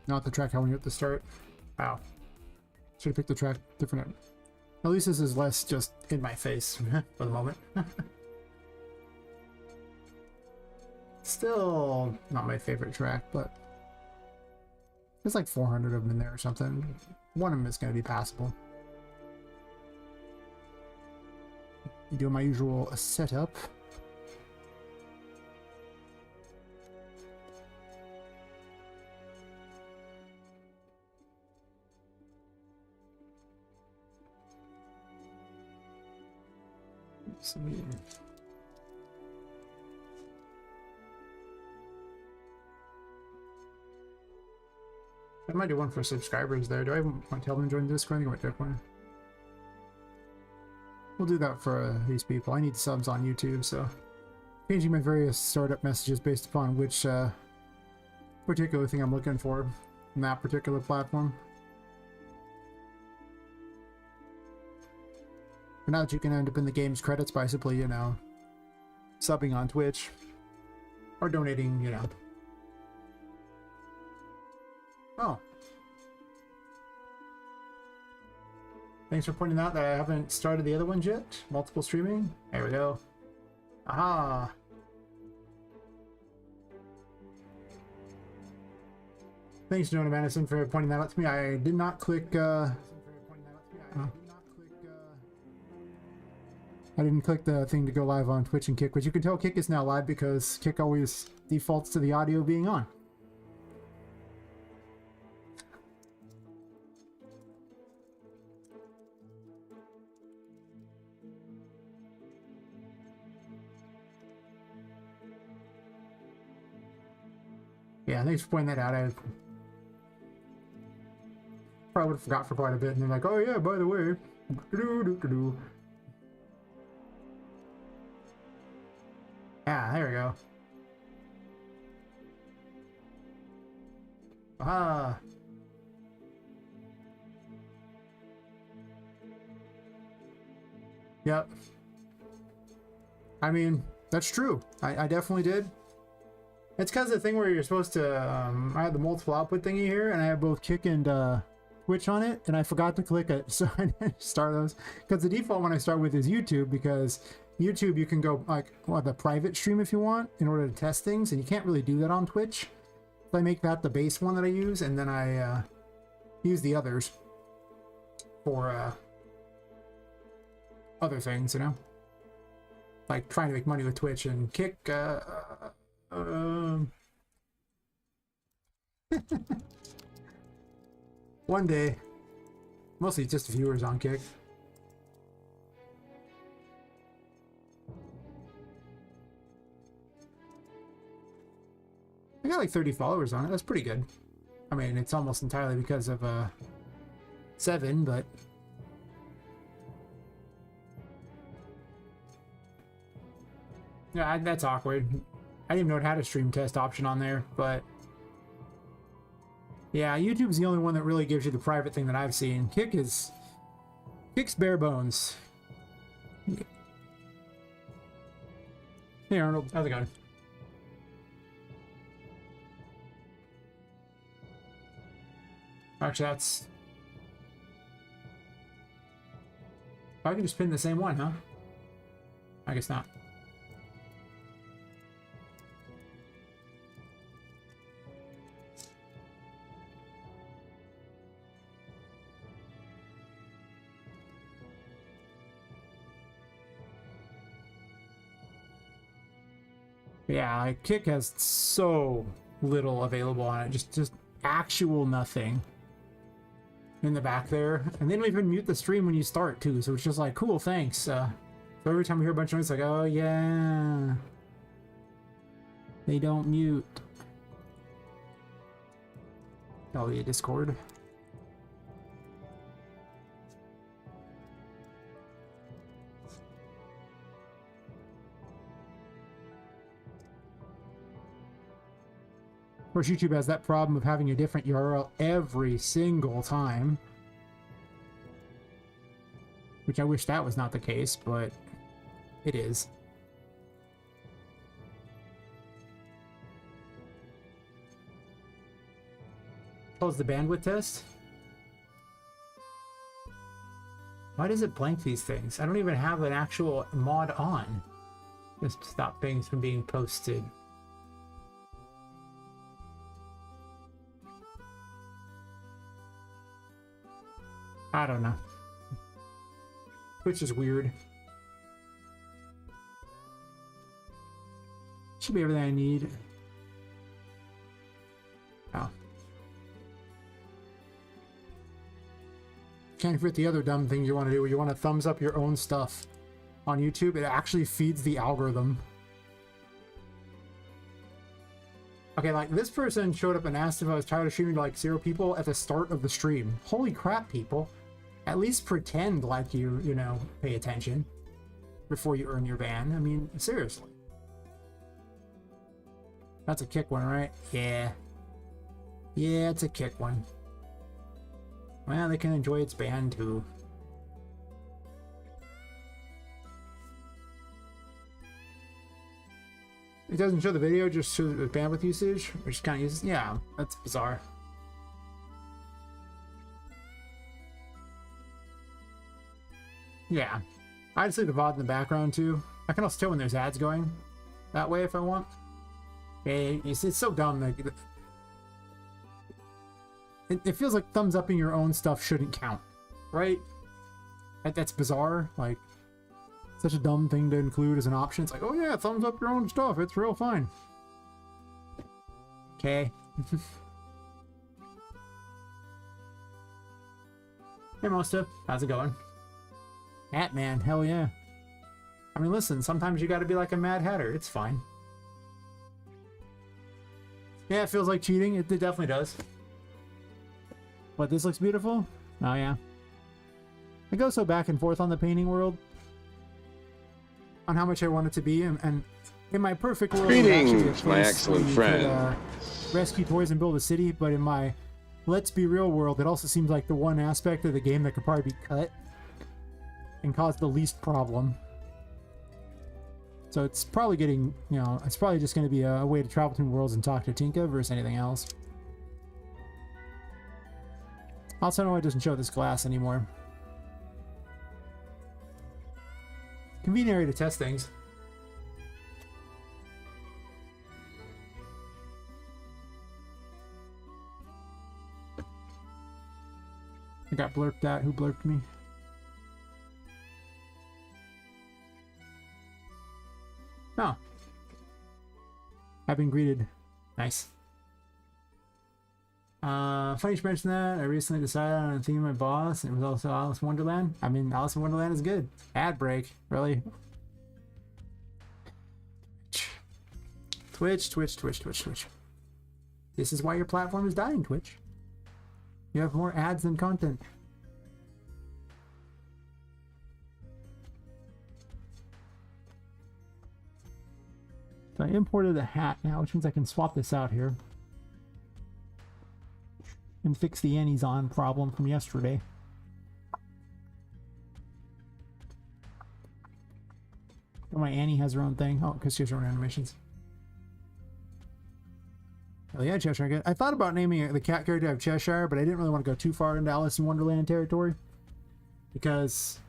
Not the track I want you at the start. Wow. Should have picked the track different. At least this is less just in my face for the moment. Still not my favorite track, but there's like 400 of them in there or something. One of them is going to be passable. Doing my usual setup. Let's see. I might do one for subscribers there. Do I want to tell them to join the Discord? I think I might do one. We'll do that for these people. I need subs on YouTube, so changing my various startup messages based upon which particular thing I'm looking for in that particular platform. But now that you can end up in the game's credits by simply, you know, subbing on Twitch or donating, you know. Oh. Thanks for pointing out that I haven't started the other ones yet. Multiple streaming. There we go. Aha. Thanks, Jonah Madison, for pointing that out to me. I did not click, I didn't click the thing to go live on Twitch and Kick, but you can tell Kick is now live because Kick always defaults to the audio being on. Yeah, thanks for pointing that out. I probably would have forgot for quite a bit, and then like, oh yeah, by the way. Yeah, there we go. Ah. Yep. I mean, that's true. I definitely did. It's because of the thing where you're supposed to, I have the multiple output thingy here, and I have both Kick and Twitch on it, and I forgot to click it, so I didn't start those. Because the default one I start with is YouTube, because YouTube you can go like the private stream if you want in order to test things, and you can't really do that on Twitch. So I make that the base one that I use, and then I use the others for other things, you know? Like trying to make money with Twitch and Kick, one day. Mostly just viewers on Kick. I got like 30 followers on it. That's pretty good. I mean, it's almost entirely because of 7, but yeah, that's awkward. I didn't even know it had a stream test option on there, but yeah, YouTube's the only one that really gives you the private thing that I've seen. Kick's bare bones. Hey Arnold, how's it going? Actually, that's... I can just pin the same one, huh? I guess not. Yeah, like Kick has so little available on it. Just actual nothing in the back there. And they don't even mute the stream when you start, too. So it's just like, cool, thanks. So every time we hear a bunch of noise, it's like, oh, yeah. They don't mute. Oh, yeah, Discord. Of course, YouTube has that problem of having a different URL every single time. Which I wish that was not the case, but it is. calls the bandwidth test. Why does it blank these things? I don't even have an actual mod on. Just to stop things from being posted. I don't know. Which is weird. Should be everything I need. Oh. Can't forget the other dumb thing you want to do. You want to thumbs up your own stuff on YouTube. It actually feeds the algorithm. Okay, like this person showed up and asked if I was tired of streaming to like 0 people at the start of the stream. Holy crap, people. At least pretend like you know, pay attention before you earn your ban. I mean, seriously. That's a kick one, right? Yeah. Yeah, it's a kick one. Well, they can enjoy its ban too. It doesn't show the video, just shows the bandwidth usage, which kind of uses. Yeah, that's bizarre. Yeah, I just leave the VOD in the background too. I can also tell when there's ads going that way if I want. Hey, it's so dumb. Like, it feels like thumbs upping your own stuff shouldn't count, right? That's bizarre. Like, such a dumb thing to include as an option. It's like, oh yeah, thumbs up your own stuff. It's real fine. Okay. Hey, Mosta. How's it going? Man, hell yeah. I mean, listen, sometimes you gotta be like a Mad Hatter. It's fine. Yeah, it feels like cheating. It definitely does. What, this looks beautiful? Oh, yeah. I go so back and forth on the painting world. On how much I want it to be. And in my perfect world, greetings, my excellent friend. Rescue toys and build a city. But in my let's be real world, it also seems like the one aspect of the game that could probably be cut and cause the least problem. So it's probably getting, you know, it's probably just going to be a way to travel between worlds and talk to Tinka versus anything else. Also, know why it doesn't show this glass anymore. Convenient area to test things. I got blurped at. Who blurped me? Oh. I've been greeted. Nice. Funny you should mention that. I recently decided on a theme of my boss, and it was also Alice in Wonderland. I mean, Alice in Wonderland is good. Ad break. Really? Twitch. This is why your platform is dying, Twitch. You have more ads than content. So I imported a hat now, which means I can swap this out here and fix the Annie's on problem from yesterday. Oh, my Annie has her own thing. Oh, because she has her own animations. Oh yeah, Cheshire. Good. I thought about naming the cat character of Cheshire, but I didn't really want to go too far into Alice in Wonderland territory because,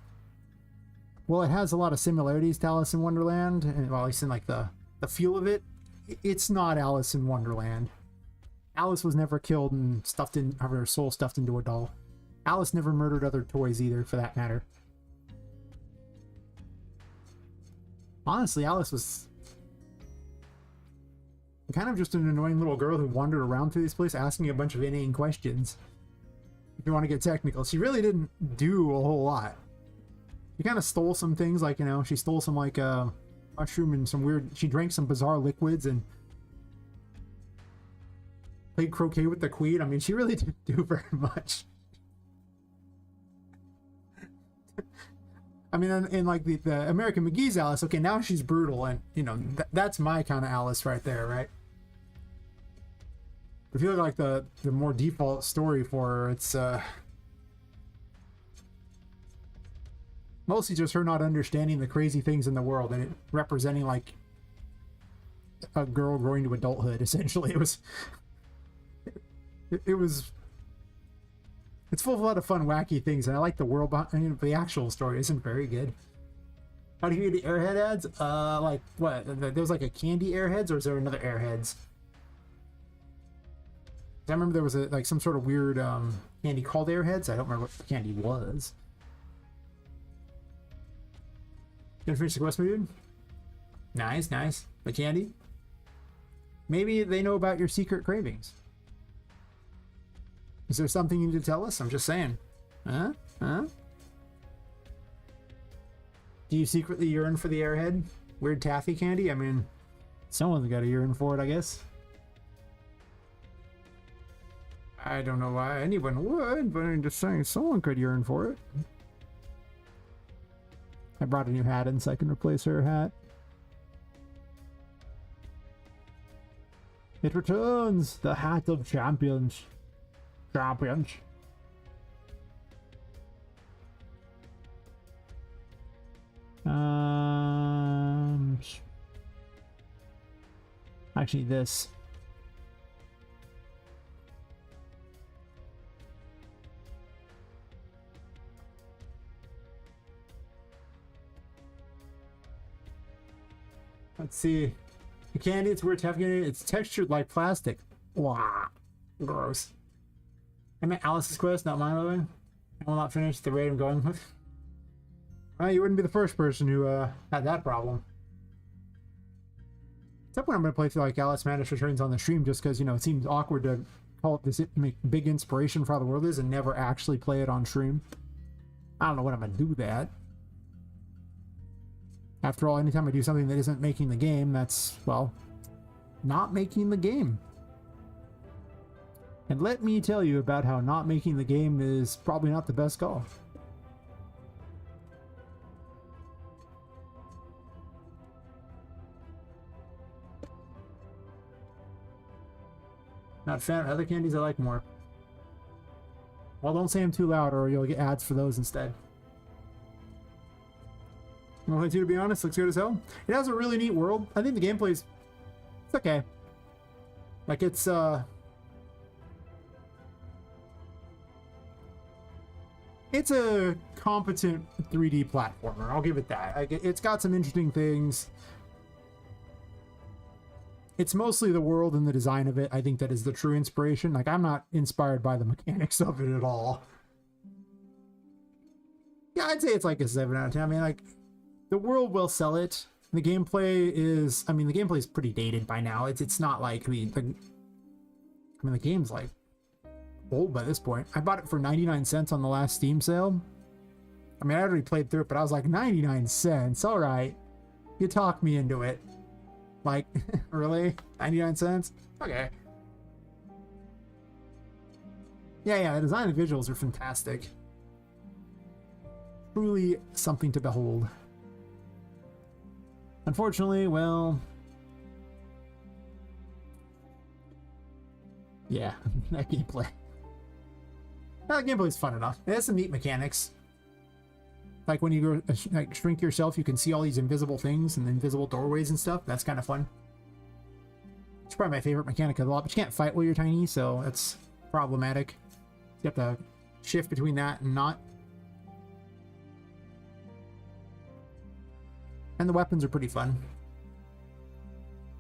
well, it has a lot of similarities to Alice in Wonderland, and well, at least in like the feel of it. It's not Alice in Wonderland. Alice was never killed and stuffed in, have her soul stuffed into a doll. Alice never murdered other toys either, for that matter. Honestly, Alice was kind of just an annoying little girl who wandered around through this place asking a bunch of inane questions. If you want to get technical, she really didn't do a whole lot. She kind of stole some things, like, you know, she stole some, like, mushroom and some weird, she drank some bizarre liquids and played croquet with the queen. I mean, she really didn't do very much. I mean, in like the American McGee's Alice, okay, now she's brutal, and, you know, that's my kind of Alice right there, right? I feel like the more default story for her, it's mostly just her not understanding the crazy things in the world, and it representing like a girl growing to adulthood. Essentially, it was It's full of a lot of fun, wacky things, and I like the world behind. I mean, the actual story isn't very good. How do you get the Airhead ads? Like what? There was like a candy Airheads, or is there another Airheads? I remember there was like some sort of weird candy called Airheads. I don't remember what the candy was. Gonna finish the quest, my dude? Nice, nice. The candy? Maybe they know about your secret cravings. Is there something you need to tell us? I'm just saying. Huh? Huh? Do you secretly yearn for the Airhead? Weird taffy candy? I mean, someone's got to yearn for it, I guess. I don't know why anyone would, but I'm just saying someone could yearn for it. I brought a new hat in so I can replace her hat. It returns! The Hat of Champions. Champions. Actually, this. Let's see. The candy, it's weird taffy candy. It's textured like plastic. Wow. Gross. I meant Alice's quest, not mine, by the way. I will not finish the raid I'm going with. Well, you wouldn't be the first person who had that problem. At some point I'm going to play through like Alice Madness Returns on the stream just because, you know, it seems awkward to call it this big inspiration for how the world is and never actually play it on stream. I don't know when I'm going to do that. After all, anytime I do something that isn't making the game, that's, well, not making the game. And let me tell you about how not making the game is probably not the best call. Not a fan of other candies I like more. Well, don't say them too loud or you'll get ads for those instead. Well, to be honest, looks good as hell. It has a really neat world. I think the gameplay's... it's okay. Like, it's, it's a competent 3D platformer. I'll give it that. It's got some interesting things. It's mostly the world and the design of it. I think that is the true inspiration. Like, I'm not inspired by the mechanics of it at all. Yeah, I'd say it's like a 7 out of 10. I mean, like, the world will sell it. The gameplay is... I mean, the gameplay is pretty dated by now. It's not like... I mean, the game's, like, old by this point. I bought it for 99 cents on the last Steam sale. I mean, I already played through it, but I was like, 99 cents? Alright. You talked me into it. Like, really? 99 cents? Okay. Yeah, the design and visuals are fantastic. Truly something to behold. Unfortunately, well... yeah, that gameplay. That gameplay's fun enough. It has some neat mechanics. Like when you go, like, shrink yourself, you can see all these invisible things and invisible doorways and stuff. That's kind of fun. It's probably my favorite mechanic of the lot, but you can't fight while you're tiny, so that's problematic. You have to shift between that and not. And the weapons are pretty fun.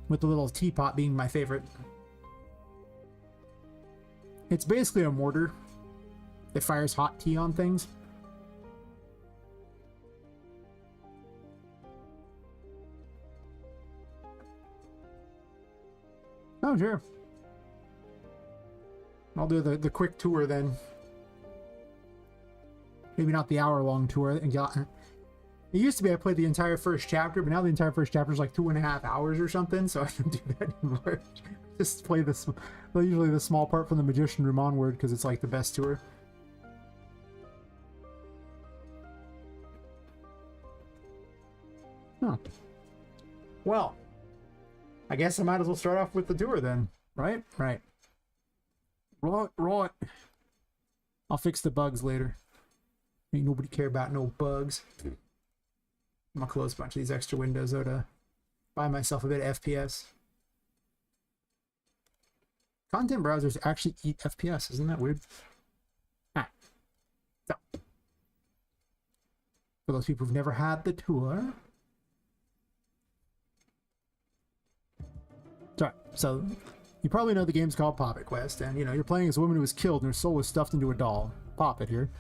With the little teapot being my favorite. It's basically a mortar that fires hot tea on things. Oh, sure. I'll do the quick tour then. Maybe not the hour-long tour. It used to be I played the entire first chapter, but now the entire first chapter is like 2.5 hours or something, so I don't do that anymore. Just play this, usually the small part from the Magician Room onward, because it's like the best tour. Huh. Well, I guess I might as well start off with the tour then, right? Right. Right. I'll fix the bugs later. Ain't nobody care about no bugs. I'm gonna close a bunch of these extra windows though to buy myself a bit of FPS. Content browsers actually eat FPS, isn't that weird? Ah, For those people who've never had the tour. Sorry, so you probably know the game's called Poppet Quest, and you're playing as a woman who was killed and her soul was stuffed into a doll. Poppet here.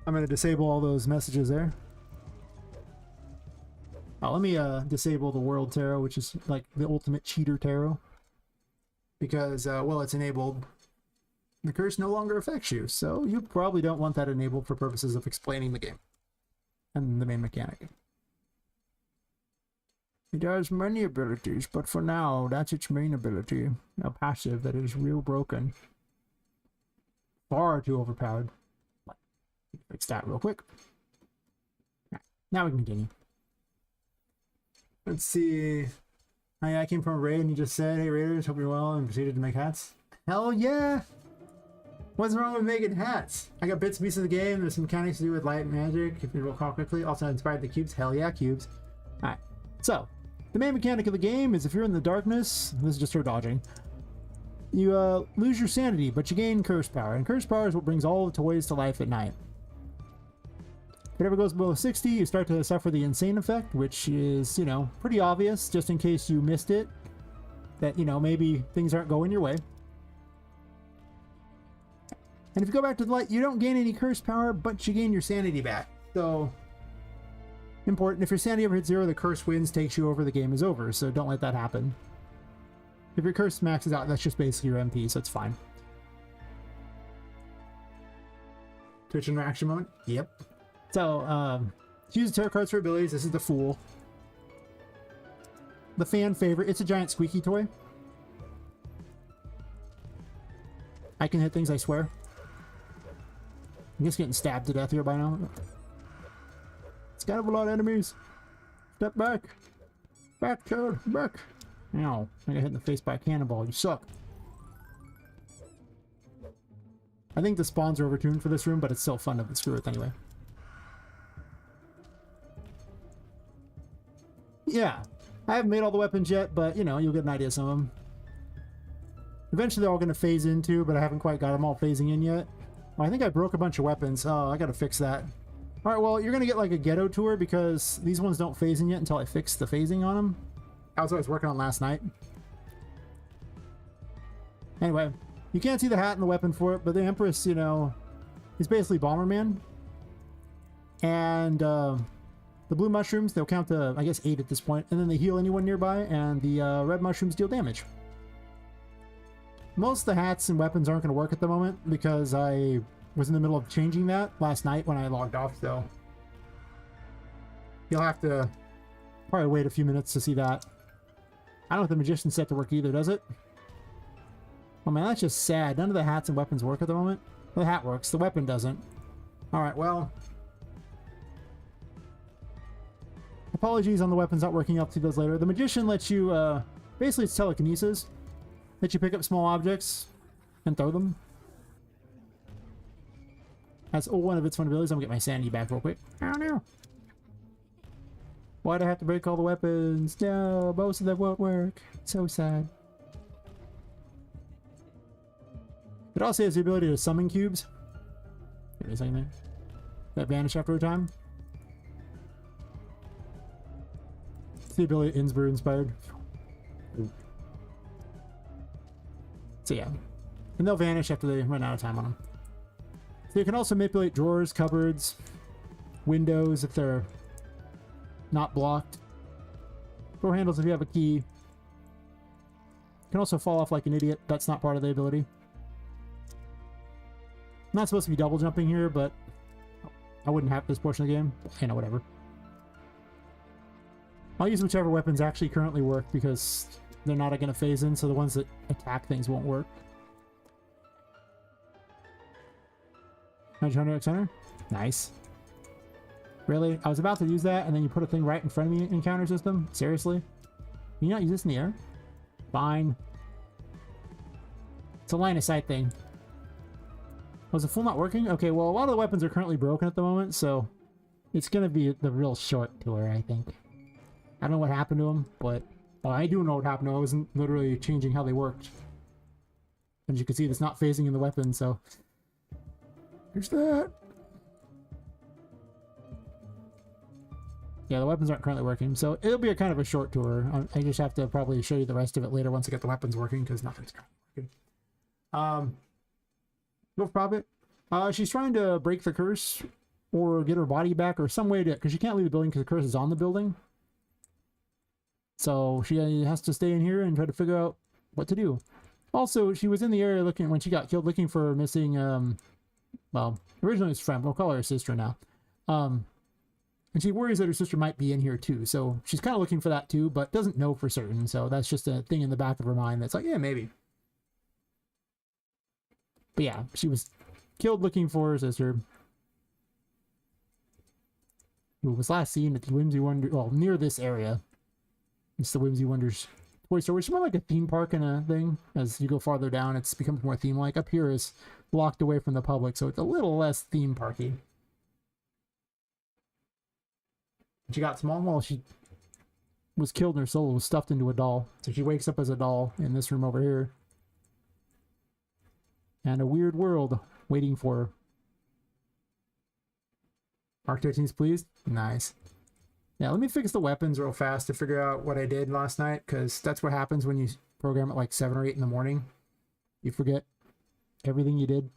I'm going to disable all those messages there. Oh, let me disable the World Tarot, which is like the ultimate cheater tarot. Because, well, it's enabled. The curse no longer affects you, so you probably don't want that enabled for purposes of explaining the game. And the main mechanic. It has many abilities, but for now, that's its main ability. A passive that is real broken. Far too overpowered. Fix that real quick. Now we can continue. Let's see. Hi, I came from a raid and you just said, "Hey Raiders, hope you're well," and proceeded to make hats. Hell yeah! What's wrong with making hats? I got bits and pieces of the game. There's some mechanics to do with light and magic. If you recall quickly, also inspired the cubes. Hell yeah, cubes. Alright, so the main mechanic of the game is if you're in the darkness, this is just for dodging, you lose your sanity, but you gain curse power, and curse power is what brings all the toys to life at night. If it ever goes below 60, you start to suffer the insane effect, which is, pretty obvious, just in case you missed it, that, maybe things aren't going your way. And if you go back to the light, you don't gain any curse power, but you gain your sanity back. So, important, if your sanity ever hits 0, the curse wins, takes you over, the game is over, so don't let that happen. If your curse maxes out, that's just basically your MP, so it's fine. Twitch interaction moment? Yep. So, use tarot cards for abilities. This is the Fool. The fan favorite. It's a giant squeaky toy. I can hit things, I swear. I'm just getting stabbed to death here by now. It's got a lot of enemies. Step back. Back, Toad. Back. Ow. I got hit in the face by a cannonball. You suck. I think the spawns are overtuned for this room, but it's still fun to screw with anyway. Yeah, I haven't made all the weapons yet, but you'll get an idea of some of them. Eventually they're all going to phase into, but I haven't quite got them all phasing in yet. Oh, I think I broke a bunch of weapons. Oh, I got to fix that. Alright, well, you're going to get like a ghetto tour because these ones don't phase in yet until I fix the phasing on them. That was what I was working on last night. Anyway, you can't see the hat and the weapon for it, but the Empress, is basically Bomberman. And, the blue mushrooms, they'll count to, I guess, 8 at this point, and then they heal anyone nearby, and the red mushrooms deal damage. Most of the hats and weapons aren't going to work at the moment, because I was in the middle of changing that last night when I logged off, so you'll have to probably wait a few minutes to see that. I don't know if the Magician's set to work either, does it? Oh man, that's just sad. None of the hats and weapons work at the moment. Well, the hat works, the weapon doesn't. Alright, well... apologies on the weapons not working. I'll see those later. The Magician lets you, basically it's telekinesis. Lets you pick up small objects and throw them. That's one of its fun abilities. I'm gonna get my sanity back real quick. Oh no! Why'd I have to break all the weapons? No, most of them won't work. So sad. It also has the ability to summon cubes. Give me a second there. That vanish after a time. It's the ability Innsbruck inspired. So yeah. And they'll vanish after they run out of time on them. So you can also manipulate drawers, cupboards, windows if they're not blocked. Door handles if you have a key. You can also fall off like an idiot. That's not part of the ability. I'm not supposed to be double jumping here, but I wouldn't have this portion of the game. Whatever. I'll use whichever weapons actually currently work because they're not going to phase in, so the ones that attack things won't work. 900 center? Nice. Really? I was about to use that, and then you put a thing right in front of me in counter system? Seriously? Can you not use this in the air? Fine. It's a line of sight thing. Was the full not working? Okay, well, a lot of the weapons are currently broken at the moment, so it's going to be the real short tour, I think. I don't know what happened to them, but I do know what happened to them. I wasn't literally changing how they worked. As you can see, it's not phasing in the weapon, so... here's that. Yeah, the weapons aren't currently working, so it'll be a kind of a short tour. I just have to probably show you the rest of it later once I get the weapons working, because nothing's currently working. Go for Poppet. She's trying to break the curse or get her body back or some way to, because she can't leave the building because the curse is on the building. So she has to stay in here and try to figure out what to do. Also, she was in the area looking, when she got killed, looking for a missing, well, originally it was friend, we'll call her a sister now. And she worries that her sister might be in here too. So she's kind of looking for that too, but doesn't know for certain. So that's just a thing in the back of her mind that's like, yeah, maybe. But yeah, she was killed looking for her sister, who was last seen at the Whimsy Wonder, well, near this area. It's the Whimsy Wonders toy store, which is more like a theme park and a thing. As you go farther down, it becomes more theme-like. Up here is blocked away from the public, so it's a little less theme parky. She got small. Well, she was killed and her soul was stuffed into a doll. So she wakes up as a doll in this room over here. And a weird world waiting for her. Mark 13's pleased? Nice. Yeah, let me fix the weapons real fast to figure out what I did last night, because that's what happens when you program at like 7 or 8 in the morning. You forget everything you did.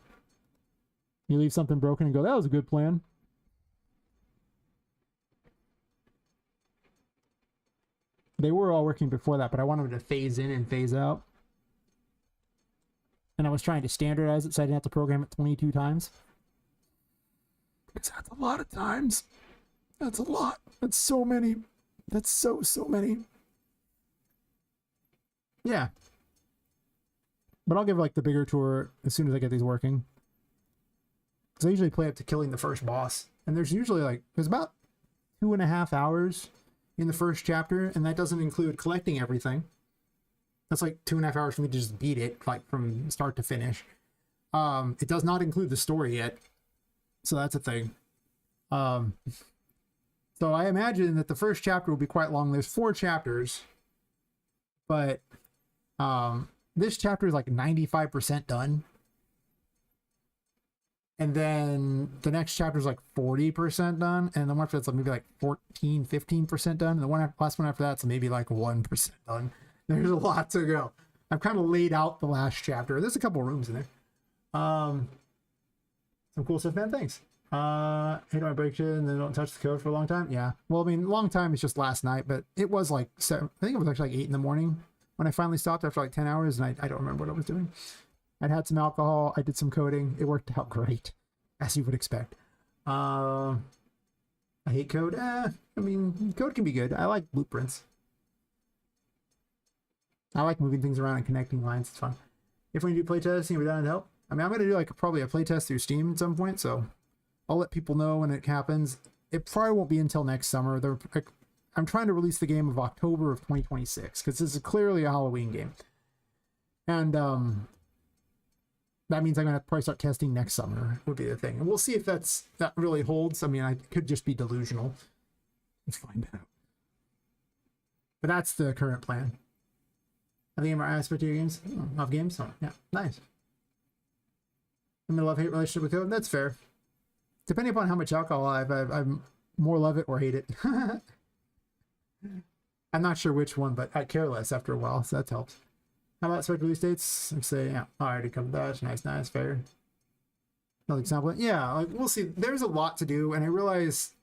You leave something broken and go, that was a good plan. They were all working before that, but I wanted them to phase in and phase out. And I was trying to standardize it so I didn't have to program it 22 times. Because that's a lot of times. That's a lot. That's so many. That's so many. Yeah. But I'll give like the bigger tour as soon as I get these working. Because I usually play up to killing the first boss. And there's usually like, there's about 2.5 hours in the first chapter, and that doesn't include collecting everything. That's like 2.5 hours for me to just beat it, like from start to finish. It does not include the story yet, so that's a thing. So I imagine that the first chapter will be quite long. There's 4 chapters, but this chapter is like 95% done. And then the next chapter is like 40% done. And the one after that's like maybe like 15% done. And the last one after that's maybe like 1% done. There's a lot to go. I've kind of laid out the last chapter. There's a couple rooms in there. Some cool stuff, man. Thanks. Hey, do I break shit and then don't touch the code for a long time? Yeah. Well, I mean, long time is just last night, but it was like 7, I think it was actually like 8 in the morning when I finally stopped after like 10 hours, and I don't remember what I was doing. I'd had some alcohol. I did some coding. It worked out great, as you would expect. I hate code. I mean, code can be good. I like blueprints. I like moving things around and connecting lines. It's fun. If we do playtesting, we're down to help. I mean, I'm going to do like probably a playtest through Steam at some point, so I'll let people know when it happens. It probably won't be until next summer. I'm trying to release the game of October of 2026, because this is clearly a Halloween game. And that means I'm going to probably start testing next summer, would be the thing. And we'll see if that really holds. I mean, I could just be delusional. Let's find out. But that's the current plan. I think our aspect of your games, of games. Oh, yeah, nice. I'm in a love-hate relationship with code. That's fair. Depending upon how much alcohol I have, I'm more love it or hate it. I'm not sure which one, but I care less after a while, so that helps. How about expected release dates? Let's say, yeah, I already covered that. Nice, fair. Another example. Yeah, like we'll see. There's a lot to do, and I realize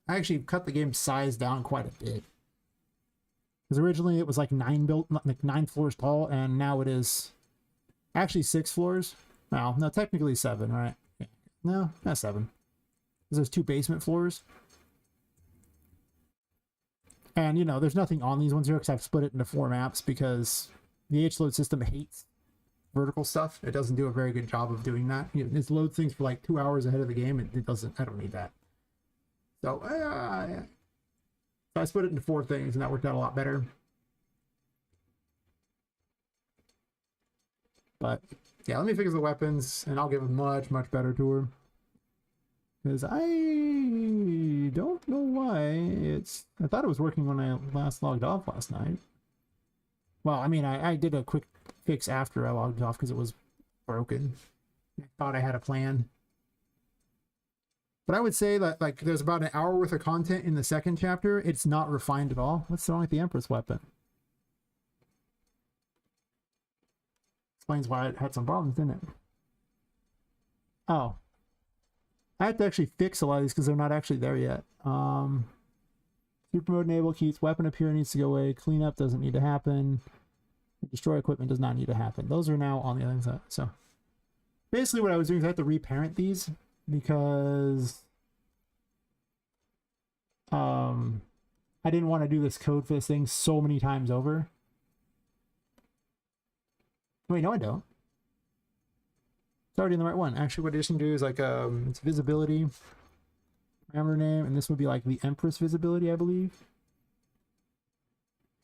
I actually cut the game size down quite a bit. Because originally it was like 9 floors tall, and now it is actually 6 floors. Well, no, technically 7, right? Yeah. No, not 7. Because there's 2 basement floors. And, you know, there's nothing on these ones here because I've split it into 4 maps because the H-load system hates vertical stuff. It doesn't do a very good job of doing that. It loads things for like 2 hours ahead of the game, and it doesn't, I don't need that. So, yeah. So I split it into 4 things, and that worked out a lot better. But, yeah, let me fix the weapons, and I'll give a much better tour. Because I don't know why I thought it was working when I last logged off last night. Well, I mean, I did a quick fix after I logged off because it was broken. I thought I had a plan. But I would say that like there's about an hour worth of content in the second chapter. It's not refined at all. What's wrong with the Empress weapon? Explains why it had some problems, didn't it? Oh. I have to actually fix a lot of these because they're not actually there yet. Super mode enable keeps weapon appear needs to go away. Cleanup doesn't need to happen. Destroy equipment does not need to happen. Those are now on the other side. So basically what I was doing is I had to reparent these because I didn't want to do this code for this thing so many times over. Wait, no I don't. It's already in the right one. Actually what addition do is like it's visibility, parameter name, and this would be like the Empress visibility, I believe.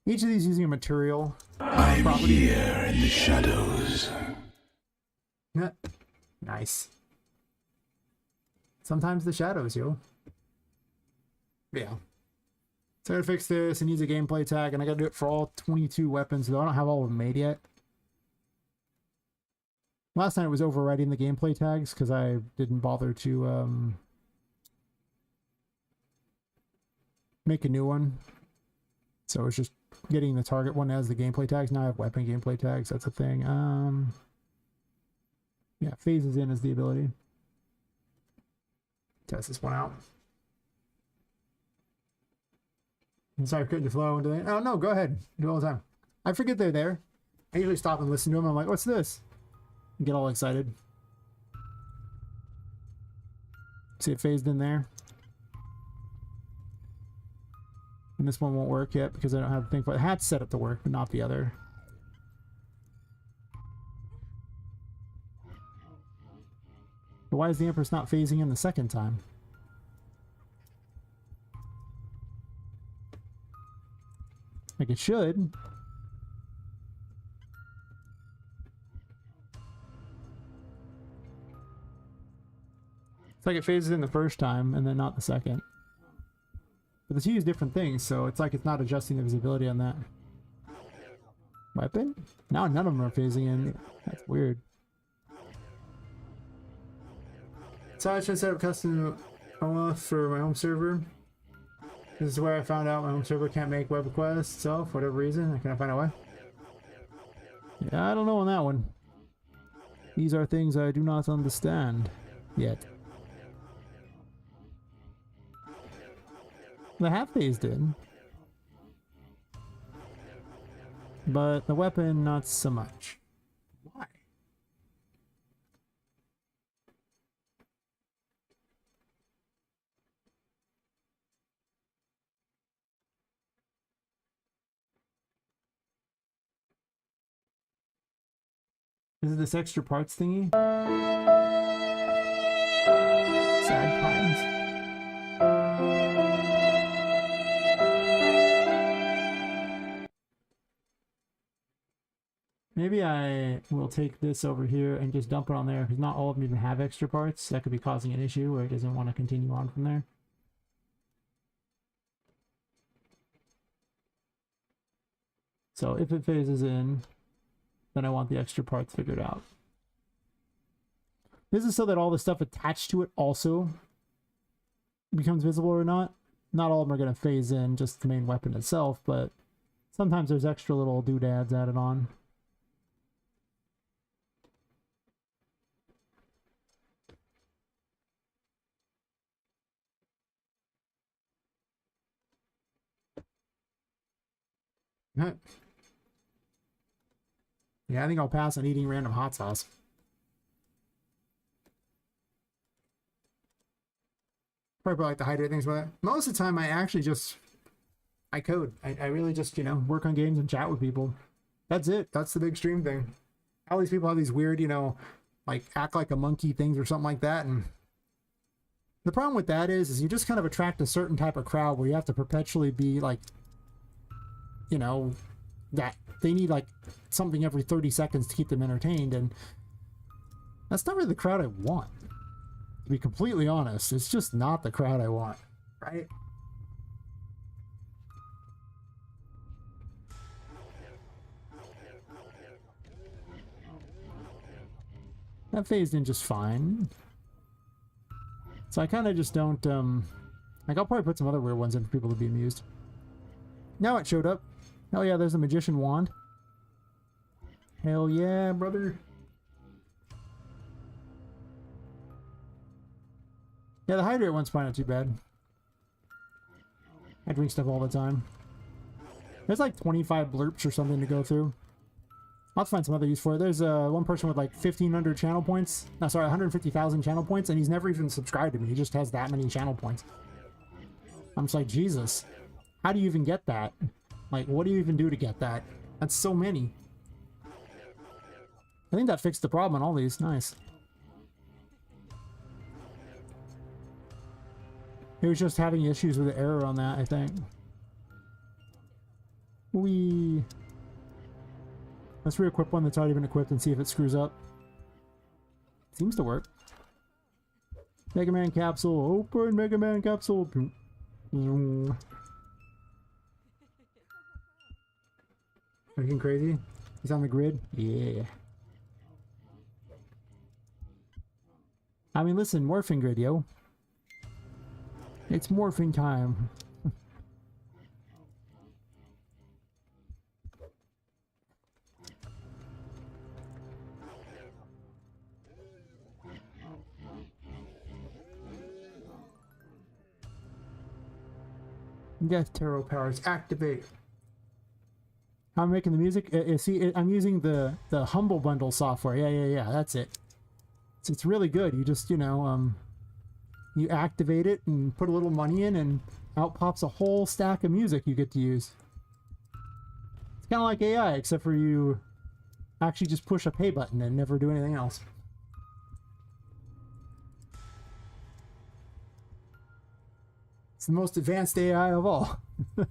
Each of these using a material. I'm property. Here in the shadows. Nice. Sometimes the shadows, yo. Yeah. So I gotta fix this. It needs a gameplay tag, and I gotta do it for all 22 weapons, though I don't have all of them made yet. Last night it was overwriting the gameplay tags because I didn't bother to make a new one. So it's just getting the target one as the gameplay tags. Now I have weapon gameplay tags. That's a thing. Yeah, phases in is the ability. Test this one out. I'm sorry, couldn't flow into that. Oh no, go ahead. Do it all the time. I forget they're there. I usually stop and listen to them. I'm like, what's this? And get all excited. See it phased in there. And this one won't work yet because I don't have a thing for it. The hat's set up to work, but not the other. But why is the Empress not phasing in the second time? Like it should. It's like it phases in the first time and then not the second. But the two use different things, so it's like it's not adjusting the visibility on that. Weapon? Now none of them are phasing in. That's weird. So I should set up custom OLF for my home server. This is where I found out my home server can't make web requests itself, for whatever reason. I can't find a way. Yeah, I don't know on that one. These are things I do not understand yet. The half phased in, but the weapon not so much. Why? Is it this extra parts thingy? Sad times. Maybe I will take this over here and just dump it on there because not all of them even have extra parts. That could be causing an issue where it doesn't want to continue on from there. So if it phases in, then I want the extra parts figured out. This is so that all the stuff attached to it also becomes visible or not. Not all of them are going to phase in, just the main weapon itself, but sometimes there's extra little doodads added on. Yeah, I think I'll pass on eating random hot sauce. Probably like to hydrate things with it. Most of the time, I actually just I code. I really just, you know, work on games and chat with people. That's it. That's the big stream thing. All these people have these weird, you know, like act like a monkey things or something like that, and the problem with that is you just kind of attract a certain type of crowd where you have to perpetually be like, you know, that they need like something every 30 seconds to keep them entertained, and that's not really the crowd I want. To be completely honest, it's just not the crowd I want, right? That phased in just fine. So I kind of just don't, like I'll probably put some other weird ones in for people to be amused. Now it showed up. Oh yeah, there's a magician wand. Hell yeah, brother. Yeah, the hydrate one's probably not too bad. I drink stuff all the time. There's like 25 blurps or something to go through. I'll have to find some other use for it. There's one person with like 1,500 channel points. No, sorry, 150,000 channel points, and he's never even subscribed to me. He just has that many channel points. I'm just like, Jesus. How do you even get that? Like, what do you even do to get that? That's so many. I think that fixed the problem on all these. Nice. He was just having issues with the error on that, I think. Let's re-equip one that's already been equipped and see if it screws up. Seems to work. Mega Man capsule. Open Mega Man capsule. Looking crazy? He's on the grid? Yeah. I mean, listen, morphing grid, yo. It's morphing time. Death Tarot powers activate. How I'm making the music? See, I'm using the Humble Bundle software. Yeah. That's it. It's really good. You just, you know, you activate it and put a little money in, and out pops a whole stack of music you get to use. It's kind of like AI, except for you actually just push a pay button and never do anything else. It's the most advanced AI of all. It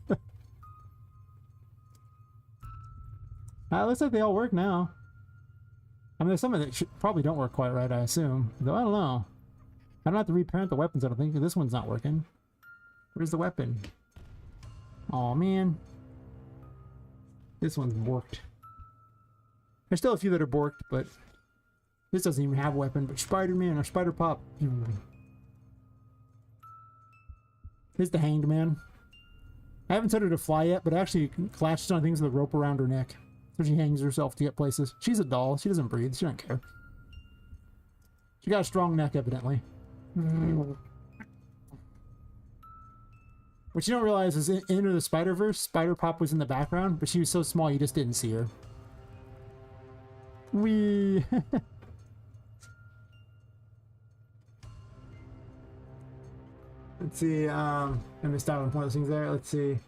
looks like they all work now. I mean, there's some that probably don't work quite right, I assume. Though I don't know. I don't have to reparent the weapons, I don't think. This one's not working. Where's the weapon? Oh man. This one's borked. There's still a few that are borked, but this doesn't even have a weapon. But Spider-Man or Spider-Pop. Here's the Hanged Man. I haven't set her to fly yet, but actually clashes on things with a rope around her neck. So she hangs herself to get places. She's a doll. She doesn't breathe. She doesn't care. She got a strong neck, evidently. What you don't realize is in Into the Spider-Verse, Spider-Pop was in the background, but she was so small you just didn't see her. Wee. Let's see, I missed out on one of those things there. Let's see.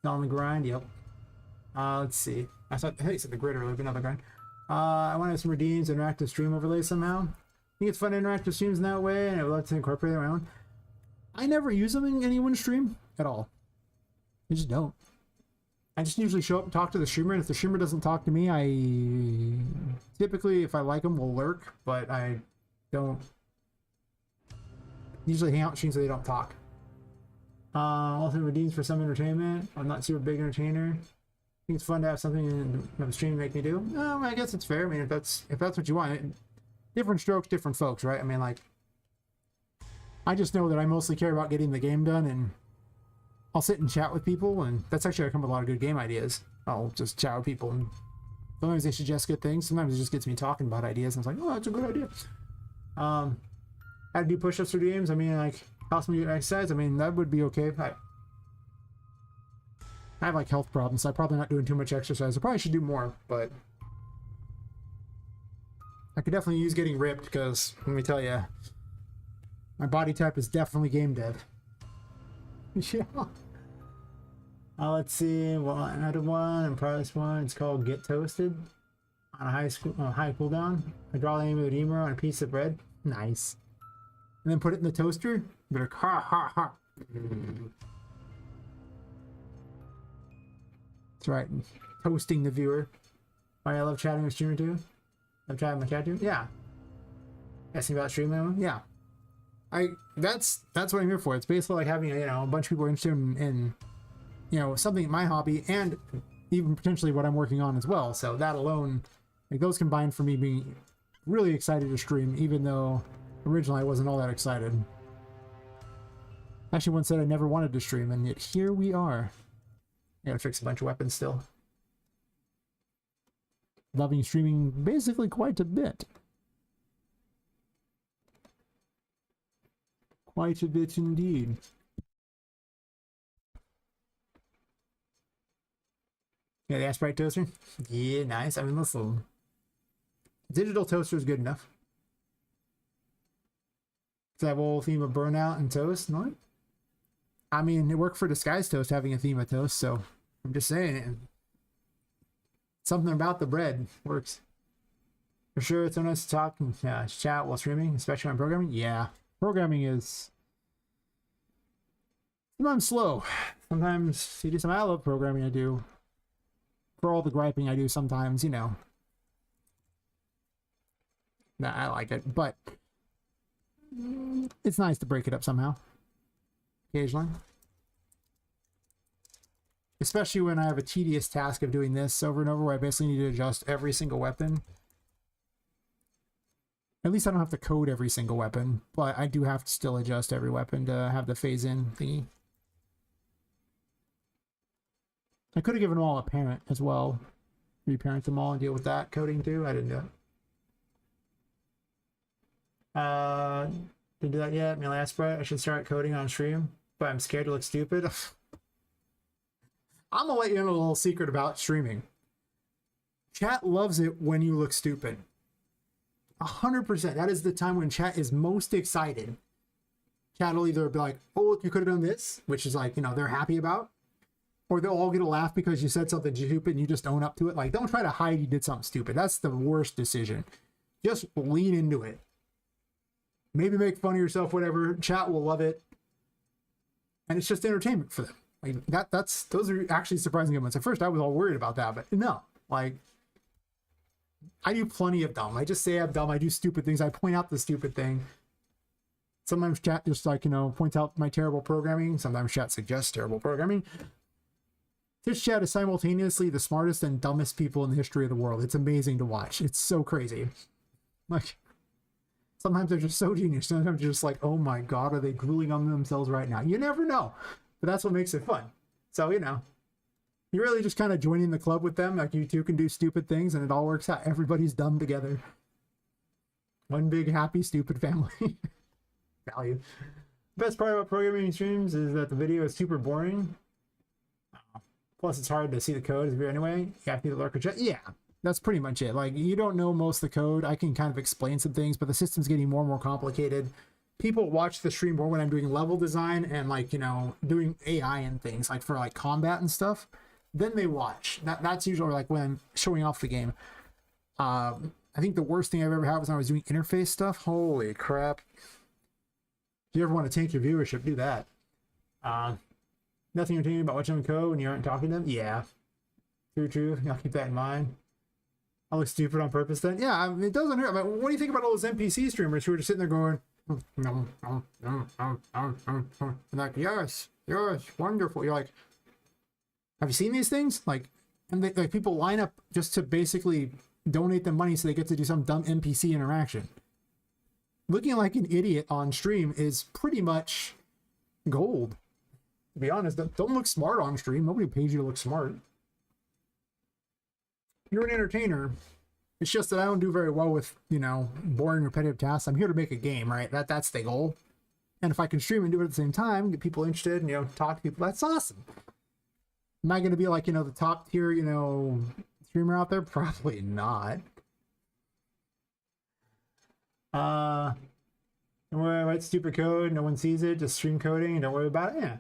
On the grind, yep. Let's see. I think you said the grid earlier, but not the grind. I want to have some redeems, interactive stream overlay somehow. I think it's fun to interactive streams in that way, and I would like to incorporate my own. I never use them in anyone's stream at all. I just don't. I just usually show up and talk to the streamer, and if the streamer doesn't talk to me, I typically, if I like them, will lurk, but I don't usually hang out with streams so they don't talk. Also redeems for some entertainment. I'm not super big entertainer. I think it's fun to have something in the stream make me do. I guess it's fair. I mean, if that's what you want. Different strokes, different folks, right? I mean, like, I just know that I mostly care about getting the game done, and I'll sit and chat with people, and that's actually how I come with a lot of good game ideas. I'll just chat with people, and sometimes they suggest good things. Sometimes it just gets me talking about ideas, and it's like, oh, that's a good idea. How to do push-ups for games? I mean, like, possibly exercise? I mean, that would be okay. I have, like, health problems, so I'm probably not doing too much exercise. I probably should do more, but I could definitely use getting ripped, because, let me tell you, my body type is definitely game dev. Yeah. Let's see. One out of one and price one. It's called Get Toasted. On a high cooldown. I draw the name of the redeemer on a piece of bread. Nice. And then put it in the toaster. Be like, ha ha ha. That's right. Toasting the viewer. Why I love chatting with streamer too. Love chatting with my cat too. Yeah. Asking about streaming. Yeah. That's what I'm here for. It's basically like having a bunch of people interested in something in my hobby, and even potentially what I'm working on as well. So that alone, like, those combined for me being really excited to stream, even though Originally, I wasn't all that excited. Actually, once said I never wanted to stream, and yet here we are. I gotta fix a bunch of weapons still. Loving streaming basically quite a bit. Quite a bit indeed. Yeah, the Asprite toaster? Yeah, nice. I mean, listen. Digital toaster is good enough. That whole theme of burnout and toast, no? I mean, it worked for Disguise Toast having a theme of toast, so I'm just saying it. Something about the bread works. For sure, it's so nice to talk and chat while streaming, especially on programming. Yeah, programming is sometimes slow. Sometimes you do some. I love programming. I do. For all the griping I do sometimes, you know. Nah, I like it, but it's nice to break it up somehow. Occasionally. Especially when I have a tedious task of doing this over and over where I basically need to adjust every single weapon. At least I don't have to code every single weapon, but I do have to still adjust every weapon to have the phase in thingy. I could have given them all a parent as well. Reparent them all and deal with that coding too. I didn't do it. Didn't do that yet. My last sprite. I should start coding on stream, but I'm scared to look stupid. I'm gonna let you know a little secret about streaming. Chat loves it when you look stupid. 100%. That is the time when chat is most excited. Chat will either be like, "Oh, look, you could have done this," which is like, you know, they're happy about, or they'll all get a laugh because you said something stupid and you just own up to it. Like, don't try to hide you did something stupid. That's the worst decision. Just lean into it. Maybe make fun of yourself, whatever. Chat will love it, and it's just entertainment for them. Like those are actually surprising moments. At first, I was all worried about that, but no. Like, I do plenty of dumb. I just say I'm dumb. I do stupid things. I point out the stupid thing. Sometimes chat just, like, you know, points out my terrible programming. Sometimes chat suggests terrible programming. Twitch chat is simultaneously the smartest and dumbest people in the history of the world. It's amazing to watch. It's so crazy. Like, sometimes they're just so genius. Sometimes you're just like, oh my god, are they drooling on themselves right now? You never know. But that's what makes it fun. So, you know, you're really just kind of joining the club with them. Like, you two can do stupid things and it all works out. Everybody's dumb together. One big, happy, stupid family. Value. Best part about programming streams is that the video is super boring. Plus, it's hard to see the code anyway. You have to do the lurker chat. Yeah, that's pretty much it. Like, you don't know most of the code. I can kind of explain some things, but the system's getting more and more complicated. People watch the stream more when I'm doing level design and, like, you know, doing AI and things, like for like combat and stuff. Then they watch. That's usually like when I'm showing off the game. I think the worst thing I've ever had was when I was doing interface stuff. Holy crap. If you ever want to tank your viewership, do that. Nothing entertaining about watching them code when you aren't talking to them? Yeah. True. I'll keep that in mind. I look stupid on purpose then? Yeah, I mean, it doesn't hurt. I mean, what do you think about all those NPC streamers who are just sitting there going, like, yes, wonderful. You're like, have you seen these things? Like, and they, like, people line up just to basically donate them money so they get to do some dumb NPC interaction. Looking like an idiot on stream is pretty much gold. To be honest, don't look smart on stream. Nobody pays you to look smart. You're an entertainer. It's just that I don't do very well with, you know, boring, repetitive tasks. I'm here to make a game, right? That's the goal. And if I can stream and do it at the same time, get people interested and, you know, talk to people, that's awesome. Am I going to be like, you know, the top tier, you know, streamer out there? Probably not. Don't worry about stupid code. No one sees it. Just stream coding and don't worry about it. Yeah.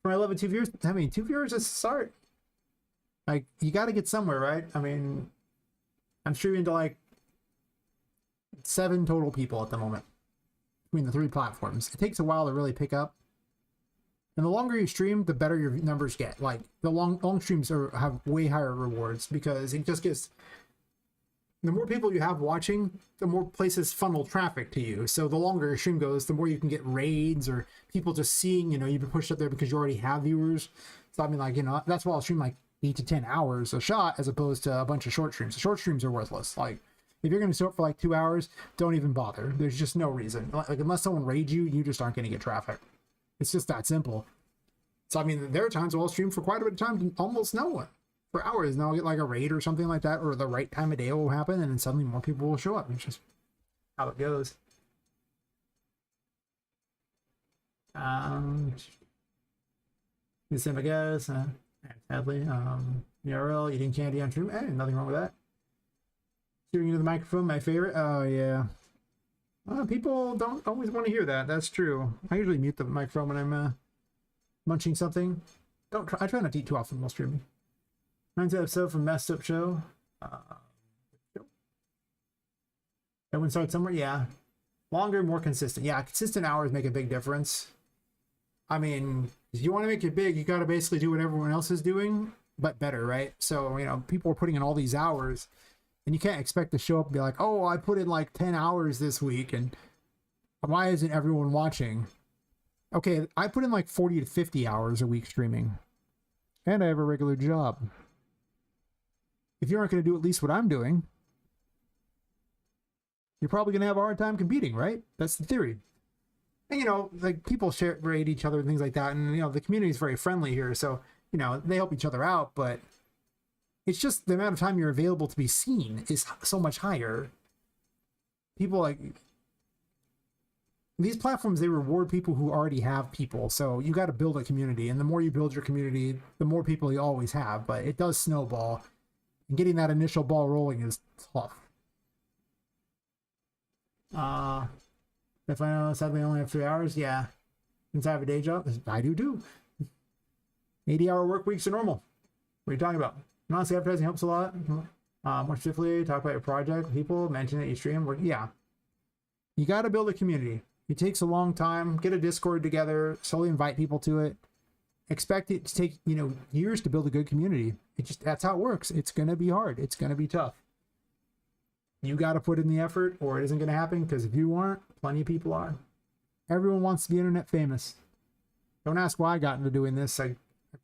For my 2 viewers, I mean, 2 viewers is a start. Like, you got to get somewhere, right? I mean, I'm streaming to like 7 total people at the moment between the 3 platforms. It takes a while to really pick up. And the longer you stream, the better your numbers get. Like, the long streams have way higher rewards because it just gets... The more people you have watching, the more places funnel traffic to you. So the longer your stream goes, the more you can get raids or people just seeing, you know, you've been pushed up there because you already have viewers. So I mean, like, you know, that's why I'll stream like 8 to 10 hours a shot as opposed to a bunch of short streams. The short streams are worthless. Like, If you're going to show up for like 2 hours, don't even bother. There's just no reason. Like, unless someone raids you, you just aren't going to get traffic. It's just that simple. So, I mean, there are times where I'll stream for quite a bit of time to almost no one. For hours, and I'll get like a raid or something like that, or the right time of day will happen, and then suddenly more people will show up. It's just how it goes. The same, I guess. Sadly, URL, eating candy on stream. Hey, nothing wrong with that. Shooting into the microphone, my favorite. Oh yeah. People don't always want to hear that. That's true. I usually mute the microphone when I'm munching something. I try not to eat too often while streaming. 9th episode from Messed Up Show. Everyone starts somewhere. Yeah. Longer, more consistent. Yeah, consistent hours make a big difference. I mean, if you want to make it big, you got to basically do what everyone else is doing, but better, right? So, you know, people are putting in all these hours, and you can't expect to show up and be like, oh, I put in like 10 hours this week, and why isn't everyone watching? Okay, I put in like 40 to 50 hours a week streaming, and I have a regular job. If you aren't going to do at least what I'm doing, you're probably going to have a hard time competing, right? That's the theory. And, you know, like, people rate each other and things like that. And, you know, the community is very friendly here. So, you know, they help each other out. But it's just the amount of time you're available to be seen is so much higher. People, like, these platforms, they reward people who already have people. So you got to build a community. And the more you build your community, the more people you always have. But it does snowball. And getting that initial ball rolling is tough. If I know, sadly, I only have 3 hours. Yeah. Since I have a day job, I do too. 80-hour work weeks are normal. What are you talking about? Honestly, advertising helps a lot. More specifically, talk about your project. People mention that you stream. Yeah. You got to build a community. It takes a long time. Get a Discord together. Slowly invite people to it. Expect it to take, you know, years to build a good community. That's how it works. It's going to be hard. It's going to be tough. You got to put in the effort or it isn't going to happen, because if you aren't, plenty of people are. Everyone wants to be internet famous. Don't ask why I got into doing this. I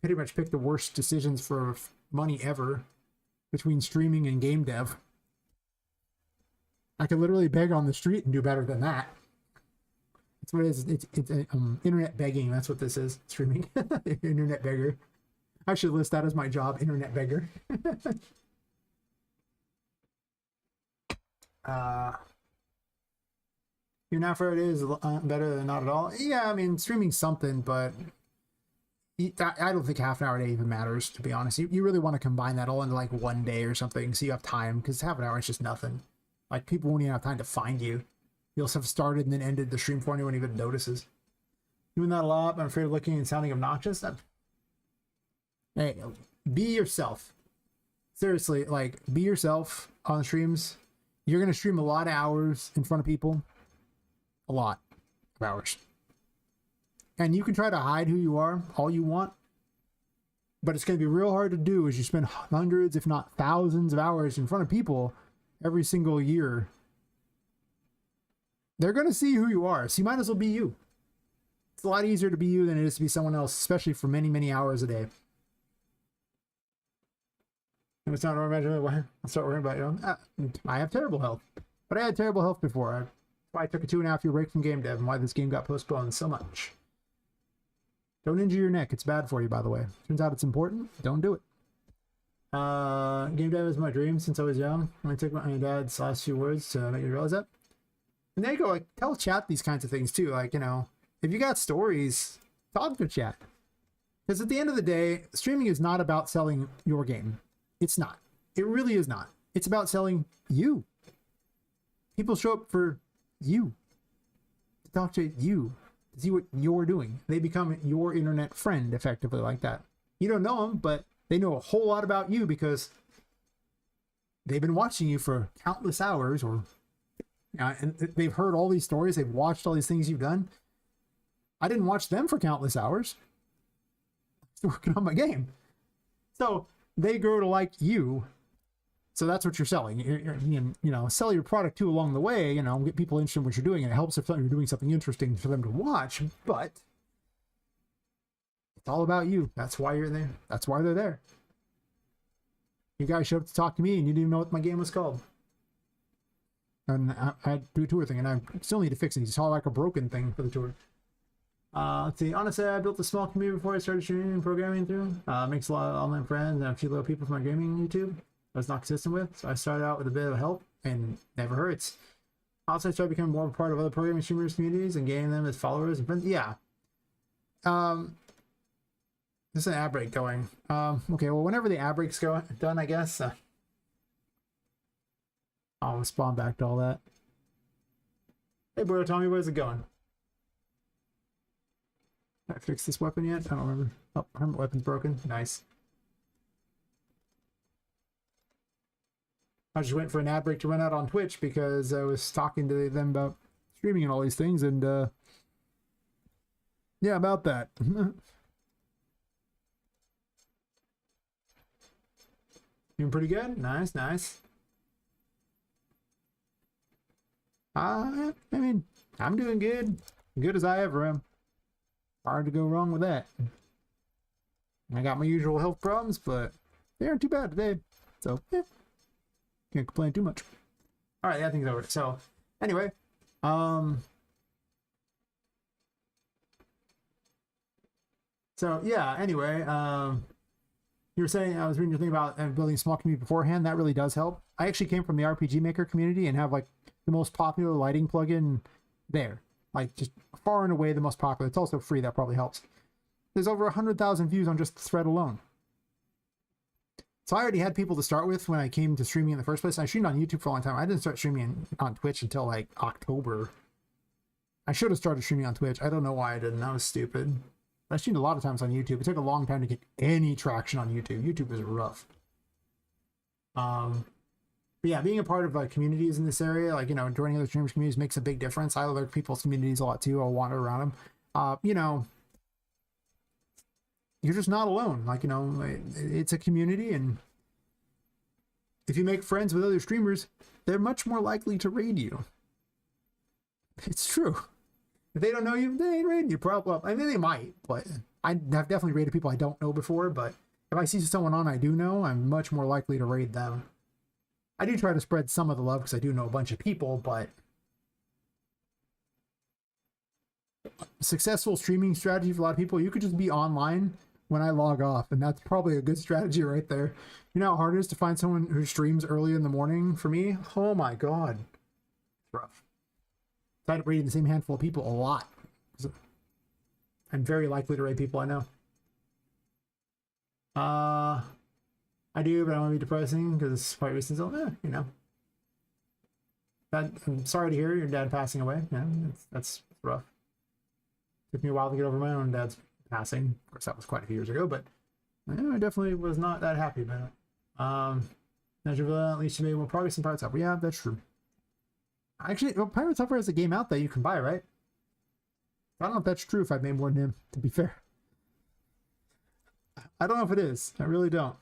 pretty much picked the worst decisions for money ever between streaming and game dev. I could literally beg on the street and do better than that. That's what it is. It's internet begging. That's what this is. Streaming. Internet beggar. I should list that as my job, internet beggar. You're not for it is better than not at all. Yeah, I mean, streaming's something, but I don't think half an hour a day even matters, to be honest. You really want to combine that all into like one day or something, so you have time, because half an hour is just nothing. Like, people won't even have time to find you. You'll have started and then ended the stream before anyone even notices. Doing that a lot, but I'm afraid of looking and sounding obnoxious. Hey, be yourself. Seriously, like, be yourself on streams. You're going to stream a lot of hours in front of people. A lot of hours. And you can try to hide who you are all you want, but it's going to be real hard to do as you spend hundreds, if not thousands of hours in front of people every single year. They're going to see who you are, so you might as well be you. It's a lot easier to be you than it is to be someone else, especially for many, many hours a day. And it's not I'll start worrying about, you know, I have terrible health, but I had terrible health before. Why I took a 2.5 year break from game dev and why this game got postponed so much. Don't injure your neck. It's bad for you, by the way. Turns out it's important. Don't do it. Game dev is my dream since I was young. I took my dad's last few words to make you realize that. And there you go. Like, tell chat these kinds of things too. Like, you know, if you got stories, talk to chat. Because at the end of the day, streaming is not about selling your game. It's not. It really is not. It's about selling you. People show up for you. To talk to you. To see what you're doing. They become your internet friend, effectively, like that. You don't know them, but they know a whole lot about you because they've been watching you for countless hours, or and they've heard all these stories. They've watched all these things you've done. I didn't watch them for countless hours. I'm still working on my game. So they grow to like you. So that's what you're selling. You know, sell your product too along the way, you know, get people interested in what you're doing. And it helps if you're doing something interesting for them to watch, but it's all about you. That's why you're there. That's why they're there. You guys showed up to talk to me and you didn't even know what my game was called. and I do a tour thing, and I still need to fix it. He saw like a broken thing for the tour. Let's see. Honestly, I built a small community before I started streaming and programming through. Makes a lot of online friends and a few little people from my gaming YouTube I was not consistent with. So I started out with a bit of help, and never hurts. Also, I started becoming more of a part of other programming streamers communities and gaining them as followers and friends. Yeah. There's an ad break going. Okay, well, whenever the ad break's done, I guess I'll respond back to all that. Hey, bro, Tommy, where's it going? Did I fix this weapon yet? I don't remember. Oh, hermit weapon's broken. Nice. I just went for an ad break to run out on Twitch because I was talking to them about streaming and all these things, and yeah, about that. Doing pretty good. Nice, nice. I mean, I'm doing good. Good as I ever am. Hard to go wrong with that. I got my usual health problems, but they aren't too bad today. So, yeah. Can't complain too much. Alright, that thing's over. So, anyway. So, yeah, anyway. You were saying, I was reading your thing about building a small community beforehand. That really does help. I actually came from the RPG Maker community and have, like, the most popular lighting plugin there. Like, just far and away the most popular. It's also free. That probably helps. There's over 100,000 views on just the thread alone. So I already had people to start with when I came to streaming in the first place. I streamed on YouTube for a long time. I didn't start streaming on Twitch until, like, October. I should have started streaming on Twitch. I don't know why I didn't. That was stupid. I streamed a lot of times on YouTube. It took a long time to get any traction on YouTube. YouTube is rough. But yeah, being a part of communities in this area, like, you know, joining other streamers communities makes a big difference. I like people's communities a lot too. I'll wander around them. You know, you're just not alone. Like, you know, it's a community, and if you make friends with other streamers, they're much more likely to raid you. It's true. If they don't know you, they ain't raiding you. Probably. I mean, they might, but I have definitely raided people I don't know before. But if I see someone on I do know, I'm much more likely to raid them. I do try to spread some of the love because I do know a bunch of people, but successful streaming strategy for a lot of people, you could just be online when I log off, and that's probably a good strategy right there. You know how hard it is to find someone who streams early in the morning for me? Oh my god. It's rough. I end up raiding the same handful of people a lot. I'm very likely to raid people I know. I do, but I don't want to be depressing because it's quite recent. So, you know. I'm sorry to hear your dad passing away. Yeah, that's rough. Took me a while to get over my own dad's passing. Of course, that was quite a few years ago, but yeah, I definitely was not that happy about it. Metroidvania, at least you made more progress in Pirates Hopper. Yeah, that's true. Actually, well, Pirates Hopper has a game out that you can buy, right? I don't know if that's true if I made more than him, to be fair. I don't know if it is. I really don't.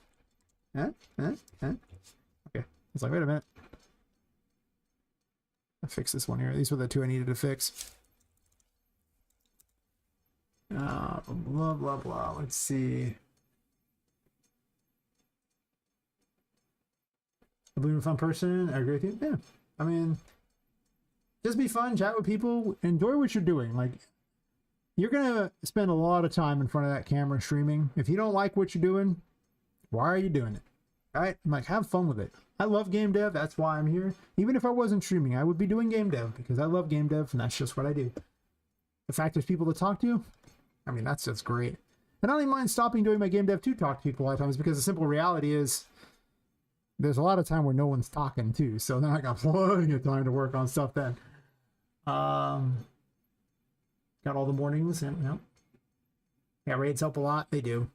Okay. It's like, wait a minute. I'll fix this one here. These were the two I needed to fix. Blah, blah, blah. Let's see. I believe I'm a fun person. I agree with you. Yeah. I mean, just be fun, chat with people, enjoy what you're doing. Like, you're gonna spend a lot of time in front of that camera streaming. If you don't like what you're doing, why are you doing it? Right? I'm like, have fun with it. I love game dev. That's why I'm here. Even if I wasn't streaming, I would be doing game dev because I love game dev, and that's just what I do. The fact there's people to talk to, I mean, that's just great. And I don't even mind stopping doing my game dev to talk to people a lot of times, because the simple reality is there's a lot of time where no one's talking too. So then I got plenty of time to work on stuff then. Got all the mornings, and you know, yeah, raids help a lot. They do.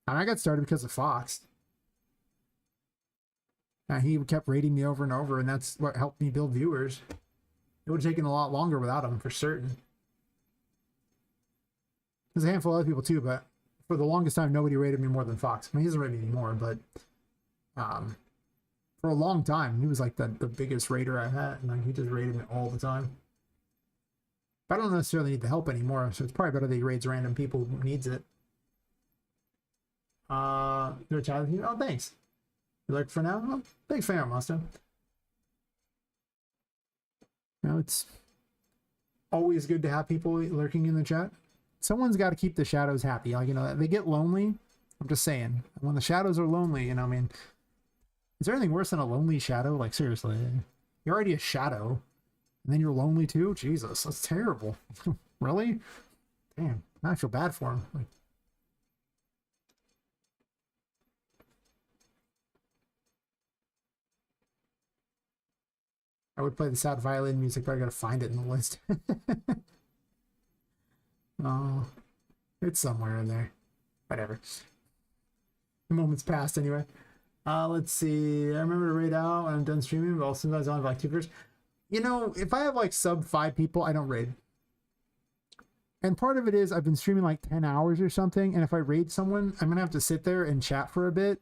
And I got started because of Fox. He kept raiding me over and over, and that's what helped me build viewers. It would have taken a lot longer without him, for certain. There's a handful of other people too, but for the longest time, nobody rated me more than Fox. I mean, he doesn't rate me anymore, but for a long time, he was like the biggest raider I had, and like, he just rated me all the time. But I don't necessarily need the help anymore, so it's probably better that he raids random people who needs it. You're a child. Oh, thanks. You like for now? Oh, thanks for now, Master. You know, it's always good to have people lurking in the chat. Someone's got to keep the shadows happy. Like, you know, they get lonely. I'm just saying, when the shadows are lonely, you know, I mean, is there anything worse than a lonely shadow? Like, seriously, you're already a shadow, and then you're lonely too? Jesus, that's terrible. Really? Damn, now I feel bad for him. Like, I would play the sad violin music, but I gotta find it in the list. Oh, it's somewhere in there. Whatever. The moment's passed anyway. Let's see. I remember to raid out when I'm done streaming, but also sometimes I have like 2 viewers. You know, if I have like sub 5 people, I don't raid. And part of it is I've been streaming like 10 hours or something, and if I raid someone, I'm gonna have to sit there and chat for a bit.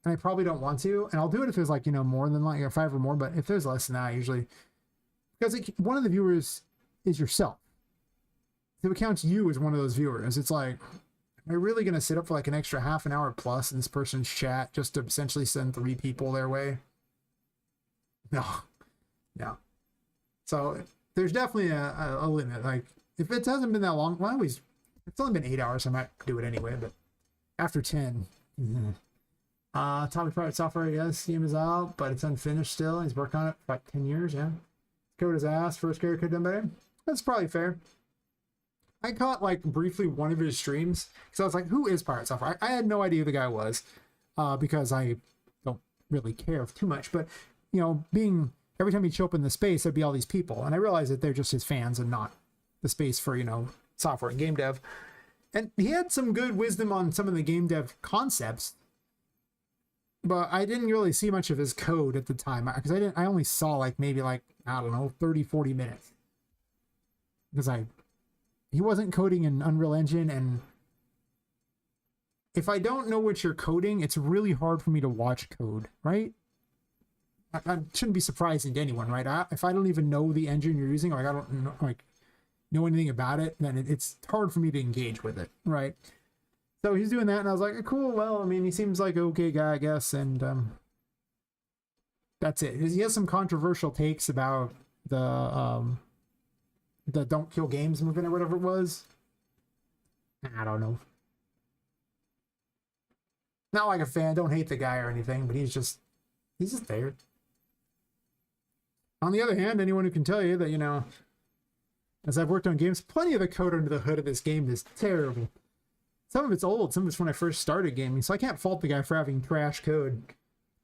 And I probably don't want to, and I'll do it if there's like, you know, more than like 5 or more, but if there's less than that, usually, because one of the viewers is yourself. So it counts you as one of those viewers. It's like, am I really going to sit up for like an extra half an hour plus in this person's chat just to essentially send 3 people their way? No. So there's definitely a limit. Like, if it hasn't been that long, well, it's only been 8 hours, so I might do it anyway, but after 10, Topic Private Software, yes, game is out, but it's unfinished still. He's worked on it for like 10 years, yeah. Code his ass, first character done by him. That's probably fair. I caught like briefly one of his streams because I was like, who is Pirate Software? I had no idea who the guy was because I don't really care too much. But, you know, every time he'd show up in the space, there'd be all these people. And I realized that they're just his fans and not the space for, you know, software and game dev. And he had some good wisdom on some of the game dev concepts. But I didn't really see much of his code at the time because I only saw like maybe like, I don't know, 30, 40 minutes. Because he wasn't coding in Unreal Engine, and if I don't know what you're coding, it's really hard for me to watch code, right? I shouldn't be surprising to anyone, right? If I don't even know the engine you're using, like I don't know anything about it, then it's hard for me to engage with it, right? So he's doing that, and I was like, cool, well, I mean, he seems like an okay guy, I guess, and that's it. He has some controversial takes about the Don't Kill Games movement or whatever it was. I don't know. Not like a fan, don't hate the guy or anything, but he's just there. On the other hand, anyone who can tell you that, you know, as I've worked on games, plenty of the code under the hood of this game is terrible. Some of it's old, some of it's when I first started gaming, so I can't fault the guy for having trash code.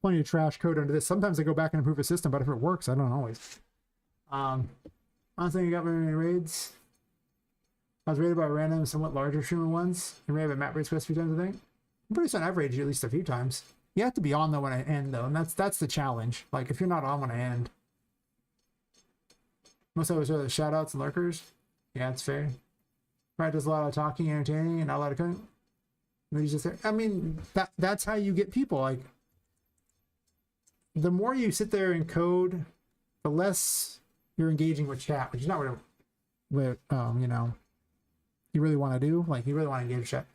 Plenty of trash code under this. Sometimes I go back and improve a system, but if it works, I don't always. Honestly, I got very many raids. I was raided by random, somewhat larger streamer once. I raided by Metroidvania Quest a few times, I think. I'm pretty certain I've raided you at least a few times. You have to be on though when I end though, and that's the challenge. Like if you're not on when I end. Most of us are the shoutouts and lurkers. Yeah, it's fair. Right, does a lot of talking, entertaining, and not a lot of coding. But he's just there. I mean, that's how you get people. Like the more you sit there and code, the less you're engaging with chat, which is not what you know, you really want to do. Like you really want to engage with chat.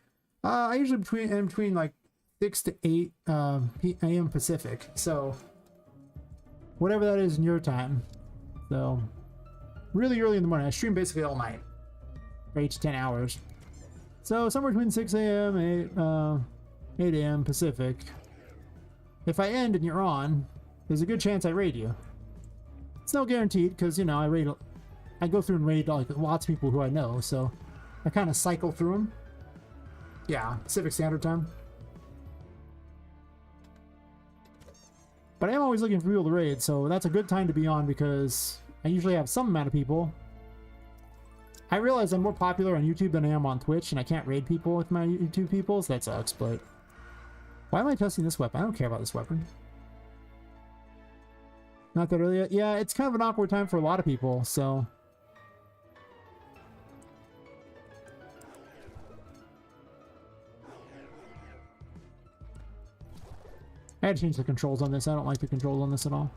I usually between like 6 to 8 a.m. Pacific. So whatever that is in your time. So really early in the morning. I stream basically all night for 8 to 10 hours. So somewhere between 6 a.m. 8 a.m. Pacific. If I end and you're on, there's a good chance I raid you. It's no guaranteed because, you know, I go through and raid like lots of people who I know, so I kind of cycle through them. Yeah, Pacific Standard Time. But I am always looking for people to raid, so that's a good time to be on because I usually have some amount of people. I realize I'm more popular on YouTube than I am on Twitch, and I can't raid people with my YouTube people, so that sucks, but... Why am I testing this weapon? I don't care about this weapon. Not that early yet? Yeah, it's kind of an awkward time for a lot of people, so... I had to change the controls on this. I don't like the controls on this at all.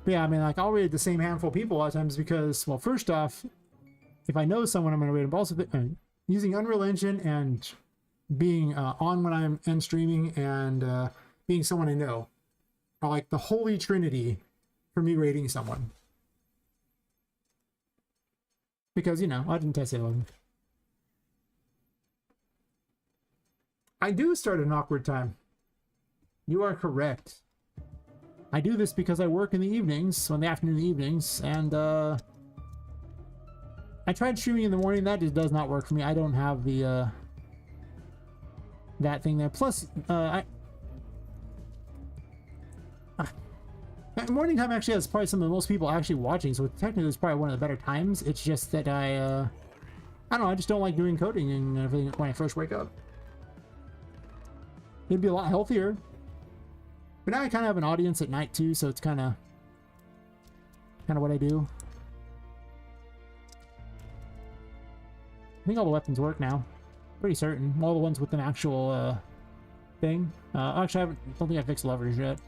But yeah, I mean, like, I'll raid the same handful of people a lot of times because, well, first off, if I know someone, I'm going to raid them. But also, using Unreal Engine and being on when I'm end streaming and being someone I know are like the holy trinity for me rating someone. Because, you know, why didn't I say 11? I do start at an awkward time. You are correct. I do this because I work in the evenings, in the afternoon and evenings, and I tried streaming in the morning. That just does not work for me. I don't have the that thing there. Plus, morning time actually has probably some of the most people actually watching, so technically it's probably one of the better times. It's just that I don't know, I just don't like doing coding and everything when I first wake up. It'd be a lot healthier. But now I kind of have an audience at night too, so it's kind of what I do. I think all the weapons work now. Pretty certain. All the ones with an actual thing. Actually, don't think I fixed levers yet.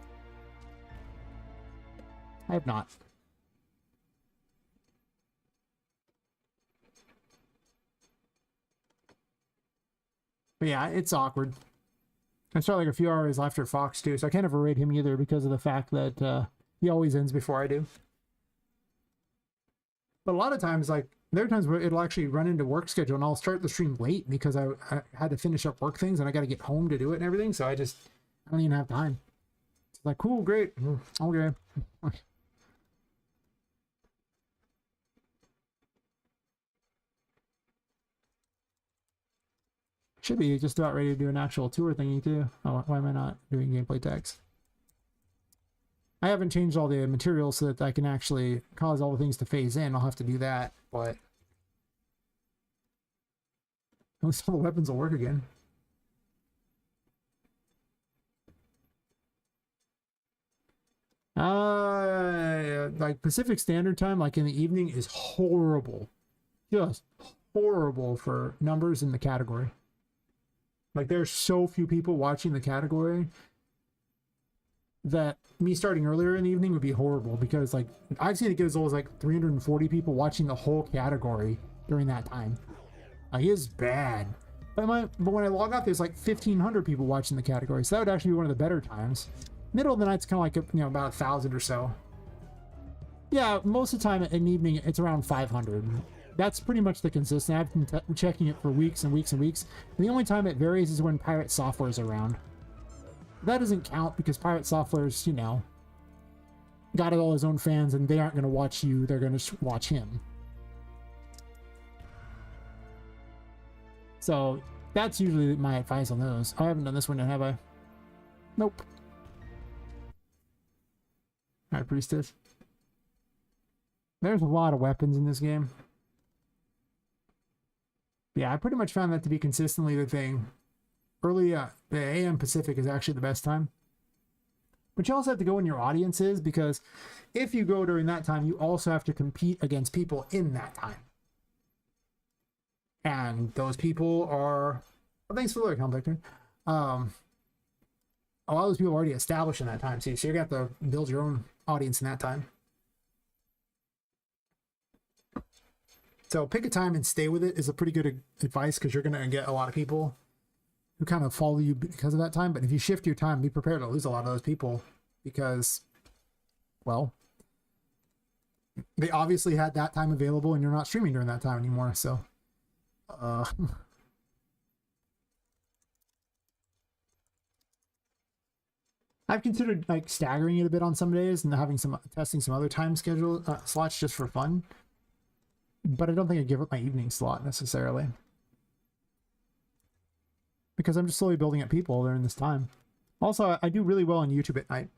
I have not. But yeah, it's awkward. I start like a few hours after Fox too, so I can't ever rate him either because of the fact that he always ends before I do. But a lot of times, like, there are times where it'll actually run into work schedule and I'll start the stream late because I had to finish up work things and I got to get home to do it and everything, so I don't even have time. It's like, cool, great, okay. Should be just about ready to do an actual tour thingy too. Oh, why am I not doing gameplay text? I haven't changed all the materials so that I can actually cause all the things to phase in. I'll have to do that, but at least all the weapons will work again. Like Pacific Standard Time, like in the evening, is horrible. Just horrible for numbers in the category. Like, there's so few people watching the category that me starting earlier in the evening would be horrible, because like I've seen it get as low as like 340 people watching the whole category during that time. Like, it is bad. But when I log out, there's like 1,500 people watching the category, so that would actually be one of the better times. Middle of the night's kind of like, you know, about 1,000 or so. Yeah, most of the time in the evening it's around 500. That's pretty much the consistent. I've been checking it for weeks and weeks and weeks. And the only time it varies is when Pirate Software is around. That doesn't count because Pirate Software's, you know, got all his own fans and they aren't going to watch you. They're going to watch him. So that's usually my advice on those. I haven't done this one yet, have I? Nope. Alright, Priestess. There's a lot of weapons in this game. Yeah, I pretty much found that to be consistently the thing. Early, the AM Pacific is actually the best time. But you also have to go when your audience is, because if you go during that time, you also have to compete against people in that time. And those people are... Well, thanks for the comment, Victor. A lot of those people are already established in that time, too, so you're going to have to build your own audience in that time. So pick a time and stay with it is a pretty good advice, because you're going to get a lot of people who kind of follow you because of that time. But if you shift your time, be prepared to lose a lot of those people, because, well, they obviously had that time available and you're not streaming during that time anymore. So, I've considered like staggering it a bit on some days and having testing some other time schedule slots just for fun. But I don't think I'd give up my evening slot necessarily, because I'm just slowly building up people during this time. Also, I do really well on YouTube at night.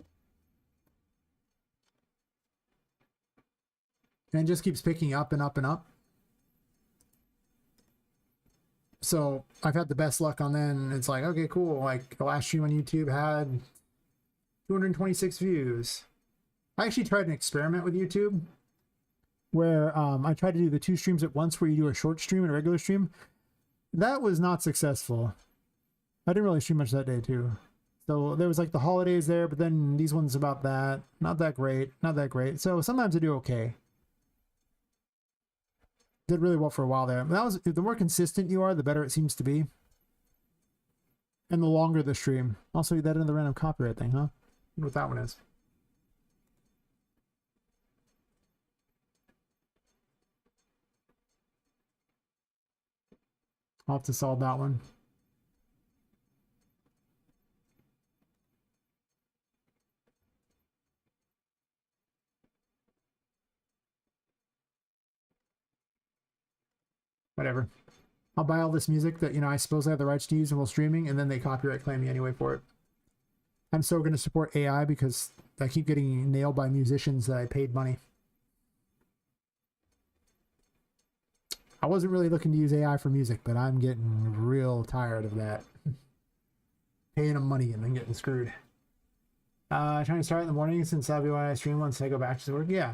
And it just keeps picking up and up and up. So I've had the best luck on then. It's like, okay, cool. Like the last stream on YouTube had 226 views. I actually tried an experiment with YouTube where I tried to do the 2 streams at once, where you do a short stream and a regular stream. That was not successful. I didn't really stream much that day too. So there was like the holidays there, but then these ones about that. Not that great. Not that great. So sometimes I do okay. Did really well for a while there. But that was, the more consistent you are, the better it seems to be. And the longer the stream. Also, that in the random copyright thing, huh? I wonder what that one is. I'll have to solve that one. Whatever. I'll buy all this music that, you know, I suppose I have the rights to use while streaming, and then they copyright claim me anyway for it. I'm so going to support AI because I keep getting nailed by musicians that I paid money. I wasn't really looking to use AI for music, but I'm getting real tired of that. Paying them money and then getting screwed. Trying to start in the morning since that'll be when I stream once I go back to work. Yeah.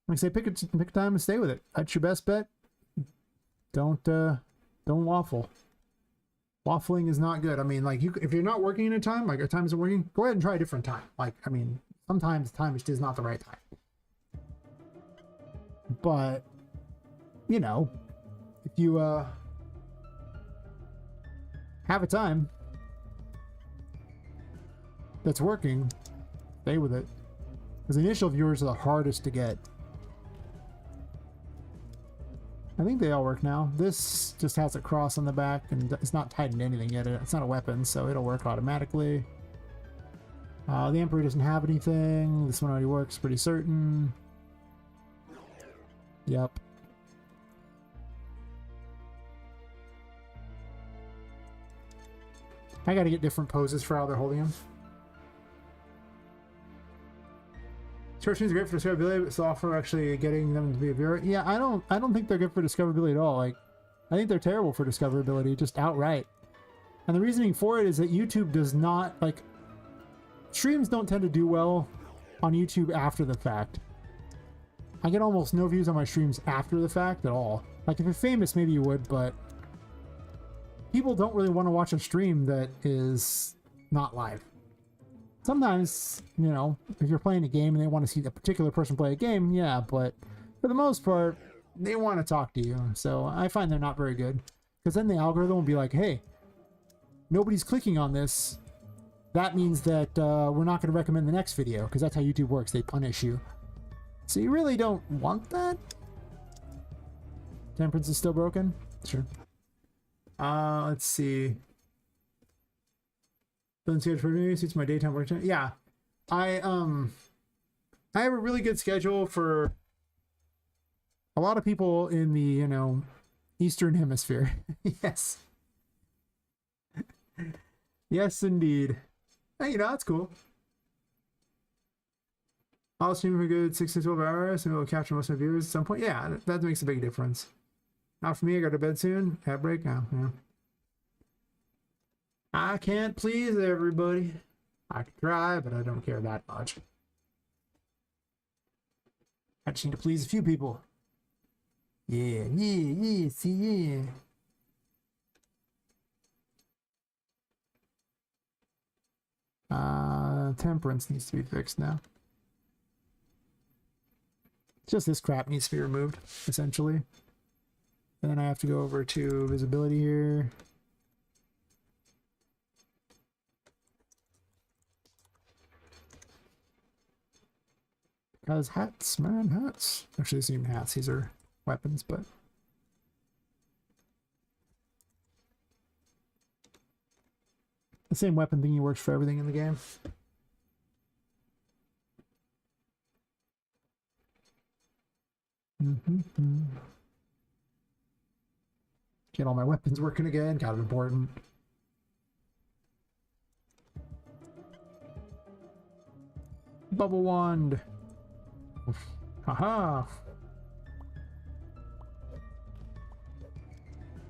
Like I say, pick a time and stay with it. That's your best bet. Don't waffle. Waffling is not good. I mean, like, if you're not working in a time, like your time isn't working, go ahead and try a different time. Like, I mean, sometimes time is just not the right time. But, you know, if you have a time that's working, stay with it. Because initial viewers are the hardest to get. I think they all work now. This just has a cross on the back and it's not tied into anything yet. It's not a weapon, so it'll work automatically. The Emperor doesn't have anything. This one already works, pretty certain. Yep. I gotta get different poses for how they're holding them. Short streams are great for discoverability, but software actually getting them to be a viewer. Yeah, I don't think they're good for discoverability at all. Like, I think they're terrible for discoverability, just outright. And the reasoning for it is that YouTube does not, like, streams don't tend to do well on YouTube after the fact. I get almost no views on my streams after the fact at all. Like, if you're famous, maybe you would, but people don't really want to watch a stream that is not live. Sometimes, you know, if you're playing a game and they want to see a particular person play a game, yeah, but for the most part, they want to talk to you. So I find they're not very good. Because then the algorithm will be like, hey, nobody's clicking on this. That means that we're not going to recommend the next video, because that's how YouTube works. They punish you. So you really don't want that. Temperance is still broken? Sure. Let's see. Doesn't schedule for me, suits my daytime work time. Yeah. I have a really good schedule for a lot of people in the, you know, Eastern Hemisphere. Yes. Yes, indeed. Hey, you know, that's cool. I'll stream for a good 6 to 12 hours and it'll capture most of my viewers at some point. Yeah, that makes a big difference. Not for me, I go to bed soon. Have a break now. Yeah. I can't please everybody. I can try, but I don't care that much. I just need to please a few people. Yeah, see, yeah. Temperance needs to be fixed now. Just this crap needs to be removed, essentially. And then I have to go over to visibility here. Because hats, man, hats. Actually, these aren't even hats, these are weapons, but... the same weapon thingy works for everything in the game. Get all my weapons working again, kind of important. Bubble wand. Haha.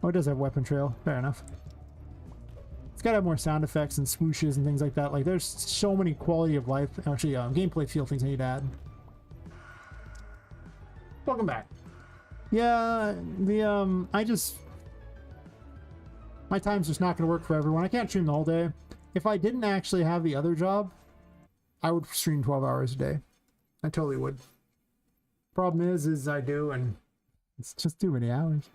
Oh, it does have weapon trail. Fair enough. It's got to have more sound effects and swooshes and things like that. Like, there's so many quality of life, actually, gameplay feel things I need to add. Welcome back. Yeah, my time's just not going to work for everyone. I can't stream the whole day. If I didn't actually have the other job, I would stream 12 hours a day. I totally would. Problem is I do, and it's just too many hours.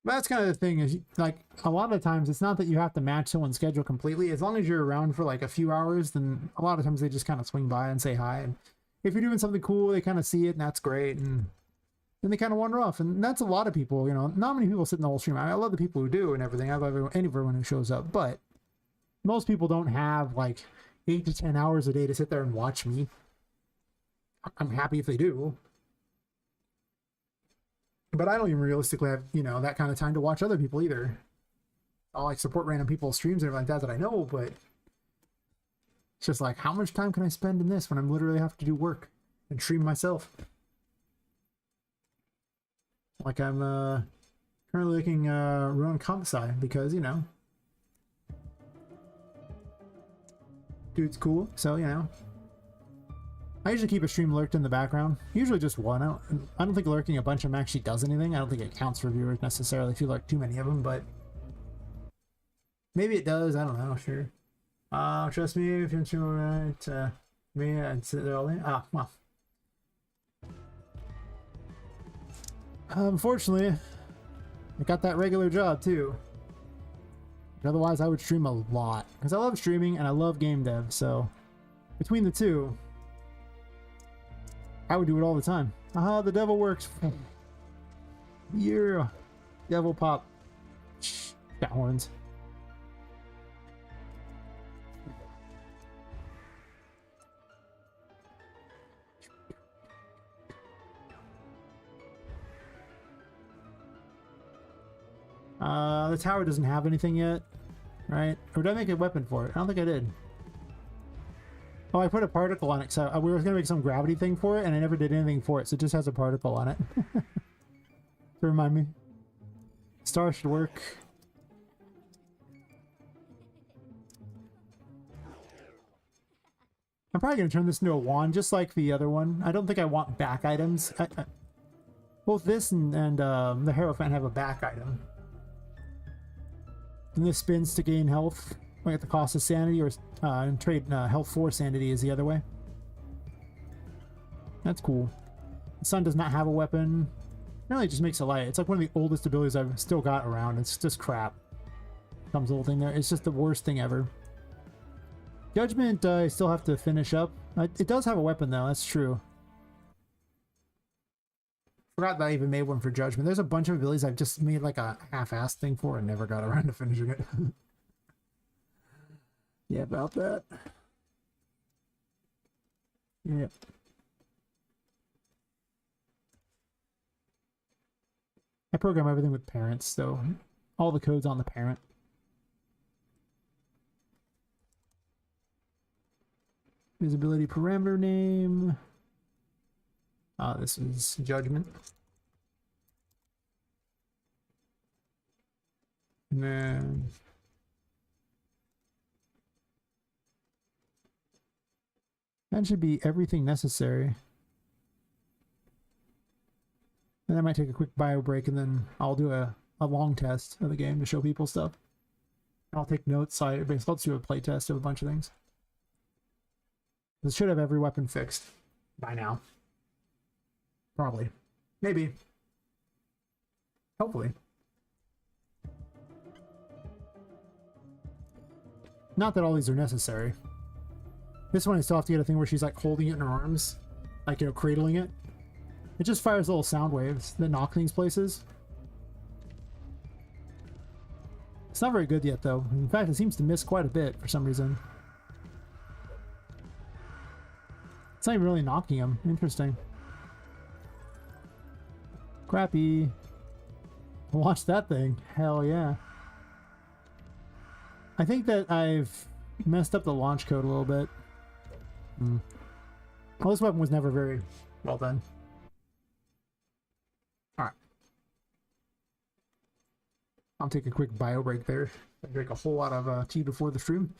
But that's kind of the thing is, like, a lot of times it's not that you have to match someone's schedule completely. As long as you're around for like a few hours, then a lot of times they just kind of swing by and say hi. And if you're doing something cool, they kind of see it, and that's great. And then they kind of wander off. And that's a lot of people, you know, not many people sit in the whole stream. I love the people who do and everything. I love everyone who shows up. But most people don't have like 8 to 10 hours a day to sit there and watch me. I'm happy if they do. But I don't even realistically have, you know, that kind of time to watch other people either. I'll like support random people's streams and everything like that I know, but it's just like, how much time can I spend in this when I'm literally have to do work and stream myself? Like I'm currently looking Ruin Kampsai because, you know, dude's cool, so, you know. I usually keep a stream lurked in the background. Usually just one. I don't think lurking a bunch of them actually does anything. I don't think it counts for viewers necessarily if you lurk too many of them, but maybe it does. I don't know. Sure. Trust me if you're sure, right. Me, I'd sit there all day. Well. Unfortunately, I got that regular job too. But otherwise, I would stream a lot because I love streaming and I love game dev. So between the two, I would do it all the time. Aha, the devil works. Yeah. Devil pop. Got horns. The tower doesn't have anything yet, right? Or did I make a weapon for it? I don't think I did. Oh, I put a particle on it, so we were going to make some gravity thing for it, and I never did anything for it, so it just has a particle on it. To remind me. Star should work. I'm probably going to turn this into a wand, just like the other one. I don't think I want back items. Both this and the Hierophant have a back item. And this spins to gain health. Like at the cost of sanity, or and trade health for sanity is the other way. That's cool. The sun does not have a weapon. It really just makes a light. It's like one of the oldest abilities I've still got around. It's just crap. Comes the whole thing there. It's just the worst thing ever. Judgment, I still have to finish up. It does have a weapon though. That's true. Forgot that I even made one for Judgment. There's a bunch of abilities I've just made like a half-assed thing for and never got around to finishing it. Yeah, about that. Yep. I program everything with parents, so all the code's on the parent. Visibility parameter name. This is Judgment. And then that should be everything necessary. And I might take a quick bio break and then I'll do a long test of the game to show people stuff. I'll take notes. Basically, let's do a play test of a bunch of things. This should have every weapon fixed by now. Probably. Maybe. Hopefully. Not that all these are necessary. This one I still have to get a thing where she's like holding it in her arms. Like, you know, cradling it. It just fires little sound waves that knock things places. It's not very good yet though. In fact, it seems to miss quite a bit for some reason. It's not even really knocking him. Interesting. Crappy. Watch that thing. Hell yeah. I think that I've messed up the launch code a little bit. Well, this weapon was never very well done. Alright. I'll take a quick bio break there. I drink a whole lot of tea before the stream.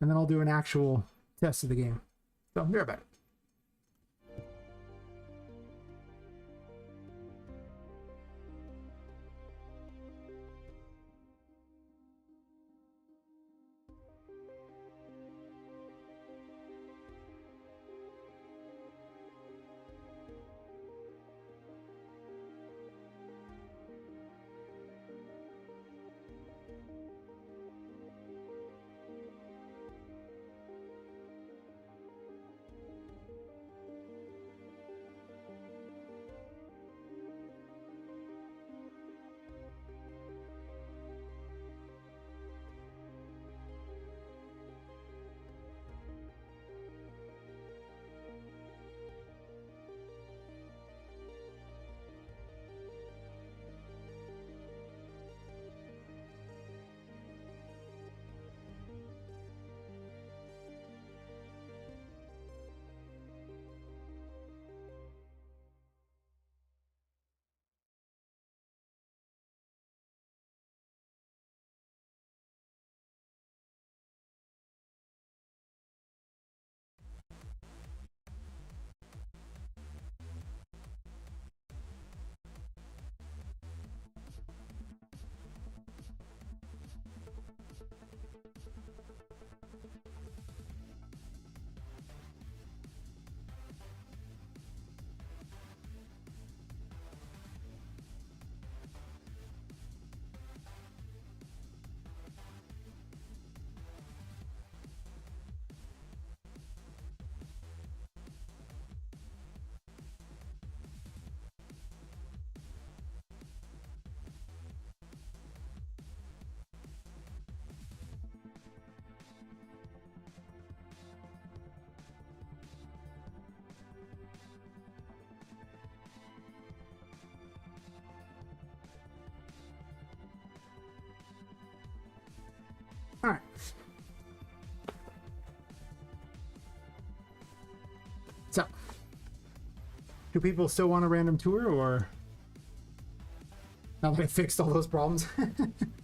And then I'll do an actual test of the game. So, be right back. Alright. So, do people still want a random tour, or now that I fixed all those problems?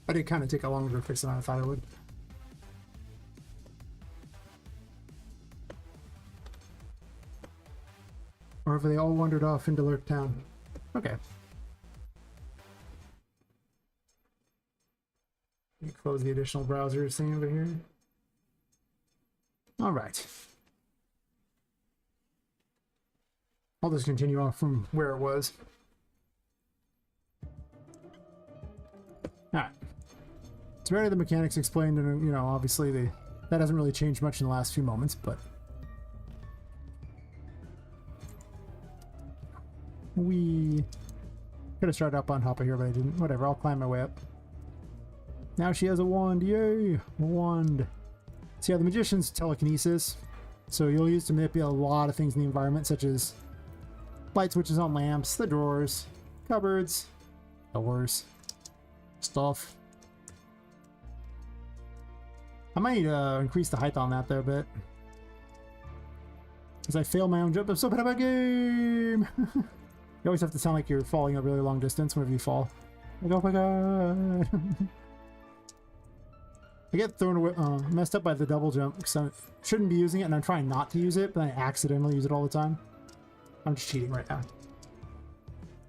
I did kind of take a longer to fix than I thought I would. Or have they all wandered off into Lurk Town? Okay. Let me close the additional browser thing over here. All right. I'll just continue on from where it was. All right. It's very the mechanics explained, and you know, obviously that hasn't really changed much in the last few moments, but we could have started up on Hopper here, but I didn't. Whatever, I'll climb my way up. Now she has a wand, yay! A wand. So yeah, the magician's telekinesis. So you'll use to manipulate a lot of things in the environment, such as light switches on lamps, the drawers, cupboards, doors, stuff. I might increase the height on that there a bit. As I fail my own jump, I'm so bad at my game! You always have to sound like you're falling a really long distance whenever you fall. Like, oh my god! I get thrown away, messed up by the double jump because I shouldn't be using it, and I'm trying not to use it, but I accidentally use it all the time. I'm just cheating right now.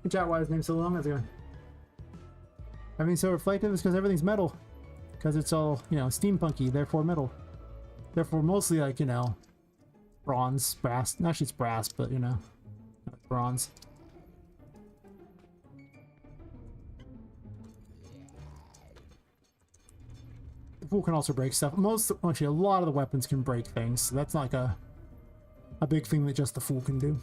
Good chat, why is name so long? How's it going? I mean, so reflective is because everything's metal. Because it's all, you know, steampunky, therefore metal. Therefore mostly like, you know, bronze, brass. Actually it's brass, but you know, bronze. The fool can also break stuff. Actually, a lot of the weapons can break things, so that's not like a big thing that just the fool can do.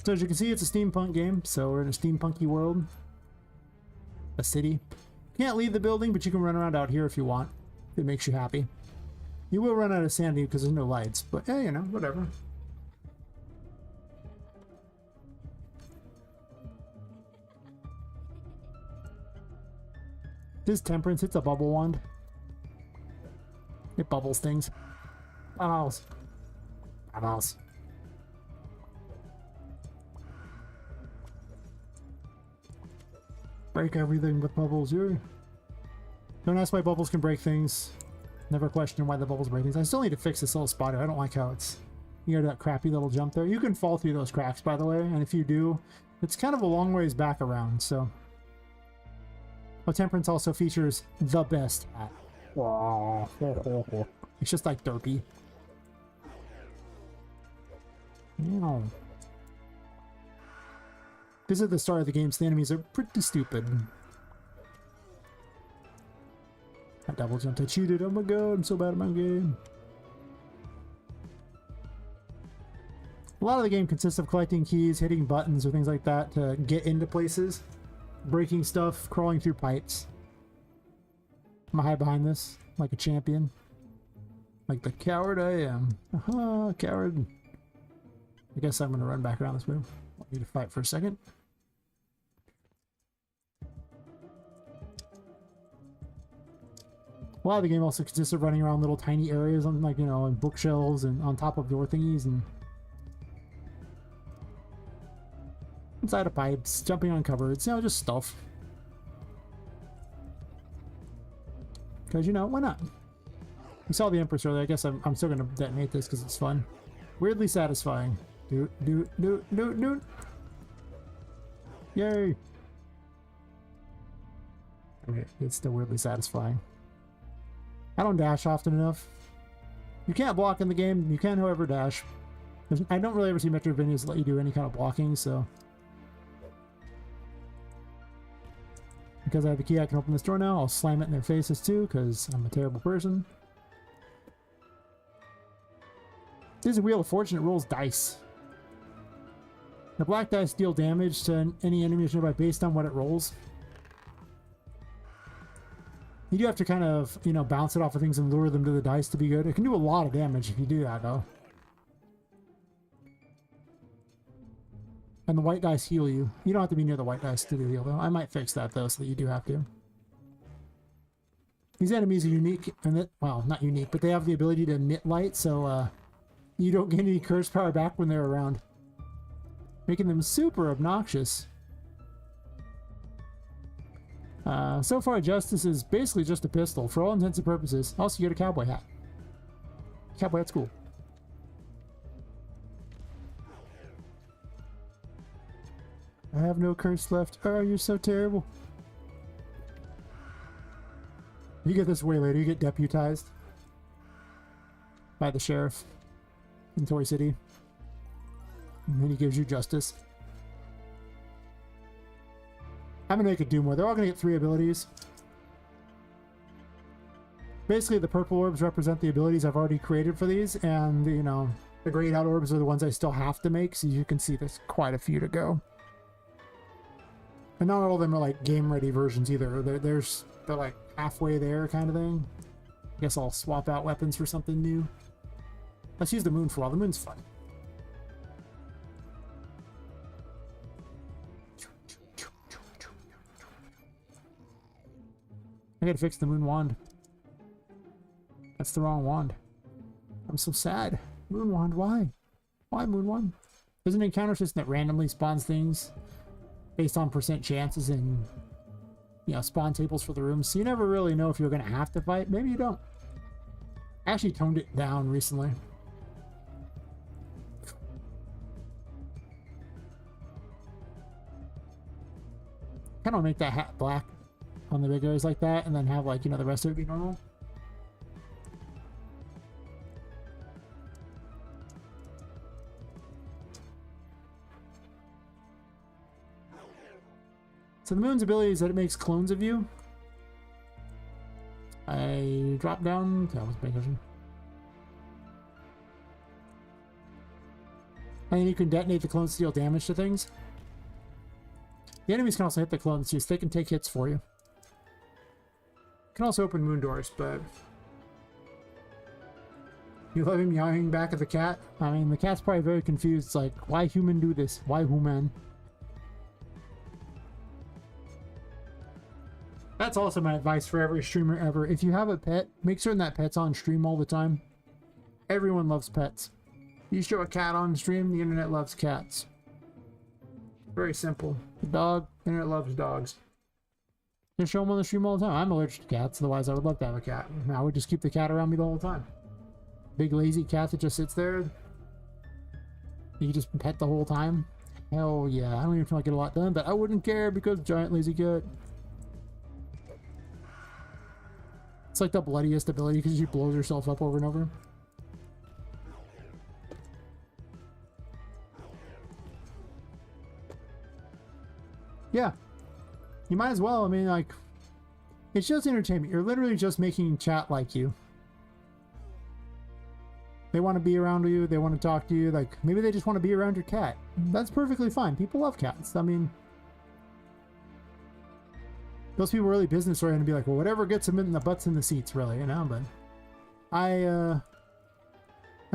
So as you can see, it's a steampunk game, so we're in a steampunky world. A city. Can't leave the building, but you can run around out here if you want. If it makes you happy. You will run out of sanity because there's no lights, but yeah, you know, whatever. This is Temperance, it's a bubble wand. It bubbles things. Bubbles. Bubbles. Break everything with bubbles, yeah. Don't ask why bubbles can break things. Never question why the bubbles break things. I still need to fix this little spot. I don't like how it's... You know that crappy little jump there? You can fall through those cracks, by the way, and if you do, it's kind of a long ways back around, so... Oh, Temperance also features the best hat. It's just like derpy. Meow. This is the start of the game, so the enemies are pretty stupid. I double jumped, I cheated, oh my god, I'm so bad at my game. A lot of the game consists of collecting keys, hitting buttons, or things like that to get into places. Breaking stuff, crawling through pipes. I'm gonna hide behind this, like a champion. Like the coward I am. Aha, coward. I guess I'm gonna run back around this room. I need to fight for a second. A lot of the game also consists of running around little tiny areas on, like, you know, on bookshelves and on top of door thingies and inside of pipes, jumping on cupboards, you know, just stuff. Because, you know, why not? We saw the Empress earlier. I guess I'm still gonna detonate this because it's fun. Weirdly satisfying. Doot. Yay! Okay, it's still weirdly satisfying. I don't dash often enough. You can't block in the game. You can, however, dash. I don't really ever see Metroidvanias let you do any kind of blocking, so... Because I have the key, I can open this door now. I'll slam it in their faces too, because I'm a terrible person. This is a Wheel of Fortune. It rolls dice. The black dice deal damage to any enemies nearby based on what it rolls. You do have to kind of, you know, bounce it off of things and lure them to the dice to be good. It can do a lot of damage if you do that, though. And the white dice heal you. You don't have to be near the white dice to do the heal, though. I might fix that, though, so that you do have to. These enemies are unique, and that, well, not unique, but they have the ability to emit light, so you don't get any curse power back when they're around, making them super obnoxious. So far, Justice is basically just a pistol for all intents and purposes. Also, you get a cowboy hat. Cowboy hat's cool. I have no curse left. Oh, you're so terrible. You get this way later. You get deputized by the sheriff in Toy City. And then he gives you justice. I'm going to make a do more. They're all going to get 3 abilities. Basically, the purple orbs represent the abilities I've already created for these. And, you know, the grayed out orbs are the ones I still have to make. So you can see there's quite a few to go. And not all of them are like game-ready versions either. They're like halfway there kind of thing. I guess I'll swap out weapons for something new. Let's use the moon for a while. The moon's fun. I gotta fix the moon wand. That's the wrong wand. I'm so sad. Moon wand, why? Why moon wand? There's an encounter system that randomly spawns things based on percent chances and, you know, spawn tables for the rooms, so you never really know if you're gonna have to fight. Maybe you don't. I actually toned it down recently. Kind of make that hat black on the big areas like that, and then have, like, you know, the rest of it be normal. So the moon's ability is that it makes clones of you. I drop down. That was my question. And then you can detonate the clones to deal damage to things. The enemies can also hit the clones too, so they can take hits for you. You can also open moon doors, but you love him yawning back at the cat. I mean, the cat's probably very confused. It's like, why human do this? Why human? That's also my advice for every streamer ever. If you have a pet, make certain that pet's on stream all the time. Everyone loves pets. You show a cat on stream, the internet loves cats. Very simple. The dog, the internet loves dogs. Just show them on the stream all the time. I'm allergic to cats, otherwise I would love to have a cat. I would just keep the cat around me the whole time. Big lazy cat that just sits there. You just pet the whole time. Hell yeah. I don't even feel like I get a lot done, but I wouldn't care because giant lazy cat. It's like the bloodiest ability because she blows herself up over and over. Yeah. You might as well. I mean, like, it's just entertainment. You're literally just making chat like you. They want to be around you. They want to talk to you. Like, maybe they just want to be around your cat. That's perfectly fine. People love cats. I mean, those people are really business oriented and be like, well, whatever gets them in the butts in the seats, really, you know. But I'm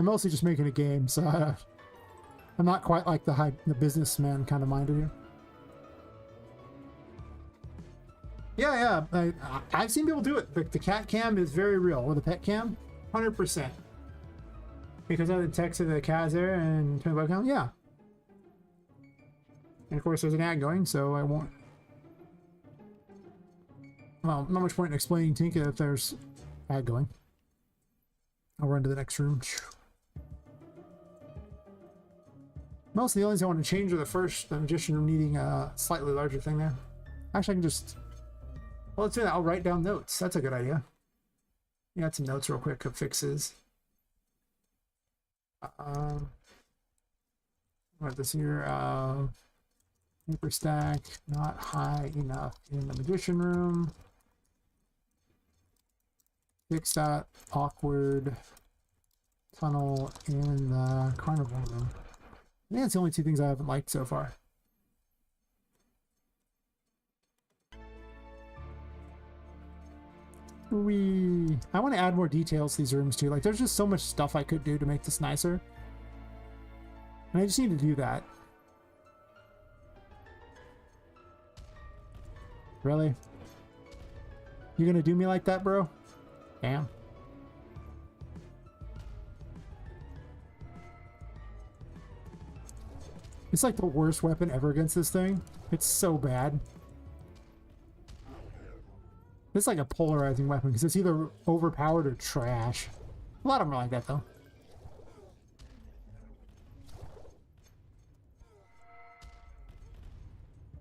mostly just making a game, so I'm not quite like the businessman kind of minded here. Yeah, I've seen people do it. The cat cam is very real, or the pet cam, 100%. Because I texted the cat there and turned the webcam, yeah. And of course, there's an ad going, so I won't. Well, not much point in explaining Tinka if there's ad going. I'll run to the next room. Most of the only things I want to change are the first, the magician room needing a slightly larger thing there. Actually, I can just. Well, let's do that. I'll write down notes. That's a good idea. Yeah, add some notes real quick of fixes. What this here? Paper stack not high enough in the magician room. Fix that awkward tunnel in the carnival room. I think that's the only two things I haven't liked so far. I want to add more details to these rooms too. Like, there's just so much stuff I could do to make this nicer. And I just need to do that. Really? You gonna do me like that, bro? Damn. It's like the worst weapon ever against this thing. It's so bad. It's like a polarizing weapon because it's either overpowered or trash. A lot of them are like that though.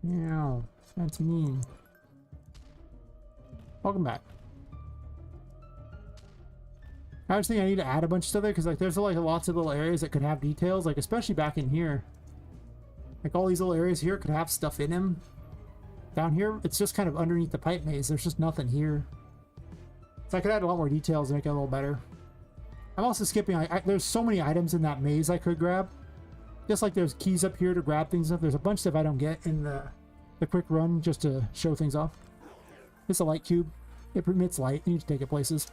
Yeah, that's mean. Welcome back. I was thinking I need to add a bunch of stuff there because like there's like lots of little areas that could have details, like especially back in here. Like all these little areas here could have stuff in them. Down here, it's just kind of underneath the pipe maze. There's just nothing here. So I could add a lot more details and make it a little better. I'm also skipping, there's so many items in that maze I could grab. Just like there's keys up here to grab things up. There's a bunch of stuff I don't get in the quick run just to show things off. It's a light cube. It permits light. You need to take it places.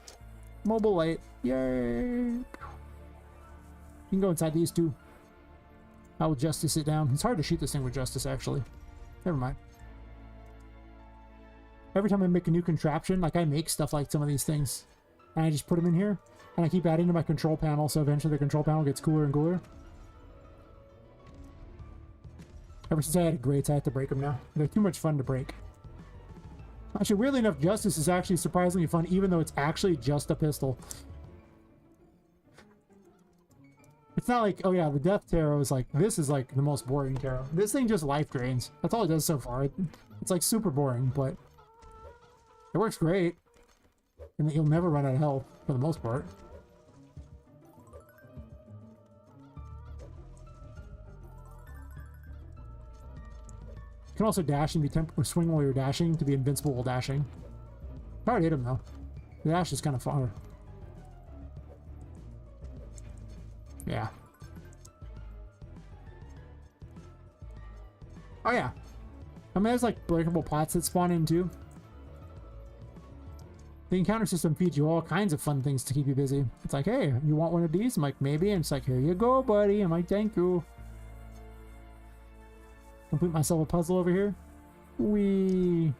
Mobile light. Yay! You can go inside these two. I will justice it down. It's hard to shoot this thing with justice, actually. Never mind. Every time I make a new contraption, like I make stuff like some of these things, and I just put them in here, and I keep adding to my control panel, so eventually the control panel gets cooler and cooler. Ever since I had grates, I have to break them now. They're too much fun to break. Actually, weirdly enough, justice is actually surprisingly fun, even though it's actually just a pistol. It's not like, oh yeah, the death tarot is like, this is like the most boring tarot. This thing just life drains. That's all it does so far. It's like super boring, but it works great. And that you'll never run out of health, for the most part. You can also dash and be or swing while you're dashing to be invincible while dashing. I already hit him though. The dash is kind of far. Yeah. Oh yeah. I mean, there's like breakable pots that spawn in too. The encounter system feeds you all kinds of fun things to keep you busy. It's like, hey, you want one of these? I'm like, maybe. And it's like, here you go, buddy. I'm like, thank you. Complete myself a puzzle over here. Wee.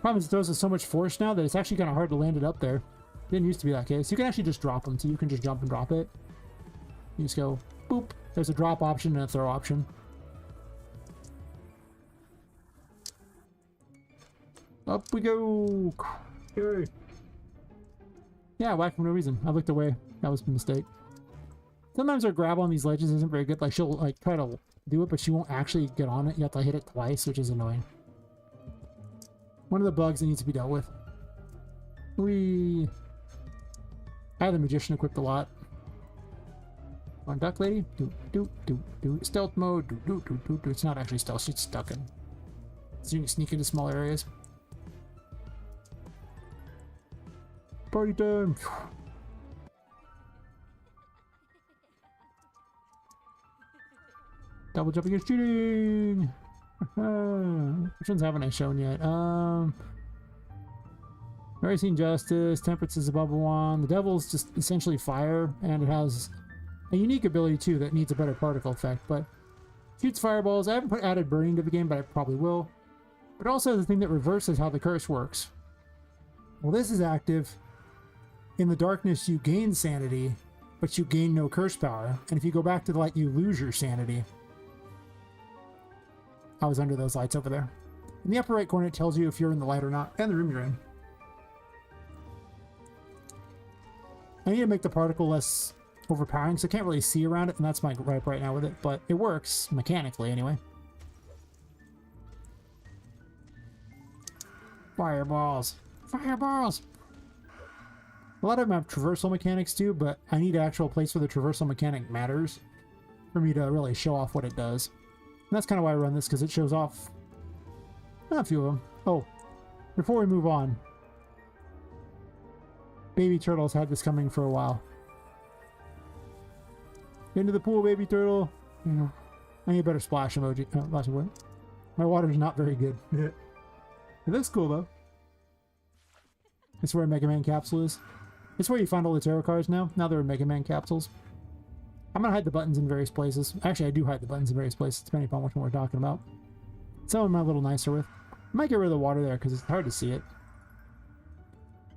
Problem is it throws us so much force now that it's actually kind of hard to land it up there. Didn't used to be that case. You can actually just drop them, so you can just jump and drop it. You just go, boop. There's a drop option and a throw option. Up we go. Yay. Yeah, whack for no reason. I looked away. That was a mistake. Sometimes her grab on these ledges isn't very good. Like she'll like try to do it, but she won't actually get on it. You have to hit it twice, which is annoying. One of the bugs that needs to be dealt with. Whee! I have the magician equipped a lot. On duck lady. Do do do do. Stealth mode. Do do do do do. It's not actually stealth. She's stuck in. So you can sneak into small areas. Party time. Double jumping and shooting. Which ones haven't I shown yet? Already seen Justice. Temperance is a bubble one. The Devil's just essentially fire, and it has a unique ability too that needs a better particle effect, but shoots fireballs. I haven't added burning to the game, but I probably will. But also the thing that reverses how the curse works. Well, this is active. In the darkness, you gain sanity, but you gain no curse power. And if you go back to the light, you lose your sanity. I was under those lights over there. In the upper right corner, it tells you if you're in the light or not, and the room you're in. I need to make the particle less overpowering, so I can't really see around it, and that's my gripe right now with it, but it works, mechanically anyway. Fireballs! Fireballs! A lot of them have traversal mechanics too, but I need an actual place where the traversal mechanic matters for me to really show off what it does. And that's kind of why I run this, because it shows off a few of them. Oh, before we move on, Baby Turtle's had this coming for a while. Into the pool, Baby Turtle. I need a better splash emoji. Last one. My water's not very good. It looks cool though. It's where Mega Man capsule is. It's where you find all the tarot cards now. Now they're in Mega Man capsules. I'm gonna hide the buttons in various places. Actually, I do hide the buttons in various places, depending upon which one we're talking about. Some of them I'm a little nicer with. I might get rid of the water there, because it's hard to see it.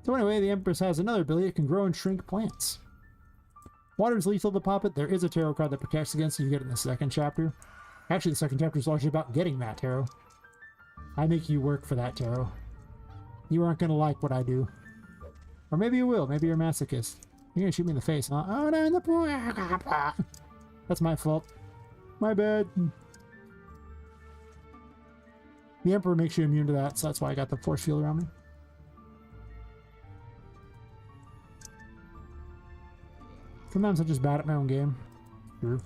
So anyway, the Empress has another ability. It can grow and shrink plants. Water is lethal to Poppet. There is a tarot card that protects against it. You get it in the second chapter. Actually, the second chapter is largely about getting that tarot. I make you work for that tarot. You aren't going to like what I do. Or maybe you will. Maybe you're a masochist. You're going to shoot me in the face, huh? Oh, no, in the pool. That's my fault. My bad. The Emperor makes you immune to that, so that's why I got the force field around me. Sometimes I'm just bad at my own game. True.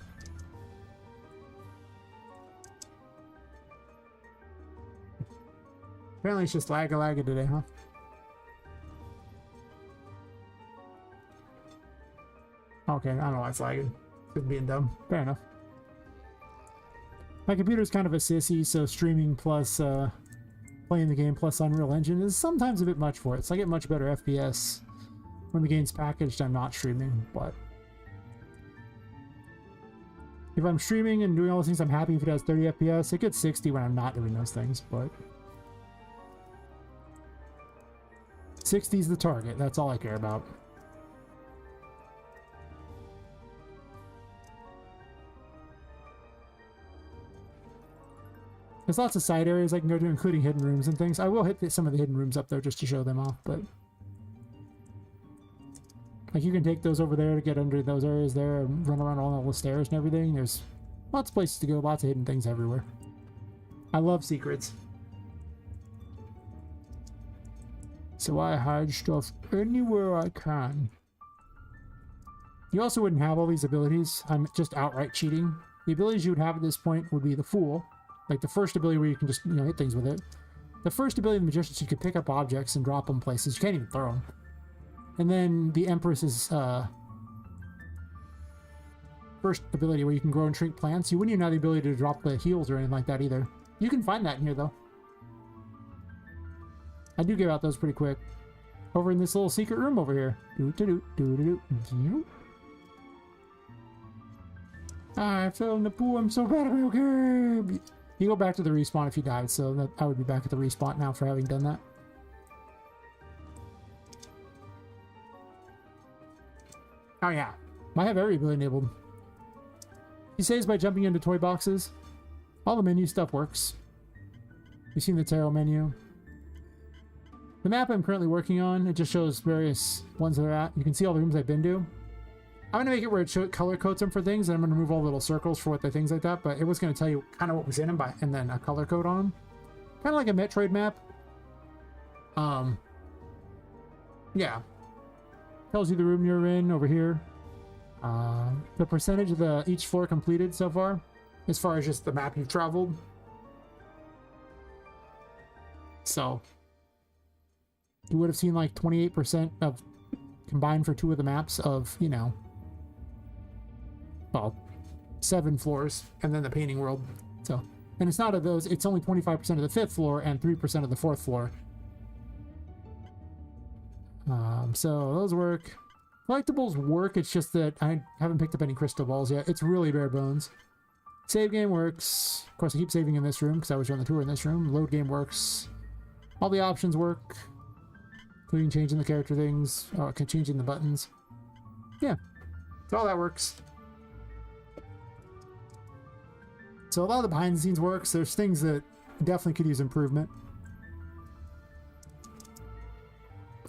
Apparently it's just lagga today, huh? Okay, I don't know why it's lagging. Just being dumb. Fair enough. My computer's kind of a sissy, so streaming plus playing the game plus Unreal Engine is sometimes a bit much for it. So I get much better FPS when the game's packaged. I'm not streaming, but if I'm streaming and doing all those things, I'm happy if it has 30 FPS. It gets 60 when I'm not doing those things, but 60 is the target. That's all I care about. There's lots of side areas I can go to, including hidden rooms and things. I will hit some of the hidden rooms up there just to show them off, but like you can take those over there to get under those areas there and run around all the stairs and everything. There's lots of places to go, lots of hidden things everywhere. I love secrets. So I hide stuff anywhere I can. You also wouldn't have all these abilities. I'm just outright cheating. The abilities you would have at this point would be the Fool. Like the first ability where you can just, hit things with it. The first ability of the Magician, you can pick up objects and drop them places. You can't even throw them. And then the Empress's first ability where you can grow and shrink plants. You wouldn't even have the ability to drop the heals or anything like that either. You can find that in here though. I do give out those pretty quick. Over in this little secret room over here. I fell in the pool. I'm so bad at my game. You go back to the respawn if you died, so that I would be back at the respawn now for having done that. Oh yeah, I have every ability enabled. He saves by jumping into toy boxes. All the menu stuff works. You've seen the tarot menu. The map I'm currently working on, it just shows various ones that are at. You can see all the rooms I've been to. I'm going to make it where it color codes them for things, and I'm going to remove all the little circles for what the things like that, but it was going to tell you kind of what was in them and then a color code on them. Kind of like a Metroid map. Yeah. Tells you the room you're in over here. The percentage of each floor completed so far as just the map you've traveled. So you would have seen like 28% of combined for 2 of the maps of, well, 7 floors and then the painting world. So, and it's not of those, it's only 25% of the 5th floor and 3% of the 4th floor. So those work. Collectibles work, it's just that I haven't picked up any crystal balls yet. It's really bare bones. Save game works. Of course, I keep saving in this room because I was on the tour in this room. Load game works. All the options work, including changing the character things, changing the buttons. Yeah, so all that works. So a lot of the behind the scenes works. There's things that definitely could use improvement.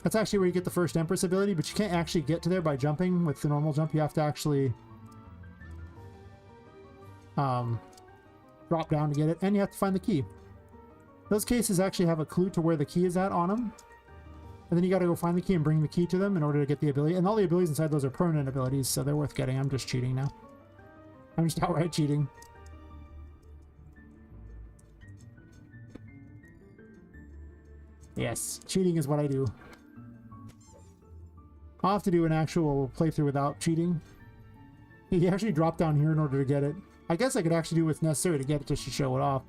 That's actually where you get the first Empress ability, but you can't actually get to there by jumping with the normal jump. You have to actually drop down to get it, and you have to find the key. Those cases actually have a clue to where the key is at on them. And then you got to go find the key and bring the key to them in order to get the ability. And all the abilities inside those are permanent abilities, so they're worth getting. I'm just cheating now. I'm just outright cheating. Yes, cheating is what I do. I'll have to do an actual playthrough without cheating. You actually drop down here in order to get it. I guess I could actually do what's necessary to get it just to show it off.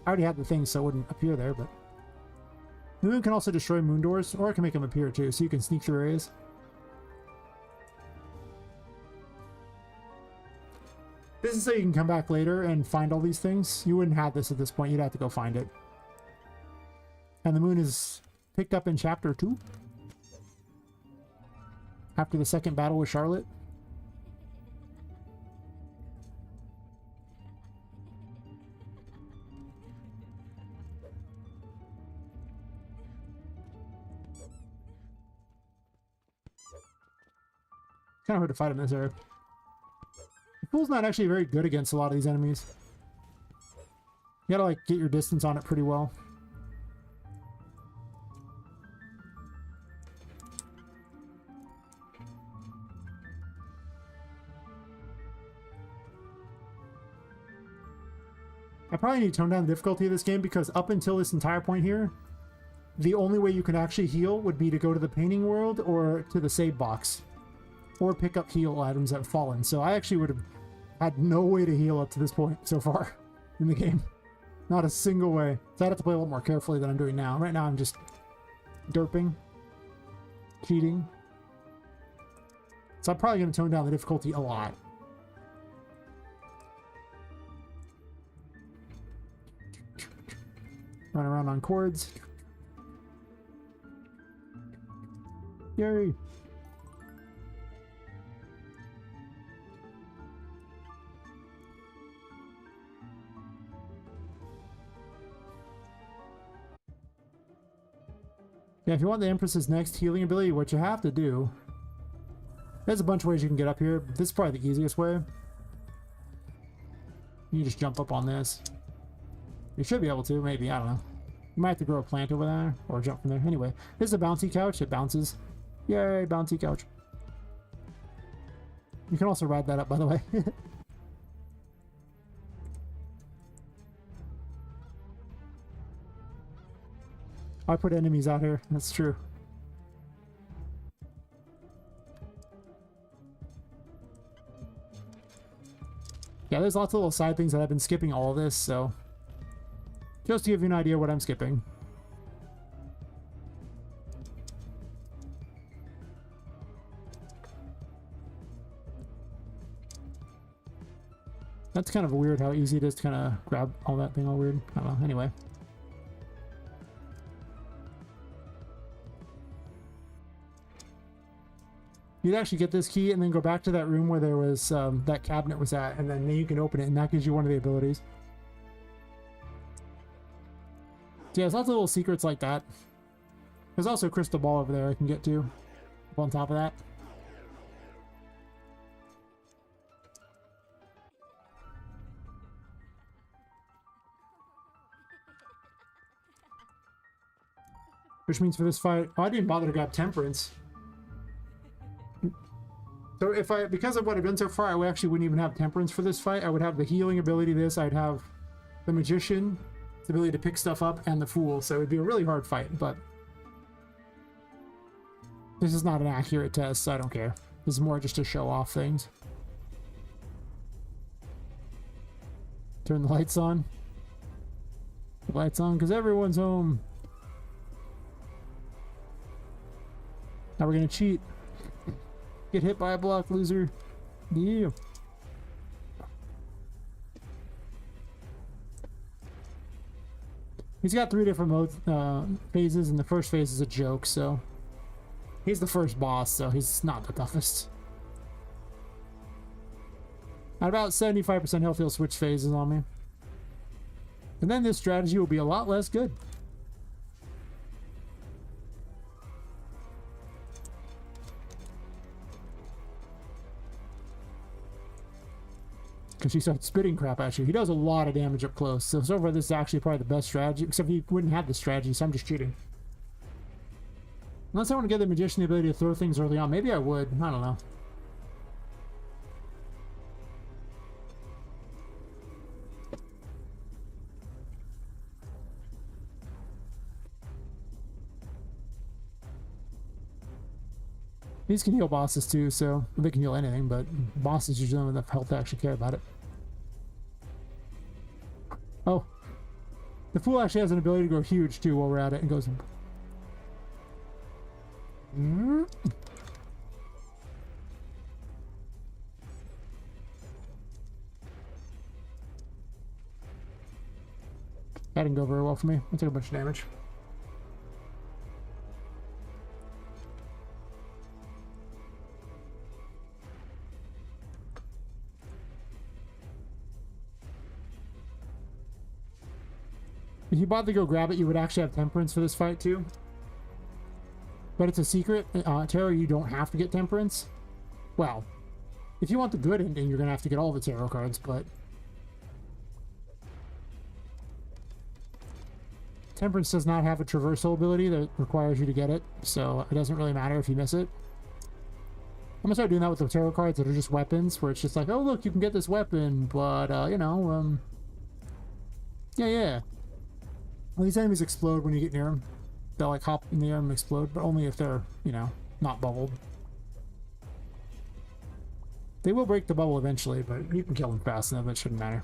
I already had the thing so it wouldn't appear there, but The moon can also destroy moon doors, or it can make them appear too, so you can sneak through areas. This is so you can come back later and find all these things. You wouldn't have this at this point, you'd have to go find it. And the moon is picked up in chapter 2. After the second battle with Charlotte. Kind of hard to fight him in this area. The Fool's not actually very good against a lot of these enemies. You gotta like get your distance on it pretty well. I probably need to tone down the difficulty of this game because up until this entire point here, the only way you can actually heal would be to go to the painting world or to the save box. Or pick up heal items that have fallen. So I actually would have had no way to heal up to this point so far in the game. Not a single way. So I'd have to play a little more carefully than I'm doing now. Right now I'm just derping, cheating. So I'm probably going to tone down the difficulty a lot. Run around on cords. Yay! Yeah, if you want the Empress's next healing ability, what you have to do... There's a bunch of ways you can get up here, but this is probably the easiest way. You just jump up on this. You should be able to, maybe, I don't know. You might have to grow a plant over there, or jump from there. Anyway, this is a bouncy couch, it bounces. Yay, bouncy couch. You can also ride that up, by the way. I put enemies out here, that's true. Yeah, there's lots of little side things that I've been skipping all of this, so... Just to give you an idea what I'm skipping. That's kind of weird how easy it is to kind of grab all that thing all weird. I don't know, anyway. You'd actually get this key and then go back to that room where there was that cabinet was at, and then you can open it, and that gives you one of the abilities. So yeah, there's lots of little secrets like that. There's also a crystal ball over there I can get to, up on top of that. Which means for this fight, oh, I didn't bother to grab Temperance. So if because of what I've done so far, I actually wouldn't even have Temperance for this fight. I would have the healing ability of this, I'd have the Magician, the ability to pick stuff up, and the Fool. So it would be a really hard fight, but this is not an accurate test, so I don't care. This is more just to show off things. Turn the lights on. The lights on because everyone's home. Now we're gonna cheat. Get hit by a block, loser. Yeah. He's got 3 different modes, phases, and the first phase is a joke, so... He's the first boss, so he's not the toughest. At about 75% health, he'll switch phases on me. And then this strategy will be a lot less good. Because he starts spitting crap at you. He does a lot of damage up close. So far, this is actually probably the best strategy. Except he wouldn't have this strategy, so I'm just cheating. Unless I want to give the Magician the ability to throw things early on. Maybe I would. I don't know. These can heal bosses too, so they can heal anything, but bosses usually don't have enough health to actually care about it. Oh. The Fool actually has an ability to go huge too while we're at it, and goes Mm. That didn't go very well for me. I took a bunch of damage. If you bought to go grab it, you would actually have temperance for this fight too. But it's a secret. Tarot, you don't have to get temperance. Well, if you want the good ending, you're going to have to get all the tarot cards, but... Temperance does not have a traversal ability that requires you to get it, so it doesn't really matter if you miss it. I'm gonna start doing that with the tarot cards that are just weapons, where it's just like, oh look, you can get this weapon, but, you know, yeah. Well, these enemies explode when you get near them. They'll, like, hop in the air and explode, but only if they're, you know, not bubbled. They will break the bubble eventually, but you can kill them fast enough, it shouldn't matter.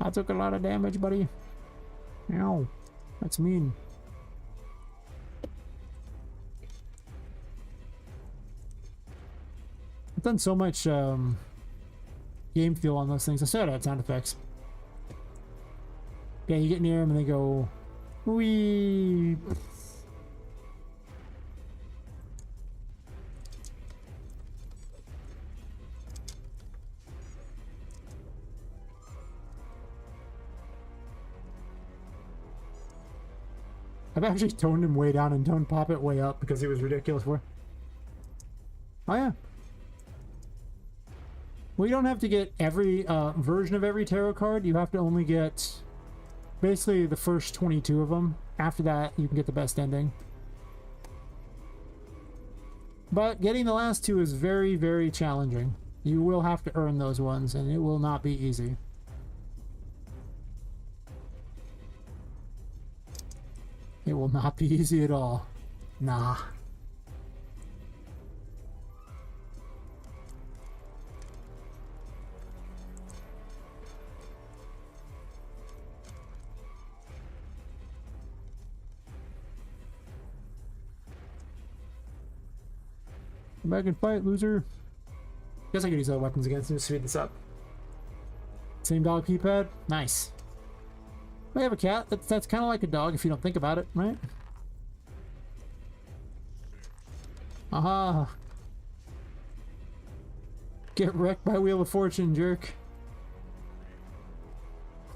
I took a lot of damage, buddy. Ow, that's mean. I've done so much game feel on those things. I still had sound effects. Yeah, you get near them and they go, wee. I've actually toned him way down and toned Poppet way up because he was ridiculous for. Oh yeah. Well, you don't have to get every version of every tarot card. You have to only get basically the first 22 of them. After that, you can get the best ending. But getting the last two is very, very challenging. You will have to earn those ones, and it will not be easy. It will not be easy at all. Nah. Come back and fight, loser. Guess I could use other weapons against him to speed this up. Same dog keypad? Nice. I have a cat. That's kind of like a dog if you don't think about it, right? Aha. Get wrecked by Wheel of Fortune, jerk.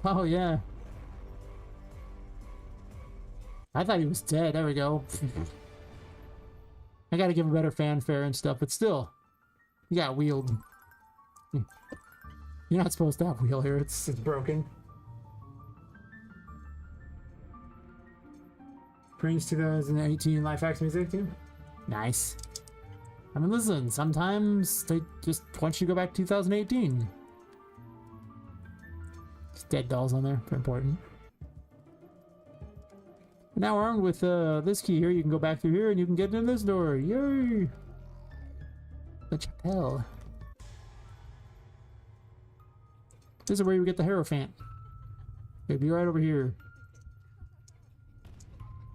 Oh, yeah. I thought he was dead. There we go. I gotta give him better fanfare and stuff, but still. You got wheeled. You're not supposed to have wheel here. It's broken. Prince 2018 Life Hacks Music team. Nice. I mean, listen, sometimes they just want you to go back to 2018. Just dead dolls on there. Very important. But now armed with this key here, you can go back through here and you can get into this door. Yay! The chapel. This is where you get the Hierophant. It'll be right over here.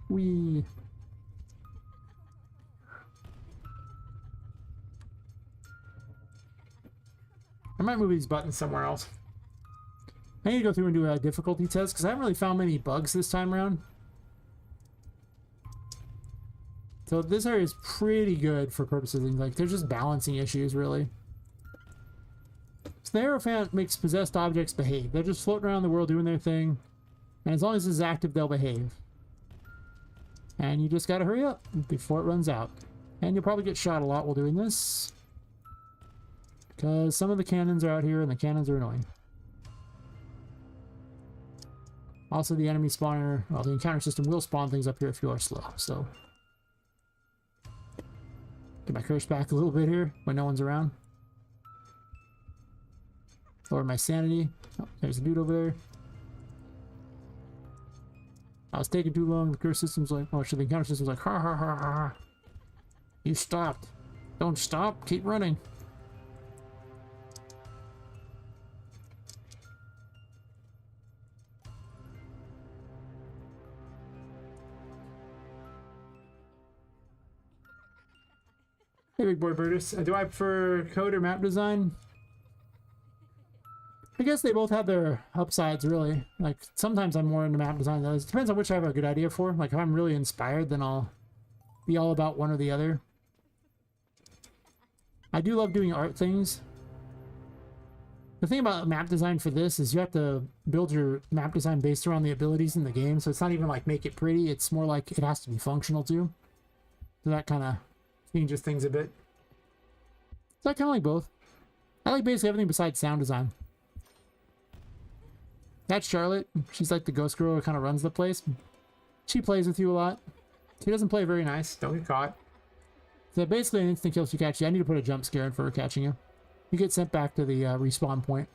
Wee. I might move these buttons somewhere else. I need to go through and do a difficulty test because I haven't really found many bugs this time around. So this area is pretty good for purposes of, like, they're just balancing issues, really. So the Hierophant makes possessed objects behave. They're just floating around the world doing their thing. And as long as it's active, they'll behave. And you just gotta hurry up before it runs out. And you'll probably get shot a lot while doing this. Because some of the cannons are out here and the cannons are annoying. Also, the enemy spawner, well, the encounter system will spawn things up here if you are slow, so. Get my curse back a little bit here when no one's around. Lower my sanity. Oh, there's a dude over there. I was taking too long. The curse system's like, oh, the encounter system's like, ha ha ha ha. You stopped. Don't stop. Keep running. Hey, Big Boy Brutus. Do I prefer code or map design? I guess they both have their upsides, really. Like, sometimes I'm more into map design than others. It depends on which I have a good idea for. Like, if I'm really inspired, then I'll be all about one or the other. I do love doing art things. The thing about map design for this is you have to build your map design based around the abilities in the game, so it's not even like make it pretty, it's more like it has to be functional too. So that kind of changes things a bit. So I kind of like both. I like basically everything besides sound design. That's Charlotte. She's like the ghost girl who kind of runs the place. She plays with you a lot. She doesn't play very nice. Don't get caught. So basically an instant kill if she catches you. I need to put a jump scare in for her catching you. You get sent back to the respawn point.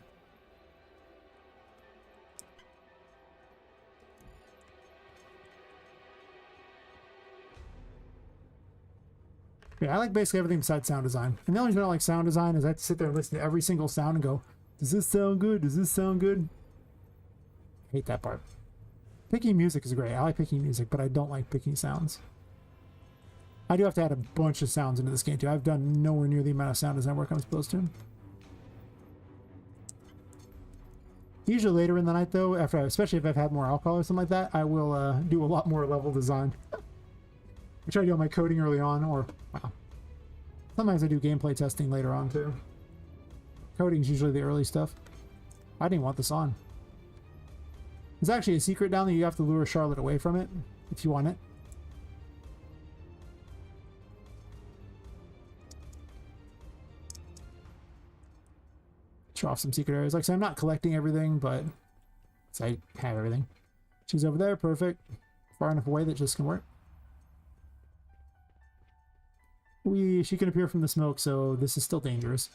Yeah, I like basically everything besides sound design. And the only reason I don't like sound design is I have to sit there and listen to every single sound and go, does this sound good? Does this sound good? I hate that part. Picking music is great. I like picking music, but I don't like picking sounds. I do have to add a bunch of sounds into this game too. I've done nowhere near the amount of sound design work I'm supposed to. Usually later in the night though, especially if I've had more alcohol or something like that, I will do a lot more level design. I try to do all my coding early on, or wow. Sometimes I do gameplay testing later on too. Coding's usually the early stuff. I didn't want this on. There's actually a secret down there. You have to lure Charlotte away from it if you want it. Show off some secret areas. Like I said, I'm not collecting everything, but I have everything. She's over there, perfect. Far enough away that just can work. She can appear from the smoke, so this is still dangerous.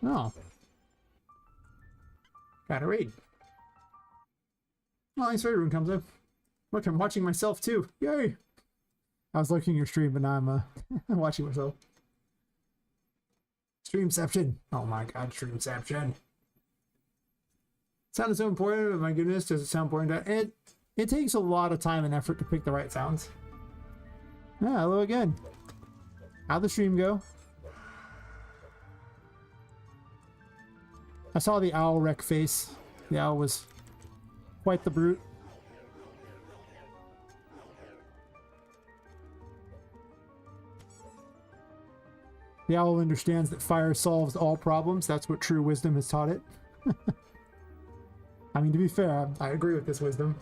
Oh. Got a raid. Oh, nice raid room comes up. Look, I'm watching myself too. Yay! I was looking at your stream, but now I'm I'm watching myself. Streamception. Oh my god, streamception. Sound is so important, but my goodness, does it sound important? It takes a lot of time and effort to pick the right sounds. Ah, hello again. How'd the stream go? I saw the owl wreck face. The owl was quite the brute. The owl understands that fire solves all problems. That's what true wisdom has taught it. I mean, to be fair, I agree with this wisdom.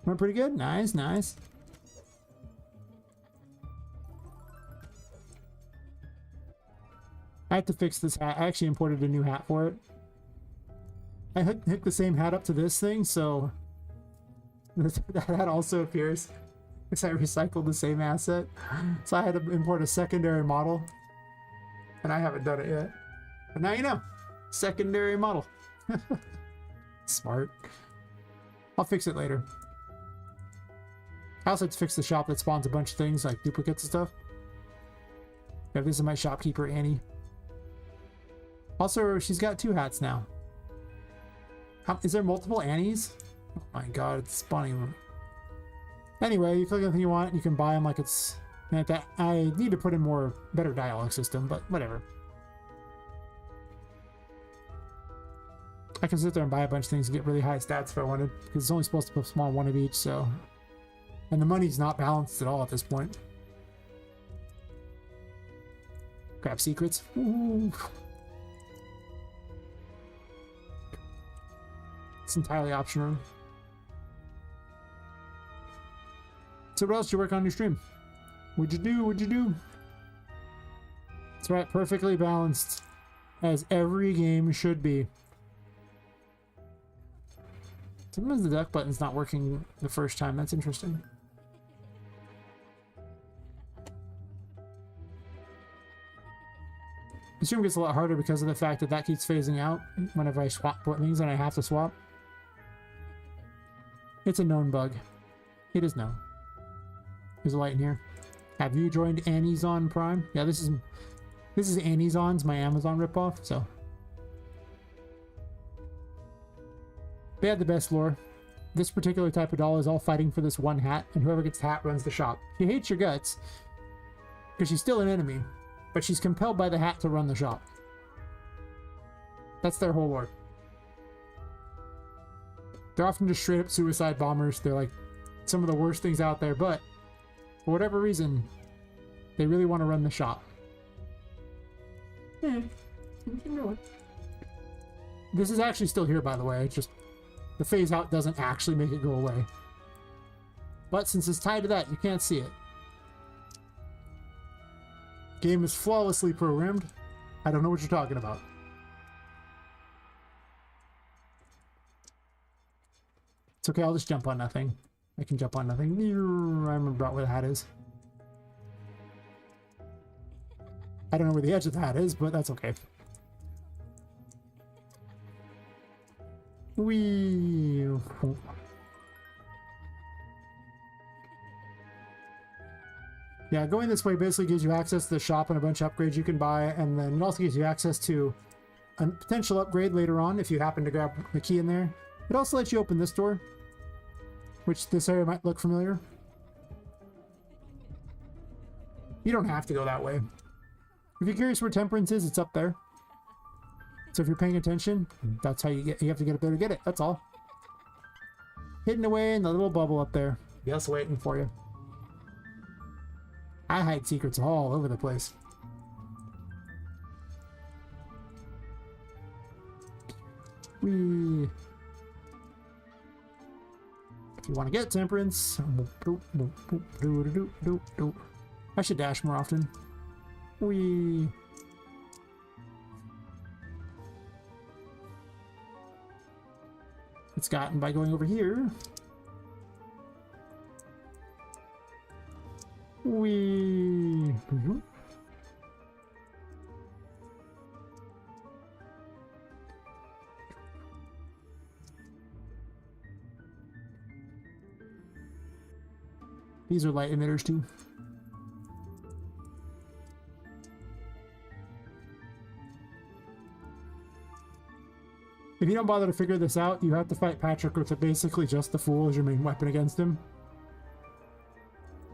Went pretty good. Nice, nice. I had to fix this hat. I actually imported a new hat for it. I hooked the same hat up to this thing, so that hat also appears. Because I recycled the same asset. So I had to import a secondary model. And I haven't done it yet. But now you know. Secondary model. Smart. I'll fix it later. I also had to fix the shop that spawns a bunch of things like duplicates and stuff. Yeah, this is my shopkeeper, Annie. Also, she's got 2 hats now. Is there multiple Annies? Oh my god, it's spawning. Anyway, you click anything you want, you can buy them like it's like that. I need to put in better dialogue system, but whatever. I can sit there and buy a bunch of things and get really high stats if I wanted, because it's only supposed to put small one of each, so. And the money's not balanced at all at this point. Grab secrets. Ooh. It's entirely optional. So what else did you work on your stream? What'd you do? What'd you do? That's right, perfectly balanced. As every game should be. Sometimes the duck button's not working the first time. That's interesting. The stream gets a lot harder because of the fact that keeps phasing out whenever I swap things and I have to swap. It's a known bug. It is known. There's a light in here. Have you joined Annie's on Prime? Yeah, this is Annie's on's my Amazon ripoff, so. They had the best lore. this particular type of doll is all fighting for this one hat, and whoever gets the hat runs the shop. She hates your guts, because she's still an enemy, but she's compelled by the hat to run the shop. That's their whole lore. They're often just straight up suicide bombers. They're like some of the worst things out there, but for whatever reason, they really want to run the shop. Yeah, you know it. This is actually still here, by the way. It's just the phase out doesn't actually make it go away. But since it's tied to that, you can't see it. Game is flawlessly programmed. I don't know what you're talking about. It's okay, I'll just jump on nothing. I can jump on nothing. I remember about where the hat is. I don't know where the edge of the hat is, but that's okay. Whee! Yeah, going this way basically gives you access to the shop and a bunch of upgrades you can buy, and then it also gives you access to a potential upgrade later on if you happen to grab the key in there. It also lets you open this door, which this area might look familiar. You don't have to go that way. If you're curious where Temperance is, it's up there. So if you're paying attention, that's how you have to get up there to get it. That's all. Hidden away in the little bubble up there. Just waiting for you. I hide secrets all over the place. Whee. If you want to get Temperance, I should dash more often. Whee. It's gotten by going over here. Whee. These are light emitters too. If you don't bother to figure this out, you have to fight Patrick with basically just the Fool as your main weapon against him.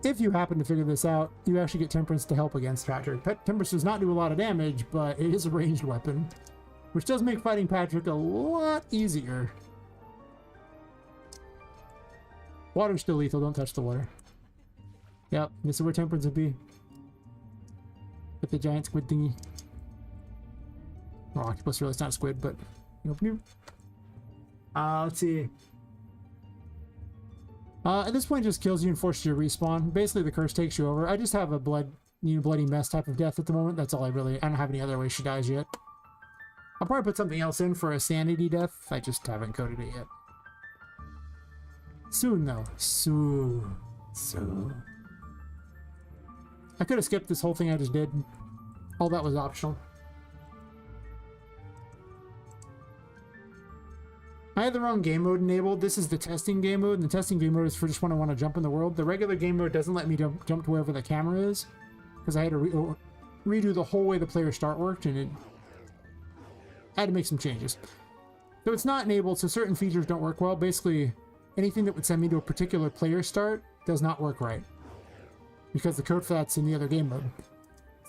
If you happen to figure this out, you actually get Temperance to help against Patrick. Temperance does not do a lot of damage, but it is a ranged weapon, which does make fighting Patrick a lot easier. Water's still lethal, don't touch the water. Yep, this is where Temperance would be. With the giant squid thingy. Oh, octopus really, it's not a squid, but... let's see. At this point, it just kills you and forces you to respawn. Basically, the curse takes you over. I just have a bloody mess type of death at the moment. That's all I don't have any other way she dies yet. I'll probably put something else in for a sanity death. I just haven't coded it yet. Soon, though. Soon. I could have skipped this whole thing I just did. All that was optional. I had the wrong game mode enabled. This is the testing game mode, and the testing game mode is for just when I want to jump in the world. The regular game mode doesn't let me jump to wherever the camera is, because I had to redo the whole way the player start worked, and I had to make some changes. So it's not enabled, so certain features don't work well. Basically, anything that would send me to a particular player start does not work right, because the code for that's in the other game mode.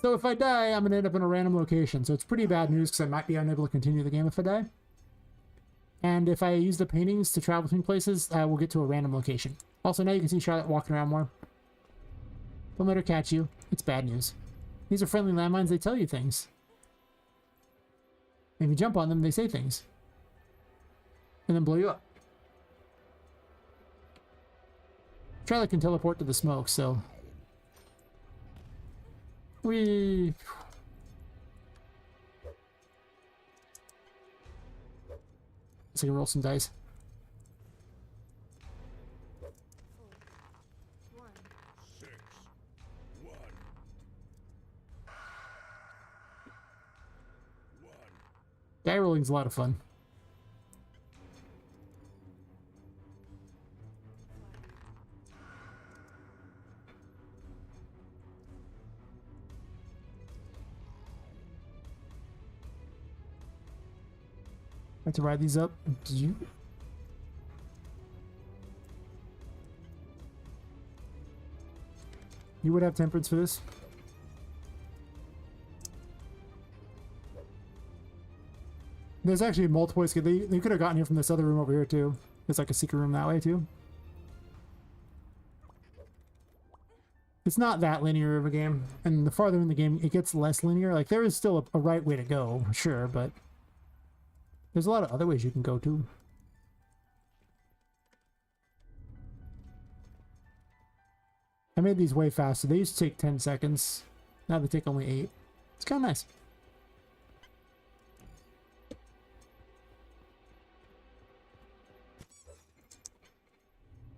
So if I die, I'm going to end up in a random location, so it's pretty bad news, because I might be unable to continue the game if I die. And if I use the paintings to travel between places, I will get to a random location. Also, now you can see Charlotte walking around more. Don't let her catch you. It's bad news. These are friendly landmines. They tell you things. And if you jump on them, they say things. And then blow you up. Charlotte can teleport to the smoke, so... Whee! So I can roll some dice. Die rolling's a lot of fun. I have to ride these up. Did you? You would have temperance for this? There's actually multiple ways. They could have gotten here from this other room over here too. There's like a secret room that way too. It's not that linear of a game, and the farther in the game it gets less linear. Like there is still a right way to go, sure, but there's a lot of other ways you can go too. I made these way faster. They used to take 10 seconds. Now they take only 8. It's kind of nice.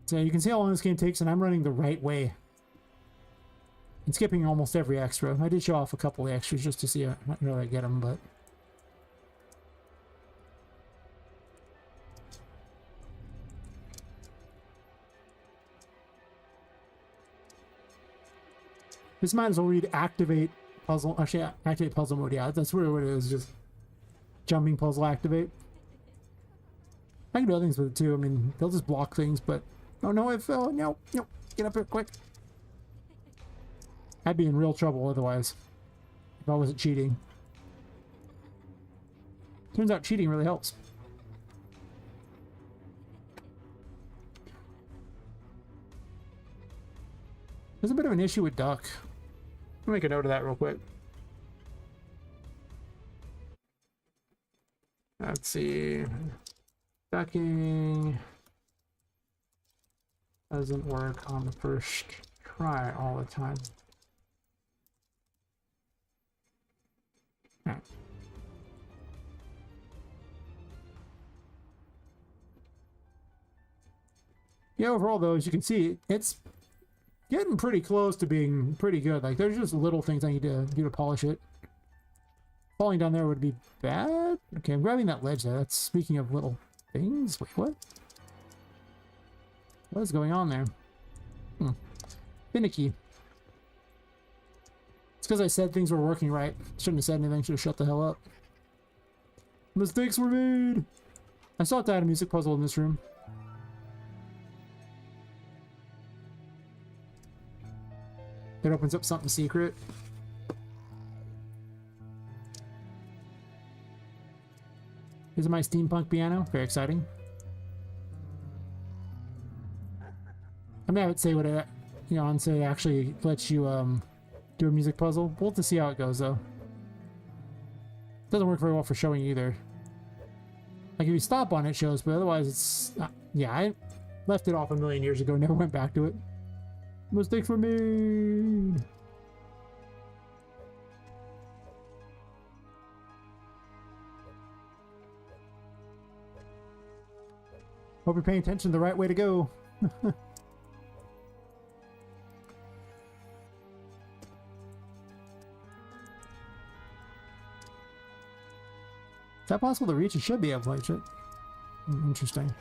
So you can see how long this game takes, and I'm running the right way. And skipping almost every extra. I did show off a couple of extras just to see how I get them, but... This might as well read activate puzzle. Actually, activate puzzle mode. Yeah, that's really what it is. Just jumping puzzle activate. I can do other things with it too. I mean, they'll just block things, but... Oh no, I fell. No, no. Get up here quick. I'd be in real trouble otherwise. If I wasn't cheating. Turns out cheating really helps. There's a bit of an issue with duck. I'll make a note of that real quick. Let's see. Ducking doesn't work on the first try all the time. All right. Yeah, overall though, as you can see, it's getting pretty close to being pretty good. Like, there's just little things I need to do to polish it. Falling down there would be bad. Okay, I'm grabbing that ledge there. That's speaking of little things. Wait, what? What is going on there? Finicky. It's because I said things were working right. Shouldn't have said anything. Should have shut the hell up. Mistakes were made! I still have to add a music puzzle in this room. It opens up something secret. Here's my steampunk piano. Very exciting. I may have it say what it, you know, on say actually lets you do a music puzzle. We'll have to see how it goes though. Doesn't work very well for showing either. Like if you stop on it, it shows, but otherwise it's not. Yeah, I left it off a million years ago. Never went back to it. Mistake for me. Hope you're paying attention to the right way to go. Is that possible to reach? It should be able to reach it. Interesting.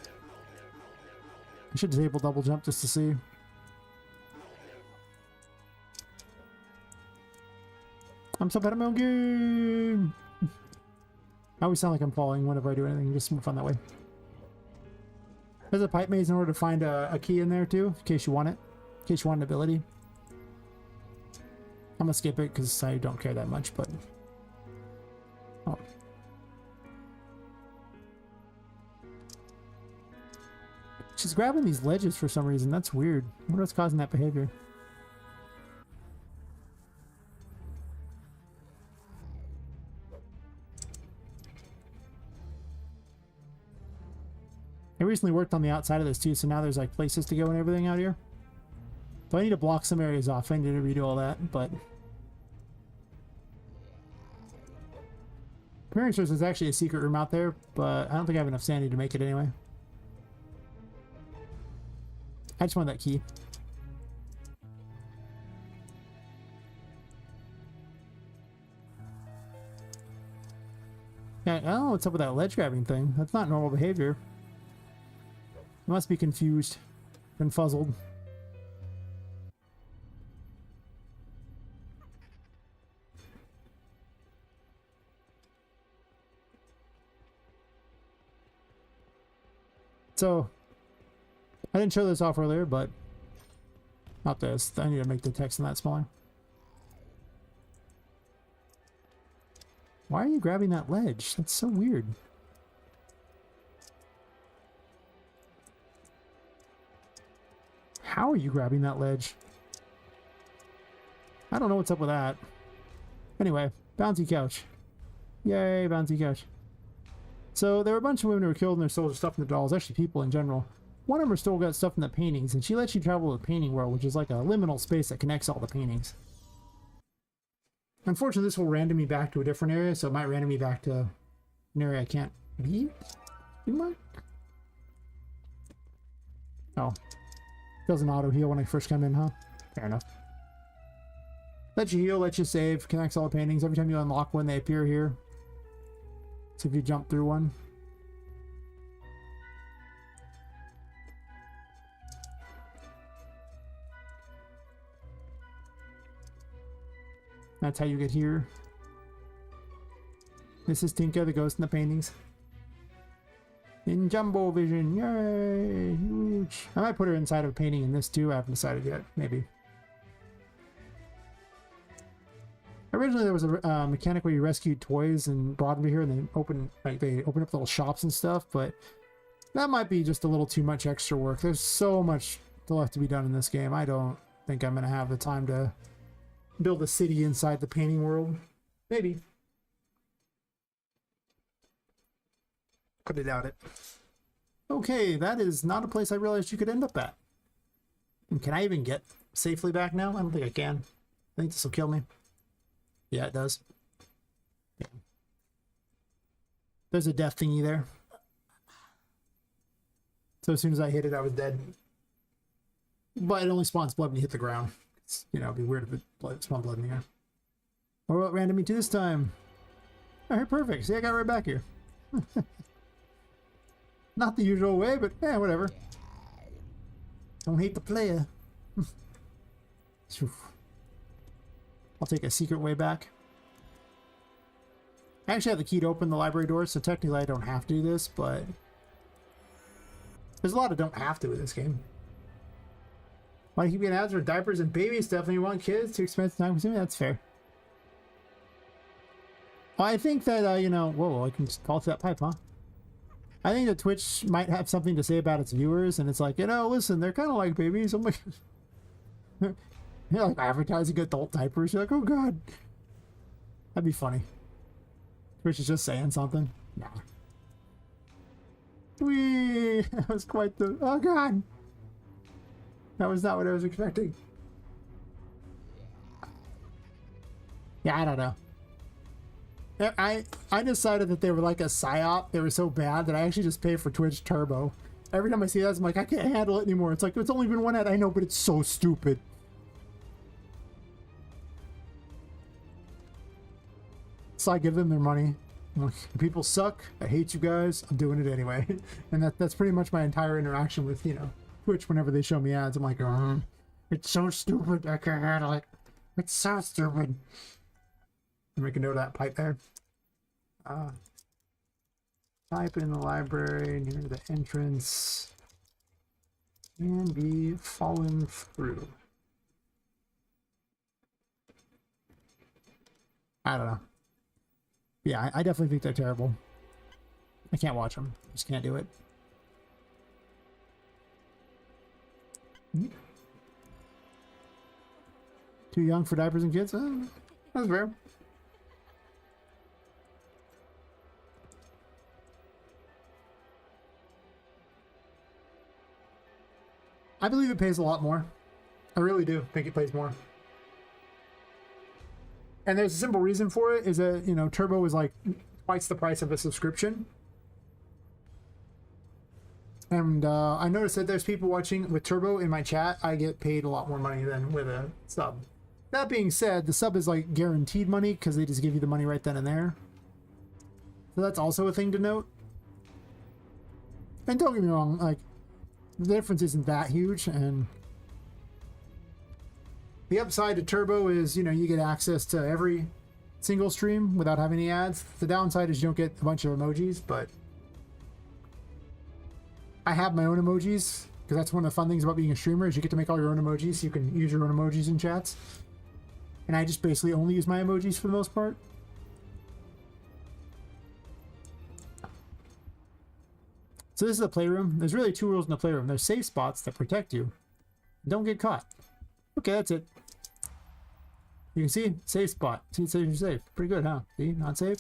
I should disable double jump just to see. I'm so bad at my own game. I always sound like I'm falling whenever I do anything. Just more fun that way. There's a pipe maze in order to find a key in there too, in case you want it. In case you want an ability. I'm gonna skip it because I don't care that much, but... Oh. She's grabbing these ledges for some reason. That's weird. I wonder what's causing that behavior. I recently worked on the outside of this too, so now there's like places to go and everything out here. So I need to block some areas off. I need to redo all that, but... Premiering source is actually a secret room out there, but I don't think I have enough sanity to make it anyway. I just want that key. Yeah, I don't know what's up with that ledge grabbing thing. That's not normal behavior. I must be confused. Confuzzled. So, I didn't show this off earlier, but Not this. I need to make the text in that smaller. Why are you grabbing that ledge? That's so weird. How are you grabbing that ledge? I don't know what's up with that. Anyway, bouncy couch. Yay, bouncy couch. So there were a bunch of women who were killed and their souls are stuffed in the dolls. Actually, people in general. One of them still got stuff in the paintings, and she lets you travel to the painting world, which is like a liminal space that connects all the paintings. Unfortunately, this will random me back to a different area, so it might random me back to an area I can't leave. Oh. Doesn't auto heal when I first come in, huh? Fair enough. Let you heal, let you save, connects all the paintings. Every time you unlock one, they appear here. So if you jump through one. That's how you get here. This is Tinka, the ghost in the paintings. In Jumbo Vision, yay! Huge. I might put her inside of a painting in this too. I haven't decided yet. Maybe. Originally, there was a mechanic where you rescued toys and brought them to here, and they open up little shops and stuff. But that might be just a little too much extra work. There's so much left to be done in this game. I don't think I'm gonna have the time to build a city inside the painting world. Maybe. Could have doubt it. Okay, that is not a place I realized you could end up at. And can I even get safely back now? I don't think I can. I think this will kill me. Yeah, it does. Yeah. There's a death thingy there. So as soon as I hit it, I was dead. But it only spawns blood when you hit the ground. It's, you know, it'd be weird if it spawned blood in the air. Or what random me to this time? Alright, perfect. See, I got right back here. Not the usual way, but yeah, whatever. Don't hate the player. I'll take a secret way back. I actually have the key to open the library doors, so technically I don't have to do this, but there's a lot of don't have to with this game. Why keep getting ads for diapers and baby stuff and you want kids? Too expensive, time consuming? That's fair. Well, I think that, you know, whoa, I can just call to that pipe, huh? I think that Twitch might have something to say about its viewers, and it's like, you know, listen, they're kind of like babies. I'm like, you're like advertising adult diapers. You're like, oh god, that'd be funny. Twitch is just saying something. Nah. Whee! That was quite the. Oh god, that was not what I was expecting. Yeah, I don't know. I decided that they were like a psyop. They were so bad that I actually just pay for Twitch Turbo. Every time I see that, I'm like, I can't handle it anymore. It's like, it's only been one ad. I know, but it's so stupid. So I give them their money. I'm like, people suck. I hate you guys. I'm doing it anyway. And that's pretty much my entire interaction with, you know, Twitch whenever they show me ads. I'm like, it's so stupid. I can't handle it. It's so stupid. Make a note of that pipe there. Pipe in the library near the entrance and be fallen through. I don't know. Yeah, I definitely think they're terrible. I can't watch them. Just can't do it. Too young for diapers and kids? That's fair. I believe it pays a lot more. I really do think it pays more. And there's a simple reason for it, is that, you know, Turbo is like twice the price of a subscription. And I noticed that there's people watching with Turbo in my chat. I get paid a lot more money than with a sub. That being said, the sub is like guaranteed money because they just give you the money right then and there. So that's also a thing to note. And don't get me wrong, like, the difference isn't that huge, and the upside to Turbo is, you know, you get access to every single stream without having any ads. The downside is you don't get a bunch of emojis, but I have my own emojis because that's one of the fun things about being a streamer is you get to make all your own emojis, so you can use your own emojis in chats. And I just basically only use my emojis for the most part. So this is the playroom. There's really two rules in the playroom. There's safe spots that protect you. Don't get caught. Okay, that's it. You can see, safe spot. See, it says you're safe. Pretty good, huh? See, not safe.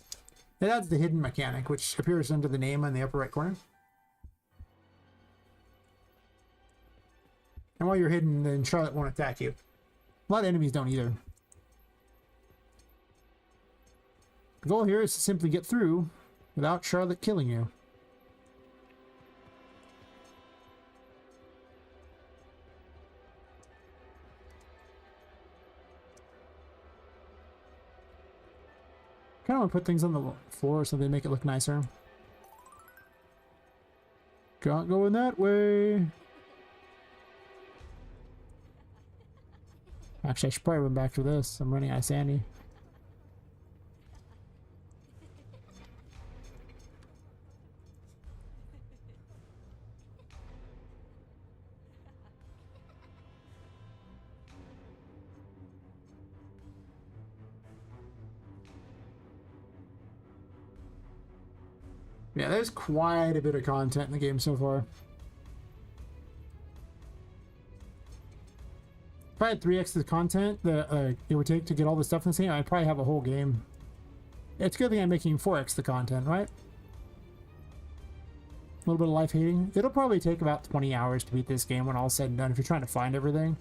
It adds the hidden mechanic, which appears under the name on the upper right corner. And while you're hidden, then Charlotte won't attack you. A lot of enemies don't either. The goal here is to simply get through without Charlotte killing you. Kind of want to put things on the floor so they make it look nicer. Can't go in that way. Actually, I should probably run back for this. I'm running out of sandy. Yeah, there's quite a bit of content in the game so far. If I had 3x the content that it would take to get all the stuff in this game, I'd probably have a whole game. It's a good thing I'm making 4x the content, right? A little bit of life hating. It'll probably take about 20 hours to beat this game when all's said and done if you're trying to find everything.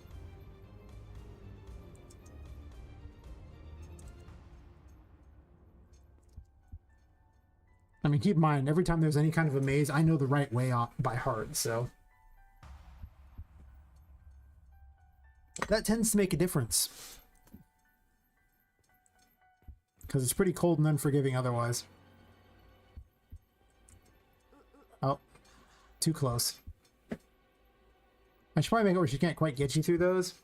I mean, keep in mind, every time there's any kind of a maze, I know the right way by heart, so... that tends to make a difference. Because it's pretty cold and unforgiving otherwise. Oh. Too close. I should probably make it where she can't quite get you through those.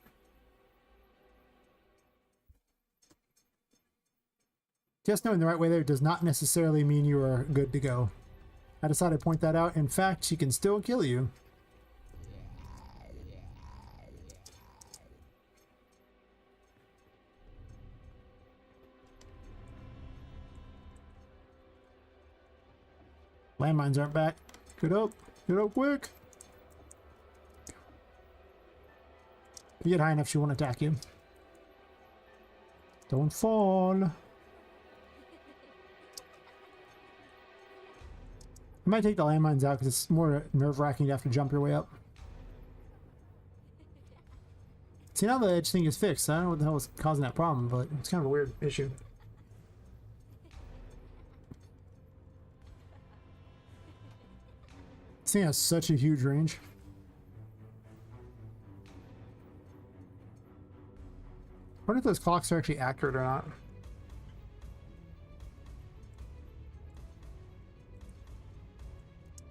Just knowing the right way there does not necessarily mean you are good to go. I decided to point that out. In fact, she can still kill you. Landmines aren't back. Get up. Get up quick. If you get high enough, she won't attack you. Don't fall. I might take the landmines out because it's more nerve-wracking to have to jump your way up. See, now the edge thing is fixed. I don't know what the hell was causing that problem, but it's kind of a weird issue. This thing has such a huge range. I wonder if those clocks are actually accurate or not.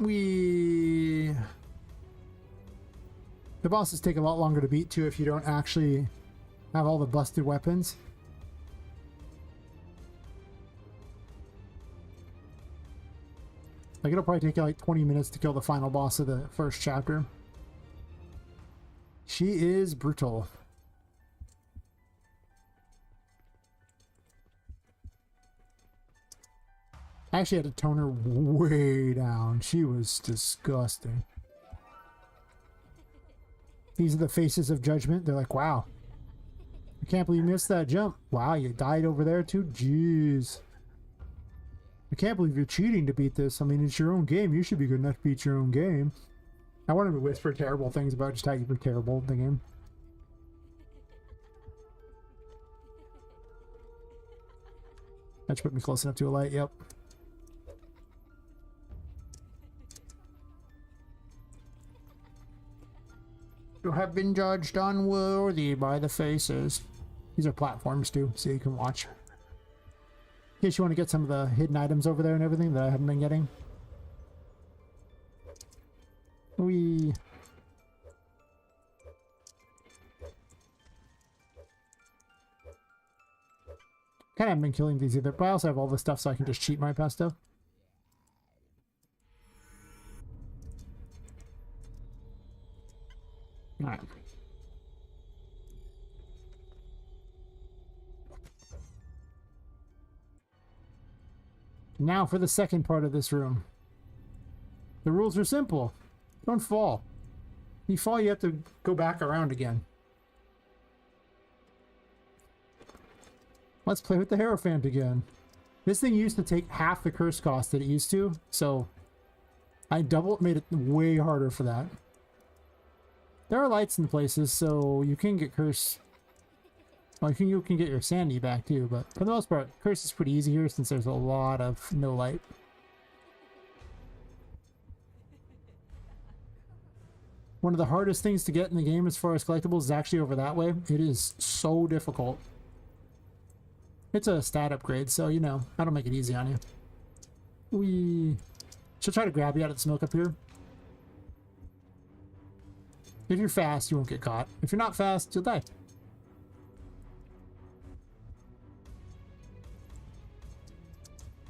The bosses take a lot longer to beat too if you don't actually have all the busted weapons. Like, it'll probably take you like 20 minutes to kill the final boss of the first chapter. She is brutal. I actually had to tone her way down. She was disgusting. These are the faces of judgment. They're like, wow. I can't believe you missed that jump. Wow, you died over there too? Jeez. I can't believe you're cheating to beat this. I mean, it's your own game. You should be good enough to beat your own game. I wanted to whisper terrible things about just how you were terrible at the game. That should put me close enough to a light, yep. You have been judged unworthy by the faces. These are platforms too, so you can watch. In case you want to get some of the hidden items over there and everything that I haven't been getting. Whee! Kind of haven't been killing these either, but I also have all the stuff so I can just cheat my past stuff. All right. Now for the second part of this room. The rules are simple. Don't fall. If you fall, you have to go back around again. Let's play with the Hierophant again. This thing used to take half the curse cost that it used to, so I made it way harder for that. There are lights in places, so you can get curse. Well, you can get your sanity back too, but for the most part, curse is pretty easy here since there's a lot of no light. One of the hardest things to get in the game as far as collectibles is actually over that way. It is so difficult. It's a stat upgrade, so, you know, that'll make it easy on you. She'll try to grab you out of the smoke up here. If you're fast, you won't get caught. If you're not fast, you'll die.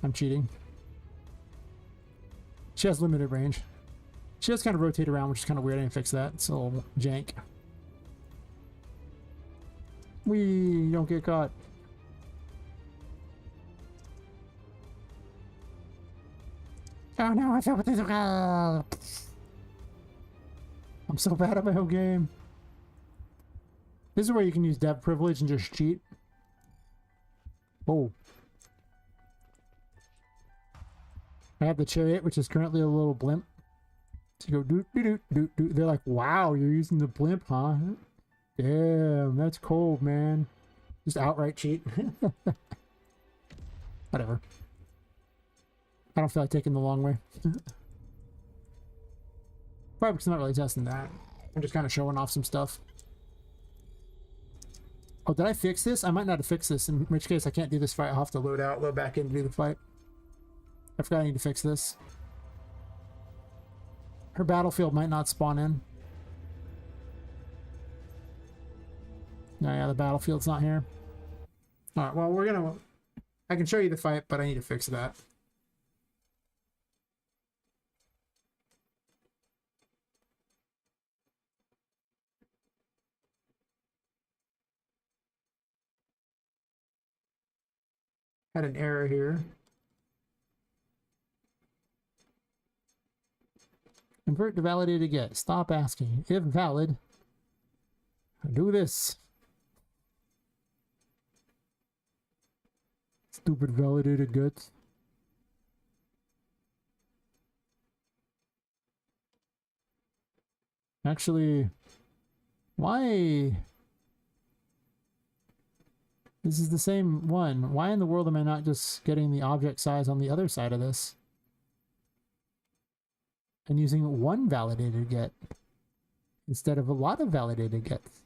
I'm cheating. She has limited range. She does kind of rotate around, which is kind of weird. I didn't fix that. It's a little jank. We don't get caught. Oh no, I fell with this. I'm so bad at my whole game. This is where you can use dev privilege and just cheat. Oh. I have the chariot, which is currently a little blimp. So you go doot doot doot doot doot. They're like, wow, you're using the blimp, huh? Damn, that's cold, man. Just outright cheat. Whatever. I don't feel like taking the long way. Probably because I'm not really testing that. I'm just kind of showing off some stuff. Oh, did I fix this? I might not have fixed this, in which case I can't do this fight. I'll have to load back in to do the fight. I forgot I need to fix this. Her battlefield might not spawn in. No, yeah, the battlefield's not here. Alright, well, I can show you the fight, but I need to fix that. Had an error here. Convert to validated get. Stop asking. If valid, do this. Stupid validated get. Actually, why? This is the same one. Why in the world am I not just getting the object size on the other side of this? And using one validated get instead of a lot of validated gets.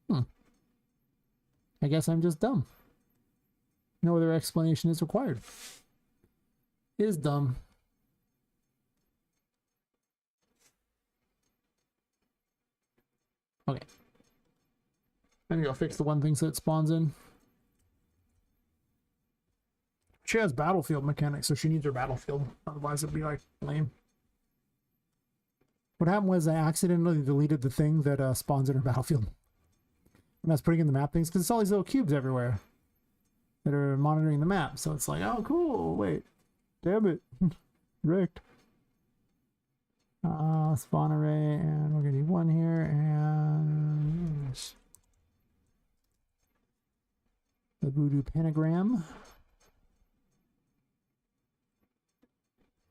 I guess I'm just dumb. No other explanation is required. It is dumb. Okay. I'm gonna go fix the one thing so it spawns in. She has battlefield mechanics, so she needs her battlefield. Otherwise it'd be like lame. What happened was I accidentally deleted the thing that spawns in her battlefield. When I was putting in the map things, because it's all these little cubes everywhere that are monitoring the map. So it's like, oh cool, wait. Damn it. Wrecked. Spawn array, and we're gonna need one here, and the voodoo pentagram.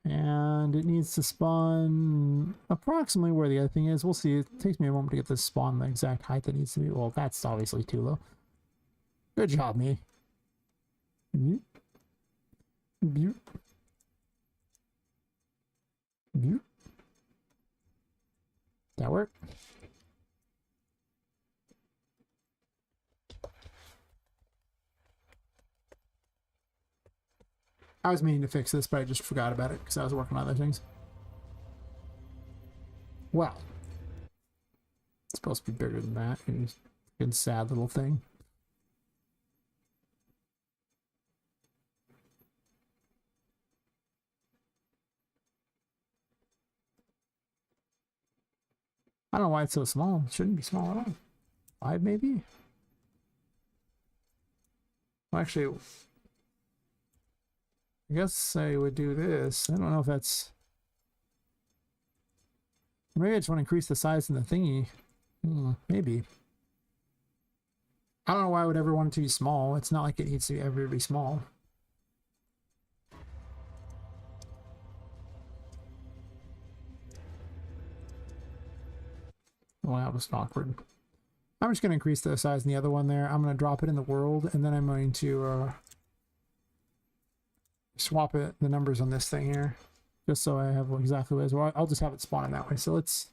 And it needs to spawn approximately where the other thing is. We'll see. It takes me a moment to get this spawn the exact height that needs to be. Well, that's obviously too low. Good job, me. That work? I was meaning to fix this, but I just forgot about it because I was working on other things. Well, it's supposed to be bigger than that. Good sad little thing. I don't know why it's so small. It shouldn't be small at all. 5 maybe? Well, actually, I guess I would do this. I don't know if that's... Maybe I just want to increase the size of the thingy. Maybe. I don't know why I would ever want it to be small. It's not like it needs to ever be small. Wow, that was awkward. I'm just going to increase the size in the other one there. I'm going to drop it in the world, and then I'm going to swap the numbers on this thing here, just so I have exactly what it is. Well, I'll just have it spawn in that way. So let's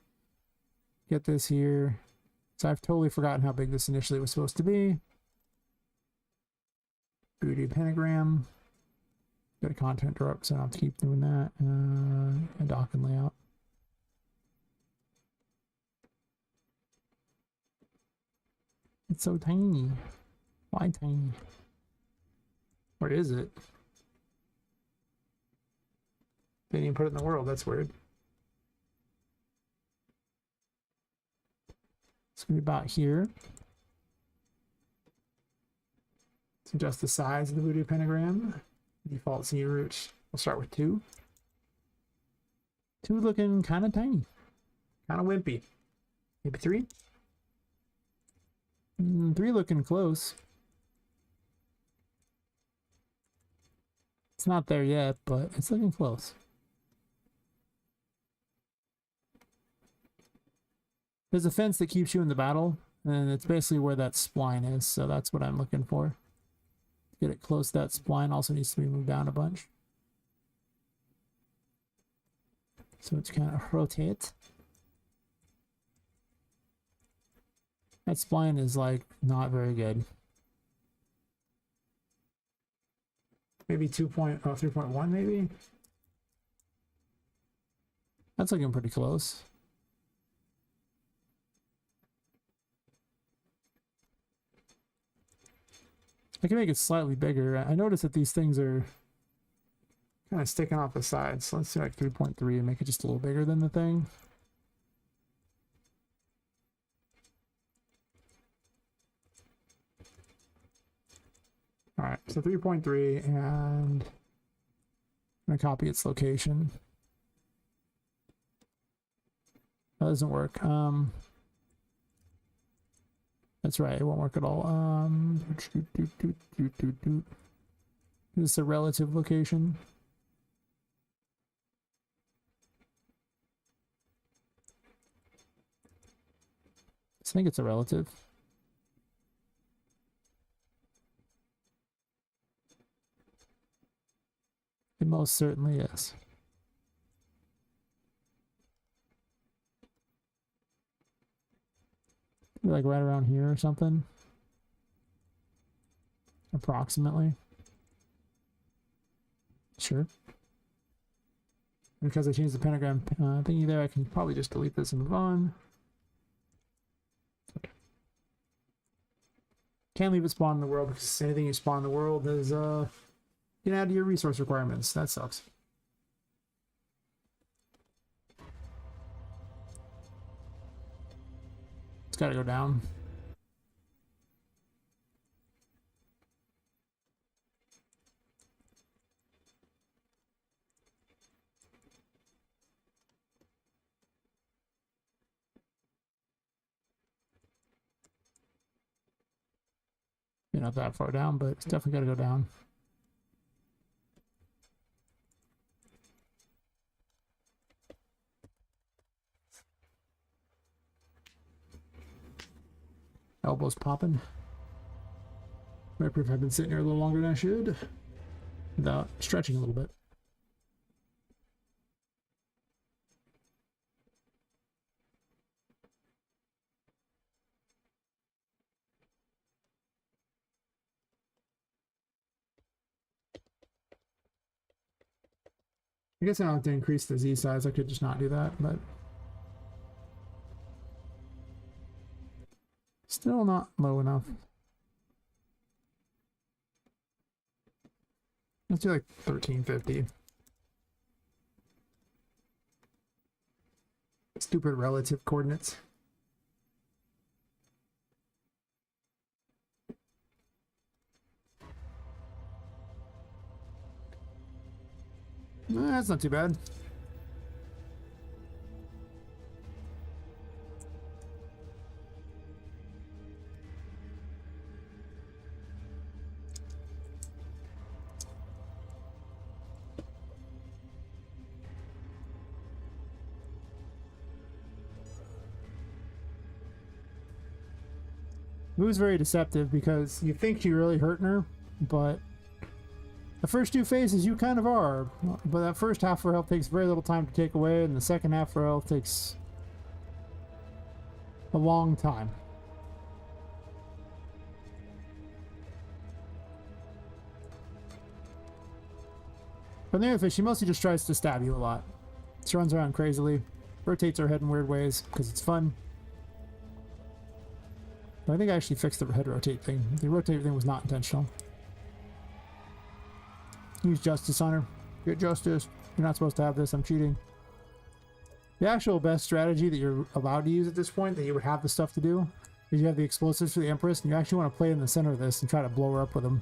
get this here. So I've totally forgotten how big this initially was supposed to be. Voodoo pentagram. Got a content drop, so I don't have to keep doing that. A dock and layout. It's so tiny. Why tiny? Where is it? Didn't even put it in the world. That's weird. It's gonna be about here. Let's adjust the size of the voodoo pentagram. Default Z root. We'll start with 2. 2 looking kind of tiny, kind of wimpy. Maybe 3. 3 looking close. It's not there yet, but it's looking close. There's a fence that keeps you in the battle, and it's basically where that spline is, so that's what I'm looking for. Get it close. That spline also needs to be moved down a bunch. So it's kind of rotate. That spline is like not very good. Maybe 3.1 maybe? That's looking pretty close. I can make it slightly bigger. I noticed that these things are kind of sticking off the sides. So let's do like 3.3 and make it just a little bigger than the thing. All right, so 3.3, and I'm gonna copy its location. That doesn't work. That's right, it won't work at all. This is a relative location. I think it's a relative. It most certainly is. Like right around here or something. Approximately. Sure. Because I changed the pentagram thingy there, I can probably just delete this and move on. Okay. Can't leave it spawn in the world because anything you spawn in the world is get out of your resource requirements. That sucks. It's gotta go down. You're not that far down, but it's definitely gotta go down. Elbows popping. Might prove I've been sitting here a little longer than I should without stretching a little bit. I guess I don't have to increase the Z size. I could just not do that, but still not low enough. Let's do like 1350. Stupid relative coordinates. That's not too bad. Boo's very deceptive because you think you're really hurting her, but the first two phases you kind of are. But that first half of her health takes very little time to take away, and the second half of her health takes a long time. But in the other phase, she mostly just tries to stab you a lot. She runs around crazily, rotates her head in weird ways because it's fun. But I think I actually fixed the head rotate thing. The rotate thing was not intentional. Use justice on her. Get justice. You're not supposed to have this. I'm cheating. The actual best strategy that you're allowed to use at this point, that you would have the stuff to do, is you have the explosives for the Empress, and you actually want to play in the center of this and try to blow her up with them.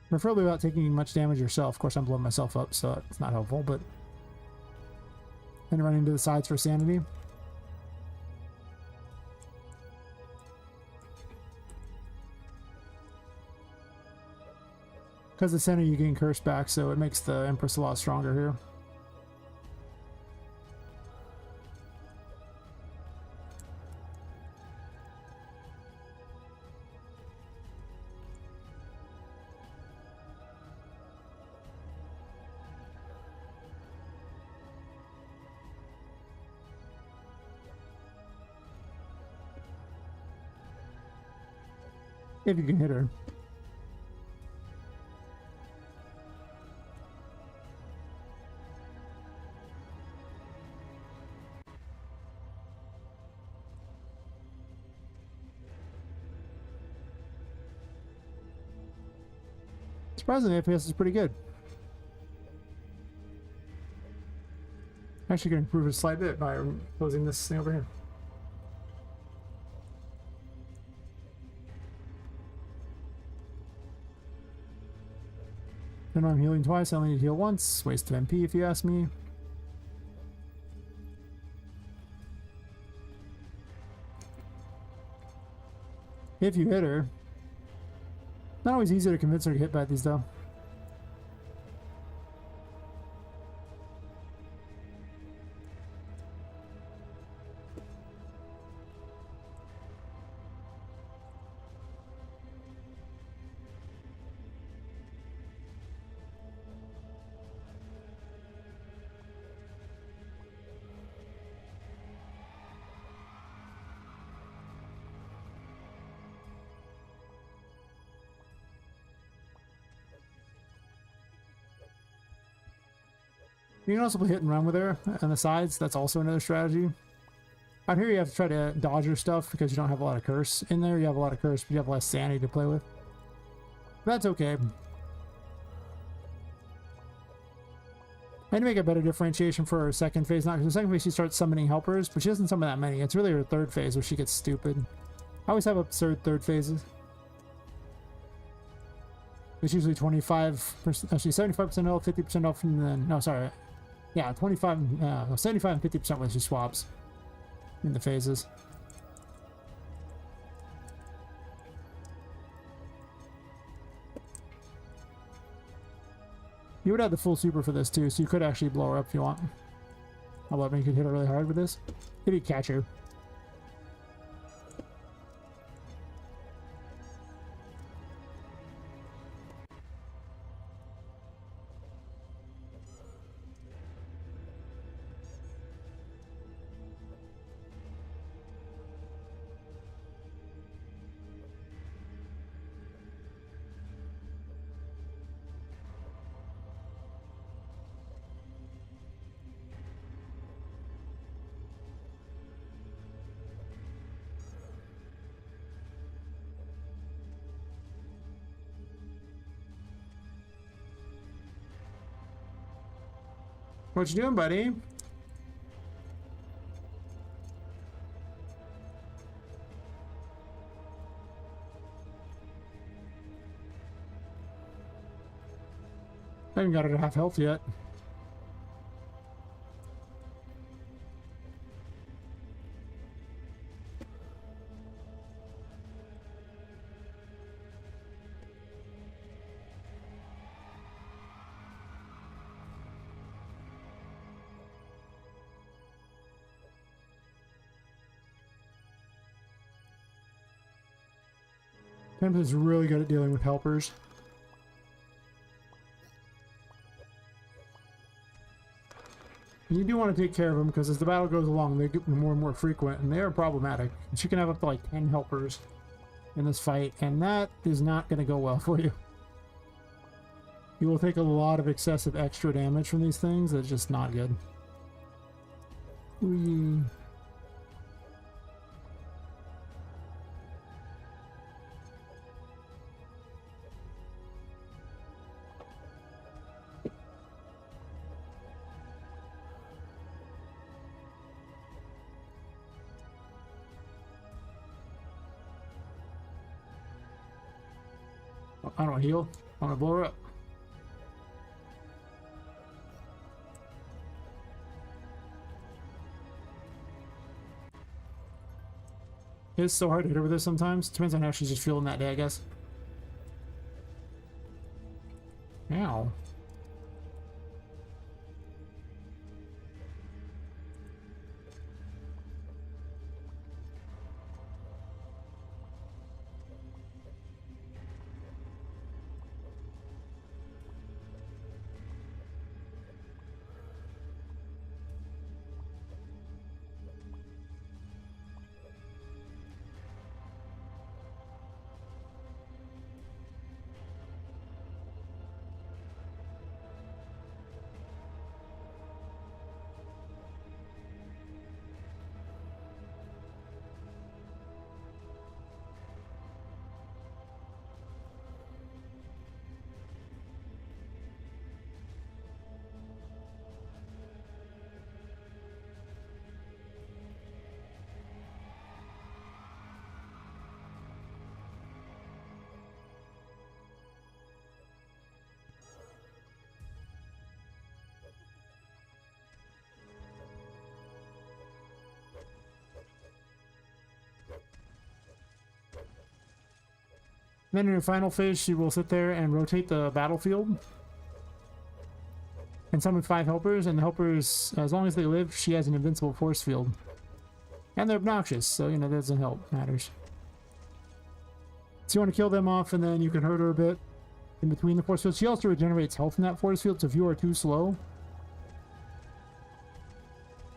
Preferably without taking much damage yourself. Of course, I'm blowing myself up, so it's not helpful, but... And running to the sides for sanity. Because the center you gain curse back, so it makes the Empress a lot stronger here. If you can hit her. Surprisingly, FPS is pretty good. Actually, going to improve it a slight bit by closing this thing over here. Then I'm healing twice. I only need to heal once. Waste of MP, if you ask me. If you hit her. Not always easy to convince her to hit by these, though. You can also play hit and run with her on the sides. That's also another strategy. Out here you have to try to dodge her stuff because you don't have a lot of curse. In there you have a lot of curse, but you have less sanity to play with. That's okay. I need to make a better differentiation for her second phase. Not because the second phase she starts summoning helpers, but she doesn't summon that many. It's really her third phase where she gets stupid. I always have absurd third phases. It's usually 25%, actually 75% health, 50% health, and then, no, sorry. Yeah, 75, 75 and 50% when she swaps in the phases. You would have the full super for this too, so you could actually blow her up if you want. How about you could hit her really hard with this? If you catch her. What you doing, buddy? haven't got her to half health yet. Temp is really good at dealing with helpers. You do want to take care of them because as the battle goes along, they get more and more frequent, and they are problematic. She can have up to like 10 helpers in this fight, and that is not going to go well for you. You will take a lot of excessive extra damage from these things. That's just not good. Whee. I don't heal. I want to blow her up. It's so hard to hit her with this sometimes. Depends on how she's just feeling that day, I guess. Ow. Then in her final phase, she will sit there and rotate the battlefield and summon 5 helpers, and the helpers, as long as they live, she has an invincible force field. And they're obnoxious, so, you know, that doesn't help matters. So you want to kill them off, and then you can hurt her a bit in between the force fields. She also regenerates health in that force field, so if you are too slow,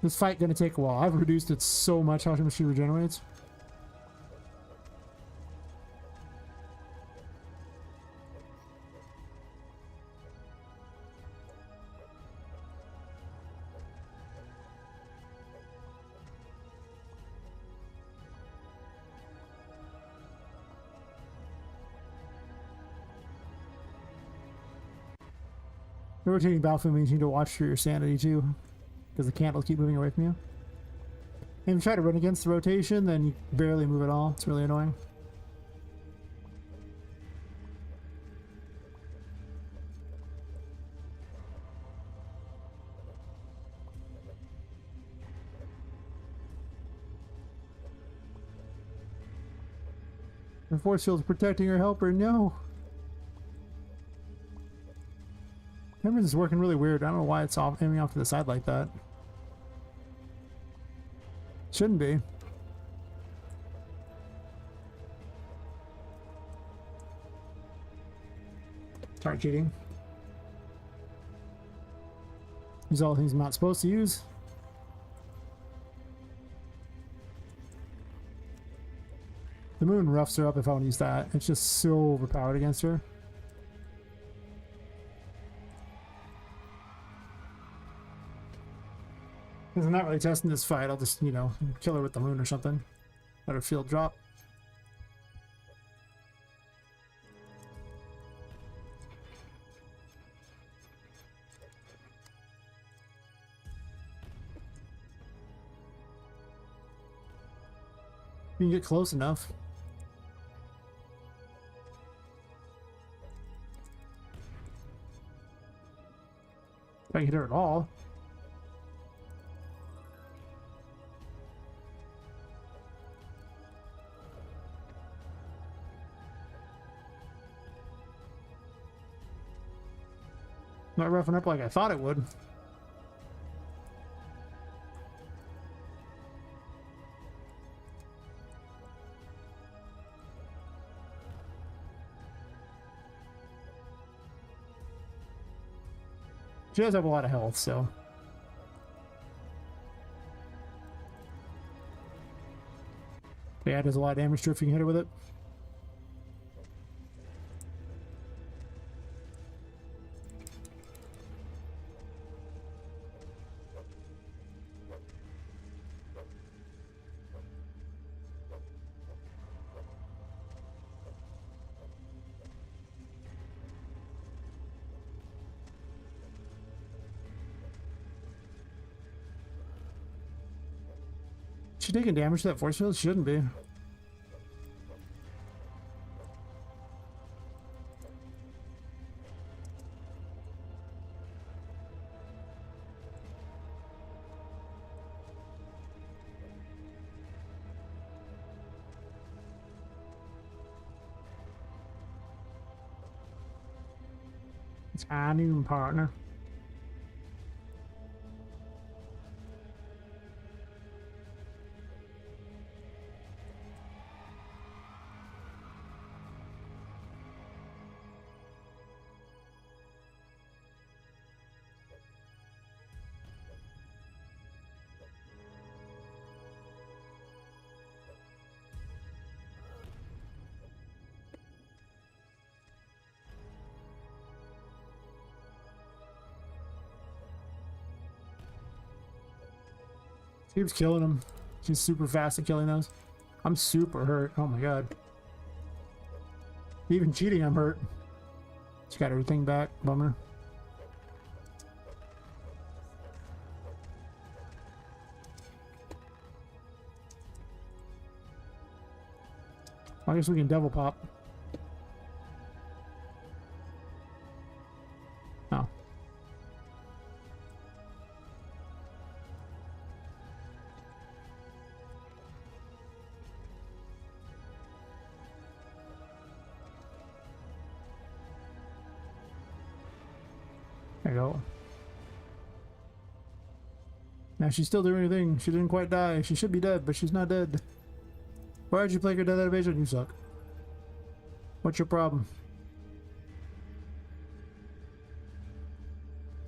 this fight gonna take a while. I've reduced it so much how much she regenerates. The rotating battlefield means you need to watch for your sanity too, because the candles keep moving away from you. And if you try to run against the rotation, then you barely move at all. It's really annoying. The force field's protecting her helper. No! This is working really weird. I don't know why it's aiming off to the side like that. Shouldn't be. Start cheating. Use all the things I'm not supposed to use. The moon roughs her up if I want to use that. It's just so overpowered against her. Because I'm not really testing this fight, I'll just, you know, kill her with the moon or something. Let her field drop. You can get close enough. If I can hit her at all. Not roughing up like I thought it would. She does have a lot of health, so. Yeah, it does a lot of damage to her if you can hit her with it. She taking damage to that force field? She shouldn't be. It's our new partner. Keeps killing him. She's super fast at killing those. I'm super hurt. Oh my god. Even cheating, I'm hurt. She got everything back. Bummer. I guess we can double pop. Oh. There you go. Now she's still doing her thing. She didn't quite die. She should be dead, but she's not dead. Why did you play your death evasion? You suck. What's your problem?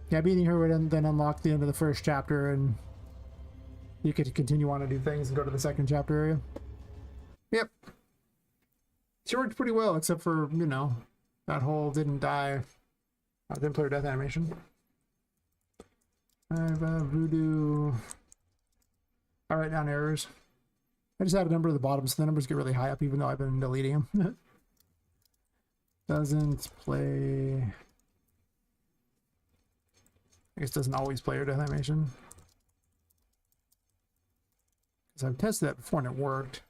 Yeah, beating her would then unlock the end of the first chapter, and you could continue on to do things and go to the second chapter area. Yep. She worked pretty well, except for, you know, that whole didn't die. I didn't play her death animation. I have voodoo. I'll write down errors. I just have a number at the bottom, so the numbers get really high up, even though I've been deleting them. Doesn't play. I guess doesn't always play her death animation. Because I've tested that before and it worked.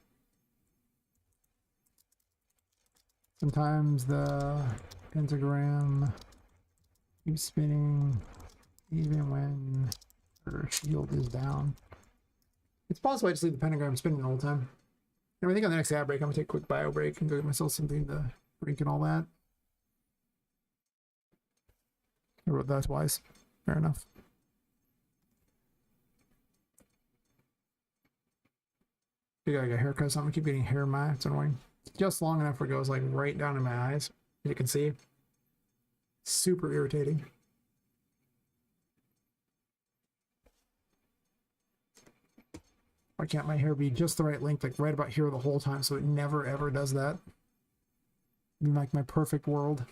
Sometimes the pentagram keeps spinning even when her shield is down. It's possible I just leave the pentagram spinning the whole time. And I think on the next ad break, I'm gonna take a quick bio break and go get myself something to drink and all that. I wrote that twice. Fair enough. I gotta get a haircut, so I'm gonna keep getting hair in my eye. It's annoying. It's just long enough where it goes like right down in my eyes. As you can see. Super irritating. Why can't my hair be just the right length, like right about here the whole time, so it never ever does that? In like my perfect world.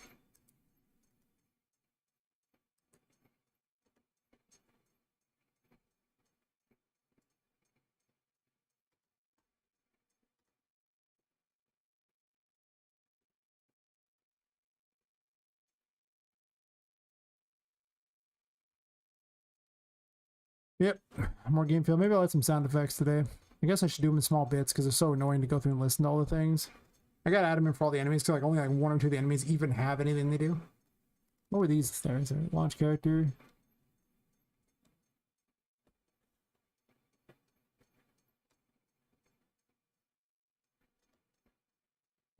Yep, more game feel. Maybe I'll add some sound effects today. I guess I should do them in small bits because it's so annoying to go through and listen to all the things. I gotta add them in for all the enemies because like only like one or two of the enemies even have anything they do. What were these? There's a launch character.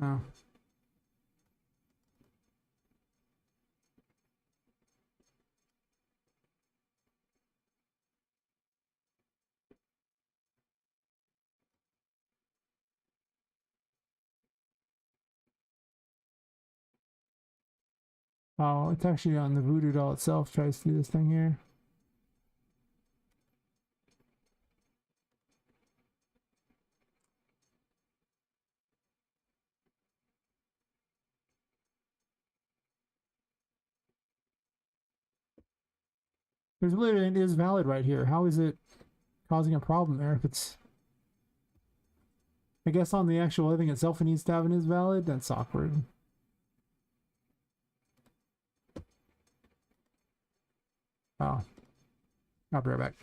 Oh. Oh, it's actually on the voodoo doll itself tries to do this thing here. There's literally it is valid right here. How is it causing a problem there if it's... I guess on the actual thing itself it needs to have an is valid? That's awkward. Oh. I'll be right back.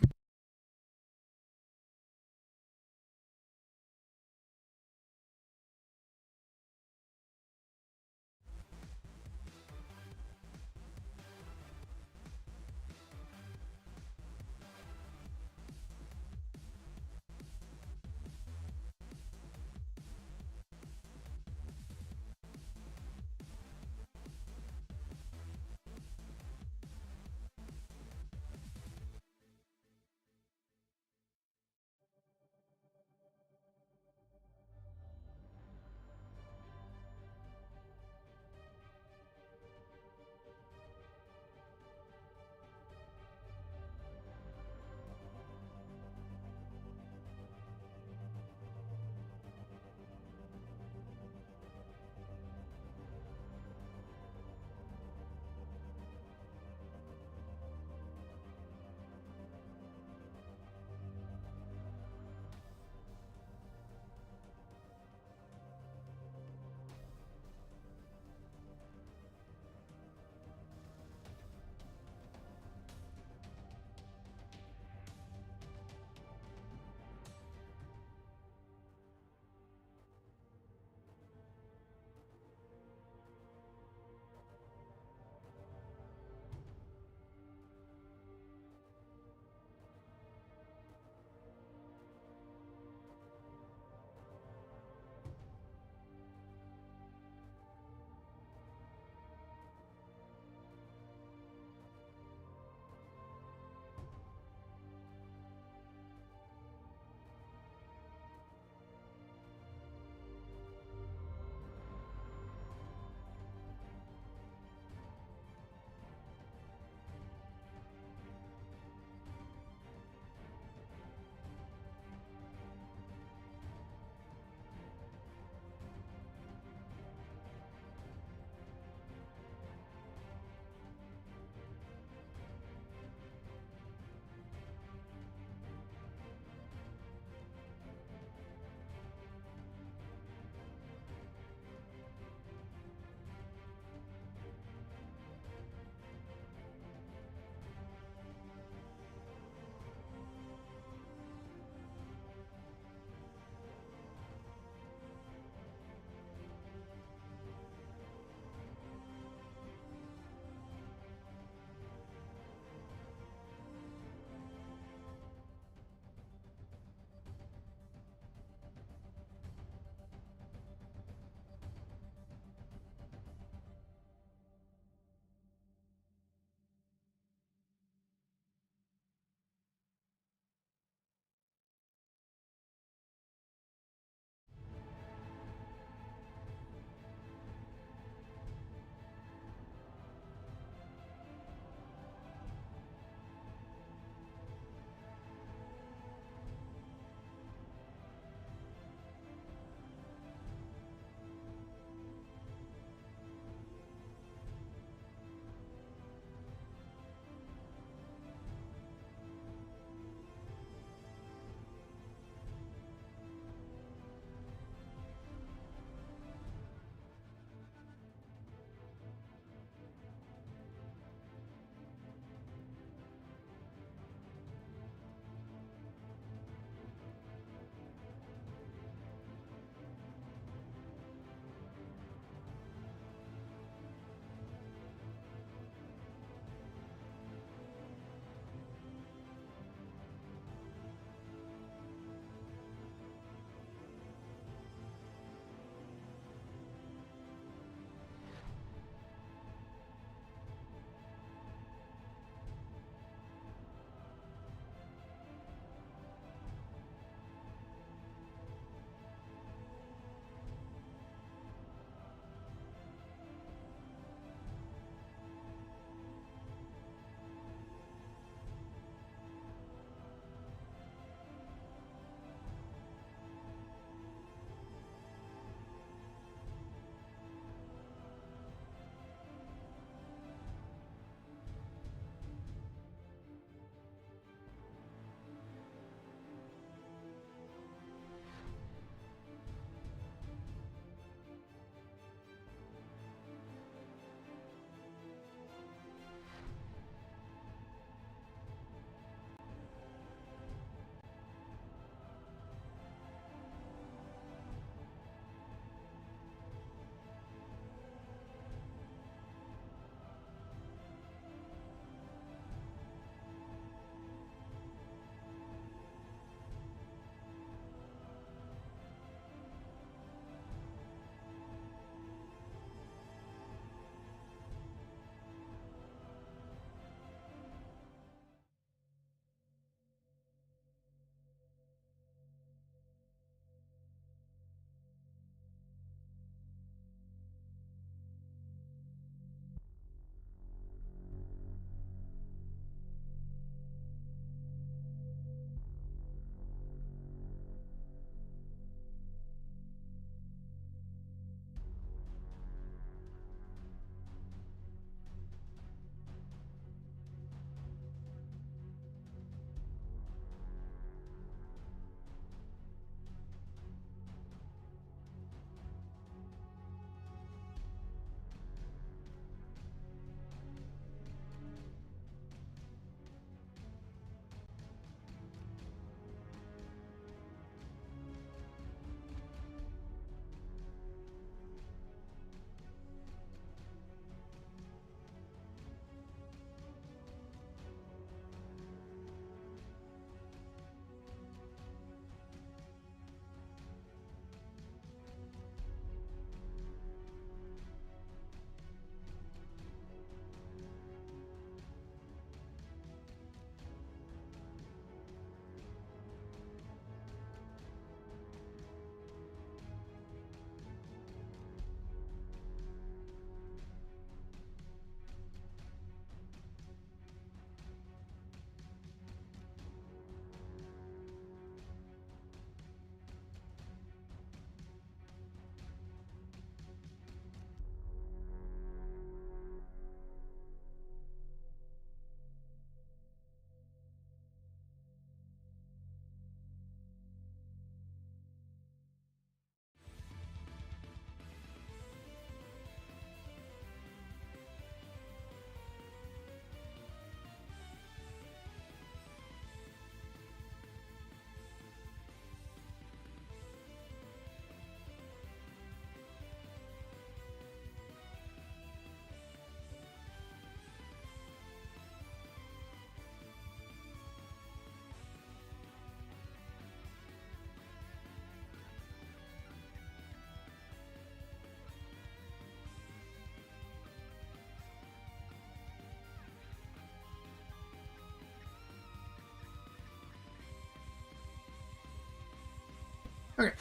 Okay.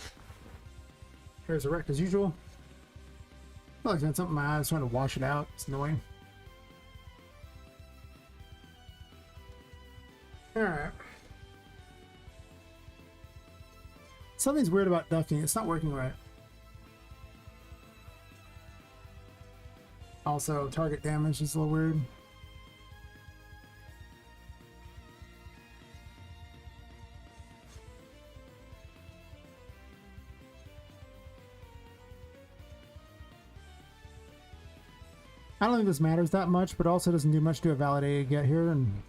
Here's a wreck as usual. I feel like that's something in my eyes trying to wash it out. It's annoying. Alright. Something's weird about ducking. It's not working right. Also, target damage is a little weird. I don't think this matters that much, but also doesn't do much to a validated get here. And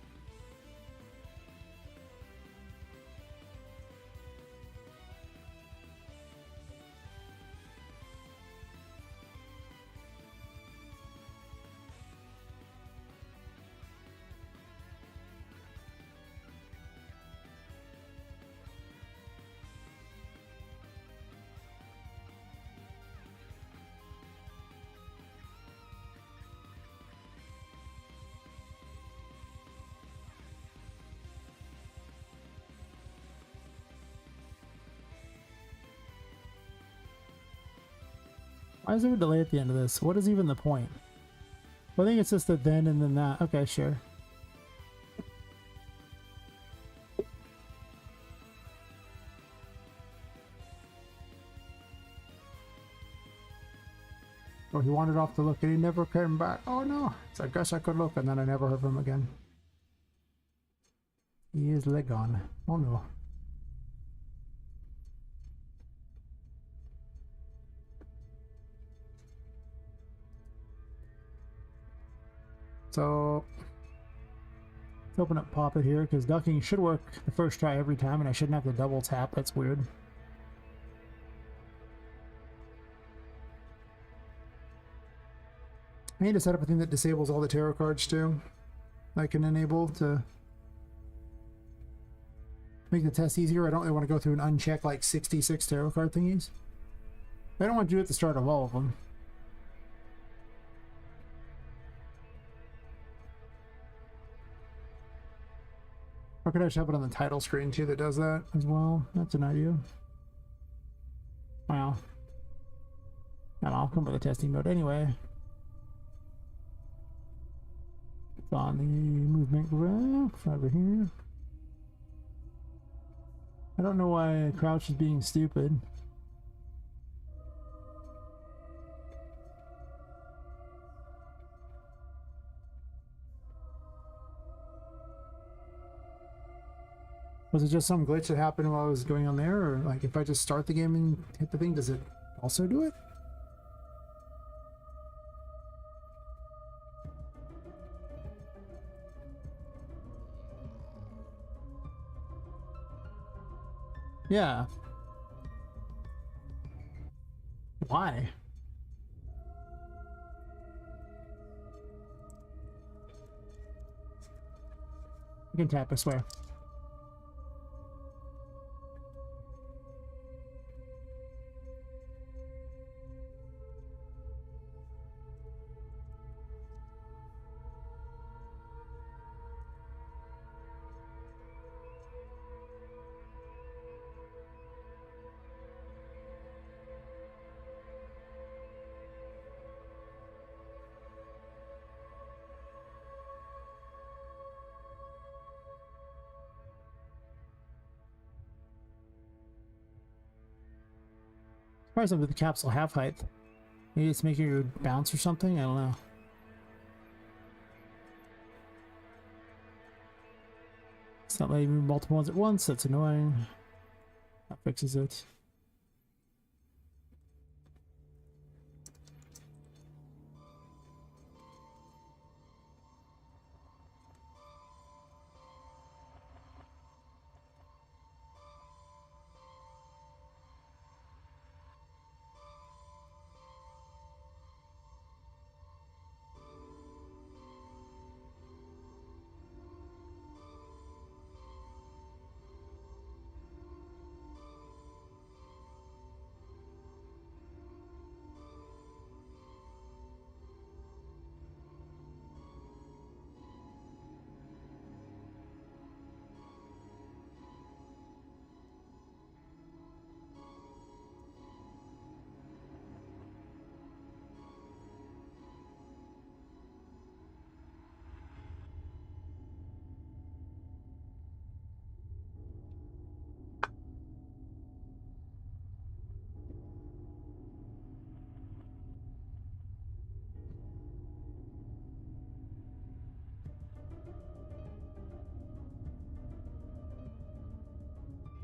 why is there a delay at the end of this? What is even the point? Well, I think it's just the then and then that. Okay, sure. Oh, he wandered off to look and he never came back. Oh no. So I guess I could look, and then I never heard from him again. He is leg gone. Oh no. So let's open up Poppet here, because ducking should work the first try every time, and I shouldn't have to double tap. That's weird. I need to set up a thing that disables all the tarot cards too. I can enable to make the test easier. I don't really want to go through and uncheck like 66 tarot card thingies. I don't want to do it at the start of all of them. Or could I just have it on the title screen too that does that as well? That's an idea. Well, and I'll come with the testing mode anyway. It's on the movement graph over here. I don't know why Crouch is being stupid. Was it just some glitch that happened while I was going on there? Or like if I just start the game and hit the thing, does it also do it? Yeah. Why? You can tap, I swear. Probably something with the capsule half height. Maybe it's making you bounce or something? I don't know. It's not letting me move multiple ones at once. That's annoying. That fixes it.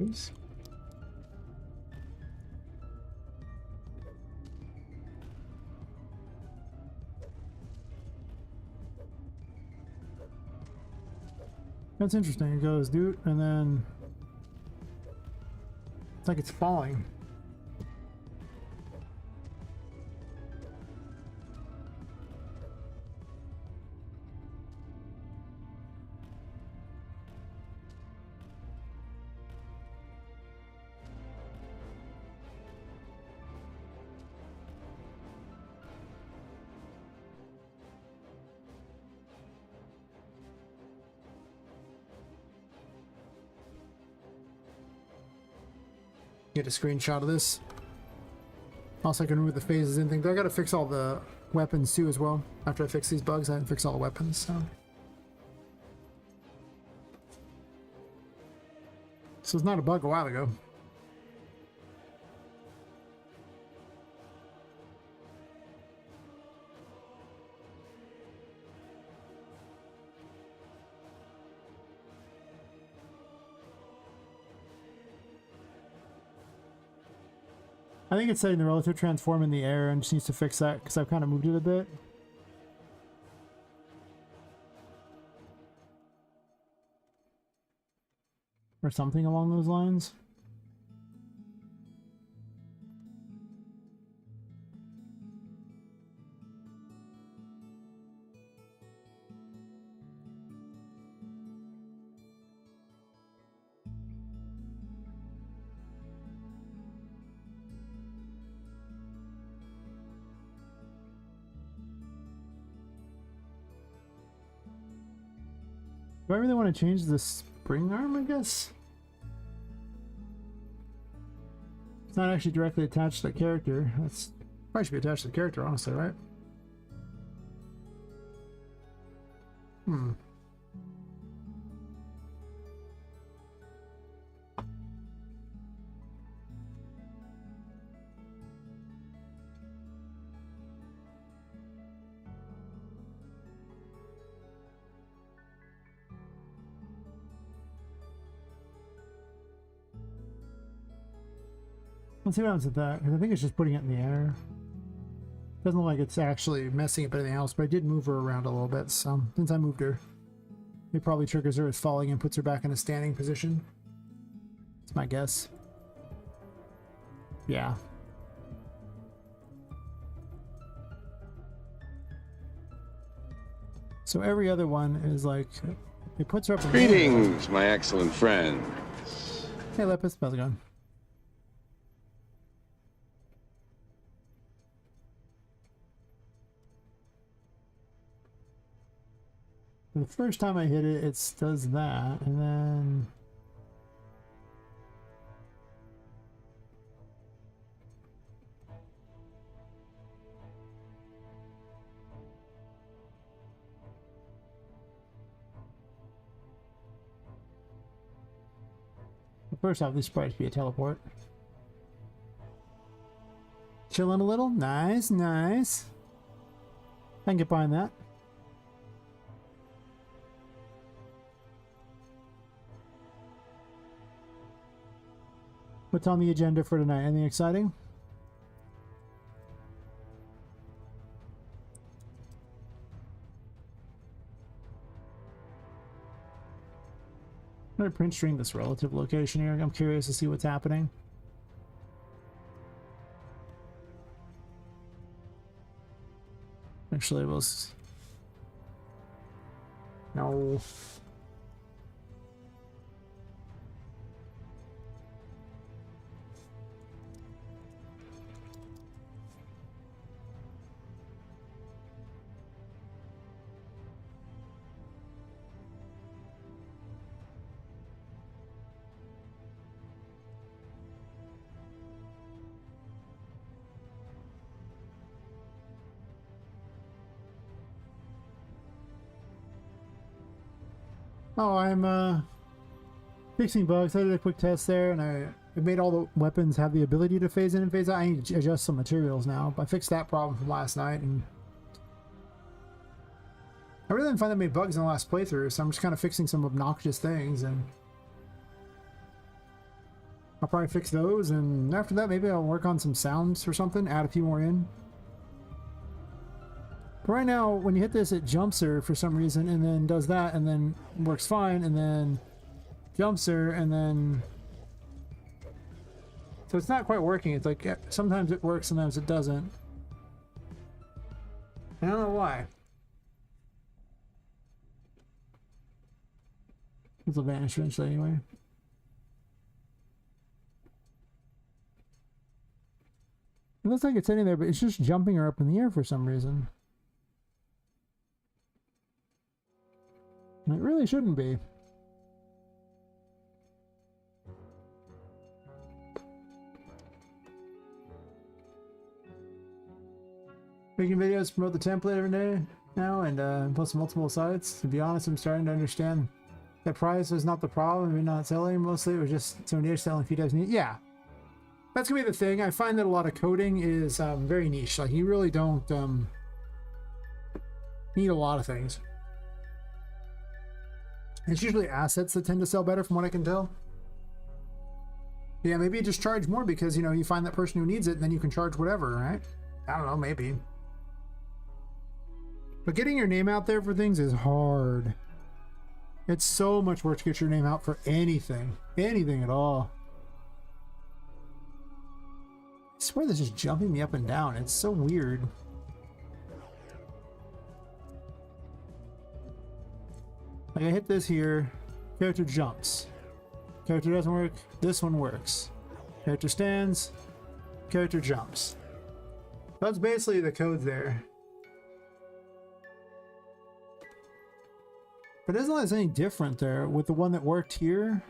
Please. That's interesting. It goes, dude, and then it's like it's falling. Get a screenshot of this. Also, I can remove the phases and things. I gotta fix all the weapons too as well. After I fix these bugs, I didn't fix all the weapons, so. This was not a bug a while ago. I think it's setting the relative transform in the air and just needs to fix that because I've kind of moved it a bit. Or something along those lines. Do I really want to change the spring arm, I guess? It's not actually directly attached to the character. That's probably should be attached to the character, honestly, right? Let's see what happens with that, because I think it's just putting it in the air. Doesn't look like it's actually messing up anything else, but I did move her around a little bit, so since I moved her, it probably triggers her as falling and puts her back in a standing position. That's my guess. Yeah. So every other one is like, it puts her up in the air. Greetings, my excellent friend. Hey Lepus, how's it going? The first time I hit it, it does that, and then... First off, this probably should be a teleport. Chilling a little? Nice, nice. I can get behind that. What's on the agenda for tonight? Anything exciting? I'm gonna print string this relative location here. I'm curious to see what's happening. Actually, it was... No. Oh, I'm fixing bugs. I did a quick test there, and I made all the weapons have the ability to phase in and phase out. I need to adjust some materials now. I fixed that problem from last night, and I really didn't find that many bugs in the last playthrough, so I'm just kind of fixing some obnoxious things, and I'll probably fix those, and after that, maybe I'll work on some sounds or something, add a few more in. But right now, when you hit this, it jumps her for some reason, and then does that, and then works fine, and then jumps her, and then... So it's not quite working. It's like, sometimes it works, sometimes it doesn't. I don't know why. This will vanish eventually anyway. It looks like it's sitting there, but it's just jumping her up in the air for some reason. It really shouldn't be. Making videos promote the template every day now and post multiple sites. To be honest, I'm starting to understand that price was not the problem. Maybe not selling. Mostly it was just so niche selling few types. Yeah, that's gonna be the thing. I find that a lot of coding is very niche. Like you really don't need a lot of things. It's usually assets that tend to sell better from what I can tell. Yeah, maybe you just charge more because, you know, you find that person who needs it and then you can charge whatever, right? I don't know, maybe. But getting your name out there for things is hard. It's so much work to get your name out for anything. Anything at all. I swear this is jumping me up and down. It's so weird. Like I hit this here, character jumps. Character doesn't work, this one works. Character stands, character jumps. That's basically the code there. But it doesn't look like there's any different there with the one that worked here.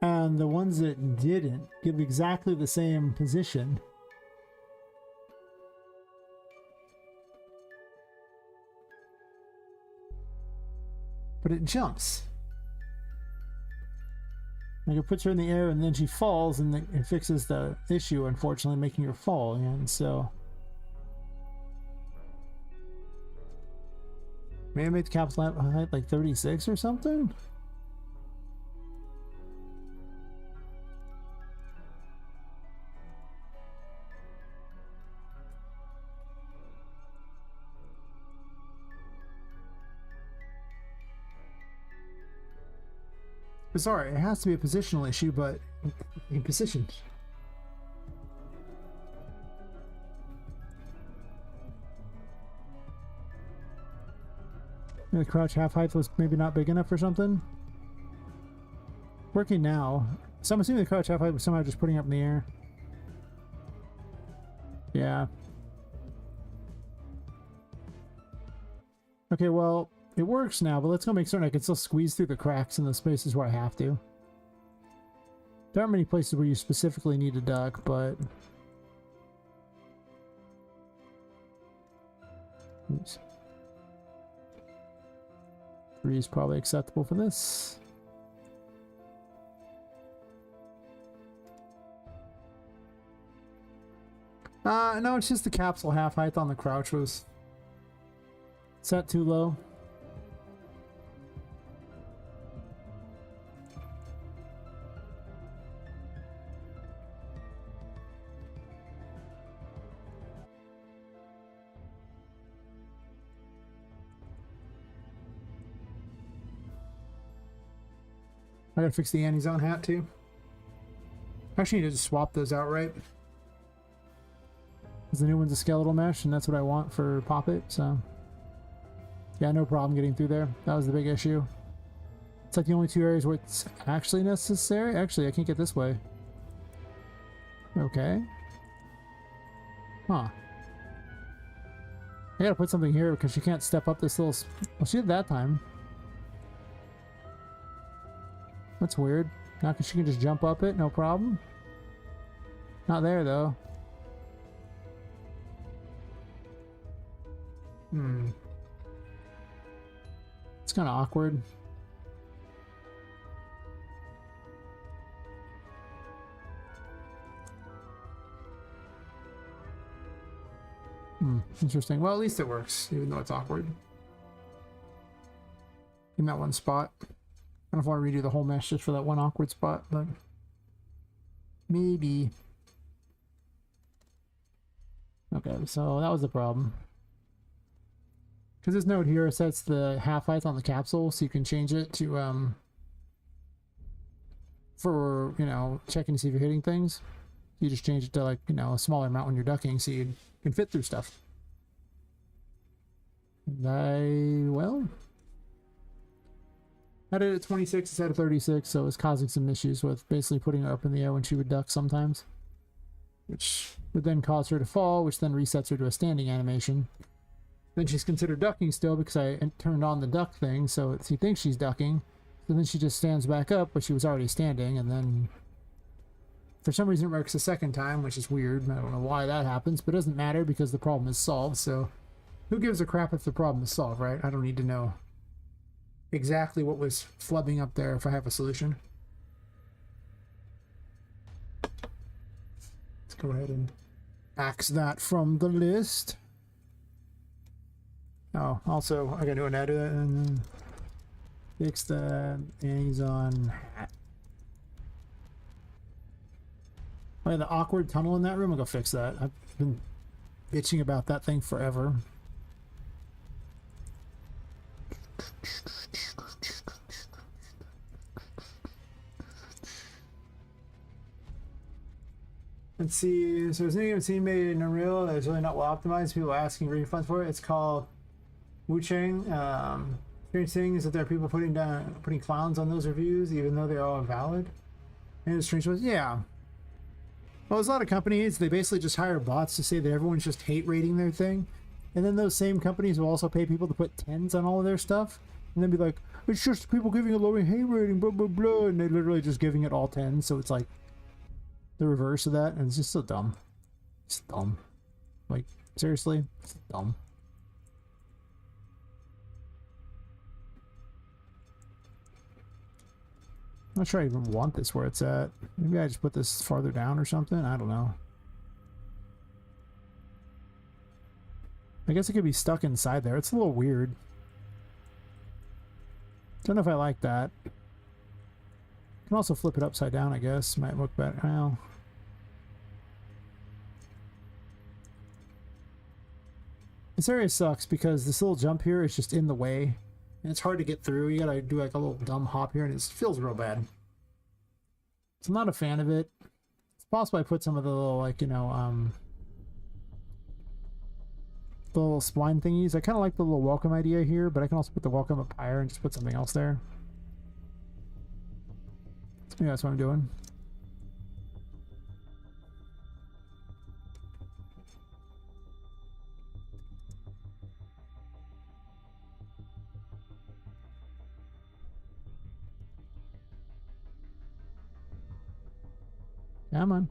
And the ones that didn't give exactly the same position. But it jumps. Like it puts her in the air and then she falls and it fixes the issue, unfortunately, making her fall again, so. Maybe I made the cap's lamp height like 36 or something? Sorry, it has to be a positional issue, but in position. The crouch half height was maybe not big enough or something. Working now. So I'm assuming the crouch half height was somehow just putting it up in the air. Yeah. Okay, well, it works now, but let's go make certain I can still squeeze through the cracks in the spaces where I have to. There aren't many places where you specifically need a duck, but... Oops. 3 is probably acceptable for this. No, it's just the capsule half height on the crouch was set too low. I gotta fix the Annie's own hat too. Actually, I need to just swap those outright. Because the new one's a skeletal mesh, and that's what I want for Poppet, so... Yeah, no problem getting through there. That was the big issue. It's like the only 2 areas where it's actually necessary. Actually, I can't get this way. Okay. Huh. I gotta put something here because she can't step up this little... Well, she did that time. That's weird. Not because she can just jump up it, no problem. Not there, though. It's kind of awkward. Interesting. Well, at least it works, even though it's awkward. In that one spot. I don't know if I want to redo the whole mesh just for that one awkward spot, but maybe. Okay, so that was the problem. Because this node here sets the half-life on the capsule, so you can change it to, for, you know, checking to see if you're hitting things. You just change it to, like, you know, a smaller amount when you're ducking, so you can fit through stuff. Well, I did it at 26 instead of 36, so it was causing some issues with basically putting her up in the air when she would duck sometimes. Which would then cause her to fall, which then resets her to a standing animation. Then she's considered ducking still because I turned on the duck thing, so she thinks she's ducking. So then she just stands back up, but she was already standing, and then for some reason it works a second time, which is weird. I don't know why that happens, but it doesn't matter because the problem is solved, so who gives a crap if the problem is solved, right? I don't need to know exactly what was flubbing up there if I have a solution. Let's go ahead and axe that from the list. Oh, also, I gotta do an edit and then fix the Amazon hat. Oh, yeah, the awkward tunnel in that room, I'll go fix that. I've been bitching about that thing forever. Let's see, so there's a new scene made in Unreal that's really not well optimized. People asking refunds for it. It's called Wu Chang. Strange thing is that there are people putting clowns on those reviews, even though they're all invalid. And the strange was, yeah. Well, there's a lot of companies, they basically just hire bots to say that everyone's just hate rating their thing. And then those same companies will also pay people to put 10s on all of their stuff. And then be like, it's just people giving a low hate rating, blah, blah, blah. And they're literally just giving it all 10s. So it's like the reverse of that. And it's just so dumb. It's dumb. Like, seriously? It's dumb. I'm not sure I even want this where it's at. Maybe I just put this farther down or something. I don't know. I guess it could be stuck inside there. It's a little weird. Don't know if I like that. Can also flip it upside down, I guess. Might look better. Well, this area sucks because this little jump here is just in the way. And it's hard to get through. You gotta do like a little dumb hop here and it feels real bad. So I'm not a fan of it. It's possible I put some of the little, like, you know, the little spline thingies. I kind of like the little welcome idea here, but I can also put the welcome up higher and just put something else there. Yeah, that's what I'm doing. Come on.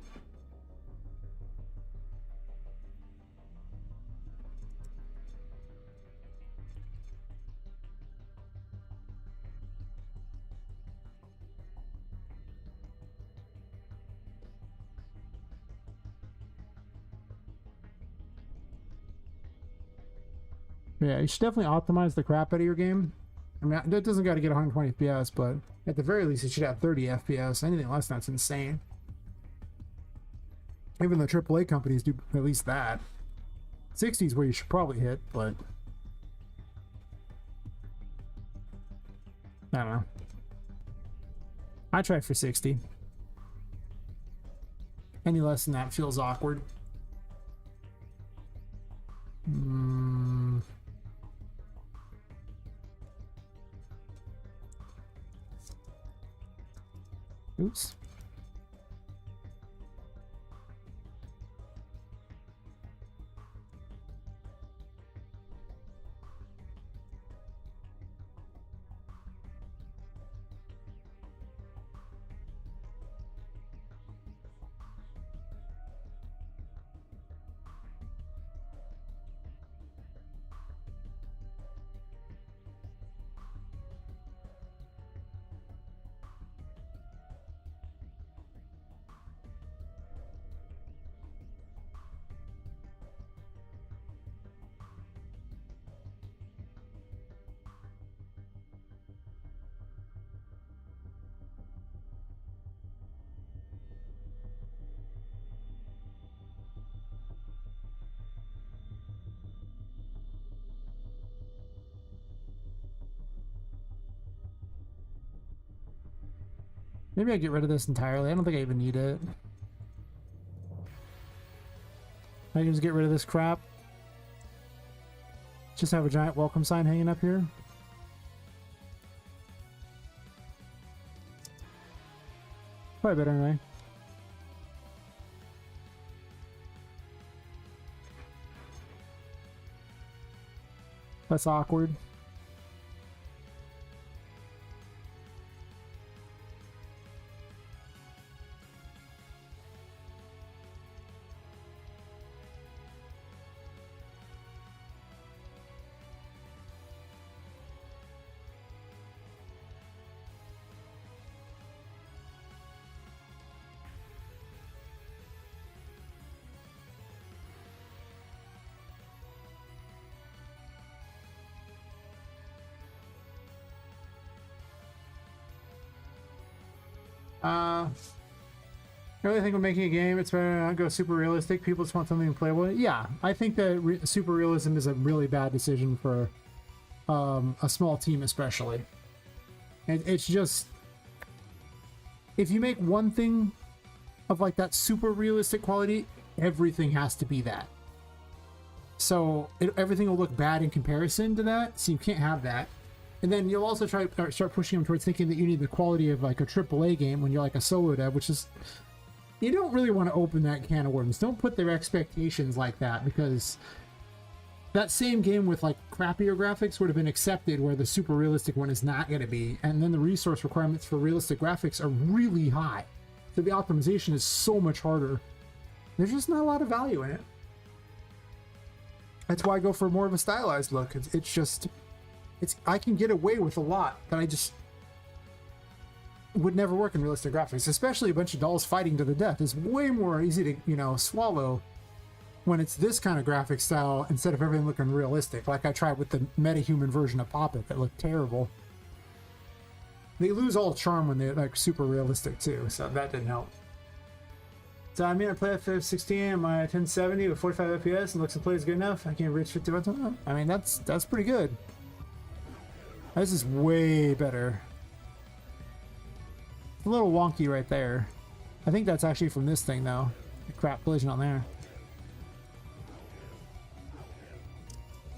Yeah, you should definitely optimize the crap out of your game. I mean, it doesn't got to get 120 FPS, but at the very least, it should have 30 FPS. Anything less than that's insane. Even the AAA companies do at least that. 60 is where you should probably hit, but I don't know. I try for 60. Any less than that feels awkward. Oops. Maybe I get rid of this entirely. I don't think I even need it. I can just get rid of this crap. Just have a giant welcome sign hanging up here. Probably better anyway. Less awkward. I really think when making a game, it's better to not go super realistic. People just want something playable. Yeah, I think that super realism is a really bad decision for a small team, especially. It's just, if you make one thing of like that super realistic quality, everything has to be that. So everything will look bad in comparison to that. So you can't have that. And then you'll also start pushing them towards thinking that you need the quality of like a AAA game when you're like a solo dev, which is, you don't really want to open that can of worms. Don't put their expectations like that, because that same game with like crappier graphics would have been accepted where the super realistic one is not going to be. And then the resource requirements for realistic graphics are really high. So the optimization is so much harder. There's just not a lot of value in it. That's why I go for more of a stylized look. It's just... I can get away with a lot that I just would never work in realistic graphics, especially a bunch of dolls fighting to the death is way more easy to, you know, swallow when it's this kind of graphic style instead of everything looking realistic. Like I tried with the metahuman version of Poppet that looked terrible. They lose all charm when they're like super realistic too, so that didn't help. So I mean, I play at 16 on my 1070 with 45 FPS and looks and plays good enough. I can't reach 50 buttons. I mean, that's pretty good. This is way better. It's a little wonky right there. I think that's actually from this thing though. The crap collision on there.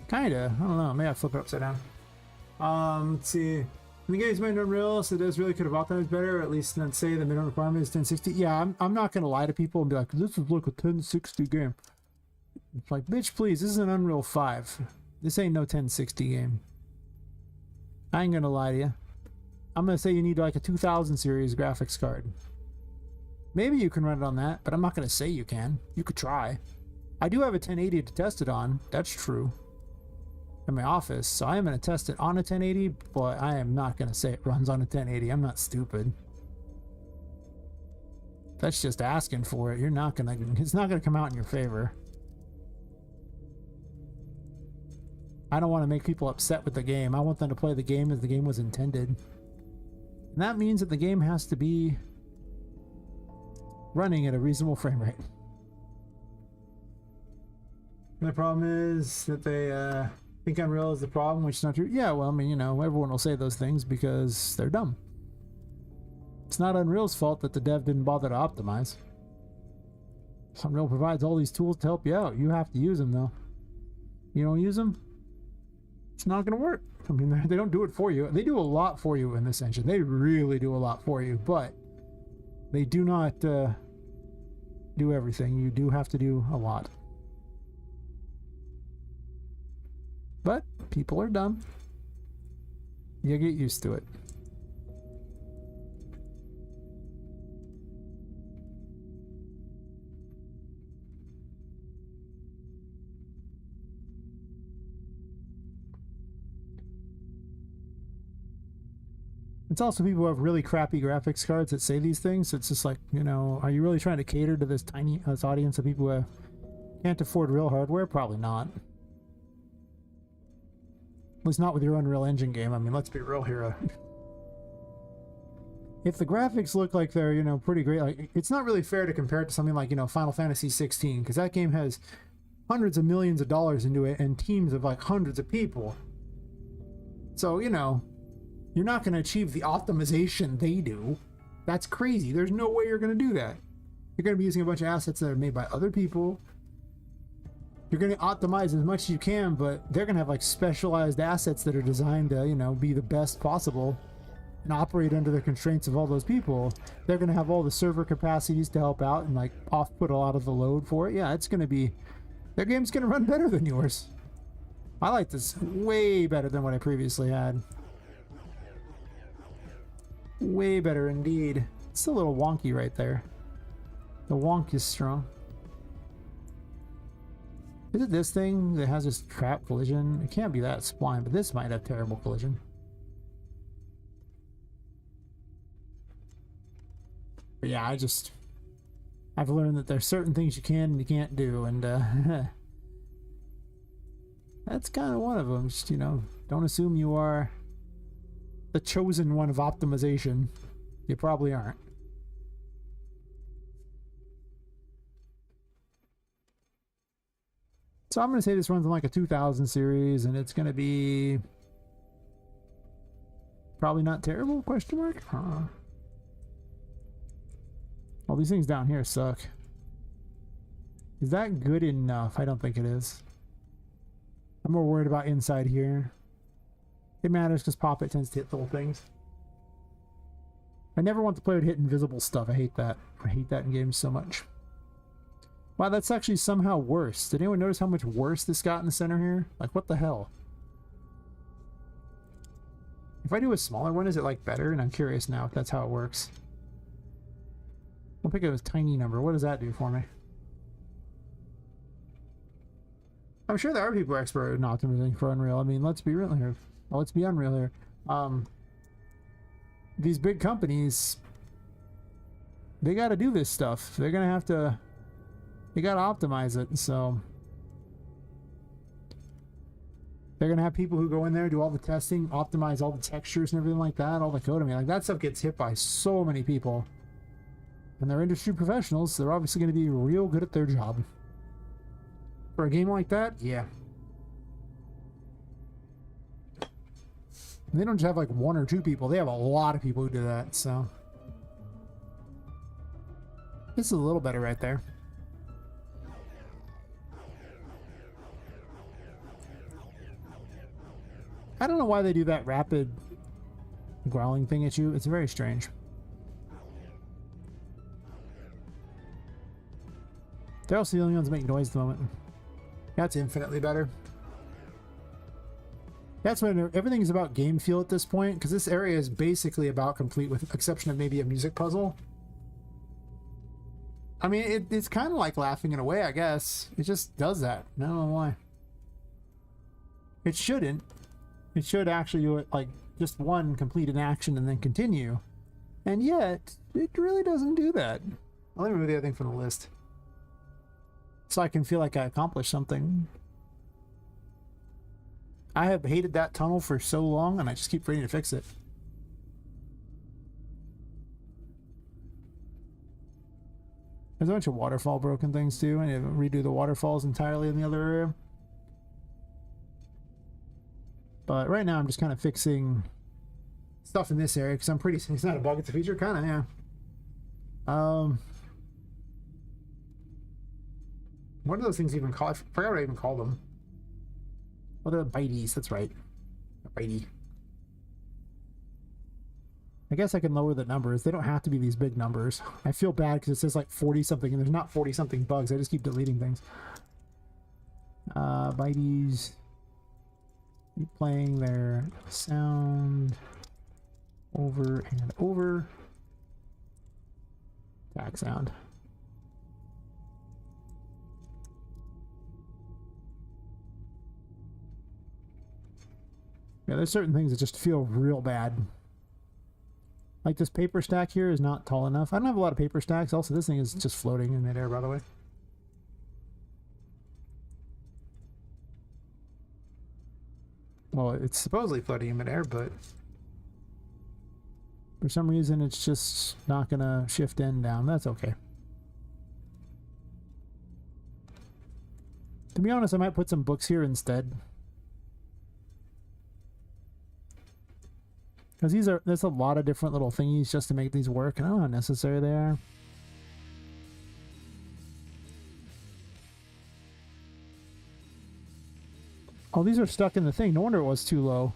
Kinda. I don't know. Maybe I flip it upside down. Let's see. In the game's made in Unreal, so this really could have optimized better, or at least not say the minimum requirement is 1060. Yeah, I'm not gonna lie to people and be like, this is like a 1060 game. It's like, bitch, please, this is an Unreal 5. This ain't no 1060 game. I ain't gonna lie to you. I'm gonna say you need like a 2000 series graphics card. Maybe you can run it on that, but I'm not gonna say you can. You could try. I do have a 1080 to test it on. That's true. In my office, so I am gonna test it on a 1080, but I am not gonna say it runs on a 1080. I'm not stupid. That's just asking for it. You're not gonna. It's not gonna come out in your favor. I don't want to make people upset with the game. I want them to play the game as the game was intended. And that means that the game has to be running at a reasonable frame rate. And the problem is that they think Unreal is the problem, which is not true. Yeah, well, I mean, you know, everyone will say those things because they're dumb. It's not Unreal's fault that the dev didn't bother to optimize. Unreal provides all these tools to help you out. You have to use them, though. You don't use them? It's not going to work. I mean, they don't do it for you. They do a lot for you in this engine. They really do a lot for you, but they do not do everything. You do have to do a lot. But people are dumb. You get used to it. It's also people who have really crappy graphics cards that say these things. It's just like, you know, are you really trying to cater to this this audience of people who can't afford real hardware? Probably not. At least not with your Unreal Engine game. I mean, let's be real here. If the graphics look like they're, you know, pretty great, like, it's not really fair to compare it to something like, you know, Final Fantasy 16, because that game has hundreds of millions of dollars into it and teams of like hundreds of people. So, you know, you're not going to achieve the optimization they do. That's crazy. There's no way you're going to do that. You're going to be using a bunch of assets that are made by other people. You're going to optimize as much as you can, but they're going to have like specialized assets that are designed to, you know, be the best possible and operate under the constraints of all those people. They're going to have all the server capacities to help out and like off-put a lot of the load for it. Yeah, it's going to be, their game's going to run better than yours. I like this way better than what I previously had. Way better indeed. It's a little wonky right there. The wonk is strong. Is it this thing that has this crap collision? It can't be that spline, but this might have terrible collision. But yeah, I've learned that there's certain things you can and you can't do, and that's kind of one of them. Just, you know, don't assume you are the chosen one of optimization. You probably aren't. So I'm going to say this runs on like a 2000 series, and it's going to be probably not terrible, question mark? All these things down here suck. Is that good enough? I don't think it is. I'm more worried about inside here. It matters because Poppet tends to hit little things. I never want the player to hit invisible stuff. I hate that. I hate that in games so much. Wow, that's actually somehow worse. Did anyone notice how much worse this got in the center here? Like, what the hell? If I do a smaller one, is it like better? And I'm curious now if that's how it works. I'll pick a tiny number. What does that do for me? I'm sure there are people expert in optimizing for Unreal. I mean, let's be real here. Well, let's be unreal here. These big companies, they got to do this stuff. They're gonna have to. They got to optimize it. So they're gonna have people who go in there, do all the testing, optimize all the textures and everything like that, all the code. I mean, like that stuff gets hit by so many people. And they're industry professionals, so they're obviously going to be real good at their job. For a game like that, yeah. And they don't just have like one or two people, they have a lot of people who do that, so. This is a little better right there. I don't know why they do that rapid growling thing at you. It's very strange. They're also the only ones that make noise at the moment. That's infinitely better. That's when everything's about game feel at this point, because this area is basically about complete with the exception of maybe a music puzzle. I mean, it's kind of like laughing in a way, I guess. It just does that. I don't know why. It shouldn't. It should actually do it like just one completed action and then continue. And yet, it really doesn't do that. I'll let me remove the other thing from the list, so I can feel like I accomplished something. I have hated that tunnel for so long, and I just keep forgetting to fix it. There's a bunch of waterfall broken things too. I need to redo the waterfalls entirely in the other area. But right now I'm just kind of fixing stuff in this area because I'm pretty. It's not a bug, it's a feature, kind of. Yeah. What are those things even called? I forgot what I even called them. Oh, they're bites. That's right. A bitey. I guess I can lower the numbers. They don't have to be these big numbers. I feel bad because it says like 40 something and there's not 40 something bugs. I just keep deleting things. Bites. Keep playing their sound over and over. Back sound. Yeah, there's certain things that just feel real bad. Like this paper stack here is not tall enough. I don't have a lot of paper stacks. Also, this thing is just floating in midair, by the way. Well, it's supposedly floating in midair, but for some reason it's just not gonna shift in down. That's okay. To be honest, I might put some books here instead. Because there's a lot of different little thingies just to make these work, and I don't know how necessary they are. Oh, these are stuck in the thing. No wonder it was too low.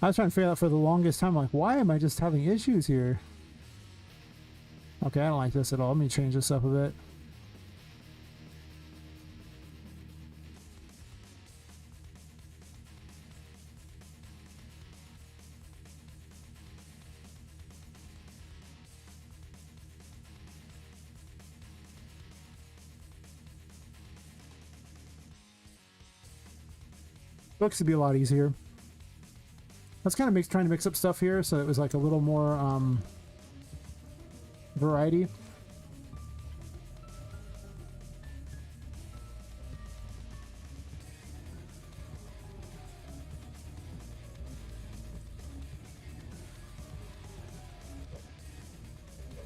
I was trying to figure out for the longest time, like, why am I just having issues here? Okay, I don't like this at all. Let me change this up a bit. Books would be a lot easier. That's kind of trying to mix up stuff here, so it was like a little more variety.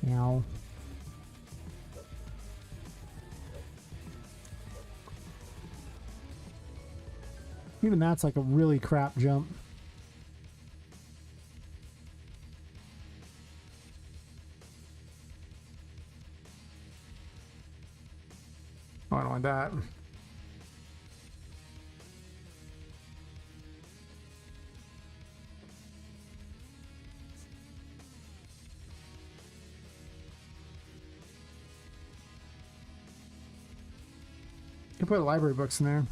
Now. Even that's like a really crap jump. Oh, I don't like that. You can put library books in there.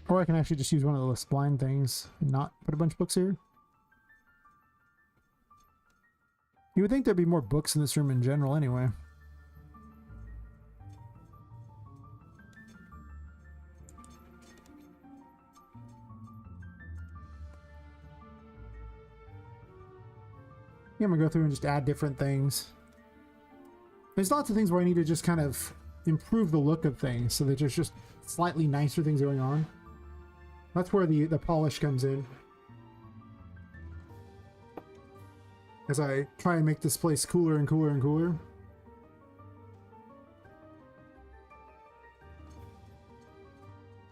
Or I can actually just use one of the spline things and not put a bunch of books here. You would think there'd be more books in this room in general anyway. Yeah, I'm gonna go through and just add different things. There's lots of things where I need to just kind of improve the look of things so that there's just slightly nicer things going on. That's where the polish comes in. As I try and make this place cooler and cooler and cooler.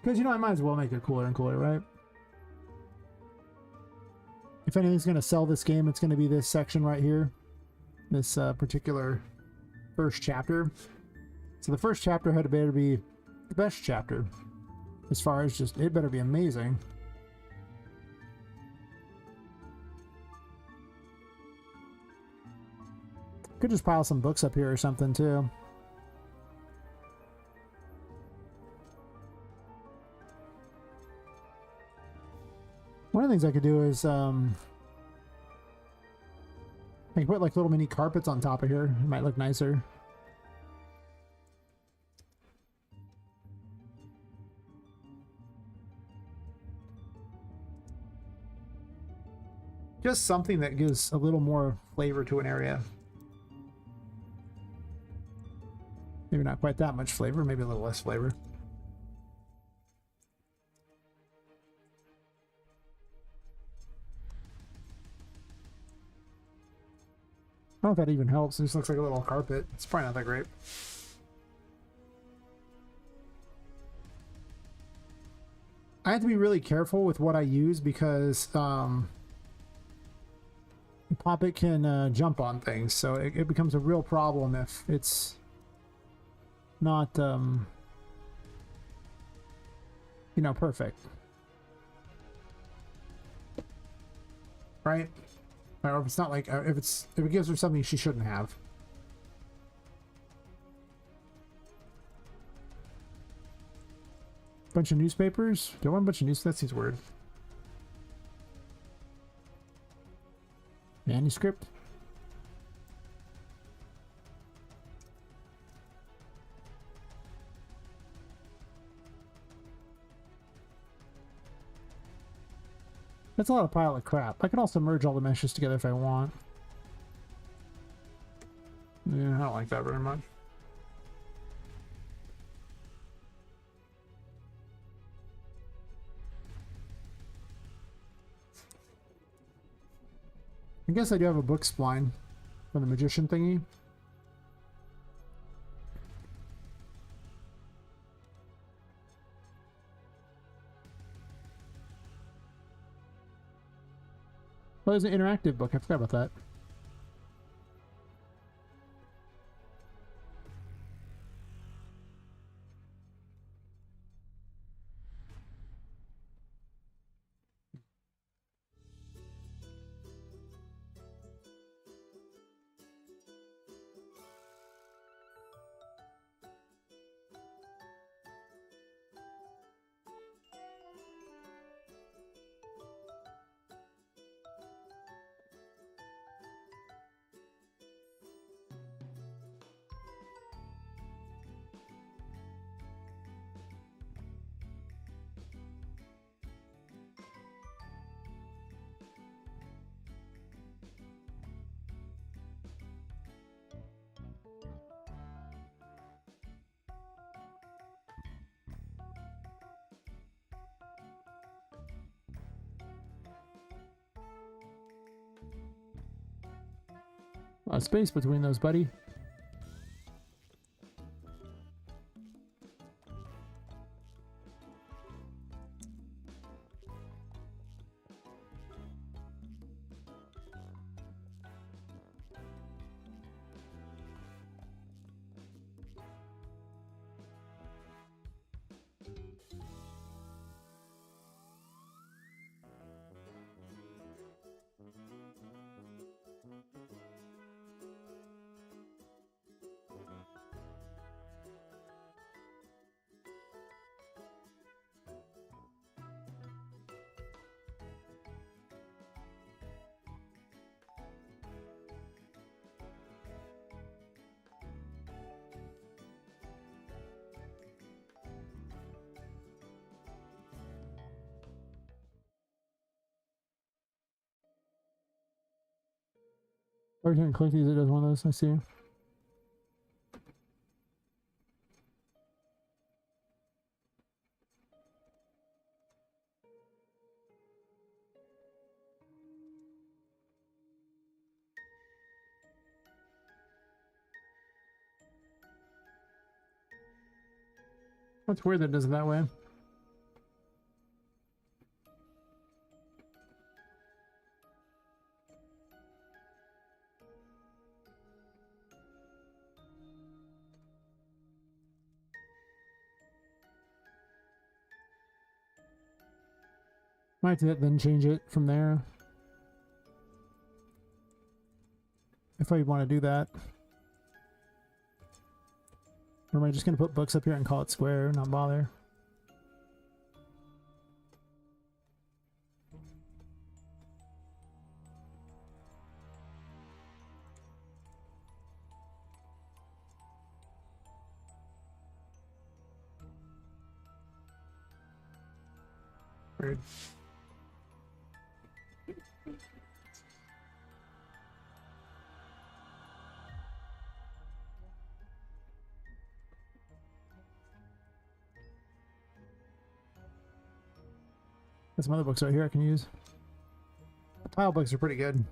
Because, you know, I might as well make it cooler and cooler, right? If anything's going to sell this game, it's going to be this section right here. This particular first chapter. So the first chapter had to better be the best chapter. As far as just, it better be amazing. Could just pile some books up here or something too. One of the things I could do is I can put like little mini carpets on top of here. It might look nicer. Just something that gives a little more flavor to an area. Maybe not quite that much flavor, maybe a little less flavor. I don't know if that even helps. It just looks like a little carpet. It's probably not that great. I have to be really careful with what I use because Poppet can jump on things, so it becomes a real problem if it's not, you know, perfect. Right? Or if it's not like, if it gives her something she shouldn't have. Bunch of newspapers? Do I want a bunch of newspapers? That seems weird. Manuscript? That's a lot of pile of crap. I can also merge all the meshes together if I want. Yeah, I don't like that very much. I guess I do have a book spline for the magician thingy. Oh, there's an interactive book. I forgot about that. A lot of space between those, buddy. Every time you click these, it does one of those. I see. That's weird that it does it that way. Might have to then change it from there. If I want to do that. Or am I just going to put books up here and call it square, not bother? Weird. There's some other books right here I can use. The tile books are pretty good.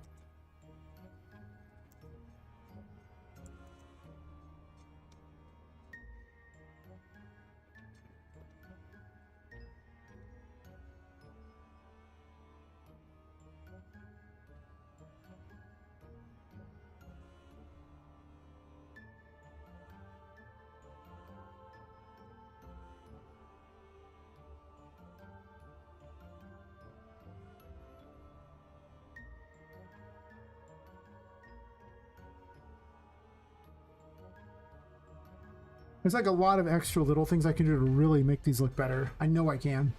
There's like a lot of extra little things I can do to really make these look better. I know I can.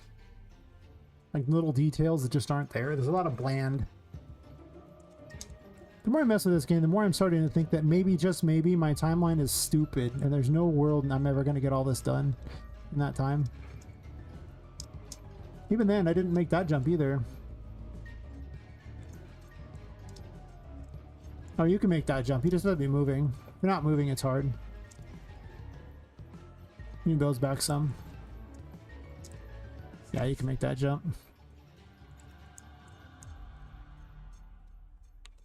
Like little details that just aren't there. There's a lot of bland. The more I mess with this game, the more I'm starting to think that maybe, just maybe, my timeline is stupid and there's no world and I'm ever going to get all this done in that time. Even then, I didn't make that jump either. Oh, you can make that jump. You just have to be moving. If you're not moving, it's hard. You can build back some. Yeah, you can make that jump.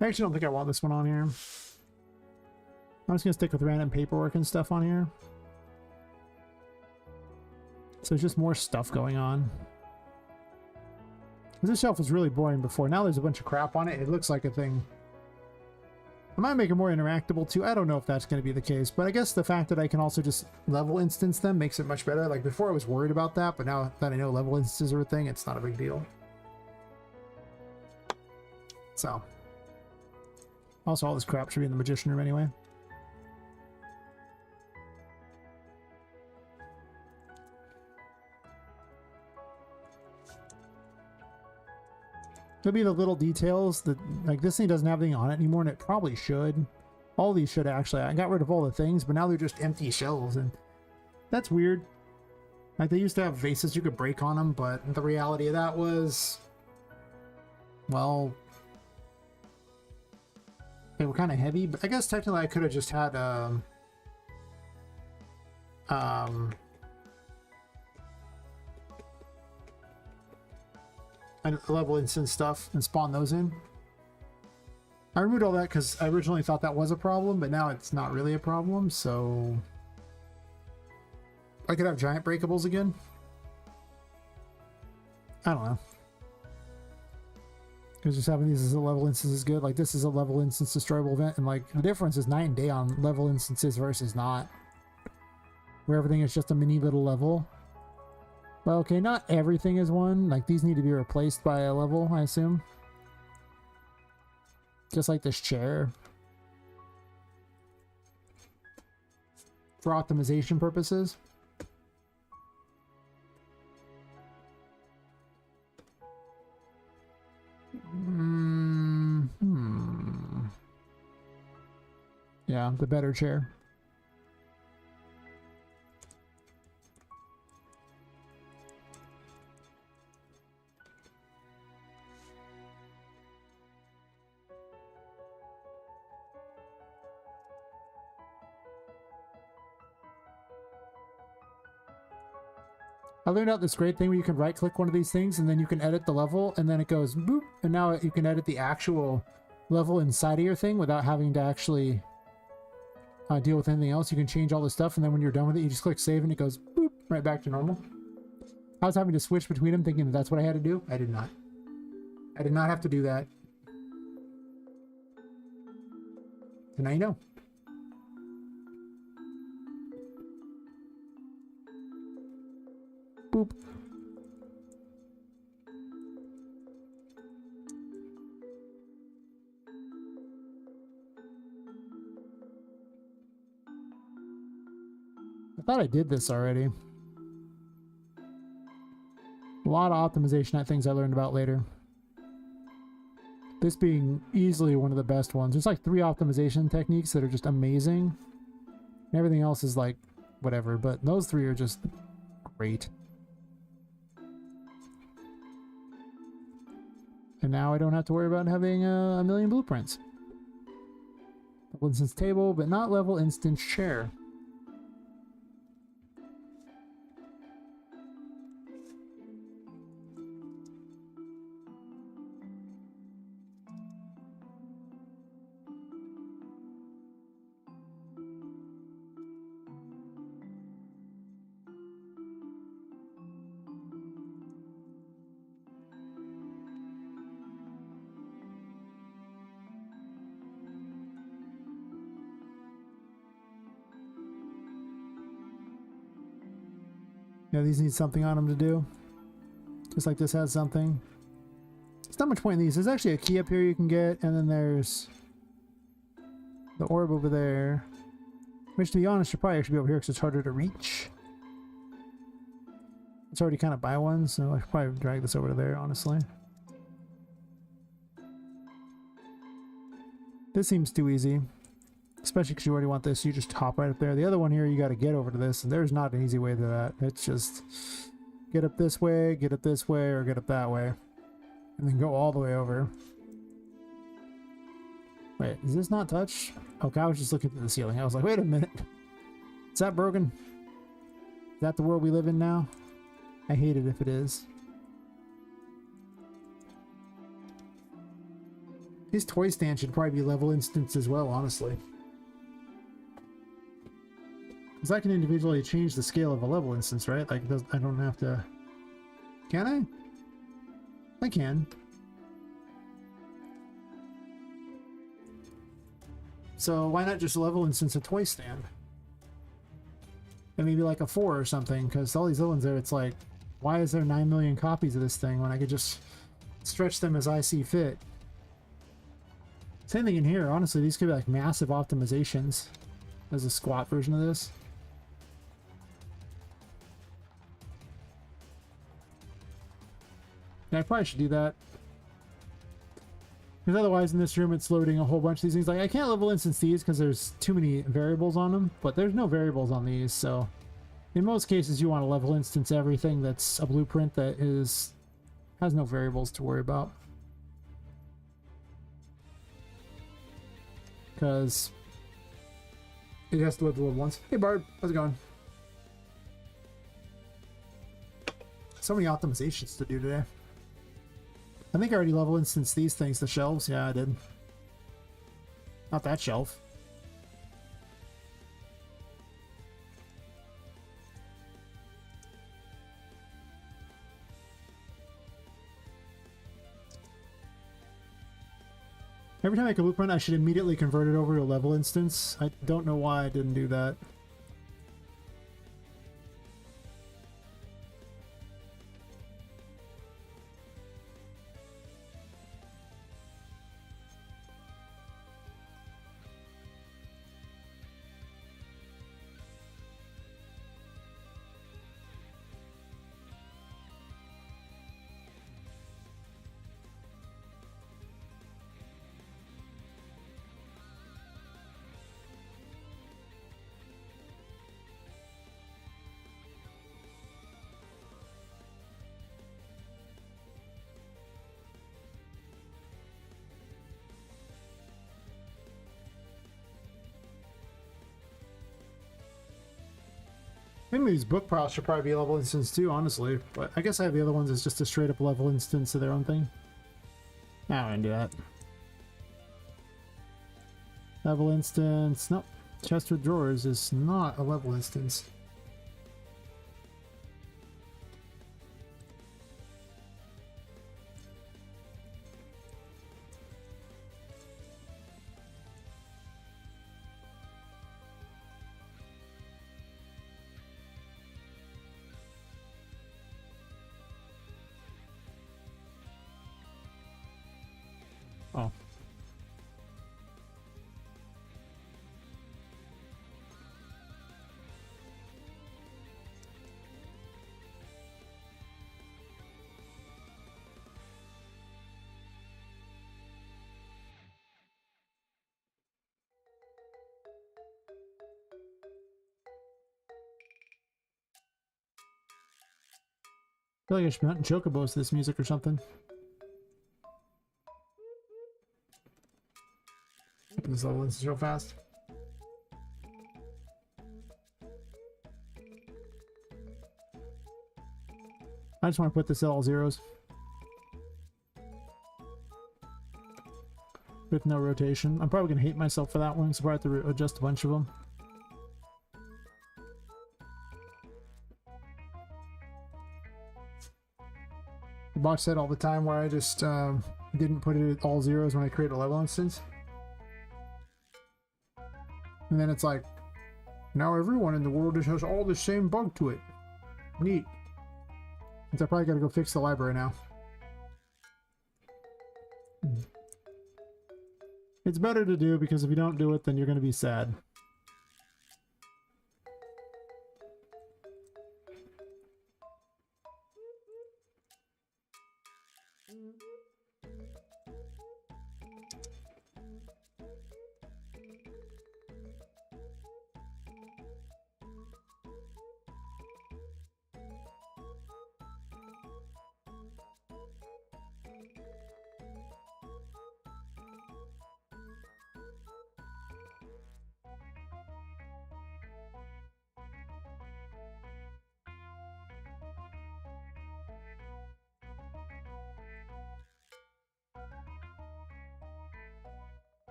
I actually don't think I want this one on here. I'm just going to stick with random paperwork and stuff on here. So it's just more stuff going on. This shelf was really boring before. Now there's a bunch of crap on it. It looks like a thing. I might make it more interactable too. I don't know if that's going to be the case, but I guess the fact that I can also just level instance them makes it much better. Like before I was worried about that, but now that I know level instances are a thing, it's not a big deal. So. Also, all this crap should be in the Magician room anyway. There'll be the little details that, like, this thing doesn't have anything on it anymore, and it probably should. All these should actually. I got rid of all the things, but now they're just empty shells, and that's weird. Like, they used to have vases you could break on them, but the reality of that was, well, they were kind of heavy. But I guess technically I could have just had a level instance stuff and spawn those in. I removed all that because I originally thought that was a problem, but now it's not really a problem, so I could have giant breakables again. I don't know. Because just having these as a level instance is good. Like, this is a level instance destroyable event, and like the difference is night and day on level instances versus not. Where everything is just a mini little level. Well, okay, not everything is one. Like, these need to be replaced by a level, I assume. Just like this chair. For optimization purposes. Yeah, the better chair. I learned out this great thing where you can right click one of these things and then you can edit the level, and then it goes boop, and now you can edit the actual level inside of your thing without having to actually deal with anything else. You can change all the stuff, and then when you're done with it, you just click save and it goes boop, right back to normal. I was having to switch between them thinking that's what I had to do. I did not. I did not have to do that. So now you know. Boop. I thought I did this already. A lot of optimization at things I learned about later. This being easily one of the best ones. There's like 3 optimization techniques that are just amazing. And everything else is like whatever, but those 3 are just great. And now I don't have to worry about having a million blueprints. Level instance table, but not level instance chair. Yeah, these need something on them to do. Just like this has something. There's not much point in these. There's actually a key up here you can get, and then there's the orb over there. Which, to be honest, should probably actually be over here because it's harder to reach. It's already kind of by one, so I should probably drag this over to there, honestly. This seems too easy. Especially because you already want this, so you just hop right up there. The other one here, you got to get over to this, and there's not an easy way to that. It's just get up this way, or get up that way. And then go all the way over. Wait, is this not touch? Okay, I was just looking at the ceiling. I was like, wait a minute. Is that broken? Is that the world we live in now? I hate it if it is. These toy stands should probably be level instance as well, honestly. Because I can individually change the scale of a level instance, right? Like, I don't have to... Can I? I can. So why not just level instance a toy stand? And maybe like a 4 or something, because all these other ones there, it's like, why is there 9 million copies of this thing when I could just stretch them as I see fit? Same thing in here. Honestly, these could be like massive optimizations as a squat version of this. And I probably should do that. Because otherwise in this room it's loading a whole bunch of these things. Like, I can't level instance these because there's too many variables on them, but there's no variables on these, so in most cases you want to level instance everything that's a blueprint that has no variables to worry about. Because it has to live once. Hey Bard, how's it going? So many optimizations to do today. I think I already level instanced these things, the shelves. Yeah, I did. Not that shelf. Every time I make a blueprint, I should immediately convert it over to a level instance. I don't know why I didn't do that. Maybe these book piles should probably be a level instance too, honestly. But I guess I have the other ones as just a straight up level instance of their own thing. Nah, I'm gonna do that. Level instance. Nope. Chest with drawers is not a level instance. Oh. I feel like I should be hunting chocobos to this music or something. Open this level instance real fast. I just want to put this at all zeros. With no rotation. I'm probably going to hate myself for that one, so I have to adjust a bunch of them. The box said all the time where I just didn't put it at all zeros when I create a level instance. And then it's like, now everyone in the world just has all the same bug to it. Neat. Means I probably gotta go fix the library now. It's better to do because if you don't do it, then you're gonna be sad.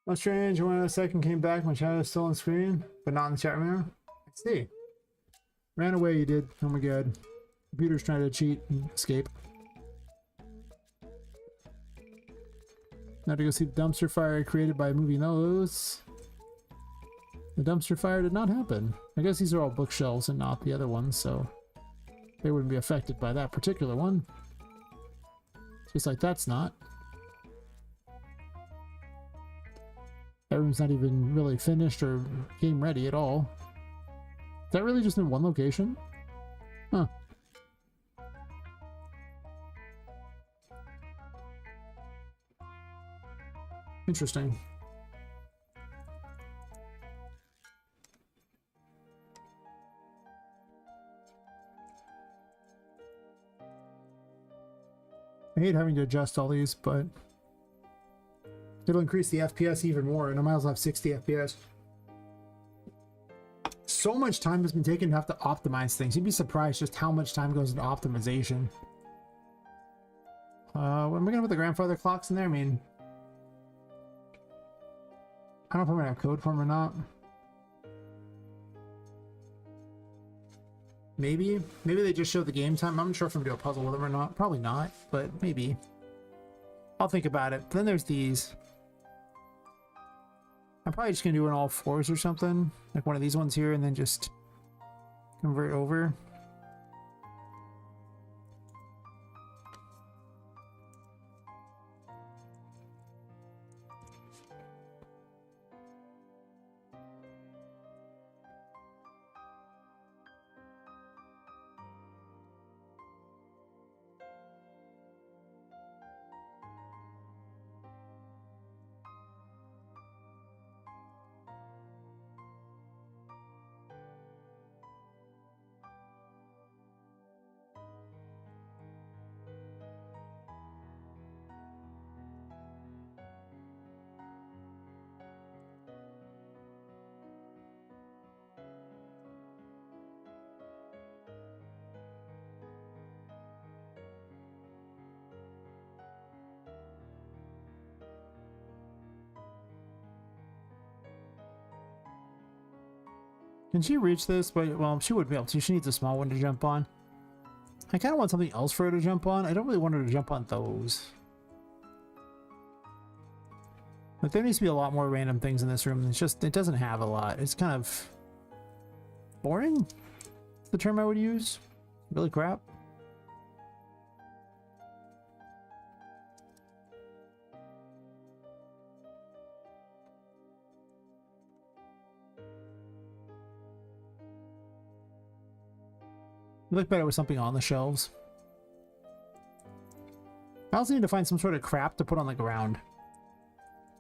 How strange, when a second came back, my shadow is still on screen, but not in the chat room. I see. Ran away, you did. Oh my god. Computer's trying to cheat and escape. Now to go see the dumpster fire created by Movie Nose. The dumpster fire did not happen. I guess these are all bookshelves and not the other ones, so they wouldn't be affected by that particular one. Just like that's not. That room's not even really finished or game ready at all. Is that really just in one location? Huh. Interesting. I hate having to adjust all these, but it'll increase the FPS even more, and I might as well have 60 FPS. So much time has been taken to have to optimize things. You'd be surprised just how much time goes into optimization. Am I gonna put the grandfather clocks in there? I mean, I don't know if I'm gonna have code for them or not. Maybe they just show the game time. I'm not sure if I'm gonna do a puzzle with them or not. Probably not, but maybe. I'll think about it. Then there's these. I'm probably just gonna do it on all fours or something, like one of these ones here, and then just convert over. Can she reach this? But well, she would be able to. She needs a small one to jump on. I kind of want something else for her to jump on. I don't really want her to jump on those. Like, there needs to be a lot more random things in this room. It's just, it doesn't have a lot. It's kind of boring. That's the term I would use. Really crap. You look better with something on the shelves. I also need to find some sort of crap to put on the ground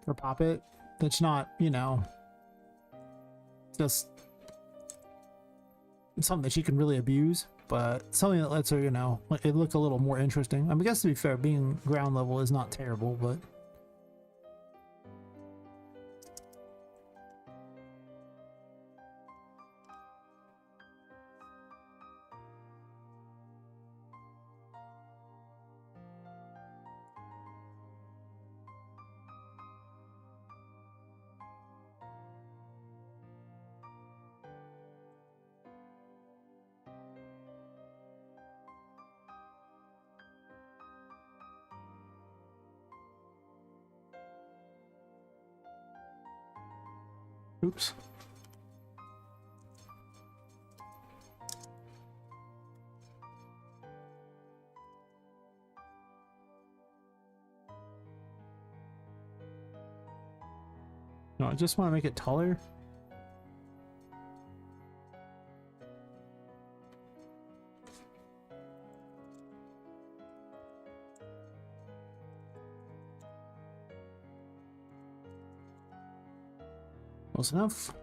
for Poppet. That's not, you know, just something that she can really abuse, but something that lets her, you know, it look a little more interesting. I mean, I guess to be fair, being ground level is not terrible, but oops. No, I just want to make it taller. Close enough.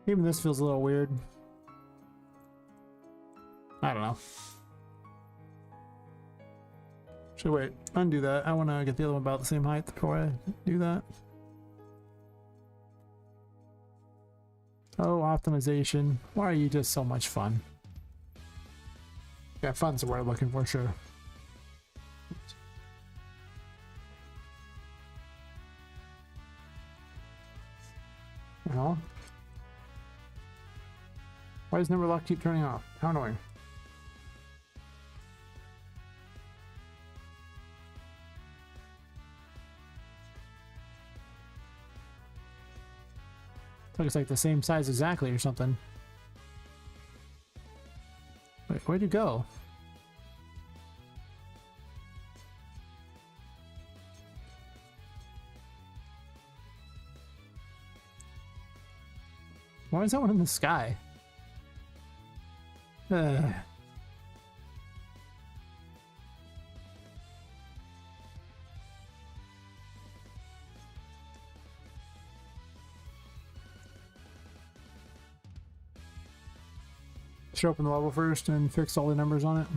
Even this feels a little weird. I don't know. Should wait, undo that. I want to get the other one about the same height before I do that. Oh, optimization. Why are you just so much fun? Yeah, fun's the word I'm looking for, sure. Well, why does number lock keep turning off? How annoying. Looks like the same size exactly or something. Wait, where'd you go? Why is that one in the sky? Should open the level first and fix all the numbers on it.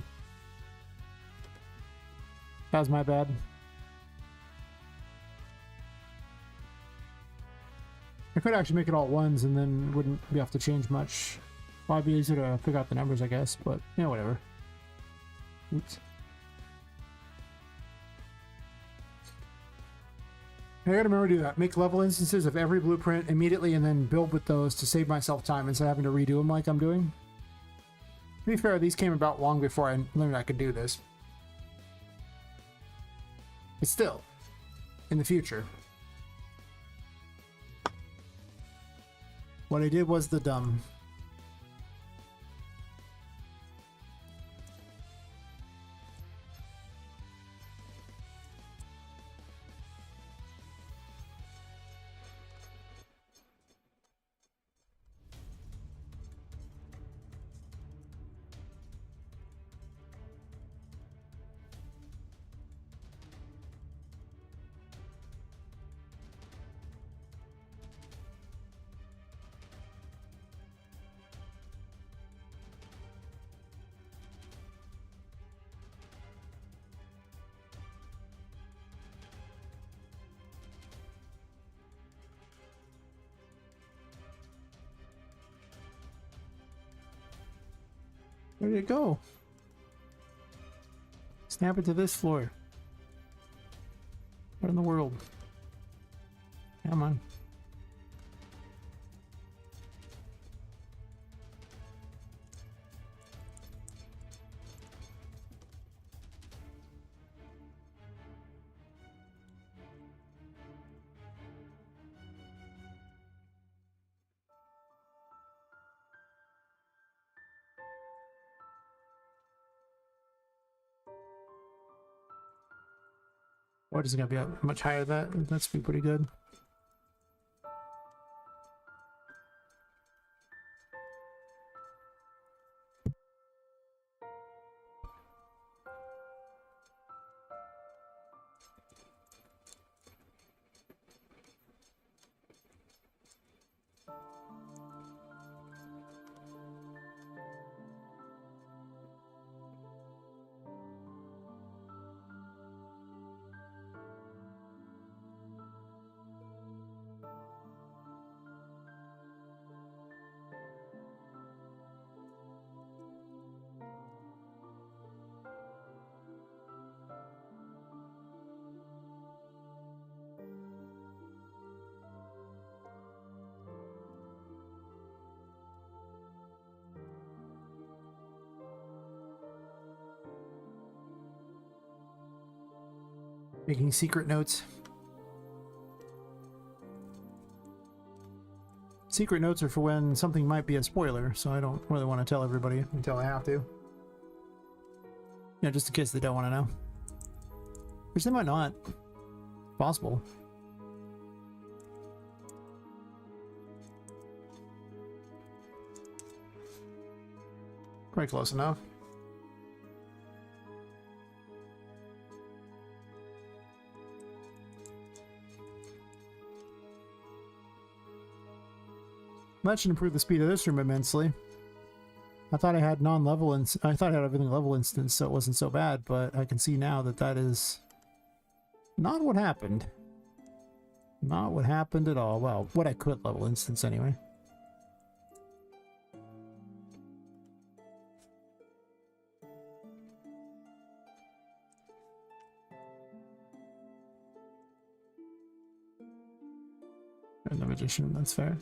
That was my bad. I could actually make it all ones and then wouldn't be have to change much. Well, it'd be easier to figure out the numbers, I guess, but you know, whatever. Oops. I gotta remember to do that. Make level instances of every blueprint immediately and then build with those to save myself time instead of having to redo them like I'm doing. To be fair, these came about long before I learned I could do this. But still, in the future. What I did was the dumb. Where did it go? Snap it to this floor. What in the world? Come on. What is it gonna be up much higher than that? That's be pretty good. Making secret notes. Secret notes are for when something might be a spoiler, so I don't really want to tell everybody until I have to. Yeah, just in case they don't want to know. Which they might not. Possible. Quite close enough. That should improve the speed of this room immensely. I thought I had non-level and I thought I had everything level instance, so it wasn't so bad, but I can see now that that is not what happened. Not what happened at all. Well, what I could level instance anyway. magician. That's fair.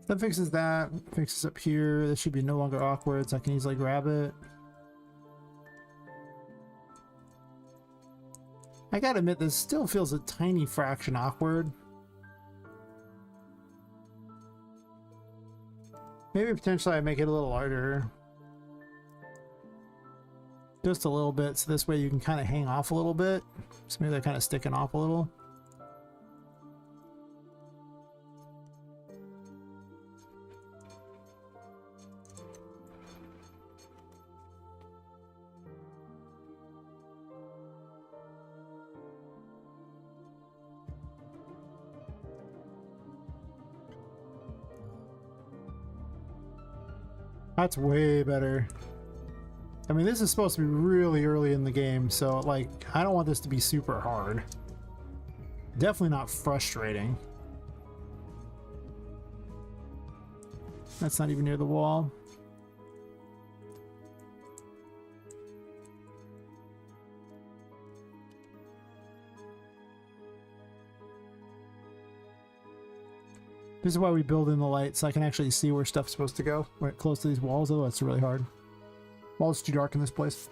That fixes that. Fixes up here. This should be no longer awkward, so I can easily grab it. I gotta admit, this still feels a tiny fraction awkward. Maybe potentially I make it a little harder. Just a little bit, so this way you can kind of hang off a little bit. So maybe they're kind of sticking off a little. That's way better. I mean, this is supposed to be really early in the game, so like, I don't want this to be super hard. Definitely not frustrating. That's not even near the wall. This is why we build in the light, so I can actually see where stuff's supposed to go when it close to these walls, otherwise it's really hard. Well, it's too dark in this place.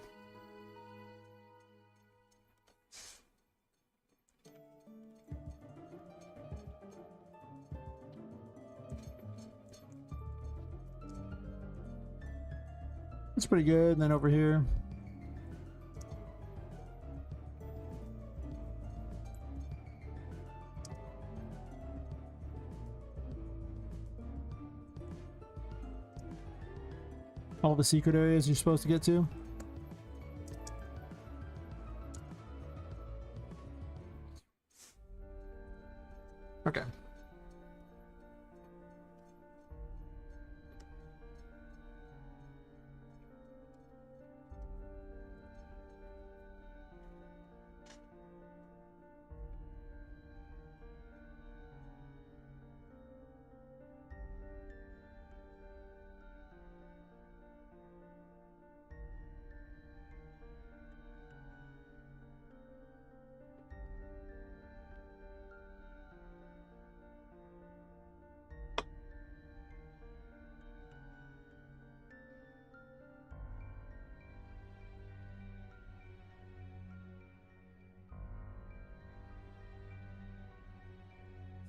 That's pretty good. And then over here. All the secret areas you're supposed to get to. Okay.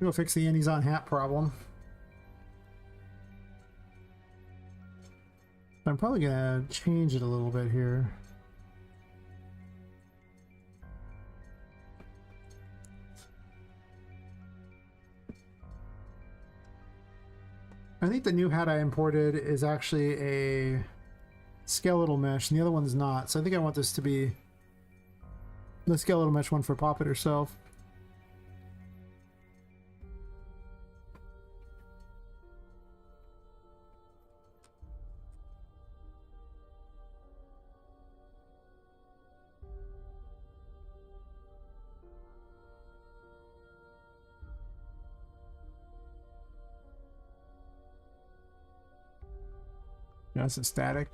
Go fix the Annie's on hat problem. I'm probably gonna change it a little bit here. I think the new hat I imported is actually a skeletal mesh, and the other one's not. So I think I want this to be the skeletal mesh one for Poppet herself. Yeah, it's static.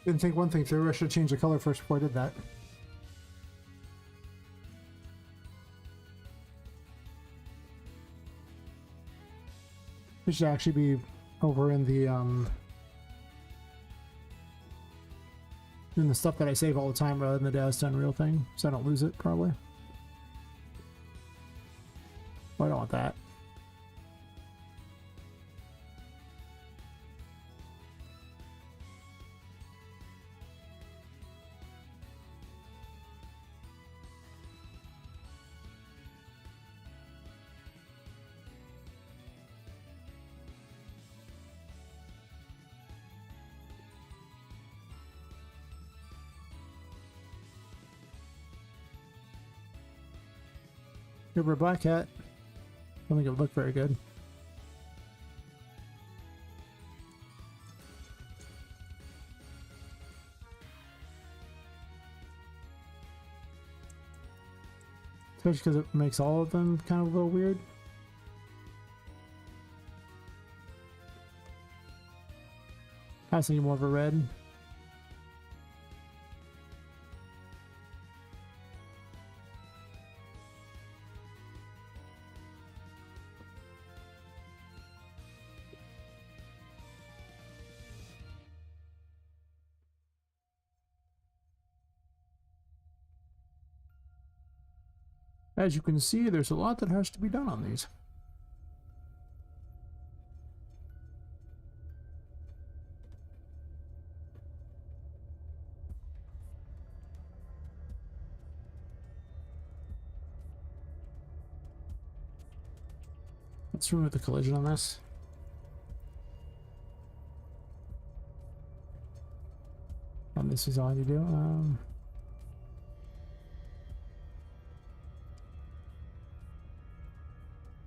Didn't think one thing through. I should change the color first before I did that. It should actually be over in the stuff that I save all the time rather than the Daz to Unreal thing, so I don't lose it probably. Oh, I don't want that. Give her a black hat. I don't think it would look very good. Especially because it makes all of them kind of a little weird. I was thinking more of a red. As you can see, there's a lot that has to be done on these. Let's remove the collision on this. And this is all you do.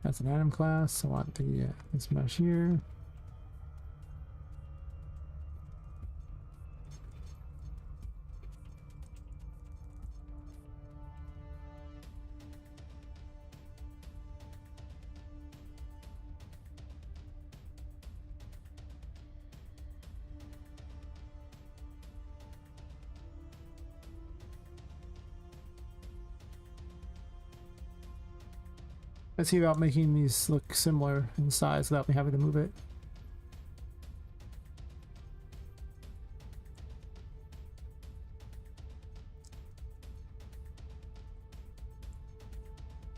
That's an atom class. I want the this mesh here. Let's see about making these look similar in size without me having to move it.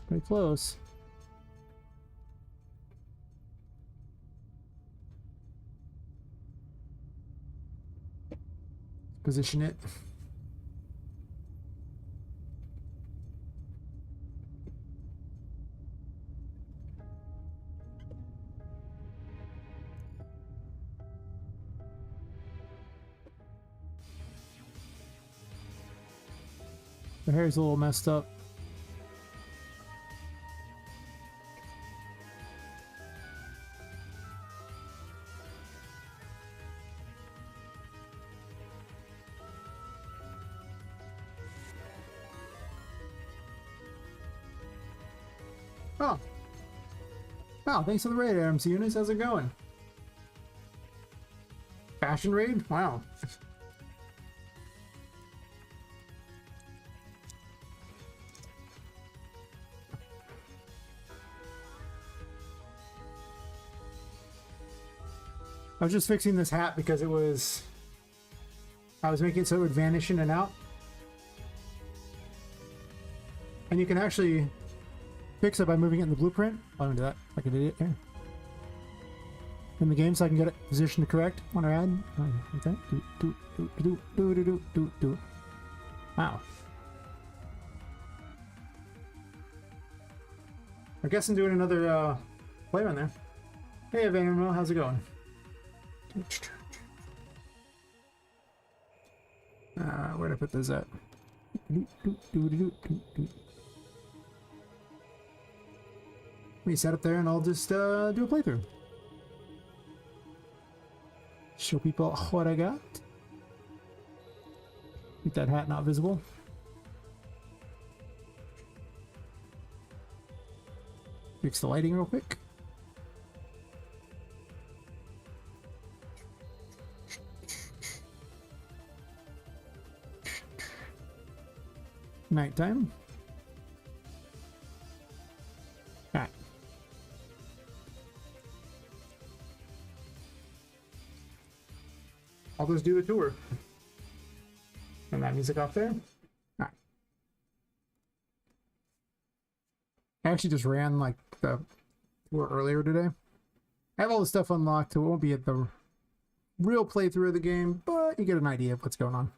Pretty close. Position it. The hair's a little messed up. Oh. Wow, thanks for the raid, MC Units. How's it going? Fashion raid? Wow. I was just fixing this hat because I was making it so it would vanish in and out. And you can actually fix it by moving it in the blueprint. I don't do that like an idiot here. In the game so I can get it positioned correct when I add. Like that. Do. Wow. I guess I'm doing another play on there. Hey Evanimo, how's it going? Where'd I put those at? We set up there and I'll just do a playthrough. Show people what I got. Make that hat not visible. Fix the lighting real quick. Nighttime. Alright. I'll just do a tour. And that music off there. Alright. I actually just ran like the tour earlier today. I have all the stuff unlocked, so it won't be at the real playthrough of the game, but you get an idea of what's going on.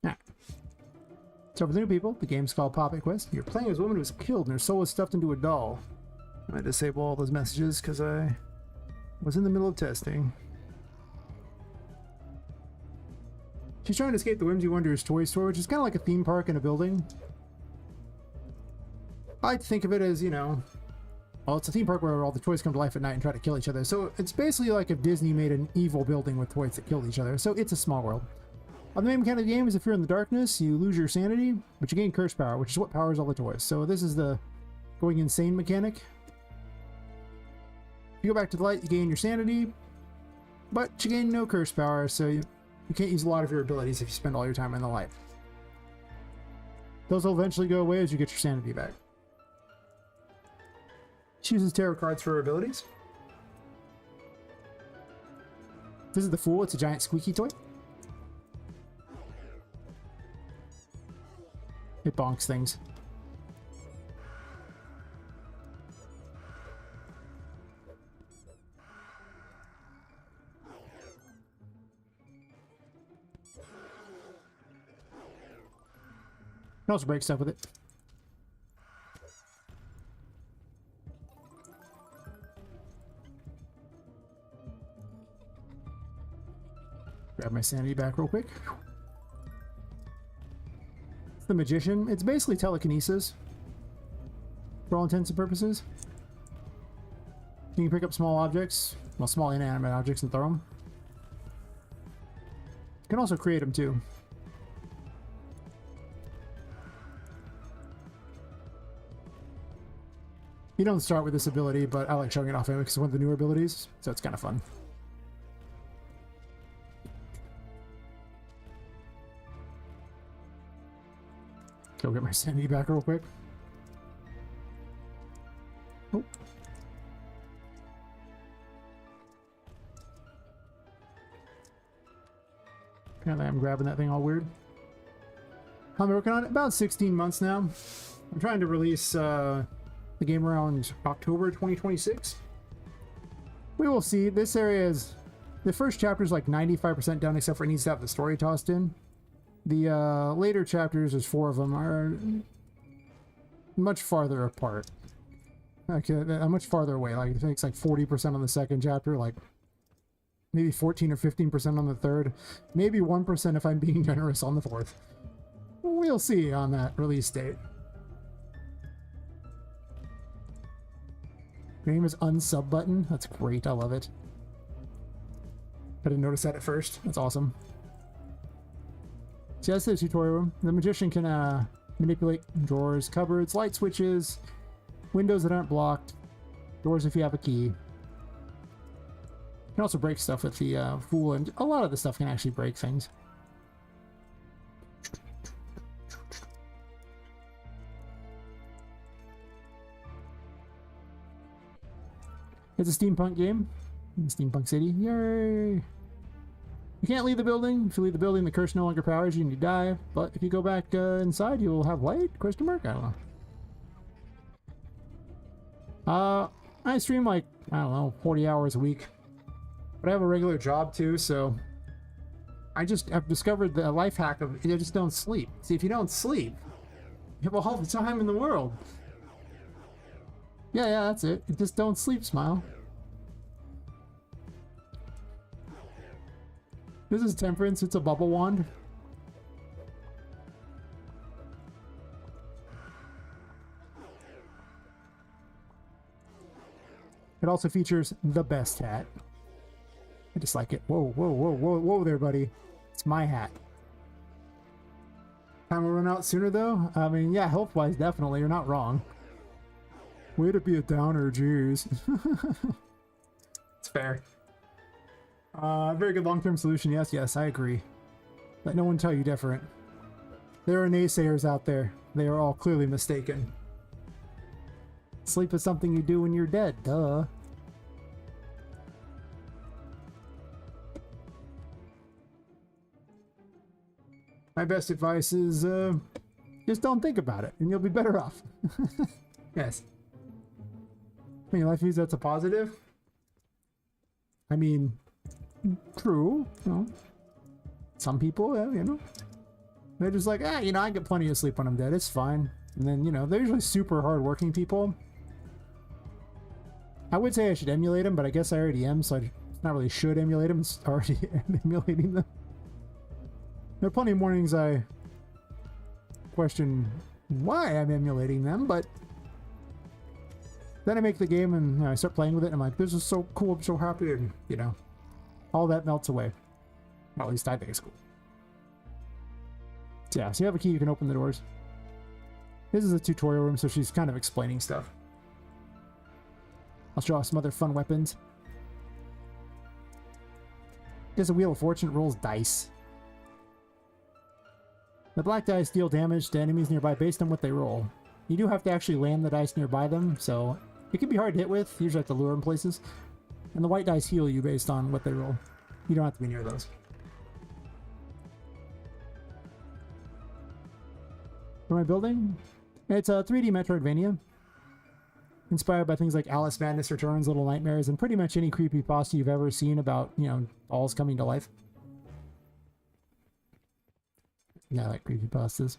Yeah. So for the new people, the game's called Poppet Quest. You're playing as a woman who was killed and her soul was stuffed into a doll. I disable all those messages because I was in the middle of testing. She's trying to escape the Whimsy Wonders toy store, which is kind of like a theme park in a building. I like to think of it as, you know, well, it's a theme park where all the toys come to life at night and try to kill each other. So it's basically like if Disney made an evil building with toys that killed each other. So it's a small world. The main mechanic of the game is if you're in the darkness, you lose your sanity, but you gain curse power, which is what powers all the toys. So this is the going insane mechanic. If you go back to the light, you gain your sanity, but you gain no curse power, so you can't use a lot of your abilities if you spend all your time in the light. Those will eventually go away as you get your sanity back. She uses tarot cards for her abilities. This is the Fool. It's a giant squeaky toy. It bonks things. You can also break stuff with it. Grab my sanity back real quick. It's the Magician. It's basically telekinesis for all intents and purposes. You can pick up small objects, well, small inanimate objects, and throw them. You can also create them too. You don't start with this ability, but I like showing it off anyway because it's one of the newer abilities, so it's kind of fun. Go get my sanity back real quick. Oh. Apparently I'm grabbing that thing all weird. I've been working on it about 16 months now. I'm trying to release the game around October 2026. We will see. This area is... The first chapter is like 95% done, except for it needs to have the story tossed in. The later chapters, there's 4 of them, are much farther apart. Okay, I'm much farther away. Like, I think it's like 40% on the second chapter, like maybe 14 or 15% on the third, maybe 1% if I'm being generous on the fourth. We'll see on that release date. Your name is unsub button. That's great. I love it. I didn't notice that at first. That's awesome. So that's the tutorial room. The Magician can manipulate drawers, cupboards, light switches, windows that aren't blocked, doors if you have a key. You can also break stuff with the Fool, and a lot of the stuff can actually break things. It's a steampunk game. Steampunk City. Yay! You can't leave the building. If you leave the building, the curse no longer powers you and you die. But if you go back inside, you will have light? Question mark? I don't know. I stream like, I don't know, 40 hours a week. But I have a regular job too, so... I've discovered the life hack of, you just don't sleep. See, if you don't sleep, you have all the time in the world. Yeah, that's it. You just don't sleep, Smile. This is Temperance. It's a bubble wand. It also features the best hat. I just like it. Whoa, whoa, whoa, whoa, whoa there, buddy. It's my hat. Time will run out sooner, though? I mean, yeah, health-wise, definitely. You're not wrong. Way to be a downer, jeez. Fair. Very good long-term solution. Yes, yes, I agree. Let no one tell you different. There are naysayers out there. They are all clearly mistaken. Sleep is something you do when you're dead. Duh. My best advice is, just don't think about it, and you'll be better off. Yes. I mean, life views, that's a positive. I mean, true. You know, some people, you know, they're just like, you know, I get plenty of sleep when I'm dead. It's fine. And then, you know, they're usually super hardworking people. I would say I should emulate them, but I guess I already am, so I not really should emulate them. It's already emulating them. There are plenty of mornings I question why I'm emulating them, but then I make the game and, you know, I start playing with it and I'm like, this is so cool, I'm so happy, and, you know, all that melts away. Well, at least I think it's cool. So yeah, so you have a key, you can open the doors. This is a tutorial room, so she's kind of explaining stuff. I'll show off some other fun weapons. There's a Wheel of Fortune, rolls dice. The black dice deal damage to enemies nearby based on what they roll. You do have to actually land the dice nearby them, so it can be hard to hit with. You usually have to lure them places. And the white dice heal you based on what they roll. You don't have to be near those. What am I building? It's a 3D Metroidvania. Inspired by things like Alice Madness Returns, Little Nightmares, and pretty much any creepypasta you've ever seen about, you know, dolls coming to life. Yeah, I like creepypastas.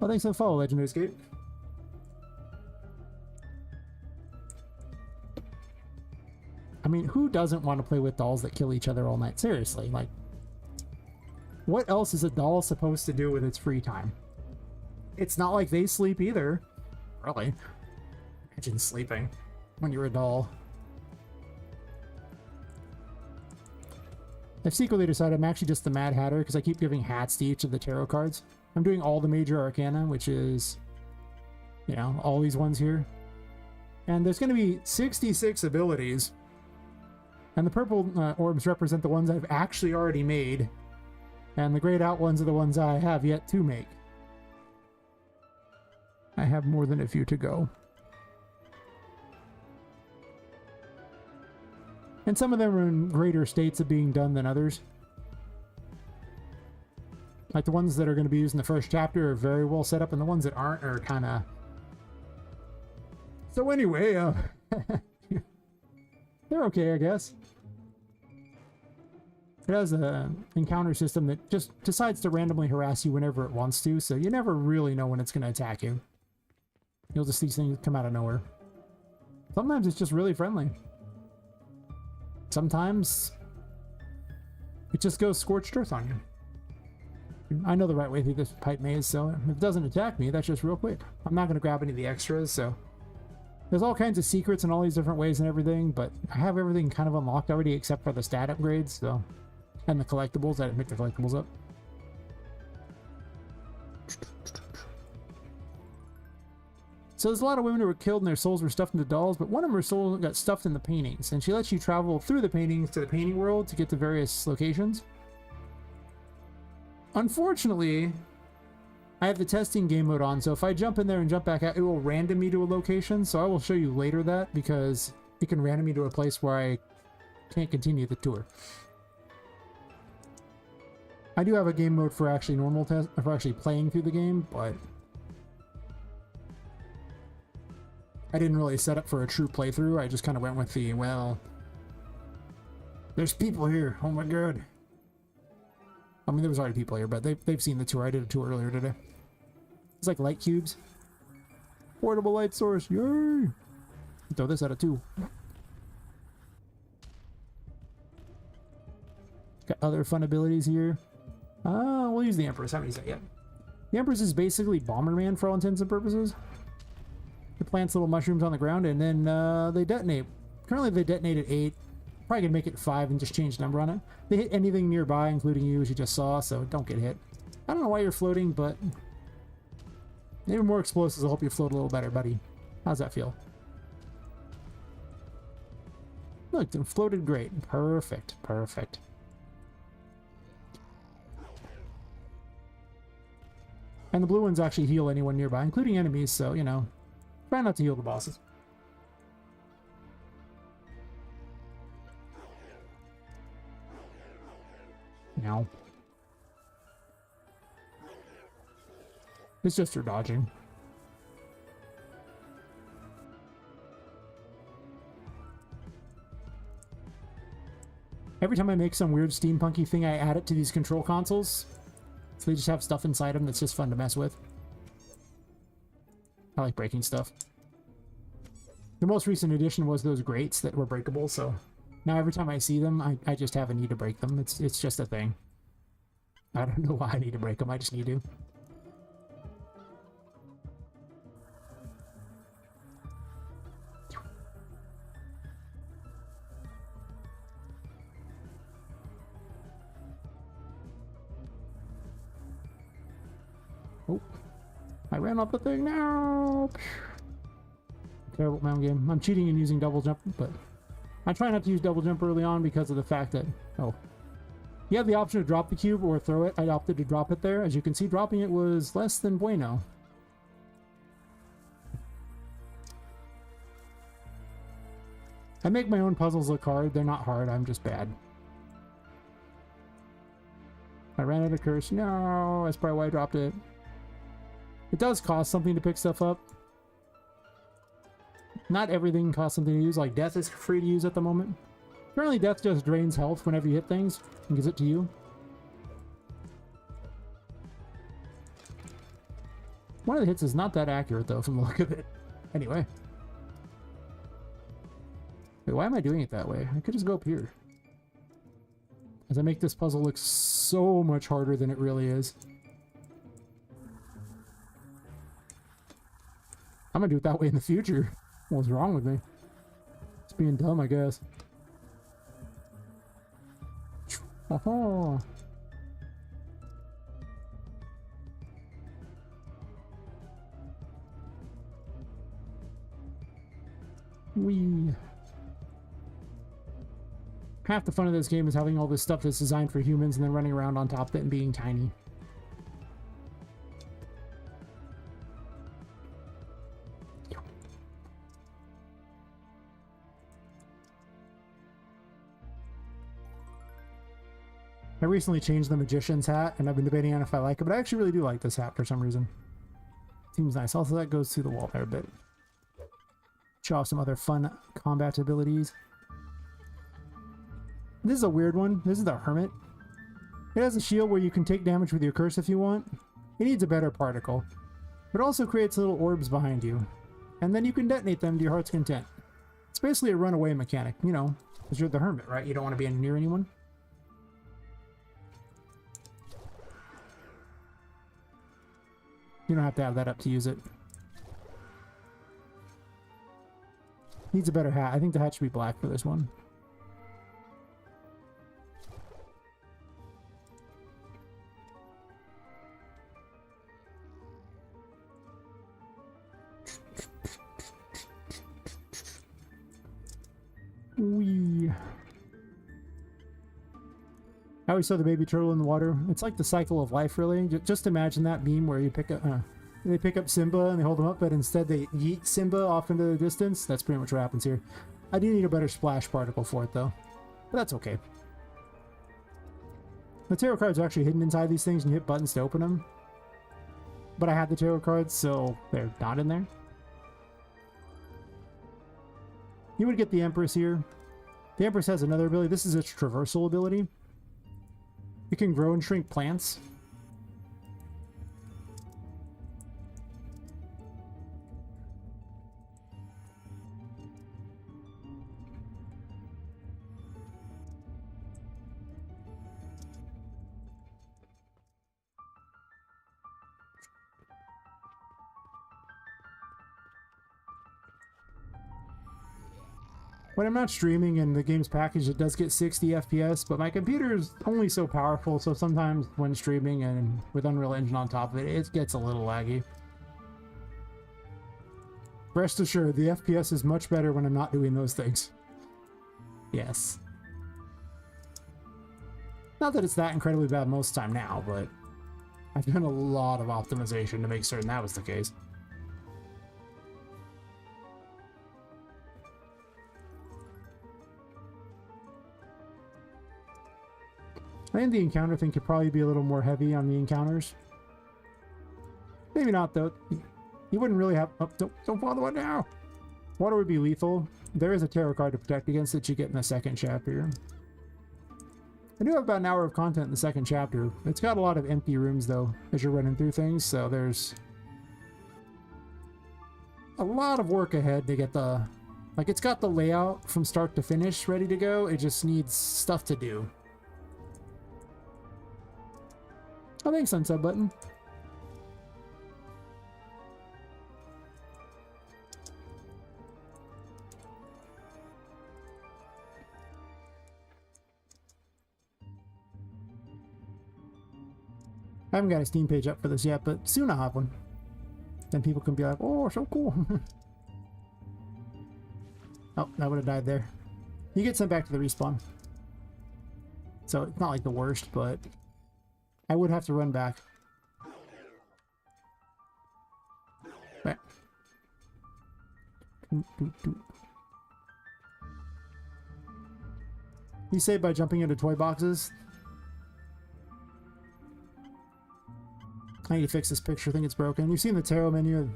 Well, thanks for the follow, Legendary Escape. I mean, who doesn't want to play with dolls that kill each other all night? Seriously, like, what else is a doll supposed to do with its free time? It's not like they sleep either. Really. Imagine sleeping when you're a doll. I've secretly decided I'm actually just the Mad Hatter because I keep giving hats to each of the tarot cards. I'm doing all the major arcana, which is, you know, all these ones here. And there's going to be 66 abilities. And the purple orbs represent the ones I've actually already made. And the grayed out ones are the ones I have yet to make. I have more than a few to go. And some of them are in greater states of being done than others. Like the ones that are going to be used in the first chapter are very well set up, and the ones that aren't are kind of... So anyway, they're okay, I guess. It has an encounter system that just decides to randomly harass you whenever it wants to, so you never really know when it's going to attack you. You'll just see these things come out of nowhere. Sometimes it's just really friendly. Sometimes it just goes scorched earth on you. I know the right way through this pipe maze, so if it doesn't attack me, that's just real quick. I'm not going to grab any of the extras, so... There's all kinds of secrets in all these different ways and everything, but I have everything kind of unlocked already except for the stat upgrades, so... And the collectibles. I didn't pick the collectibles up. So there's a lot of women who were killed and their souls were stuffed into dolls, but one of her souls got stuffed in the paintings, and she lets you travel through the paintings to the painting world to get to various locations. Unfortunately, I have the testing game mode on, so if I jump in there and jump back out, it will random me to a location, so I will show you later that, because it can random me to a place where I can't continue the tour. I do have a game mode for actually for actually playing through the game, but I didn't really set up for a true playthrough. I just kind of went with the, well, there's people here. Oh my god. I mean, there was already people here, but they've seen the tour. I did a tour earlier today. It's like light cubes. Portable light source. Yay! Throw this at it too. Got other fun abilities here. We'll use the Empress. I haven't used that yet. The Empress is basically Bomberman for all intents and purposes. It plants little mushrooms on the ground and then they detonate. Currently they detonate at 8. Probably gonna make it 5 and just change the number on it. They hit anything nearby, including you, as you just saw, so don't get hit. I don't know why you're floating, but maybe more explosives will help you float a little better, buddy. How's that feel? Look, it floated great. Perfect, perfect. And the blue ones actually heal anyone nearby, including enemies, so, you know, try not to heal the bosses. Now. It's just her dodging. Every time I make some weird steampunky thing, I add it to these control consoles. So they just have stuff inside them that's just fun to mess with. I like breaking stuff. The most recent addition was those grates that were breakable, so now every time I see them, I just have a need to break them. It's just a thing. I don't know why I need to break them, I just need to. Oh, I ran off the thing now. Terrible mound game. I'm cheating and using double jump, but I try not to use double jump early on because of the fact that, oh, you have the option to drop the cube or throw it. I opted to drop it there. As you can see, dropping it was less than bueno. I make my own puzzles look hard. They're not hard. I'm just bad. I ran out of curse. No, that's probably why I dropped it. It does cost something to pick stuff up. Not everything costs something to use, like death is free to use at the moment. Currently, death just drains health whenever you hit things and gives it to you. One of the hits is not that accurate, though, from the look of it. Anyway. Wait, why am I doing it that way? I could just go up here. As I make this puzzle look so much harder than it really is. I'm gonna do it that way in the future. What's wrong with me? It's being dumb, I guess. Oh. Wee. Half the fun of this game is having all this stuff that's designed for humans and then running around on top of it and being tiny. I recently changed the magician's hat, and I've been debating on if I like it, but I actually really do like this hat for some reason. Seems nice. Also, that goes through the wall there a bit. Show off some other fun combat abilities. This is a weird one. This is the Hermit. It has a shield where you can take damage with your curse if you want. It needs a better particle. It also creates little orbs behind you, and then you can detonate them to your heart's content. It's basically a runaway mechanic, you know, because you're the Hermit, right? You don't want to be near anyone. You don't have to have that up to use it. Needs a better hat. I think the hat should be black for this one. Wee. I always saw the baby turtle in the water. It's like the cycle of life, really. Just imagine that meme where you pick up, they pick up Simba and they hold him up, but instead they yeet Simba off into the distance. That's pretty much what happens here. I do need a better splash particle for it, though. But that's okay. The tarot cards are actually hidden inside these things, and you hit buttons to open them. But I had the tarot cards, so they're not in there. You would get the Empress here. The Empress has another ability. This is its traversal ability. It can grow and shrink plants. When I'm not streaming and the game's packaged, it does get 60 FPS, but my computer is only so powerful, so sometimes when streaming and with Unreal Engine on top of it, it gets a little laggy. Rest assured, the FPS is much better when I'm not doing those things. Yes. Not that it's that incredibly bad most of the time now, but I've done a lot of optimization to make certain that was the case. I think the encounter thing could probably be a little more heavy on the encounters. Maybe not, though. You wouldn't really have... Oh, don't follow it now! Water would be lethal. There is a tarot card to protect against it you get in the second chapter. I do have about an hour of content in the second chapter. It's got a lot of empty rooms, though, as you're running through things, so there's a lot of work ahead to get the... Like, it's got the layout from start to finish ready to go. It just needs stuff to do. Oh, thanks, unsub button. I haven't got a Steam page up for this yet, but soon I'll have one. Then people can be like, oh, so cool. Oh, that would have died there. You get sent back to the respawn. So it's not like the worst, but I would have to run back. Right. You say by jumping into toy boxes? I need to fix this picture. I think it's broken. You've seen the tarot menu.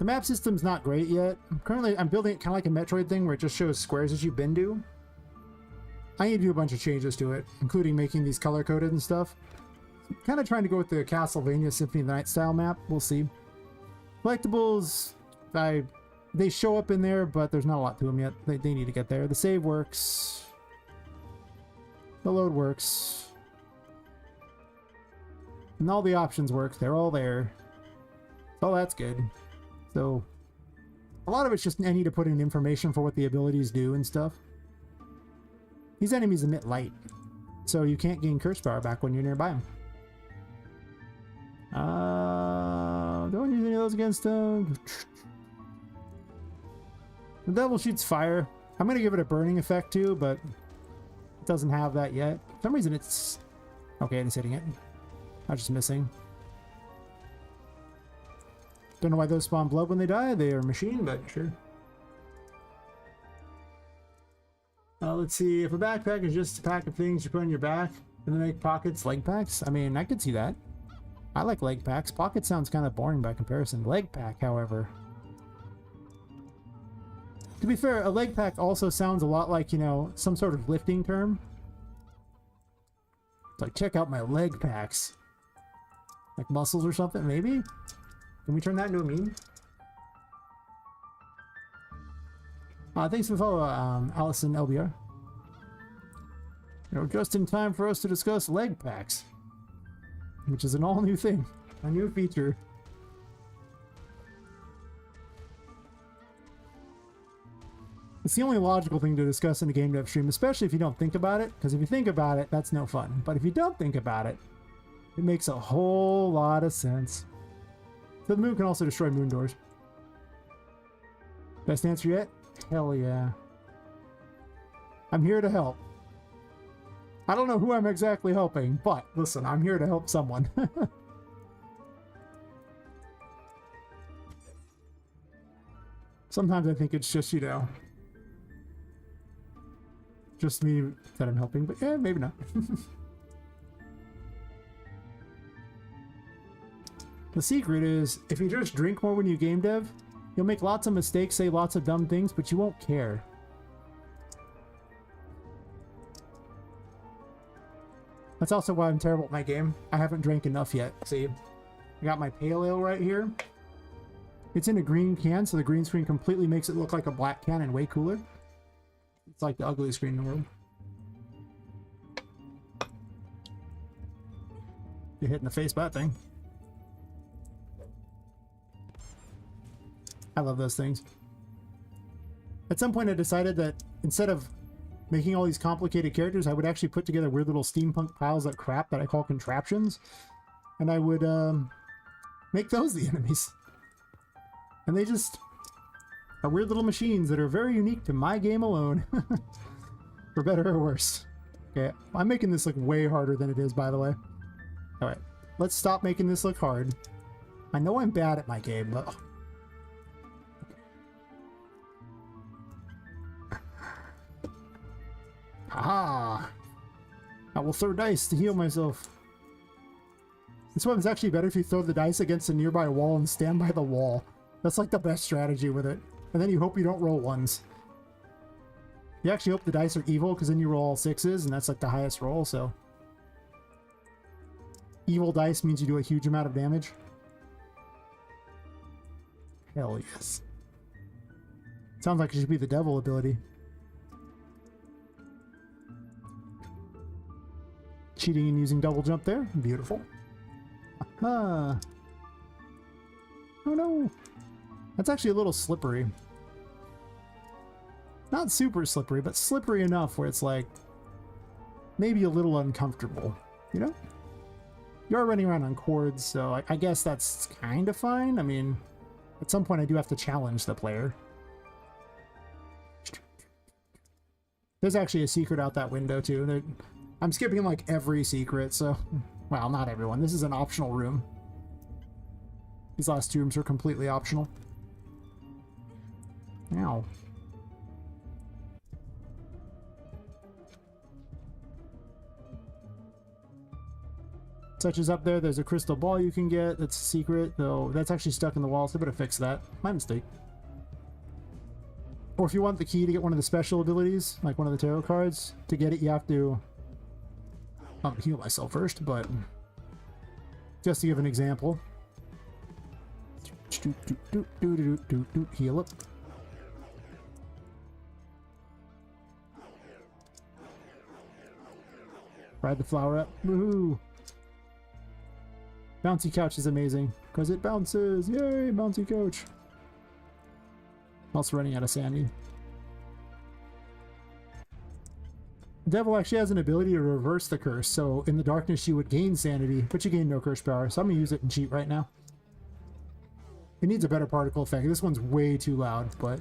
The map system's not great yet. Currently, I'm building it kind of like a Metroid thing where it just shows squares as you've been to. I need to do a bunch of changes to it, including making these color-coded and stuff. I'm kind of trying to go with the Castlevania Symphony of the Night style map. We'll see. Collectibles, they show up in there, but there's not a lot to them yet. They need to get there. The save works. The load works. And all the options work. They're all there. So that's good. So a lot of it's just I need to put in information for what the abilities do and stuff. These enemies emit light, so you can't gain curse power back when you're nearby them. Don't use any of those against them. The devil shoots fire. I'm gonna give it a burning effect too, but it doesn't have that yet. For some reason it's... Okay, it's hitting it. I'm just missing. Don't know why those spawn blood when they die. They are a machine, but sure. Let's see. If a backpack is just a pack of things you put on your back and then make pockets, leg packs. I mean, I could see that. I like leg packs. Pocket sounds kind of boring by comparison. Leg pack, however. To be fair, a leg pack also sounds a lot like, you know, some sort of lifting term. It's like, check out my leg packs. Like muscles or something, maybe? Can we turn that into a meme? Thanks for the follow, Allison LBR. You know, just in time for us to discuss leg packs, which is an all-new thing, a new feature. It's the only logical thing to discuss in a game dev stream, especially if you don't think about it, because if you think about it, that's no fun. But if you don't think about it, it makes a whole lot of sense. So the moon can also destroy moon doors. Best answer yet? Hell yeah. I'm here to help. I don't know who I'm exactly helping, but listen, I'm here to help someone. Sometimes I think it's just, you know, just me that I'm helping, but yeah, maybe not. The secret is, if you just drink more when you game dev, you'll make lots of mistakes, say lots of dumb things, but you won't care. That's also why I'm terrible at my game. I haven't drank enough yet. See, I got my pale ale right here. It's in a green can, so the green screen completely makes it look like a black can and way cooler. It's like the ugliest screen in the world. You're hit in the face by that thing. I love those things. At some point I decided that instead of making all these complicated characters, I would actually put together weird little steampunk piles of crap that I call contraptions. And I would make those the enemies. And they just are weird little machines that are very unique to my game alone. For better or worse. Okay, I'm making this look way harder than it is, by the way. Alright, let's stop making this look hard. I know I'm bad at my game, but... Haha! I will throw dice to heal myself. This one's actually better if you throw the dice against a nearby wall and stand by the wall. That's like the best strategy with it. And then you hope you don't roll ones. You actually hope the dice are evil, because then you roll all sixes, and that's like the highest roll, so... Evil dice means you do a huge amount of damage. Hell yes. Sounds like it should be the devil ability. Cheating and using double jump there. Beautiful. Aha. Oh no. That's actually a little slippery. Not super slippery, but slippery enough where it's like maybe a little uncomfortable, you know? You're running around on cords, so I guess that's kind of fine. I mean, at some point I do have to challenge the player. There's actually a secret out that window too. I'm skipping like every secret, so... Well, not everyone. This is an optional room. These last two rooms are completely optional. Ow. Such as up there, there's a crystal ball you can get. That's a secret, though that's actually stuck in the wall, so I better fix that. My mistake. Or if you want the key to get one of the special abilities, like one of the tarot cards, to get it you have to... I'll heal myself first, but... Just to give an example. Heal up. Ride the flower up. Woohoo! Bouncy couch is amazing, because it bounces! Yay, bouncy couch! Also running out of sanity. Devil actually has an ability to reverse the curse, so in the darkness you would gain sanity, but you gain no curse power, so I'm gonna use it and cheat right now. It needs a better particle effect. This one's way too loud, but...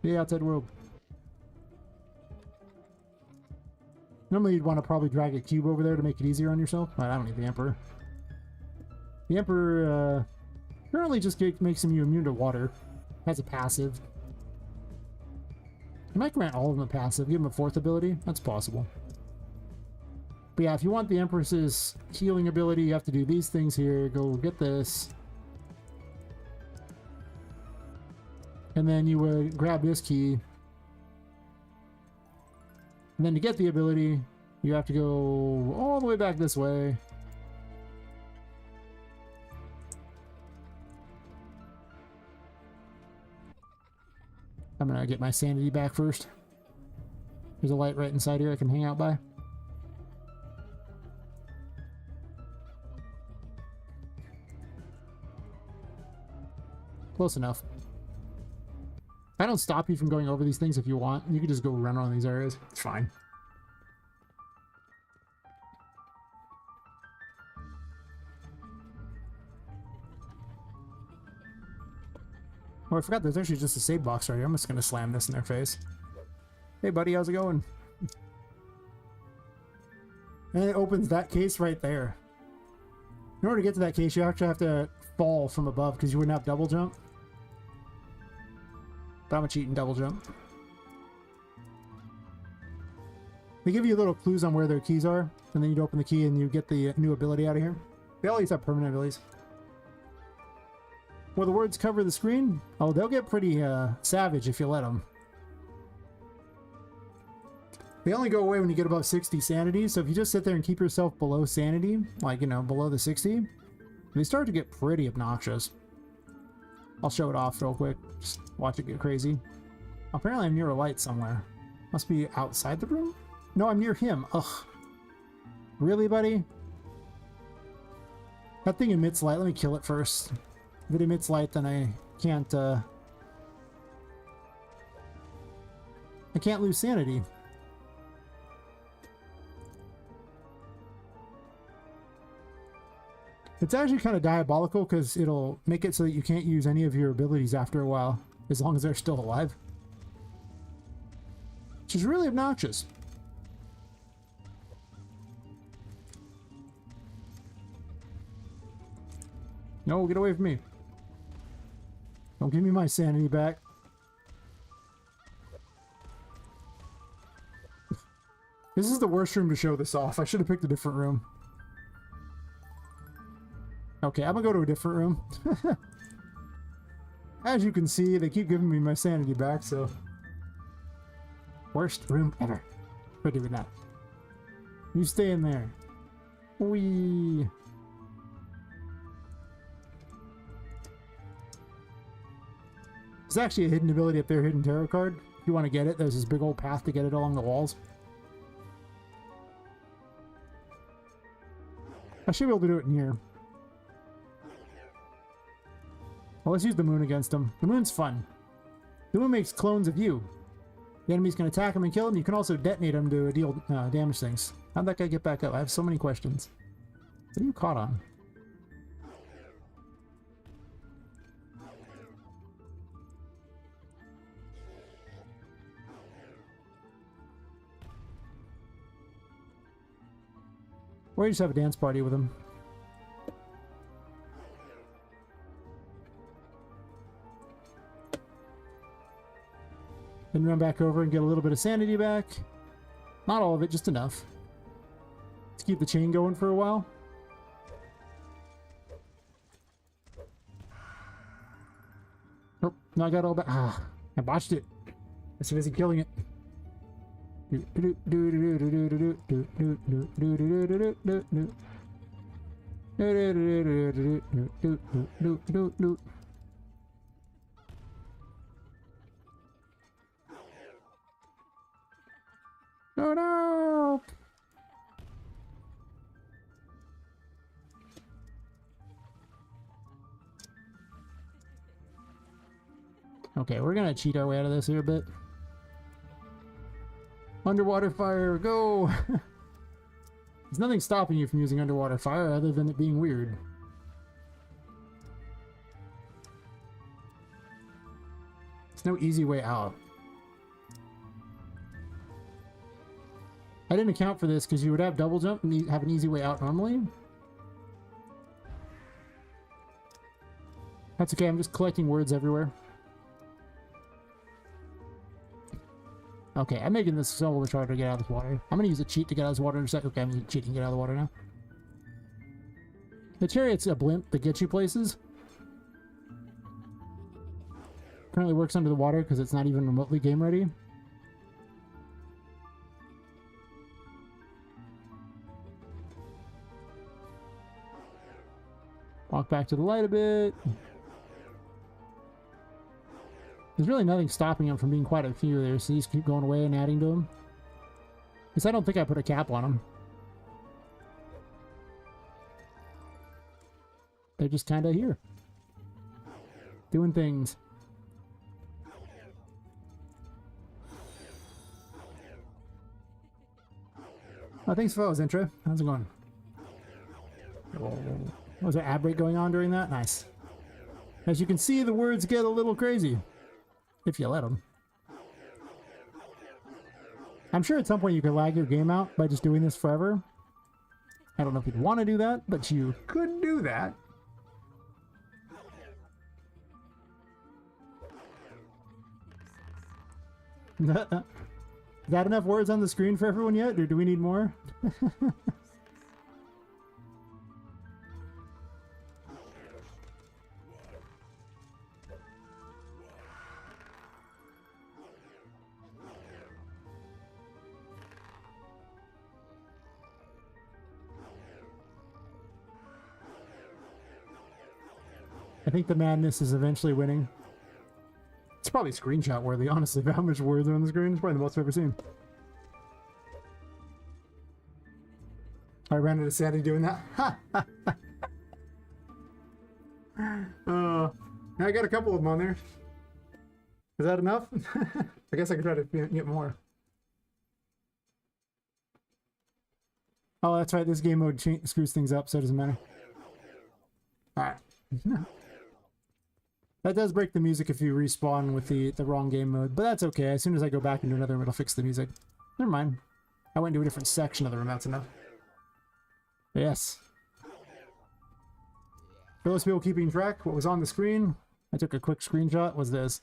Yeah, outside world. Normally you'd want to probably drag a cube over there to make it easier on yourself. But I don't need the Emperor. The Emperor, currently just makes him immune to water. Has a passive. You might grant all of them a passive, give him a fourth ability. That's possible. But yeah, if you want the Empress's healing ability, you have to do these things here. Go get this. And then you would grab this key. And then to get the ability, you have to go all the way back this way. I'm gonna get my sanity back first. There's a light right inside here I can hang out by. Close enough. I don't stop you from going over these things if you want. You can just go run on these areas. It's fine. Oh, I forgot there's actually just a save box right here. I'm just gonna slam this in their face. Hey buddy, how's it going? And it opens that case right there. In order to get to that case, you actually have to fall from above because you wouldn't have double jump. But I'm a cheating double jump. They give you little clues on where their keys are, and then you'd open the key and you get the new ability out of here. They always have permanent abilities. Will the words cover the screen? Oh, they'll get pretty savage if you let them. They only go away when you get above 60 sanity, so if you just sit there and keep yourself below sanity, like, you know, below the 60, they start to get pretty obnoxious. I'll show it off real quick. Just watch it get crazy. Apparently I'm near a light somewhere. Must be outside the room? No, I'm near him. Ugh. Really, buddy? That thing emits light. Let me kill it first. If it emits light, then I can't lose sanity. It's actually kind of diabolical because it'll make it so that you can't use any of your abilities after a while, as long as they're still alive. Which is really obnoxious. No, get away from me. Don't give me my sanity back. This is the worst room to show this off. I should have picked a different room. Okay, I'm gonna go to a different room. As you can see, they keep giving me my sanity back, so... Worst room ever. We're doing that. You stay in there. Whee! There's actually a hidden ability up there, hidden tarot card. If you want to get it, there's this big old path to get it along the walls. I should be able to do it in here. Well, let's use the moon against him. The moon's fun. The moon makes clones of you. The enemies can attack him and kill him. You can also detonate him to deal damage things. How'd that guy get back up? I have so many questions. What are you caught on? Or you just have a dance party with him. Then run back over and get a little bit of sanity back. Not all of it, just enough. To keep the chain going for a while. Nope, no, I got all back. Ah, I botched it. I was busy killing it. Oh no! Okay, we're gonna cheat our way out of this here a bit. Underwater fire, go! There's nothing stopping you from using underwater fire other than it being weird. There's no easy way out. I didn't account for this because you would have double jump and have an easy way out normally. That's okay, I'm just collecting words everywhere. Okay, I'm making this so much harder to get out of this water. I'm gonna use a cheat to get out of this water in a sec. Okay, I'm using a cheat to get out of the water now. The chariot's a blimp that gets you places. Currently works under the water because it's not even remotely game ready. Walk back to the light a bit. There's really nothing stopping him from being quite a few there, so these keep going away and adding to him. Because I don't think I put a cap on them. They're just kind of here. Doing things. Oh, thanks for those, intro. How's it going? Was there ad break going on during that? Nice. As you can see, the words get a little crazy. If you let them. I'm sure at some point you could lag your game out by just doing this forever. I don't know if you'd want to do that, but you could do that. Is that enough words on the screen for everyone yet, or do we need more? I think the madness is eventually winning. It's probably screenshot worthy, honestly, how much words are on the screen. It's probably the most I've ever seen. I ran into Sandy doing that. I got a couple of them on there. Is that enough? I guess I could try to get more. Oh, that's right. This game mode screws things up, so it doesn't matter. That does break the music if you respawn with the wrong game mode, but that's okay. As soon as I go back into another room, it'll fix the music. Never mind. I went into a different section of the room, that's enough. Yes. For those people keeping track, what was on the screen, I took a quick screenshot, was this.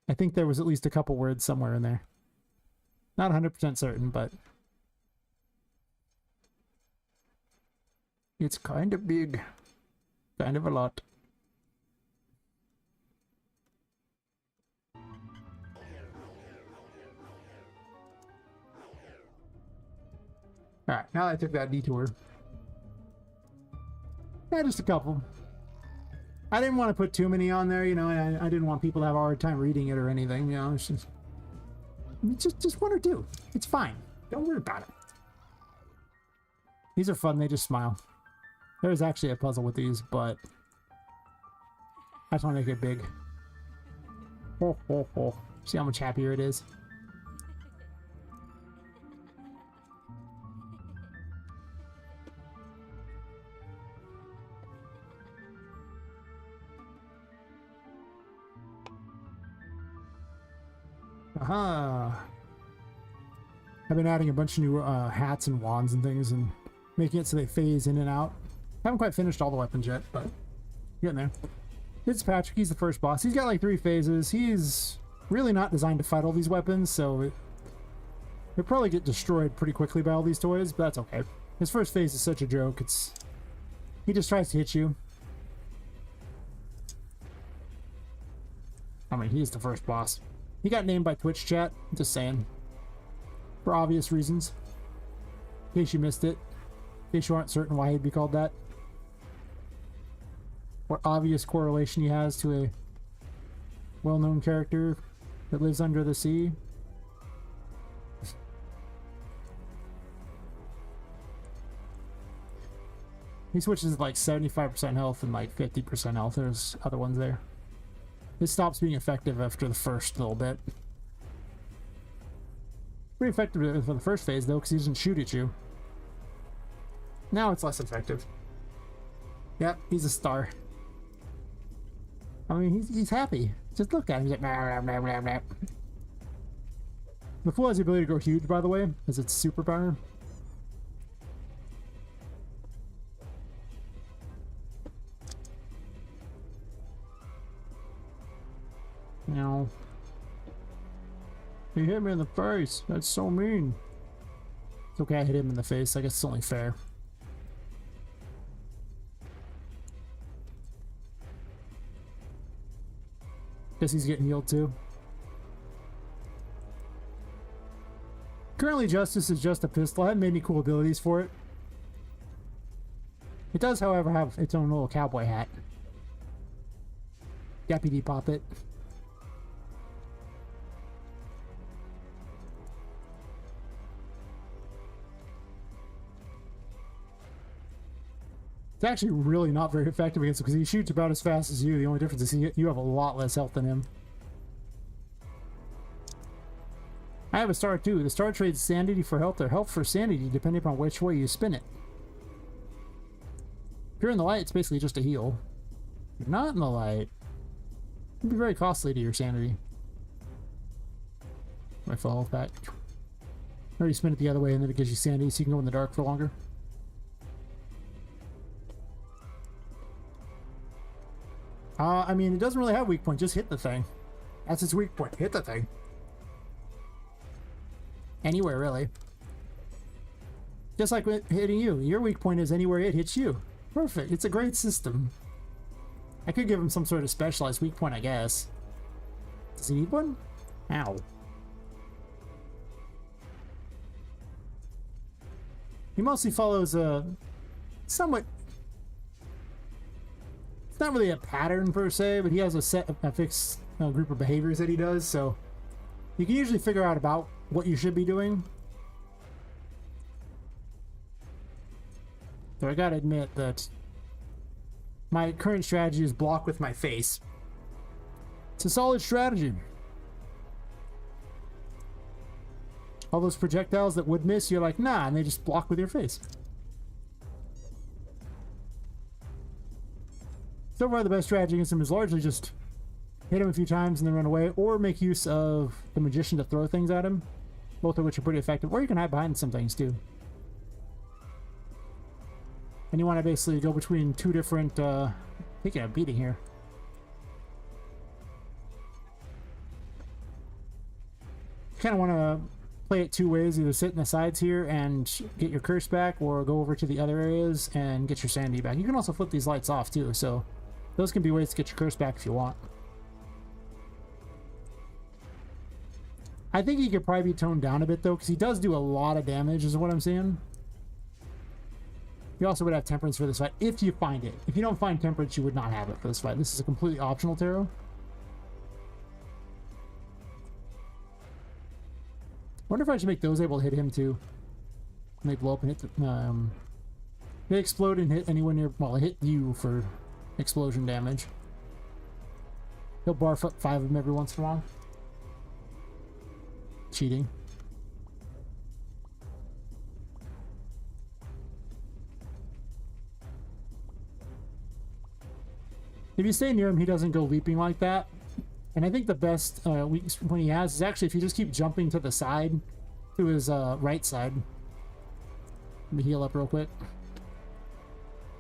I think there was at least a couple words somewhere in there. Not 100% certain, but... it's kind of big. Kind of a lot. Alright, now that I took that detour. Yeah, just a couple. I didn't want to put too many on there, you know, and I didn't want people to have a hard time reading it or anything, you know. It's just one or two. It's fine. Don't worry about it. These are fun, they just smile. There's actually a puzzle with these, but I just want to make it big. Ho, ho, ho. See how much happier it is? Aha! I've been adding a bunch of new hats and wands and things and making it so they phase in and out. Haven't quite finished all the weapons yet, but getting there. It's Patrick, he's the first boss. He's got like 3 phases. He's really not designed to fight all these weapons, so he'll probably get destroyed pretty quickly by all these toys, but that's okay. His first phase is such a joke. He just tries to hit you. I mean, he's the first boss. He got named by Twitch chat, just saying. For obvious reasons. In case you missed it. In case you aren't certain why he'd be called that. What obvious correlation he has to a well-known character that lives under the sea. He switches to like 75% health and like 50% health. There's other ones there. It stops being effective after the first little bit. Pretty effective for the first phase though, because he doesn't shoot at you. Now it's less effective. Yep, he's a star. I mean, he's happy. Just look at him. He's like, nah, nah, nah, nah. The Fool has the ability to grow huge, by the way, as its superpower. No. He hit me in the face. That's so mean. It's okay, I hit him in the face. I guess it's only fair. Guess he's getting healed too. Currently, Justice is just a pistol. I haven't made any cool abilities for it. It does, however, have its own little cowboy hat. Deputy Poppet. It's actually really not very effective against him because he shoots about as fast as you. The only difference is you have a lot less health than him. I have a star too. The star trades sanity for health or health for sanity depending upon which way you spin it. If you're in the light, it's basically just a heal. If you're not in the light, it'd be very costly to your sanity. My fall back. Or you spin it the other way and then it gives you sanity so you can go in the dark for longer. I mean, it doesn't really have weak point. Just hit the thing. That's its weak point. Hit the thing. Anywhere, really. Just like hitting you. Your weak point is anywhere it hits you. Perfect. It's a great system. I could give him some sort of specialized weak point, I guess. Does he need one? Ow. He mostly follows a somewhat... It's not really a pattern per se, but he has a fixed group of behaviors that he does, so you can usually figure out about what you should be doing. So I gotta admit that my current strategy is block with my face. It's a solid strategy. all those projectiles that would miss, you're like, nah, and they just block with your face. So far, the best strategy against him is largely just hit him a few times and then run away, or make use of the magician to throw things at him, both of which are pretty effective. Or you can hide behind some things too. And you want to basically go between two different, taking a beating here. You kind of want to play it two ways, either sit in the sides here and get your curse back, or go over to the other areas and get your sanity back. You can also flip these lights off too, so those can be ways to get your curse back if you want. I think he could probably be toned down a bit though, because he does do a lot of damage is what I'm seeing. You also would have temperance for this fight if you find it. If you don't find temperance, you would not have it for this fight. This is a completely optional tarot. Wonder if I should make those able to hit him too. When they blow up and hit the, they explode and hit anyone near, well, hit you for explosion damage. He'll barf up 5 of them every once in a while. Cheating. If you stay near him, he doesn't go leaping like that. And I think the best weakness when he has is actually if you just keep jumping to the side, to his right side. Let me heal up real quick.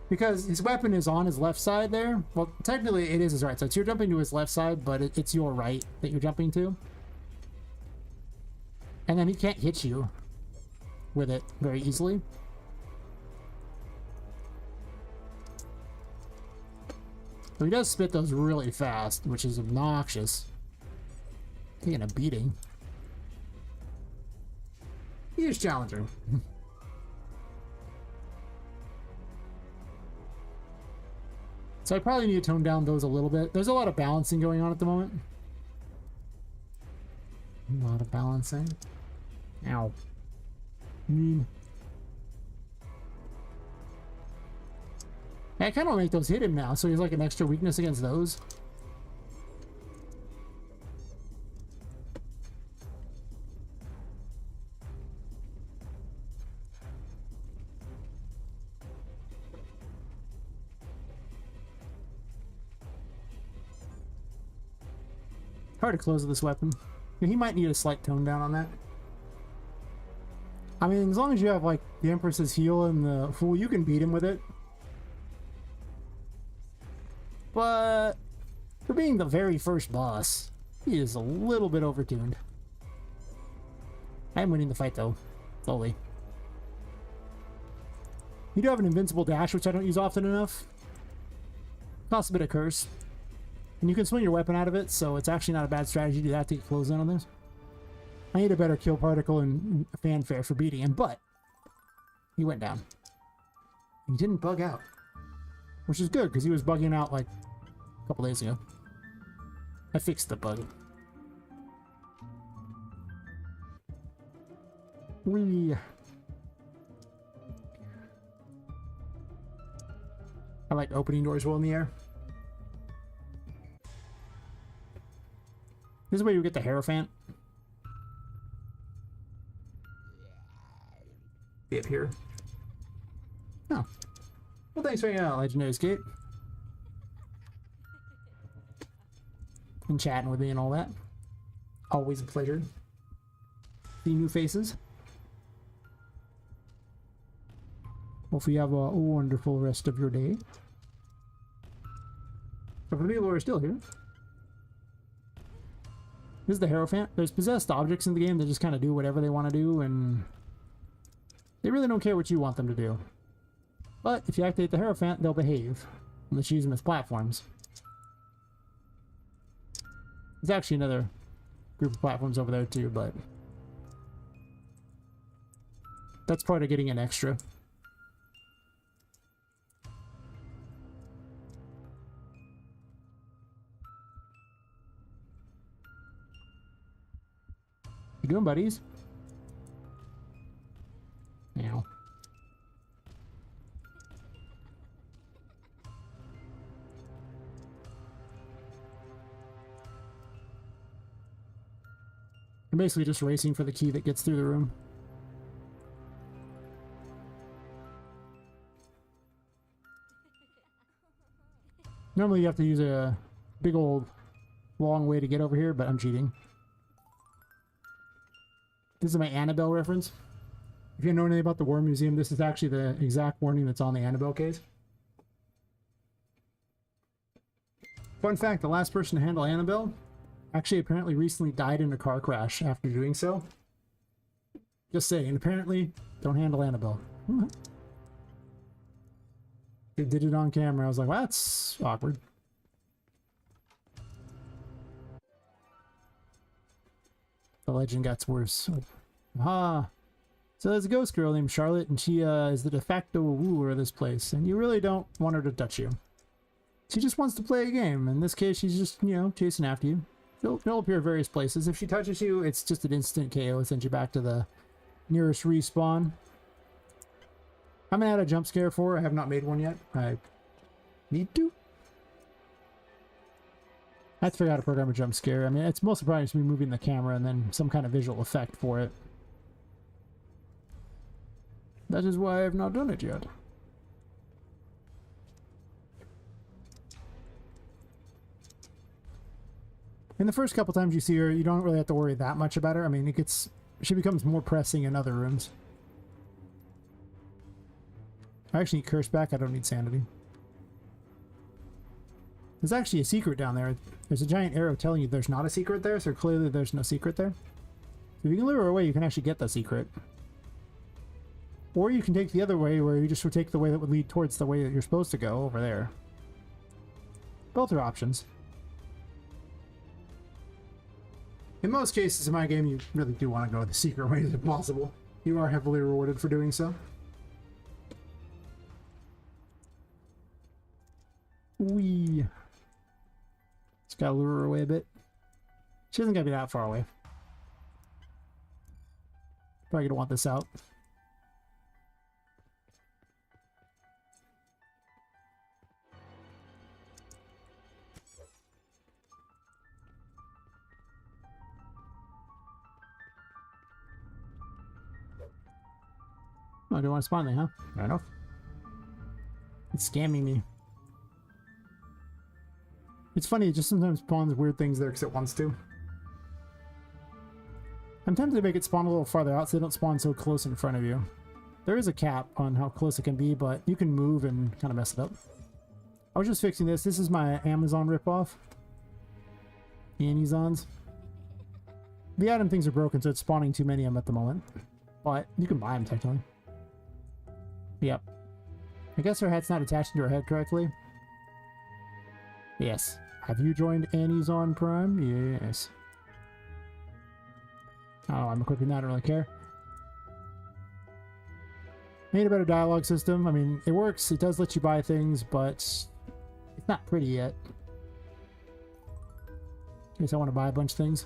Because his weapon is on his left side there. Well, technically it is his right side. So you're jumping to his left side, but it's your right that you're jumping to. And then he can't hit you with it very easily. So he does spit those really fast, which is obnoxious. Taking a beating. He is challenging. So I probably need to tone down those a little bit. There's a lot of balancing going on at the moment. A lot of balancing. Ow. I kind of want to make those hit him now, so he's like an extra weakness against those. Hard to close with this weapon. He might need a slight tone down on that. I mean, as long as you have like the Empress's heal and the Fool, you can beat him with it. But for being the very first boss, he is a little bit overtuned. I am winning the fight though, slowly. You do have an invincible dash, which I don't use often enough. Costs a bit of curse. And you can swing your weapon out of it, so it's actually not a bad strategy to do that to get close in on this. I need a better kill particle and fanfare for beating him, but he went down. He didn't bug out. Which is good, because he was bugging out like a couple days ago. I fixed the bug. I like opening doors well in the air. This is where you get the Hierophant. Be up here. Oh. Well, thanks for hanging out, Legendary Escape. And chatting with me and all that. Always a pleasure. See new faces. Hopefully you have a wonderful rest of your day. But for the people who are still here. This is the Hierophant. There's possessed objects in the game that just kind of do whatever they want to do, and they really don't care what you want them to do. But if you activate the Hierophant, they'll behave. Let's use them as platforms. There's actually another group of platforms over there too, but that's part of getting an extra. You doing, buddies? Now. I'm basically just racing for the key that gets through the room. Normally you have to use a big old long way to get over here, but I'm cheating. This is my Annabelle reference. If you know anything about the War Museum, this is actually the exact warning that's on the Annabelle case. Fun fact, the last person to handle Annabelle actually apparently recently died in a car crash after doing so. Just saying, apparently, don't handle Annabelle. They did it on camera. I was like, well, that's awkward. The legend gets worse. Ah. So there's a ghost girl named Charlotte, and she is the de facto ruler of this place, and you really don't want her to touch you. She just wants to play a game. In this case, she's just, you know, chasing after you. She'll appear various places. If she touches you, it's just an instant KO. It sends you back to the nearest respawn. I haven't had a jump scare for her. I have not made one yet. I need to. I have to figure out how to program a jump scare. I mean, it's mostly probably just me moving the camera and then some kind of visual effect for it. That is why I have not done it yet. In the first couple times you see her, you don't really have to worry that much about her. I mean, she becomes more pressing in other rooms. I actually need curse back. I don't need sanity. There's actually a secret down there. There's a giant arrow telling you there's not a secret there, so clearly there's no secret there. So if you can lure her away, you can actually get the secret. Or you can take the other way, where you just would take the way that would lead towards the way that you're supposed to go, over there. Both are options. In most cases in my game, you really do want to go the secret ways if possible. You are heavily rewarded for doing so. Wee. Just gotta lure her away a bit. She doesn't gotta be that far away. Probably gonna want this out. Oh, I don't want to spawn there, huh? Fair enough. It's scamming me. It's funny, it just sometimes spawns weird things there because it wants to. I'm tempted to make it spawn a little farther out so they don't spawn so close in front of you. There is a cap on how close it can be, but you can move and kind of mess it up. I was just fixing this. This is my Amazon ripoff. Amazons. The item things are broken, so it's spawning too many of them at the moment. But you can buy them, technically. Yep. I guess her head's not attached to her head correctly. Yes. Have you joined Amazon Prime? Yes. Oh, I'm equipping that. I don't really care. Made a better dialogue system. I mean, it works. It does let you buy things, but it's not pretty yet. I guess I want to buy a bunch of things.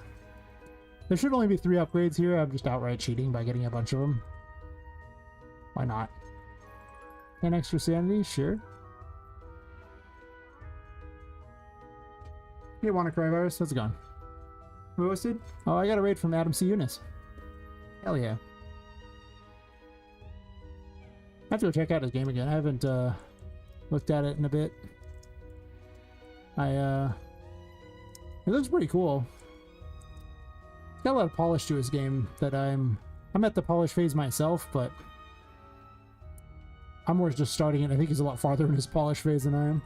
There should only be 3 upgrades here. I'm just outright cheating by getting a bunch of them. Why not? 10 extra sanity? Sure. Hey, WannaCry virus, how's it going? Who hosted? Oh, I got a raid from Adam C. Eunice. Hell yeah. I have to go check out his game again. I haven't looked at it in a bit. It looks pretty cool. He's got a lot of polish to his game that I'm at the polish phase myself, but I'm more just starting it. I think he's a lot farther in his polish phase than I am.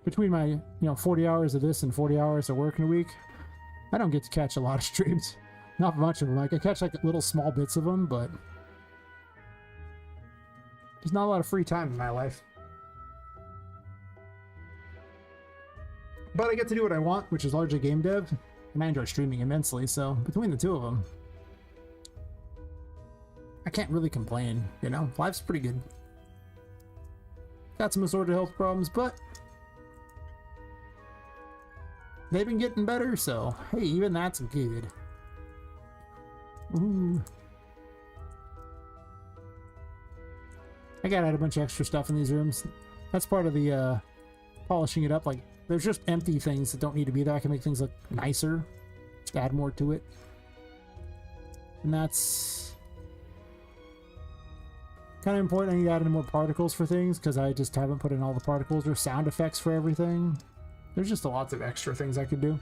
Between my, 40 hours of this and 40 hours of work in a week, I don't get to catch a lot of streams. Not much of them. Like, I catch like little small bits of them, but there's not a lot of free time in my life. But I get to do what I want, which is largely game dev, and I enjoy streaming immensely, so between the two of them, I can't really complain, Life's pretty good. Got some assorted health problems, but they've been getting better, so hey, even that's good. Ooh. I gotta add a bunch of extra stuff in these rooms. That's part of the polishing it up. Like, there's just empty things that don't need to be there. I can make things look nicer. Just add more to it. And that's kind of important. I need to add in more particles for things because I just haven't put in all the particles or sound effects for everything. There's just lots of extra things I could do.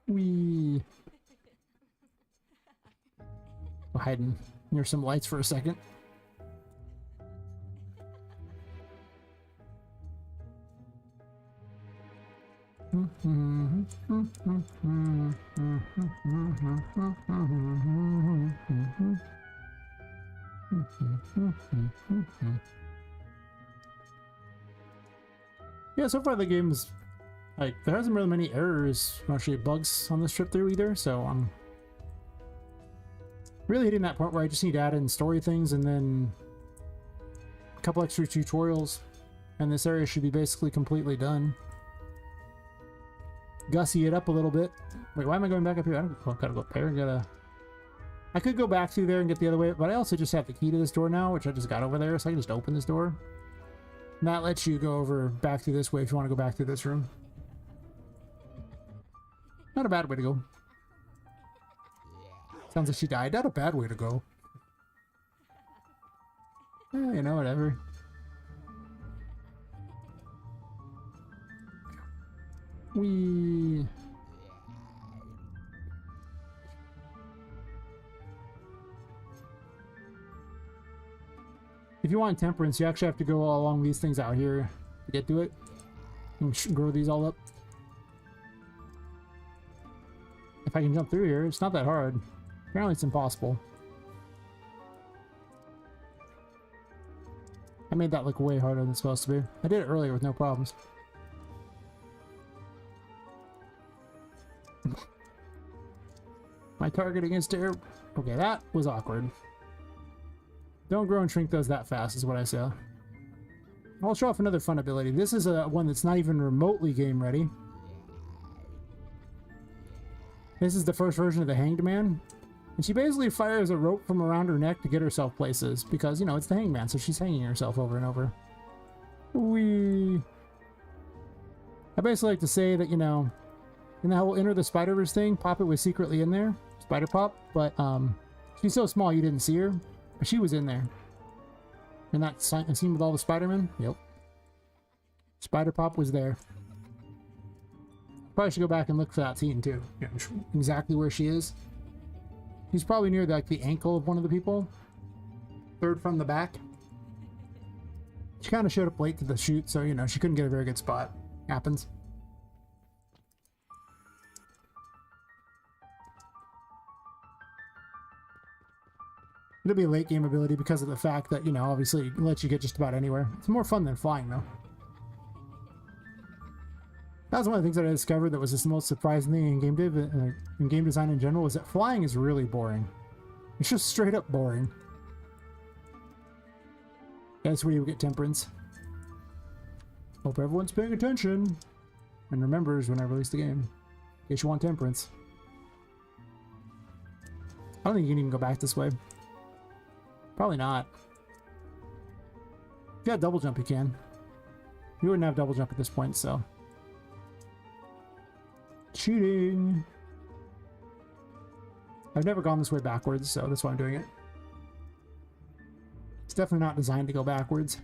Wee. Go hiding near some lights for a second. Yeah, so far the game's like, there hasn't really many errors, actually bugs on this trip through either, so I'm really hitting that point where I just need to add in story things and then a couple extra tutorials, and this area should be basically completely done. Gussy it up a little bit. Wait, why am I going back up here? I don't gotta go up there. I could go back through there and get the other way, but I also just have the key to this door now, which I just got over there, so I can just open this door. And that lets you go over back through this way if you want to go back through this room. Not a bad way to go. Sounds like she died. Not a bad way to go. You know, whatever. Wee. If you want temperance, you actually have to go all along these things out here to get to it. And grow these all up. If I can jump through here, it's not that hard. Apparently it's impossible. I made that look way harder than it's supposed to be. I did it earlier with no problems. My target against air. Okay, that was awkward. Don't grow and shrink those that fast is what I say. I'll show off another fun ability. This is one that's not even remotely game ready. This is the first version of the Hanged Man. And she basically fires a rope from around her neck to get herself places. Because, you know, it's the Hanged Man, so she's hanging herself over and over. Whee! I basically like to say that, you know, in the whole Enter the Spider-Verse thing, Poppet was secretly in there. Spider-Pop. But, she's so small you didn't see her. But she was in there. In that scene with all the Spider-Men? Yep. Spider-Pop was there. Probably should go back and look for that scene too. Yeah, exactly where she is. She's probably near like the ankle of one of the people. Third from the back. She kind of showed up late to the shoot, so you know she couldn't get a very good spot. Happens. It'll be a late game ability because of the fact that, you know, obviously it lets you get just about anywhere. It's more fun than flying though. That was one of the things that I discovered that was just the most surprising thing in game design in general, is that flying is really boring. It's just straight up boring. That's where you get temperance. Hope everyone's paying attention and remembers when I release the game. In case you want temperance. I don't think you can even go back this way. Probably not. If you have double jump, you can. You wouldn't have double jump at this point, so. Cheating! I've never gone this way backwards, so that's why I'm doing it. It's definitely not designed to go backwards.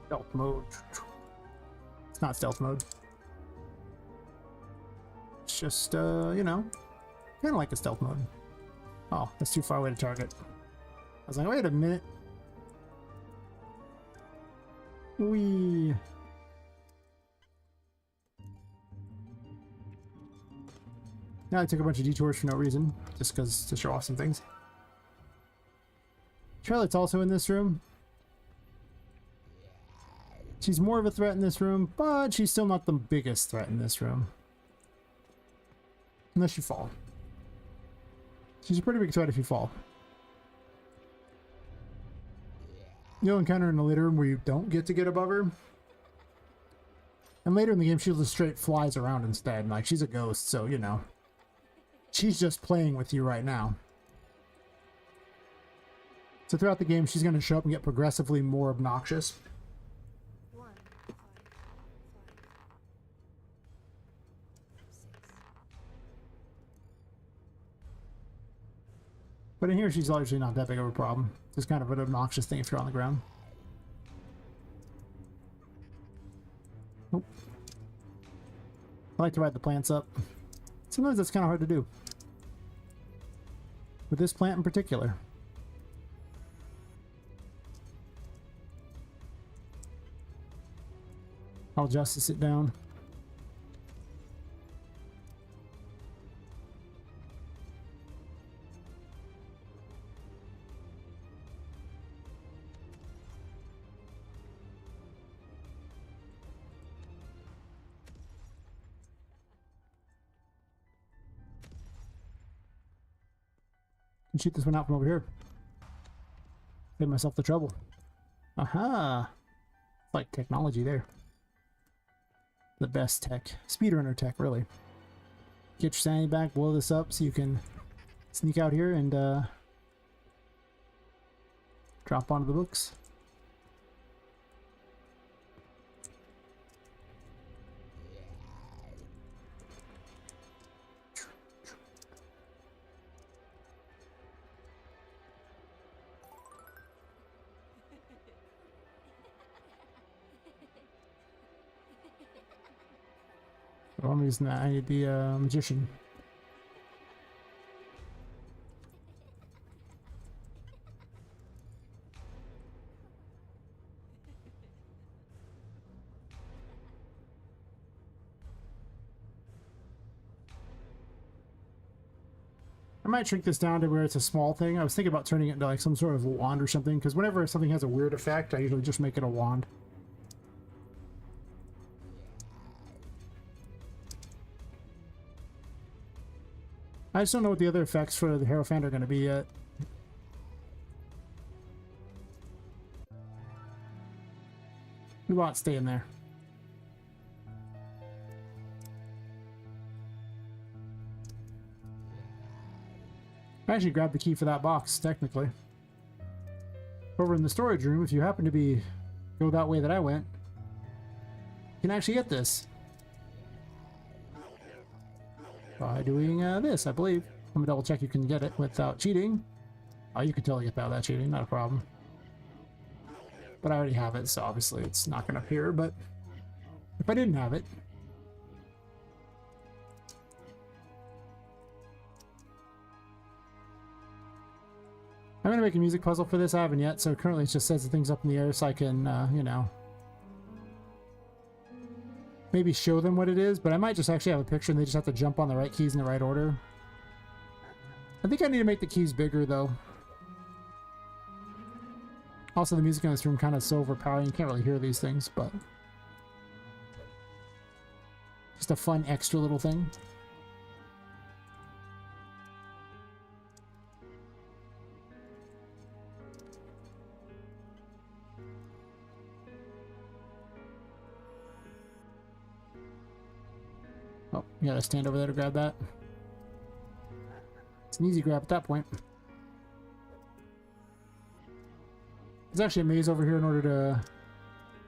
Stealth mode. It's not stealth mode. It's just, you know, kind of like a stealth mode. Oh, that's too far away to target. I was like, wait a minute. Wee. Now I took a bunch of detours for no reason, just because to show off some things. Charlotte's also in this room. She's more of a threat in this room, but she's still not the biggest threat in this room. Unless you fall. She's a pretty big threat if you fall. You'll encounter in the later room where you don't get to get above her. And later in the game, she just straight flies around instead. Like, she's a ghost, so, you know. She's just playing with you right now. So throughout the game, she's going to show up and get progressively more obnoxious. But in here, she's largely not that big of a problem. It's kind of an obnoxious thing if you're on the ground. Oh. I like to ride the plants up. Sometimes that's kind of hard to do. With this plant in particular. I'll justice it down. And shoot this one out from over here. Save myself the trouble. Aha! It's like technology there. The best tech. Speedrunner tech, really. Get your sanity back, blow this up so you can sneak out here and drop onto the books. Oh, I'm using that. I need the magician. I might shrink this down to where it's a small thing. I was thinking about turning it into like some sort of wand or something, because whenever something has a weird effect, I usually just make it a wand. I just don't know what the other effects for the Hierophant are going to be yet. We want to stay in there. I actually grabbed the key for that box, technically. Over in the storage room, if you happen to go that way that I went, you can actually get this. By doing this, I believe. Let me double check you can get it without cheating. Oh, you can totally get that without cheating, not a problem. But I already have it, so obviously it's not going to appear, but if I didn't have it... I'm going to make a music puzzle for this, I haven't yet, so currently it just says the things up in the air so I can, you know... maybe show them what it is, but I might just actually have a picture and they just have to jump on the right keys in the right order. I think I need to make the keys bigger, though. Also, the music in this room kind of so overpowering, you can't really hear these things, but... just a fun extra little thing. Oh, you gotta stand over there to grab that. It's an easy grab at that point. There's actually a maze over here in order to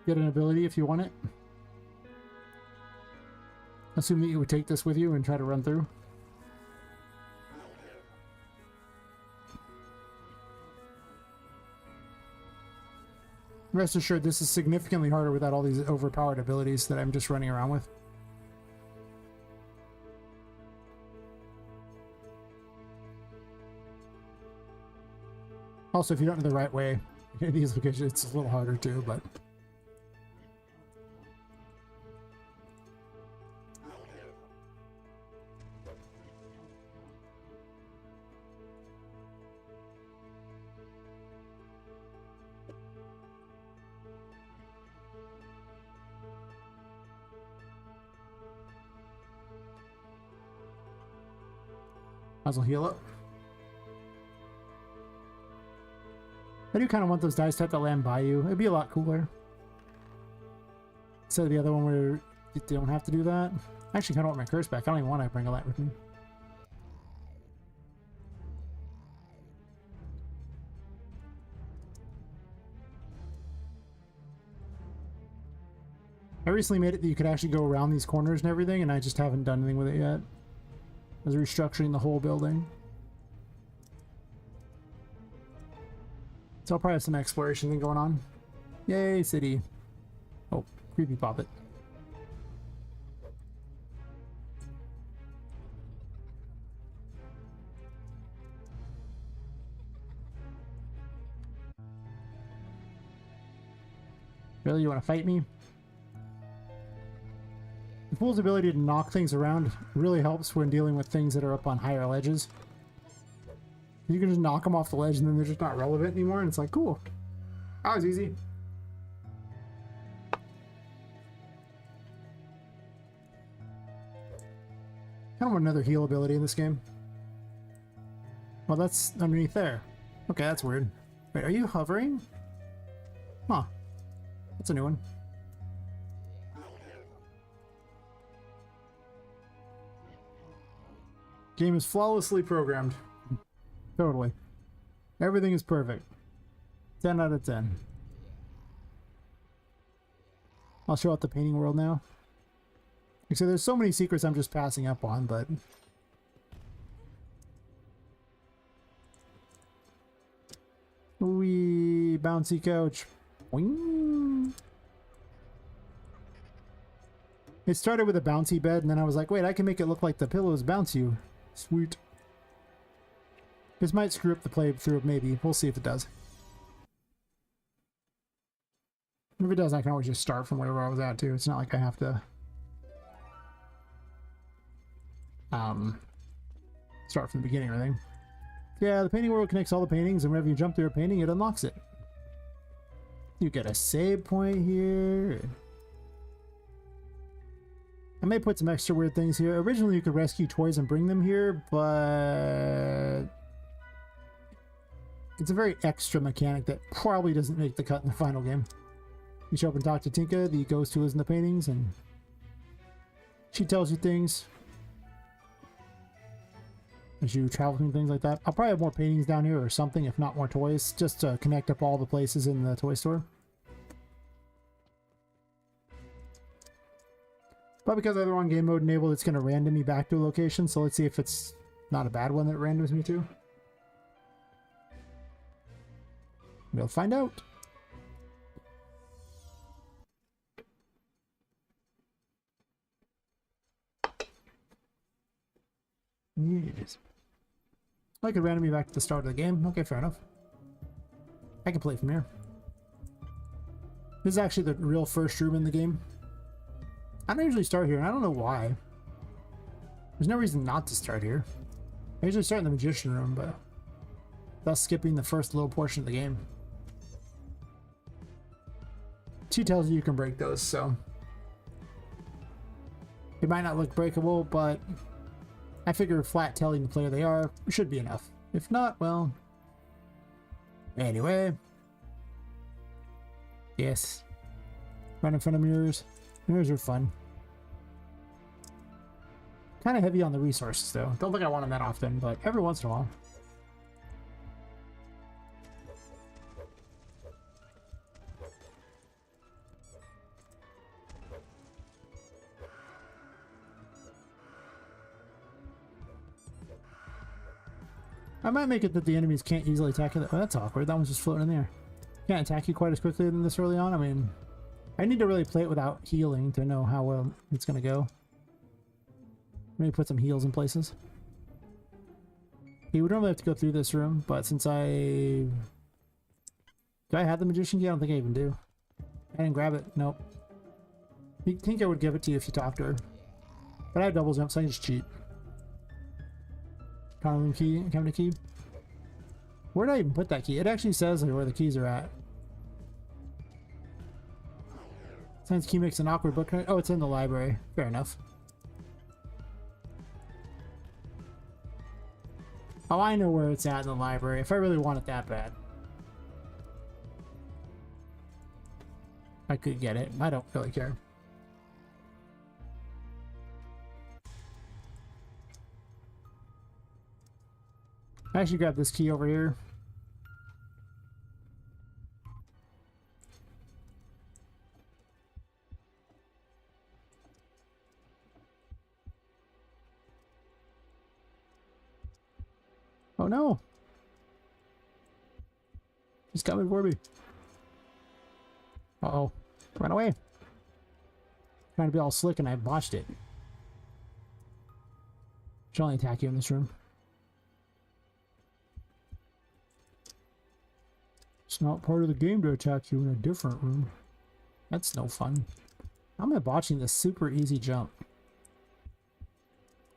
get an ability if you want it. Assume that you would take this with you and try to run through. Rest assured, this is significantly harder without all these overpowered abilities that I'm just running around with. Also, if you don't know the right way, in these locations, it's a little harder too, but... might as well heal up. I do kind of want those dice to have to land by you. It'd be a lot cooler. Instead of the other one where you don't have to do that. I actually kind of want my curse back. I don't even want to bring a light with me. I recently made it that you could actually go around these corners and everything, and I just haven't done anything with it yet. I was restructuring the whole building. So I'll probably have some exploration thing going on. Yay, city. Oh, creepy Poppet. Really, you want to fight me? The fool's ability to knock things around really helps when dealing with things that are up on higher ledges. You can just knock them off the ledge and then they're just not relevant anymore, and it's like, cool. That was easy. Kind of want another heal ability in this game. Well, that's underneath there. Okay, that's weird. Wait, are you hovering? Huh. That's a new one. Game is flawlessly programmed. Totally. Everything is perfect. 10 out of 10. I'll show out the painting world now. So there's so many secrets I'm just passing up on, but... Wee bouncy couch. Boing. It started with a bouncy bed, and then I was like, wait, I can make it look like the pillows bounce you. Sweet. This might screw up the playthrough, maybe. We'll see if it does. If it does, I can always just start from wherever I was at, too. It's not like I have to... start from the beginning or anything. Yeah, the painting world connects all the paintings, and whenever you jump through a painting, it unlocks it. You get a save point here. I may put some extra weird things here. Originally, you could rescue toys and bring them here, but... it's a very extra mechanic that probably doesn't make the cut in the final game. You show up and talk to Tinka, the ghost who lives in the paintings, and she tells you things as you travel and things like that. I'll probably have more paintings down here or something, if not more toys, just to connect up all the places in the toy store. But because I have the wrong game mode enabled, it's going to random me back to a location, so let's see if it's not a bad one that randoms me to. We'll find out. Yes. I could random me back to the start of the game. Okay, fair enough. I can play from here. This is actually the real first room in the game. I don't usually start here, and I don't know why. There's no reason not to start here. I usually start in the magician room, but thus skipping the first little portion of the game. She tells you can break those, so it might not look breakable, but I figure flat telling the player they are should be enough. If not, well, anyway. Yes. Right in front of mirrors. Mirrors are fun. Kind of heavy on the resources, though. Don't think I want them that often, but every once in a while. I might make it that the enemies can't easily attack you. Oh, that's awkward. That one's just floating in there. Can't attack you quite as quickly than this early on. I mean, I need to really play it without healing to know how well it's going to go. Maybe put some heals in places. You would normally have to go through this room, but since do I have the magician key? I don't think I even do. I didn't grab it. Nope. You think I would give it to you if you talked to her. But I have double jump, so I can just cheat. Common key, cabinet key. Where did I even put that key? It actually says where the keys are at. Science key makes an awkward book. Oh, it's in the library. Fair enough. Oh, I know where it's at in the library, if I really want it that bad. I could get it. I don't really care. I actually grab this key over here. Oh no! He's coming for me. Uh-oh. Run away. Trying to be all slick and I botched it. Should only attack you in this room. It's not part of the game to attack you in a different room. That's no fun. How am I botching this super easy jump?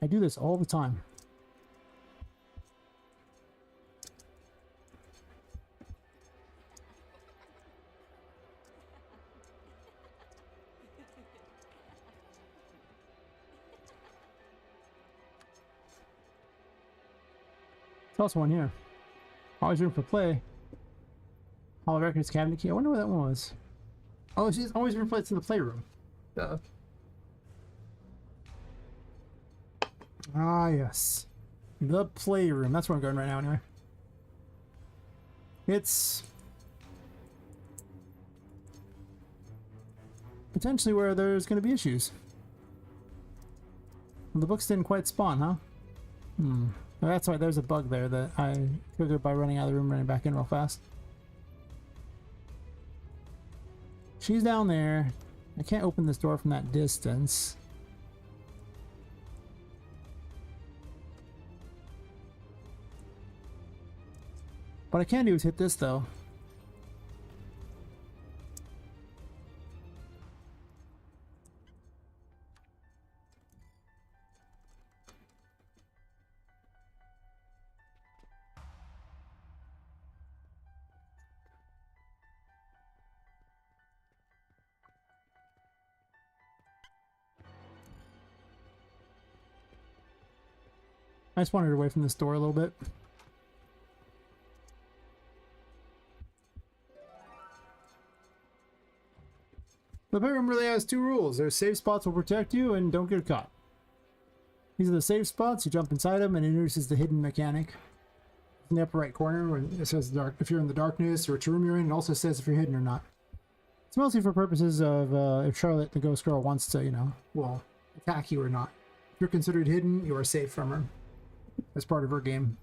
I do this all the time. There's also one here. Always room for play. Hall of Records cabinet key. I wonder where that one was. Oh, she's always room for play. It's in the playroom. Duh. Ah, yes. The playroom. That's where I'm going right now, anyway. It's potentially where there's going to be issues. Well, the books didn't quite spawn, huh? Oh, that's right, there's a bug there that I triggered by running out of the room, running back in real fast. She's down there. I can't open this door from that distance. What I can do is hit this, though. I just wandered away from this door a little bit. The playroom really has two rules. There's safe spots will protect you and don't get caught. These are the safe spots. You jump inside them and it introduces the hidden mechanic. In the upper right corner where it says dark, if you're in the darkness or which room you're in, it also says if you're hidden or not. It's mostly for purposes of if Charlotte, the ghost girl, wants to, you know, well, attack you or not. If you're considered hidden, you are safe from her. As part of her game.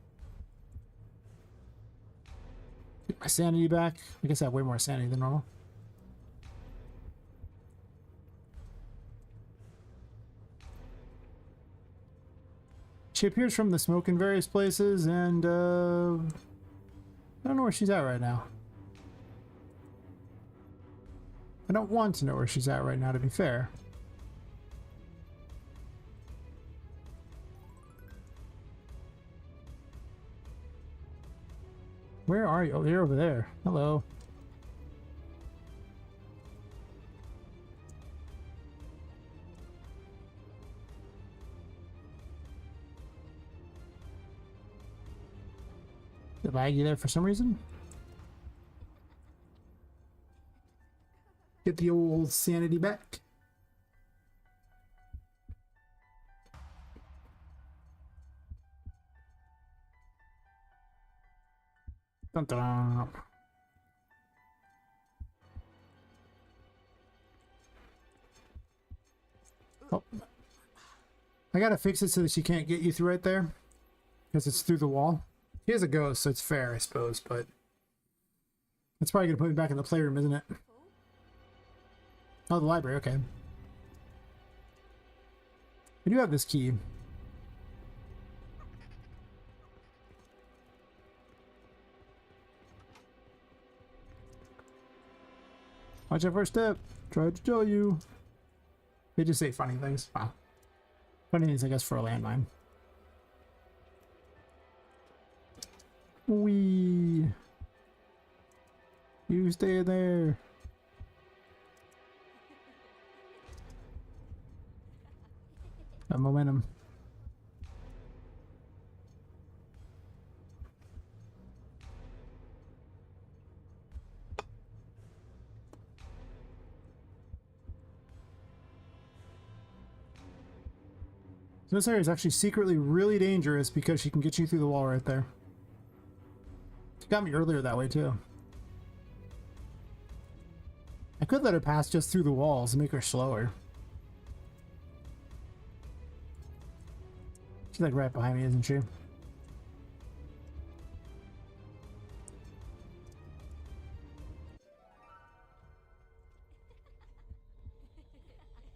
Get my sanity back. I guess I have way more sanity than normal. She appears from the smoke in various places, and I don't know where she's at right now. I don't want to know where she's at right now, to be fair. Where are you? Oh, you're over there. Hello. Did I lag you there for some reason? Get the old sanity back. Dun -dun. Oh. I gotta fix it so that she can't get you through right there. Because it's through the wall. She is a ghost, so it's fair, I suppose, but... That's probably gonna put me back in the playroom, isn't it? Oh, the library, okay. I do have this key. Watch your first step. Tried to tell you. They just say funny things. Wow. Funny things, I guess, for a landmine. Wee. You stay there. Got momentum. So this area is actually secretly really dangerous because she can get you through the wall right there. She got me earlier that way too. I could let her pass just through the walls and make her slower. She's like right behind me, isn't she?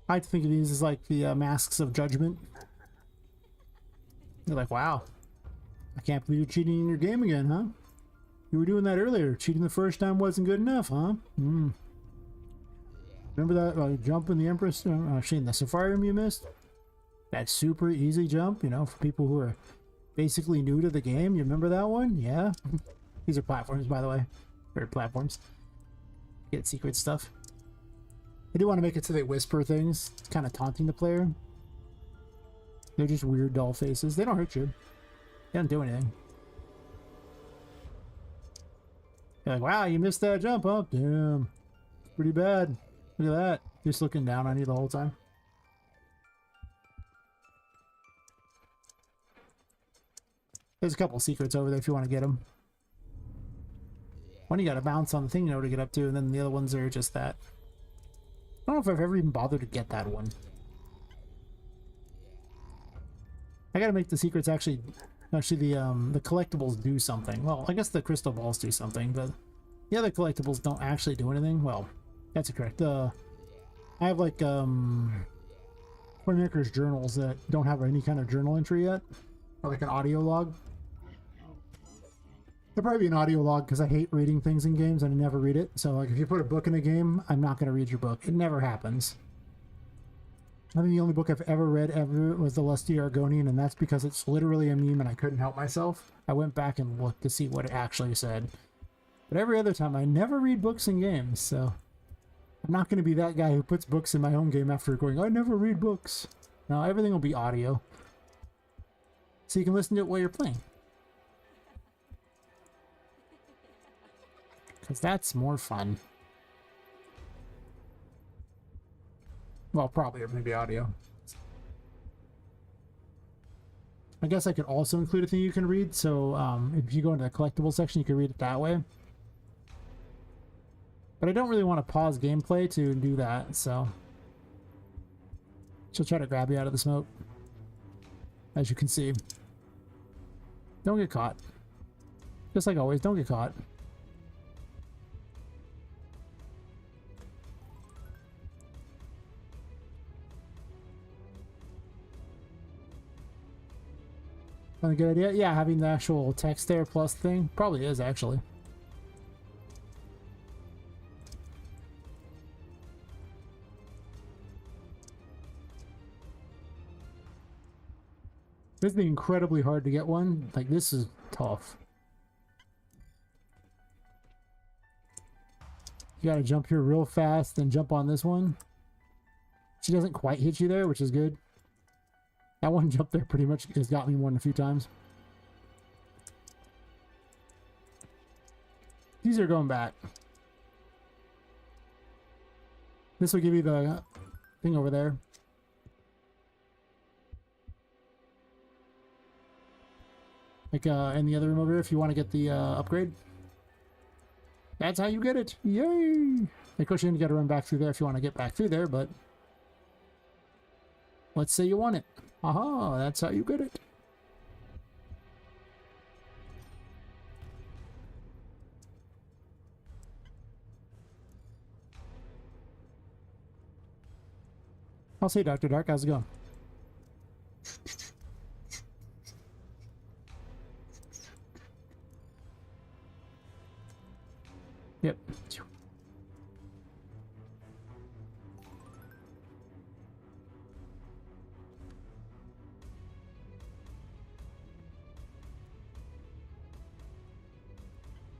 I like to think of these as like the masks of judgment. You're like, wow, I can't believe you're cheating in your game again, huh? You were doing that earlier. Cheating the first time wasn't good enough, huh? Remember that jump in the Empress? Actually, in the Safari Room you missed? That super easy jump, you know, for people who are basically new to the game. You remember that one? Yeah. These are platforms, by the way. Or platforms. Get secret stuff. I do want to make it so they whisper things. It's kind of taunting the player. They're just weird doll faces. They don't hurt you. They don't do anything. You're like, wow, you missed that jump, huh? Damn. Pretty bad. Look at that. Just looking down on you the whole time. There's a couple secrets over there if you want to get them. One you gotta bounce on the thing, you know, to get up to, and then the other ones are just that. I don't know if I've ever even bothered to get that one. I gotta make the secrets actually the collectibles do something. Well, I guess the crystal balls do something, but the other collectibles don't actually do anything. Well, that's correct. I have like Maker's journals that don't have any kind of journal entry yet, or like an audio log. There'll probably be an audio log because I hate reading things in games and I never read it. So like if you put a book in a game, I'm not going to read your book. It never happens. I think the only book I've ever read was The Lusty Argonian, and that's because it's literally a meme and I couldn't help myself. I went back and looked to see what it actually said. But every other time, I never read books in games, so I'm not going to be that guy who puts books in my own game after going, I never read books. No, everything will be audio. So you can listen to it while you're playing. Because that's more fun. Well, probably, or maybe audio. I guess I could also include a thing you can read, so if you go into the collectible section, you can read it that way. But I don't really want to pause gameplay to do that, so she'll try to grab you out of the smoke. As you can see. Don't get caught. Just like always, don't get caught. Not a good idea? Yeah, having the actual text there plus thing probably is actually. This is incredibly hard to get one. Like, this is tough. You gotta jump here real fast, then jump on this one. She doesn't quite hit you there, which is good. That one jump there pretty much has got me more than a few times. These are going back. This will give you the thing over there. Like in the other room over here, if you want to get the upgrade. That's how you get it. Yay! Of course, you got to run back through there if you want to get back through there, but let's say you want it. Aha, that's how you get it. I'll say Dr. Dark, how's it going? Yep.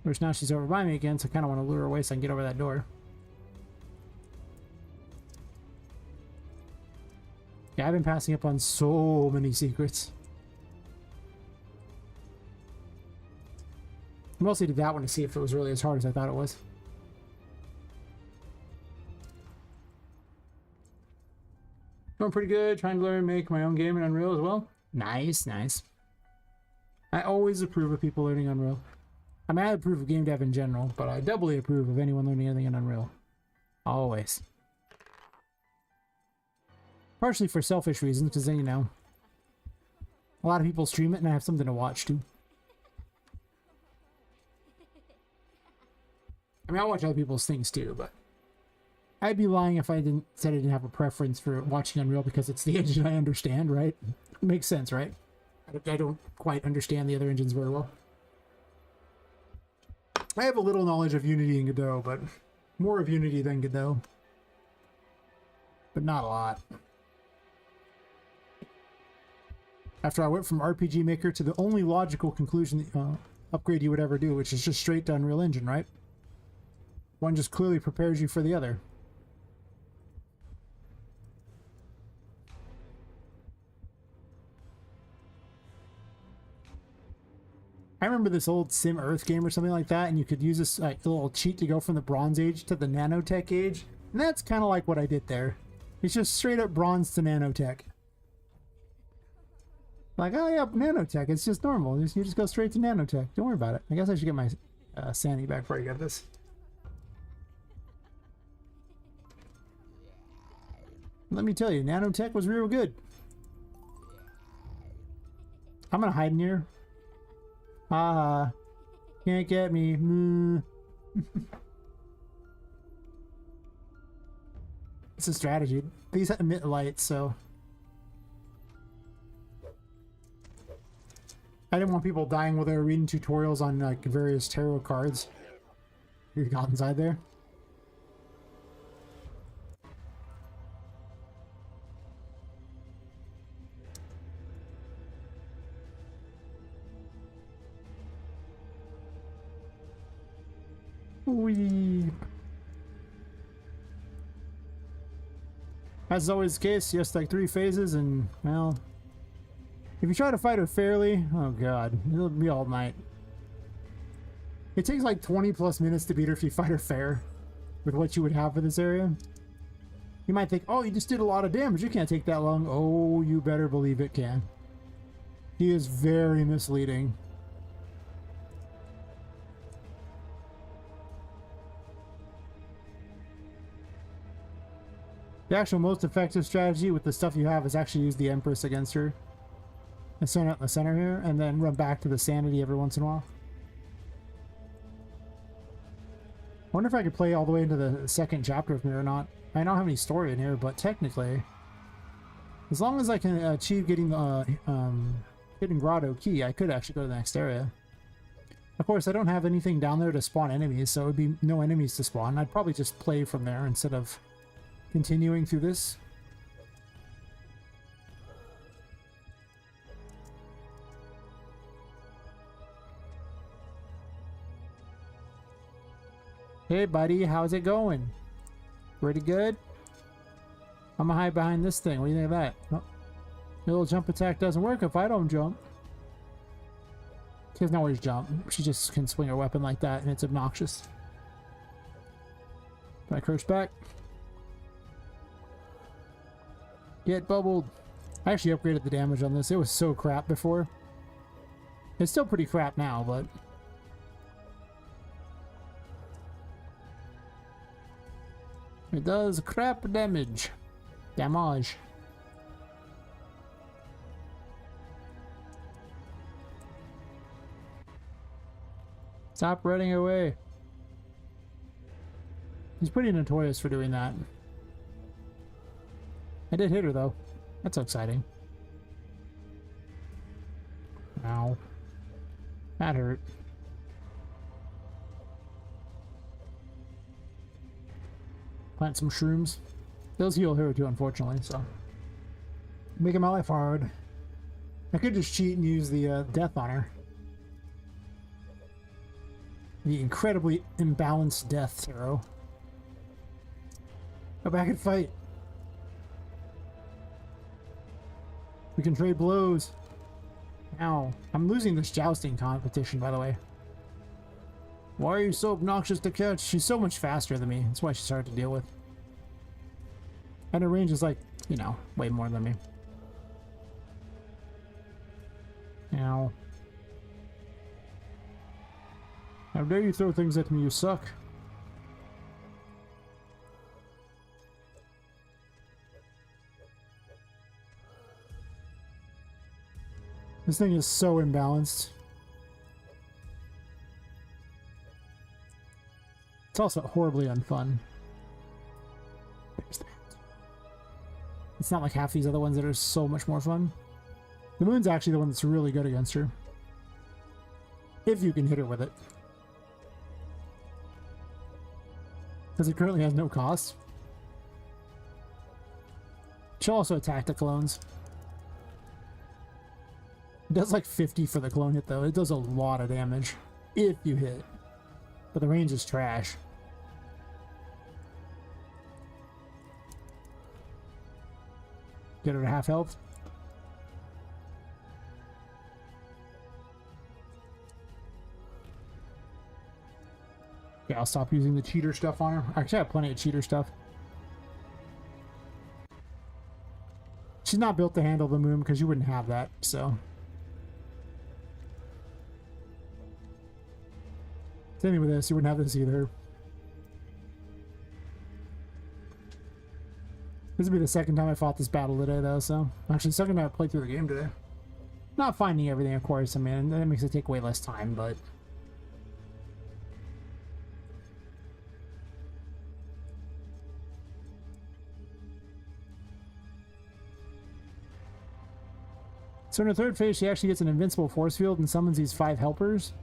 Which now she's over by me again, so I kind of want to lure her away so I can get over that door. Yeah, I've been passing up on so many secrets. I mostly did that one to see if it was really as hard as I thought it was. Doing pretty good. Trying to learn and make my own game in Unreal as well. Nice, nice. I always approve of people learning Unreal. I mean, I approve of game dev in general, but I doubly approve of anyone learning anything in Unreal. Always. Partially for selfish reasons, because then, you know, a lot of people stream it and I have something to watch too. I mean, I watch other people's things too, but I'd be lying if I said I didn't have a preference for watching Unreal because it's the engine I understand, right? It makes sense, right? I don't quite understand the other engines very well. I have a little knowledge of Unity and Godot, but more of Unity than Godot. But not a lot. After I went from RPG Maker to the only logical conclusion upgrade you would ever do, which is just straight to Unreal Engine, right? One just clearly prepares you for the other. I remember this old Sim Earth game or something like that, and you could use this like little cheat to go from the Bronze Age to the Nanotech Age. And that's kind of like what I did there. It's just straight up Bronze to Nanotech. Like, oh yeah, Nanotech, it's just normal. You just go straight to Nanotech. Don't worry about it. I guess I should get my sanity back before I get this. Let me tell you, Nanotech was real good. I'm gonna hide in here. Haha. Can't get me. It's a strategy. These emit light, so I didn't want people dying while they were reading tutorials on like various tarot cards. You got inside there. Wee. As is always the case, just like 3 phases, and well, if you try to fight her fairly, oh god, it'll be all night. It takes like 20 plus minutes to beat her if you fight her fair with what you would have for this area. You might think, oh, you just did a lot of damage, it can't take that long. Oh, you better believe it can. He is very misleading. The actual most effective strategy with the stuff you have is actually use the Empress against her. And stand out in the center here, and then run back to the Sanity every once in a while. I wonder if I could play all the way into the second chapter with me or not. I don't have any story in here, but technically, as long as I can achieve getting the Hidden Grotto key, I could actually go to the next area. Of course, I don't have anything down there to spawn enemies, so it would be no enemies to spawn. I'd probably just play from there instead of continuing through this. Hey buddy, how's it going? Pretty good? I'm gonna hide behind this thing. What do you think of that? Oh, your little jump attack doesn't work if I don't jump. She doesn't always jump. She just can swing her weapon like that and it's obnoxious. Can I curse back? Get bubbled. I actually upgraded the damage on this. It was so crap before. It's still pretty crap now, but it does crap damage. Damage. Stop running away. He's pretty notorious for doing that. I did hit her though. That's exciting. Ow. That hurt. Plant some shrooms. Those heal her too, unfortunately, so. Making my life hard. I could just cheat and use the death on her. The incredibly imbalanced death tarot. Go back and fight. We can trade blows. Ow. I'm losing this jousting competition, by the way. Why are you so obnoxious to catch? She's so much faster than me. That's why she's hard to deal with. And her range is like you know, way more than me. Ow. How dare you throw things at me, you suck. This thing is so imbalanced. It's also horribly unfun. There's that. It's not like half these other ones that are so much more fun. The moon's actually the one that's really good against her. If you can hit her with it. Because it currently has no cost. She'll also attack the clones. It does like 50 for the clone hit though. It does a lot of damage. If you hit. But the range is trash. Get her to half health. Okay, I'll stop using the cheater stuff on her. Actually, I have plenty of cheater stuff. She's not built to handle the moon because you wouldn't have that, so. Same thing with this, you wouldn't have this either. This would be the second time I fought this battle today, though, so. Actually, second time I played through the game today. Not finding everything, of course, I mean, that makes it take way less time, but. So in her third phase, she actually gets an invincible force field and summons these 5 helpers.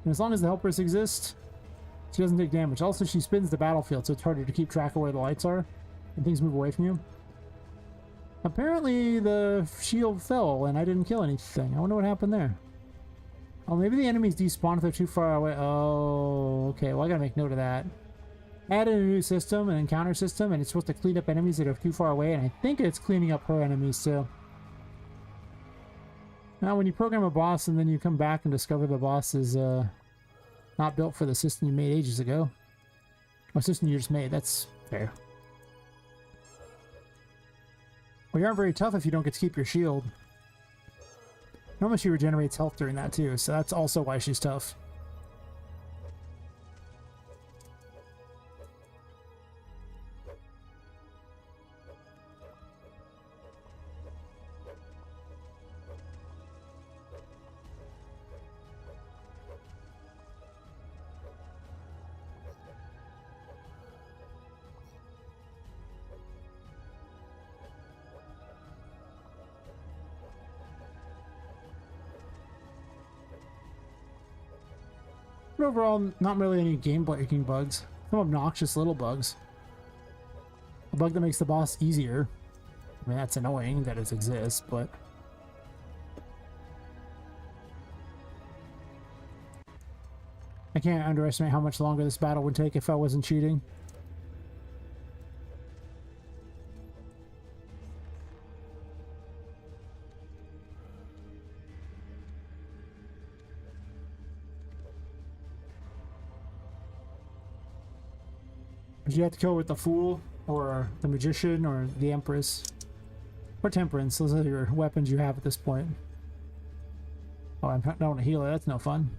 And as long as the helpers exist, she doesn't take damage. Also, she spins the battlefield, so it's harder to keep track of where the lights are, and things move away from you. Apparently, the shield fell, and I didn't kill anything. I wonder what happened there. Oh, maybe the enemies despawn if they're too far away. Oh, okay. Well, I gotta make note of that. Added a new system, an encounter system, and it's supposed to clean up enemies that are too far away, and I think it's cleaning up her enemies, too. Now, when you program a boss and then you come back and discover the boss is not built for the system you made ages ago, or system you just made, that's fair. Well, you aren't very tough if you don't get to keep your shield. Normally she regenerates health during that too, so that's also why she's tough. But overall, not really any game-breaking bugs. Some obnoxious little bugs. A bug that makes the boss easier. I mean, that's annoying that it exists, but... I can't underestimate how much longer this battle would take if I wasn't cheating. You have to kill with the Fool, or the Magician, or the Empress. Or Temperance. Those are your weapons you have at this point. Oh, I don't want to heal it. That's no fun.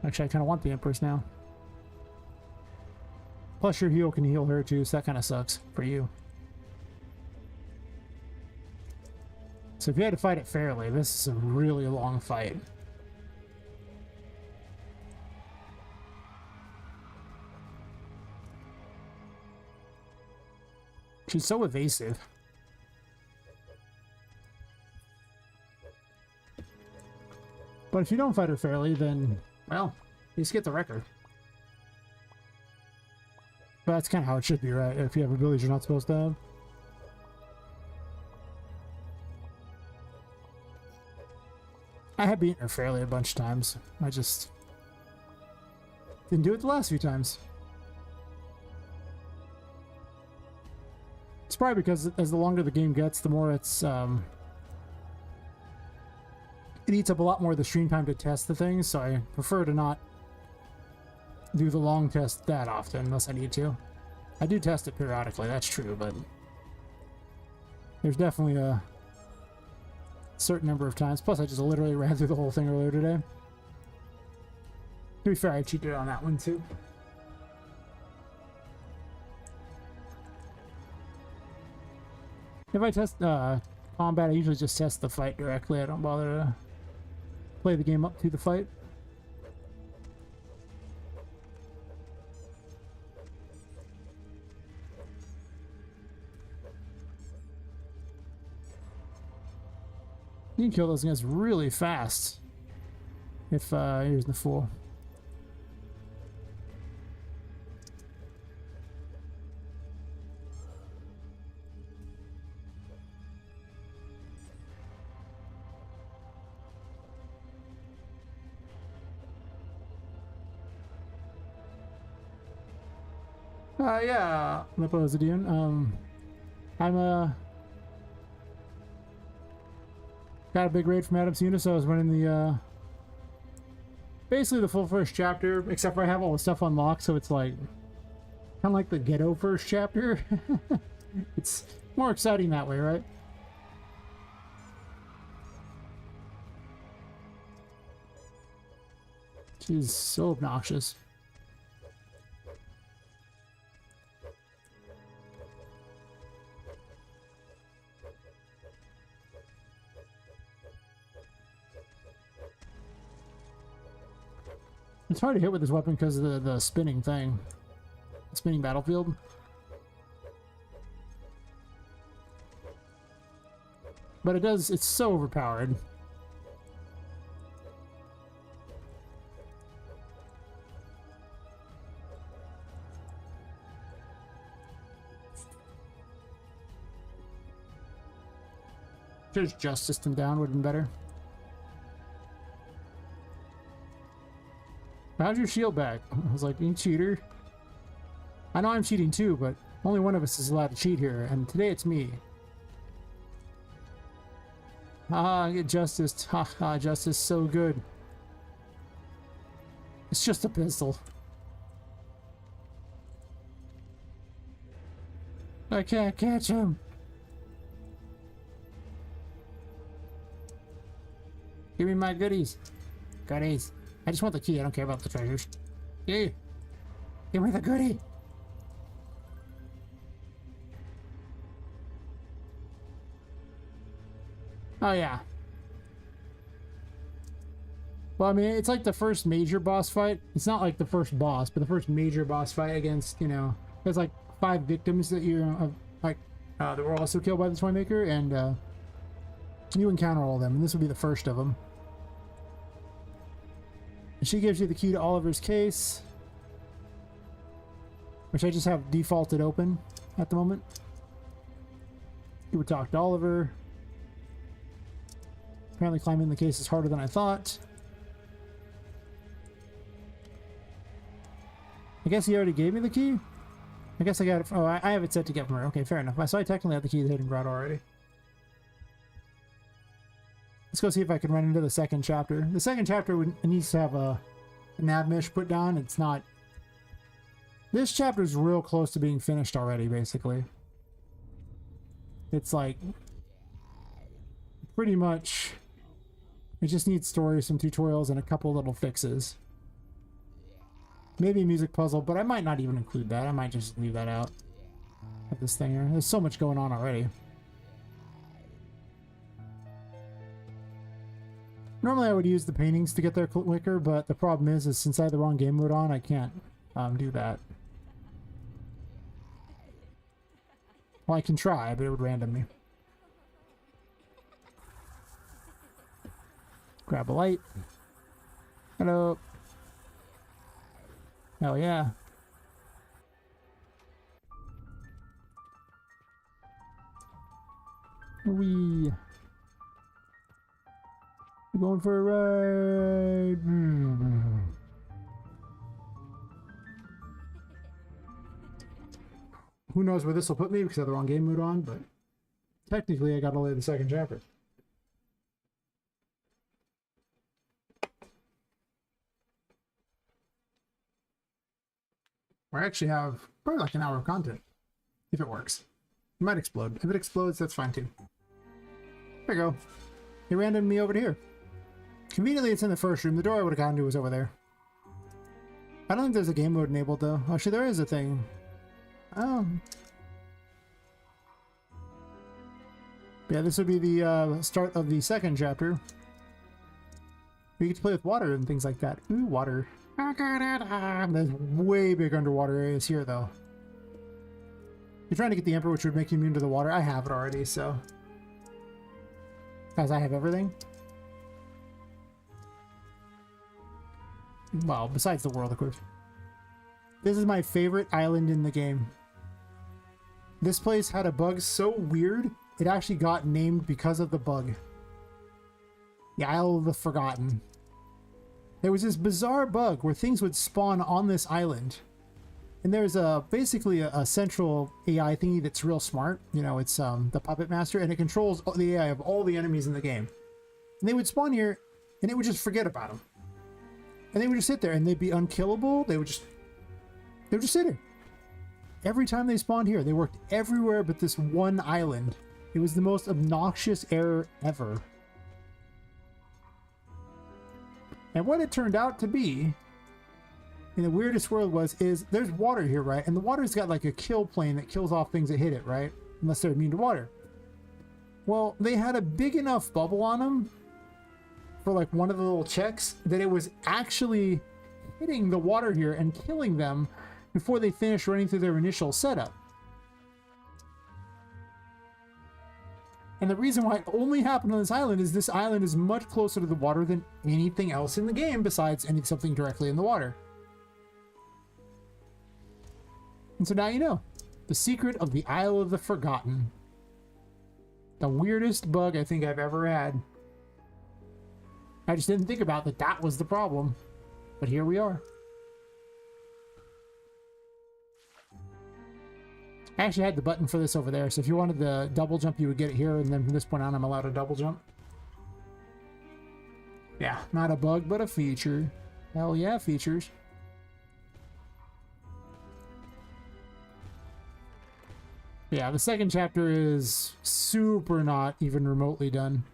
Actually, I kind of want the Empress now. Plus your heal can heal her too, so that kind of sucks for you. So if you had to fight it fairly, this is a really long fight. She's so evasive. But if you don't fight her fairly, then, well, you just get the record. But that's kind of how it should be, right? If you have abilities you're not supposed to have. I have beaten her fairly a bunch of times. I just didn't do it the last few times. It's probably because as the longer the game gets, the more it's it eats up a lot more of the stream time to test the things, so I prefer to not do the long test that often unless I need to. I do test it periodically, that's true, but there's definitely a certain number of times. Plus, I just literally ran through the whole thing earlier today. To be fair, I cheated on that one too. If I test combat, I usually just test the fight directly. I don't bother to play the game up to the fight. You can kill those guys really fast if you're using the fool. Yeah, Leposidian. I'm got a big raid from Adam's Unit, so I was running the basically the full first chapter, except for I have all the stuff unlocked, so it's like kind of like the ghetto first chapter. It's more exciting that way, right? She's so obnoxious. It's hard to hit with this weapon because of the spinning thing. The spinning battlefield. But it's so overpowered. Just justice them down would have been better. How's your shield back? I was like, you cheater. I know I'm cheating too, but only one of us is allowed to cheat here, and today it's me. Ah, I get justice. Haha, justice so good. It's just a pistol. I can't catch him. Give me my goodies. Goodies. I just want the key. I don't care about the treasures. Yeah. Give me the goodie. Oh, yeah. Well, I mean, it's like the first major boss fight. It's not like the first boss, but the first major boss fight against, you know, there's like 5 victims that you that were also killed by the toy maker, and you encounter all of them, and this will be the first of them. She gives you the key to Oliver's case, which I just have defaulted open at the moment. You would talk to Oliver. Apparently climbing the case is harder than I thought. I guess he already gave me the key? I guess I got it. Oh, I have it set to get from her. Okay, fair enough. So I technically have the key to Hidden Grotto already. Let's go see if I can run into the second chapter. The second chapter needs to have a nav mesh put down. It's not... This chapter is real close to being finished already, basically. It's like... pretty much... It just needs stories, some tutorials, and a couple little fixes. Maybe a music puzzle, but I might not even include that. I might just leave that out of this thing here. There's so much going on already. Normally I would use the paintings to get there quicker, but the problem is since I have the wrong game mode on, I can't do that. Well, I can try, but it would random me. Grab a light. Hello. Hell yeah. We're going for a ride. who knows where this will put me because I have the wrong game mode on, but technically I got only the second chapter. I actually have probably like an hour of content, if it works. It might explode. If it explodes, that's fine too. There we go. It randomed me over to here. Conveniently, it's in the first room. The door I would have gone to was over there. I don't think there's a game mode enabled though. Actually, there is a thing. Yeah, this would be the start of the second chapter. We get to play with water and things like that. Ooh, water. There's way big underwater areas here, though. You're trying to get the Emperor, which would make you immune to the water. I have it already, so... Guys, I have everything. Well, besides the world, of course. This is my favorite island in the game. This place had a bug so weird, it actually got named because of the bug. The Isle of the Forgotten. There was this bizarre bug where things would spawn on this island. And there's basically a central AI thingy that's real smart. You know, it's the Puppet Master, and it controls the AI of all the enemies in the game. And they would spawn here, and it would just forget about them. And they would just sit there, and they'd be unkillable. They would just sit here. Every time they spawned here, they worked everywhere but this one island. It was the most obnoxious error ever. And what it turned out to be, in the weirdest world is there's water here, right? And the water's got like a kill plane that kills off things that hit it, right? Unless they're immune to water. Well, they had a big enough bubble on them for like one of the little checks that it was actually hitting the water here and killing them before they finished running through their initial setup. And the reason why it only happened on this island is this island is much closer to the water than anything else in the game besides something directly in the water. And so now you know. The secret of the Isle of the Forgotten. The weirdest bug I think I've ever had. I just didn't think about that was the problem. But here we are. I actually had the button for this over there, so if you wanted the double jump, you would get it here, and then from this point on, I'm allowed a double jump. Yeah, not a bug, but a feature. Hell yeah, features. Yeah, the second chapter is super not even remotely done.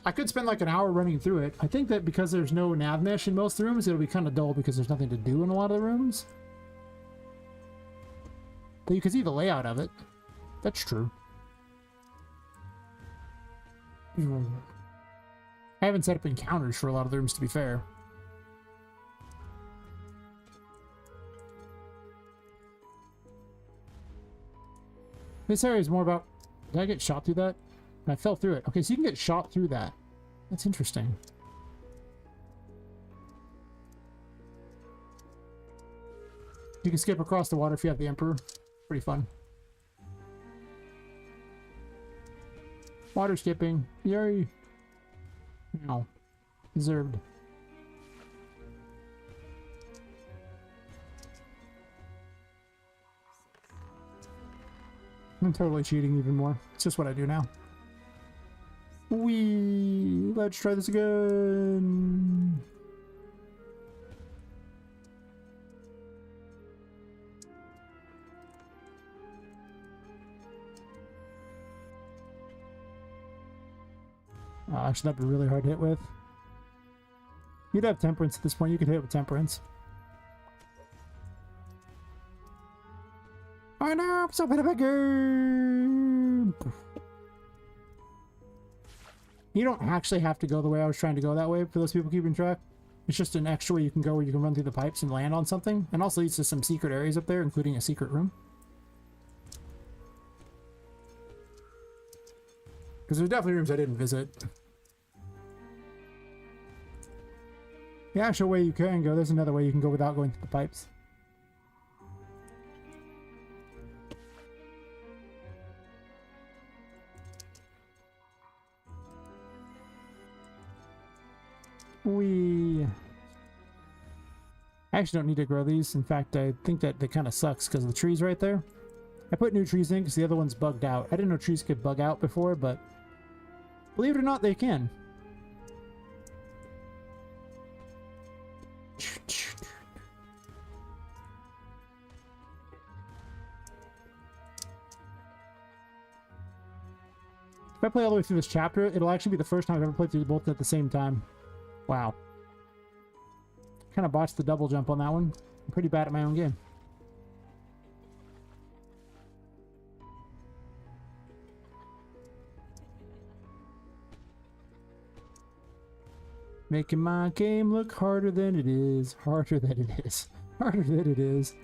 I could spend like an hour running through it. I think that because there's no nav mesh in most rooms, it'll be kind of dull because there's nothing to do in a lot of the rooms. But you can see the layout of it. That's true. I haven't set up encounters for a lot of the rooms, to be fair. This area is more about... Did I get shot through that? I fell through it. Okay, so you can get shot through that. That's interesting. You can skip across the water if you have the Emperor. Pretty fun. Water skipping. Yay. No. Deserved. I'm totally cheating even more. It's just what I do now. Let's try this again. Actually, that'd be really hard to hit with. You'd have temperance at this point. You could hit it with temperance. Oh no, I'm so bad at a game. You don't actually have to go the way I was trying to go that way for those people keeping track. It's just an extra way you can go where you can run through the pipes and land on something. And also leads to some secret areas up there, including a secret room. Because there's definitely rooms I didn't visit. The actual way you can go, there's another way you can go without going through the pipes. I actually don't need to grow these. In fact, I think that they kind of sucks because of the trees right there. I put new trees in because the other one's bugged out. I didn't know trees could bug out before, but believe it or not, they can. If I play all the way through this chapter, it'll actually be the first time I've ever played through both at the same time. Wow. Kind of botched the double jump on that one. I'm pretty bad at my own game. Making my game look harder than it is. Harder than it is. Harder than it is.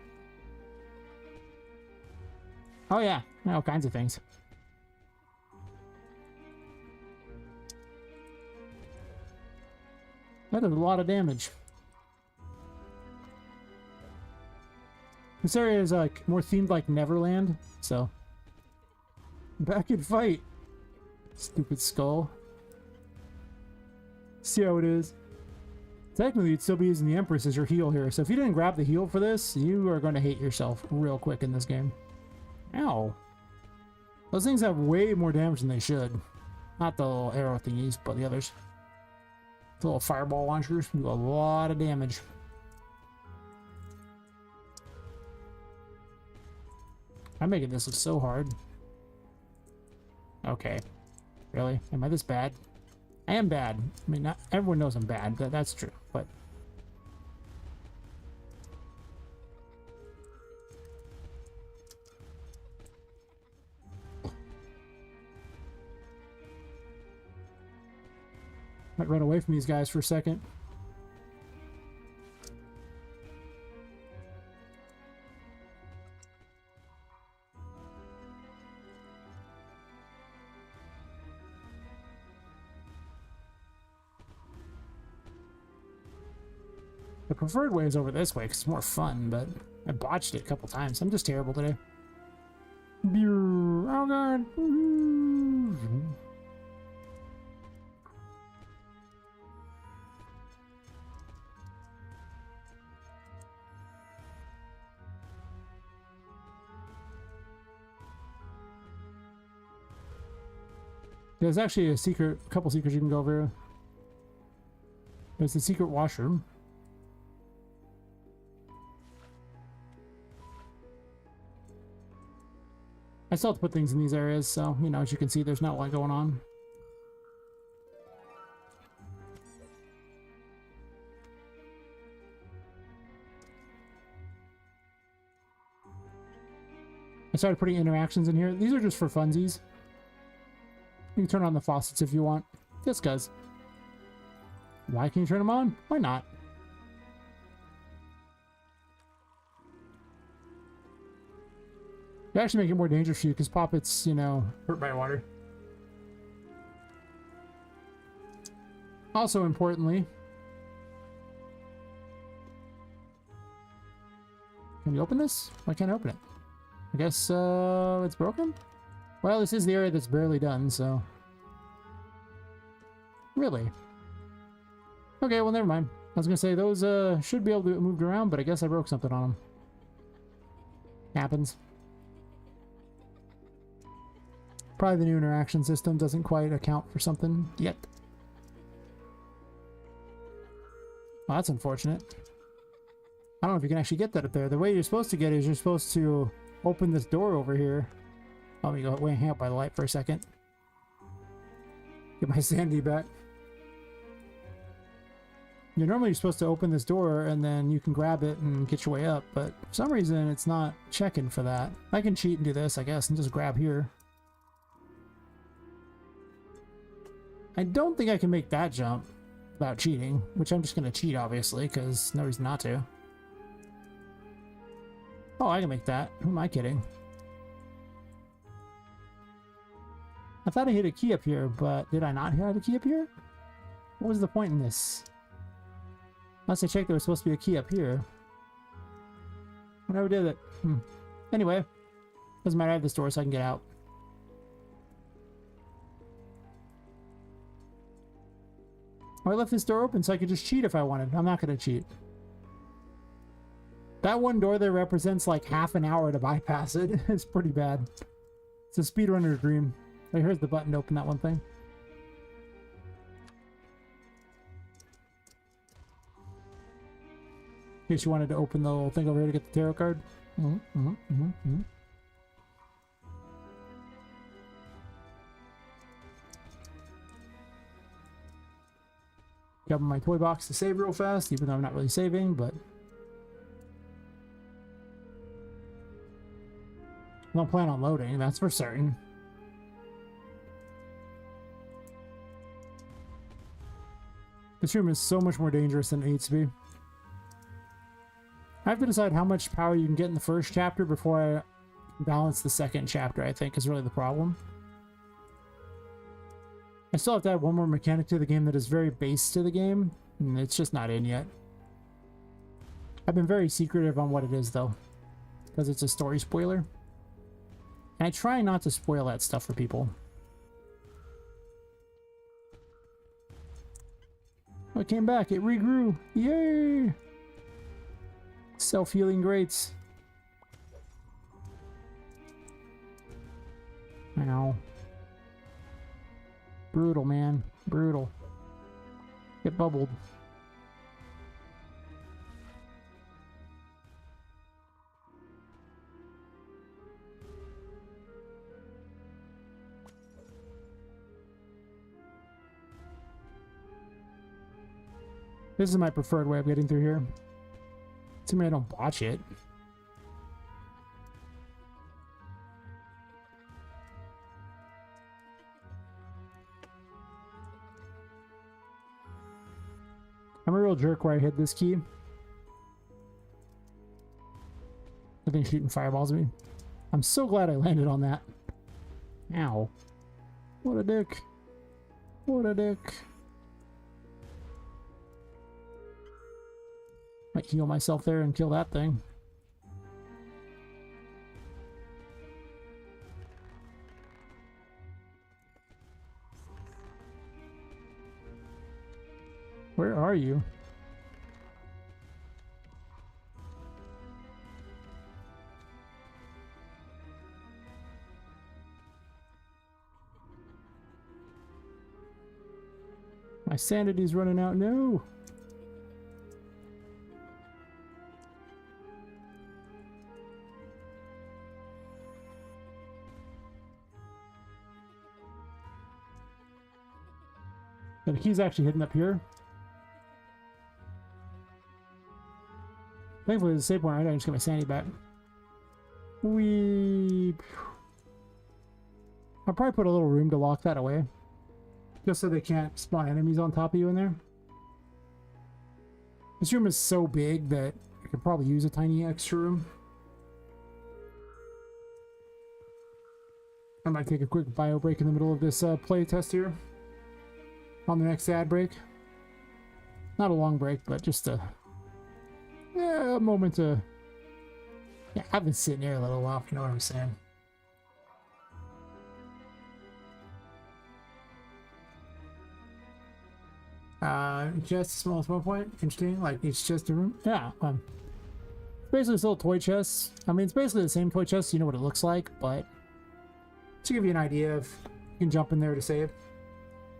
Oh yeah, all kinds of things. That is a lot of damage. This area is like more themed like Neverland, so back and fight. Stupid skull. See how it is. Technically, you'd still be using the Empress as your heal here, so if you didn't grab the heal for this, you are going to hate yourself real quick in this game. Ow. Those things have way more damage than they should. Not the little arrow thingies, but the others. The little fireball launchers do a lot of damage. I'm making this look so hard. Okay. Really? Am I this bad? I am bad. I mean, not everyone knows I'm bad. That's true, but... Might run away from these guys for a second. The preferred way is over this way because it's more fun, but I botched it a couple times. I'm just terrible today. Oh god. There's actually a couple secrets you can go over. There's the secret washroom. I still have to put things in these areas, so, you know, as you can see, there's not a lot going on. I started putting interactions in here. These are just for funsies. You can turn on the faucets if you want. Just cuz. Why can you turn them on? Why not? They actually make it more dangerous for you because Poppets, you know, hurt by water. Also importantly, can you open this? Why can't I open it? I guess it's broken? Well, this is the area that's barely done, so... Really? Okay, well, never mind. I was gonna say, those should be able to be moved around, but I guess I broke something on them. Happens. Probably the new interaction system doesn't quite account for something yet. Well, that's unfortunate. I don't know if you can actually get that up there. The way you're supposed to get it is you're supposed to open this door over here. Let me go wait, hang out by the light for a second. Get my sanity back. You're supposed to open this door and then you can grab it and get your way up, but for some reason it's not checking for that. I can cheat and do this, I guess, and just grab here. I don't think I can make that jump without cheating, which I'm just going to cheat, obviously, because no reason not to. Oh, I can make that. Who am I kidding? I thought I hit a key up here, but did I not hit a key up here? What was the point in this? Unless I checked there was supposed to be a key up here. I never did it. Anyway, doesn't matter, I have this door so I can get out. Oh, I left this door open so I could just cheat if I wanted. I'm not going to cheat. That one door there represents like half an hour to bypass it. It's pretty bad. It's a speedrunner's dream. Right, here's the button to open that one thing. In case you wanted to open the little thing over here to get the tarot card. Grabbing my toy box to save real fast, even though I'm not really saving, but I don't plan on loading, that's for certain. This room is so much more dangerous than it needs to be. I have to decide how much power you can get in the first chapter before I balance the second chapter, I think, is really the problem. I still have to add one more mechanic to the game that is very base to the game, and it's just not in yet. I've been very secretive on what it is, though, because it's a story spoiler. And I try not to spoil that stuff for people. Oh, it came back. It regrew. Yay! Self-healing grates. Ow. Brutal, man. Brutal. Get bubbled. This is my preferred way of getting through here. Assuming I don't botch it. I'm a real jerk where I hit this key. I think shooting fireballs at me. I'm so glad I landed on that. Ow. What a dick. What a dick. Might heal myself there and kill that thing. Where are you? My sanity's running out. No. The key's actually hidden up here. Thankfully, there's a save point right there. I just get my sanity back. I'll probably put a little room to lock that away. Just so they can't spawn enemies on top of you in there. This room is so big that I could probably use a tiny extra room. I might take a quick bio break in the middle of this play test here. On the next ad break. Not a long break, but just a moment to... Yeah, I've been sitting here a little while, if you know what I'm saying. Just a small small point. Interesting. Like, it's just a room. Yeah. Basically, it's a little toy chest. I mean, it's basically the same toy chest. You know what it looks like, but to give you an idea of, you can jump in there to save.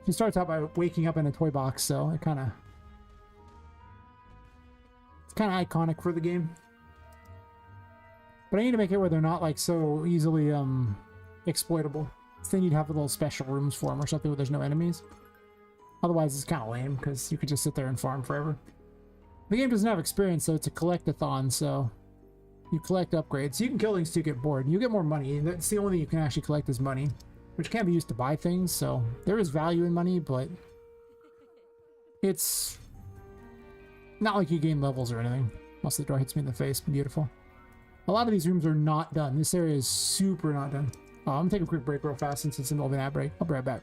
He starts out by waking up in a toy box, so it's kind of iconic for the game. But I need to make it where they're not like so easily exploitable. So then you'd have little special rooms for them or something where there's no enemies. Otherwise, it's kind of lame because you could just sit there and farm forever. The game doesn't have experience, so it's a collect-a-thon, so you collect upgrades. You can kill things to get bored. You get more money. That's the only thing you can actually collect is money, which can be used to buy things, so there is value in money, but it's not like you gain levels or anything. Unless the door hits me in the face. Beautiful. A lot of these rooms are not done. This area is super not done. Oh, I'm gonna take a quick break real fast since it's in the middle of an ad break. I'll be right back.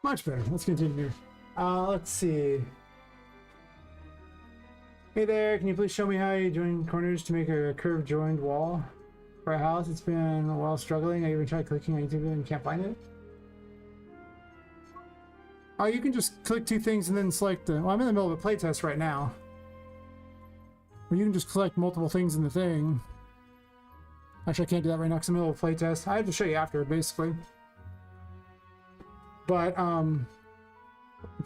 Much better. Let's continue. Let's see. Hey there, can you please show me how you join corners to make a curved joined wall for a house? It's been a while struggling. I even tried clicking on YouTube and can't find it. Oh, you can just click two things and then select the... Well, I'm in the middle of a playtest right now. Or you can just select multiple things in the thing. Actually, I can't do that right now because I'm in the middle of a playtest. I have to show you after, basically. But, you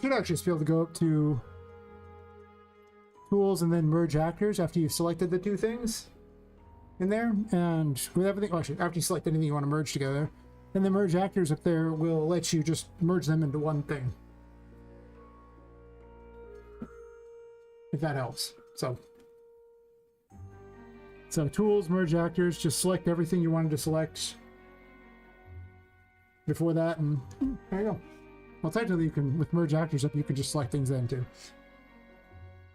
should actually just be able to go up to tools and then merge actors after you've selected the two things in there. And with everything... Well, actually, after you select anything you want to merge together. And the merge actors up there will let you just merge them into one thing. If that helps. So tools, merge actors, just select everything you wanted to select before that, and there you go. Well, technically you can, with merge actors up, you can just select things then too.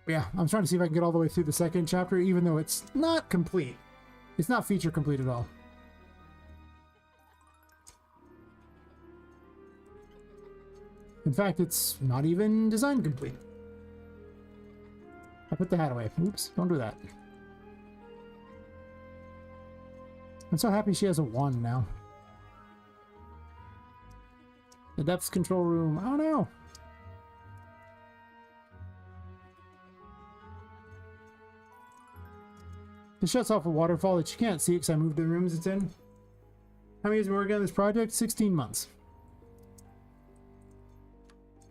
But yeah, I'm trying to see if I can get all the way through the second chapter, even though it's not complete. It's not feature complete at all. In fact, it's not even design complete. I put the hat away. Oops, don't do that. I'm so happy she has a 1 now. The depth control room. Oh no! It shuts off a waterfall that you can't see because I moved the rooms it's in. How many years have been working on this project? 16 months.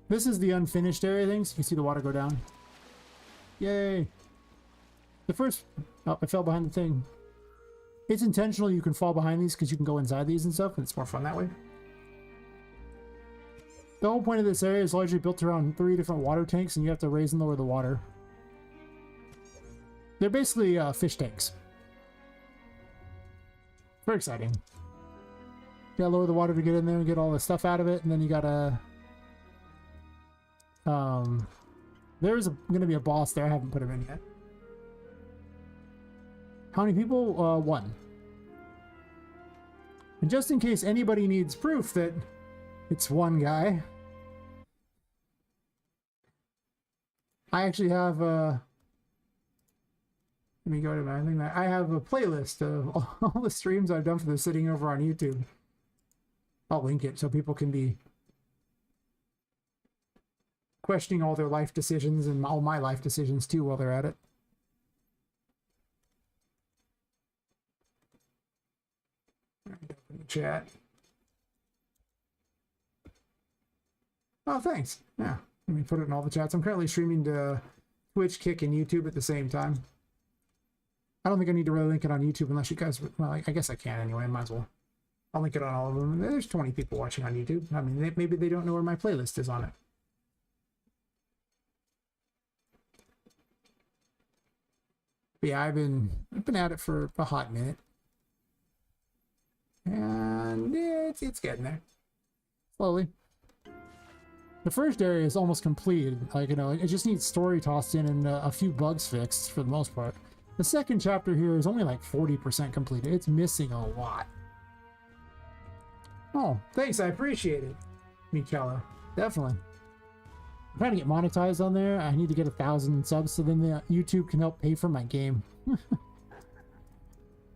This is the unfinished area thing, so you can see the water go down. Yay! The first... Oh, I fell behind the thing. It's intentional you can fall behind these because you can go inside these and stuff, and it's more fun that way. The whole point of this area is largely built around 3 different water tanks, and you have to raise and lower the water. They're basically fish tanks. Very exciting. You gotta lower the water to get in there and get all the stuff out of it, and then you gotta... There's gonna be a boss there. I haven't put him in yet. How many people? 1. And just in case anybody needs proof that it's one guy, I actually have let me go to my thing. I have a playlist of all the streams I've done for this sitting over on YouTube. I'll link it so people can be questioning all their life decisions and all my life decisions too while they're at it. Open the chat. Oh, thanks. Yeah, let me put it in all the chats. I'm currently streaming to Twitch, Kick, and YouTube at the same time. I don't think I need to really link it on YouTube unless you guys... Well, I guess I can anyway. I might as well. I'll link it on all of them. There's 20 people watching on YouTube. I mean, maybe they don't know where my playlist is on it. But yeah, I've been at it for a hot minute. And it's getting there. Slowly. The first area is almost completed. Like, you know, it just needs story tossed in and a few bugs fixed for the most part. The second chapter here is only like 40% completed. It's missing a lot. Oh, thanks. I appreciate it, Mikella. Definitely. I'm trying to get monetized on there. I need to get 1,000 subs so then the YouTube can help pay for my game.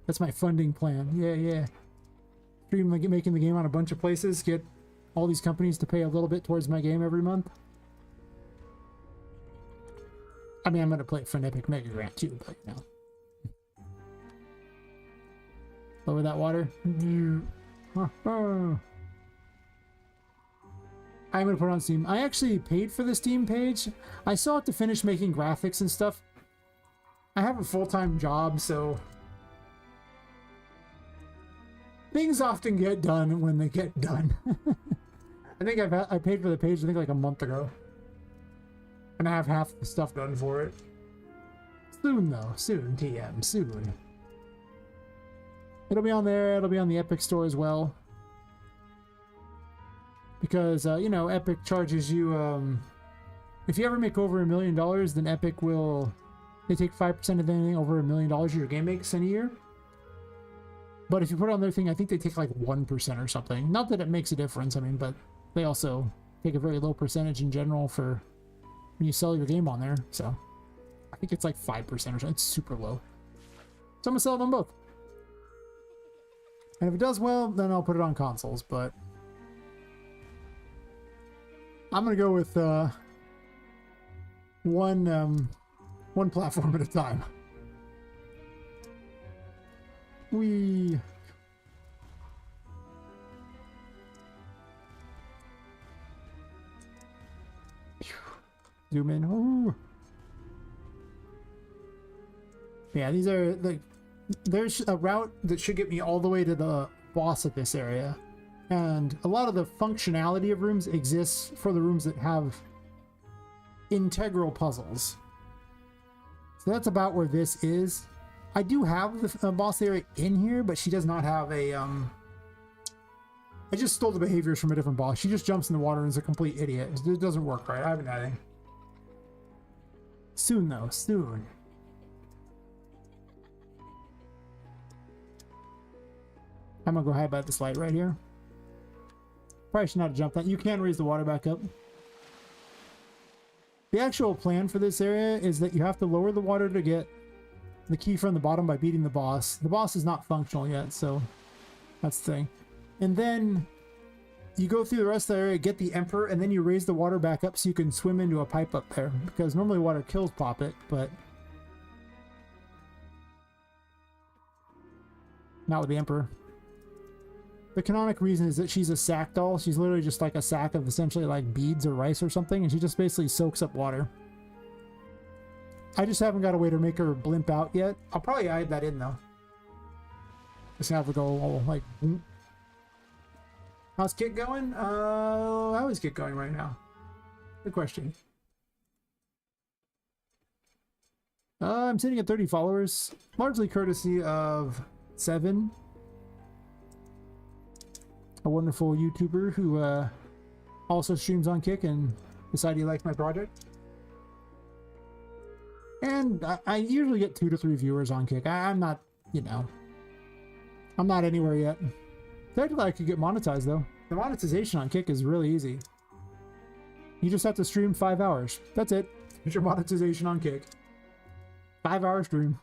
That's my funding plan. Yeah. Stream making the game on a bunch of places. Get all these companies to pay a little bit towards my game every month. I mean, I'm going to play it for an Epic Mega Grant too, but you know. Lower that water. I'm going to put it on Steam. I actually paid for the Steam page. I still have to finish making graphics and stuff. I have a full-time job, so things often get done when they get done. I think I paid for the page, I think like a month ago. And I have half the stuff done for it. Soon though. Soon, TM. Soon. It'll be on there. It'll be on the Epic Store as well. Because, you know, Epic charges you, if you ever make over $1 million, then Epic will, they take 5% of anything over $1 million your game makes in a year. But if you put it on their thing, I think they take like 1% or something. Not that it makes a difference, I mean, but they take a very low percentage in general for when you sell your game on there. So I think it's like 5% or something. It's super low. So I'm gonna sell them both. And if it does well, then I'll put it on consoles, but I'm gonna go with one platform at a time. We zoom in. Ooh. Yeah, these are like, there's a route that should get me all the way to the boss of this area, and a lot of the functionality of rooms exists for the rooms that have integral puzzles. So that's about where this is. I do have the boss area in here, but she does not have a I just stole the behaviors from a different boss. She just jumps in the water and is a complete idiot. It doesn't work right. I haven't had any. Soon though, soon. I'm gonna go hide by this light right here. Probably should not jump that. You can raise the water back up. The actual plan for this area is that you have to lower the water to get the key from the bottom by beating the boss. The boss is not functional yet, so that's the thing. And then you go through the rest of the area, get the Emperor, and then you raise the water back up so you can swim into a pipe up there. Because normally water kills Poppet, but not with the Emperor. The canonic reason is that she's a sack doll. She's literally just like a sack of essentially like beads or rice or something, and she just basically soaks up water. I just haven't got a way to make her blimp out yet. I'll probably add that in though. Just have her go all like... How's Kit going? How is Kit going right now? Good question. I'm sitting at 30 followers, largely courtesy of Seven, a wonderful YouTuber who also streams on Kick and decided he liked my project. And I usually get 2 to 3 viewers on Kick. I'm not, you know, I'm not anywhere yet. Technically, I could get monetized though. The monetization on Kick is really easy. You just have to stream 5 hours. That's it. It's your monetization on Kick. 5-hour stream.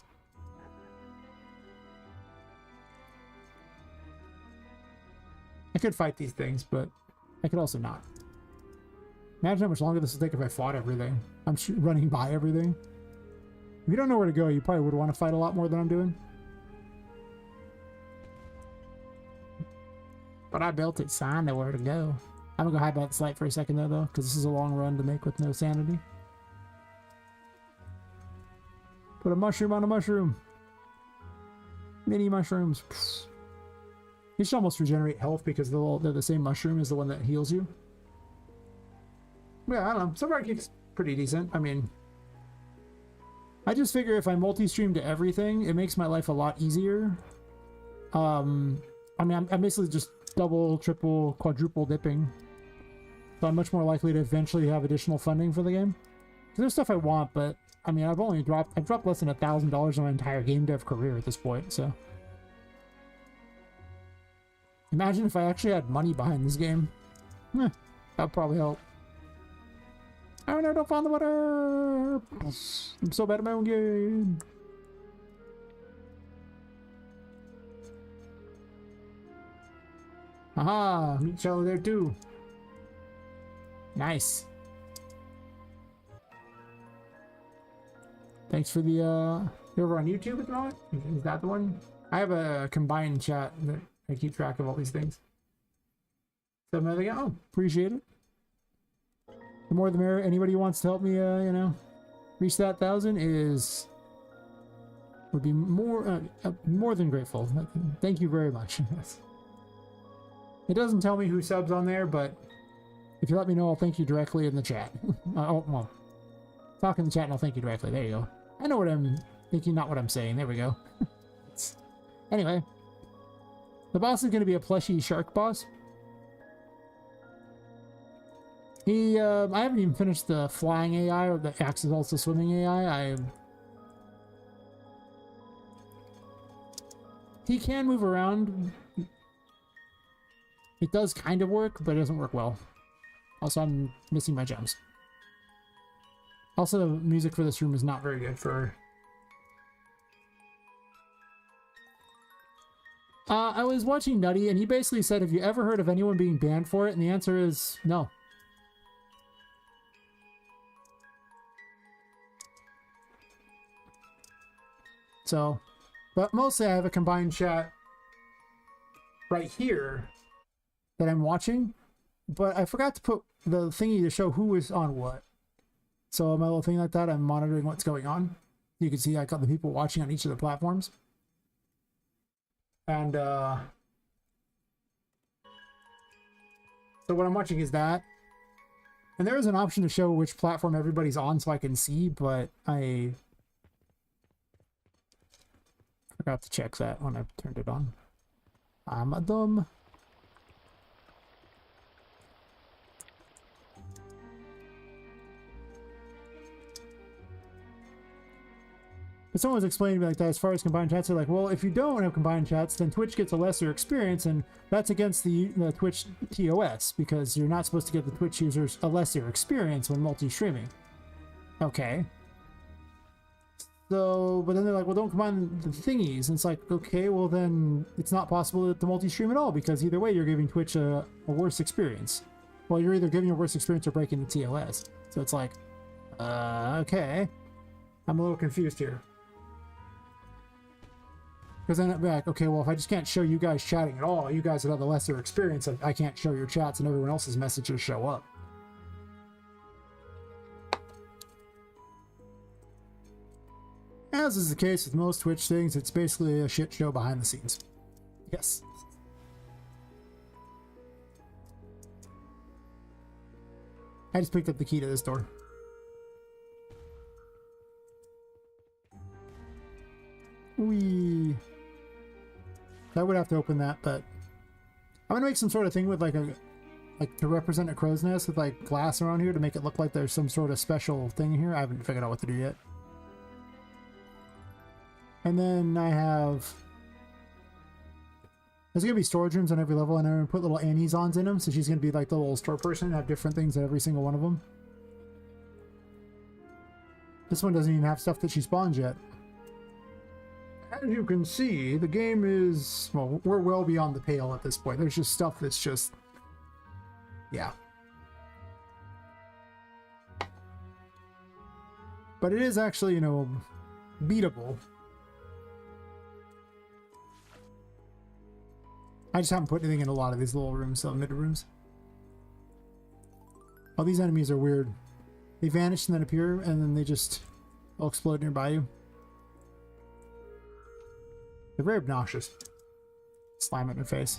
I could fight these things, but I could also not. Imagine how much longer this would take if I fought everything. I'm running by everything. If you don't know where to go, you probably would want to fight a lot more than I'm doing. But I built it, so I know where to go. I'm gonna go hide by this light for a second though, because this is a long run to make with no sanity. Put a mushroom on a mushroom. Mini mushrooms. You should almost regenerate health because they're the same mushroom as the one that heals you. Yeah, I don't know. So far it's pretty decent. I mean, I just figure if I multi-stream to everything, it makes my life a lot easier. I mean, I'm basically just double, triple, quadruple dipping. So I'm much more likely to eventually have additional funding for the game. There's stuff I want, but I mean, I've dropped less than $1,000 on my entire game dev career at this point, so. Imagine if I actually had money behind this game. That'd probably help. Oh no, don't find the water! I'm so bad at my own game. Aha! Meat shallow there too. Nice. Thanks for the you're over on YouTube at the moment? Is that the one? I have a combined chat that I keep track of all these things. So I'm like, oh, appreciate it. The more the merrier. Anybody who wants to help me, you know, reach that 1,000 would be more than grateful. Thank you very much. It doesn't tell me who subs on there, but if you let me know, I'll thank you directly in the chat. Oh, well, talk in the chat and I'll thank you directly. There you go. I know what I'm thinking, not what I'm saying. There we go. Anyway, the boss is going to be a plushy shark boss. I haven't even finished the flying AI or the acts is also swimming AI. He can move around. It does kind of work, but it doesn't work well. Also, I'm missing my gems. Also, the music for this room is not very good for... I was watching Nutty, and he basically said, have you ever heard of anyone being banned for it? And the answer is no. So, but mostly I have a combined chat right here that I'm watching, but I forgot to put the thingy to show who is on what. So my little thing like that, I'm monitoring what's going on. You can see I got the people watching on each of the platforms. And so what I'm watching is that. And there is an option to show which platform everybody's on so I can see, but I forgot to check that when I turned it on. I'm a dumb. But someone was explaining to me like that as far as combined chats, they're like, well, if you don't have combined chats, then Twitch gets a lesser experience, and that's against the Twitch TOS, because you're not supposed to give the Twitch users a lesser experience when multi-streaming. Okay. So, but then they're like, well, don't combine the thingies. And it's like, okay, well then it's not possible to multi-stream at all, because either way you're giving Twitch a worse experience. Well, you're either giving a worse experience or breaking the TOS. So it's like, okay. I'm a little confused here. Because then it'd be like, okay, well, if I just can't show you guys chatting at all, you guys would have the lesser experience. I can't show your chats and everyone else's messages show up. As is the case with most Twitch things, it's basically a shit show behind the scenes. Yes. I just picked up the key to this door. Whee. I would have to open that, but I'm gonna make some sort of thing with like to represent a crow's nest with like glass around here to make it look like there's some sort of special thing here. I haven't figured out what to do yet. And then I have... There's gonna be storage rooms on every level, and I'm gonna put little Annie's-ons in them, so she's gonna be like the little store person and have different things at every single one of them. This one doesn't even have stuff that she spawns yet. As you can see, the game is... Well, we're well beyond the pale at this point. There's just stuff that's just... Yeah. But it is actually, you know, beatable. I just haven't put anything in a lot of these little rooms, so mid rooms. Oh, these enemies are weird. They vanish and then appear, and then they just all explode nearby you. They're very obnoxious. Slime in your face.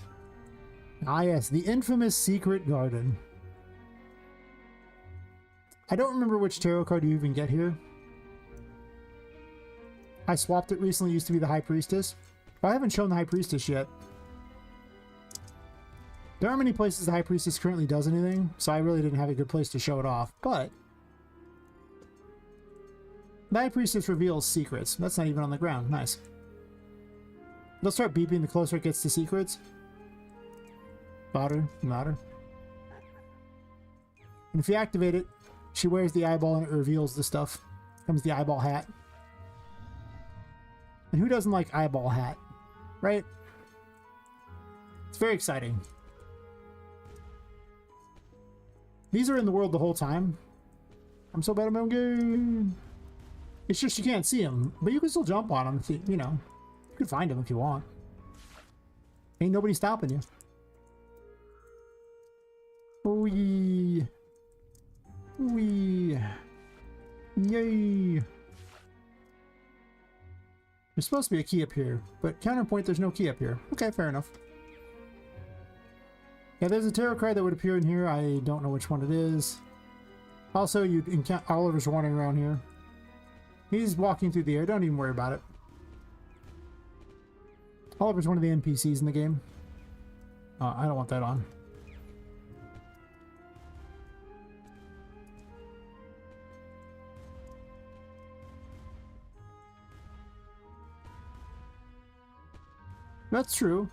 Ah yes, the infamous secret garden. I don't remember which tarot card you even get here. I swapped it recently, it used to be the High Priestess. But I haven't shown the High Priestess yet. There aren't many places the High Priestess currently does anything, so I really didn't have a good place to show it off, but... The High Priestess reveals secrets. That's not even on the ground. Nice. They'll start beeping the closer it gets to secrets. Louder, louder. And if you activate it, she wears the eyeball and it reveals the stuff. Comes the eyeball hat. And who doesn't like eyeball hat? Right? It's very exciting. These are in the world the whole time. I'm so bad at my own game. It's just you can't see them, but you can still jump on them if you, you know. You can find them if you want. Ain't nobody stopping you. Wee. Wee. Yay. There's supposed to be a key up here, but counterpoint, there's no key up here. Okay, fair enough. Yeah, there's a tarot card that would appear in here. I don't know which one it is. Also, you encounter Oliver's wandering around here. He's walking through the air. Don't even worry about it. Oliver's one of the NPCs in the game. I don't want that on. That's true.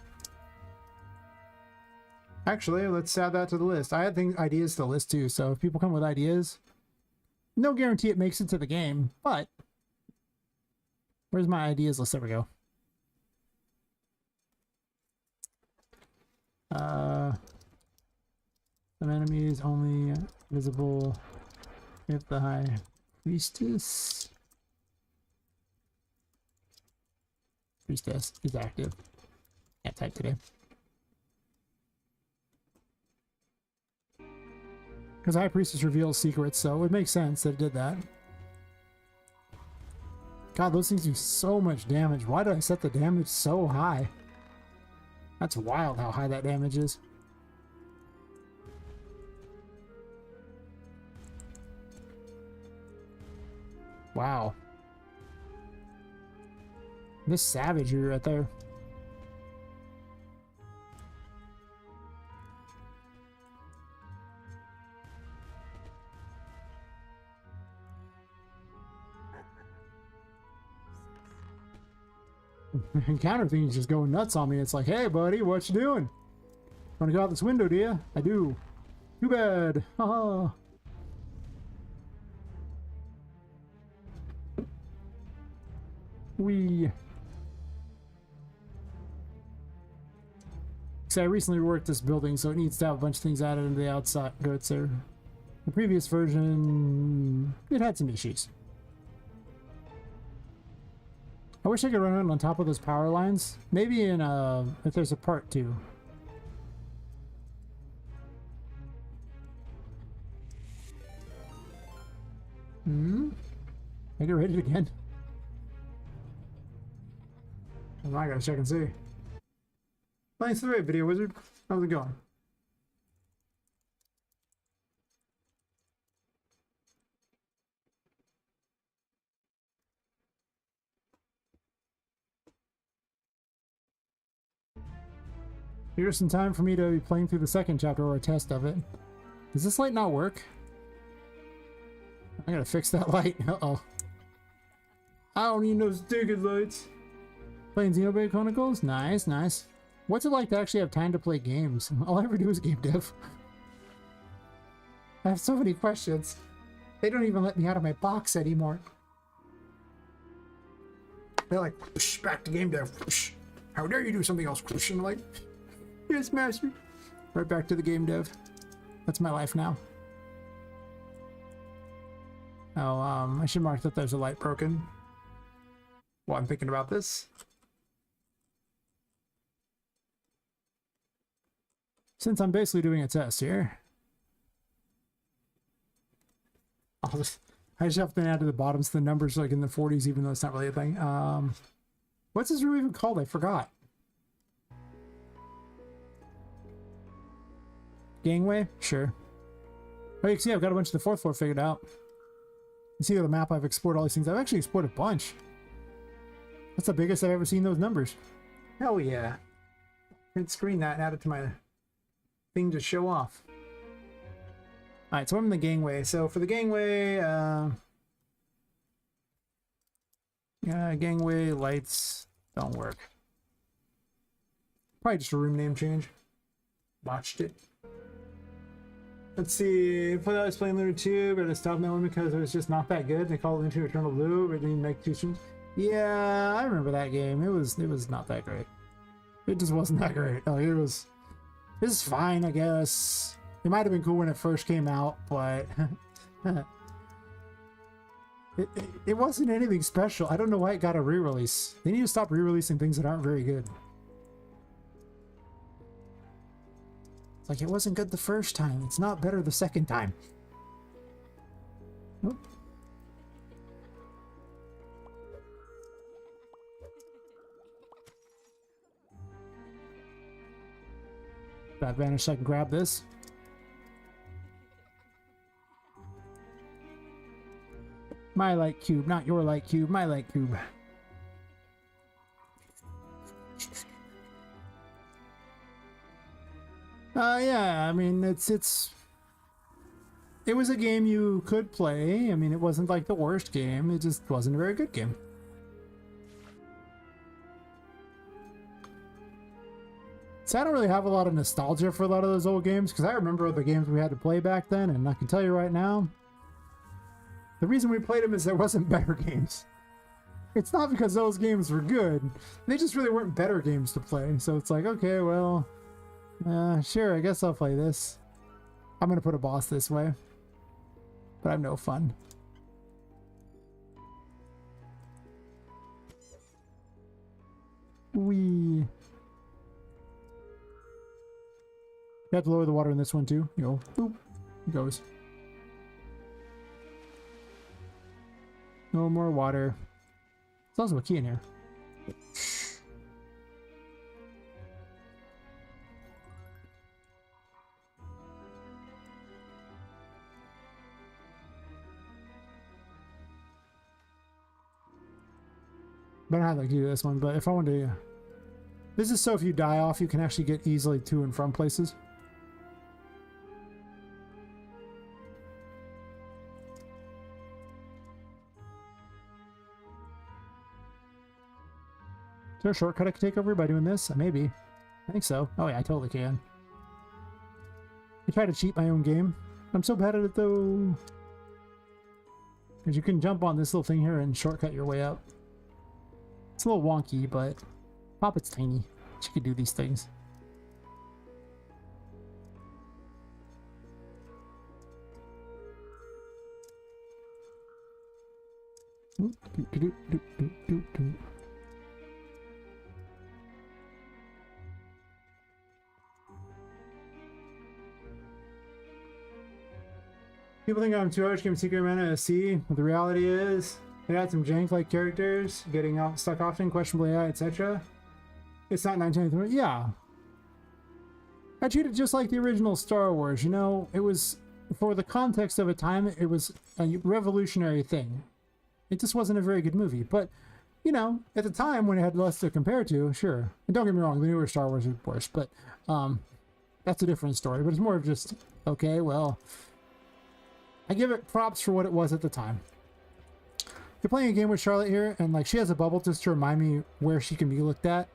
Actually, let's add that to the list. I had ideas to the list too, so if people come with ideas, no guarantee it makes it to the game, but where's my ideas list? There we go. Some enemies only visible if the High Priestess is active. Can't type today. Because High Priestess reveals secrets, so it would make sense that it did that. God, those things do so much damage. Why did I set the damage so high? That's wild how high that damage is. Wow. This savagery right there. Encounter things just going nuts on me. It's like, hey buddy, what you doing? Wanna go out this window, do you? I do. Too bad. Haha. So I recently reworked this building, so it needs to have a bunch of things added into the outside goods there. The previous version, it had some issues. I wish I could run on top of those power lines. Maybe in if there's a part 2. I get rated again. Well, I gotta check and see. Thanks for the raid, Video Wizard. How's it going? Here's some time for me to be playing through the second chapter or a test of it. Does this light not work? I gotta fix that light. Uh-oh. I don't need no stupid lights. Playing Xenoblade Chronicles? Nice, nice. What's it like to actually have time to play games? All I ever do is game dev. I have so many questions. They don't even let me out of my box anymore. They're like, back to game dev. How dare you do something else? And I'm like, yes, master. Right back to the game dev. That's my life now. Oh, I should mark that there's a light broken while I'm thinking about this. Since I'm basically doing a test here, I just have to add to the bottom so the numbers like in the 40s, even though it's not really a thing. What's this room even called? I forgot. Gangway? Sure. Oh, you can see I've got a bunch of the 4th floor figured out. You see on the map I've explored all these things. I've actually explored a bunch. That's the biggest I've ever seen those numbers. Hell yeah. Print screen that and add it to my thing to show off. Alright, so I'm in the gangway. So for the gangway, yeah, gangway lights don't work. Probably just a room name change. Botched it. Let's see. Before that, I was playing Lunar 2, but I stopped that one because it was just not that good. They called it Lunar 2 Eternal Blue, but it didn't make two streams. Yeah, I remember that game. It was not that great. It just wasn't that great. Like, it was fine, I guess. It might have been cool when it first came out, but it wasn't anything special. I don't know why it got a re-release. They need to stop re-releasing things that aren't very good. It's like, it wasn't good the first time. It's not better the second time. Nope. That vanish so I can grab this. My light cube, not your light cube, my light cube. Yeah, I mean, it was a game you could play. I mean, it wasn't like the worst game. It just wasn't a very good game. So I don't really have a lot of nostalgia for a lot of those old games because I remember the games we had to play back then, and I can tell you right now, the reason we played them is there wasn't better games. It's not because those games were good. They just really weren't better games to play. So it's like, okay, well, sure, I guess I'll play this. I'm going to put a boss this way. But I have no fun. You have to lower the water in this one too. You go, boop, it goes. No more water. There's also a key in here. I don't have to do this one, but if I want to... This is so if you die off, you can actually get easily to and from places. Is there a shortcut I can take over by doing this? Maybe. I think so. Oh yeah, I totally can. I try to cheat my own game. I'm so bad at it though. Because you can jump on this little thing here and shortcut your way up. It's a little wonky, but Poppet's tiny. She could do these things. People think I'm too harsh, game Secret Mana a C, but the reality is, they had some jank-like characters, getting stuck often, questionable AI, etc. It's not 1993. Yeah. I treat it just like the original Star Wars, you know? It was, for the context of a time, it was a revolutionary thing. It just wasn't a very good movie, but, you know, at the time when it had less to compare to, sure. And don't get me wrong, the newer Star Wars is worse, but that's a different story. But it's more of just, okay, well... I give it props for what it was at the time. You're playing a game with Charlotte here, and like she has a bubble just to remind me where she can be looked at.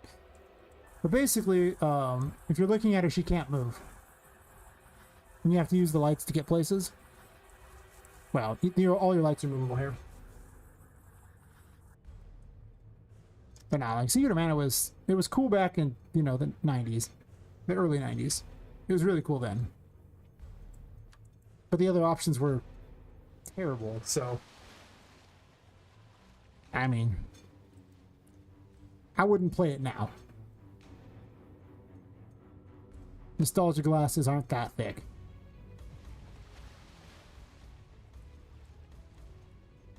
But basically, if you're looking at her, she can't move. And you have to use the lights to get places. Well, all your lights are movable here. But now, like Secret of Mana was cool back in, you know, the 90s. The early 90s. It was really cool then. But the other options were terrible, so... I mean... I wouldn't play it now. Nostalgia glasses aren't that thick.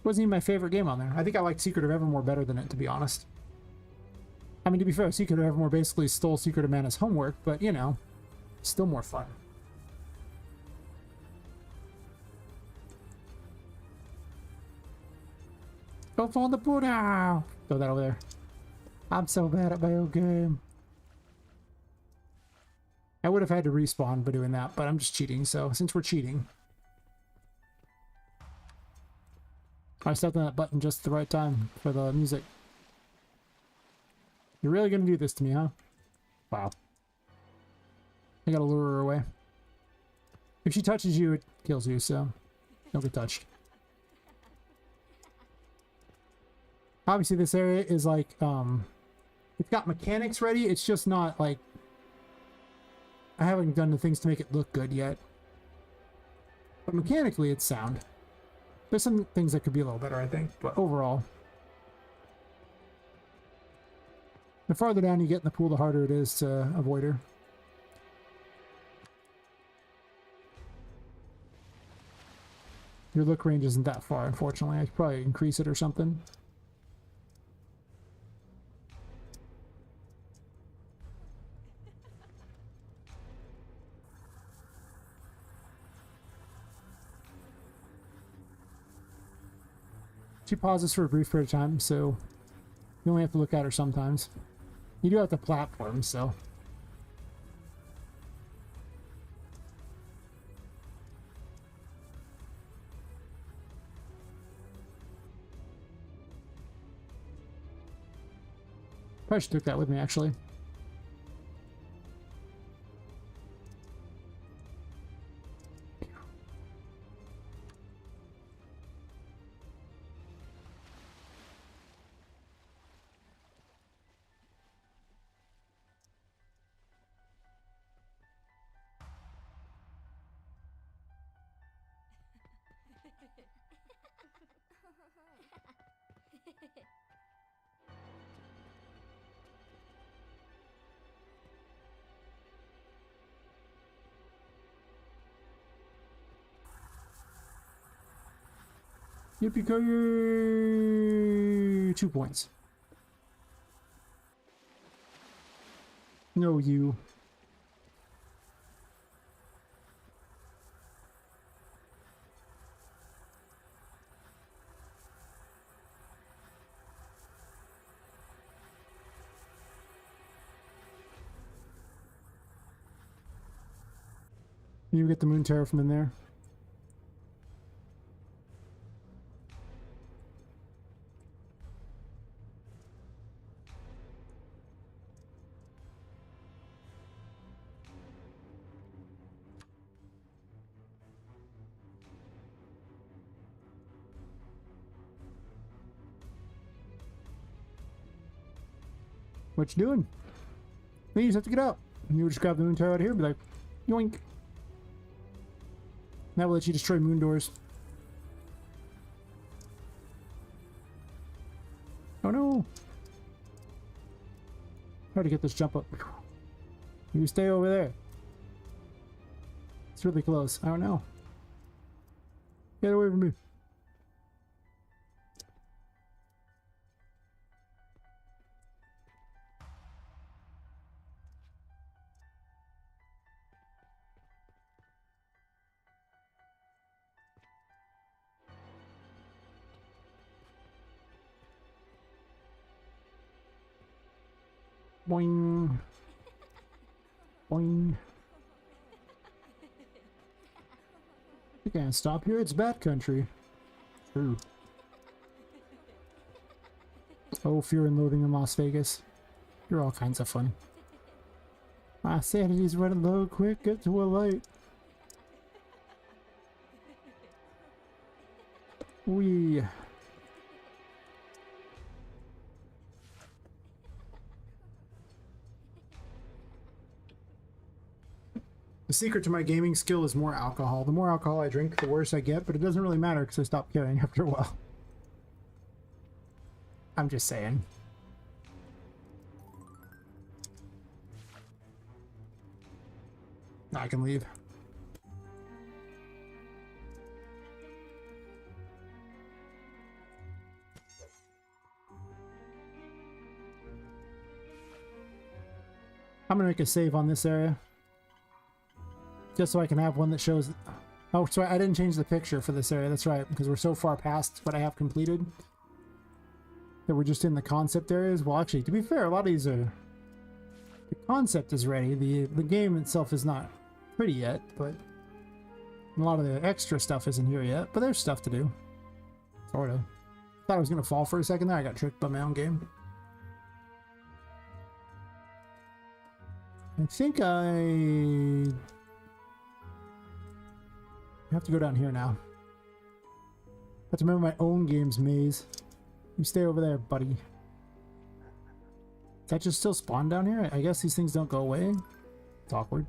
Wasn't even my favorite game on there. I think I liked Secret of Evermore better than it, to be honest. I mean, to be fair, Secret of Evermore basically stole Secret of Mana's homework, but, you know, still more fun. Go for the Buddha! Throw that over there. I'm so bad at my own game. I would have had to respawn by doing that, but I'm just cheating, so since we're cheating... I stepped on that button just at the right time for the music. You're really gonna do this to me, huh? Wow. I gotta lure her away. If she touches you, it kills you, so don't get touched. Obviously this area is like, it's got mechanics ready, it's just not like, I haven't done the things to make it look good yet. But mechanically it's sound. There's some things that could be a little better, I think, but overall. The farther down you get in the pool, the harder it is to avoid her. Your look range isn't that far, unfortunately. I could probably increase it or something. She pauses for a brief period of time, so you only have to look at her sometimes. You do have to platform, so... Probably should have took that with me, actually. Yippee-ki-yay! 2 points. No, you. You get the moon terror from in there. What you doing? You just have to get out. You would just grab the moon tower out of here and be like, yoink. That will let you destroy moon doors. Oh no! How to get this jump up? You stay over there. It's really close. I don't know. Get away from me. Boing. Boing. You can't stop here, it's bad country. True. Oh, fear and loathing in Las Vegas. You're all kinds of fun. My sanity's running low, quick, get to a light. Wee. The secret to my gaming skill is more alcohol. The more alcohol I drink, the worse I get, but it doesn't really matter because I stop caring after a while. I'm just saying. Now I can leave. I'm gonna make a save on this area. Just so I can have one that shows... Oh, sorry, I didn't change the picture for this area. That's right, because we're so far past what I have completed that we're just in the concept areas. Well, actually, to be fair, a lot of these are... The concept is ready. The game itself is not pretty yet, but a lot of the extra stuff isn't here yet. But there's stuff to do. Sort of. Thought I was going to fall for a second there. I got tricked by my own game. I think I have to go down here now. I have to remember my own game's maze. You stay over there, buddy. Does that just still spawn down here? I guess these things don't go away. It's awkward.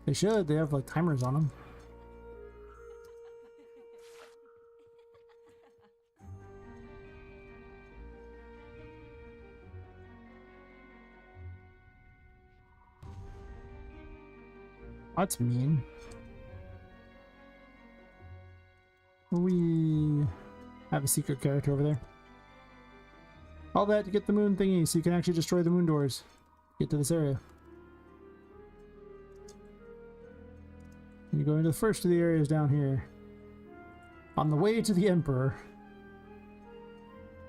They should. They have like timers on them. That's mean. We have a secret character over there. All that to get the moon thingy so you can actually destroy the moon doors. Get to this area. You go into the first of the areas down here. On the way to the Emperor.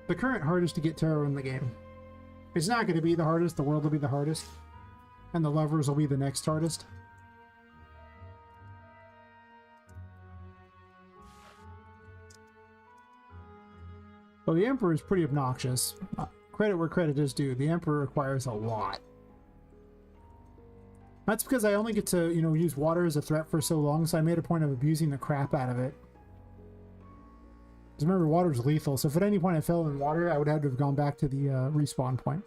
The current hardest to get tarot in the game. It's not going to be the hardest, the world will be the hardest. And the lovers will be the next hardest. Well, the Emperor is pretty obnoxious. Credit where credit is due. The Emperor requires a lot. That's because I only get to, you know, use water as a threat for so long, so I made a point of abusing the crap out of it. Because remember, water is lethal, so if at any point I fell in water, I would have to have gone back to the respawn point.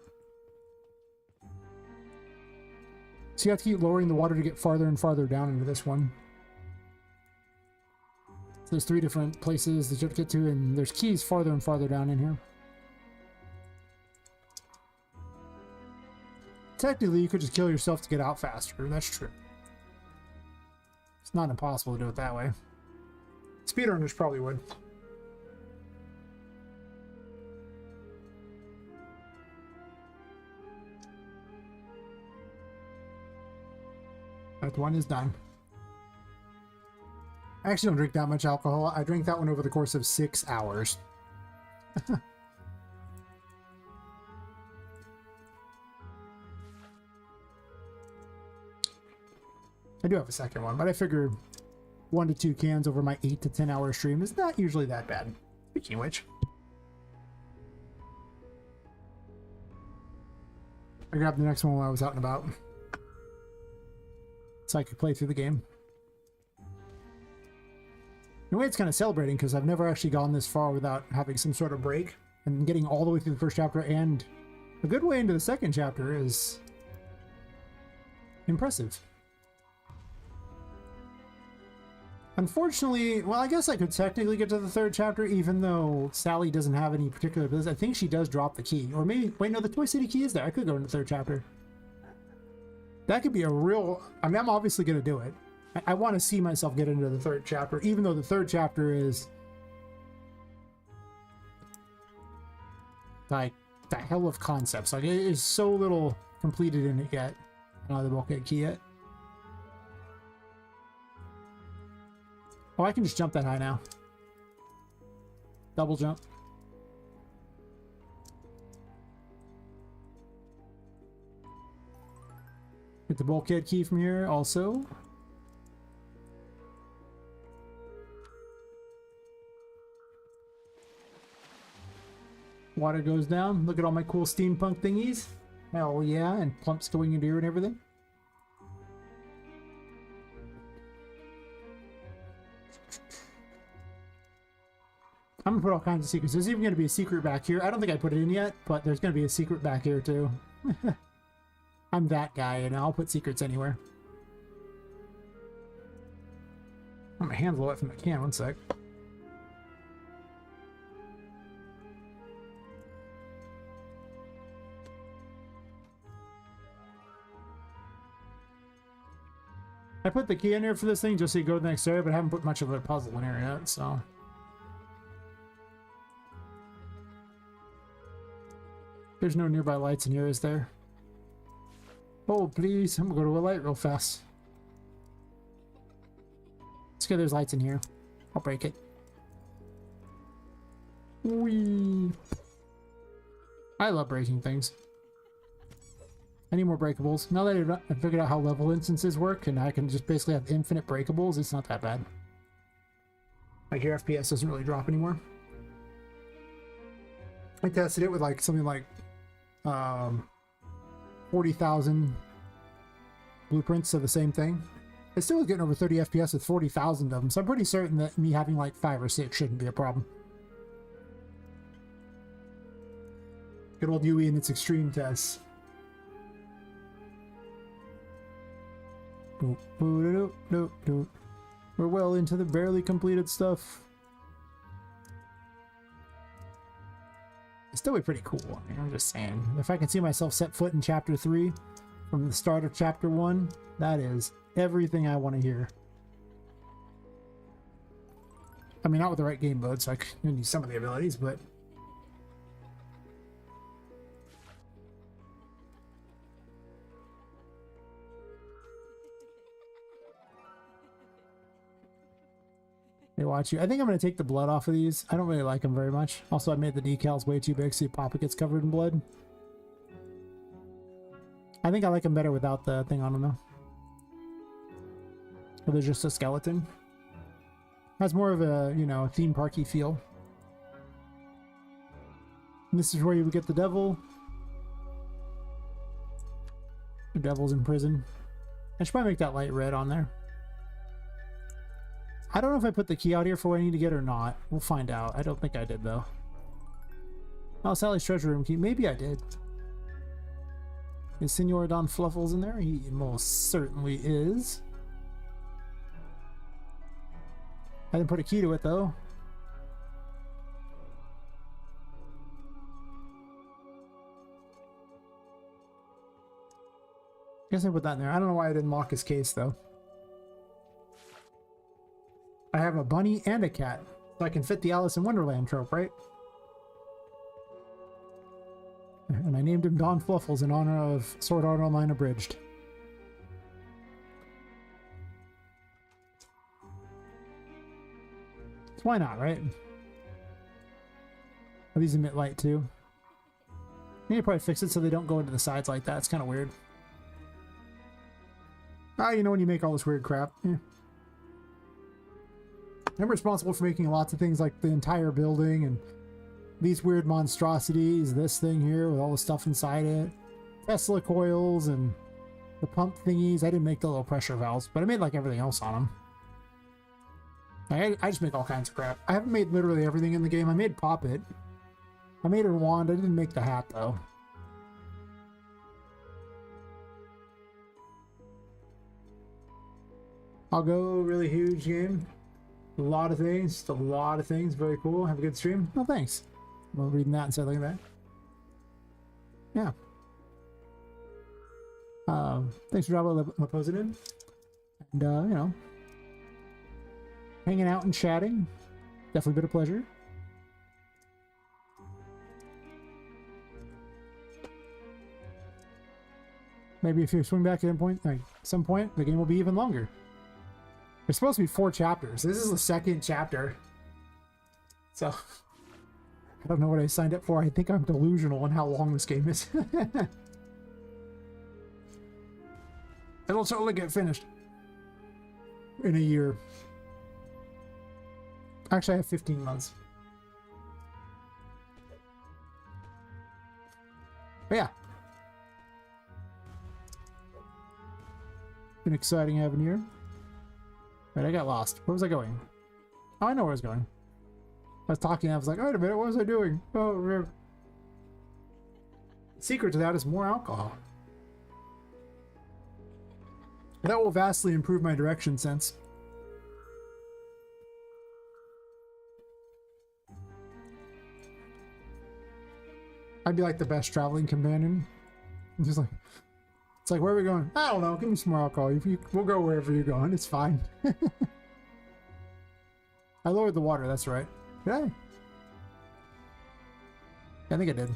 So you have to keep lowering the water to get farther and farther down into this one. So there's 3 different places that you have to get to, and there's keys farther and farther down in here. technically, you could just kill yourself to get out faster. That's true. It's not impossible to do it that way. Speedrunners probably would. That one is done. I actually don't drink that much alcohol. I drank that one over the course of 6 hours. I do have a second one, but I figure 1 to 2 cans over my 8 to 10 hour stream is not usually that bad. Speaking of which, I grabbed the next one while I was out and about, so I could play through the game. In a way, it's kind of celebrating because I've never actually gone this far without having some sort of break, and getting all the way through the first chapter and a good way into the second chapter is impressive. Unfortunately, well, I guess I could technically get to the third chapter, even though Sally doesn't have any particular abilities. I think she does drop the key. Or maybe, wait, no, the Toy City key is there. I could go into the third chapter. That could be a real... I mean, I'm obviously going to do it. I want to see myself get into the third chapter, even though the third chapter is... like, the hell of concepts. Like, it is so little completed in it yet. I don't have the bulkhead key yet. Oh, I can just jump that high now. Double jump. Get the bulkhead key from here also. Water goes down. Look at all my cool steampunk thingies. Hell yeah, and plumps going into here and everything. I'm gonna put all kinds of secrets. There's even gonna be a secret back here. I don't think I put it in yet, but there's gonna be a secret back here too. I'm that guy, and I'll put secrets anywhere. I'm gonna handle it from the can. One sec. I put the key in here for this thing just so you go to the next area, but I haven't put much of a puzzle in here yet, so. There's no nearby lights in here, is there? Oh, please. I'm gonna go to a light real fast. Let's get there's lights in here. I'll break it. Whee! I love breaking things. I need more breakables. Now that I figured out how level instances work and I can just basically have infinite breakables, it's not that bad. Like your FPS doesn't really drop anymore. I tested it with like something like 40,000 blueprints of the same thing. It's still getting over 30 FPS with 40,000 of them, so I'm pretty certain that me having like 5 or 6 shouldn't be a problem. Good old UE and its extreme tests. We're well into the barely completed stuff. It's still be pretty cool. I mean, I'm just saying. If I can see myself set foot in chapter 3 from the start of chapter 1, that is everything I want to hear. I mean, not with the right game mode, so I can use some of the abilities, but... They watch you. I think I'm going to take the blood off of these. I don't really like them very much. Also, I made the decals way too big so Poppet gets covered in blood. I think I like them better without the thing on them though. Or they're just a skeleton. Has more of a, you know, theme parky feel. And this is where you would get the devil. The devil's in prison. I should probably make that light red on there. I don't know if I put the key out here for what I need to get or not. We'll find out. I don't think I did, though. Oh, Sally's treasure room key. Maybe I did. Is Senor Don Fluffles in there? He most certainly is. I didn't put a key to it, though. Guess I put that in there. I don't know why I didn't lock his case though. I have a bunny and a cat, so I can fit the Alice in Wonderland trope, right? And I named him Don Fluffles in honor of Sword Art Online Abridged. So why not, right? Are these emit light too? I need to probably fix it so they don't go into the sides like that. It's kind of weird. Ah, you know when you make all this weird crap. Yeah. I'm responsible for making lots of things like the entire building and these weird monstrosities, this thing here with all the stuff inside it, Tesla coils and the pump thingies. I didn't make the little pressure valves, but I made like everything else on them. I just make all kinds of crap. I haven't made literally everything in the game. I made Poppet. I made her wand. I didn't make the hat though. I'll go really huge game. A lot of things. Just a lot of things. Very cool. Have a good stream. Oh, thanks. I'm reading that and said, look at that. Yeah. Thanks for dropping my post it in. And, you know, hanging out and chatting. Definitely been a pleasure. Maybe if you swing back at some point, the game will be even longer. There's supposed to be 4 chapters. This is the 2nd chapter. So, I don't know what I signed up for. I think I'm delusional on how long this game is. It'll totally get finished in a year. Actually, I have 15 months. But yeah. An exciting avenue. Right, I got lost. Where was I going? Oh, I know where I was going. I was talking, I was like, wait a minute, what was I doing? Oh, the secret to that is more alcohol. That will vastly improve my direction sense. I'd be like the best traveling companion. Just like, it's like, where are we going? I don't know. Give me some more alcohol. We'll go wherever you're going. It's fine. I lowered the water. That's right. Did I? I think I did.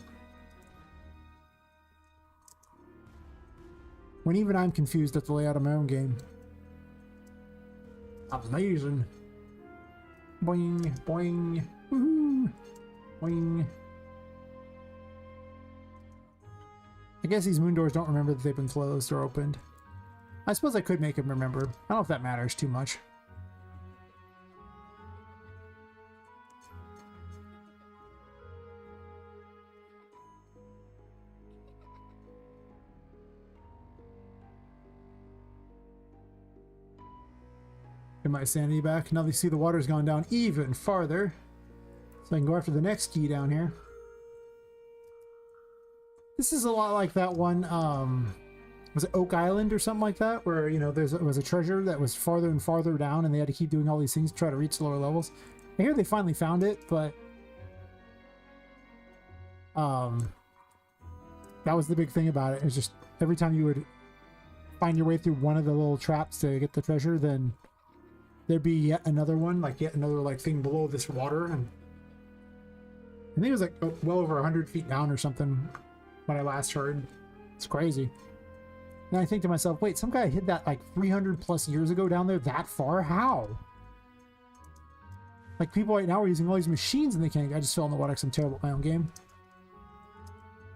When even I'm confused at the layout of my own game. Amazing. Boing, boing, woohoo, boing. I guess these moon doors don't remember that they've been closed or opened. I suppose I could make them remember. I don't know if that matters too much. Get my sanity back. Now they see the water's gone down even farther. So I can go after the next key down here. This is a lot like that one, was it Oak Island or something like that? Where, you know, was a treasure that was farther and farther down and they had to keep doing all these things to try to reach lower levels. I hear they finally found it, but that was the big thing about it. It's just every time you would find your way through one of the little traps to get the treasure, then there'd be yet another one, like yet another like thing below this water. And I think it was like well over 100 feet down or something. When I last heard. It's crazy. And I think to myself, wait, some guy hid that like 300 plus years ago down there that far? How? Like people right now are using all these machines and they can't. I just fell in the water because I'm terrible at my own game.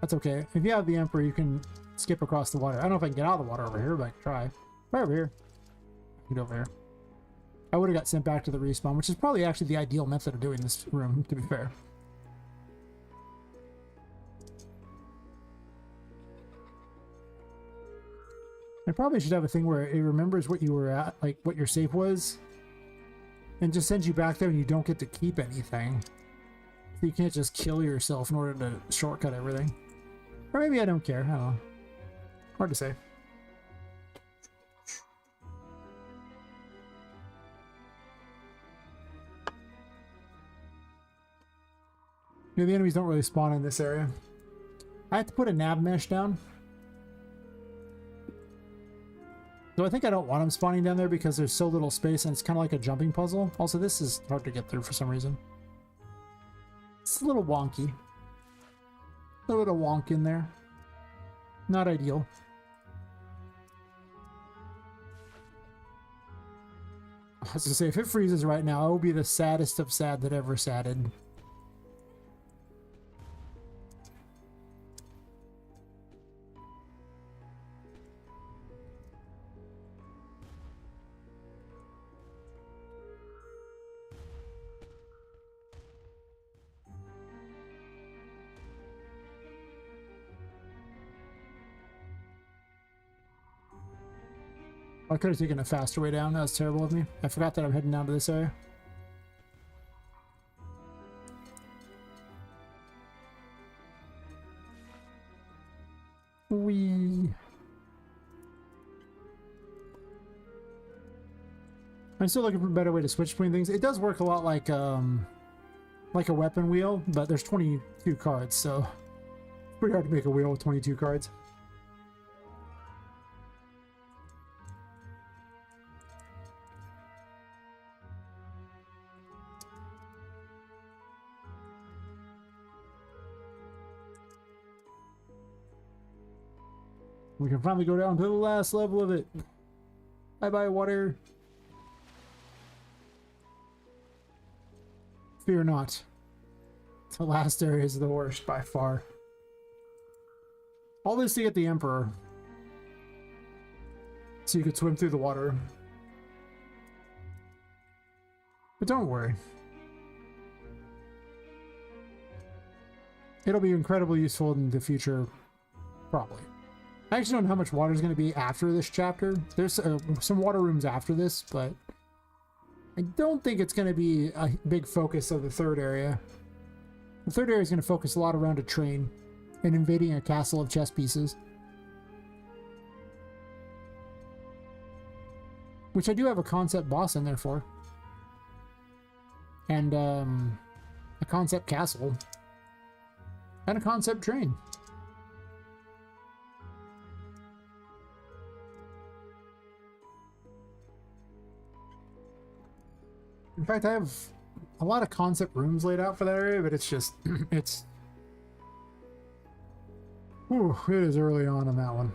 That's okay. If you have the Emperor, you can skip across the water. I don't know if I can get out of the water over here, but I can try. Right over here. Get over here. I would have got sent back to the respawn, which is probably actually the ideal method of doing this room, to be fair. I probably should have a thing where it remembers what you were at, like what your save was, and just sends you back there and you don't get to keep anything. So you can't just kill yourself in order to shortcut everything. Or maybe I don't care, I don't know. Hard to say. You know, the enemies don't really spawn in this area. I have to put a nav mesh down. So I think I don't want them spawning down there because there's so little space and it's kind of like a jumping puzzle. Also, this is hard to get through for some reason. It's a little wonky. A little bit of wonk in there. Not ideal. I was gonna say, if it freezes right now, I will be the saddest of sad that ever sadded. I could have taken a faster way down. That was terrible of me. I forgot that I'm heading down to this area. Whee. I'm still looking for a better way to switch between things. It does work a lot like a weapon wheel, but there's 22 cards, so it's pretty hard to make a wheel with 22 cards. We can finally go down to the last level of it. Bye-bye, water. Fear not. The last area is the worst by far. All this to get the Emperor. So you could swim through the water. But don't worry. It'll be incredibly useful in the future, probably. I actually don't know how much water is going to be after this chapter. There's some water rooms after this, but I don't think it's going to be a big focus of the third area. The third area is going to focus a lot around a train and invading a castle of chess pieces. Which I do have a concept boss in there for. And a concept castle. And a concept train. In fact, I have a lot of concept rooms laid out for that area, but it's just, whew, it is early on in that one.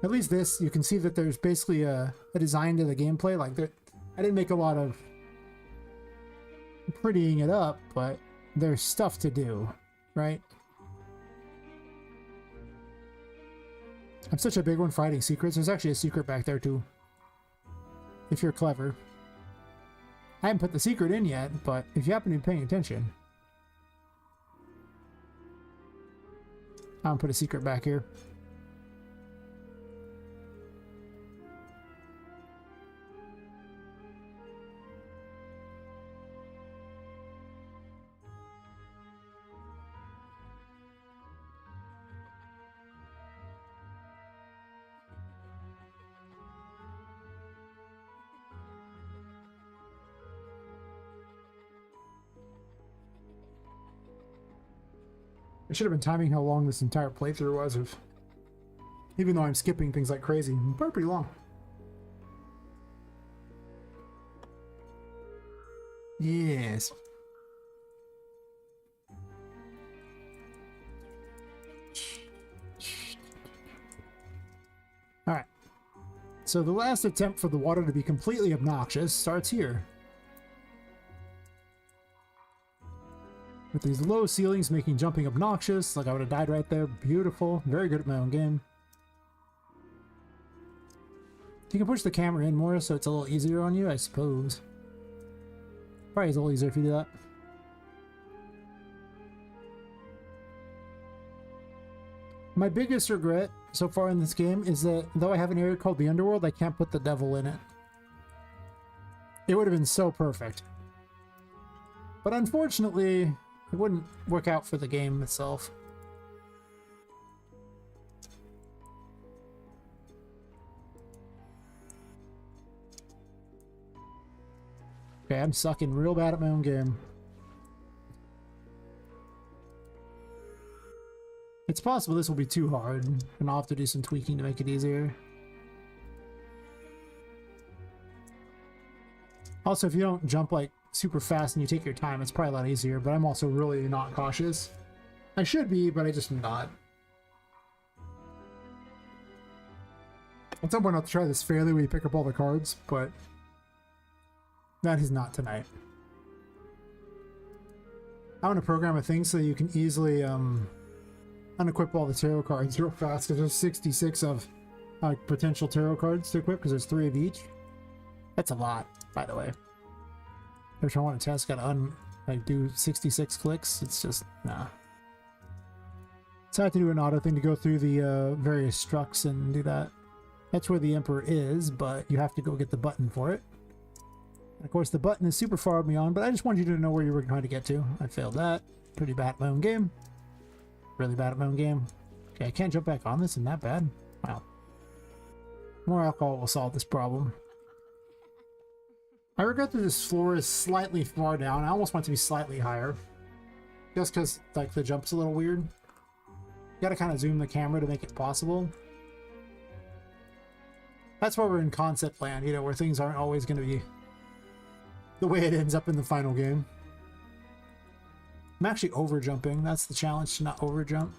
At least this, you can see that there's basically a design to the gameplay. Like, I didn't make a lot of prettying it up, but there's stuff to do, right? I'm such a big one for hiding secrets. There's actually a secret back there, too. If you're clever. I haven't put the secret in yet, but if you happen to be paying attention. I'll put a secret back here. I should have been timing how long this entire playthrough was, even though I'm skipping things like crazy. Probably pretty long. Yes. Alright. So the last attempt for the water to be completely obnoxious starts here. With these low ceilings making jumping obnoxious, like I would have died right there. Beautiful. Very good at my own game. You can push the camera in more so it's a little easier on you, I suppose. Probably is a little easier if you do that. My biggest regret so far in this game is that though I have an area called the Underworld, I can't put the devil in it. It would have been so perfect. But unfortunately, it wouldn't work out for the game itself. Okay, I'm sucking real bad at my own game. It's possible this will be too hard, and I'll have to do some tweaking to make it easier. Also, if you don't jump like super fast and you take your time, it's probably a lot easier, but I'm also really not cautious. I should be, but I just am not. At some point I'll try this fairly where you pick up all the cards, but that is not tonight. I want to program a thing so that you can easily unequip all the tarot cards real fast, because there's 66 of potential tarot cards to equip, because there's 3 of each. That's a lot, by the way. If I want to test, gotta do 66 clicks. It's just, nah. So I have to do an auto thing to go through the various structs and do that. That's where the Emperor is, but you have to go get the button for it. And of course, the button is super far beyond, but I just wanted you to know where you were trying to get to. I failed that. Pretty bad at my own game. Really bad at my own game. Okay, I can't jump back on this, and that bad? Wow. More alcohol will solve this problem. I regret that this floor is slightly far down. I almost want it to be slightly higher. Just because, like, the jump's a little weird. You gotta kind of zoom the camera to make it possible. That's why we're in concept land, you know, where things aren't always going to be the way it ends up in the final game. I'm actually over jumping. That's the challenge, to not over jump.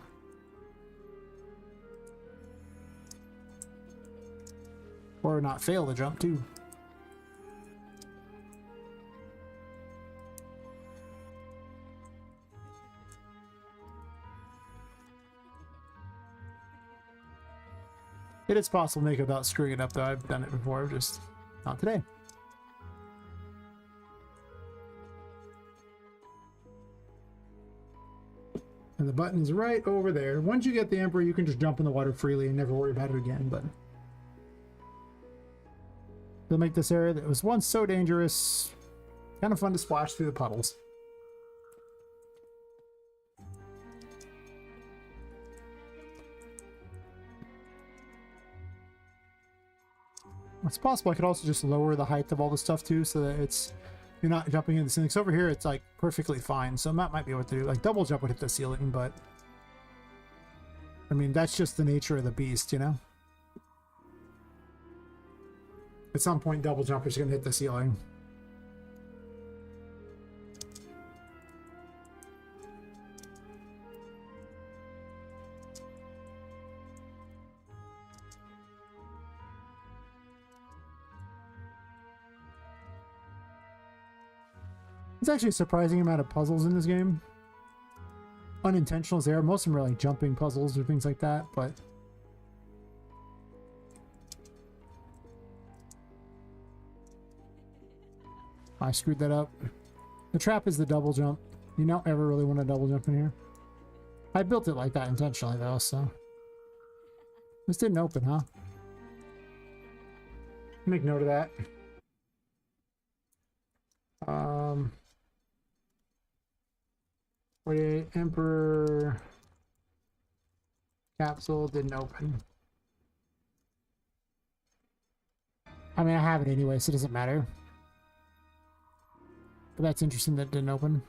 Or not fail to jump too. It is possible to make it without screwing it up, though. I've done it before, just not today. And the button is right over there. Once you get the Emperor, you can just jump in the water freely and never worry about it again, but they'll make this area that was once so dangerous kind of fun to splash through the puddles. It's possible I could also just lower the height of all the stuff too, so that you're not jumping into the ceiling. So over here it's like perfectly fine, so that might be what to do. Like double jump would hit the ceiling, but I mean that's just the nature of the beast, you know. At some point double jump is going to hit the ceiling. It's actually a surprising amount of puzzles in this game. Unintentional there. Most of them are like jumping puzzles or things like that, but I screwed that up. The trap is the double jump. You don't ever really want to double jump in here. I built it like that intentionally though, so this didn't open, huh? Make note of that. Wait, Emperor capsule didn't open. I mean, I have it anyway, so it doesn't matter. But that's interesting that it didn't open.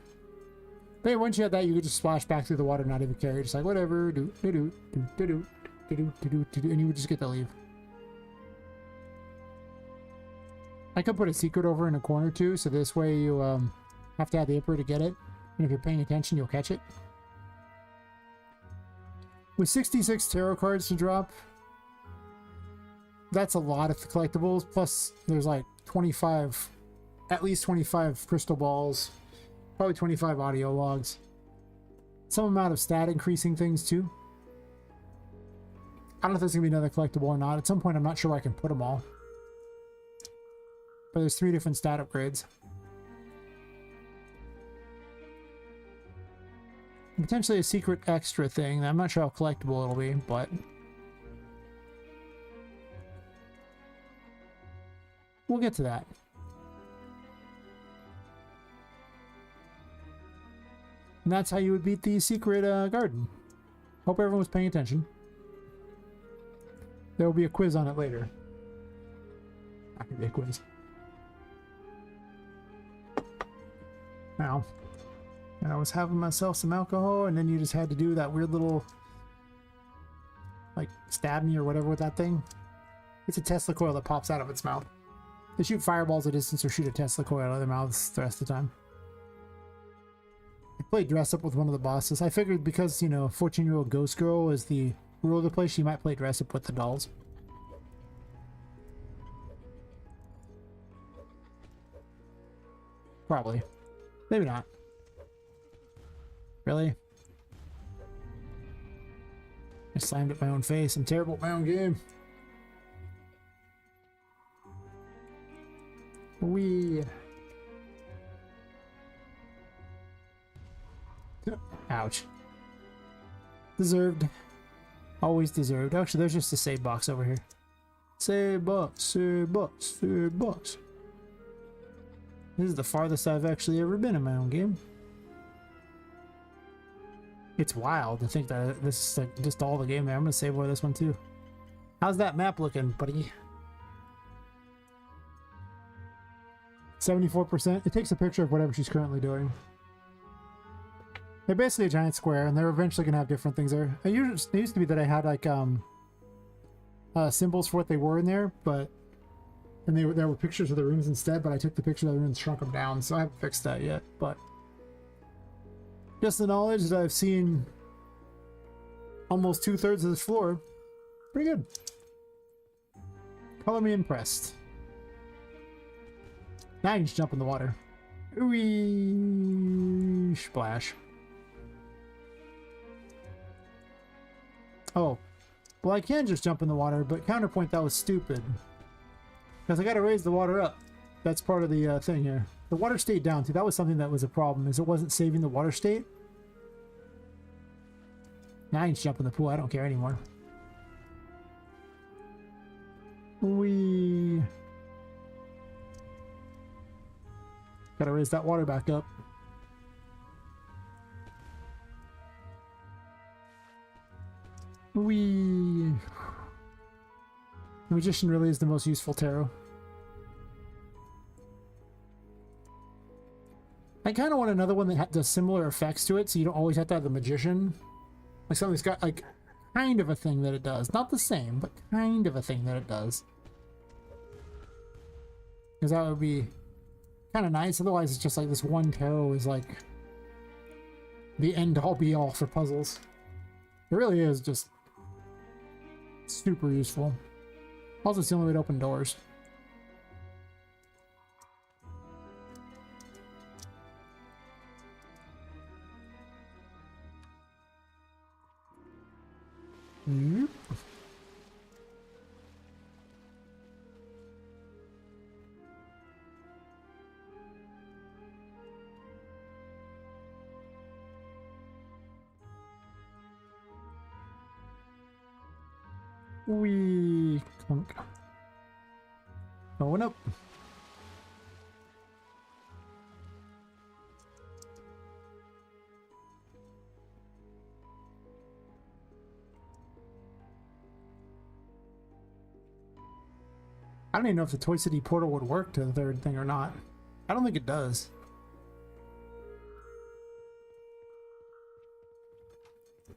But yeah, once you had that, you could just splash back through the water, not even carry. Just like whatever, do do do do do do do do do, and you would just get to leave. I could put a secret over in a corner too, so this way you have to have the Emperor to get it. And if you're paying attention, you'll catch it. With 66 tarot cards to drop, that's a lot of collectibles. Plus, there's like 25, at least 25 crystal balls, probably 25 audio logs. Some amount of stat increasing things too. I don't know if there's going to be another collectible or not. At some point, I'm not sure where I can put them all. But there's 3 different stat upgrades. Potentially a secret extra thing. I'm not sure how collectible it'll be, but we'll get to that. And that's how you would beat the secret garden. Hope everyone was paying attention. There will be a quiz on it later. Not gonna be a quiz. Now, and I was having myself some alcohol, and then you just had to do that weird little, like, stab me or whatever with that thing. It's a Tesla coil that pops out of its mouth. They shoot fireballs at distance or shoot a Tesla coil out of their mouths the rest of the time. I played dress up with one of the bosses. I figured because, you know, 14-year-old ghost girl is the rule of the place, she might play dress up with the dolls. Probably. Maybe not. Really? I slammed at my own face. I'm terrible at my own game. Wee. Ouch. Deserved. Always deserved. Actually, there's just a save box over here. Save box, save box, save box. This is the farthest I've actually ever been in my own game. It's wild to think that this is like just all the game there. I'm gonna save over this one too. How's that map looking, buddy? 74%. It takes a picture of whatever she's currently doing. They're basically a giant square, and they're eventually gonna have different things there. It used to be that I had like symbols for what they were in there, but there were pictures of the rooms instead. But I took the picture of the rooms and shrunk them down, so I haven't fixed that yet. But just the knowledge that I've seen almost 2/3 of this floor, pretty good. Color me impressed. Now you can just jump in the water. Whee! Splash. Oh. Well, I can just jump in the water, but counterpoint, that was stupid. Because I gotta raise the water up. That's part of the thing here. The water stayed down, too. That was something that was a problem, is it wasn't saving the water state. Now I can just jump in the pool. I don't care anymore. Whee! Gotta raise that water back up. Whee! The Magician really is the most useful tarot. I kind of want another one that does similar effects to it, so you don't always have to have the Magician. Like something that's got like kind of a thing that it does. Not the same, but kind of a thing that it does. Because that would be kind of nice. Otherwise, it's just like this one tarot is like the end-all be-all for puzzles. It really is just super useful. Also, it's the only way to open doors. Hmm. Wee clunk. Going up. I don't even know if the Toy City portal would work to the third thing or not. I don't think it does.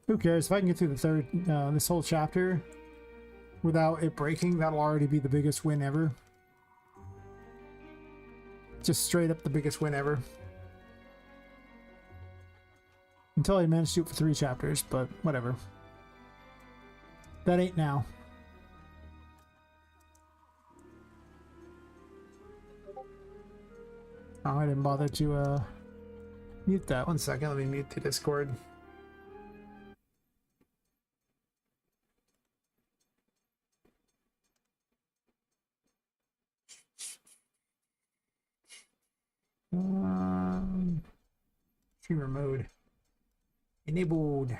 Who cares? If I can get through the third, this whole chapter without it breaking, that'll already be the biggest win ever. Just straight up the biggest win ever. Until I managed to do it for 3 chapters, but whatever. That ain't now. Oh, I didn't bother to mute that. 1 second, let me mute the Discord. Streamer mode enabled.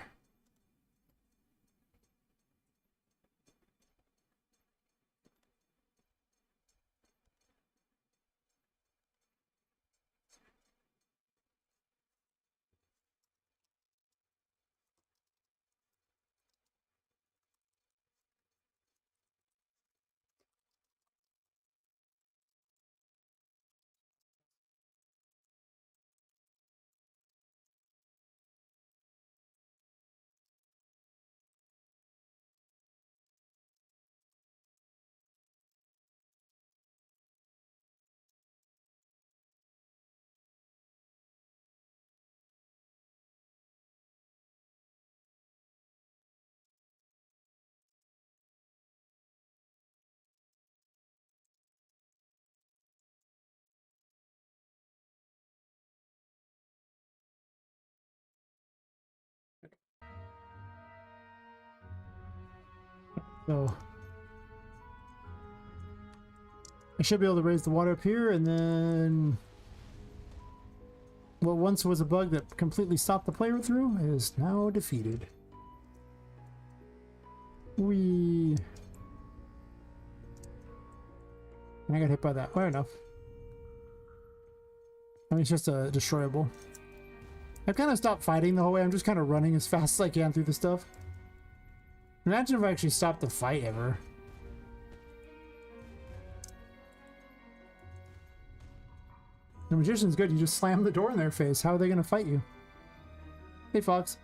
So I should be able to raise the water up here, and then what once was a bug that completely stopped the player through is now defeated. And I got hit by that. Fair enough. I mean, it's just a destroyable. I've kind of stopped fighting the whole way. I'm just kind of running as fast as I can through the stuff. Imagine if I actually stopped the fight ever. The magician's good. You just slam the door in their face. How are they going to fight you? Hey, Fox.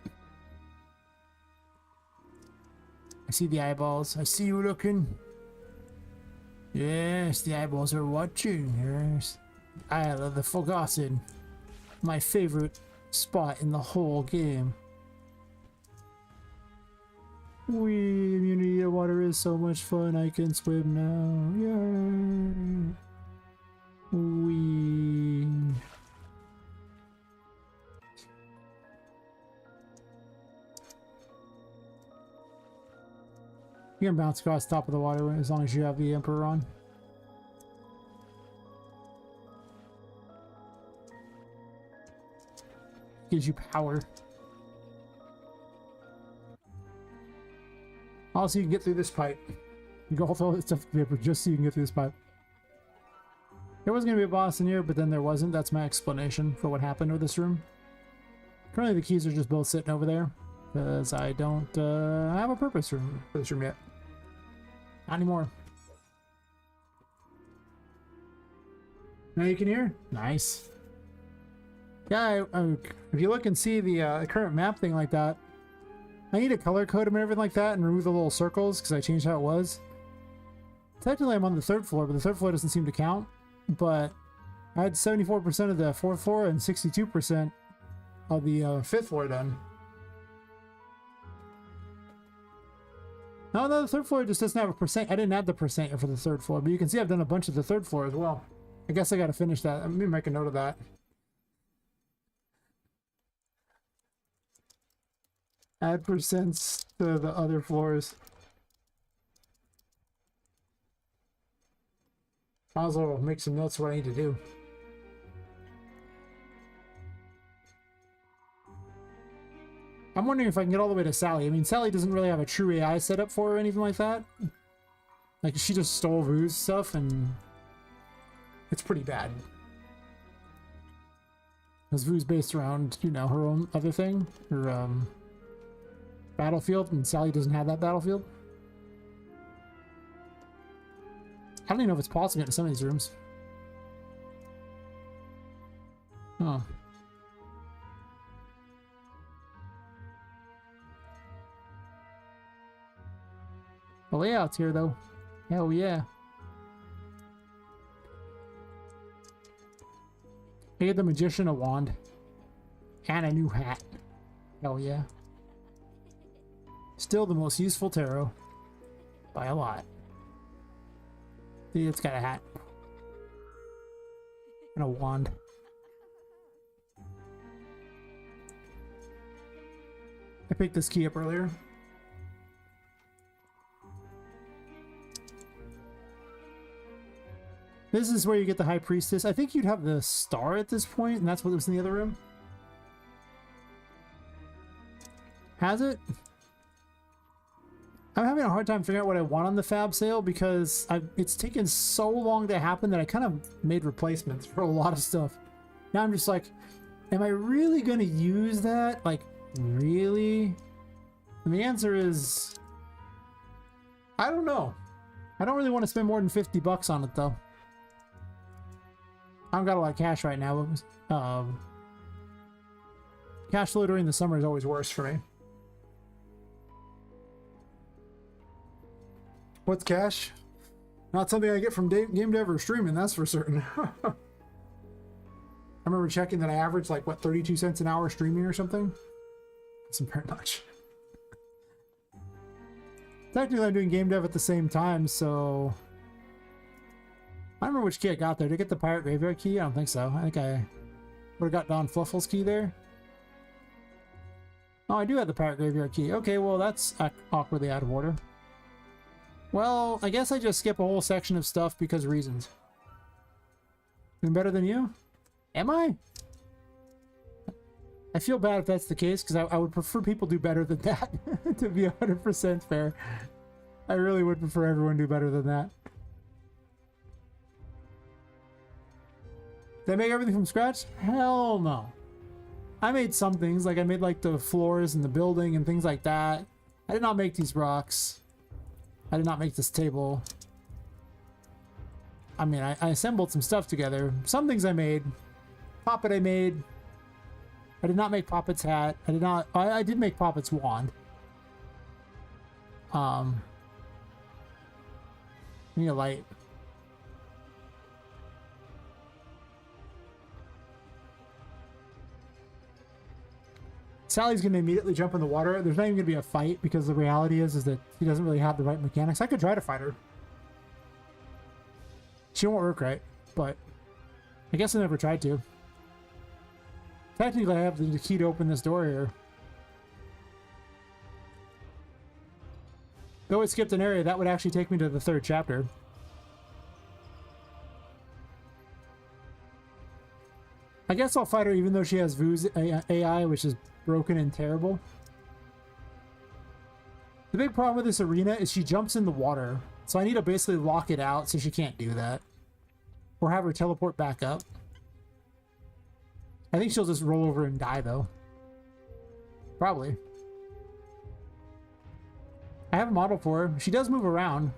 I see the eyeballs. I see you looking. Yes, the eyeballs are watching. Yes. Isle of the Forgotten. My favorite spot in the whole game. Wee, immunity to water is so much fun. I can swim now. Yeah. Wee. You can bounce across the top of the water as long as you have the Emperor on. Gives you power. Also, you can get through this pipe. You go through all this stuff paper just so you can get through this pipe. There was going to be a boss in here, but then there wasn't. That's my explanation for what happened with this room. Currently, the keys are just both sitting over there because I don't have a purpose for this room yet. Not anymore. Now you can hear? Nice. Yeah, if you look and see the current map thing like that, I need to color code them and everything like that and remove the little circles because I changed how it was. Technically, I'm on the 3rd floor, but the 3rd floor doesn't seem to count. But I had 74% of the 4th floor and 62% of the 5th floor done. No, the 3rd floor just doesn't have a percent. I didn't add the percent for the 3rd floor, but you can see I've done a bunch of the 3rd floor as well. I guess I got to finish that. Let me make a note of that. Add percents to the other floors. Might as well make some notes of what I need to do. I'm wondering if I can get all the way to Sally. I mean, Sally doesn't really have a true AI set up for her or anything like that. Like, she just stole Vu's stuff, and it's pretty bad. Because Vu's based around, you know, her own other thing. Her, battlefield, and Sally doesn't have that battlefield. I don't even know if it's possible to get into some of these rooms. Huh. The layout's here, though. Hell yeah. I gave the magician a wand. And a new hat. Hell yeah. Still the most useful tarot. By a lot. See, it's got a hat. And a wand. I picked this key up earlier. This is where you get the High Priestess. I think you'd have the star at this point, and that's what was in the other room. Has it? I'm having a hard time figuring out what I want on the fab sale because it's taken so long to happen that I kind of made replacements for a lot of stuff. Now I'm just like, am I really going to use that? Like, really? And the answer is, I don't know. I don't really want to spend more than 50 bucks on it, though. I don't got a lot of cash right now. Cash flow during the summer is always worse for me. What's cash? Not something I get from game dev or streaming, that's for certain. I remember checking that I averaged like, what, 32 cents an hour streaming or something? That's very much. Technically, I'm doing game dev at the same time, so... I don't remember which key I got there. Did I get the Pirate Graveyard key? I don't think so. I think I would have got Don Fluffle's key there. Oh, I do have the Pirate Graveyard key. Okay, well, that's awkwardly out of order. Well, I guess I just skip a whole section of stuff because reasons. I'm better than you? Am I? I feel bad if that's the case, because I would prefer people do better than that, to be 100% fair. I really would prefer everyone do better than that. Did I make everything from scratch? Hell no. I made some things, like I made like the floors and the building and things like that. I did not make these rocks. I did not make this table. I mean, I assembled some stuff together. Some things I made. Poppet I made. I did not make Poppet's hat. I did not... I did make Poppet's wand. I need a light. Sally's going to immediately jump in the water. There's not even going to be a fight because the reality is that she doesn't really have the right mechanics. I could try to fight her. She won't work right, but I guess I never tried to. Technically, I have the key to open this door here. Though it skipped an area, that would actually take me to the 3rd chapter. I guess I'll fight her even though she has Vu's AI, which is broken and terrible. The big problem with this arena is she jumps in the water. So I need to basically lock it out so she can't do that. Or have her teleport back up. I think she'll just roll over and die, though. Probably. I have a model for her. She does move around.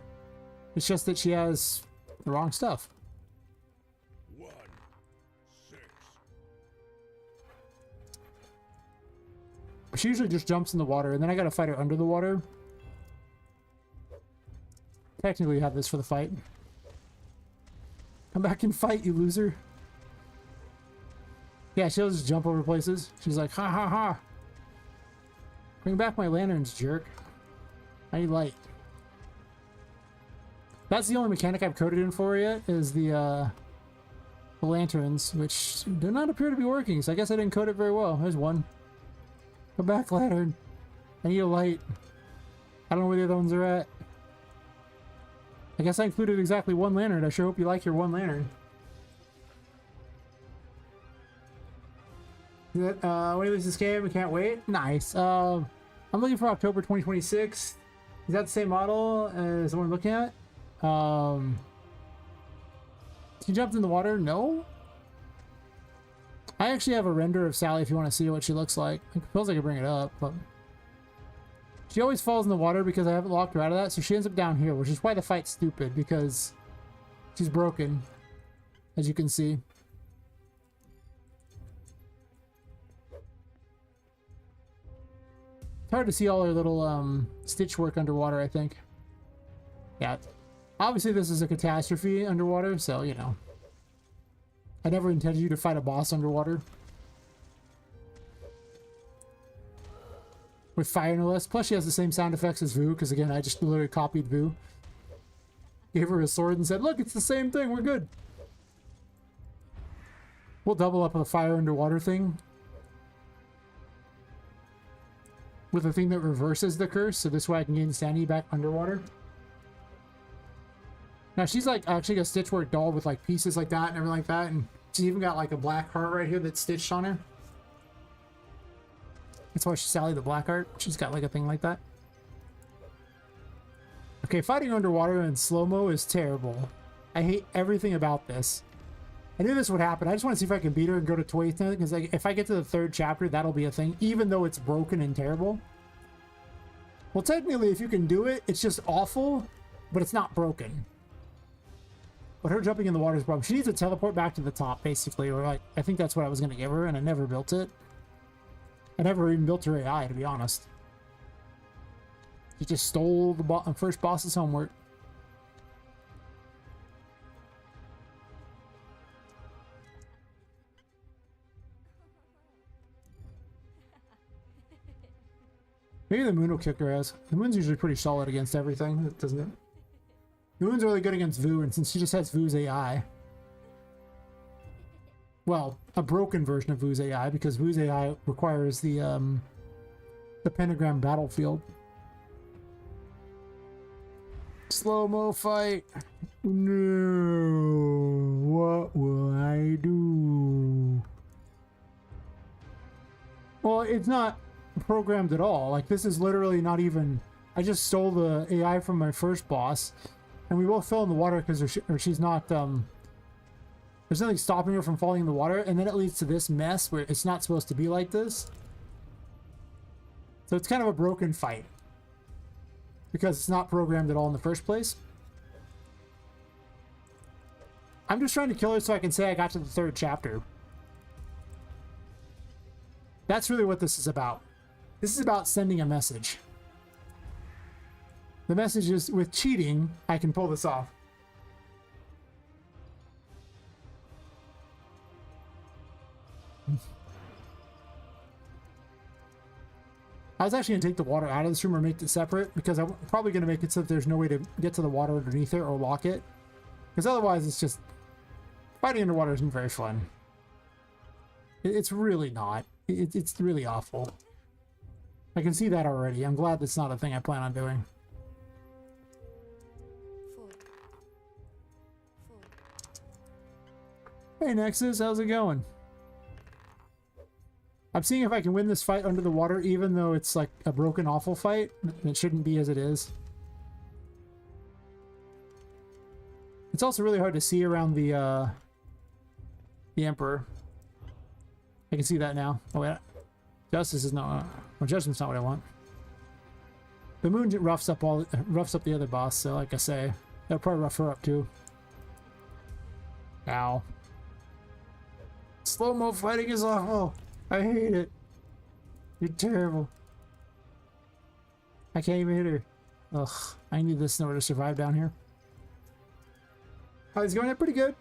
It's just that she has the wrong stuff. 1, 6. She usually just jumps in the water, and then I gotta fight her under the water. Technically, have this for the fight. Come back and fight, you loser. Yeah, she'll just jump over places. She's like, ha ha ha. Bring back my lanterns, jerk. I need light. That's the only mechanic I've coded in for yet, is the lanterns, which do not appear to be working, so I guess I didn't code it very well. There's one. Come back, lantern. I need a light. I don't know where the other ones are at. I guess I included exactly one lantern. I sure hope you like your one lantern. When do you release this game? We can't wait. Nice. I'm looking for October 2026. Is that the same model as the one I'm looking at? She jumped in the water? No. I actually have a render of Sally if you want to see what she looks like. I suppose I could bring it up, but she always falls in the water because I haven't locked her out of that, so she ends up down here, which is why the fight's stupid, because she's broken, as you can see. It's hard to see all her little stitch work underwater, I think. Yeah. Obviously this is a catastrophe underwater, so, you know. I never intended you to fight a boss underwater. With fire no less. Plus she has the same sound effects as Vu, because again, I just literally copied Vu. Gave her a sword and said, look, it's the same thing, we're good. We'll double up the fire underwater thing. With a thing that reverses the curse, so this way I can gain sanity back underwater. Now she's like actually a stitchwork doll with like pieces like that and everything like that, and she's even got like a black heart right here that's stitched on her. That's why she's Sally the Blackheart. She's got like a thing like that. Okay, fighting underwater in slow-mo is terrible. I hate everything about this. I knew this would happen. I just want to see if I can beat her and go to 20th, because like, if I get to the 3rd chapter, that'll be a thing, even though it's broken and terrible. Well, technically, if you can do it, it's just awful, but it's not broken. But her jumping in the water is a problem. She needs to teleport back to the top, basically, or like, I think that's what I was going to give her, and I never built it. I never even built her AI, to be honest. She just stole the first boss's homework. Maybe the moon will kick her ass. The moon's usually pretty solid against everything, doesn't it? The moon's really good against Vu, and since she just has Vu's AI... Well, a broken version of Vu's AI, because Vu's AI requires the pentagram battlefield. Slow-mo fight. No. What will I do? Well, it's not programmed at all. Like, this is literally not even... I just stole the AI from my first boss, and we both fell in the water because she's not... There's nothing stopping her from falling in the water, and then it leads to this mess where it's not supposed to be like this. So it's kind of a broken fight. Because it's not programmed at all in the first place. I'm just trying to kill her so I can say I got to the 3rd chapter. That's really what this is about. This is about sending a message. The message is, with cheating, I can pull this off. I was actually going to take the water out of this room or make it separate, because I'm probably going to make it so that there's no way to get to the water underneath it or lock it. Because otherwise it's just... Fighting underwater isn't very fun. It's really not. It's really awful. I can see that already. I'm glad that's not a thing I plan on doing. Hey Nexus, how's it going? I'm seeing if I can win this fight under the water, even though it's like a broken, awful fight. It shouldn't be as it is. It's also really hard to see around the Emperor. I can see that now. Oh wait, Justice is not. Well, Judgment's not what I want. The moon roughs up the other boss. So, like I say, that'll probably rough her up too. Ow. Slow-mo fighting is awful. I hate it. You're terrible. I can't even hit her. Ugh. I need this in order to survive down here. Oh, it's going up pretty good.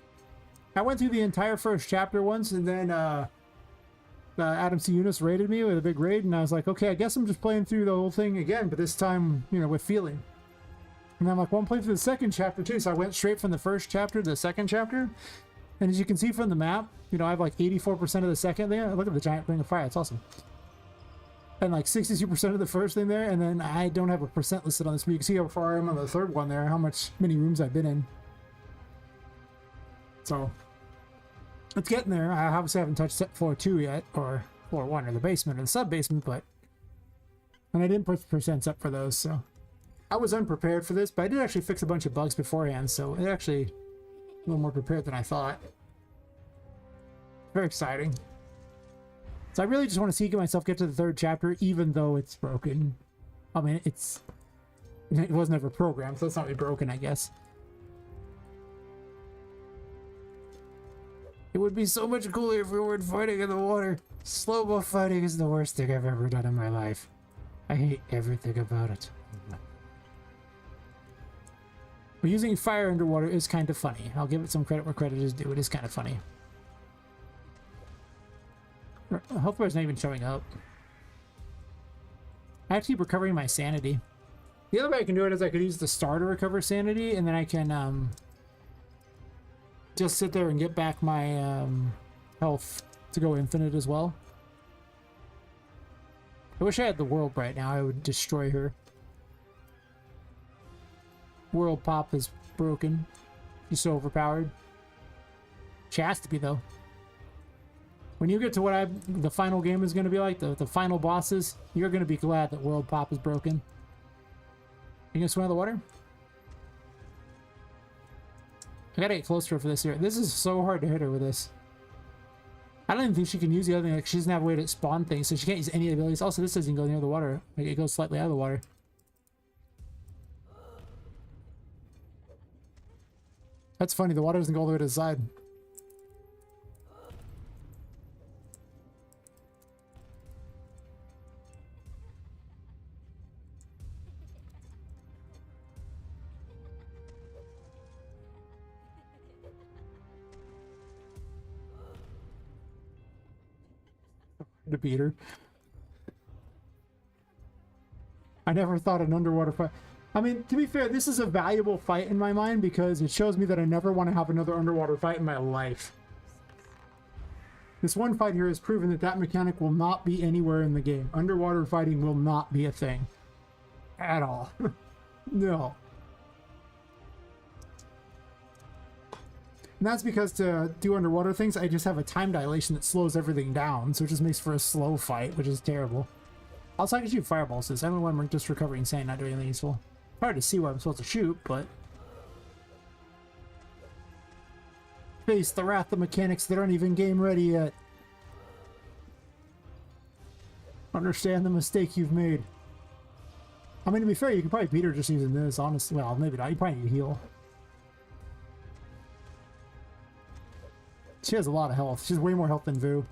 I went through the entire first chapter once, and then Adam C. Eunice raided me with a big raid, and I was like, okay, I guess I'm just playing through the whole thing again, but this time, you know, with feeling. And I'm like, well, I'm playing through the second chapter too, so I went straight from the first chapter to the second chapter. And as you can see from the map, you know, I have like 84% of the second there. Look at the giant ring of fire, it's awesome. And like 62% of the first thing there, and then I don't have a percent listed on this, but you can see how far I am on the third one there, how many rooms I've been in. So, it's getting there. I obviously haven't touched floor 2 yet, or floor 1, or the basement, or the sub-basement, but... And I didn't put percents up for those, so... I was unprepared for this, but I did actually fix a bunch of bugs beforehand, so it actually... A little more prepared than I thought. Very exciting. So I really just want to see myself get to the 3rd chapter, even though it's broken. I mean, it was never programmed, so it's not really broken, I guess. It would be so much cooler if we weren't fighting in the water. Slow-mo fighting is the worst thing I've ever done in my life. I hate everything about it. But using fire underwater is kind of funny. I'll give it some credit where credit is due. It is kind of funny. Health bar's not even showing up. I have to keep recovering my sanity. The other way I can do it is I could use the star to recover sanity, and then I can just sit there and get back my health to go infinite as well. I wish I had the world right now. I would destroy her. World Pop is broken. She's so overpowered. She has to be, though. When you get to what the final game is going to be like, the final bosses, you're going to be glad that World Pop is broken. You gonna swim out of the water? I gotta get close to her for this here. This is so hard to hit her with this. I don't even think she can use the other thing. Like, she doesn't have a way to spawn things, so she can't use any abilities. Also, this doesn't go near the water. Like, it goes slightly out of the water. That's funny, the water doesn't go all the way to the side. To beat her. I never thought an underwater fight. I mean, to be fair, this is a valuable fight in my mind because it shows me that I never want to have another underwater fight in my life. This one fight here has proven that that mechanic will not be anywhere in the game. Underwater fighting will not be a thing. At all. No. And that's because to do underwater things, I just have a time dilation that slows everything down, so it just makes for a slow fight, which is terrible. Also, I can shoot fireballs. I don't know why I'm just recovering insane, not doing anything useful. Hard to see where I'm supposed to shoot, but... Face the wrath of mechanics that aren't even game ready yet. Understand the mistake you've made. I mean, to be fair, you can probably beat her just using this, honestly. Well, maybe not. You probably need to heal. She has a lot of health. She has way more health than Vu.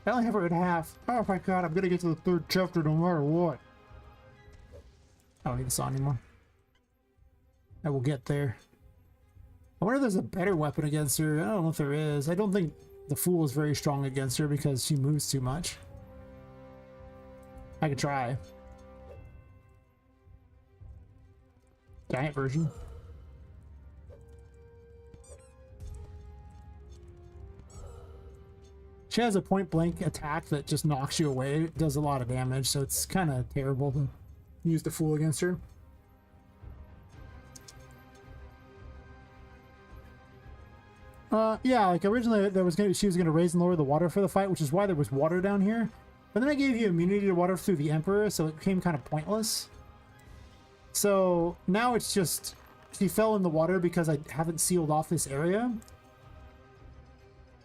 I only have her at half. Oh my god, I'm gonna get to the 3rd chapter no matter what. I don't need the saw anymore. I will get there. I wonder if there's a better weapon against her. I don't know if there is. I don't think the Fool is very strong against her because she moves too much. I could try. Giant version. She has a point-blank attack that just knocks you away. It does a lot of damage, so it's kind of terrible to use the Fool against her. Yeah, like originally she was gonna raise and lower the water for the fight, which is why there was water down here. But then I gave you immunity to water through the Emperor, so it became kind of pointless. So now it's just she fell in the water because I haven't sealed off this area.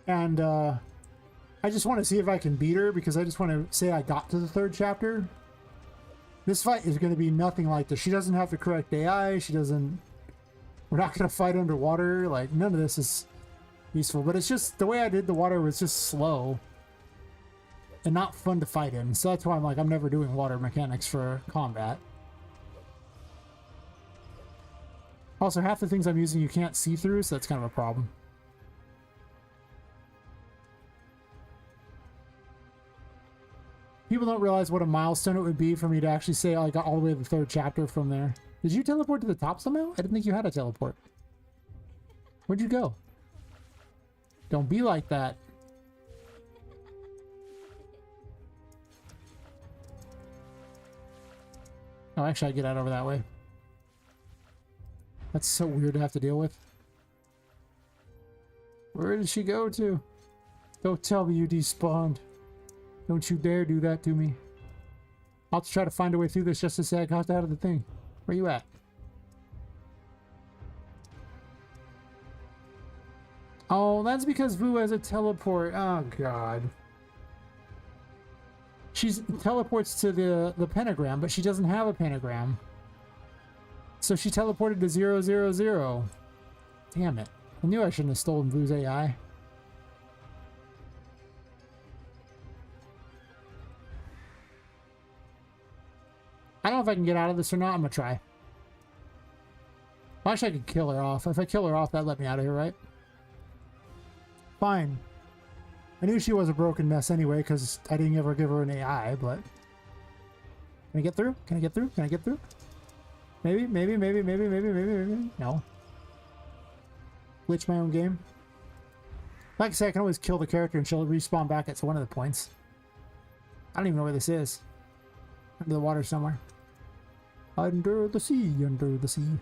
And I just want to see if I can beat her because I just want to say I got to the 3rd chapter. This fight is going to be nothing like this. She doesn't have the correct AI. She doesn't... We're not going to fight underwater. Like, none of this is useful. But it's just... The way I did the water was just slow. And not fun to fight in. So that's why I'm like, I'm never doing water mechanics for combat. Also, half the things I'm using you can't see through, so that's kind of a problem. People don't realize what a milestone it would be for me to actually say I got all the way to the 3rd chapter from there. Did you teleport to the top somehow? I didn't think you had a teleport. Where'd you go? Don't be like that. Oh, actually, I'd get out over that way. That's so weird to have to deal with. Where did she go to? Don't tell me you despawned. Don't you dare do that to me. I'll try to find a way through this just to say I got out of the thing. Where you at? Oh, that's because Vu has a teleport. Oh, God. She teleports to the pentagram, but she doesn't have a pentagram. So she teleported to 000. Damn it. I knew I shouldn't have stolen Vu's AI. I don't know if I can get out of this or not. I'm gonna try. Well, actually, I could kill her off. If I kill her off, that'd let me out of here, right? Fine. I knew she was a broken mess anyway, because I didn't ever give her an AI, but... Can I get through? Can I get through? Can I get through? Maybe, maybe, maybe, maybe, maybe, maybe, maybe. No. Glitch my own game. Like I said, I can always kill the character and she'll respawn back at one of the points. I don't even know where this is. Under the water somewhere. Under the sea, under the sea.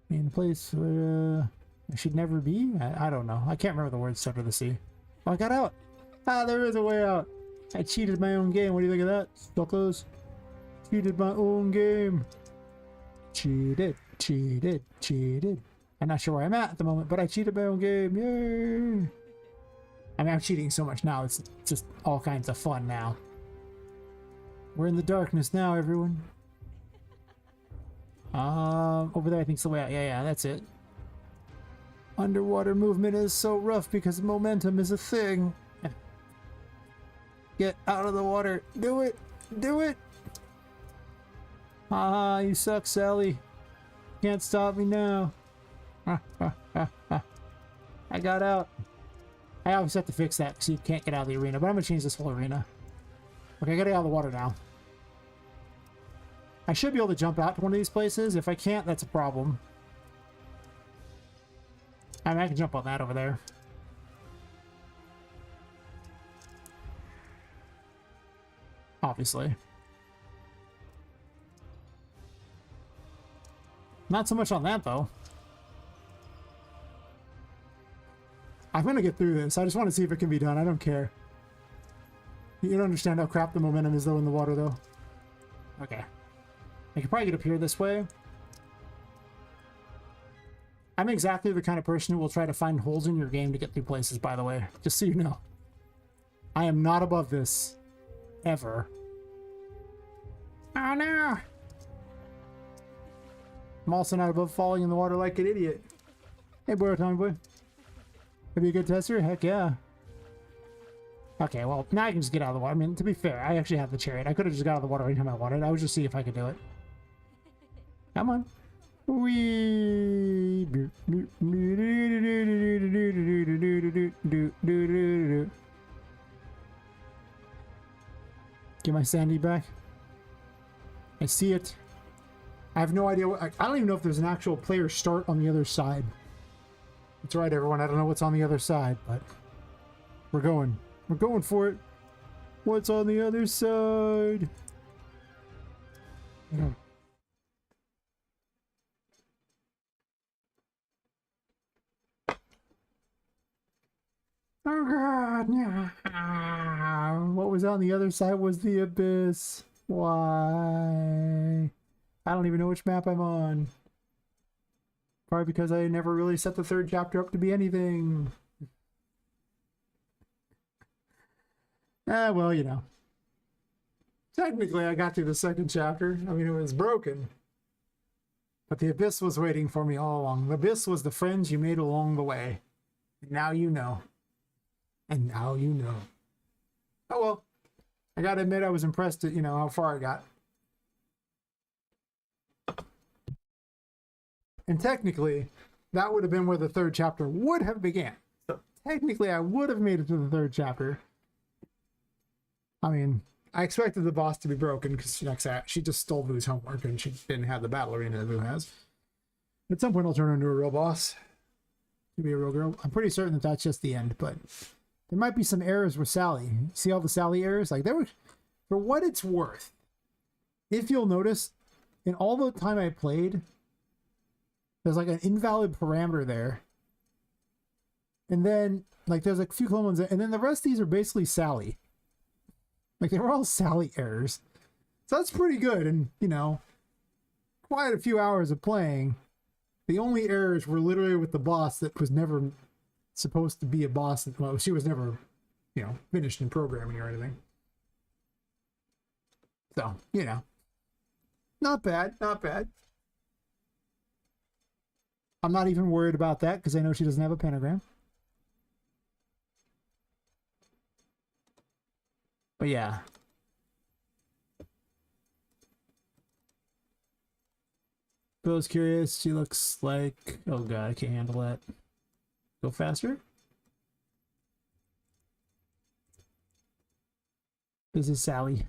In a place where I should never be? I don't know. I can't remember the words under the sea. Oh, I got out! Ah, there is a way out! I cheated my own game. What do you think of that, suckers? Cheated my own game. Cheated, cheated, cheated. I'm not sure where I'm at the moment, but I cheated my own game. Yay! I mean, I'm cheating so much now. It's just all kinds of fun now. We're in the darkness now, everyone. Over there, I think it's the way out. Yeah, that's it. Underwater movement is so rough because momentum is a thing. Get out of the water. Do it. Do it. Haha, you suck, Sally. Can't stop me now. I got out. I always have to fix that because you can't get out of the arena, but I'm going to change this whole arena. Okay, I got to get out of the water now. I should be able to jump out to one of these places. If I can't, that's a problem. I mean, I can jump on that over there. Obviously. Not so much on that, though. I'm gonna get through this. I just want to see if it can be done. I don't care. You don't understand how crap the momentum is though in the water though. Okay. I could probably get up here this way. I'm exactly the kind of person who will try to find holes in your game to get through places, by the way. Just so you know. I am not above this. Ever. Oh no! I'm also not above falling in the water like an idiot. Hey boy, Tommy boy. Maybe a good tester? Heck yeah. Okay, well, now I can just get out of the water. I mean, to be fair, I actually have the chariot. I could have just got out of the water anytime I wanted. I would just see if I could do it. Come on. Wee. Get my sandy back. I see it. I have no idea what... I don't even know if there's an actual player start on the other side. That's right, everyone. I don't know what's on the other side, but... We're going. We're going for it. What's on the other side? Oh god, no. What was on the other side was the abyss. Why? I don't even know which map I'm on. Probably because I never really set the third chapter up to be anything. Well, you know. Technically, I got through the second chapter. I mean, it was broken. But the abyss was waiting for me all along. The abyss was the friends you made along the way. And now you know. And now you know. Oh well. I gotta admit I was impressed at, you know, how far I got. And technically, that would have been where the third chapter would have began. So technically I would have made it to the third chapter. I mean, I expected the boss to be broken because she just stole Vu's homework and she didn't have the battle arena that Vu has. At some point I'll turn her into a real boss. To be a real girl. I'm pretty certain that that's just the end, but there might be some errors with Sally. See all the Sally errors? Like, there were, for what it's worth, if you'll notice, in all the time I played, there's like an invalid parameter there. And then, like, there's a few clone ones, and then the rest of these are basically Sally. Like, they were all Sally errors. So that's pretty good, and, you know, quite a few hours of playing. The only errors were literally with the boss that was never supposed to be a boss. Well, she was never, you know, finished in programming or anything. So, you know, not bad, not bad. I'm not even worried about that because I know she doesn't have a pentagram. But yeah. Bill's curious. She looks like... Oh god, I can't handle that. Go faster? This is Sally.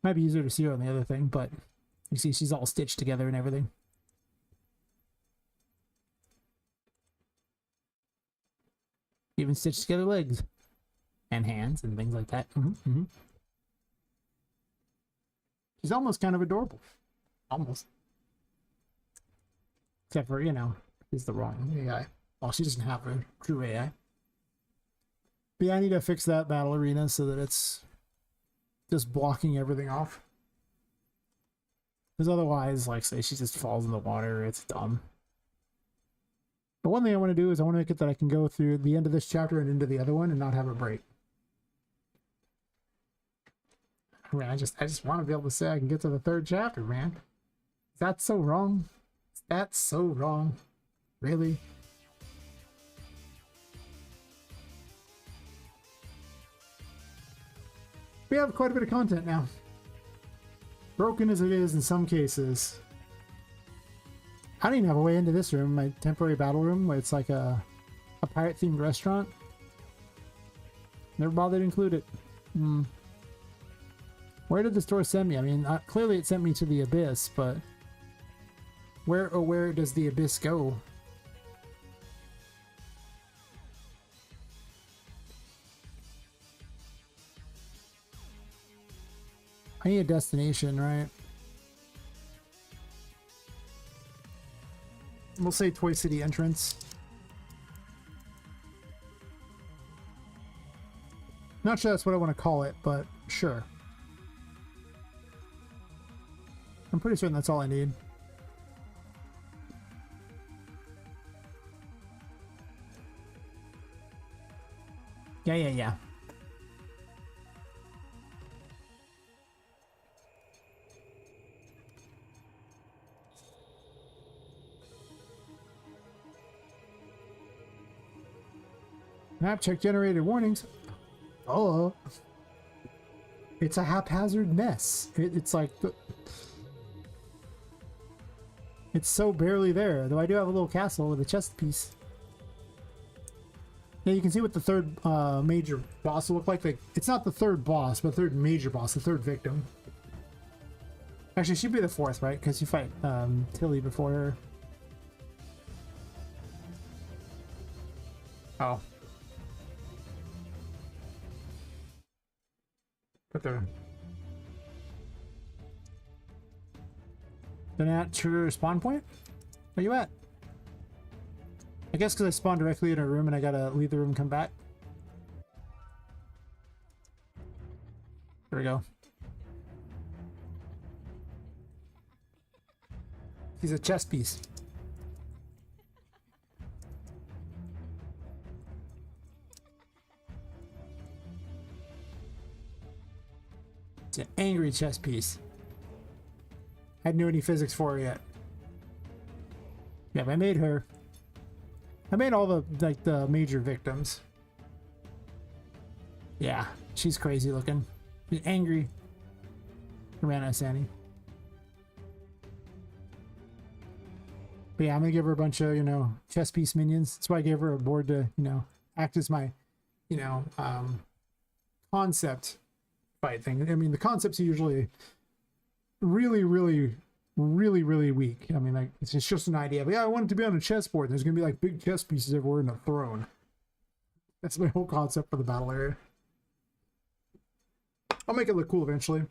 Might be easier to see her on the other thing, but you see she's all stitched together and everything. Even stitched together legs and hands and things like that. She's almost kind of adorable. Almost. Except for, you know, she's the wrong AI. Well, she doesn't have a true AI. But yeah, I need to fix that battle arena so that it's just blocking everything off. Because otherwise, like say, she just falls in the water. It's dumb. But one thing I want to do is I want to make it that I can go through the end of this chapter and into the other one and not have a break. I mean, I just want to be able to say I can get to the third chapter, man. That's so wrong. That's so wrong. Really? We have quite a bit of content now. Broken as it is in some cases. I don't even have a way into this room, my temporary battle room, where it's like a pirate-themed restaurant. Never bothered to include it. Where did the store send me? I mean, clearly it sent me to the abyss, but where does the abyss go? I need a destination, right? We'll say Toy City entrance. Not sure that's what I want to call it, but sure. I'm pretty certain that's all I need. Yeah. Map check generated warnings. Oh, it's a haphazard mess. It's like it's so barely there. Though I do have a little castle with a chest piece. Yeah, you can see what the third major boss will look like. It's not the third boss, but the third major boss, the third victim. Actually, she'd be the fourth, right? Because you fight Tilly before her. Oh. But they're at your spawn point? Where you at? I guess because I spawned directly in a room and I gotta leave the room and come back. There we go. He's a chess piece. It's an angry chess piece. I hadn't knew any physics for her yet. Yeah, but I made her. I made all the major victims. Yeah, she's crazy looking. She's angry. Rana Sani. But yeah, I'm gonna give her a bunch of, chess piece minions. That's why I gave her a board to, act as my, concept fight thing. I mean, the concepts are usually really weak. I mean, like, it's just an idea. But yeah, I want it to be on a chessboard. There's gonna be like big chess pieces everywhere in a throne. That's my whole concept for the battle area. I'll make it look cool eventually.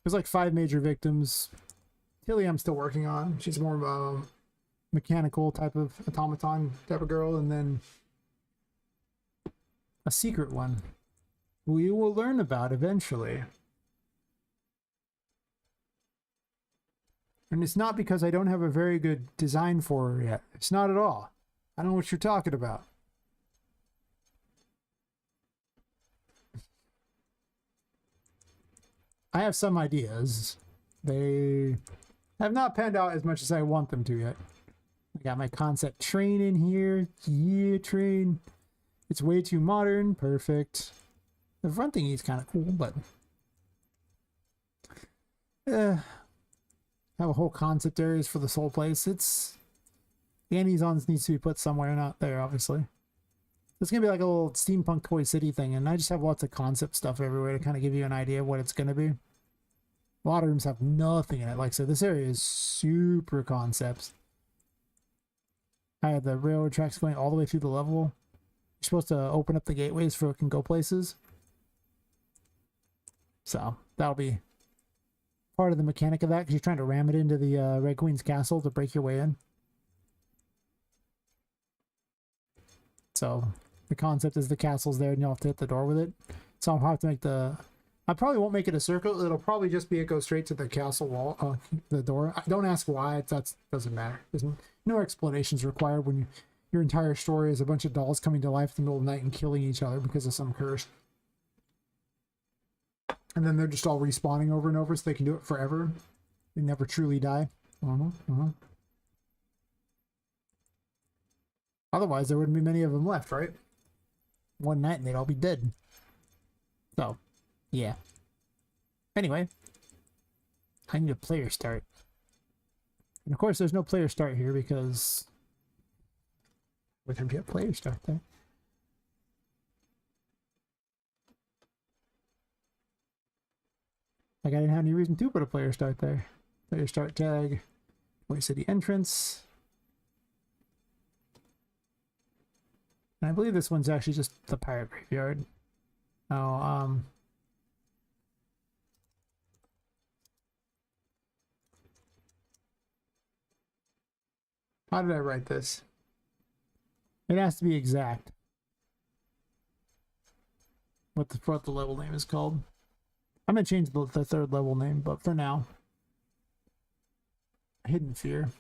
There's like 5 major victims. Tilly I'm still working on. She's more of a mechanical type of automaton type of girl, and then a secret one who you will learn about eventually. And it's not because I don't have a very good design for her yet. It's not at all. I don't know what you're talking about. I have some ideas. They have not panned out as much as I want them to yet. I got my concept train in here. Yeah, train. It's way too modern. Perfect. The front thingy is kind of cool, but I have a whole concept areas for this whole place. It's Annie's needs to be put somewhere, not there, obviously. It's gonna be like a little steampunk Toy City thing, and I just have lots of concept stuff everywhere to kind of give you an idea of what it's gonna be. A lot of rooms have nothing in it. Like I said, this area is super concepts. I have the railroad tracks going all the way through the level. You're supposed to open up the gateways so it can go places. So that'll be part of the mechanic of that, because you're trying to ram it into the Red Queen's castle to break your way in. So the concept is the castle's there and you'll have to hit the door with it. So I'll have to make I probably won't make it a circle. It'll probably just be it goes straight to the castle wall, the door. Don't ask why. That doesn't matter. There's no explanations required when your entire story is a bunch of dolls coming to life in the middle of the night and killing each other because of some curse. And then they're just all respawning over and over so they can do it forever. They never truly die. Otherwise, there wouldn't be many of them left, right? One night and they'd all be dead. So, yeah. Anyway, I need a player start. And of course, there's no player start here because would there be a player start there? Like, I didn't have any reason to put a player start there. Player start tag, Toy City entrance. And I believe this one's actually just the pirate graveyard. Oh, How did I write this? It has to be exact. What the level name is called. I'm gonna change the third level name, but for now, Hidden Fear.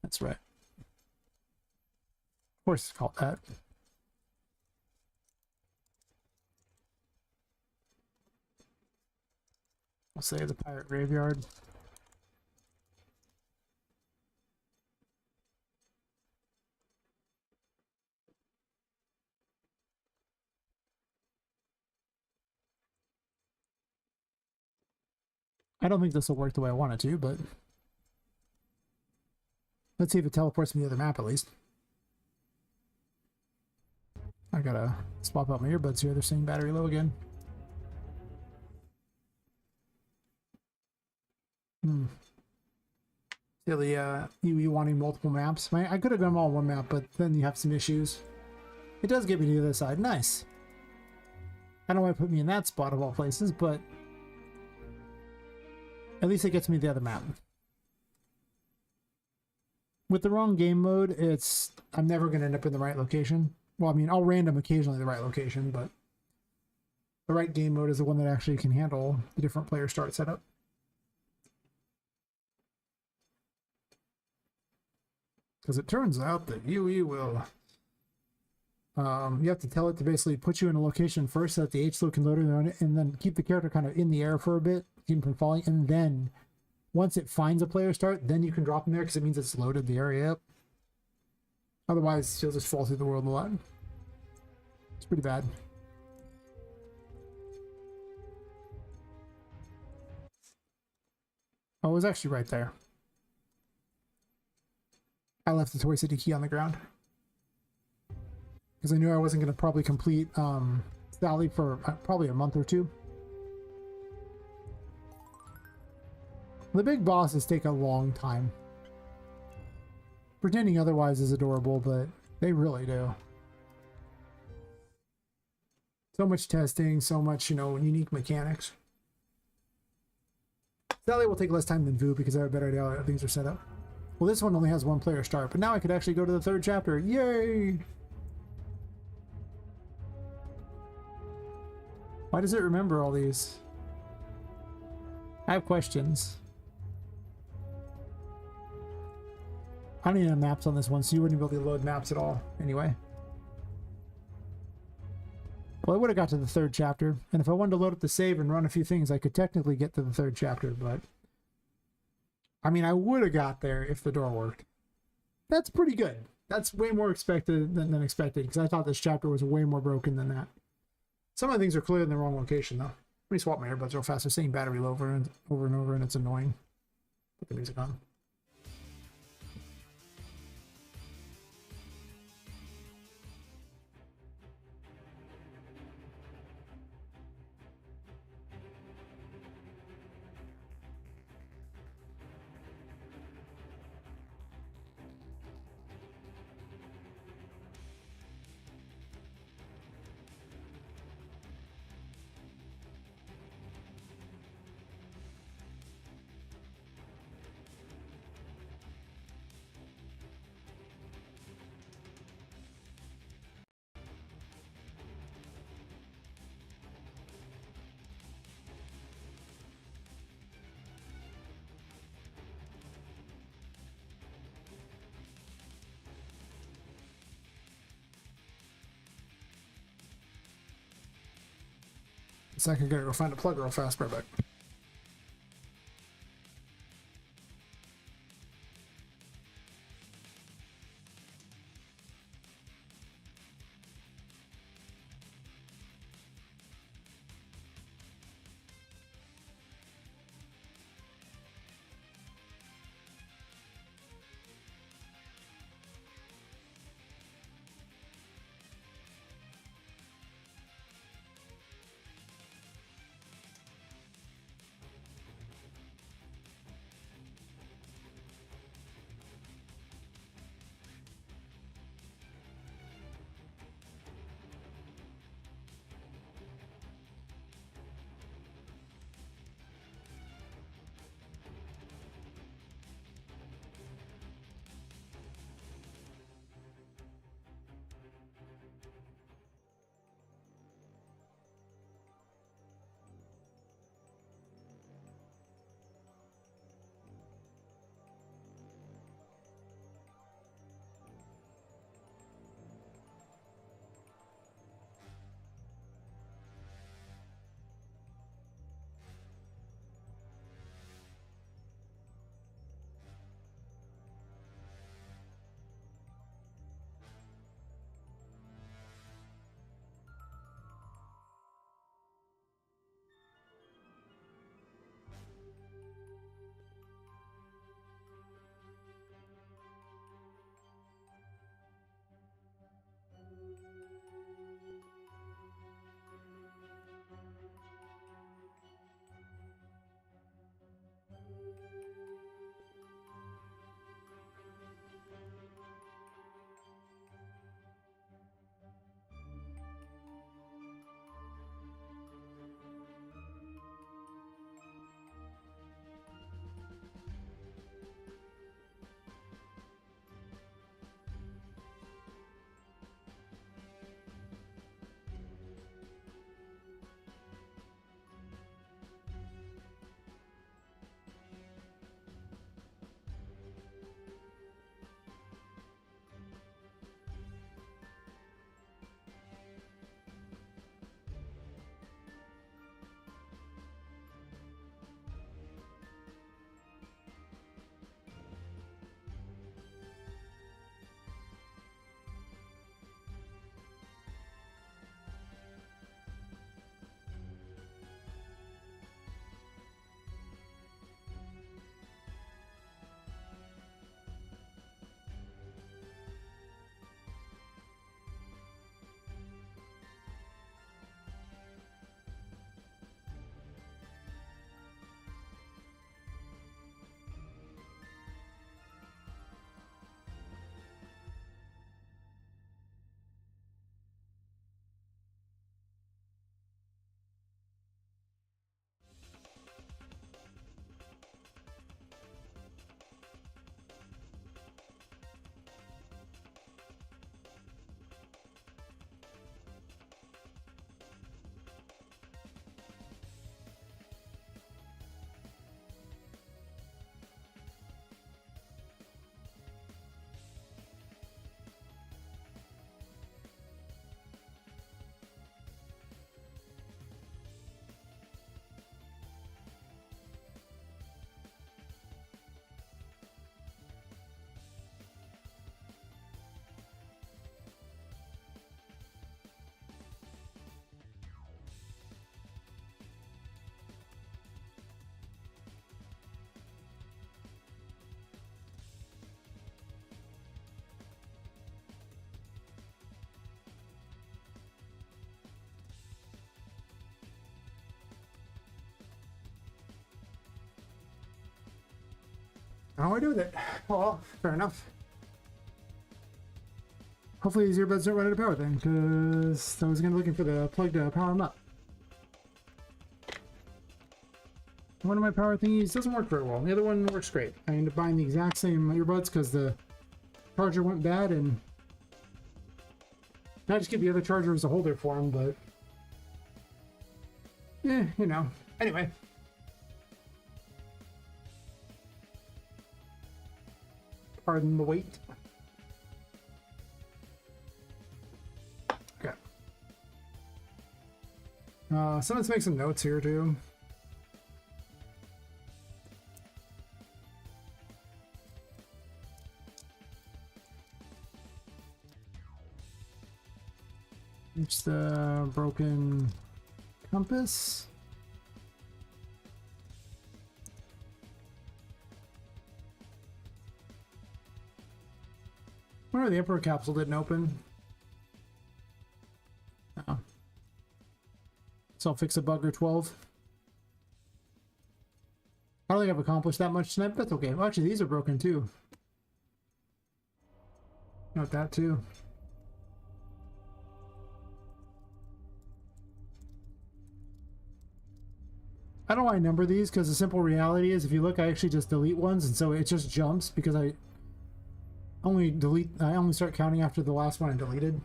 That's right. Of course, it's called that. I'll say the Pirate Graveyard. I don't think this will work the way I want it to, but let's see if it teleports me to the other map at least. I gotta swap out my earbuds here. They're saying battery low again. Silly, you wanting multiple maps. I could have done them all on one map, but then you have some issues. It does get me to the other side. Nice. I don't want to put me in that spot of all places, but at least it gets me the other map. With the wrong game mode, I'm never going to end up in the right location. Well, I mean, I'll random occasionally the right location, but the right game mode is the one that actually can handle the different player start setup. Because it turns out that you will... you have to tell it to basically put you in a location first so that the H-slow can load it, and then keep the character kind of in the air for a bit, keep him from falling, and then once it finds a player start, then you can drop him there because it means it's loaded the area up. Otherwise, he'll just fall through the world a lot. It's pretty bad. Oh, it was actually right there. I left the Toy City key on the ground. Because I knew I wasn't going to probably complete Sally for probably a month or two. The big bosses take a long time. Pretending otherwise is adorable, but they really do. So much testing, so much, unique mechanics. Sally will take less time than Vu because I have a better idea how things are set up. Well, this one only has one player start, but now I could actually go to the third chapter. Yay! Why does it remember all these? I have questions. I don't even have maps on this one, so you wouldn't be able to load maps at all anyway. Well, I would have got to the third chapter, and if I wanted to load up the save and run a few things, I could technically get to the third chapter, but... I mean, I would have got there if the door worked. That's pretty good. That's way more expected than expected, because I thought this chapter was way more broken than that. Some of the things are clearly in the wrong location, though. Let me swap my earbuds real fast. They're saying battery low over and over, and it's annoying. Put the music on. So I can go find a plug real fast, right back. How do I do with it? Well, fair enough. Hopefully these earbuds don't run out of power then, because I was going to looking for the plug to power them up. One of my power thingies doesn't work very well. The other one works great. I ended up buying the exact same earbuds because the charger went bad, and I just get the other charger as a holder for them, but you know. Anyway. Pardon the wait. Okay. Someone's make some notes here too. It's the broken compass. I wonder the Emperor capsule didn't open. Oh. So I'll fix a bug or 12. I don't think I've accomplished that much tonight, but that's okay. Well, actually, these are broken too. Note that too. I don't know why I number these, because the simple reality is if you look, I actually just delete ones, and so it just jumps because I only start counting after the last one I deleted.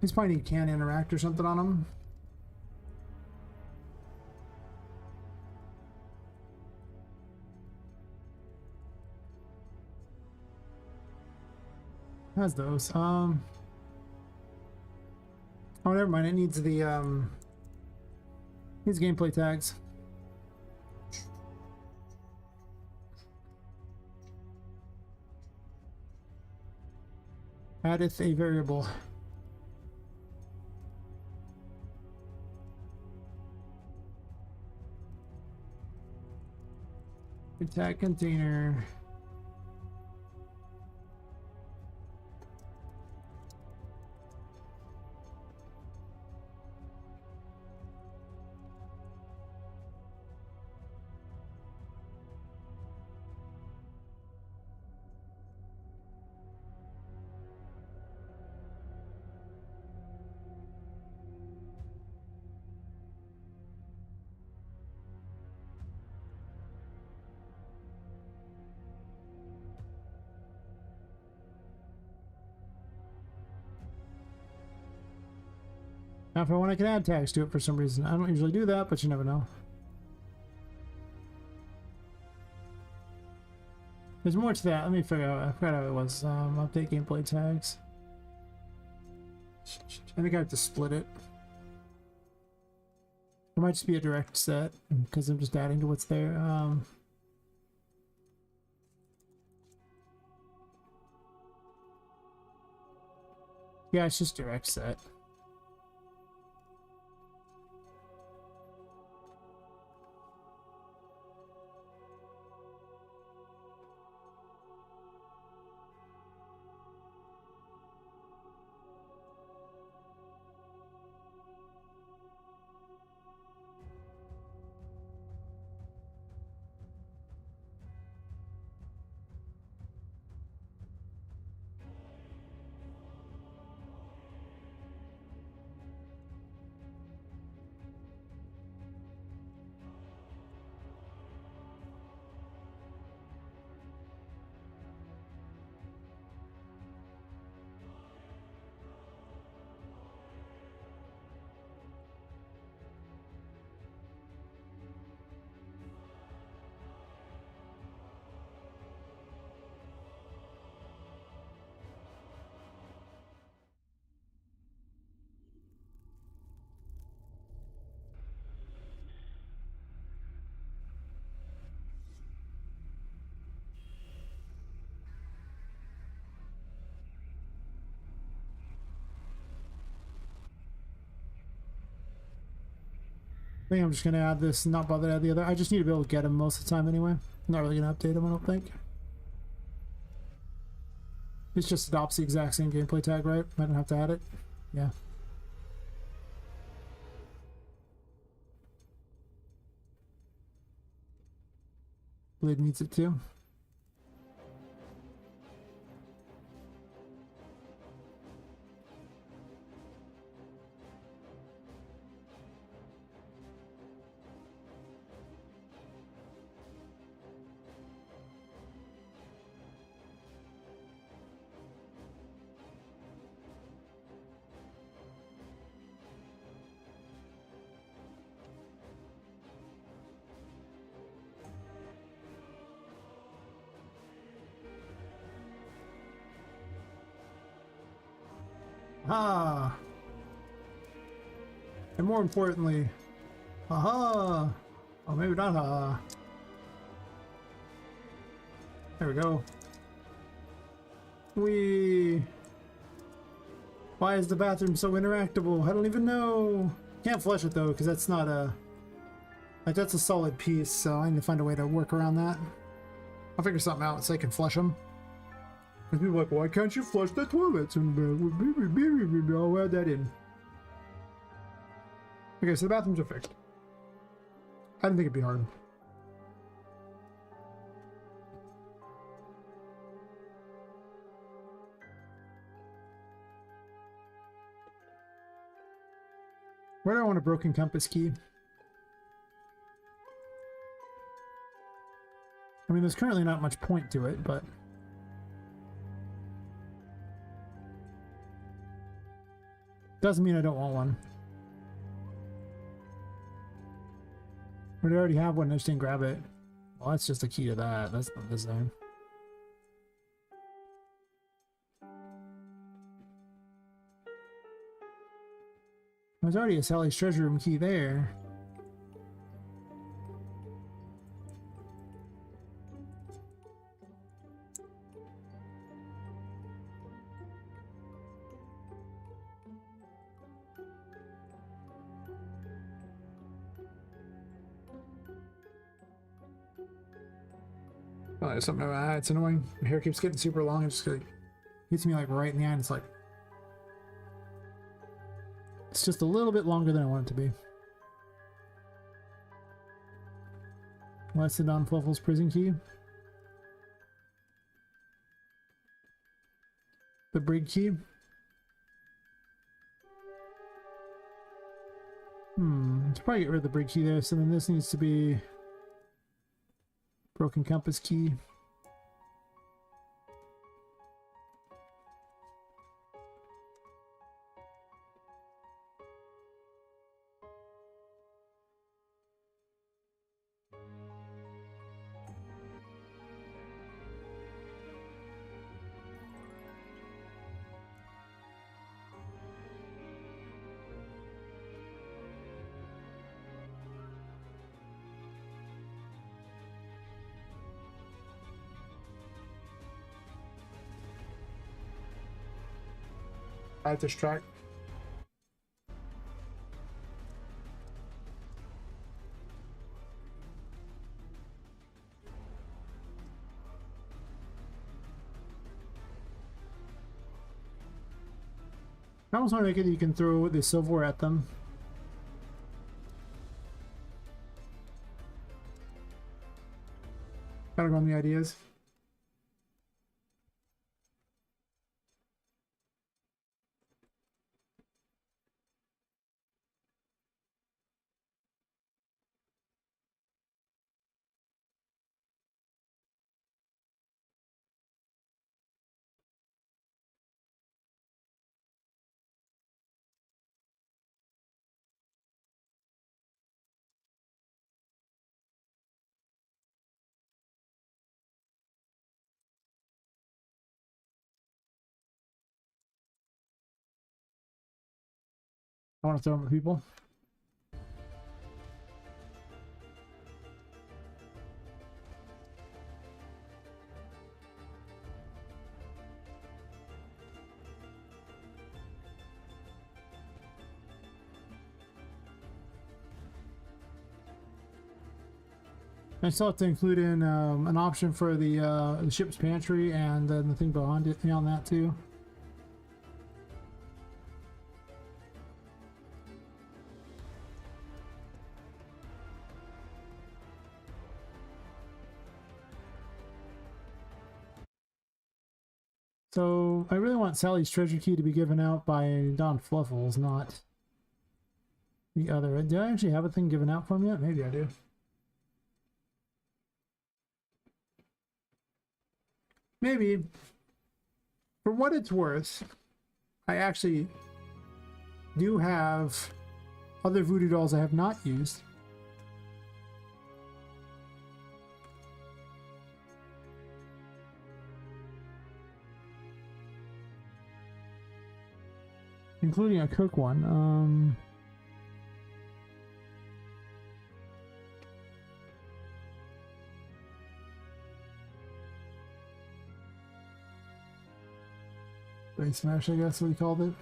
He's probably can't interact or something on them. Has those. Oh, never mind. It needs the needs gameplay tags. Addeth a variable. Tag container. Now if I want, I can add tags to it for some reason. I don't usually do that, but you never know. There's more to that. Let me figure out. I forgot how it was. Update gameplay tags. I think I have to split it. It might just be a direct set because I'm just adding to what's there. Yeah, it's just direct set. I think I'm just gonna add this and not bother to add the other. I just need to be able to get them most of the time anyway. I'm not really gonna update them, I don't think. It just adopts the exact same gameplay tag, right? I don't have to add it. Yeah. Blade needs it too. Ah! And more importantly, aha! Oh, maybe not ha. There we go. Why is the bathroom so interactable? I don't even know. Can't flush it though, because that's not a... Like, that's a solid piece, so I need to find a way to work around that. I'll figure something out so I can flush them. And people are like, why can't you flush the toilets? And I'll add that in. Okay, so the bathrooms are fixed. I didn't think it'd be hard. Where do I want a broken compass key? I mean, there's currently not much point to it, but... Doesn't mean I don't want one. But I already have one, I just didn't grab it. Well, that's just the key to that. That's not this thing. There's already a Sally's Treasure Room key there. Oh, there's something about that. It's annoying. My hair keeps getting super long. It just like, hits me like right in the eye. And it's like, it's just a little bit longer than I want it to be. What's the Don Fluffles prison key? The brig key? Let's probably get rid of the brig key there. So then this needs to be broken compass key. I have to distract. I almost want to make it you can throw the silverware at them. Gotta go on the ideas. I want to throw them at people. I still have to include in an option for the ship's pantry and then the thing behind it on that too. So I really want Sally's treasure key to be given out by Don Fluffles, not the other. Do I actually have a thing given out for me yet? Maybe I do. Maybe. For what it's worth, I actually do have other voodoo dolls I have not used. Including a cook one. Brain Smash, I guess we called it.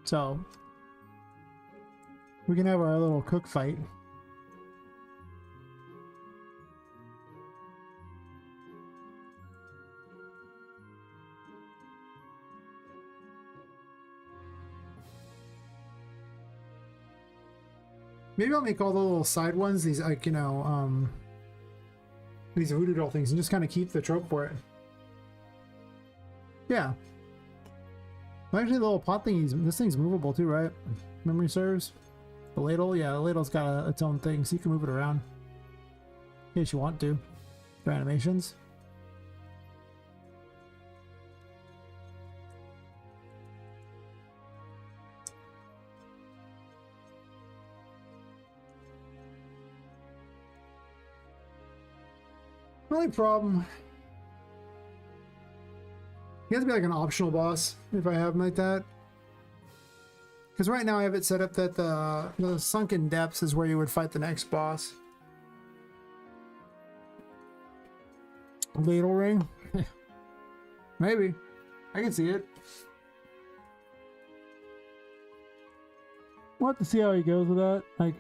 So we can have our little cook fight. Maybe I'll make all the little side ones, these, like, you know, these voodoo doll things, and just kind of keep the trope for it. Yeah. Actually, the little pot thingies, this thing's movable too, right? Memory serves. The ladle, yeah, the ladle's got its own thing, so you can move it around. In case you want to. For animations. The only problem, he has to be like an optional boss if I have him like that. Because right now I have it set up that the sunken depths is where you would fight the next boss. Ladle ring? Maybe. I can see it. We'll have to see how he goes with that. Like,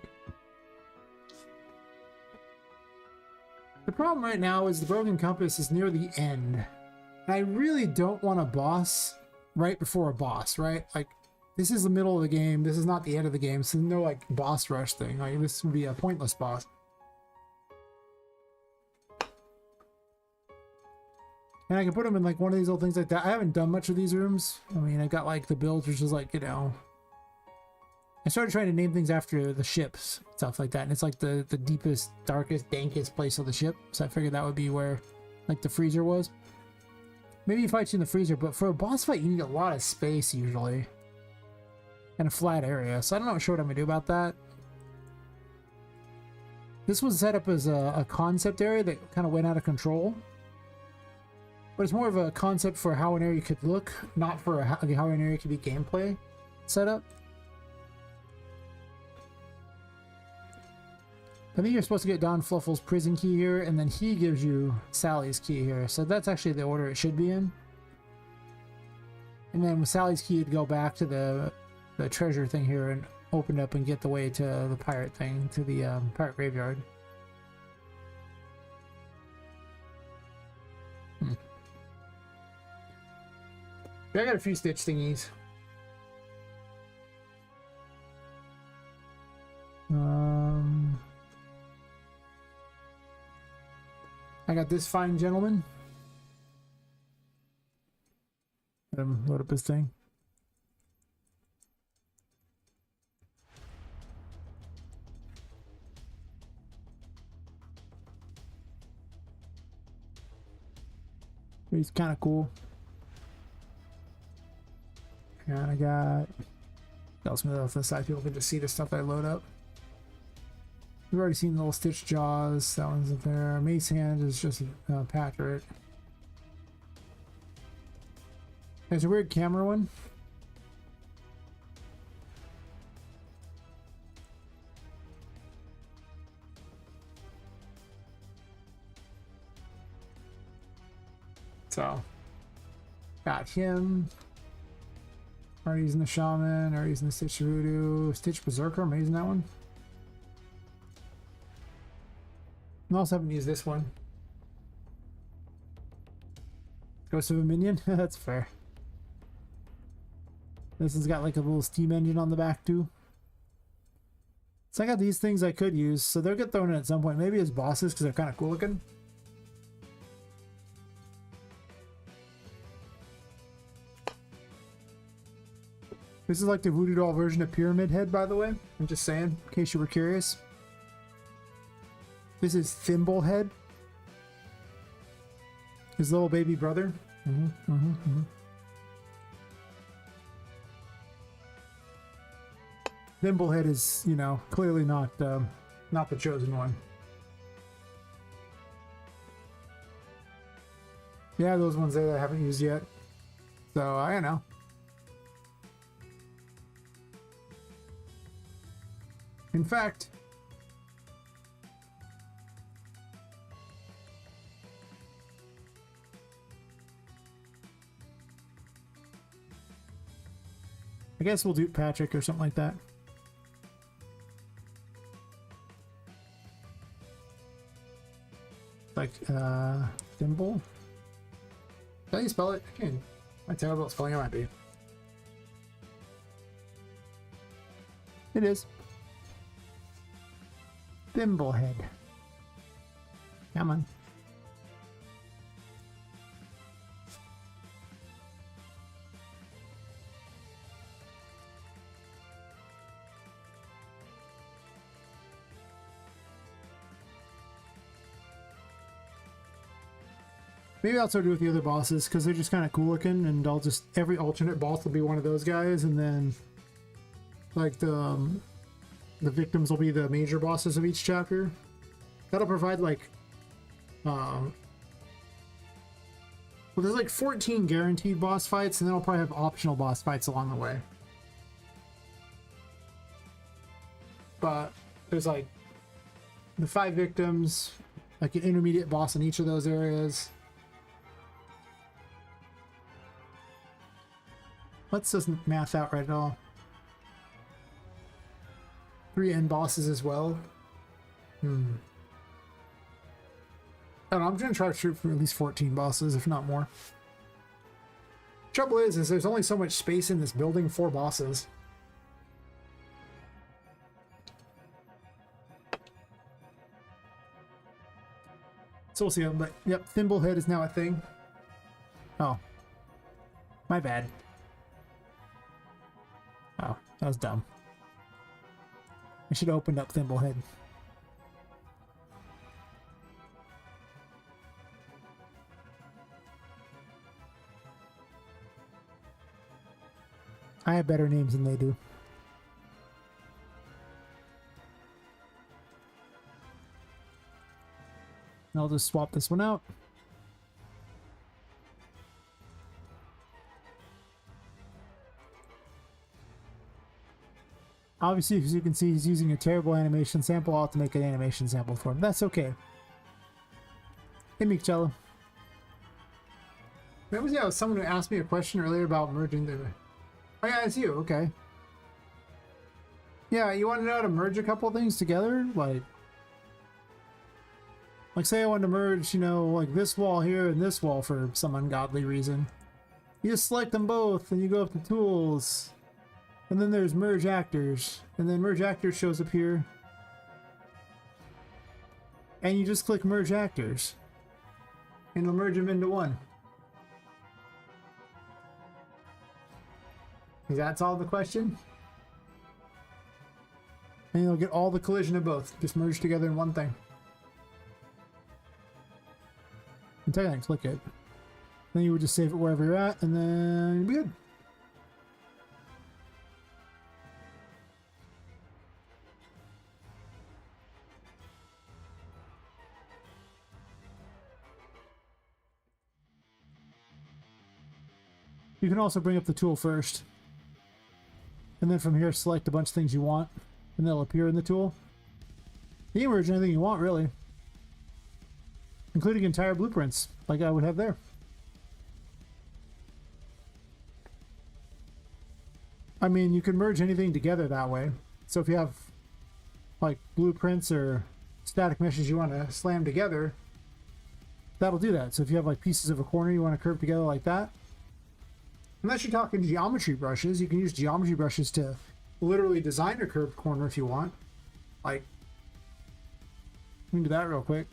the problem right now is the Broken Compass is near the end. And I really don't want a boss right before a boss, right? Like, this is the middle of the game. This is not the end of the game. So no, like, boss rush thing. Like, this would be a pointless boss. And I can put them in, like, one of these little things like that. I haven't done much of these rooms. I mean, I got, like, the build, which is, like, you know... I started trying to name things after the ships, stuff like that, and it's like the deepest, darkest, dankest place of the ship, so I figured that would be where, like, the freezer was. Maybe you fight you in the freezer, but for a boss fight you need a lot of space usually. And a flat area, so I don't know sure what I'm going to do about that. This was set up as a concept area that kind of went out of control. But it's more of a concept for how an area could look, not for how an area could be gameplay setup. I think you're supposed to get Don Fluffle's prison key here, and then he gives you Sally's key here. So that's actually the order it should be in. And then with Sally's key, you'd go back to the treasure thing here and open up and get the way to the pirate thing, to the pirate graveyard. I got a few Stitch thingies. I got this fine gentleman. Let him load up his thing. He's kind of cool. And I got... Else me off the side, people can just see the stuff I load up. We've already seen the little Stitch Jaws, that one's up there. Mace Hand is just Patrick. There's a weird camera one. So, got him. Already using the Shaman, already using the Stitch Voodoo. Stitch Berserker, am I using that one? I also haven't used this one. Ghost of a Minion? That's fair. This has got like a little steam engine on the back too. So I got these things I could use, so they'll get thrown in at some point. Maybe as bosses because they're kind of cool looking. This is like the Voodoo Doll version of Pyramid Head, by the way. I'm just saying, in case you were curious. This is Thimble Head. His little baby brother. Thimblehead is, you know, clearly not the chosen one. Yeah, those ones there that I haven't used yet. So, I don't know. In fact, I guess we'll do Patrick or something like that. Like, Thimble? Is that how you spell it? I can't. I'm terrible at spelling. I might be. It is. Thimblehead. Come on. Maybe I'll start with the other bosses because they're just kind of cool looking, and I'll just every alternate boss will be one of those guys, and then like the victims will be the major bosses of each chapter. That'll provide like well, there's like 14 guaranteed boss fights, and then I'll probably have optional boss fights along the way. But there's like the 5 victims, like an intermediate boss in each of those areas. Let's doesn't math out right at all. 3 end bosses as well. I don't know, I'm gonna try to shoot for at least 14 bosses, if not more. Trouble is there's only so much space in this building for bosses. So we'll see them, but yep, Thimblehead is now a thing. Oh. My bad. Oh, that was dumb. I should have opened up Thimblehead. I have better names than they do. I'll just swap this one out. Obviously, as you can see, he's using a terrible animation sample. I'll have to make an animation sample for him. That's okay. Hey, Michello. Remember, yeah, someone who asked me a question earlier about merging the... Oh, yeah, it's you. Okay. Yeah, you want to know how to merge a couple things together? Like, say I wanted to merge, you know, like this wall here and this wall for some ungodly reason. You just select them both, and you go up to Tools. And then there's Merge Actors. And then Merge Actors shows up here. And you just click Merge Actors. And it'll merge them into one. Does that solve the question? And you'll get all the collision of both. Just merged together in one thing. And technically click it. Then you would just save it wherever you're at, and then you'll be good. You can also bring up the tool first. And then from here, select a bunch of things you want. And they'll appear in the tool. You can merge anything you want, really. Including entire blueprints, like I would have there. I mean, you can merge anything together that way. So if you have, like, blueprints or static meshes you want to slam together, that'll do that. So if you have, like, pieces of a corner you want to curve together like that, unless you're talking geometry brushes, you can use geometry brushes to literally design a curved corner if you want. Like, we can do that real quick.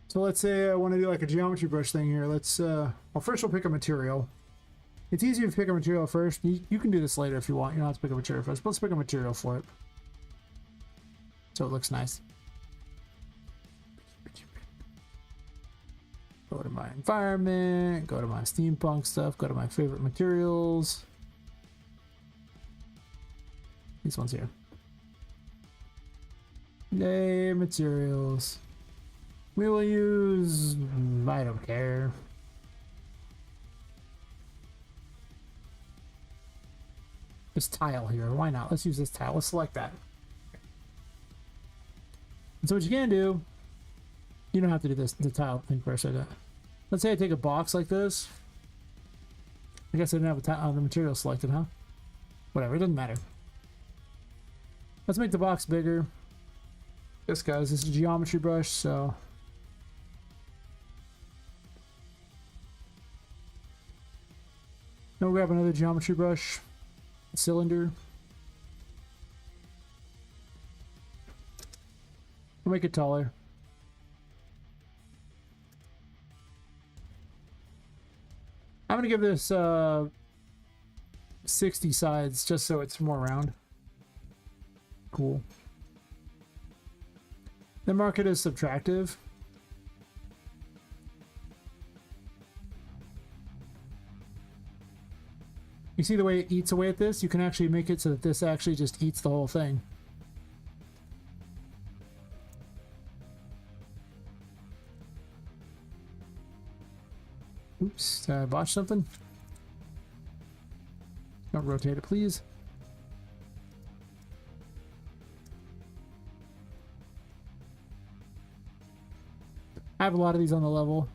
So let's say I want to do like a geometry brush thing here. Let's, well, first we'll pick a material. It's easier to pick a material first. You can do this later if you want. You don't have to pick a material first, but let's pick a material for it. So it looks nice. Go to my environment, go to my steampunk stuff, go to my favorite materials. These ones here. Yay, materials. We will use, I don't care. This tile here, why not? Let's use this tile, let's select that. And so what you can do, you don't have to do this, the tile thing first. Let's say I take a box like this. I guess I didn't have the material selected, huh? Whatever, it doesn't matter. Let's make the box bigger. This guys, this is a geometry brush, so now we'll grab another geometry brush, cylinder. We'll make it taller. I'm gonna give this 60 sides just so it's more round. Cool. Then mark it as subtractive. You see the way it eats away at this? You can actually make it so that this actually just eats the whole thing. Oops, did I botch something? Don't rotate it, please. I have a lot of these on the level.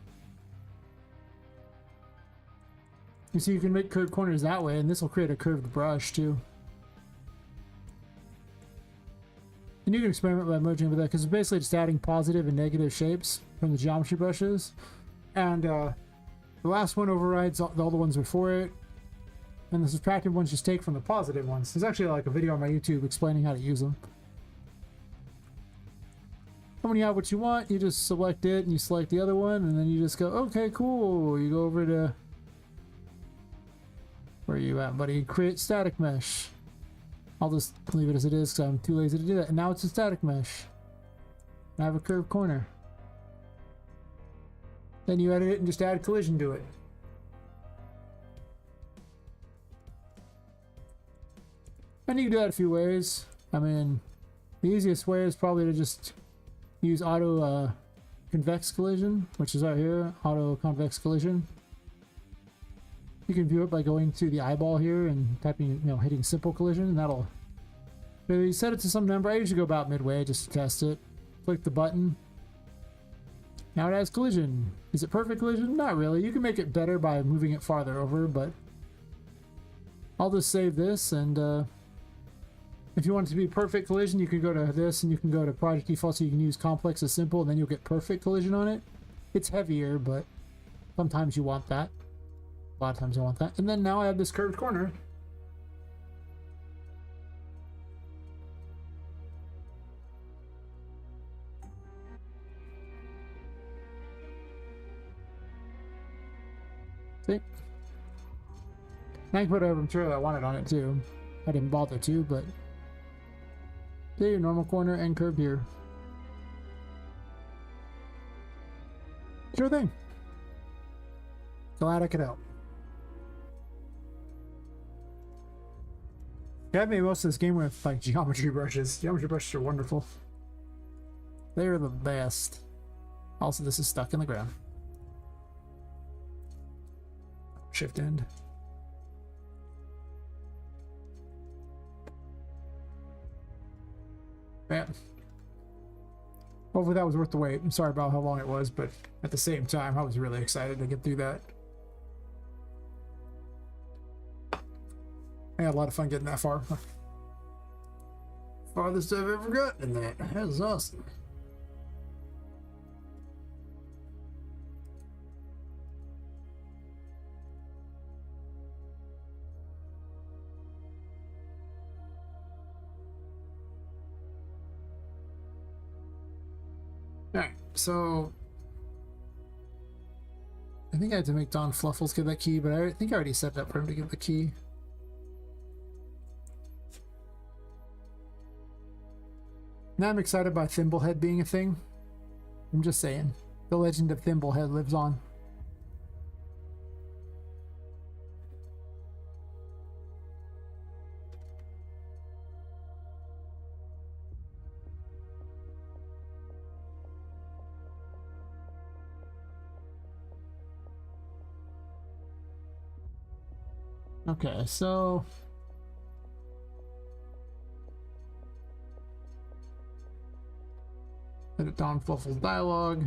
You see, you can make curved corners that way, and this will create a curved brush too. And you can experiment by merging with that, because it's basically just adding positive and negative shapes from the geometry brushes. And the last one overrides all the ones before it. And the subtractive ones just take from the positive ones. There's actually like a video on my YouTube explaining how to use them. And when you have what you want, you just select it and you select the other one, and then you just go, okay, cool. You go over to, where are you at, buddy? Create static mesh. I'll just leave it as it is because I'm too lazy to do that. And now it's a static mesh. I have a curved corner. Then you edit it and just add collision to it. And you can do that a few ways. I mean, the easiest way is probably to just use auto convex collision, which is right here, auto convex collision. You can view it by going to the eyeball here and typing, hitting simple collision, and that'll. So you set it to some number. I usually go about midway just to test it. Click the button. Now it has collision. Is it perfect collision? Not really. You can make it better by moving it farther over, but I'll just save this, and if you want it to be perfect collision, you can go to this and you can go to project default, so you can use complex as simple, and then you'll get perfect collision on it. It's heavier, but sometimes you want that. A lot of times I want that. And then now I have this curved corner. See? I can put whatever material I wanted on it too. I didn't bother to, but there, your normal corner and curve here. Sure thing. Glad I could help. Yeah, I made most of this game with like geometry brushes. Geometry brushes are wonderful. They're the best. Also, this is stuck in the ground. Shift end. Man. Hopefully that was worth the wait. I'm sorry about how long it was, but at the same time, I was really excited to get through that. I had a lot of fun getting that far. Farthest I've ever gotten in that. That was awesome. so I think I had to make Don Fluffles give that key, but I think I already set it up for him to give the key. Now I'm excited by Thimblehead being a thing. I'm just saying. The legend of Thimblehead lives on. Okay, so edit Don Fluffle's dialogue.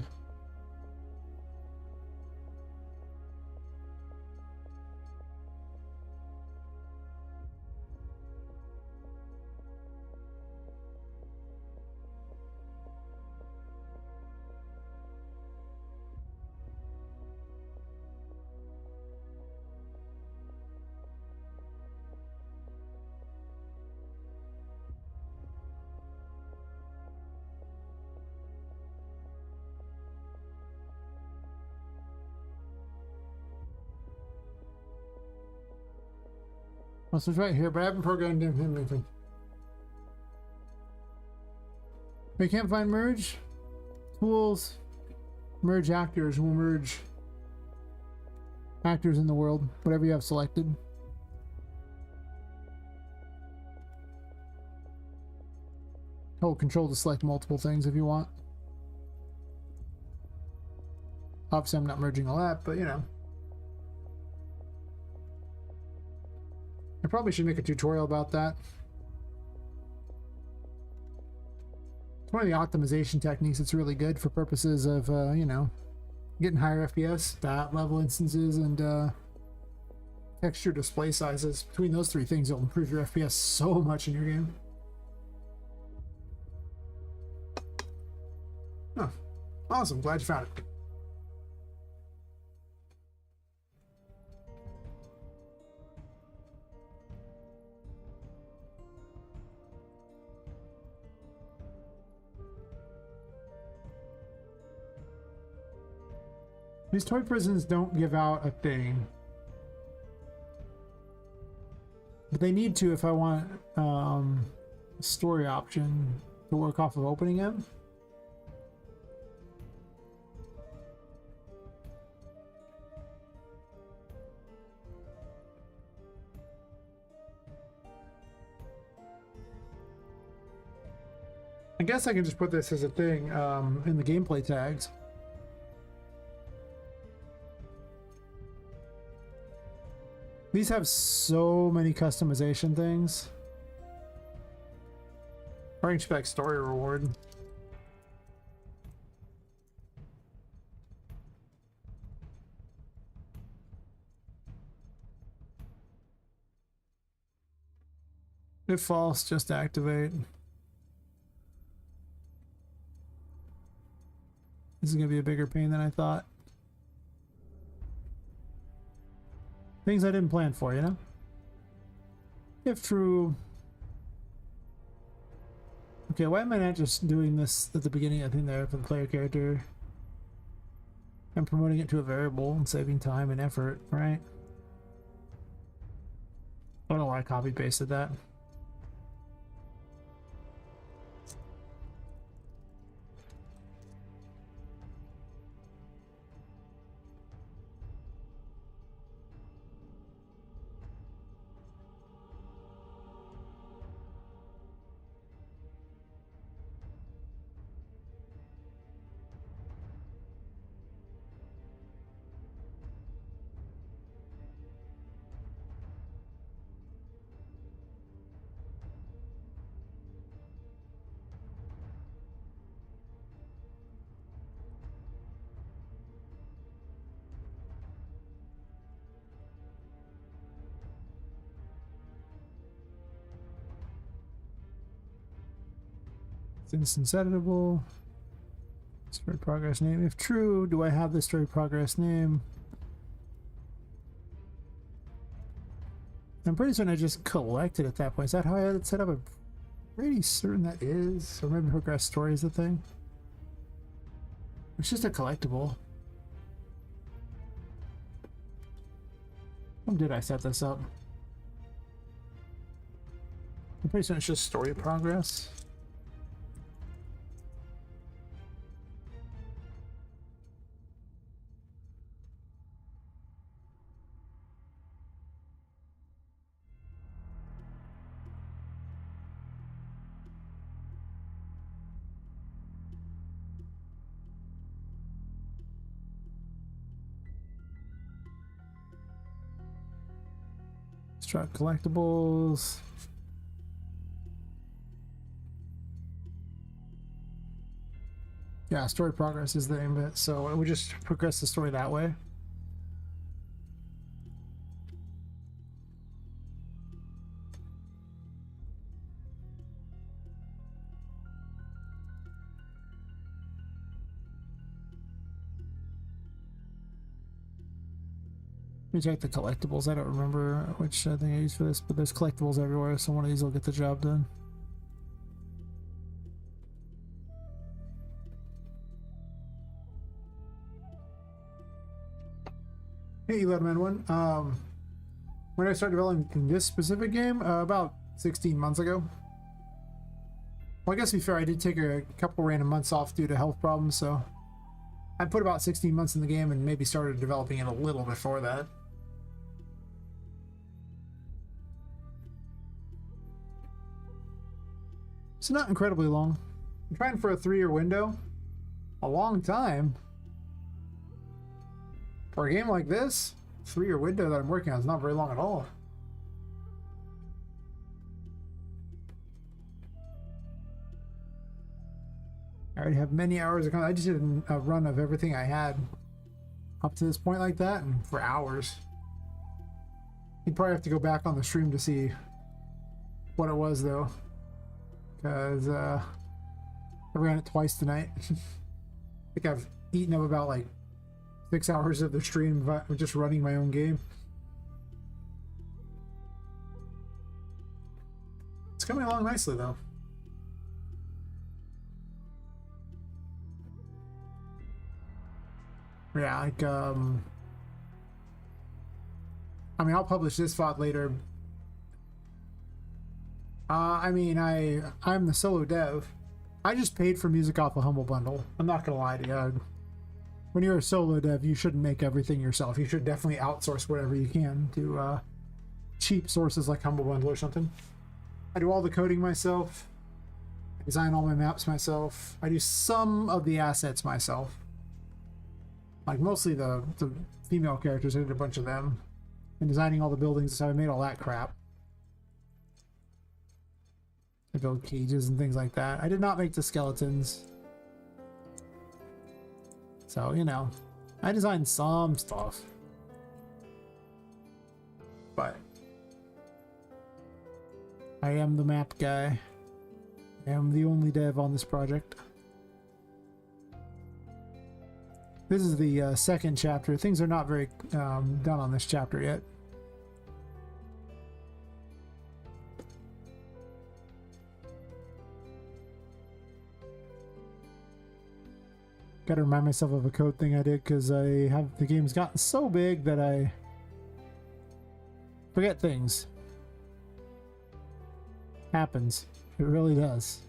This is right here, but I haven't programmed him anything. We can't find merge tools. Merge actors will merge actors in the world, whatever you have selected. Hold control to select multiple things if you want. Obviously, I'm not merging all that, but you know. I probably should make a tutorial about that. It's one of the optimization techniques that's really good for purposes of, you know, getting higher FPS, stat level instances, and texture display sizes. Between those three things, it'll improve your FPS so much in your game. Oh, awesome. Glad you found it. These toy prisons don't give out a thing. But they need to if I want a story option to work off of opening them. I guess I can just put this as a thing in the gameplay tags. These have so many customization things. Range spec story reward. If false, just activate. This is gonna be a bigger pain than I thought. Things I didn't plan for, you know? If true. Okay, why am I not just doing this at the beginning of the thing there for the player character? I'm promoting it to a variable and saving time and effort, right? I don't know why I copy pasted that. It's instance editable. Story progress name. If true, do I have the story progress name? I'm pretty certain I just collected at that point. Is that how I had it set up? I'm pretty certain that is. So maybe progress story is the thing. It's just a collectible. When did I set this up? I'm pretty certain it's just story progress. Let's try collectibles. Yeah, story progress is the name of it, so we just progress the story that way. Let me check the collectibles. I don't remember which thing I used for this, but there's collectibles everywhere, so one of these will get the job done. Hey, Leatherman1. When I started developing this specific game, about 16 months ago. Well, I guess to be fair, I did take a couple random months off due to health problems, so I put about 16 months in the game and maybe started developing it a little before that. So not incredibly long. I'm trying for a 3-year window. A long time. For a game like this, 3-year window that I'm working on is not very long at all. I already have many hours of content. I just did a run of everything I had up to this point like that, and for hours. You'd probably have to go back on the stream to see what it was, though. Because I ran it twice tonight. I think I've eaten up about like 6 hours of the stream just running my own game. It's coming along nicely, though. Yeah, like, I mean, I'll publish this VOD later. I mean, I'm the solo dev. I just paid for music off a Humble Bundle. I'm not gonna lie to you. When you're a solo dev, you shouldn't make everything yourself. You should definitely outsource whatever you can to cheap sources like Humble Bundle or something. I do all the coding myself. I design all my maps myself. I do some of the assets myself. Like mostly the female characters, I did a bunch of them. And designing all the buildings, so I made all that crap. I build cages and things like that. I did not make the skeletons. So, you know, I designed some stuff. But I am the map guy. I am the only dev on this project. This is the second chapter. Things are not very done on this chapter yet. Gotta remind myself of a code thing I did because the game's gotten so big that I forget things. Happens. It really does.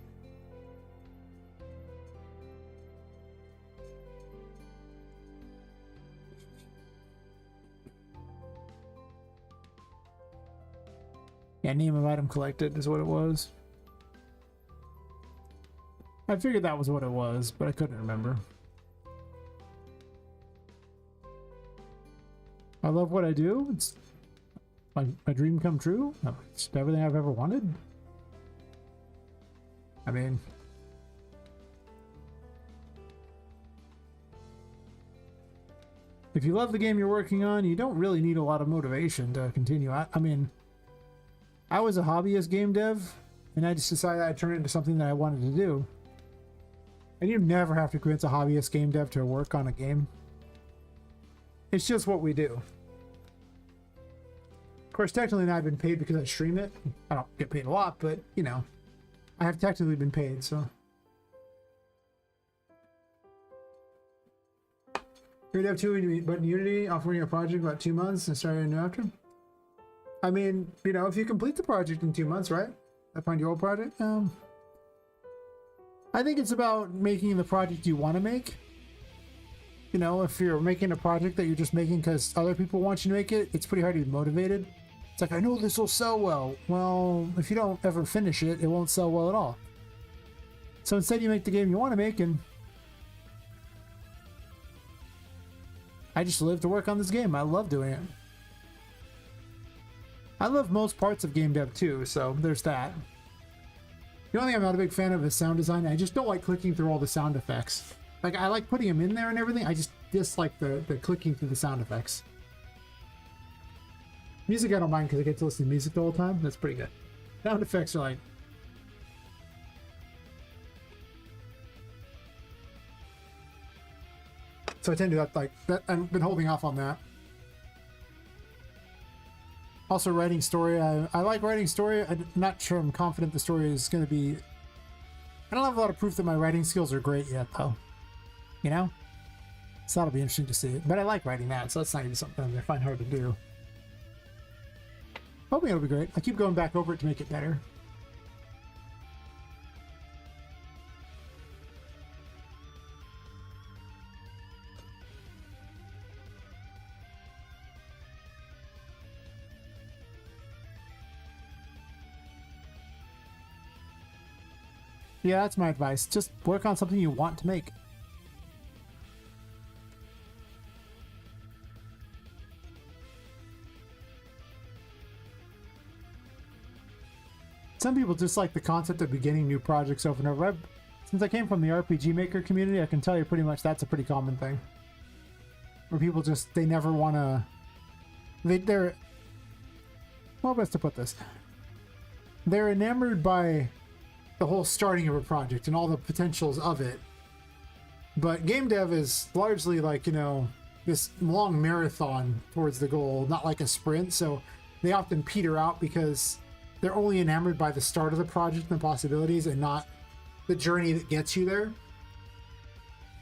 Yeah, name of item collected is what it was. I figured that was what it was, but I couldn't remember. I love what I do. It's my dream come true. It's everything I've ever wanted. I mean, if you love the game you're working on, you don't really need a lot of motivation to continue. I mean, I was a hobbyist game dev, and I just decided I'd turn it into something that I wanted to do. And you never have to convince a hobbyist game dev to work on a game. It's just what we do. Of course, technically I've been paid because I stream it. I don't get paid a lot, but, you know, I have technically been paid, so. You'd have two, but in Unity, offering a project about 2 months and starting a new after. I mean, you know, if you complete the project in 2 months, right? I find your old project. I think it's about making the project you want to make. You know, if you're making a project that you're just making because other people want you to make it, it's pretty hard to be motivated. It's like, I know this will sell well. Well, if you don't ever finish it, it won't sell well at all. So instead you make the game you want to make, and I just live to work on this game. I love doing it. I love most parts of game dev too, so there's that. The only thing I'm not a big fan of is sound design. I just don't like clicking through all the sound effects. Like, I like putting them in there and everything. I just dislike the clicking through the sound effects. Music I don't mind because I get to listen to music the whole time. That's pretty good. Sound effects are like... So I tend to like that. I've been holding off on that. Also, writing story. I like writing story. I'm not sure I'm confident the story is going to be... I don't have a lot of proof that my writing skills are great yet, though. You know? So that'll be interesting to see. But I like writing that, so that's not even something I find hard to do. Hoping it'll be great. I keep going back over it to make it better. Yeah, that's my advice. Just work on something you want to make. Some people just like the concept of beginning new projects over and over. Since I came from the RPG Maker community, I can tell you pretty much that's a pretty common thing. Where people just, they never want to... They're... Well, best to put this. They're enamored by the whole starting of a project and all the potentials of it. But game dev is largely like, you know, this long marathon towards the goal, not like a sprint. So they often peter out because they're only enamored by the start of the project and the possibilities and not the journey that gets you there.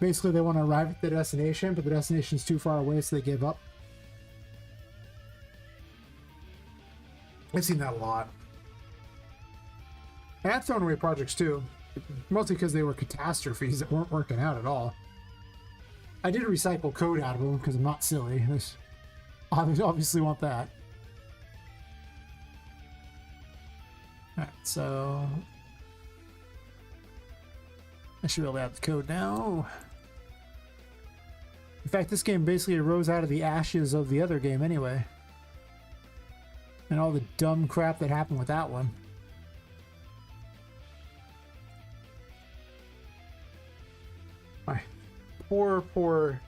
Basically, they want to arrive at the destination, but the destination's too far away, so they give up. I've seen that a lot. And I've thrown away projects too, mostly because they were catastrophes that weren't working out at all. I did recycle code out of them because I'm not silly. I obviously want that. Alright, so I should be able to add the code now. In fact, this game basically arose out of the ashes of the other game anyway. And all the dumb crap that happened with that one. My poor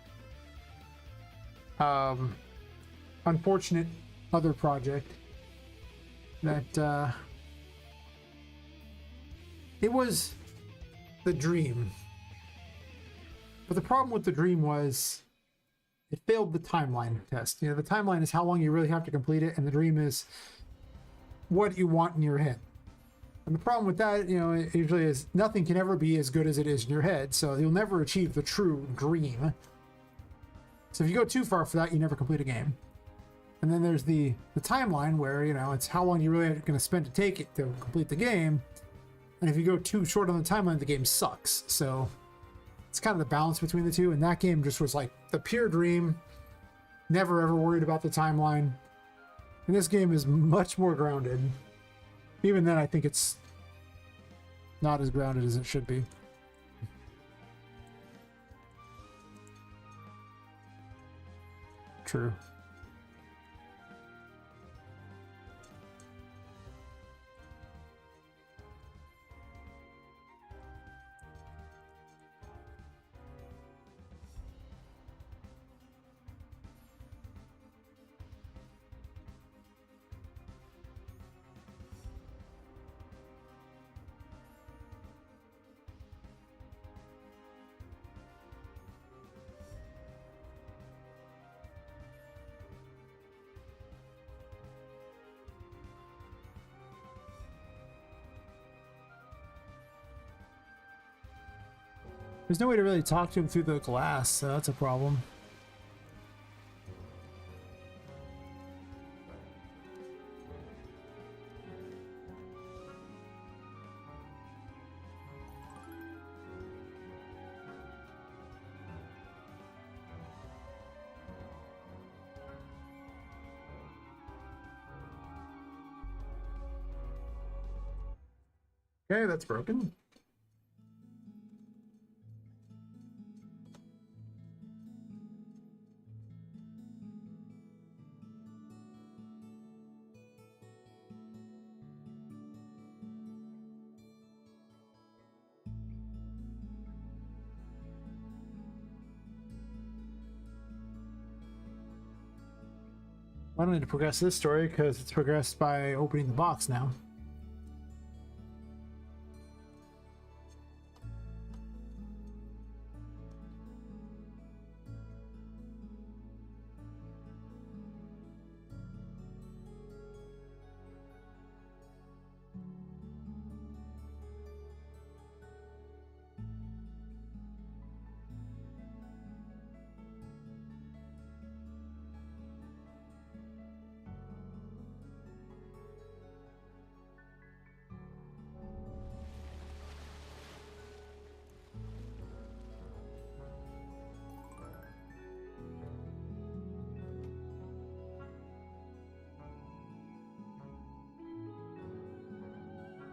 unfortunate other project that it was the dream, but the problem with the dream was it failed the timeline test. You know, the timeline is how long you really have to complete it, and the dream is what you want in your head. And the problem with that, you know, it usually is nothing can ever be as good as it is in your head, so you'll never achieve the true dream. So if you go too far for that, you never complete a game. And then there's the timeline where, you know, it's how long you really are going to spend to take it to complete the game. And if you go too short on the timeline, the game sucks. So it's kind of the balance between the two. And that game just was like the pure dream. Never ever worried about the timeline. And this game is much more grounded. Even then, I think it's not as grounded as it should be. True. There's no way to really talk to him through the glass, so that's a problem. Okay, that's broken. I don't need to progress this story because it's progressed by opening the box now.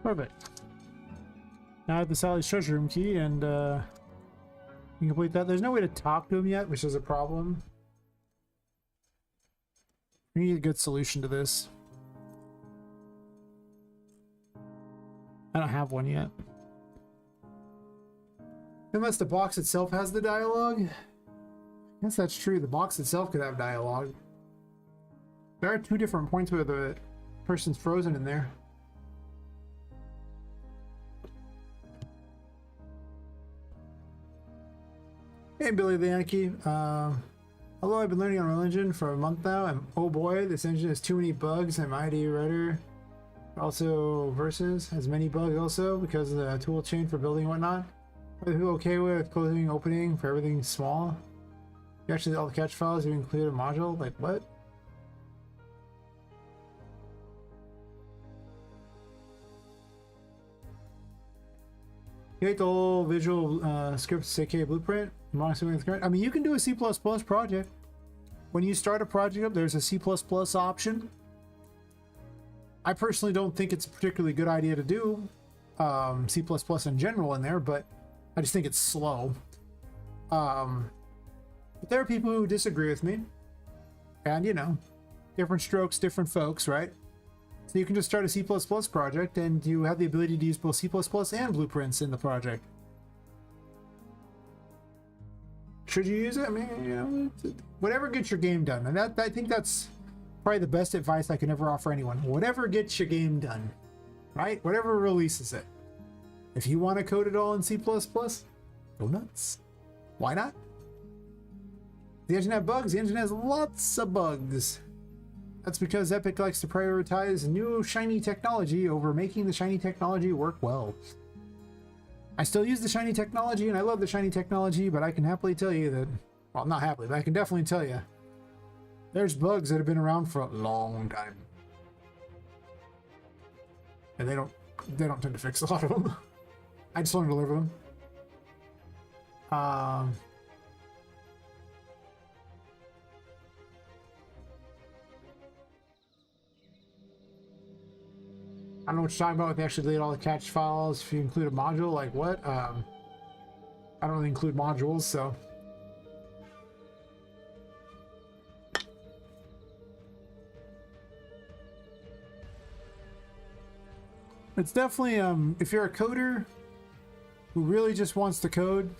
Perfect. Now I have the Sally's treasure room key, and you can complete that. There's no way to talk to him yet, which is a problem. We need a good solution to this. I don't have one yet. Unless the box itself has the dialogue. I guess that's true. The box itself could have dialogue. There are two different points where the person's frozen in there. Hey, Billy the Yankee. Although I've been learning on religion for a month now, and oh boy, this engine has too many bugs. And my ID writer also versus has many bugs also because of the tool chain for building and whatnot. Are people okay with closing, opening for everything small? You actually all the catch files you include a module? Like what? You hate the whole visual script CK blueprint? I'm assuming it's correct. I mean, you can do a C++ project. When you start a project up, there's a C++ option. I personally don't think it's a particularly good idea to do C++ in general in there, but I just think it's slow. But there are people who disagree with me. And, you know, different strokes, different folks, right? So you can just start a C++ project and you have the ability to use both C++ and blueprints in the project. Should you use it? I mean, you know, whatever gets your game done. And I think that's probably the best advice I can ever offer anyone. Whatever gets your game done, right? Whatever releases it. If you want to code it all in C++, go nuts. Why not? The engine has bugs. The engine has lots of bugs. That's because Epic likes to prioritize new shiny technology over making the shiny technology work well. I still use the shiny technology and I love the shiny technology, but I can happily tell you that, well, not happily, but I can definitely tell you there's bugs that have been around for a long time. And they don't tend to fix a lot of them. I just want to deliver them. I don't know what you're talking about if they actually delete all the catch files. If you include a module, like what? I don't really include modules, so. It's definitely, if you're a coder who really just wants to code,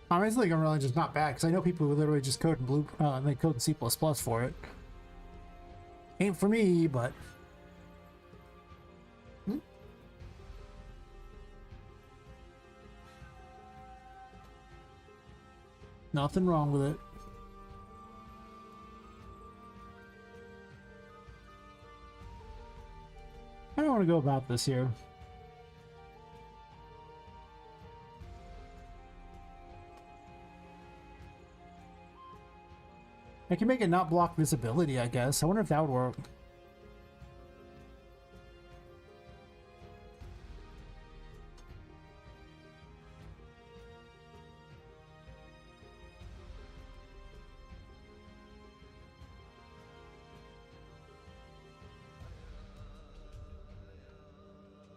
I mean, it's like Unreal Engine's not bad, because I know people who literally just code in they code in C++ for it. Ain't for me, but. Nothing wrong with it. I don't want to go about this here. I can make it not block visibility, I guess. I wonder if that would work.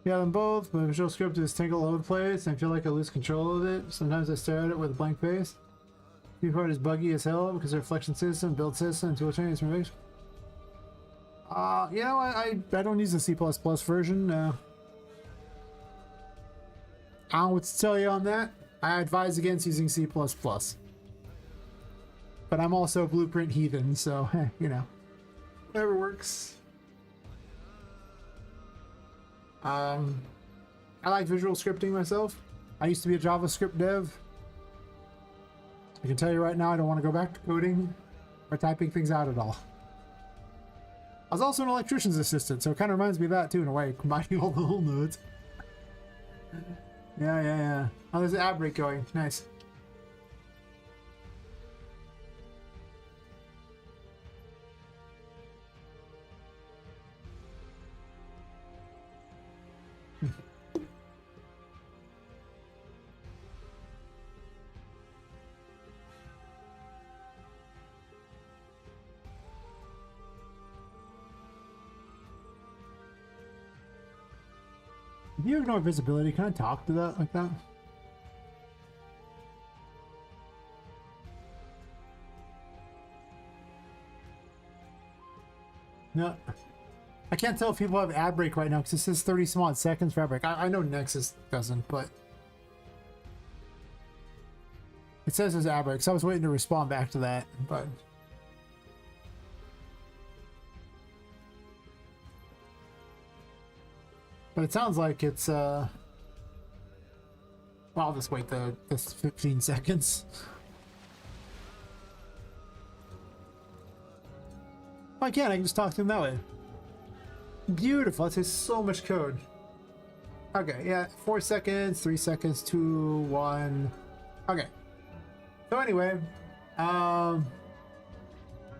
Yeah, them both, but Visual Script is tangled all over the place, and I feel like I lose control of it. Sometimes I stare at it with a blank face. The part is buggy as hell because the reflection system, build system, tool chain is mixed. You know, I don't use the C++ version. I don't know what to tell you on that. I advise against using C++. But I'm also a blueprint heathen, so, you know, whatever works. I like visual scripting myself. I used to be a JavaScript dev. I can tell you right now, I don't want to go back to coding or typing things out at all. I was also an electrician's assistant, so it kind of reminds me of that too, in a way, combining all the whole nodes. Yeah. Oh, there's an ad break going. Nice. If you ignore visibility, can I talk to that like that? No. I can't tell if people have ad break right now because it says 30 some odd seconds for ad break. I know Nexus doesn't, but it says there's ad break, so I was waiting to respond back to that, but it sounds like it's well, I'll just wait the 15 seconds. I can just talk to him that way. Beautiful. That is so much code. Okay, yeah, 4 seconds, 3 seconds, 2, 1. Okay. So anyway, my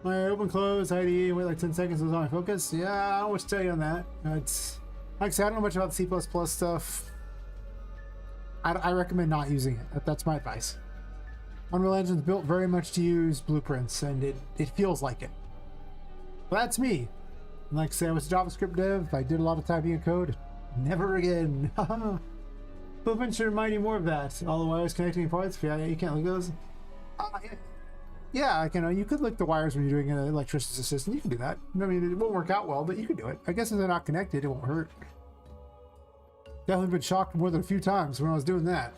open close ID wait like 10 seconds was on my focus. Yeah, I don't know what to tell you on that. It's like I said, I don't know much about C++ stuff. I recommend not using it. That's my advice. Unreal Engine's built very much to use blueprints, and it feels like it. Well, that's me. And like I said, I was a JavaScript dev. I did a lot of typing of code. Never again. Blueprints should remind you more of that. All the wires connecting parts. Yeah, you can't look at those. Yeah, like, you know, you could lick the wires when you're doing an electrician's assistant. You can do that. I mean, it won't work out well, but you can do it. I guess if they're not connected, it won't hurt. Definitely been shocked more than a few times when I was doing that.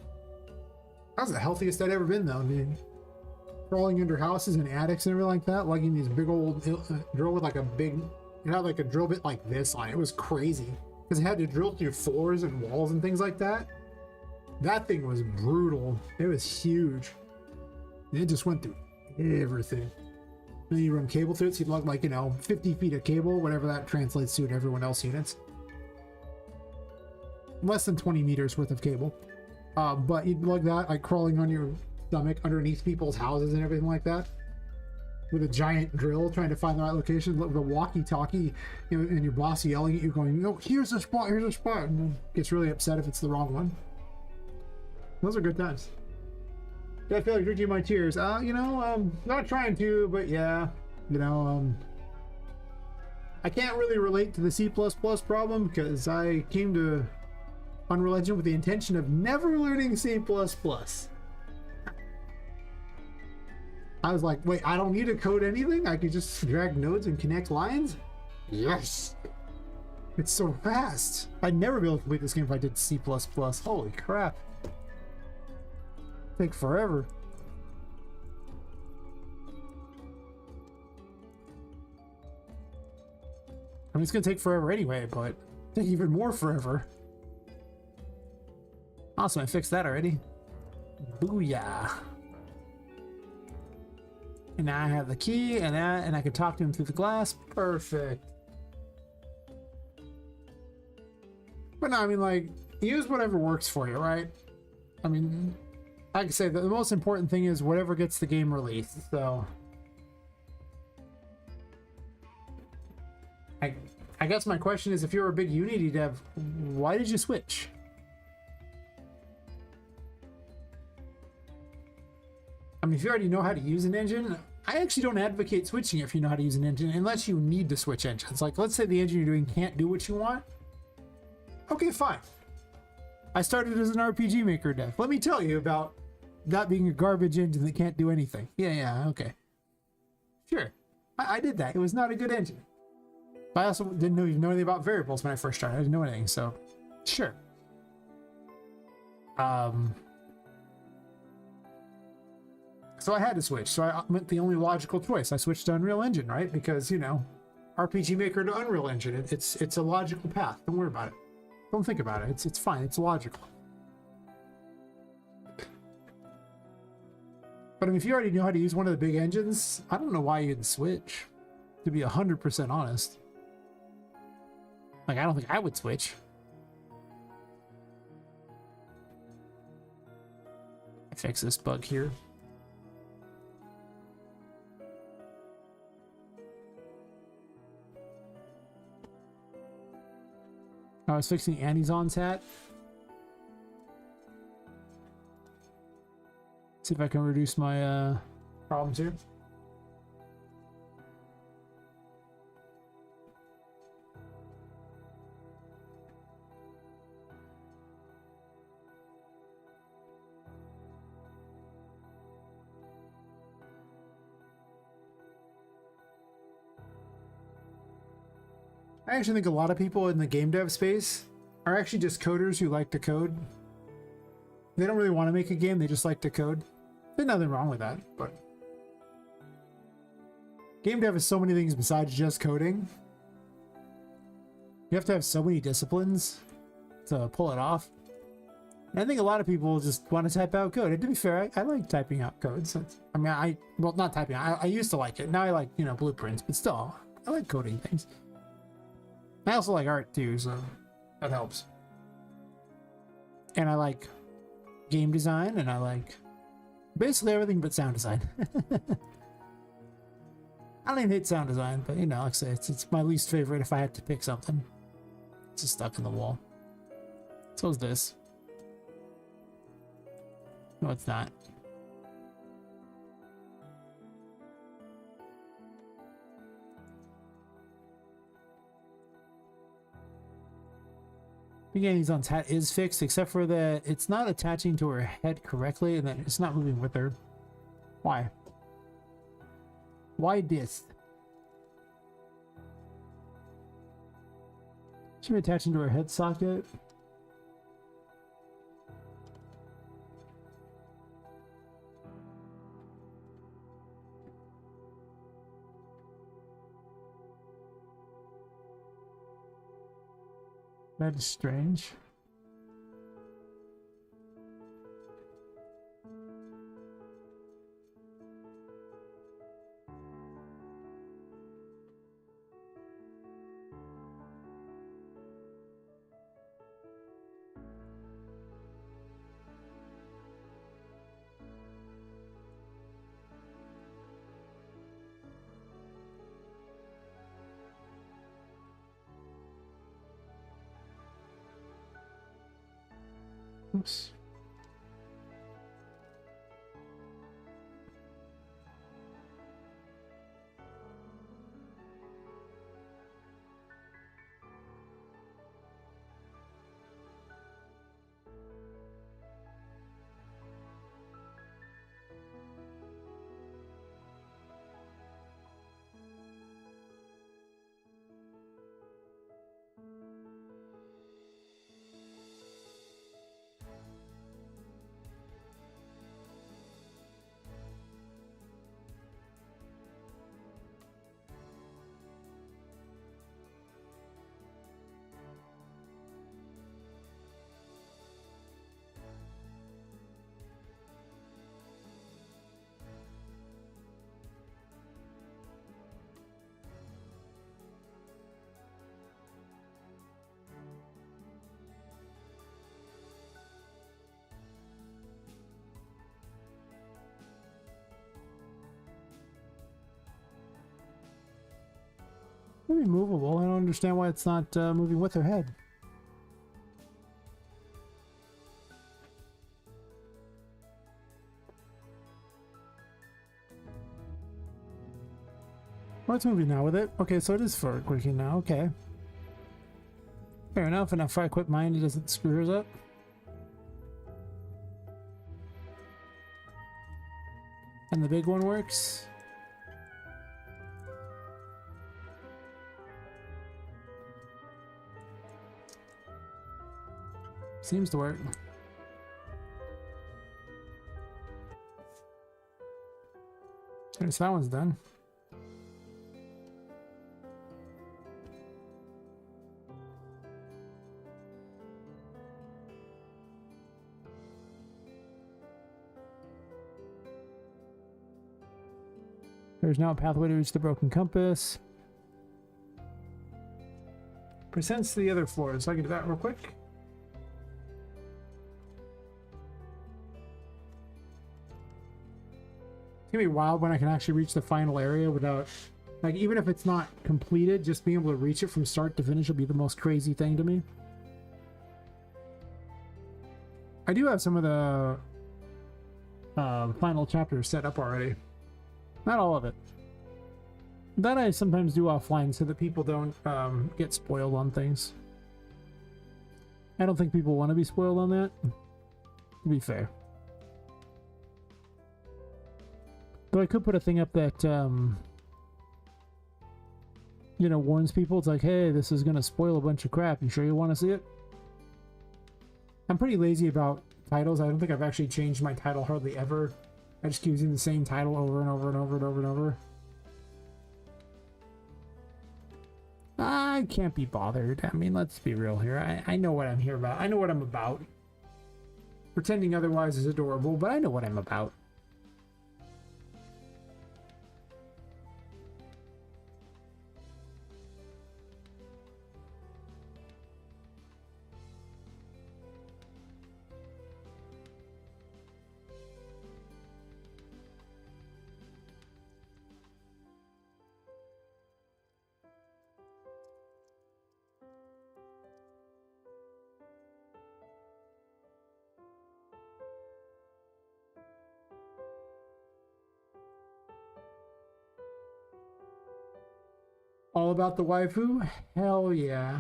That was the healthiest I'd ever been, though. I mean, crawling under houses and attics and everything like that, lugging these big old drill with like a big, it had like a drill bit like this on it. It was crazy because it had to drill through floors and walls and things like that. That thing was brutal. It was huge. And it just went through everything. Then you run cable through it, so you lug like, you know, 50 feet of cable, whatever that translates to in everyone else units. Less than 20 meters worth of cable. But you'd lug that, like crawling on your stomach underneath people's houses and everything like that. With a giant drill trying to find the right location, with a walkie-talkie, you know, and your boss yelling at you going, no, here's a spot, and then gets really upset if it's the wrong one. Those are good times. Do I feel like drinking my tears? You know, not trying to, but yeah, you know, I can't really relate to the C++ problem because I came to Unreal Engine with the intention of never learning C++. I was like, wait, I don't need to code anything? I can just drag nodes and connect lines? Yes! It's so fast! I'd never be able to complete this game if I did C++. Holy crap. Take forever. I mean, it's gonna take forever anyway, but take even more forever. Awesome, I fixed that already. Booyah. And now I have the key and that, and I can talk to him through the glass. Perfect. But no, I mean, like, use whatever works for you, right? I mean, like I say, the most important thing is whatever gets the game released, so. I guess my question is, if you're a big Unity dev, why did you switch? I mean, if you already know how to use an engine, I actually don't advocate switching if you know how to use an engine, unless you need to switch engines. Like, let's say the engine you're doing can't do what you want. Okay, fine. I started as an RPG Maker dev. Let me tell you about that being a garbage engine that can't do anything. Yeah, okay. Sure. I did that. It was not a good engine. But I also didn't even know anything about variables when I first started. I didn't know anything, so sure. So I had to switch. So I went the only logical choice. I switched to Unreal Engine, right? Because, you know, RPG Maker to Unreal Engine. It's a logical path. Don't worry about it. Don't think about it. It's fine. It's logical. But I mean, if you already know how to use one of the big engines, I don't know why you'd switch. To be 100% honest. Like, I don't think I would switch. I fix this bug here. I was fixing Annie's on hat. See if I can reduce my problems here. I actually think a lot of people in the game dev space are actually just coders who like to code. They don't really want to make a game, they just like to code. There's nothing wrong with that, but game dev is so many things besides just coding. You have to have so many disciplines to pull it off. And I think a lot of people just want to type out code. And to be fair, I like typing out codes. I mean, well, not typing. I used to like it. Now I like, you know, blueprints, but still, I like coding things. I also like art too, so that helps. And I like game design, and I like basically everything but sound design. I don't even hate sound design, but you know, like I say, it's my least favorite if I had to pick something. It's just stuck in the wall. So is this. No, it's not. Annie's on hat is fixed, except for that it's not attaching to her head correctly, and then it's not moving with her. Why? Why this? Should be attaching to her head socket. That is strange. Oops. Maybe movable. I don't understand why it's not moving with her head. Oh, it's moving now with it. Okay, so it is forward working now. Okay. Fair enough, and if I quit mine, it doesn't screw hers up. And the big one works. Seems to work. Okay, so that one's done. There's now a pathway to reach the broken compass. Presents to the other floors, so I can do that real quick. It's gonna be wild when I can actually reach the final area without, like, even if it's not completed, just being able to reach it from start to finish will be the most crazy thing to me. I do have some of the final chapters set up already. Not all of it. That I sometimes do offline so that people don't get spoiled on things. I don't think people want to be spoiled on that, to be fair. Though I could put a thing up that, you know, warns people. It's like, hey, this is going to spoil a bunch of crap. You sure you want to see it? I'm pretty lazy about titles. I don't think I've actually changed my title hardly ever. I just keep using the same title over and over and over and over and over. I can't be bothered. I mean, let's be real here. I know what I'm here about. I know what I'm about. Pretending otherwise is adorable, but I know what I'm about. All about the waifu? Hell yeah.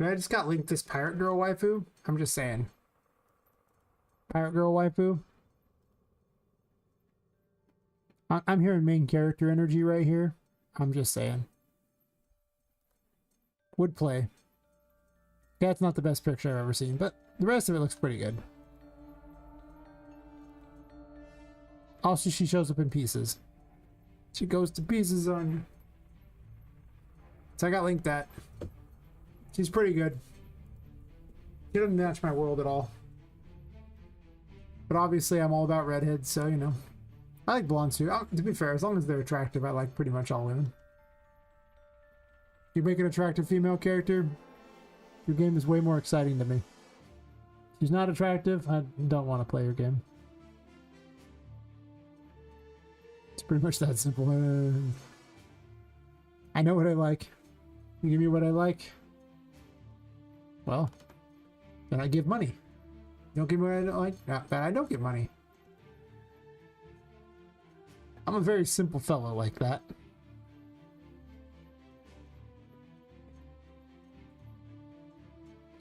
I just got linked this pirate girl waifu. I'm just saying. Pirate girl waifu. I'm hearing main character energy right here. I'm just saying. Would play. That's not the best picture I've ever seen, but the rest of it looks pretty good. Also, she shows up in pieces. She goes to pieces on you. So I got linked that. She's pretty good. She doesn't match my world at all. But obviously I'm all about redheads, so you know. I like blondes too. To be fair, as long as they're attractive, I like pretty much all women. You make an attractive female character, your game is way more exciting to me. If she's not attractive, I don't want to play her game. It's pretty much that simple. I know what I like. You give me what I like, well, then I give money. You don't give me what I don't like, then I don't give money. I'm a very simple fellow like that.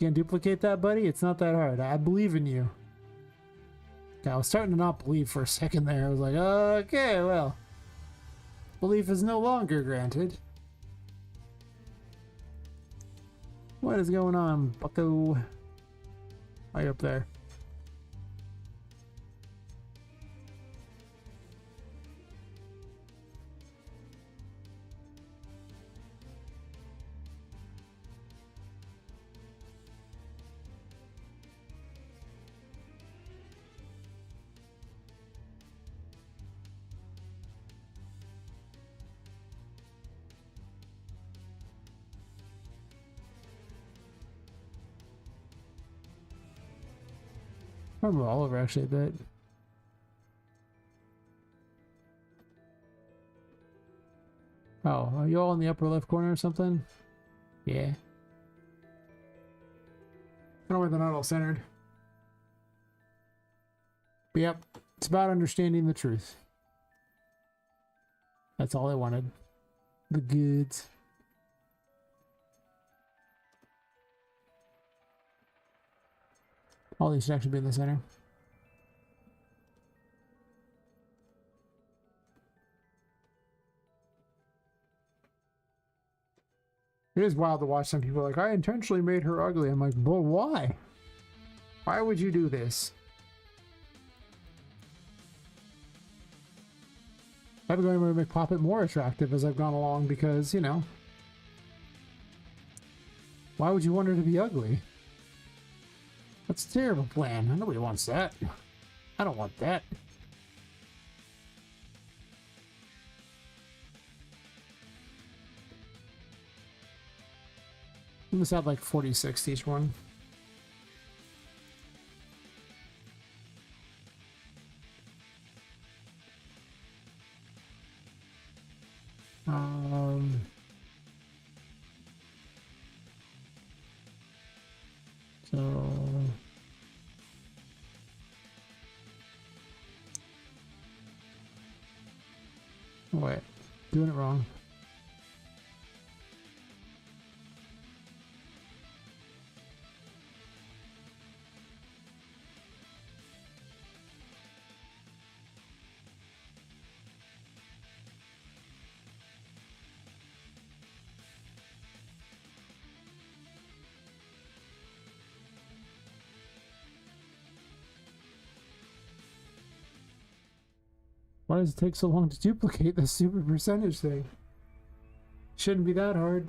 Can't duplicate that, buddy? It's not that hard. I believe in you. I was starting to not believe for a second there. I was like, okay, well, belief is no longer granted. What is going on, bucko? Why up there? I remember Oliver actually a bit. Oh, are you all in the upper left corner or something? Yeah. I don't know where they're not all centered. But yep, it's about understanding the truth. That's all I wanted. The goods. All these should actually be in the center. It is wild to watch some people like, I intentionally made her ugly. I'm like, well, why? Why would you do this? I've been going to make Poppet more attractive as I've gone along because, you know, why would you want her to be ugly? That's a terrible plan. Nobody wants that. I don't want that. I'm gonna have like 46 each one. So wait, doing it wrong. Why does it take so long to duplicate the super percentage thing? Shouldn't be that hard.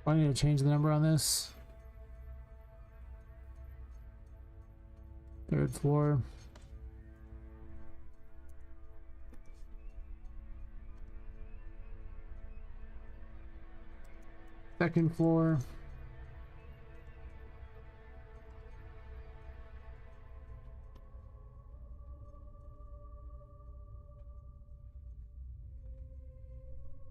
I need to change the number on this. Third floor. Second floor.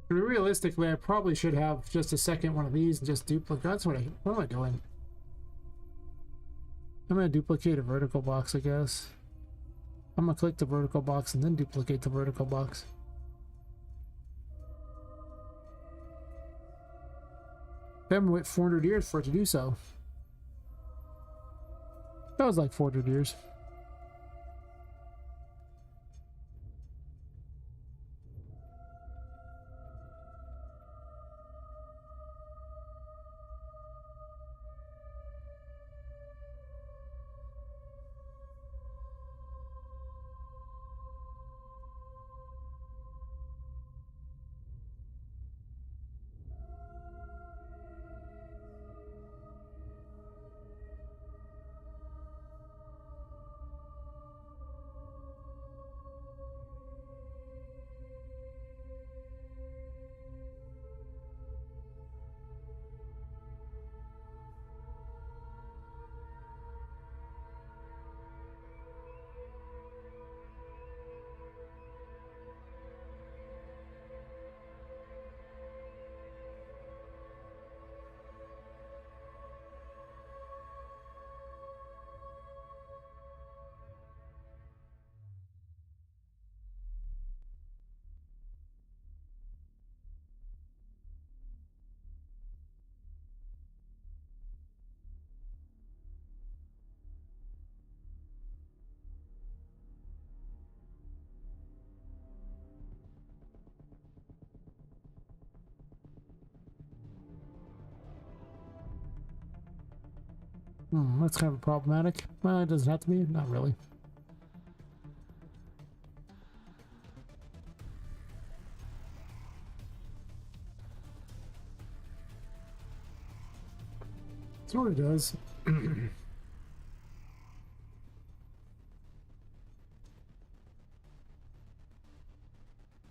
Realistically, I probably should have just a second one of these and just duplicate. That's what am I doing? I'm gonna duplicate a vertical box, I guess. I'm gonna click the vertical box and then duplicate the vertical box. I'm gonna wait 400 years for it to do so. That was like 400 years. That's kind of problematic. Well, it doesn't have to be. Not really. Sort of does.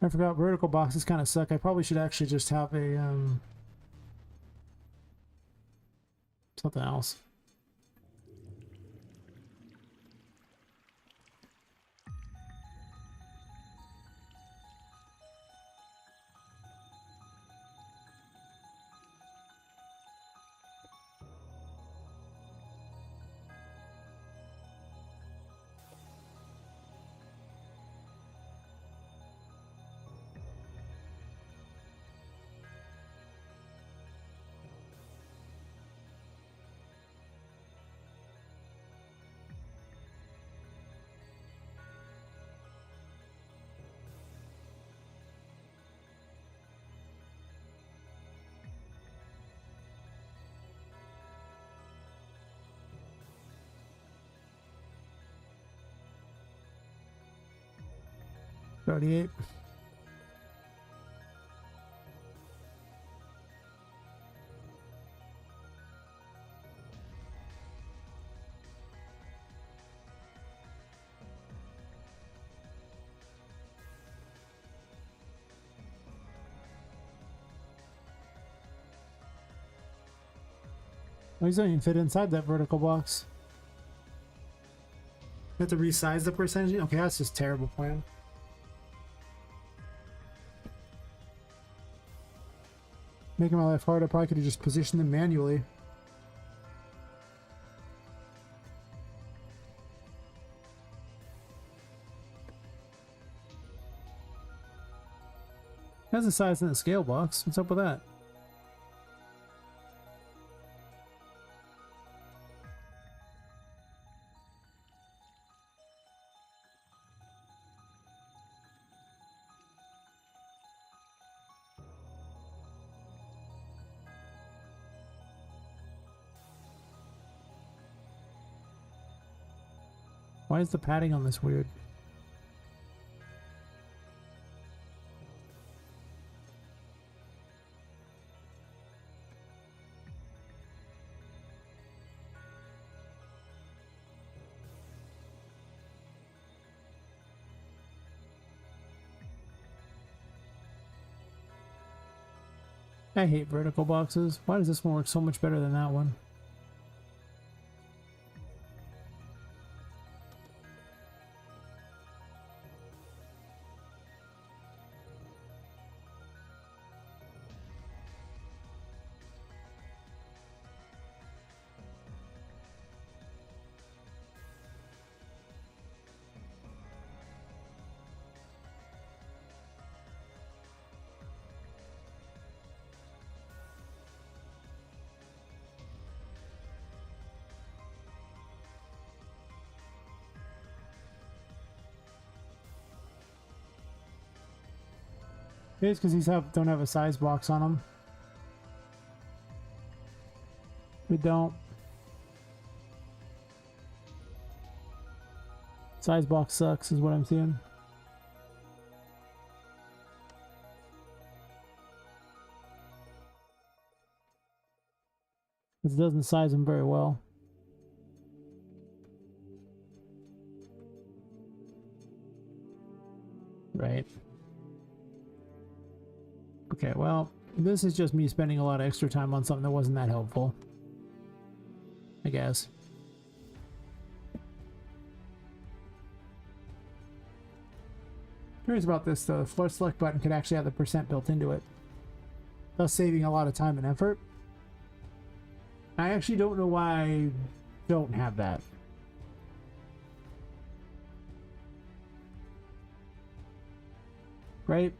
I forgot vertical boxes kind of suck. I probably should actually just have a something else. 38. Oh, he's not even fit inside that vertical box. You have to resize the percentage. Okay, that's just a terrible plan. Making my life hard, I probably could have just positioned them manually. Has a size in the scale box. What's up with that? Why is the padding on this weird? I hate vertical boxes. Why does this one work so much better than that one? It's because these don't have a size box on them. We don't. Size box sucks is what I'm seeing. It doesn't size them very well. Right. Okay, well, this is just me spending a lot of extra time on something that wasn't that helpful, I guess. Curious about this, the floor select button could actually have the percent built into it, thus saving a lot of time and effort. I actually don't know why I don't have that. Right?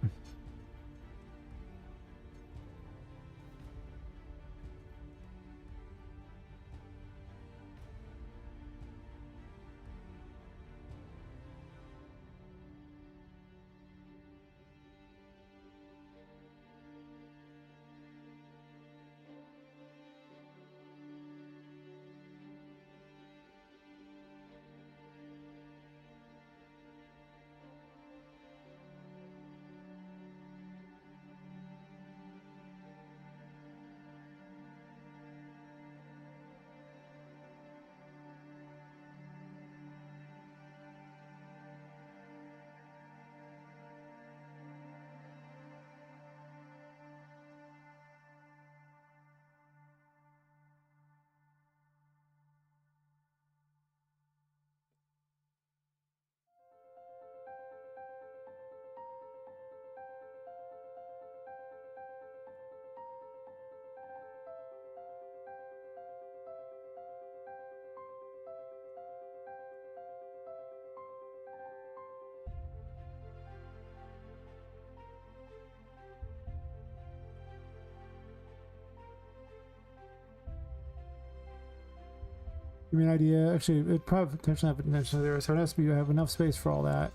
Give me an idea. Actually, it probably potentially have potential there, so it has to be have enough space for all that.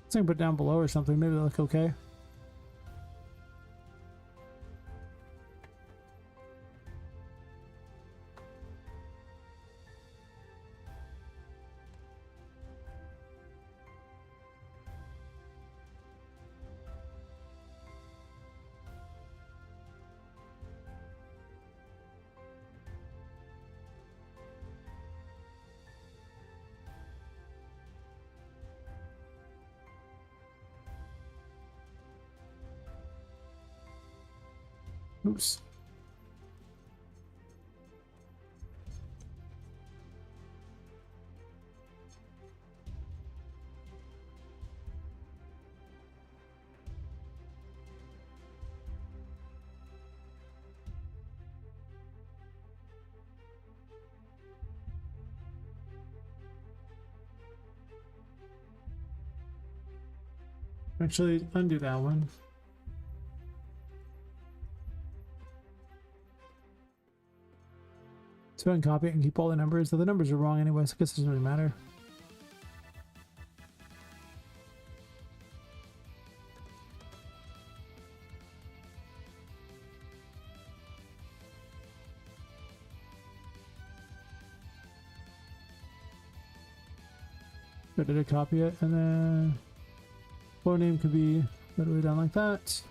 So I can put it down below or something. Maybe it'll look okay. Oops. Actually, undo that one. So I can copy it and keep all the numbers. So the numbers are wrong anyway, so I guess it doesn't really matter. So did I copy it? And then flow name could be literally done like that.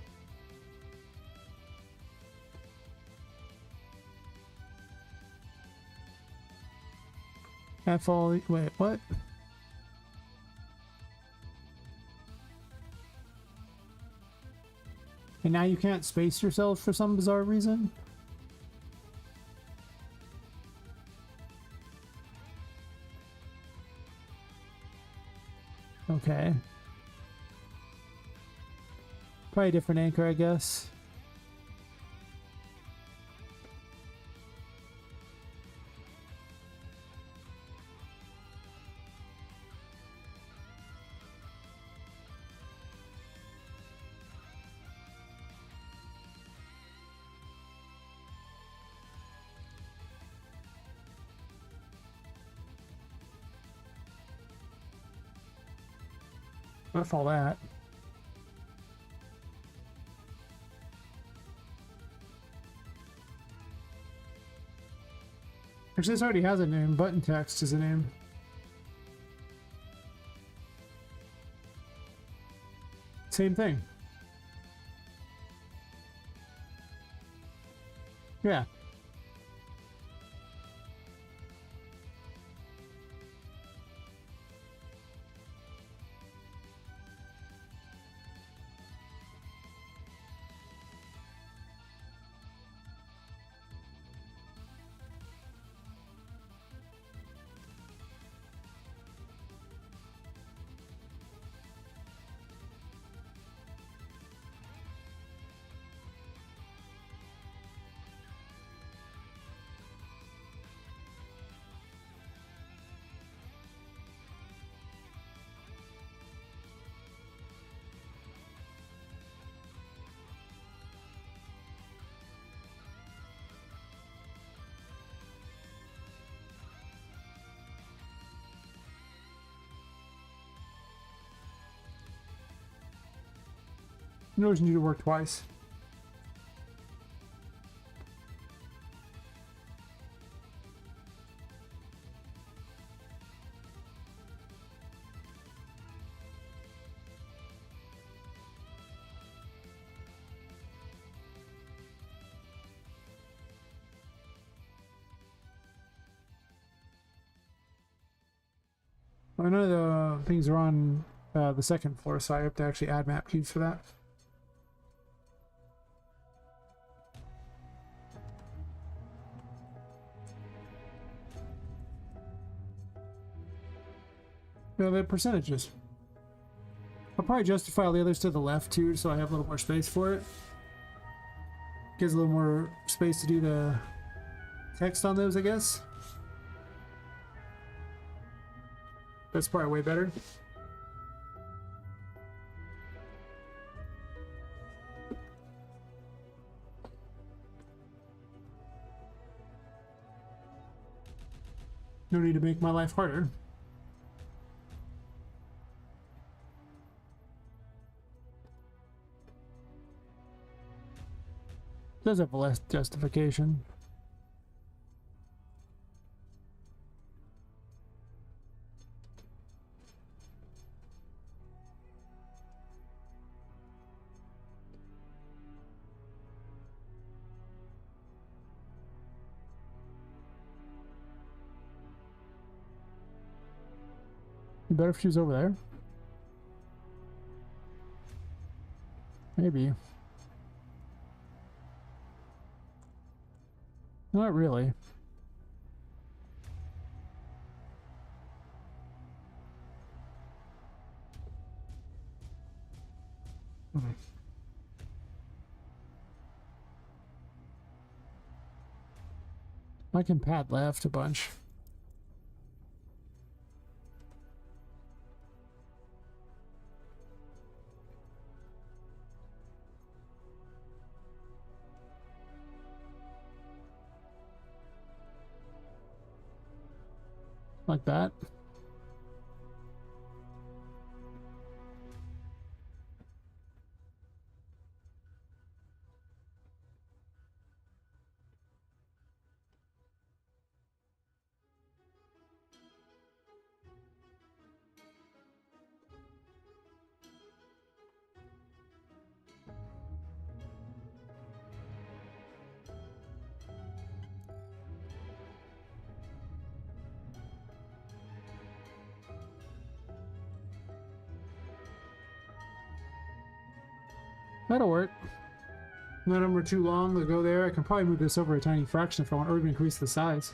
All, wait, what? And now you can't space yourself for some bizarre reason? Okay. Probably a different anchor, I guess. With all that. Actually, this already has a name. Button text is a name. Same thing. Yeah. You always need to work twice. Well, none of the things are on the second floor, so I have to actually add map cubes for that. You know, the percentages. I'll probably justify all the others to the left too, so I have a little more space for it. Gives a little more space to do the text on those, I guess. That's probably way better. No need to make my life harder. Does have less justification. Better if she was over there. Maybe. Not really. I can pad left a bunch. Like that. That'll work. None of them are too long to go there. I can probably move this over a tiny fraction if I want, or even increase the size.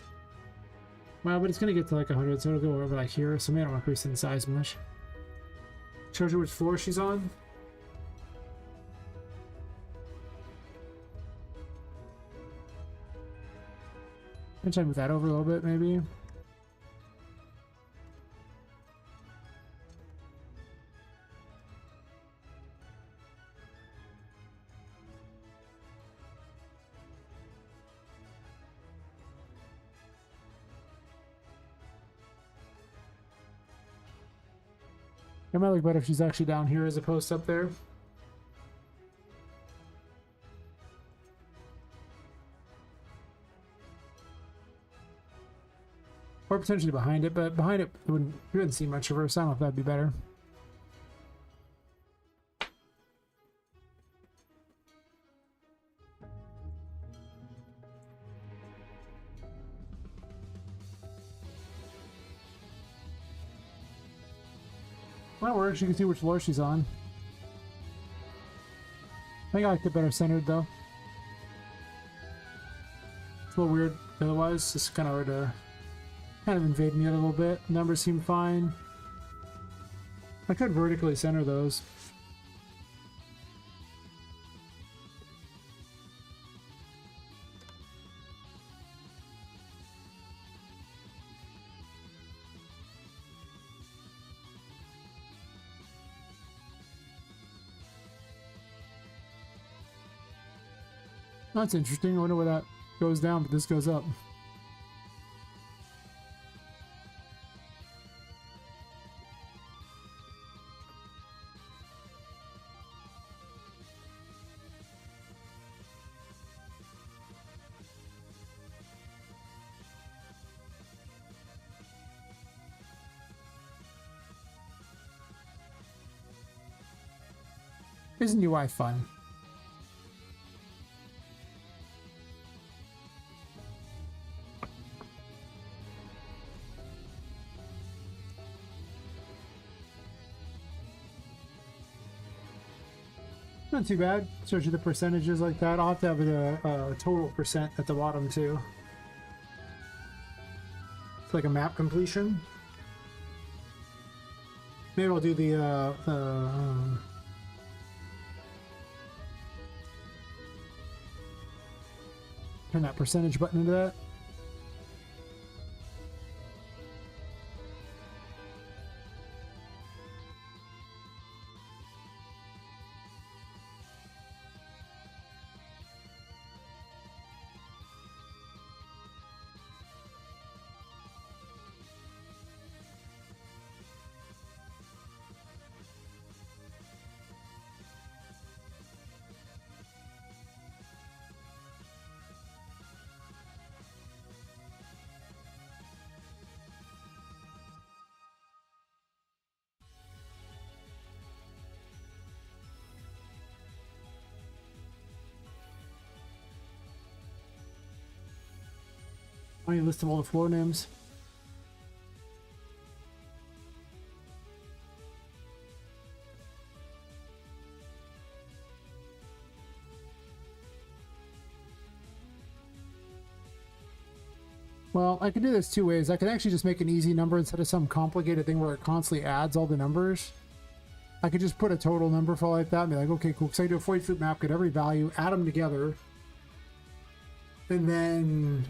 Well, but it's going to get to like 100, so it'll go over like here, so maybe I don't want to increase in size much. Shows you which floor she's on. I'm trying to move that over a little bit, maybe. It might look better if she's actually down here as opposed to up there. Or potentially behind it, but behind it, you wouldn't see much of her, so I don't know if that'd be better. That works, you can see which floor she's on. I think I like it better centered though. It's a little weird otherwise, it's kind of hard to invade me a little bit. Numbers seem fine. I could vertically center those. That's interesting. I wonder where that goes down, but this goes up. Isn't UI fun? Not too bad. Shows you the percentages like that. I'll have to have a total percent at the bottom too. It's like a map completion. Maybe I'll do the turn that percentage button into that. I need a list of all the floor names. Well, I can do this two ways. I can actually just make an easy number instead of some complicated thing where it constantly adds all the numbers. I could just put a total number for all like that and be like, okay, cool. Because I do a 40 foot map, get every value, add them together, and then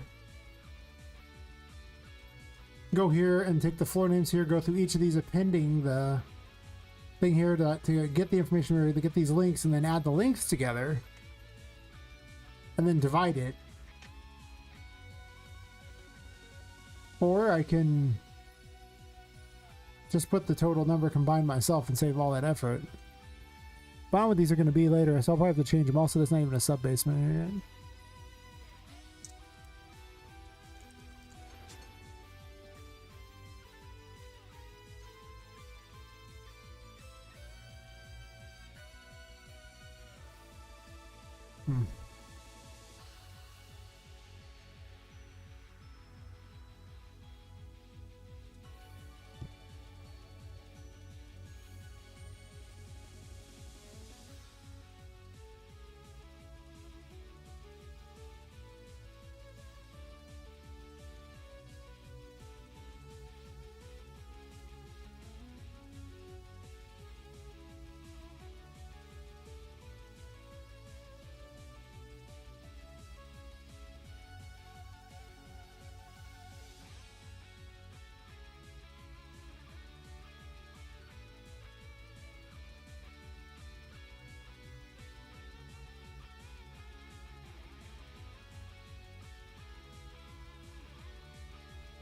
go here and take the floor names here, go through each of these, appending the thing here to get the information, to get these links, and then add the links together, and then divide it. Or I can just put the total number combined myself and save all that effort. But I don't know what these are going to be later, so I'll probably have to change them. Also, there's not even a sub-basement here yet.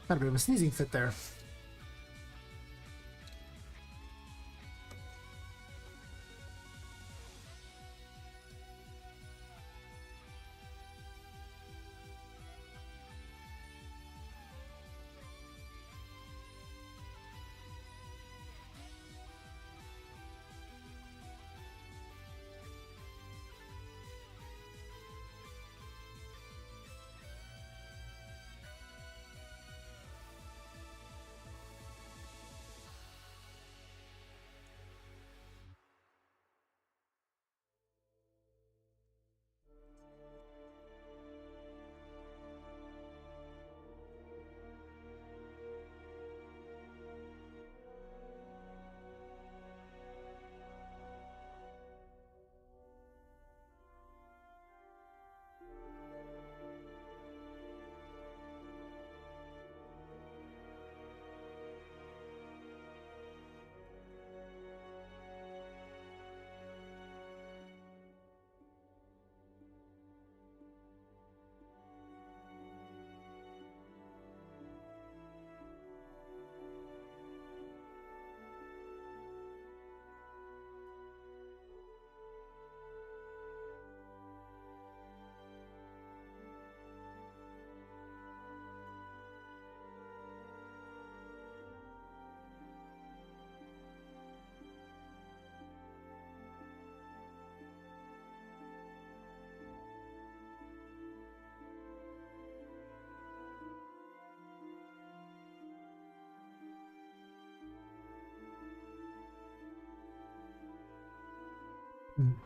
Got a bit of a sneezing fit there.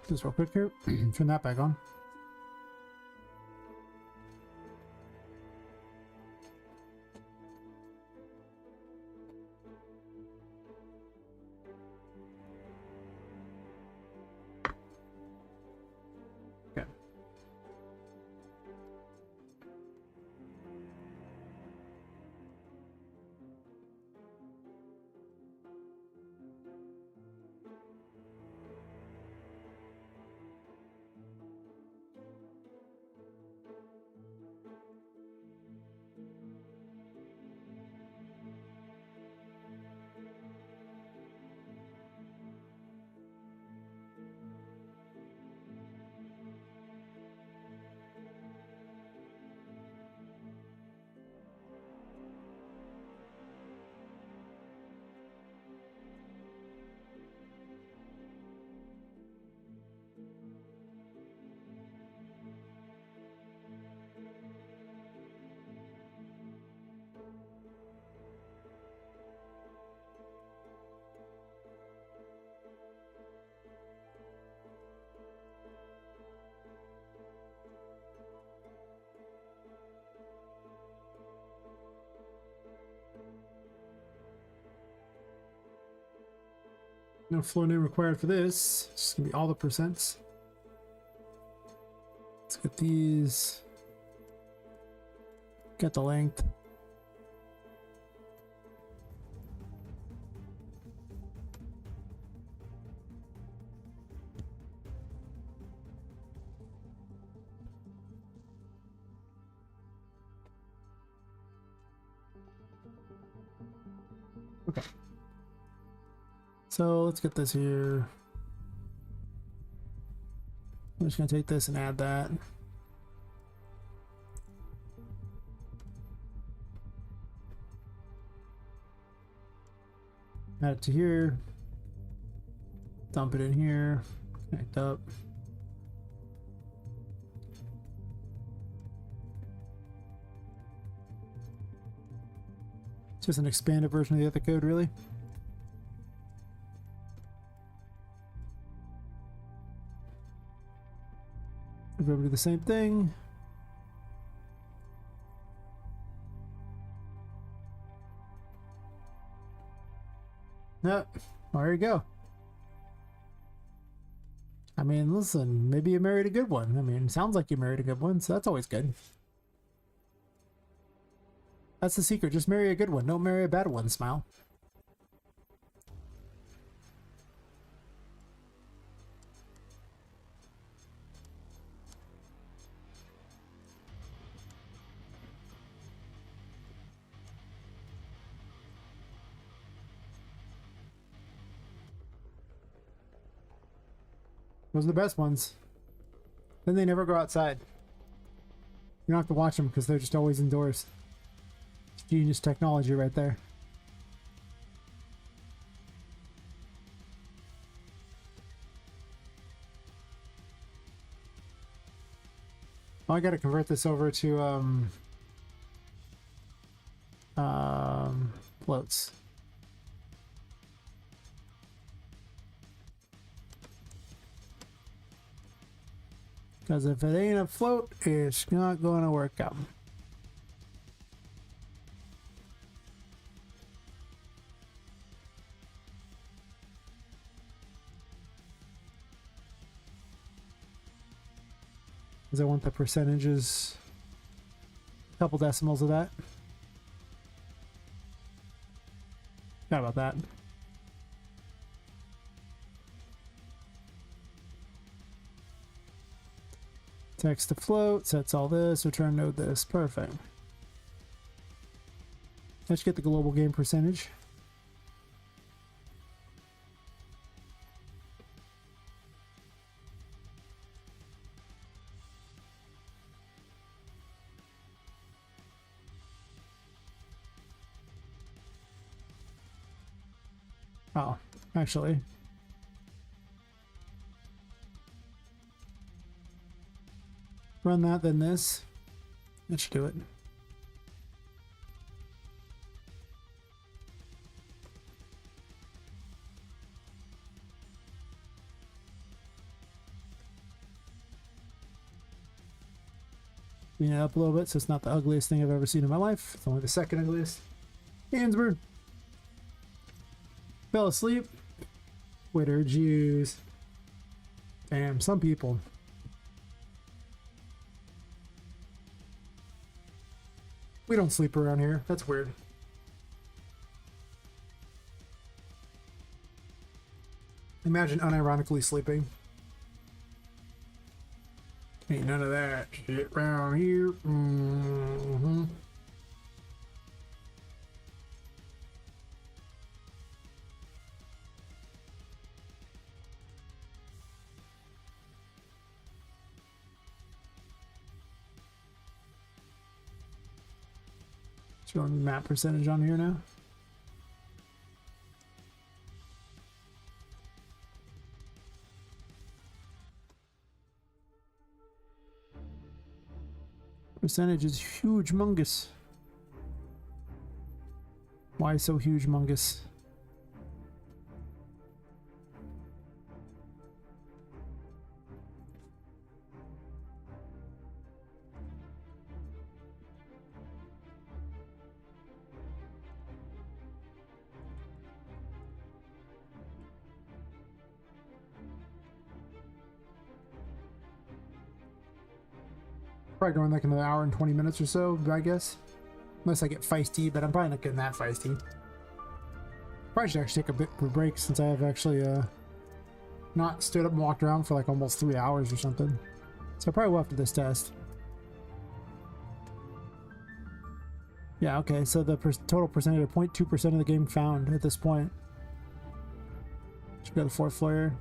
Just real quick here. Turn that back on. Okay. No floor name required for this. It's just gonna be all the percents. Let's get these. Get the length. Okay. So let's get this here. I'm just gonna take this and add that. Add it to here. Dump it in here. Connect up. It's just an expanded version of the other code, really. We'll do the same thing. Yep, there you go. I mean, listen, maybe you married a good one. I mean, it sounds like you married a good one, so that's always good. That's the secret, just marry a good one. Don't marry a bad one, Smile. Those are the best ones. Then they never go outside. You don't have to watch them because they're just always indoors. It's genius technology right there. Oh, I gotta convert this over to floats. Because if it ain't a float, it's not going to work out. Because I want the percentages, a couple decimals of that. Forgot about that. Text to float, sets all this, return node this. Perfect. Let's get the global game percentage. Oh, actually. Run that, then this. That should do it. Clean it up a little bit so it's not the ugliest thing I've ever seen in my life. It's only the second ugliest. Hansberg. Fell asleep. Twitter Jews. Damn, some people. We don't sleep around here. That's weird. Imagine unironically sleeping. Ain't none of that shit around here. Mm-hmm. Showing map percentage on here now. Percentage is huge mungus. Why so huge mungus? Probably going like another hour and 20 minutes or so, I guess. Unless I get feisty, but I'm probably not getting that feisty. Probably should actually take a bit of a break since I have actually not stood up and walked around for like almost 3 hours or something. So I probably will after this test. Yeah, okay, so the total percentage of 0.2% of the game found at this point. Should go to the 4th floor here.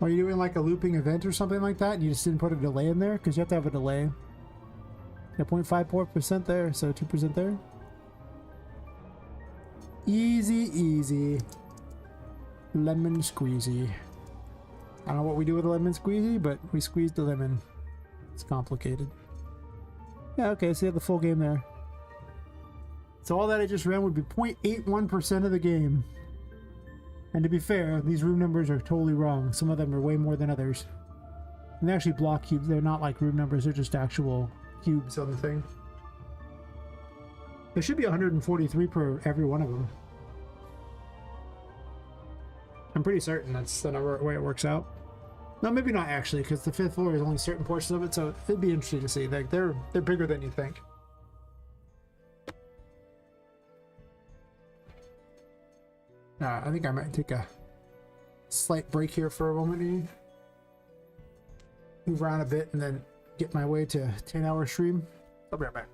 Are you doing like a looping event or something like that and you just didn't put a delay in there? Because you have to have a delay. Yeah, 0.54% there, so 2% there. Easy, easy. Lemon squeezy. I don't know what we do with a lemon squeezy, but we squeeze the lemon. It's complicated. Yeah, okay, so you have the full game there. So all that I just ran would be 0.81% of the game. And to be fair, these room numbers are totally wrong. Some of them are way more than others. And they're actually block cubes. They're not like room numbers. They're just actual cubes on the thing. There should be 143 per every one of them. I'm pretty certain that's the number way it works out. No, maybe not actually, because the 5th floor is only certain portions of it, so it'd be interesting to see. Like they're bigger than you think. I think I might take a slight break here for a moment. Move around a bit and then get my way to 10-hour stream. I'll be right back.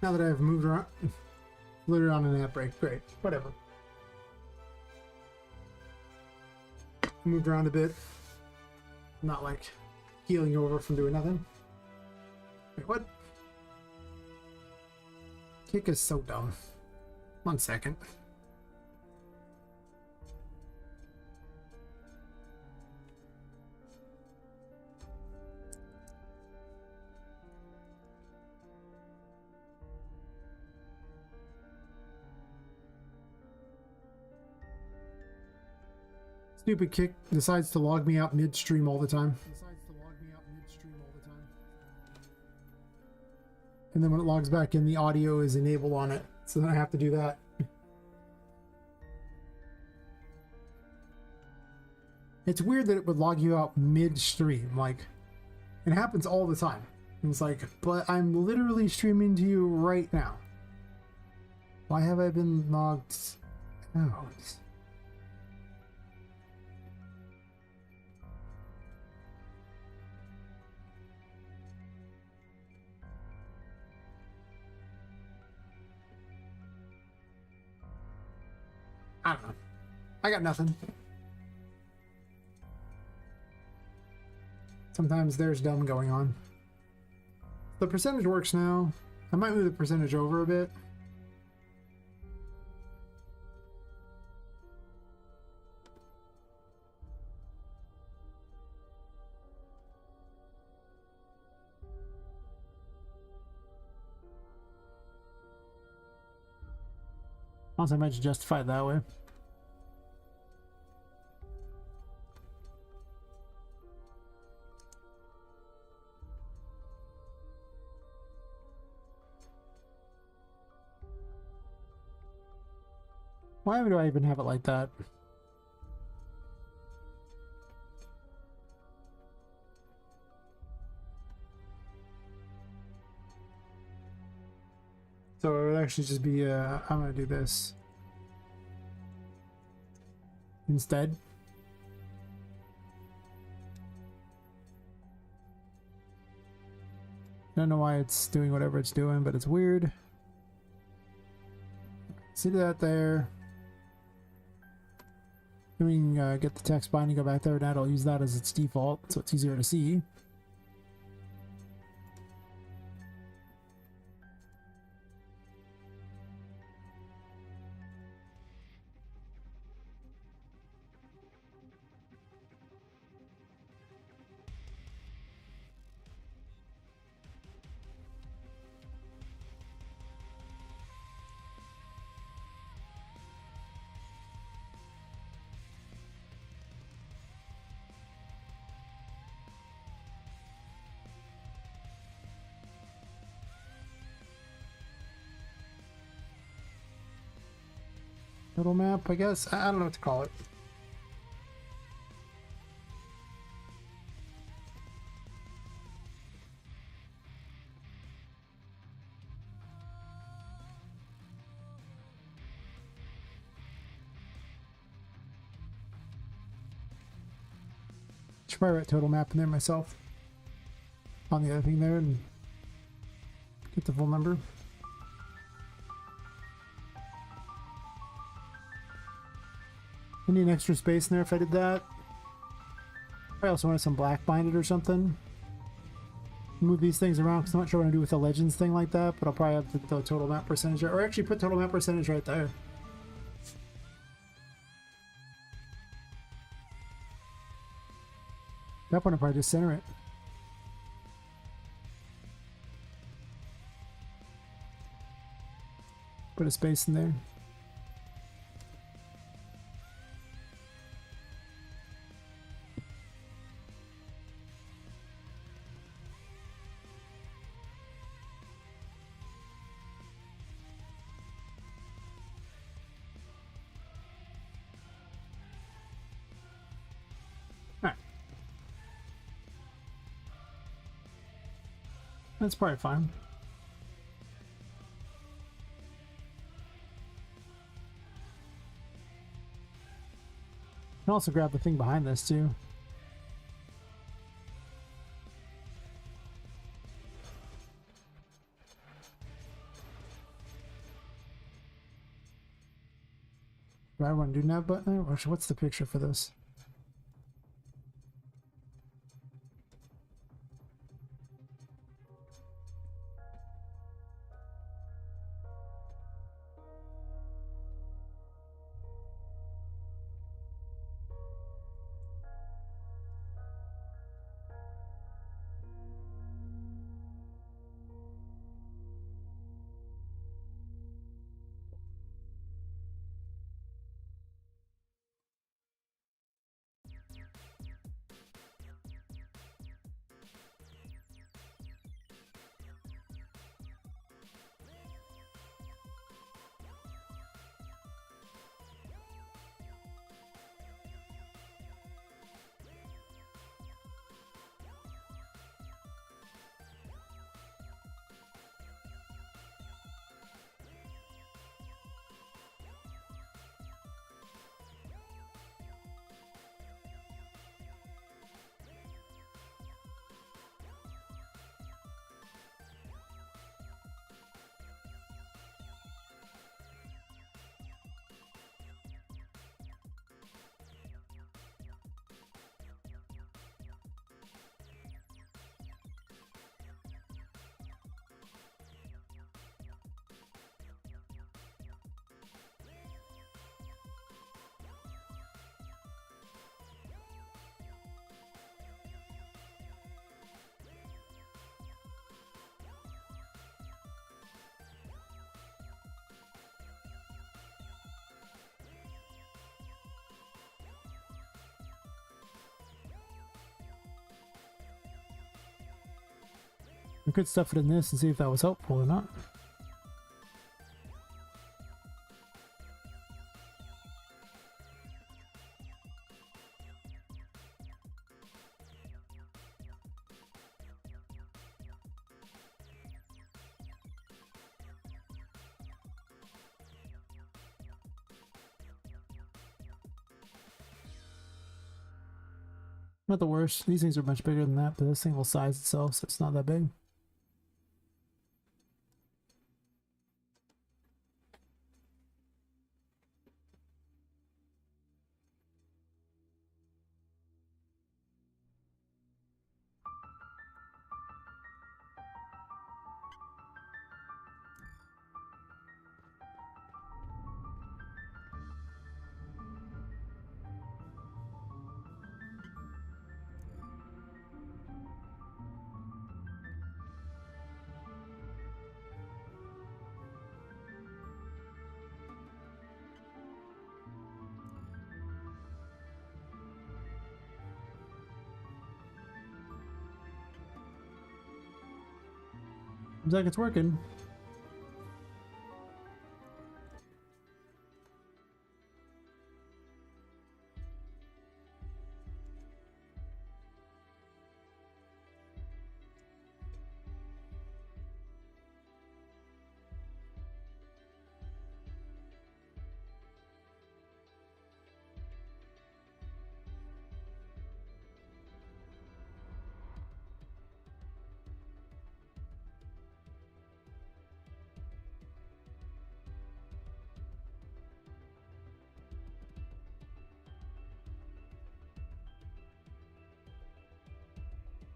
Now that I've moved around, literally on an app break. Great, whatever. Moved around a bit. Not like healing over from doing nothing. Wait, what? Kick is so dumb. 1 second. Stupid kick decides to log me out midstream all the time. And then when it logs back in, the audio is enabled on it. So then I have to do that. It's weird that it would log you out midstream. Like, it happens all the time. And it's like, but I'm literally streaming to you right now. Why have I been logged out? I don't know. I got nothing. Sometimes there's dumb going on. The percentage works now. I might move the percentage over a bit. Honestly, I might just justify it that way. Why do I even have it like that? So it would actually just be, I'm gonna do this instead. Don't know why it's doing whatever it's doing, but it's weird. See that there. Then we can get the text binding, go back there, and that'll use that as its default, so it's easier to see. Little map, I guess. I don't know what to call it. Should probably write total map in there myself. On the other thing there and get the full number. I need an extra space in there if I did that. I also wanted some black binded or something. Move these things around because I'm not sure what I'm going to do with the legends thing like that, but I'll probably have the total map percentage, or actually put total map percentage right there. At that point I'll probably just center it. Put a space in there. That's probably fine. I can also grab the thing behind this too. Do I want to do nav button? Actually, what's the picture for this? We could stuff it in this and see if that was helpful or not. Not the worst. These things are much bigger than that, but this thing will size itself, so it's not that big. Seems like it's working.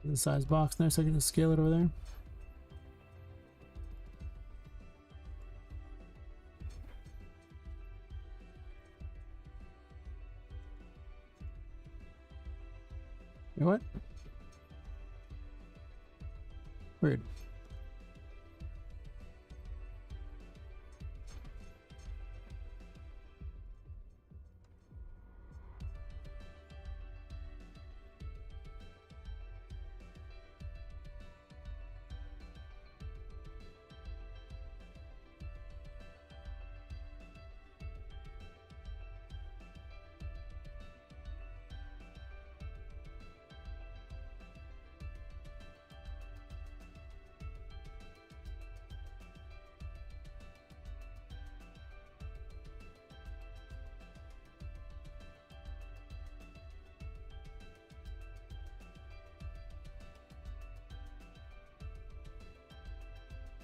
The size box there, so I can just scale it over there. You know what? Weird.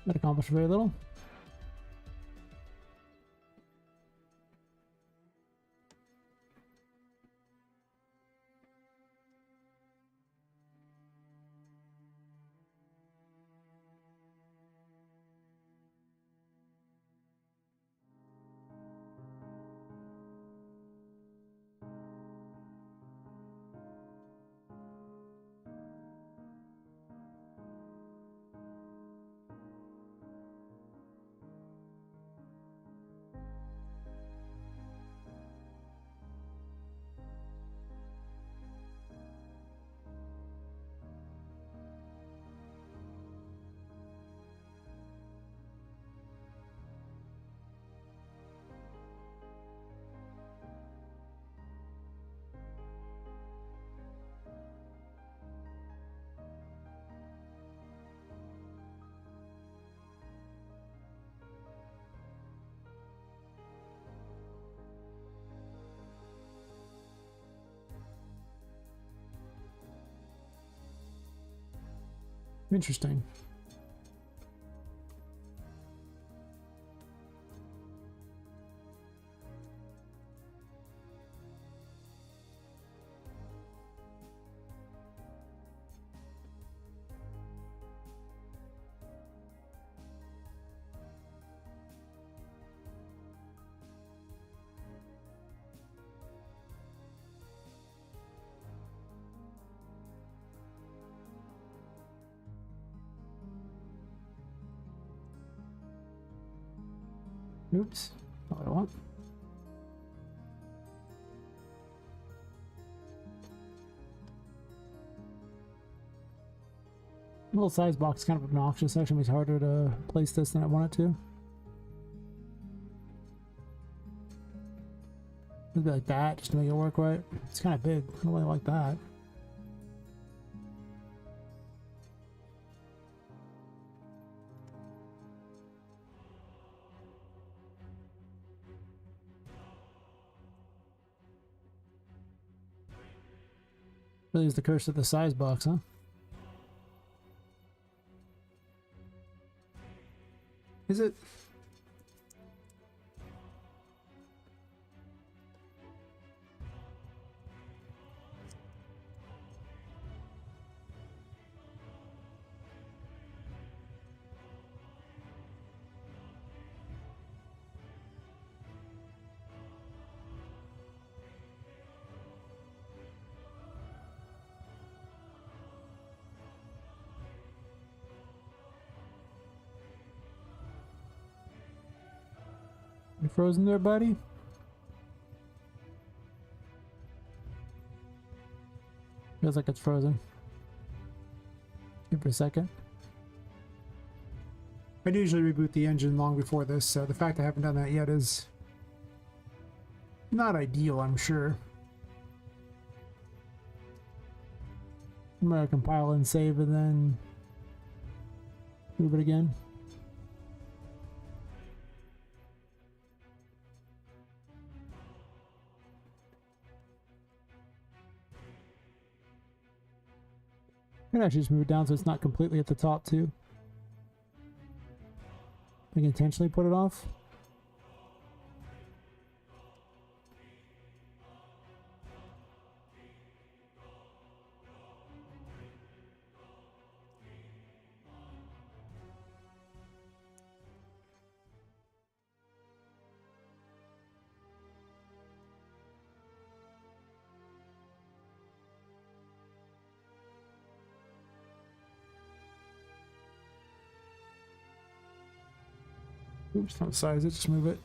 That accomplished very little. Interesting. Oops. Not what I want. The little size box is kind of obnoxious. Actually makes it harder to place this than I want it to. It'd be like that just to make it work right. It's kind of big. I don't really like that. Really is the curse of the size box, huh? Is it? You frozen there, buddy? Feels like it's frozen. Give it a second. I'd usually reboot the engine long before this, so the fact I haven't done that yet is not ideal, I'm sure. I'm gonna compile and save and then move it again. I can actually just move it down so it's not completely at the top too. I can intentionally put it off. Oops, don't size it, just move it.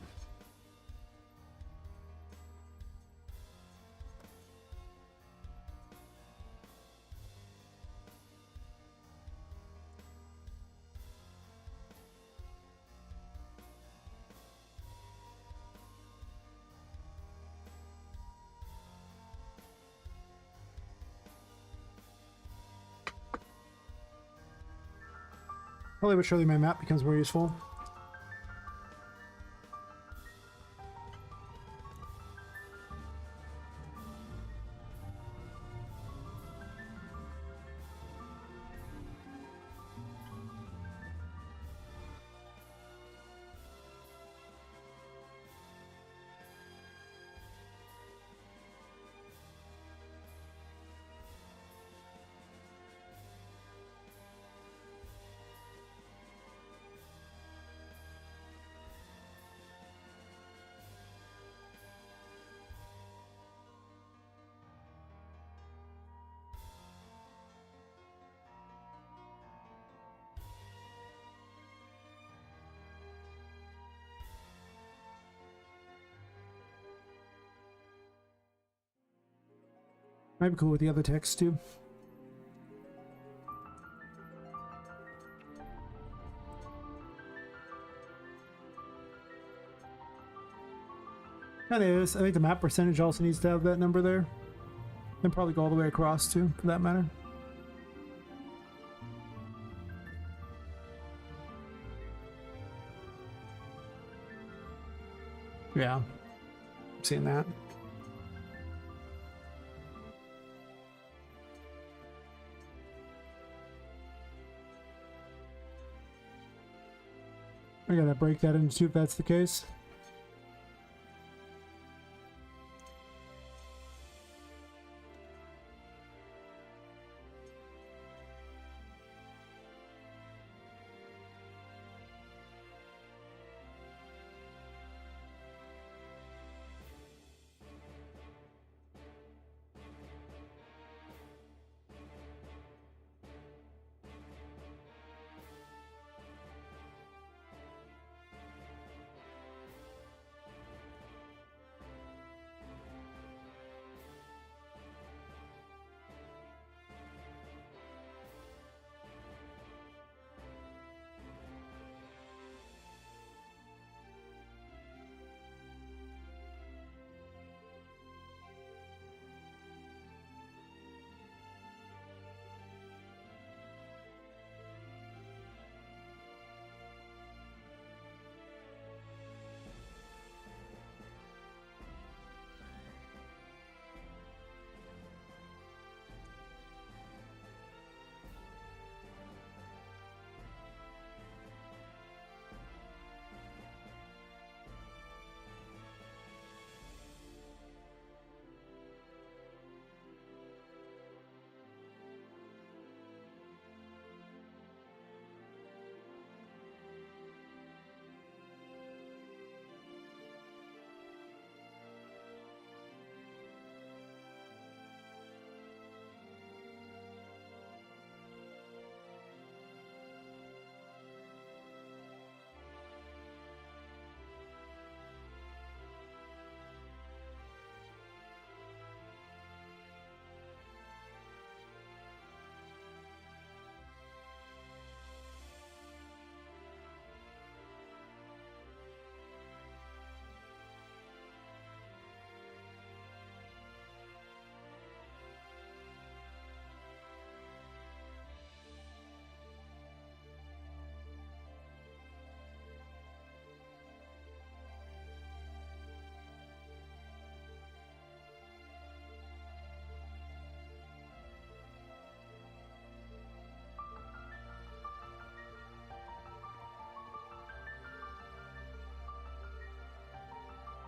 Slowly but surely my map becomes more useful. Might be cool with the other text too. That is, I think the map percentage also needs to have that number there. And probably go all the way across too, for that matter. Yeah, I'm seeing that. I gotta break that into two if that's the case.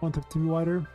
Want it to be wider.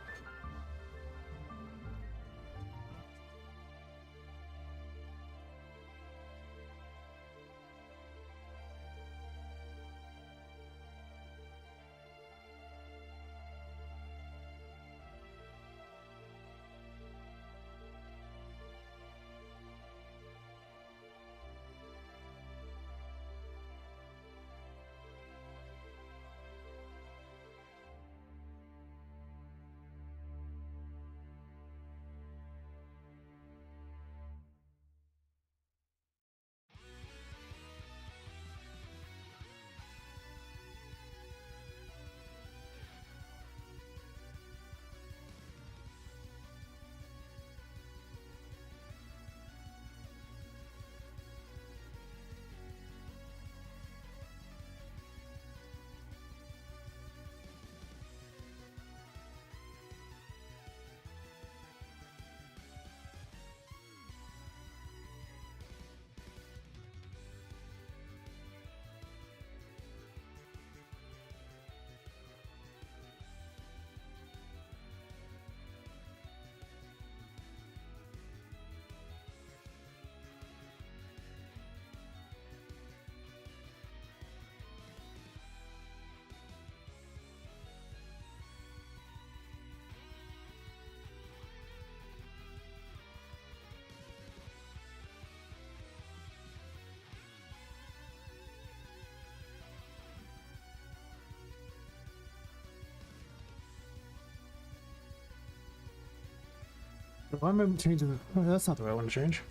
Why am I changing the... Oh, that's not the way I want to change.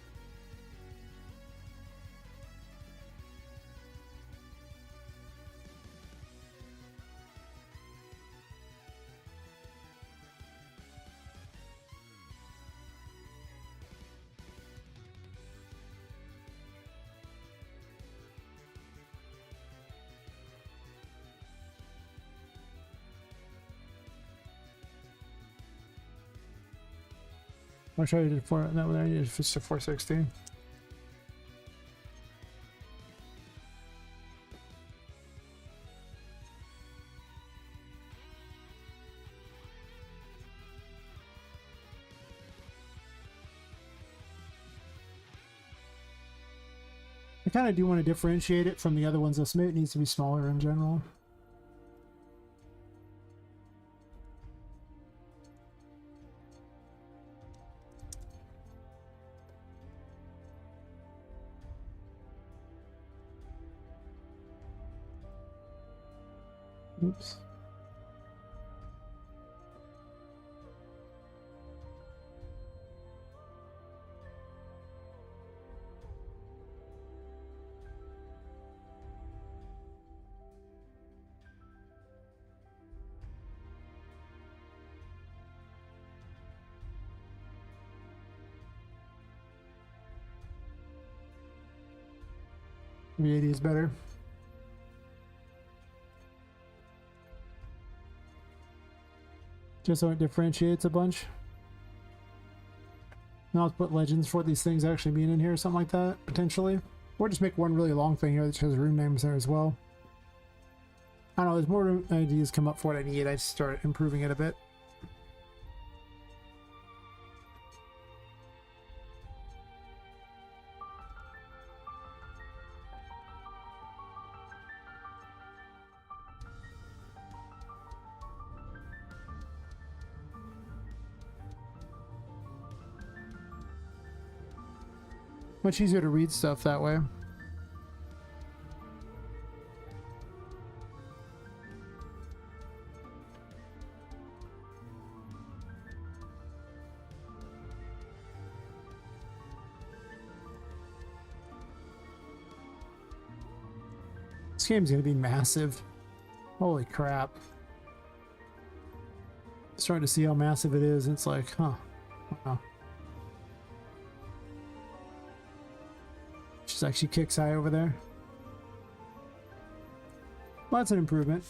I'll show you the four. That one I need is just a 460. kind of do want to differentiate it from the other ones, though, so maybe it needs to be smaller in general. Oops. Maybe 80 is better. Just so it differentiates a bunch. Now let's put legends for these things actually being in here or something like that, potentially. Or just make one really long thing here that shows room names there as well. I don't know, there's more ideas come up for what I need. I just start improving it a bit. Much easier to read stuff that way. This game's gonna be massive. Holy crap. Starting to see how massive it is. It's like, huh. Wow. She's like, she kicks high over there. Well, that's an improvement.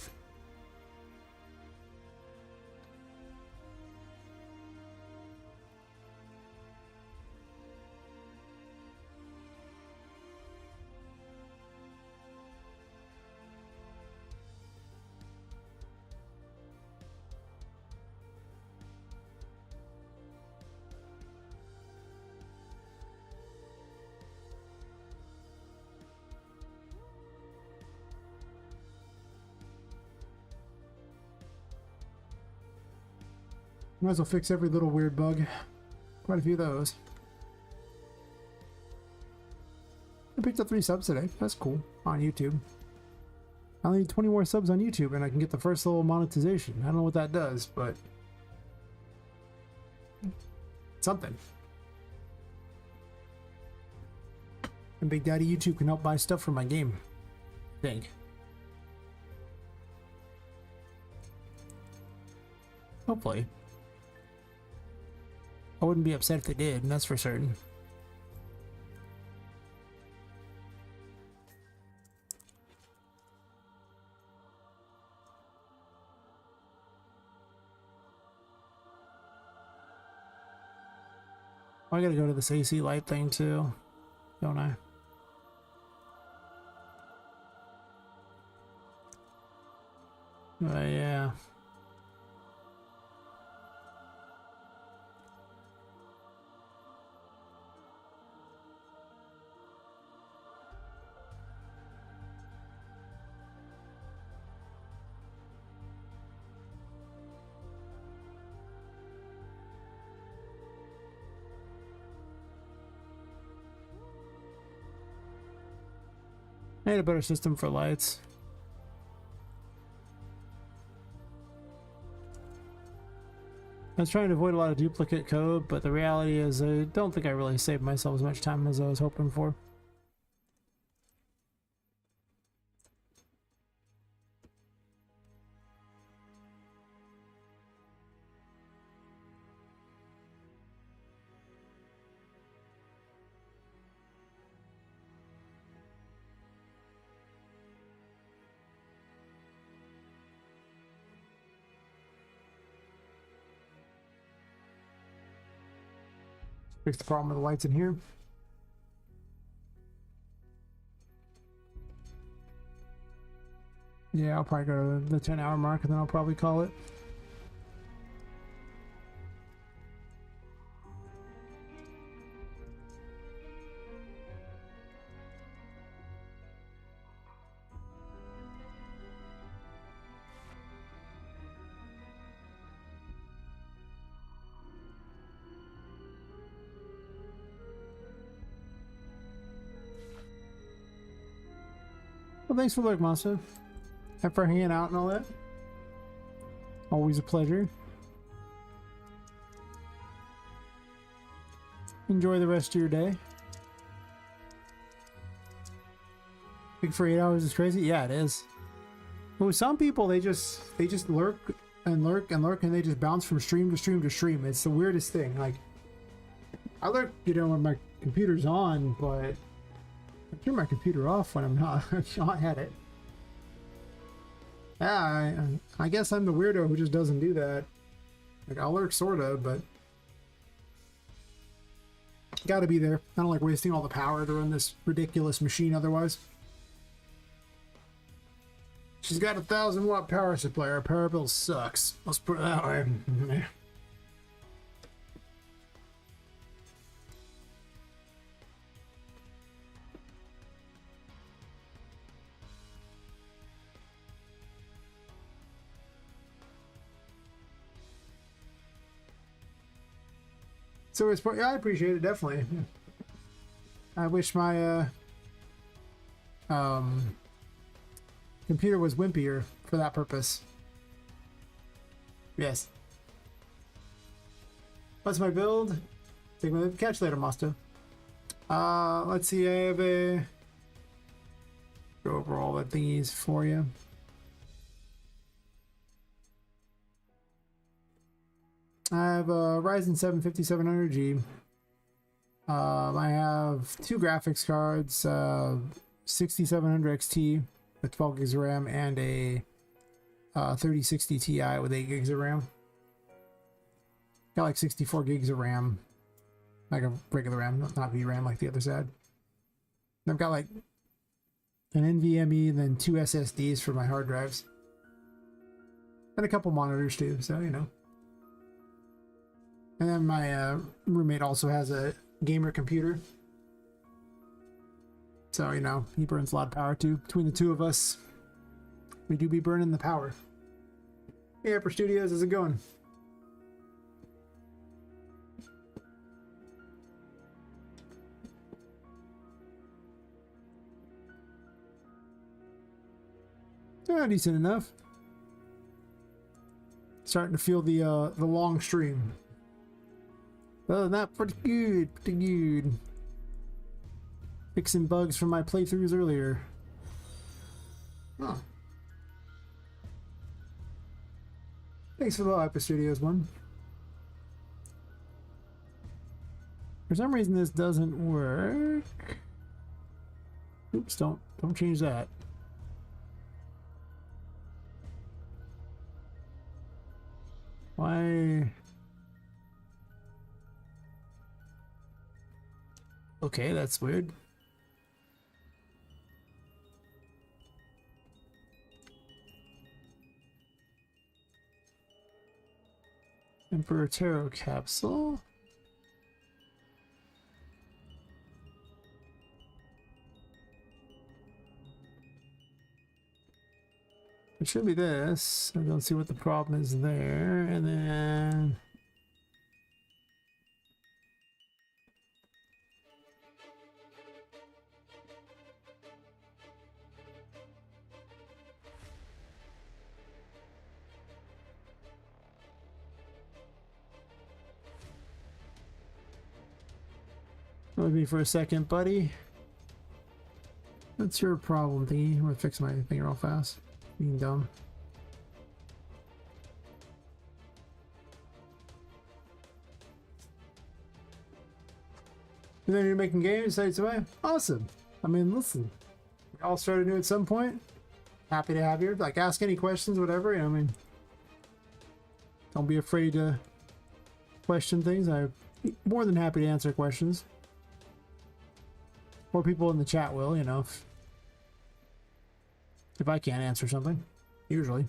Might as well fix every little weird bug. Quite a few of those. I picked up 3 subs today. That's cool. On YouTube. I only need 20 more subs on YouTube and I can get the first little monetization. I don't know what that does, but something. And Big Daddy YouTube can help buy stuff for my game, I think. Hopefully. I wouldn't be upset if they did, and that's for certain. I gotta go to this AC light thing too, don't I? Yeah. I need a better system for lights. I was trying to avoid a lot of duplicate code, but the reality is I don't think I really saved myself as much time as I was hoping for. Fix the problem with the lights in here. Yeah, I'll probably go to the 10-hour mark and then I'll probably call it. Well, thanks for the look, Masa. And for hanging out and all that. Always a pleasure. Enjoy the rest of your day. Think for 8 hours is crazy? Yeah, it is. But with some people, they just lurk and lurk and lurk, and they just bounce from stream to stream to stream. It's the weirdest thing. Like, I lurk, you know, when my computer's on, but I turn my computer off when I'm not at it. Yeah, I guess I'm the weirdo who just doesn't do that. Like, I'll lurk sorta, but gotta be there. I don't like wasting all the power to run this ridiculous machine otherwise. She's got a 1,000-watt power supply. Our power bill sucks. Let's put it that way. So it's, yeah, I appreciate it, definitely. I wish my computer was wimpier for that purpose. Yes. What's my build? Catch you later, Masto. Let's see, I have a go over all the thingies for you. I have a Ryzen 7 5700G. I have 2 graphics cards, 6700 XT with 12 gigs of RAM and a 3060 Ti with 8 gigs of RAM. Got like 64 gigs of RAM, like a regular RAM, not VRAM like the other side. And I've got like an NVMe and then 2 SSDs for my hard drives. And a couple monitors too, so you know. And then my roommate also has a gamer computer. So, you know, he burns a lot of power too. Between the two of us, we do be burning the power. Hey, Upper Studios, how's it going? Yeah, decent enough. Starting to feel the long stream. Other than that, pretty good, pretty good. Fixing bugs from my playthroughs earlier. Huh. Thanks for the Hyper Studios one. For some reason this doesn't work. Oops, don't change that. Why? Okay, that's weird. Emperor Tarot capsule. It should be this. I don't see what the problem is there. And then with me for a second, buddy. What's your problem, thingy? I'm gonna fix my thing real fast. Being dumb. And then you're making games, sites away. Awesome. I mean, listen, we all started new at some point. Happy to have you. Like, ask any questions, whatever. You know, I mean, don't be afraid to question things. I'm more than happy to answer questions. Or people in the chat will, you know, if I can't answer something, usually.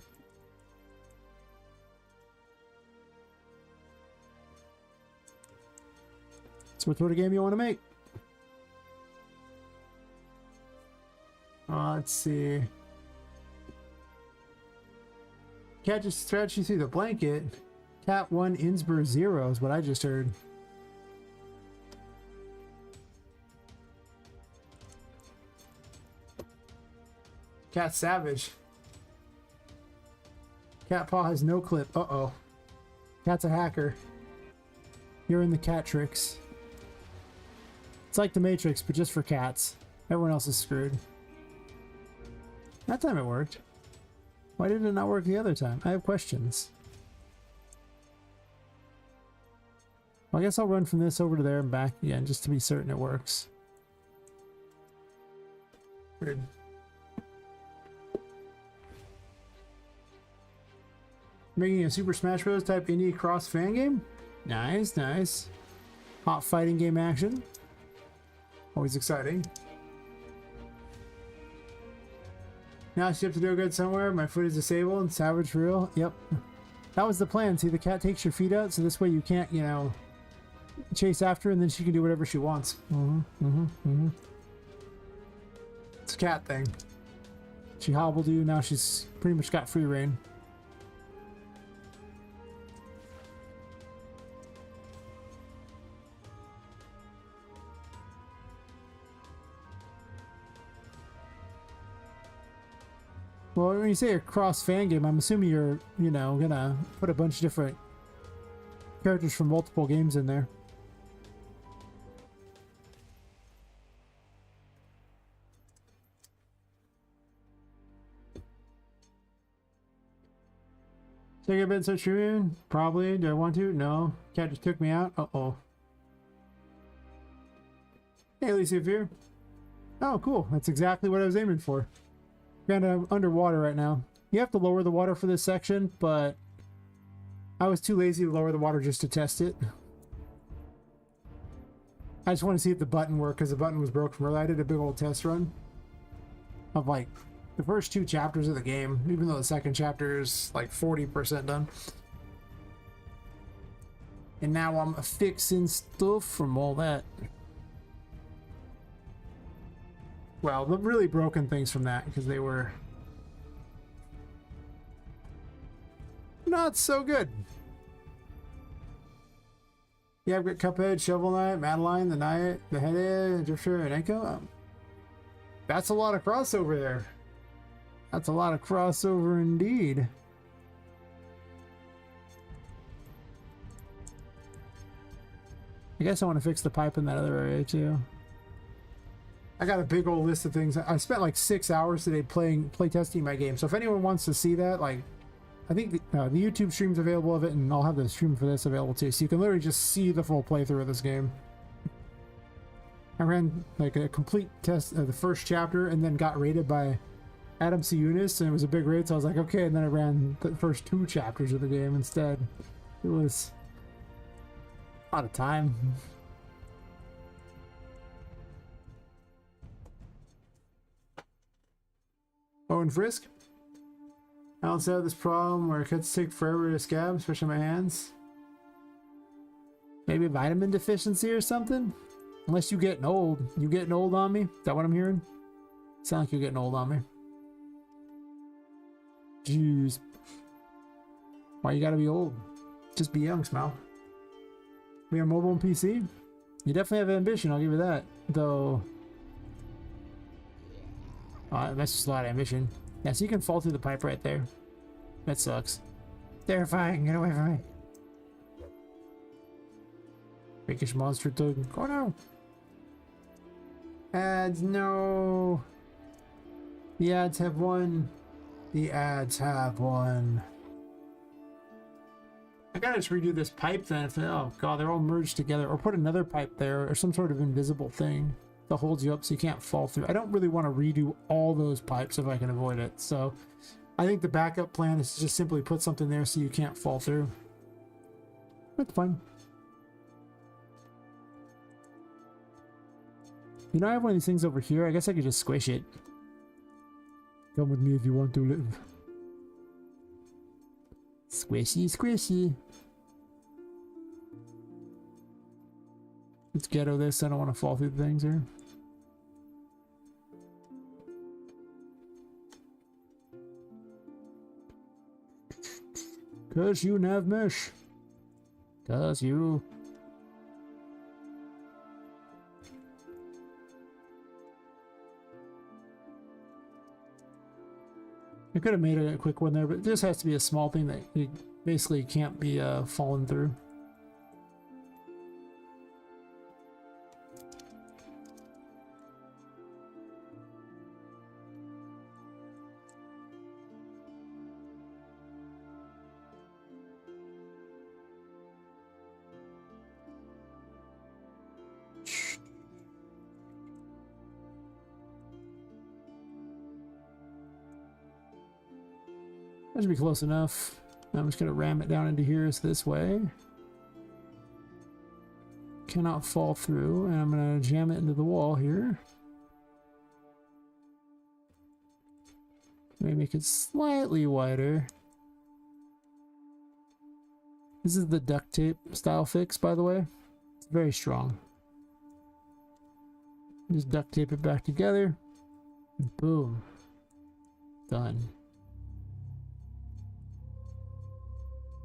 So what sort of game you want to make? Let's see. Cat just stretched you through the blanket. Cat 1 Innsbruck 0 is what I just heard. Cat savage. Cat paw has no clip. Uh-oh. Cat's a hacker. You're in the cat tricks. It's like the Matrix, but just for cats. Everyone else is screwed. That time it worked. Why did it not work the other time? I have questions. Well, I guess I'll run from this over to there and back again, just to be certain it works. Weird. Making a Super Smash Bros. Type indie cross fan game? Nice, nice. Hot fighting game action. Always exciting. Now she have to do good somewhere. My foot is disabled. Savage for real. Yep. That was the plan. See, the cat takes your feet out, so this way you can't, you know, chase after her, and then she can do whatever she wants. It's a cat thing. She hobbled you. Now she's pretty much got free reign. Well, when you say a cross fan game, I'm assuming you're, you know, gonna put a bunch of different characters from multiple games in there. Take a bit so true? Probably. Do I want to? No. Cat just took me out. Uh-oh. Hey, Lisa, if you're... Oh, cool. That's exactly what I was aiming for. Granted, I'm underwater right now. You have to lower the water for this section, but I was too lazy to lower the water just to test it. I just want to see if the button worked, because the button was broke from earlier. I did a big old test run of like the first 2 chapters of the game, even though the second chapter is like 40% done. And now I'm fixing stuff from all that. Well, the really broken things from that, because they were not so good. Yeah, I've got Cuphead, Shovel Knight, Madeline, the Head, Drifter, and Echo. That's a lot of crossover there. That's a lot of crossover indeed. I guess I want to fix the pipe in that other area too. I got a big old list of things. I spent like 6 hours today playtesting my game. So if anyone wants to see that, like, I think the YouTube stream's available of it, and I'll have the stream for this available too. So you can literally just see the full playthrough of this game. I ran like a complete test of the first chapter, and then got rated by Adam C. Eunice, and it was a big rate. So I was like, okay. And then I ran the first 2 chapters of the game instead. It was a lot of time. Oh, and Frisk? I also have this problem where cuts take forever to scab, especially my hands. Maybe vitamin deficiency or something? Unless you're getting old. You getting old on me? Is that what I'm hearing? Sound like you're getting old on me. Jeez. Why you gotta be old? Just be young, Smile. Be on mobile and PC? You definitely have ambition, I'll give you that. Though... that's just a lot of ambition. Yeah, so you can fall through the pipe right there. That sucks. Terrifying, get away from me. Freakish monster tug. Oh no! Ads, no! The ads have won. The ads have won. I gotta just redo this pipe then. If oh god, they're all merged together. Or put another pipe there, or some sort of invisible thing that holds you up so you can't fall through. I don't really want to redo all those pipes if I can avoid it. So I think the backup plan is to just simply put something there so you can't fall through. That's fine. You know, I have one of these things over here. I guess I could just squish it. Come with me if you want to live. Squishy, squishy. Let's ghetto this. I don't want to fall through the things here. Cause you have mesh. Cause you. I could have made a quick one there, but this has to be a small thing that you basically can't be falling through. That should be close enough. I'm just gonna ram it down into here is this way. Cannot fall through, and I'm gonna jam it into the wall here. Maybe make it slightly wider. This is the duct tape style fix, by the way. It's very strong. Just duct tape it back together. Boom. Done.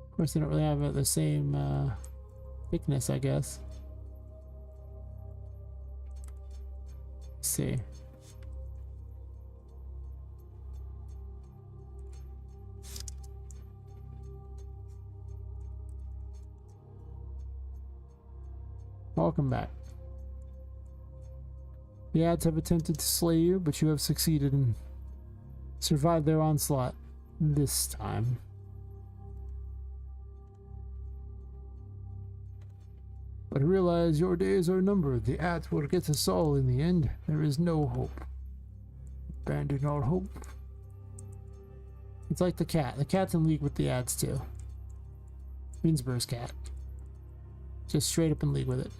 Of course, they don't really have the same thickness, I guess. Let's see. Welcome back. The ads have attempted to slay you, but you have succeeded and survived their onslaught this time. But realize your days are numbered. The ads will get us all in the end. There is no hope. Abandon all hope. It's like the cat. The cat's in league with the ads too. Winsbur's cat. Just straight up in league with it.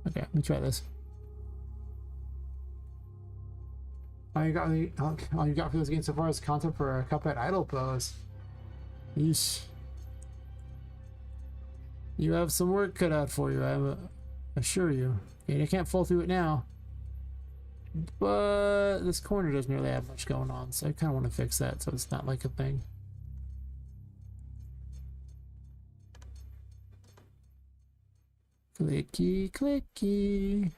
Okay, let me try this. All you got for this game so far is content for a Cuphead idle pose. Yeesh. You have some work cut out for you, I assure you. And I can't fall through it now. But this corner doesn't really have much going on, so I kind of want to fix that so it's not like a thing. Clicky, clicky.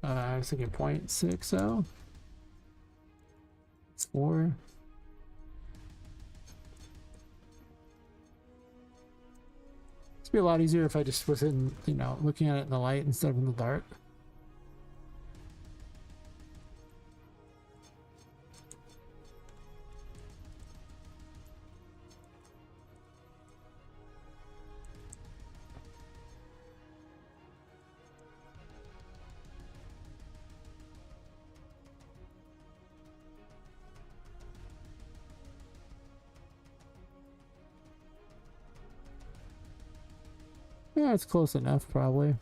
I was thinking 0.60. It's 4. It'd be a lot easier if I just was in, you know, looking at it in the light instead of in the dark. Yeah, it's close enough, probably.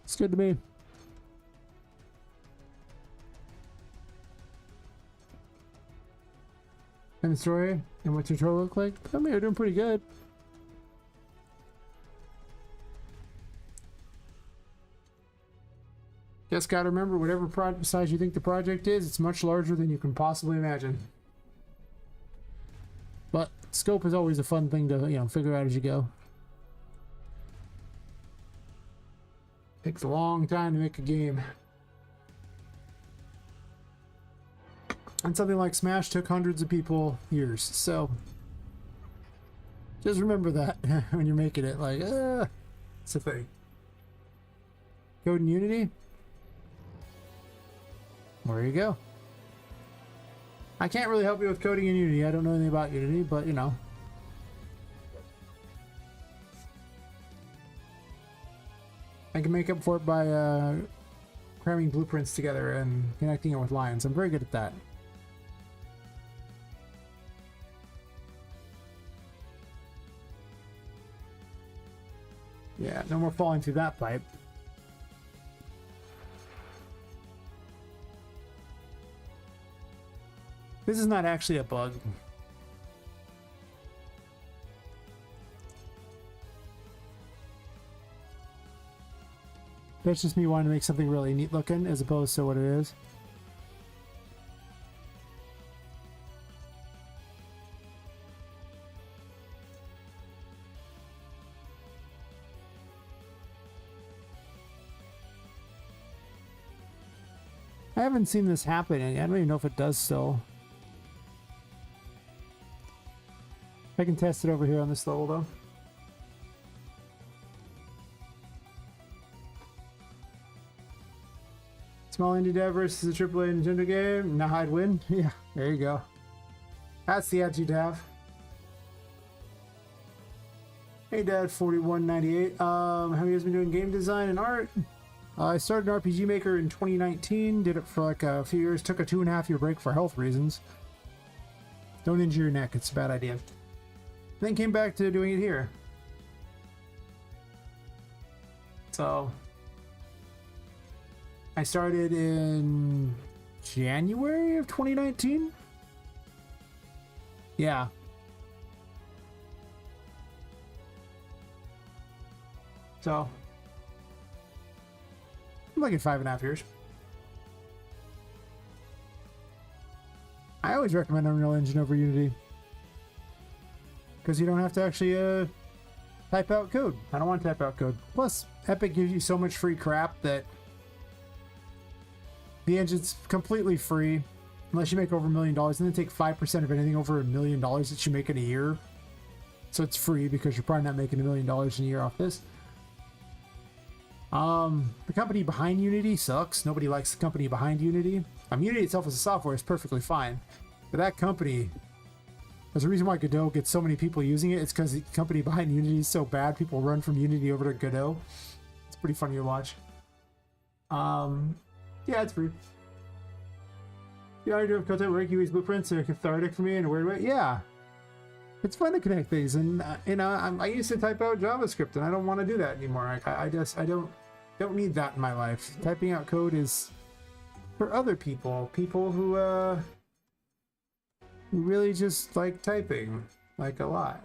It's good to me. And the story and what your tutorial look like? I mean, you're doing pretty good. Just gotta remember, whatever size you think the project is, it's much larger than you can possibly imagine. But scope is always a fun thing to, you know, figure out as you go. Takes a long time to make a game. And something like Smash took hundreds of people years, so just remember that when you're making it, like, it's a thing. Code in Unity? There you go. I can't really help you with coding in Unity. I don't know anything about Unity, but you know. I can make up for it by cramming blueprints together and connecting it with lines. I'm very good at that. Yeah, no more falling through that pipe. This is not actually a bug. That's just me wanting to make something really neat looking as opposed to what it is. I haven't seen this happen. I don't even know if it does still. I can test it over here on this level though. Small indie dev versus a AAA Nintendo game. Now I'd win. Yeah, there you go. That's the edge you'd have. Hey Dad, 4198. How have you guys been doing game design and art? I started an RPG Maker in 2019. Did it for like a few years. Took a 2.5-year break for health reasons. Don't injure your neck. It's a bad idea. Then came back to doing it here. So I started in January of 2019. Yeah. So I'm like at 5.5 years. I always recommend Unreal Engine over Unity because you don't have to actually type out code. I don't want to type out code. Plus, Epic gives you so much free crap that the engine's completely free unless you make over $1 million, and then take 5% of anything over $1 million that you make in a year. So it's free because you're probably not making $1 million in a year off this. The company behind Unity sucks. Nobody likes the company behind Unity. Unity itself as a software is perfectly fine, but that company, there's a reason why Godot gets so many people using it. It's because the company behind Unity is so bad. People run from Unity over to Godot. It's pretty funny to watch. Yeah, it's free. The idea of content where UV's blueprints are cathartic for me in a weird way. Yeah, it's fun to connect things, and you know, I used to type out JavaScript, and I don't want to do that anymore. I don't need that in my life. Typing out code is for other people who really just like typing, like a lot.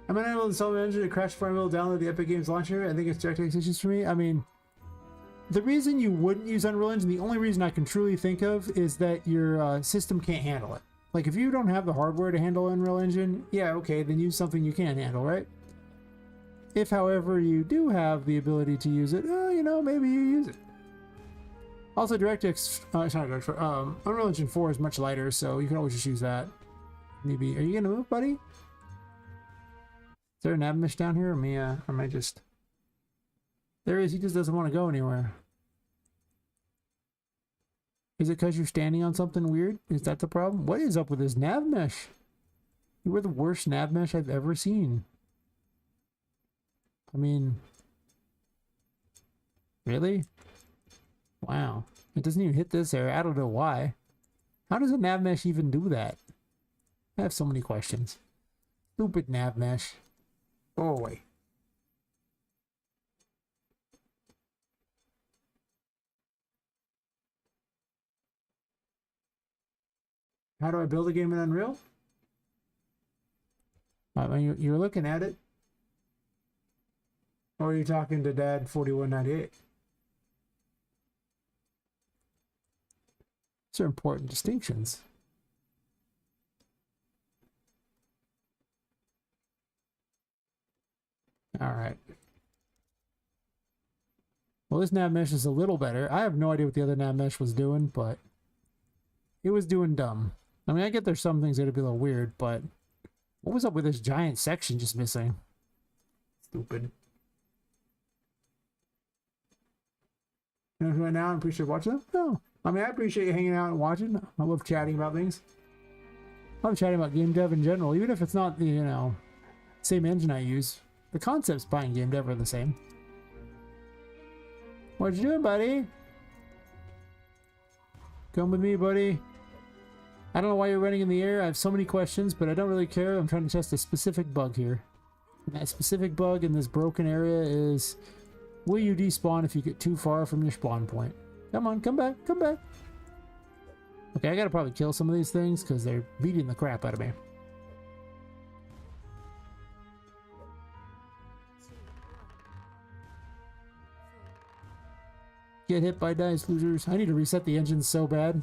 I'm unable to install the engine to crash before I'm able to download the Epic Games launcher. I think it's DirectX issues for me. I mean, the reason you wouldn't use Unreal Engine, the only reason I can truly think of, is that your system can't handle it. Like, if you don't have the hardware to handle Unreal Engine, yeah, okay, then use something you can handle, right? If, however, you do have the ability to use it, you know, maybe you use it. Also, DirectX, Unreal Engine 4 is much lighter, so you can always just use that. Maybe, are you gonna move, buddy? Is there an Abmish down here, or am I just... There is, he just doesn't want to go anywhere. Is it because you're standing on something weird? Is that the problem? What is up with this nav mesh? You were the worst nav mesh I've ever seen. I mean... Really? Wow. It doesn't even hit this area. I don't know why. How does a nav mesh even do that? I have so many questions. Stupid nav mesh. Go away. How do I build a game in Unreal? I mean, you're looking at it. Or are you talking to Dad 4198? These are important distinctions. Alright. Well, this nav mesh is a little better. I have no idea what the other nav mesh was doing, but it was doing dumb. I mean, I get there's some things that would be a little weird, but what was up with this giant section just missing? Stupid. You know who I now appreciate watching them? No. I mean, I appreciate you hanging out and watching. I love chatting about things. I love chatting about game dev in general, even if it's not the, you know, same engine I use. The concepts behind game dev are the same. What you doing, buddy? Come with me, buddy. I don't know why you're running in the air. I have so many questions, but I don't really care. I'm trying to test a specific bug here. And that specific bug in this broken area is, will you despawn if you get too far from your spawn point? Come on, come back, come back. Okay, I gotta probably kill some of these things because they're beating the crap out of me. Get hit by dice, losers. I need to reset the engine so bad.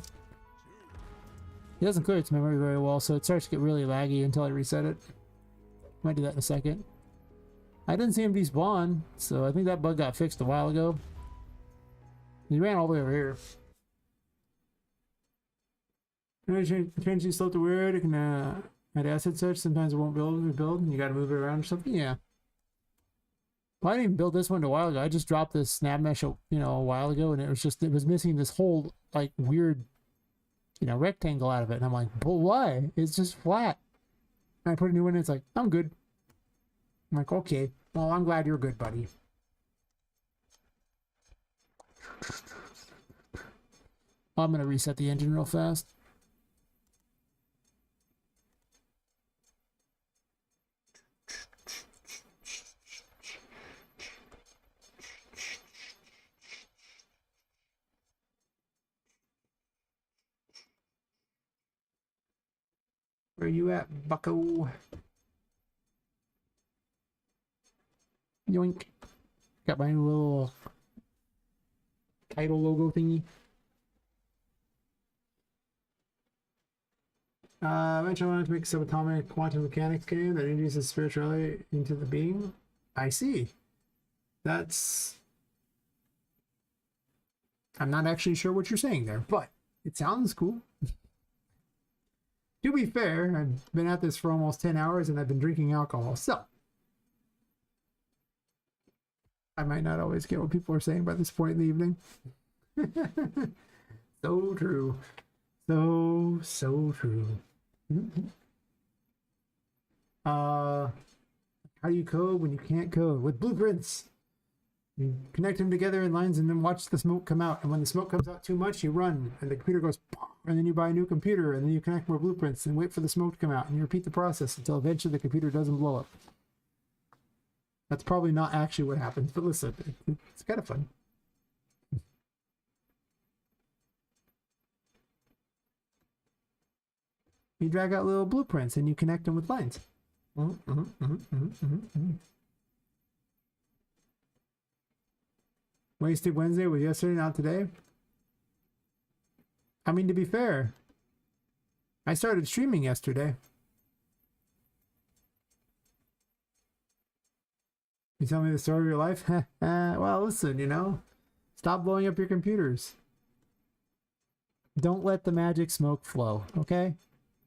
It doesn't clear its memory very well, so it starts to get really laggy until I reset it. Might do that in a second. I didn't see him despawn, so I think that bug got fixed a while ago. He ran all the way over here. Change the slope to weird. It can add asset search. Sometimes it won't build. You got to move it around or something. Yeah. Well, I didn't even build this one a while ago. I just dropped this snap mesh, a while ago, and it was missing this whole like weird, rectangle out of it. And I'm like, but why? It's just flat. And I put a new one in. It's like, I'm good. I'm like, okay. Well, I'm glad you're good, buddy. I'm gonna reset the engine real fast. Where you at, bucko? Yoink. Got my little title logo thingy. Eventually I wanted to make a subatomic quantum mechanics game that introduces spirituality into the being. I see. I'm not actually sure what you're saying there, but it sounds cool. To be fair, I've been at this for almost 10 hours and I've been drinking alcohol, so I might not always get what people are saying by this point in the evening. So true. So true. How do you code when you can't code? With blueprints. You connect them together in lines and then watch the smoke come out. And when the smoke comes out too much, you run and the computer goes, and then you buy a new computer and then you connect more blueprints and wait for the smoke to come out and you repeat the process until eventually the computer doesn't blow up. That's probably not actually what happens, but listen, it's kind of fun. You drag out little blueprints and you connect them with lines. Wasted Wednesday was yesterday, not today. I mean, to be fair, I started streaming yesterday. You tell me the story of your life? Well, listen, stop blowing up your computers. Don't let the magic smoke flow, okay?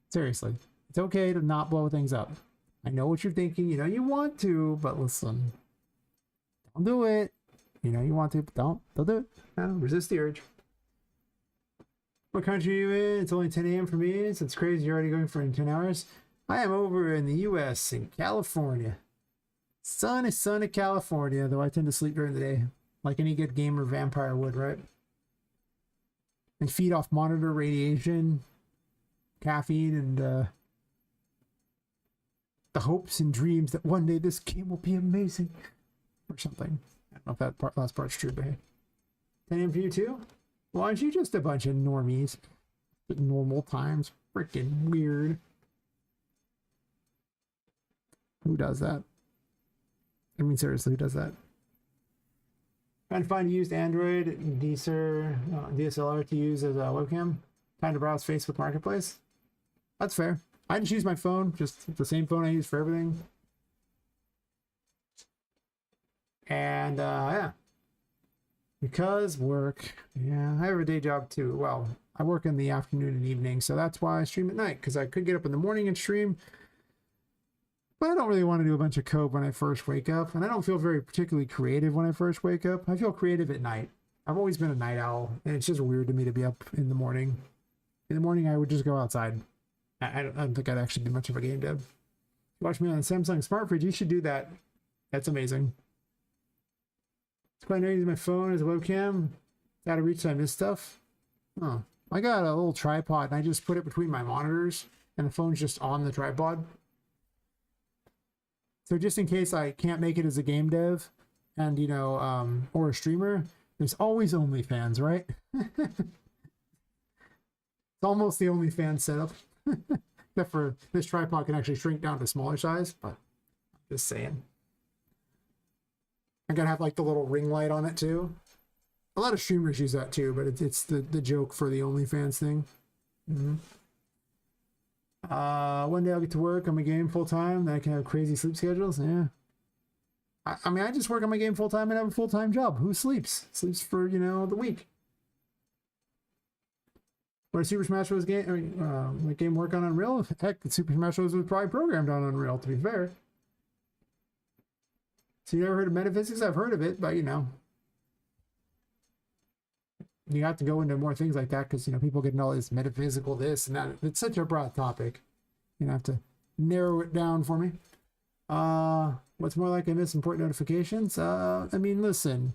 Seriously. It's okay to not blow things up. I know what you're thinking. You want to, but listen. Don't do it. You want to, but don't do it. Resist the urge. What country are you in? It's only 10 a.m. for me. It's crazy you're already going for 10 hours. I am over in the U.S. in California. Sunny California, though I tend to sleep during the day. Like any good gamer vampire would, right? And feed off monitor radiation, caffeine, and the hopes and dreams that one day this game will be amazing. Or something. I don't know if that last part's true, but hey. 10 a.m. for you too? Well, aren't you just a bunch of normies? At normal times. Freaking weird. Who does that? I mean, seriously, who does that? Trying to find a used Android DSLR to use as a webcam. Time to browse Facebook Marketplace. That's fair. I just use my phone, just the same phone I use for everything. And yeah, because work. Yeah, I have a day job too. Well, I work in the afternoon and evening, so that's why I stream at night, because I could get up in the morning and stream, but I don't really want to do a bunch of code when I first wake up, and I don't feel very particularly creative when I first wake up. I feel creative at night. I've always been a night owl, and it's just weird to me to be up in the morning. In the morning, I would just go outside. I don't think I'd actually do much of a game dev. Watch me on the Samsung Smart Fridge. You should do that. That's amazing. It's quite nice using my phone as a webcam. It's out of reach, so I miss stuff. Oh, I got a little tripod, and I just put it between my monitors, and the phone's just on the tripod. So just in case I can't make it as a game dev, and or a streamer, there's always OnlyFans, right? It's almost the OnlyFans setup. Except for this tripod can actually shrink down to smaller size, but just saying. I gotta have like the little ring light on it too. A lot of streamers use that too, but it's the joke for the OnlyFans thing. One day I'll get to work on my game full time, then I can have crazy sleep schedules. Yeah. I mean, I just work on my game full time and have a full time job. Who sleeps? Sleeps for, the week. Or Super Smash Bros. Game, like game work on Unreal? Heck, Super Smash Bros. Was probably programmed on Unreal, to be fair. So you never heard of metaphysics? I've heard of it, but you know. You have to go into more things like that because, you know, people get into all this metaphysical this and that. It's such a broad topic. You have to narrow it down for me. What's more like I miss important notifications? I mean, listen.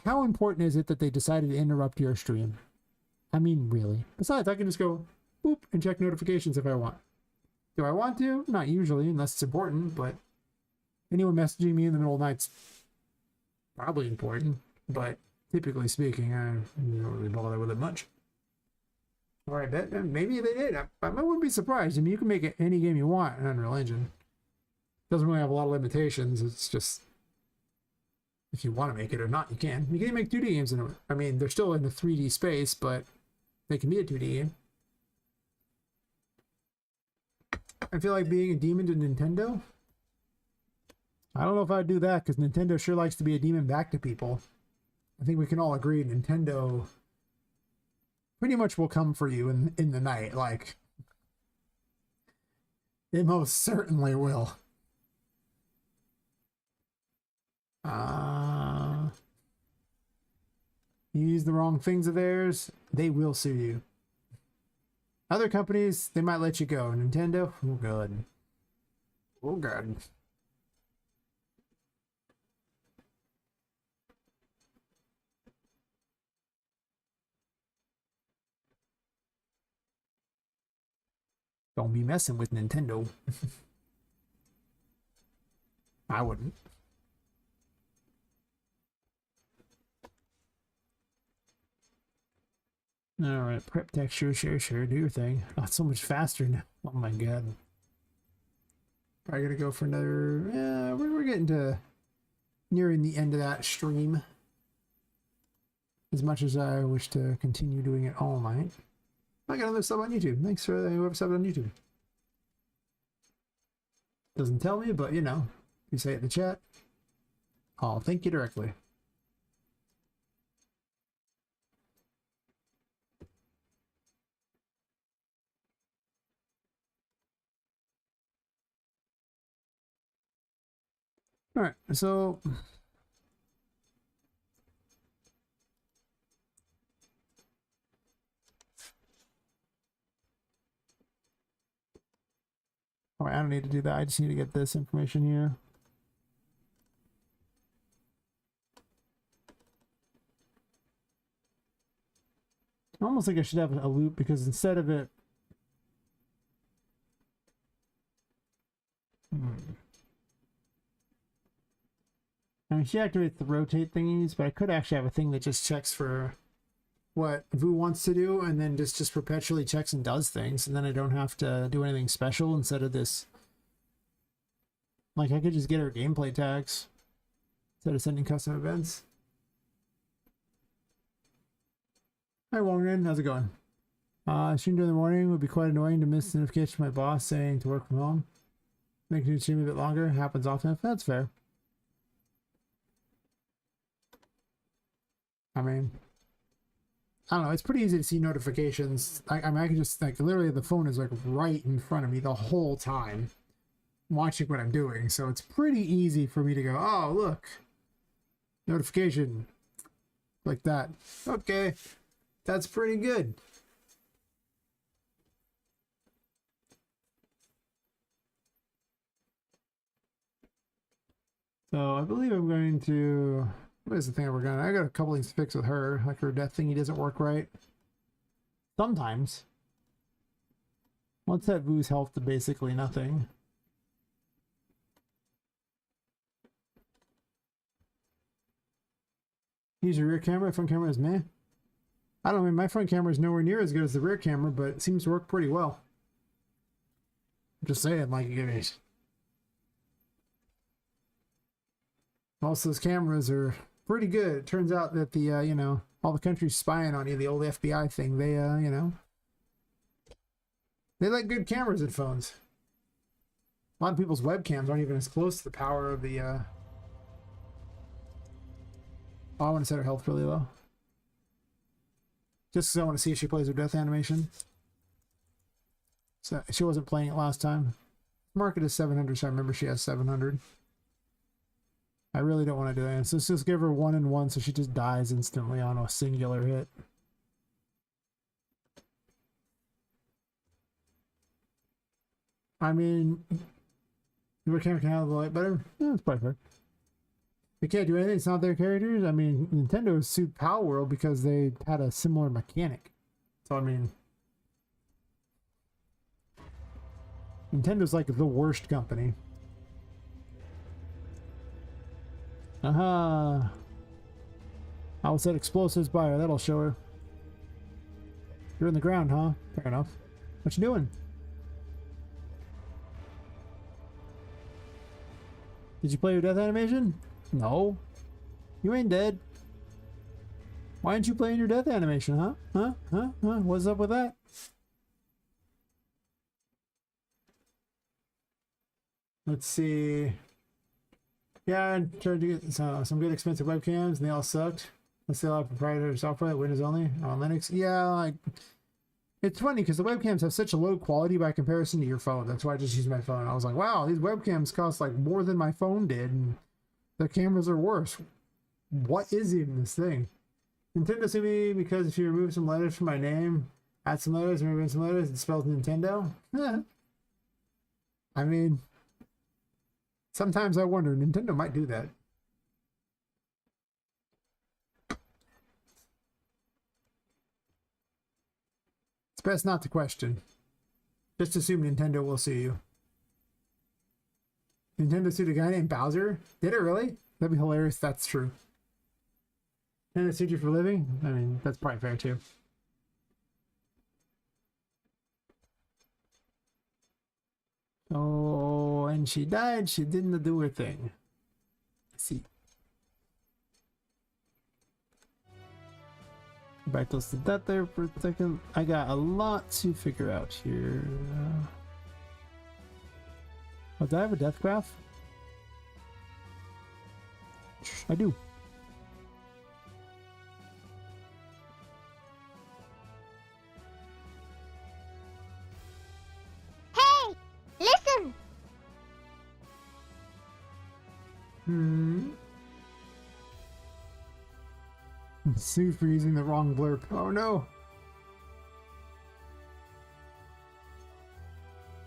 How important is it that they decided to interrupt your stream? I mean, really. Besides, I can just go boop and check notifications if I want. Do I want to? Not usually, unless it's important, but anyone messaging me in the middle of the night's probably important, but typically speaking, I don't really bother with it much. Or I bet maybe they did. I wouldn't be surprised. I mean, you can make it any game you want in Unreal Engine. Doesn't really have a lot of limitations. It's just if you want to make it or not, you can. You can make 2D games in it. I mean, they're still in the 3D space, but they can be a 2D game. I feel like being a demon to Nintendo. I don't know if I'd do that because Nintendo sure likes to be a demon back to people. I think we can all agree Nintendo pretty much will come for you in the night. Like, it most certainly will. You use the wrong things of theirs, they will sue you. Other companies, they might let you go. Nintendo, oh god. Oh god. Don't be messing with Nintendo. I wouldn't. Alright, prep texture, sure, do your thing. Oh, it's so much faster now. Oh my god. Probably gonna go for another... Yeah, we're getting to nearing the end of that stream. As much as I wish to continue doing it all night. I got another sub on YouTube. Thanks for whoever subbed on YouTube. Doesn't tell me, but you know, if you say it in the chat, I'll thank you directly. All right, so oh, I don't need to do that. I just need to get this information here. Almost like I should have a loop because instead of it I mean, she activates the rotate thingies, but I could actually have a thing that just checks for what Vu wants to do and then just perpetually checks and does things, and then I don't have to do anything special instead of this. Like, I could just get her gameplay tags instead of sending custom events. Hi, Wongren. How's it going? Stream during the morning would be quite annoying to miss the notification from my boss saying to work from home. Making the stream a bit longer happens often. That's fair. I mean, I don't know. It's pretty easy to see notifications. I mean, I can just, like, literally the phone is, like, right in front of me the whole time watching what I'm doing. So it's pretty easy for me to go, oh, look, notification, like that. Okay, that's pretty good. So I believe I'm going to... What is the thing we're gonna... I got a couple things to fix with her. Like her death thingy doesn't work right. Sometimes. Let's set Vu's health to basically nothing. Use your rear camera. Front camera is meh. I don't know, my front camera is nowhere near as good as the rear camera, but it seems to work pretty well. I'm just saying, like, most of those cameras are pretty good. It turns out that the, you know, all the countries spying on you, the old FBI thing, they, you know, they like good cameras in phones. A lot of people's webcams aren't even as close to the power of the, Oh, I want to set her health really low. Just because I want to see if she plays her death animation. So she wasn't playing it last time. Market is 700, so I remember she has 700. I really don't want to do that. So let's just give her 1 and 1 so she just dies instantly on a singular hit. I mean, your camera can handle the light better. Yeah, it's probably fair. They can't do anything. It's not their characters. I mean, Nintendo sued Power World because they had a similar mechanic. So I mean, Nintendo's like the worst company. Aha! I will set explosives by her. That'll show her. You're in the ground, huh? Fair enough. What you doing? Did you play your death animation? No. You ain't dead. Why aren't you playing your death animation, huh? Huh? What's up with that? Let's see. Yeah, I tried to get some good expensive webcams and they all sucked. Let's say a lot of proprietary software, Windows only, on Linux. Yeah, like, it's funny because the webcams have such a low quality by comparison to your phone. That's why I just used my phone. I was like, wow, these webcams cost like more than my phone did, and the cameras are worse. What is even this thing? Nintendo sued me because if you remove some letters from my name, add some letters, and remove some letters, it spells Nintendo. I mean, sometimes I wonder, Nintendo might do that. It's best not to question. Just assume Nintendo will sue you. Nintendo sued a guy named Bowser? Did it really? That'd be hilarious if that's true. Nintendo sued you for living? I mean, that's probably fair too. Oh, and she died. She didn't do her thing. Let's see. Back to that there for a second. I got a lot to figure out here. Oh, do I have a death graph? I do. Hey! Listen! Sue for using the wrong blurb. Oh no!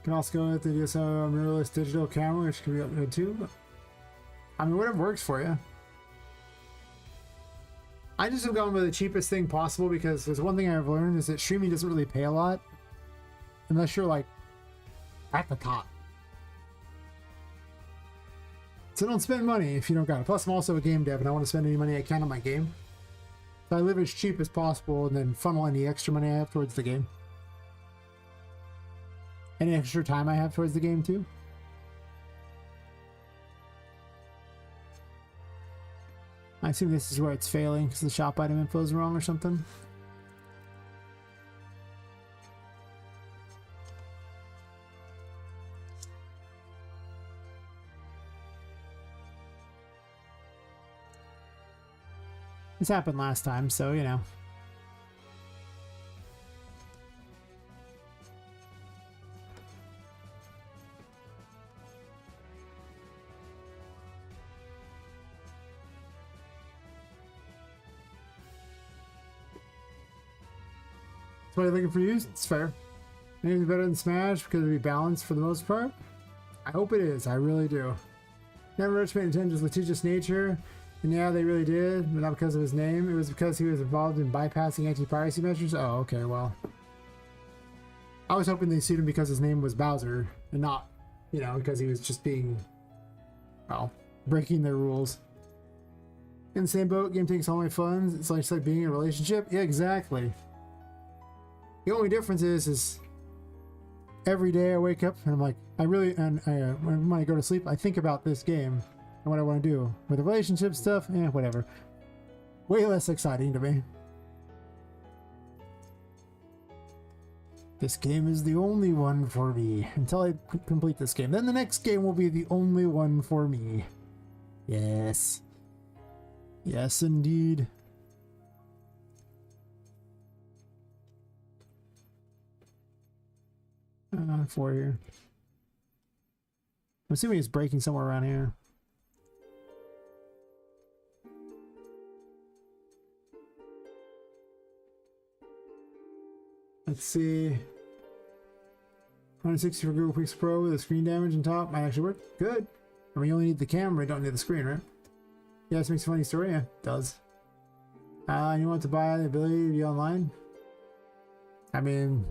Can also go with the DSLR mirrorless digital camera, which can be uploaded too. I mean, whatever works for you. I just have gone with the cheapest thing possible because there's one thing I've learned is that streaming doesn't really pay a lot unless you're like at the top. So don't spend money if you don't got it. Plus, I'm also a game dev and I want to spend any money I can on my game. So I live as cheap as possible and then funnel any extra money I have towards the game. Any extra time I have towards the game too. I assume this is where it's failing because the shop item info is wrong or something. This happened last time, so you know. What are you looking for use? It's fair. Anything better than Smash because it'd be balanced for the most part? I hope it is. I really do. Never underestimated Nintendo's litigious nature. And yeah, they really did, but not because of his name. It was because he was involved in bypassing anti-piracy measures. Oh, okay, well. I was hoping they sued him because his name was Bowser and not, you know, because he was just being, well, breaking their rules. In the same boat, game takes all my funds. It's like being in a relationship. Yeah, exactly. The only difference is every day I wake up and I'm like, when I go to sleep, I think about this game and what I want to do. With the relationship stuff, whatever. Way less exciting to me. This game is the only one for me until I complete this game. Then the next game will be the only one for me. Yes. Yes, indeed. 4 here. I'm assuming it's breaking somewhere around here. Let's see. 160 for Google Pixel Pro with the screen damage on top. Might actually work. Good. I mean, you only need the camera, you don't need the screen, right? Yeah, this makes a funny story. Yeah, it does. You want to buy the ability to be online? I mean,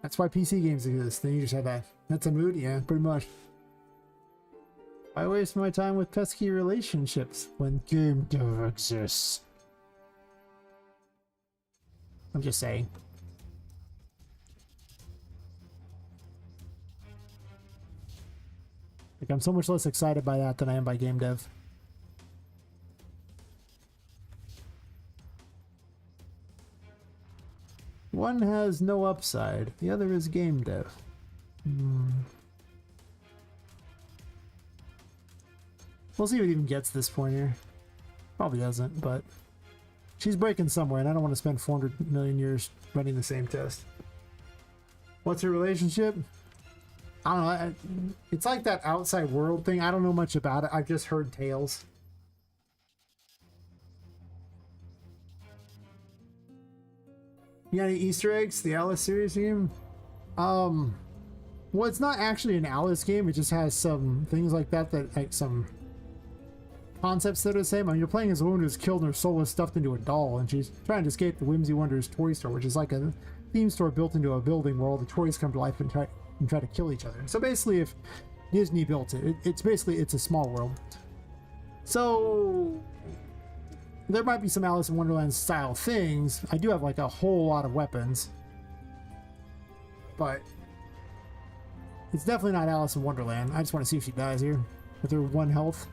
that's why PC games exist. Then you just have that. That's a mood, yeah, pretty much. I waste my time with pesky relationships when game dev exists. I'm just saying. Like, I'm so much less excited by that than I am by game dev. One has no upside, the other is game dev. We'll see if it even gets this point here. Probably doesn't, but she's breaking somewhere, and I don't want to spend 400 million years running the same test. What's her relationship? I don't know. It's like that outside world thing. I don't know much about it. I've just heard tales. You got any Easter eggs? The Alice series game? Well, it's not actually an Alice game. It just has some things like that, like some concepts that are the same. I mean, you're playing as a woman who's killed and her soul is stuffed into a doll, and she's trying to escape the Whimsy Wonders toy store, which is like a theme store built into a building where all the toys come to life and try to kill each other. So basically, if Disney built it, it's a small world. So there might be some Alice in Wonderland style things. I do have like a whole lot of weapons, but it's definitely not Alice in Wonderland. I just want to see if she dies here with her 1 health.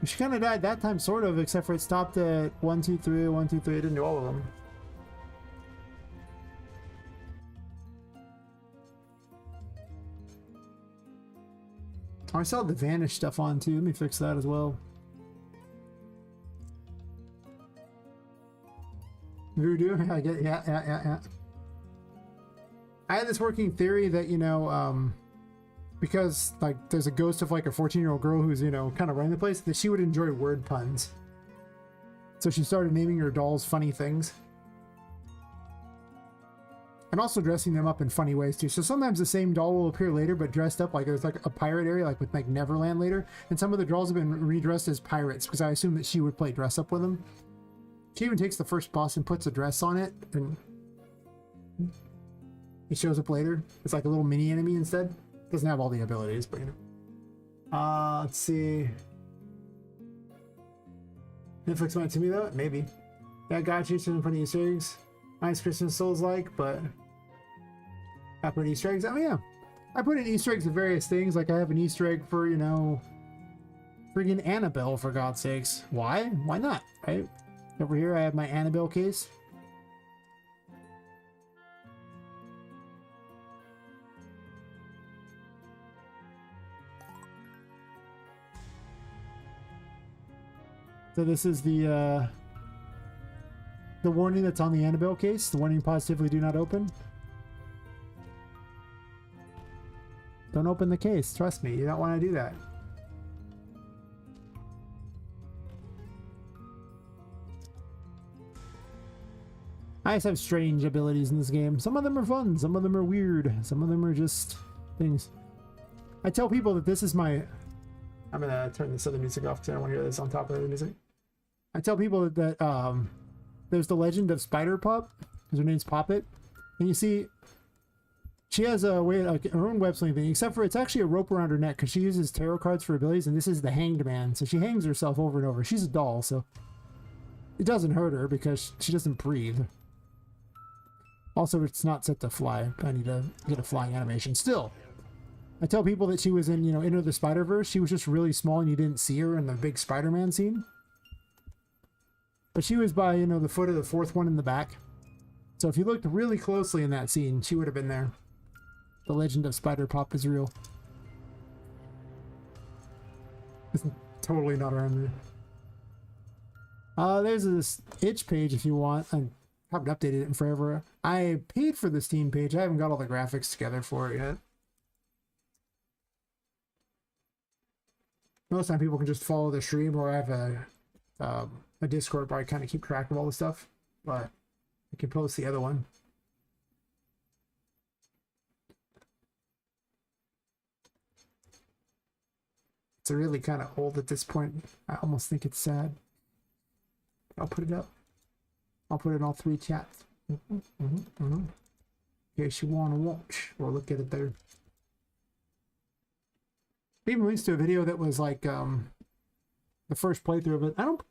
She kind of died that time, sort of, except for it stopped at 1, 2, 3, 1, 2, 3. It didn't do all of them. Oh, I saw the vanish stuff on too. Let me fix that as well. Voodoo? I get, yeah. I had this working theory that, you know, because like there's a ghost of like a 14-year-old girl who's, you know, kind of running the place, that she would enjoy word puns. So she started naming her dolls funny things. And also dressing them up in funny ways too. So sometimes the same doll will appear later, but dressed up like there's like a pirate area, like with like Neverland later. And some of the dolls have been redressed as pirates because I assume that she would play dress up with them. She even takes the first boss and puts a dress on it, and he shows up later. It's like a little mini enemy instead. Doesn't have all the abilities, but you know. Let's see. Netflix went to me though? Maybe. Yeah, got you some funny Easter eggs. Nice Christmas Souls like, but I put Easter eggs. Oh yeah, I put in Easter eggs of various things. Like I have an Easter egg for, you know, friggin' Annabelle, for God's sakes. Why? Why not? Right over here, I have my Annabelle case. So this is the warning that's on the Annabelle case. The warning: positively do not open. Don't open the case. Trust me, you don't want to do that. I just have strange abilities in this game. Some of them are fun, some of them are weird, some of them are just things. I tell people that this is my... I'm gonna turn this other music off because I don't want to hear this on top of the music. I tell people that there's the legend of Spider Pup, because her name's Poppet, and you see she has a way, like her own web slinging thing, except for it's actually a rope around her neck because she uses tarot cards for abilities, and this is the Hanged Man, so she hangs herself over and over. She's a doll, so it doesn't hurt her because she doesn't breathe. Also, it's not set to fly. I need to get a flying animation. Still, I tell people that she was in, you know, Into the Spider-Verse. She was just really small and you didn't see her in the big Spider-Man scene. But she was by, you know, the foot of the 4th one in the back. So if you looked really closely in that scene, she would have been there. The legend of Spider Pop is real. It's totally not around there. There's this itch page if you want. I haven't updated it in forever. I paid for the Steam page. I haven't got all the graphics together for it yet. Most time people can just follow the stream, or I have a Discord where I kind of keep track of all the stuff. But I can post the other one. It's really kind of old at this point. I almost think it's sad. I'll put it up. I'll put it in all 3 chats. In case you want to watch or look at it there. Even links to a video that was like the first playthrough of it. I don't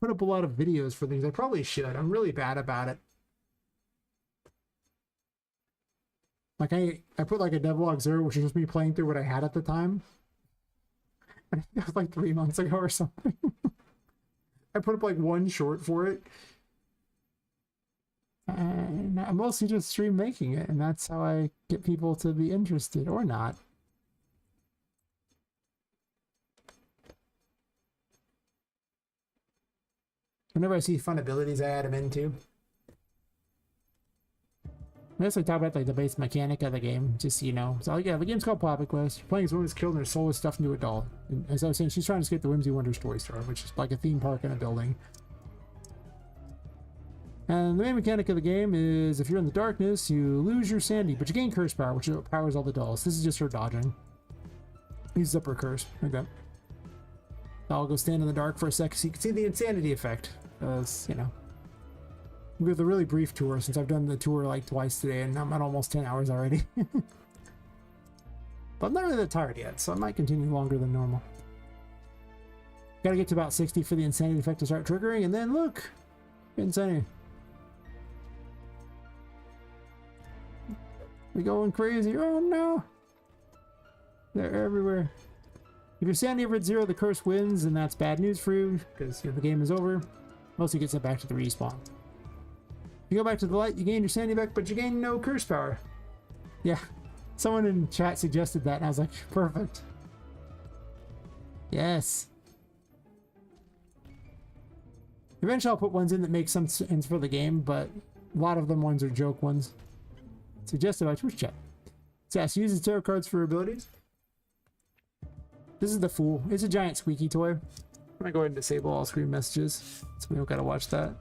put up a lot of videos for things. I probably should. I'm really bad about it. Like I put like a devlog 0, which is just me playing through what I had at the time. I think that was like 3 months ago or something. I put up like 1 short for it. And I mostly just stream making it, and that's how I get people to be interested, or not. Whenever I see fun abilities, I add them into. I guess I talk about like the base mechanic of the game, just so you know. So yeah, the game's called Poppet Quest. You're playing as a woman who's killed and her soul is stuffed into a doll. And as I was saying, she's trying to escape the Whimsy Wonders toy store, which is like a theme park in a building. And the main mechanic of the game is if you're in the darkness, you lose your sanity, but you gain curse power, which powers all the dolls. This is just her dodging. Uses up her curse, like that. I'll go stand in the dark for a second so you can see the insanity effect. Because, you know, with a really brief tour, since I've done the tour like twice today, and I'm at almost 10 hours already. But I'm not really that tired yet, so I might continue longer than normal. Gotta get to about 60 for the insanity effect to start triggering, and then look! Insanity. We're going crazy. Oh no! They're everywhere. If your sanity ever hits 0, the curse wins, and that's bad news for you, because the game is over. Mostly gets it back to the respawn. You go back to the light, you gain your sanity back, but you gain no curse power. Yeah, someone in chat suggested that, and I was like, perfect. Yes. Eventually I'll put ones in that make some sense for the game, but a lot of them ones are joke ones. Suggested by Twitch chat. So yes, use the tarot cards for abilities. This is the Fool. It's a giant squeaky toy. I'm gonna go ahead and disable all screen messages, so we don't gotta watch that.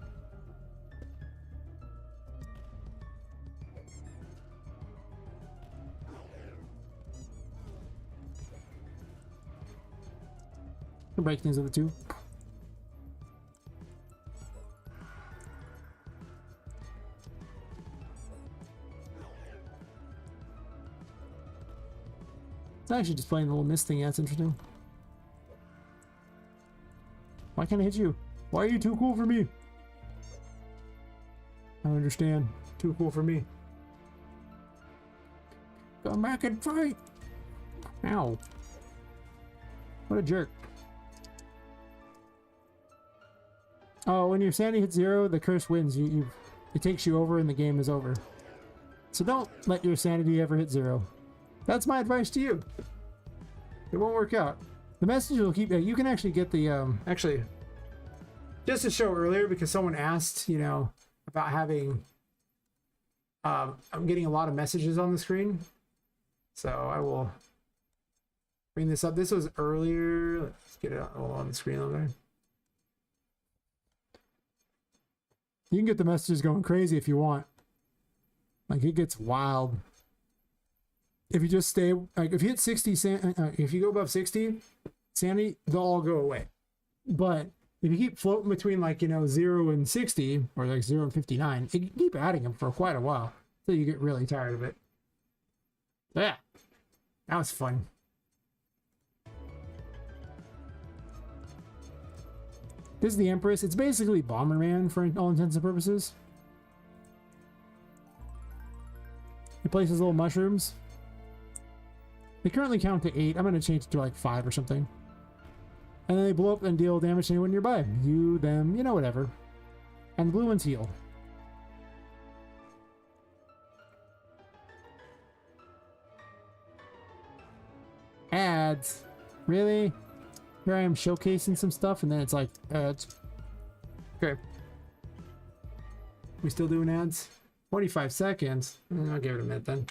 I'll break things with the 2. It's actually displaying the little mist thing. Yeah, it's interesting. Why can't I hit you? Why are you too cool for me? I don't understand. Too cool for me. Come back and fight! Ow. What a jerk. Oh, when your sanity hits 0, the curse wins. It takes you over and the game is over. So don't let your sanity ever hit 0. That's my advice to you. It won't work out. The message will keep... You can actually get the... Actually, just to show earlier, because someone asked, you know, about having... I'm getting a lot of messages on the screen. So I will bring this up. This was earlier. Let's get it on the screen over there. You can get the messages going crazy if you want. Like, it gets wild. If you just stay, like, if you hit 60, if you go above 60 sanity, they'll all go away. But if you keep floating between, like, you know, 0 and 60, or like 0 and 59, you can keep adding them for quite a while until you get really tired of it. So yeah, that was fun. This is the Empress. It's basically Bomberman for all intents and purposes. He places little mushrooms. They currently count to 8. I'm going to change it to like 5 or something. And then they blow up and deal damage to anyone nearby. You, them, you know, whatever. And the blue ones heal. Ads. Really? Here I am showcasing some stuff and then it's like ads. Okay. We still doing ads? 45 seconds. I'll give it a minute then.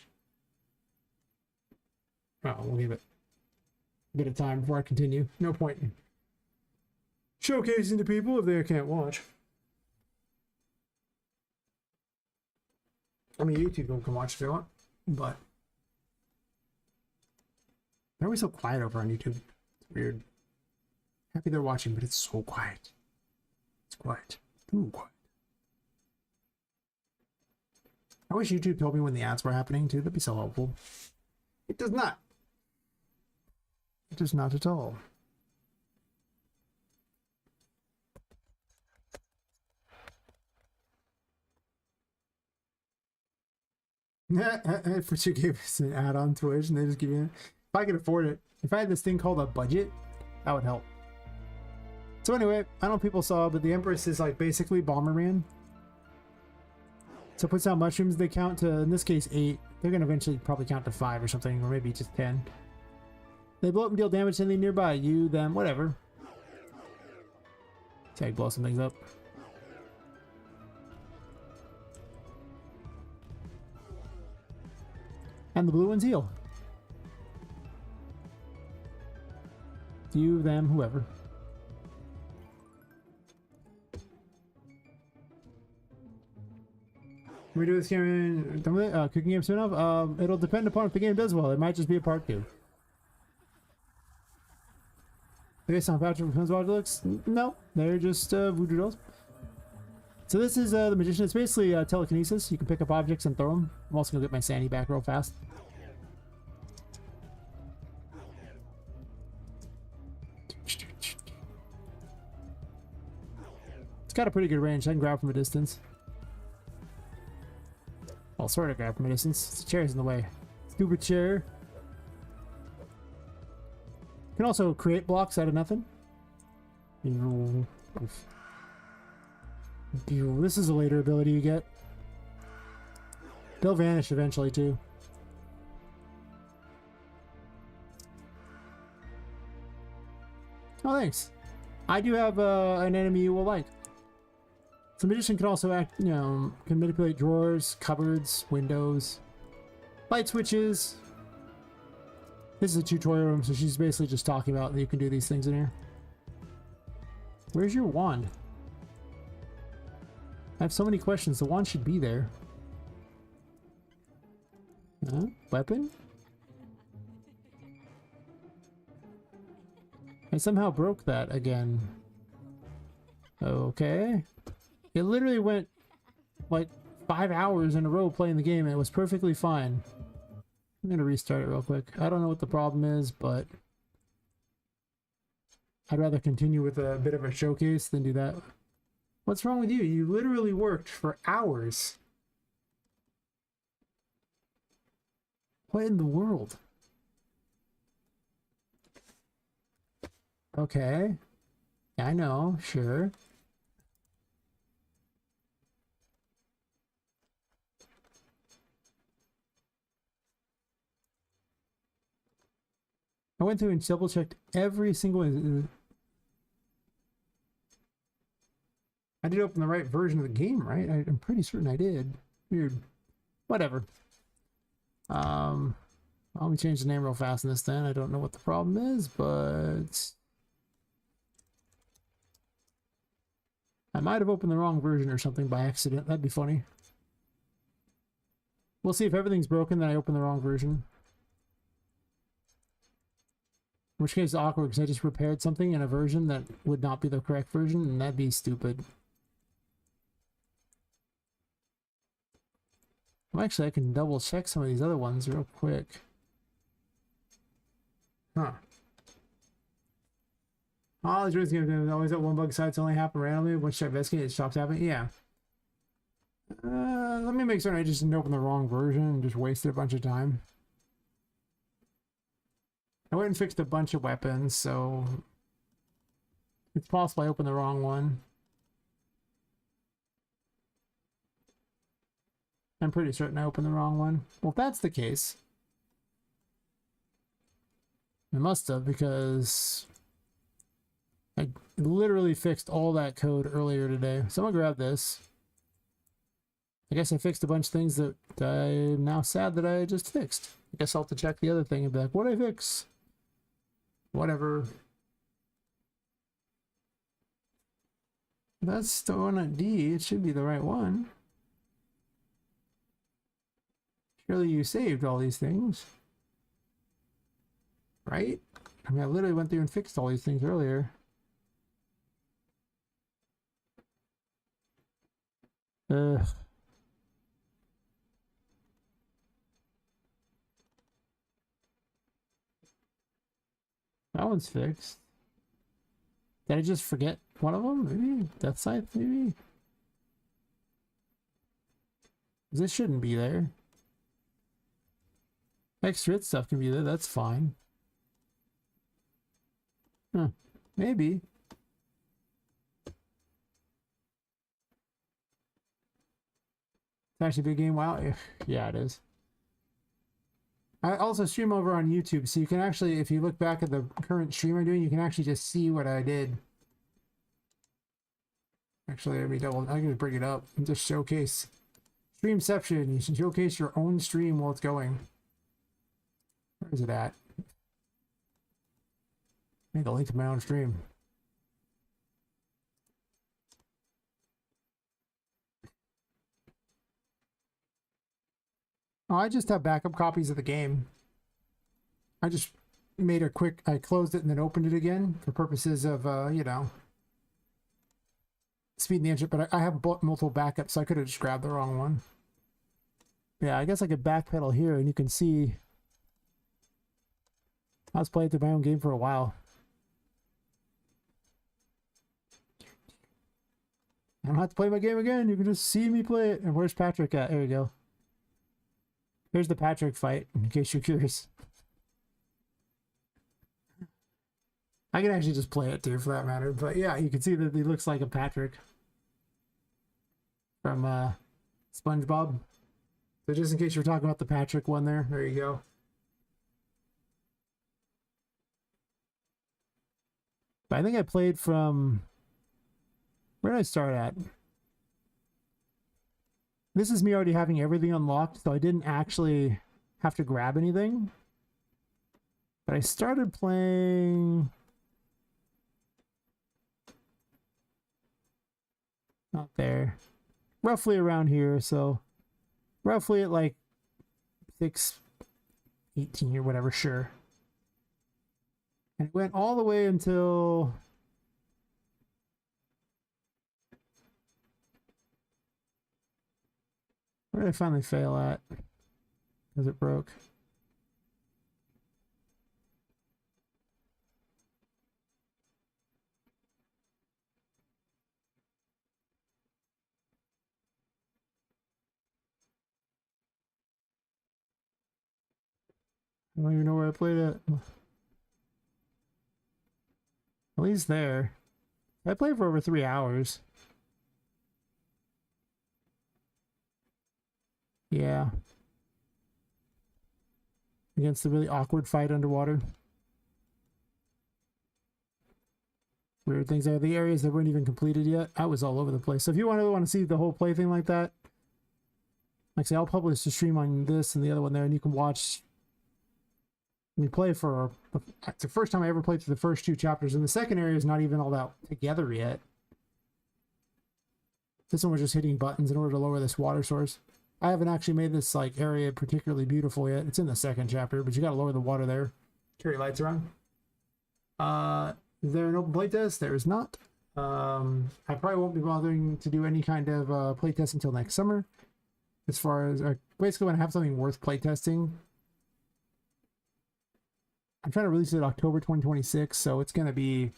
Oh, we'll give it a bit of time before I continue. No point in showcasing to people if they can't watch. I mean, YouTube people can watch if they want, but they're always so quiet over on YouTube. It's weird. Happy they're watching, but it's so quiet. It's quiet. Too quiet. I wish YouTube told me when the ads were happening too. That'd be so helpful. It does not. It does not at all. If you gave us an ad on Twitch and they just give you, if I could afford it, if I had this thing called a budget, that would help. So anyway, I don't know if people saw, but the Empress is like basically Bomberman. So it puts out mushrooms, they count to, in this case, 8. They're going to eventually probably count to 5 or something, or maybe just 10. They blow up and deal damage to anything nearby. You, them, whatever. See how you blow some things up. And the blue ones heal. You, them, whoever. We do this game cooking game soon enough? It'll depend upon if the game does well. It might just be a part 2. Based on Patrick from Watch looks? No, they're just voodoo dolls. So this is the Magician. It's basically telekinesis. You can pick up objects and throw them. I'm also gonna get my sanity back real fast. It's got a pretty good range. I can grab from a distance. Well, sort of grab from a distance. The chair's in the way. Stupid chair. You can also create blocks out of nothing. This is a later ability you get. They'll vanish eventually too. Oh, thanks. I do have an enemy you will like. So Magician can also act, you know, can manipulate drawers, cupboards, windows, light switches. This is a tutorial room, so she's basically just talking about that you can do these things in here. Where's your wand? I have so many questions. The wand should be there. Weapon? I somehow broke that again. Okay. It literally went like 5 hours in a row playing the game and it was perfectly fine. I'm gonna restart it real quick. I don't know what the problem is, but I'd rather continue with a bit of a showcase than do that. What's wrong with you? You literally worked for hours. What in the world? Okay. I know, sure. I went through and double checked every single one. I did open the right version of the game, right? I'm pretty certain I did. Weird. Whatever. Let me change the name real fast in this then. I don't know what the problem is, but I might have opened the wrong version or something by accident. That'd be funny. We'll see if everything's broken, then I open the wrong version. In which case it's awkward because I just repaired something in a version that would not be the correct version, and that'd be stupid. Well, actually, I can double check some of these other ones real quick. Huh. All these reasons gonna always at one bug sites only happen randomly. Once you investigate, it stops happening. Yeah. Let me make certain I just didn't open the wrong version and just wasted a bunch of time. I went and fixed a bunch of weapons, so it's possible I opened the wrong one. I'm pretty certain I opened the wrong one. Well, if that's the case, I must have, because I literally fixed all that code earlier today. So I'm gonna grab this. I guess I fixed a bunch of things that I'm now sad that I just fixed. I guess I'll have to check the other thing and be like, what'd I fix? Whatever. That's the one at D. It should be the right one. Surely you saved all these things. Right? I mean, I literally went through and fixed all these things earlier. Ugh. That one's fixed. Did I just forget one of them? Maybe? Death Scythe, maybe? This shouldn't be there. Extra hit stuff can be there, that's fine. Huh. Maybe. It's actually a big game. Wow. Yeah, it is. I also stream over on YouTube, so you can actually, if you look back at the current stream I'm doing, you can actually just see what I did. Actually, let me double. I'm gonna bring it up and just showcase Streamception. You should showcase your own stream while it's going. Where is it at? Make a link to my own stream. Oh, I just have backup copies of the game. I just made a quick, I closed it and then opened it again for purposes of, you know, speeding the engine, but I have multiple backups, so I could have just grabbed the wrong one. Yeah, I guess I could backpedal here and you can see I was playing through my own game for a while. I don't have to play my game again, you can just see me play it. And where's Patrick at? There we go. Here's the Patrick fight, in case you're curious. I can actually just play it too, for that matter. But yeah, you can see that he looks like a Patrick from SpongeBob. So just in case you're talking about the Patrick one there you go. But I think I played from... Where did I start at? This is me already having everything unlocked, so I didn't actually have to grab anything. But I started playing... Not there. Roughly around here, so... Roughly at like 6:18 or whatever, sure. And it went all the way until... Where did I finally fail at? Because it broke. I don't even know where I played it. At least there. I played for over 3 hours. Yeah. Against the really awkward fight underwater. Weird things are the areas that weren't even completed yet. I was all over the place. So if you want to see the whole plaything like that, like I say, I'll publish the stream on this and the other one there, and you can watch me play for... It's the first time I ever played through the first 2 chapters, and the second area is not even all that together yet. This one was just hitting buttons in order to lower this water source. I haven't actually made this like area particularly beautiful yet. It's in the second chapter, but you gotta lower the water there. Turn your lights around. Is there an open playtest? There is not. I probably won't be bothering to do any kind of playtest until next summer. As far as basically when I have something worth playtesting. I'm trying to release it October 2026, so it's gonna be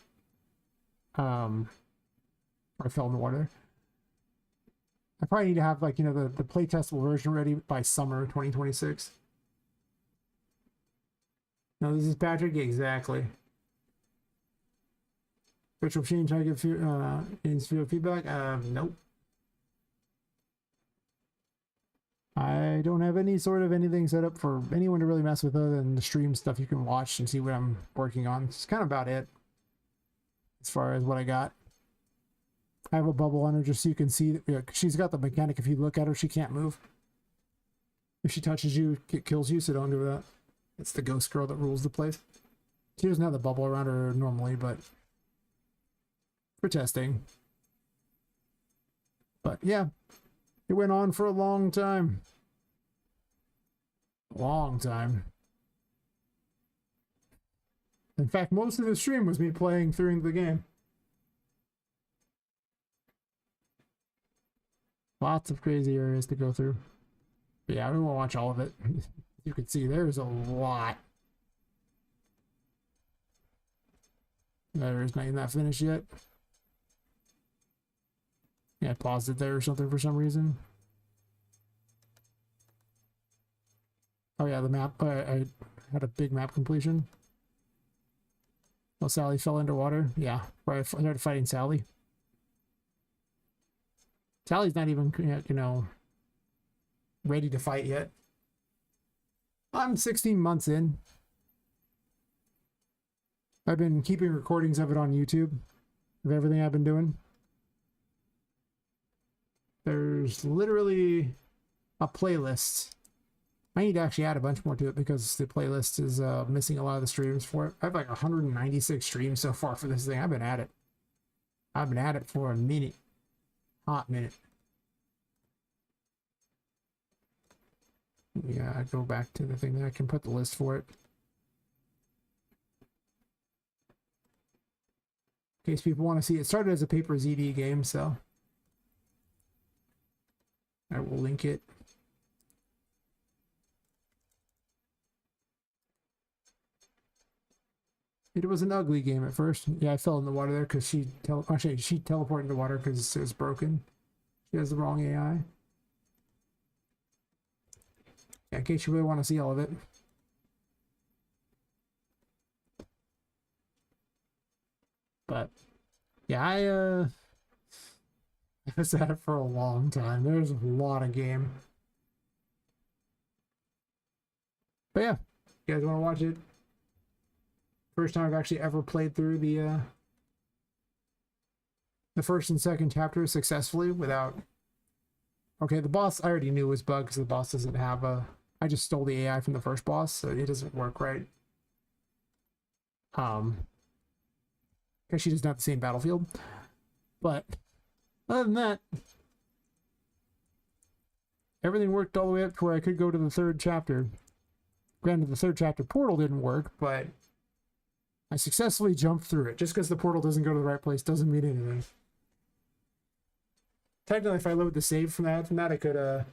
I fell in the water. I probably need to have, like, you know, the playtestable version ready by summer 2026. No, this is Patrick. Exactly. Virtual machine trying to give feedback. Nope. I don't have any sort of anything set up for anyone to really mess with other than the stream stuff you can watch and see what I'm working on. It's kind of about it. as far as what I got. I have a bubble on her just so you can see that, you know, she's got the mechanic. If you look at her, she can't move. If she touches you, it kills you, so don't do that. It's the ghost girl that rules the place. She doesn't have the bubble around her normally, but for testing. But yeah, it went on for a long time. Long time. In fact, most of the stream was me playing through the game. Lots of crazy areas to go through. But yeah, we won't watch all of it. You can see there's a lot. There's not even that finished yet. Yeah, I paused it there or something for some reason. Oh yeah, the map. I had a big map completion. Oh, Sally fell underwater. Yeah, right. I started fighting Sally. Sally's not even, you know, ready to fight yet. I'm 16 months in. I've been keeping recordings of it on YouTube, of everything I've been doing. There's literally a playlist. I need to actually add a bunch more to it because the playlist is missing a lot of the streams for it. I have like 196 streams so far for this thing. I've been at it. I've been at it for a minute. Hot minute. Yeah, I go back to the thing that I can put the list for it. In case people want to see it. It started as a paper ZD game, so I will link it. It was an ugly game at first. Yeah, I fell in the water there because she teleported in the water because it was broken. She has the wrong AI. Yeah, in case you really want to see all of it. But yeah, I was at it for a long time. There's a lot of game. But yeah, you guys want to watch it? First time I've actually ever played through the first and second chapters successfully without. Okay, the boss I already knew was bugged because the boss doesn't have a. I just stole the AI from the first boss, so it doesn't work right. Because she doesn't have the same battlefield. But other than that, everything worked all the way up to where I could go to the third chapter. Granted, the third chapter portal didn't work, but I successfully jumped through it. Just because the portal doesn't go to the right place doesn't mean anything. Technically, if I load the save from that I could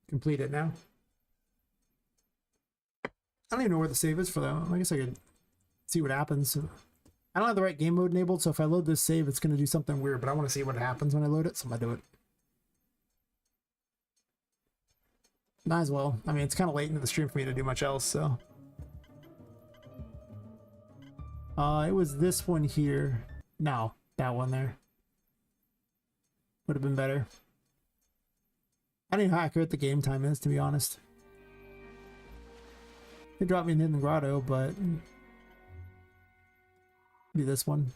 complete it now. I don't even know where the save is for that. I guess I could see what happens. I don't have the right game mode enabled, so if I load this save, it's going to do something weird, but I want to see what happens when I load it, so I'm going to do it. Might as well. I mean, it's kind of late into the stream for me to do much else, so. It was this one here. No, that one there. Would have been better. I don't know how accurate the game time is, to be honest. They dropped me in the grotto, but do this one.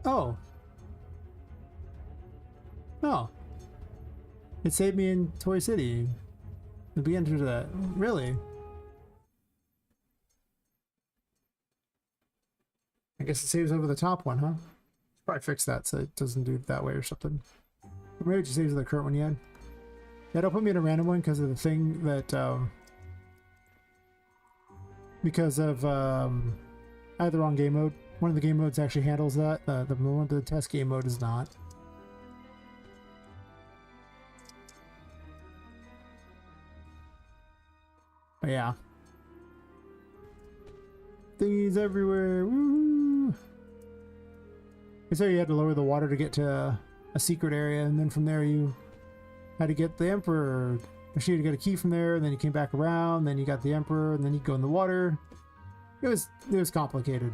Oh. Oh. It saved me in Toy City. The beginning to that. Really? I guess it saves over the top one, huh? Probably fix that so it doesn't do it that way or something. Or maybe it just saves the current one you had. Yeah, don't put me in a random one because of the thing that, because of, I had the wrong game mode. One of the game modes actually handles that. The test game mode is not. But yeah. Thingies everywhere. Woo! So you had to lower the water to get to a secret area, and then from there you had to get the Emperor. Actually, you had to get a key from there, and then you came back around, then you got the Emperor, and then you go in the water. It was complicated.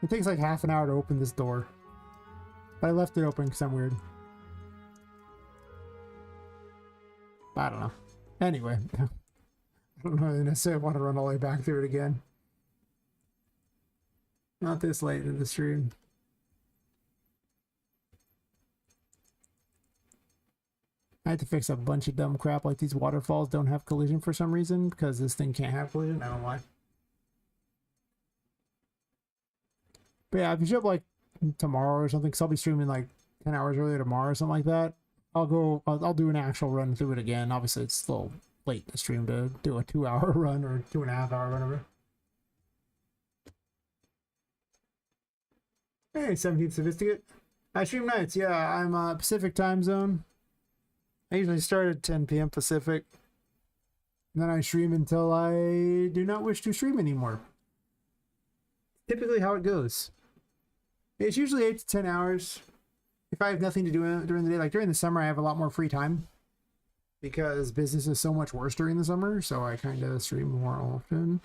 It takes like half an hour to open this door. But I left it open because I'm weird. I don't know. Anyway, I don't really necessarily want to run all the way back through it again. Not this late in the stream. I had to fix a bunch of dumb crap like these waterfalls don't have collision for some reason because this thing can't have collision. I don't know why. But yeah, if you show up like tomorrow or something, because I'll be streaming like 10 hours earlier tomorrow or something like that, I'll do an actual run through it again. Obviously, it's a little late to stream to do a 2-hour run or 2.5-hour, whatever. Hey, 17th Sophisticate. I stream nights. Yeah, I'm Pacific time zone. I usually start at 10 p.m. Pacific. And then I stream until I do not wish to stream anymore. Typically how it goes. It's usually 8 to 10 hours. If I have nothing to do during the day, like during the summer, I have a lot more free time because business is so much worse during the summer, so I kind of stream more often.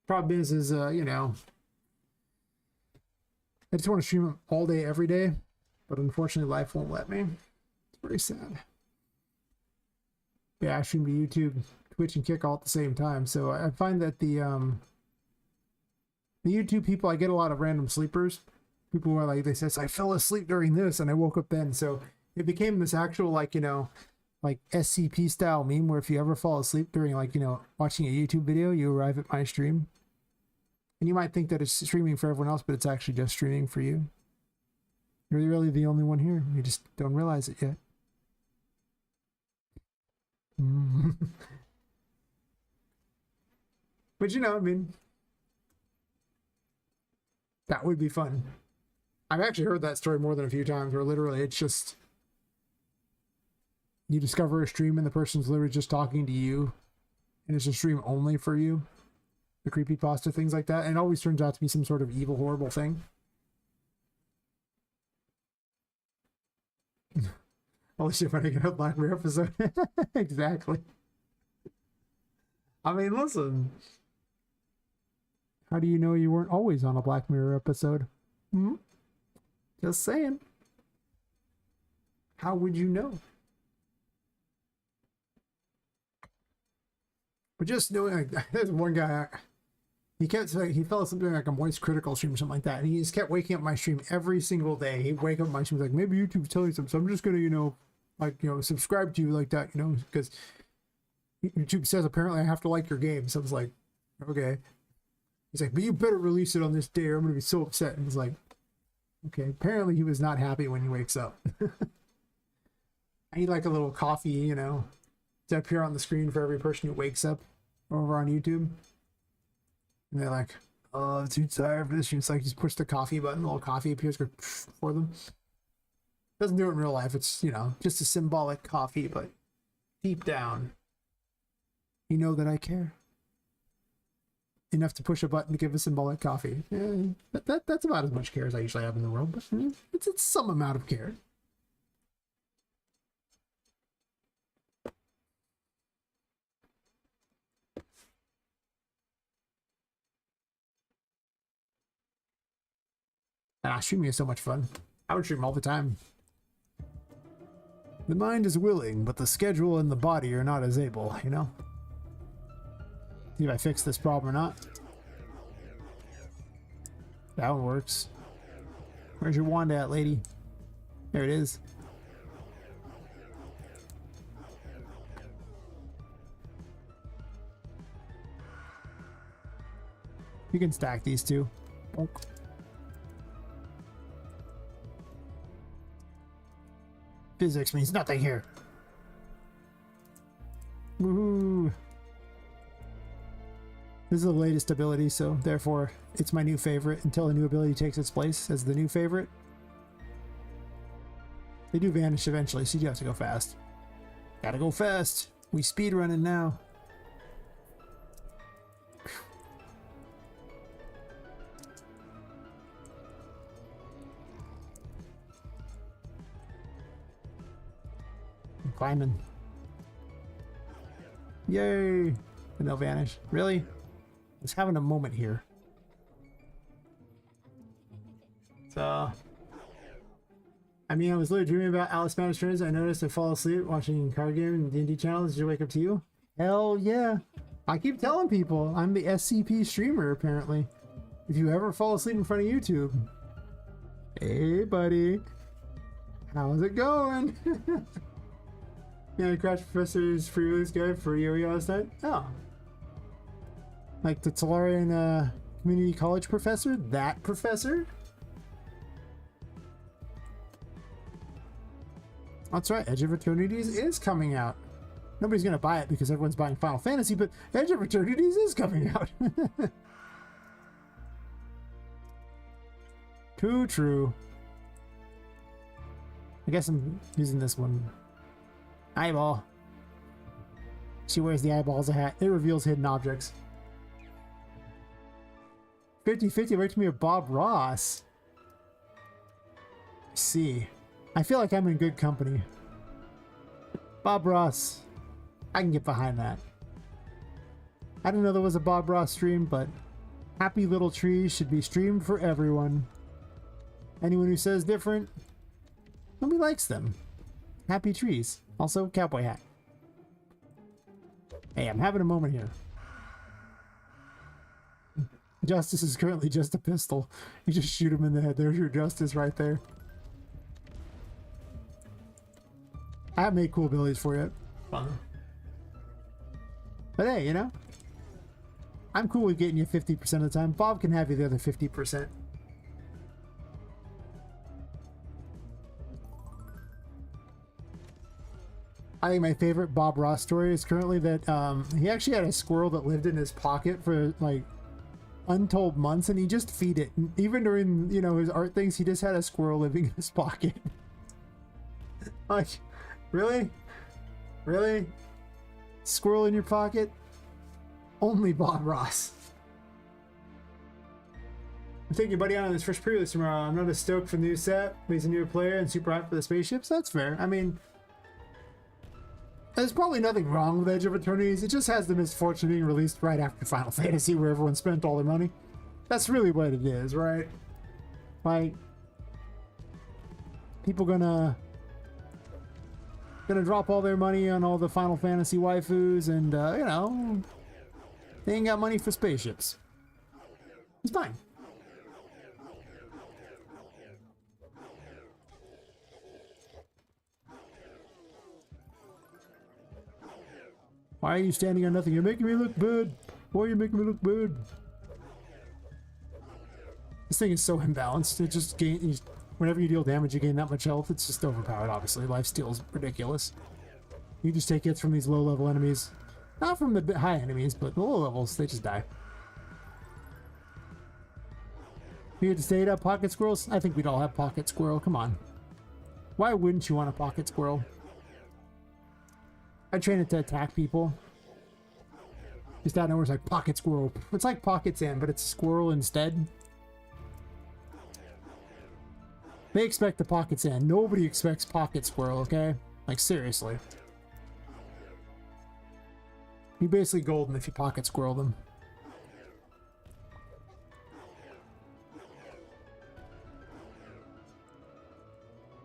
Problem is you know, I just want to stream all day, every day, but unfortunately life won't let me. It's very sad. Yeah, I stream to YouTube, Twitch, and Kick all at the same time, so I find that the YouTube people, I get a lot of random sleepers. People who are like, they says, I fell asleep during this and I woke up then. So it became this actual, like, you know, like SCP style meme where if you ever fall asleep during, like, you know, watching a YouTube video, you arrive at my stream. And you might think that it's streaming for everyone else, but it's actually just streaming for you. You're really the only one here. You just don't realize it yet. But you know, I mean, that would be fun. I've actually heard that story more than a few times where literally it's just you discover a stream and the person's literally just talking to you and it's a stream only for you. The creepypasta, things like that. And it always turns out to be some sort of evil, horrible thing. Holy shit, when I get a Black Mirror episode. Exactly. I mean, listen. How do you know you weren't always on a Black Mirror episode? Hmm? Just saying. How would you know? But just knowing, like, there's one guy, he fell asleep doing like a Moist Critical stream or something like that, and he just kept waking up my stream every single day. He'd wake up my stream like, maybe YouTube's telling you something, so I'm just gonna, you know, like, you know, subscribe to you like that, you know, because YouTube says apparently I have to like your game. So I was like, okay. He's like, but you better release it on this day or I'm gonna be so upset. And I was like, okay. Apparently he was not happy when he wakes up. I need like a little coffee, you know, to appear on the screen for every person who wakes up over on YouTube. And they're like, oh, I'm too tired for this. And it's like, just push the coffee button, a little coffee appears for them. Doesn't do it in real life. It's, you know, just a symbolic coffee, but deep down, you know that I care. Enough to push a button to give a symbolic coffee. That's about as much care as I usually have in the world, but it's some amount of care. And streaming is so much fun. I would stream all the time. The mind is willing, but the schedule and the body are not as able, you know? See if I fix this problem or not. That one works. Where's your wand at, lady? There it is. You can stack these two. Bonk. Physics means nothing here. Woohoo! This is the latest ability, so therefore it's my new favorite until a new ability takes its place as the new favorite. They do vanish eventually, so you do have to go fast. Gotta go fast. We speed running now. I'm climbing. Yay! And they'll vanish. Really? I was having a moment here. I I mean, I was literally dreaming about Alice Spanish Trains. I noticed I fall asleep watching card game and D&D channels. Did it wake up to you? Hell yeah. I keep telling people I'm the SCP streamer, apparently. If you ever fall asleep in front of YouTube. Hey, buddy. How's it going? Yeah, Crash Professor's free release guide for EOE last night. Oh. Like the Talarian community college professor? That professor? That's right, Edge of Eternities is coming out. Nobody's gonna buy it because everyone's buying Final Fantasy, but Edge of Eternities is coming out. Too true. I guess I'm using this one. Eyeball. She wears the eyeball as a hat. It reveals hidden objects. 50-50 right to me of Bob Ross. I see. I feel like I'm in good company. Bob Ross. I can get behind that. I didn't know there was a Bob Ross stream, but Happy Little Trees should be streamed for everyone. Anyone who says different, nobody likes them. Happy trees. Also, cowboy hat. Hey, I'm having a moment here. Justice is currently just a pistol. You just shoot him in the head. There's your justice right there. I have made cool abilities for you. Fun. But hey, you know, I'm cool with getting you 50% of the time. Bob can have you the other 50%. I think my favorite Bob Ross story is currently that he actually had a squirrel that lived in his pocket for like untold months, and he just feed it. And even during, you know, his art things, he just had a squirrel living in his pocket. Like, really? Really? Squirrel in your pocket? Only Bob Ross. I'm taking your buddy out on his first pre-release tomorrow. I'm not as stoked for the new set, but he's a newer player and super hyped for the spaceships. That's fair. I mean, there's probably nothing wrong with Edge of Eternities. It just has the misfortune of being released right after Final Fantasy, where everyone spent all their money. That's really what it is, right? Like, people gonna drop all their money on all the Final Fantasy waifus, and you know, they ain't got money for spaceships. It's fine. Why are you standing on nothing? You're making me look bad. Why are you making me look bad? This thing is so imbalanced. It just gains, whenever you deal damage, you gain that much health. It's just overpowered, obviously. Lifesteal's ridiculous. You just take hits from these low-level enemies. Not from the high enemies, but the low levels, they just die. You get to stay up pocket squirrels? I think we'd all have pocket squirrel. Come on. Why wouldn't you want a pocket squirrel? I train it to attack people. Just out of nowhere, it's like pocket squirrel. It's like pocket sand, but it's a squirrel instead. They expect the pocket sand. Nobody expects pocket squirrel, okay? Like, seriously. You're basically golden if you pocket squirrel them.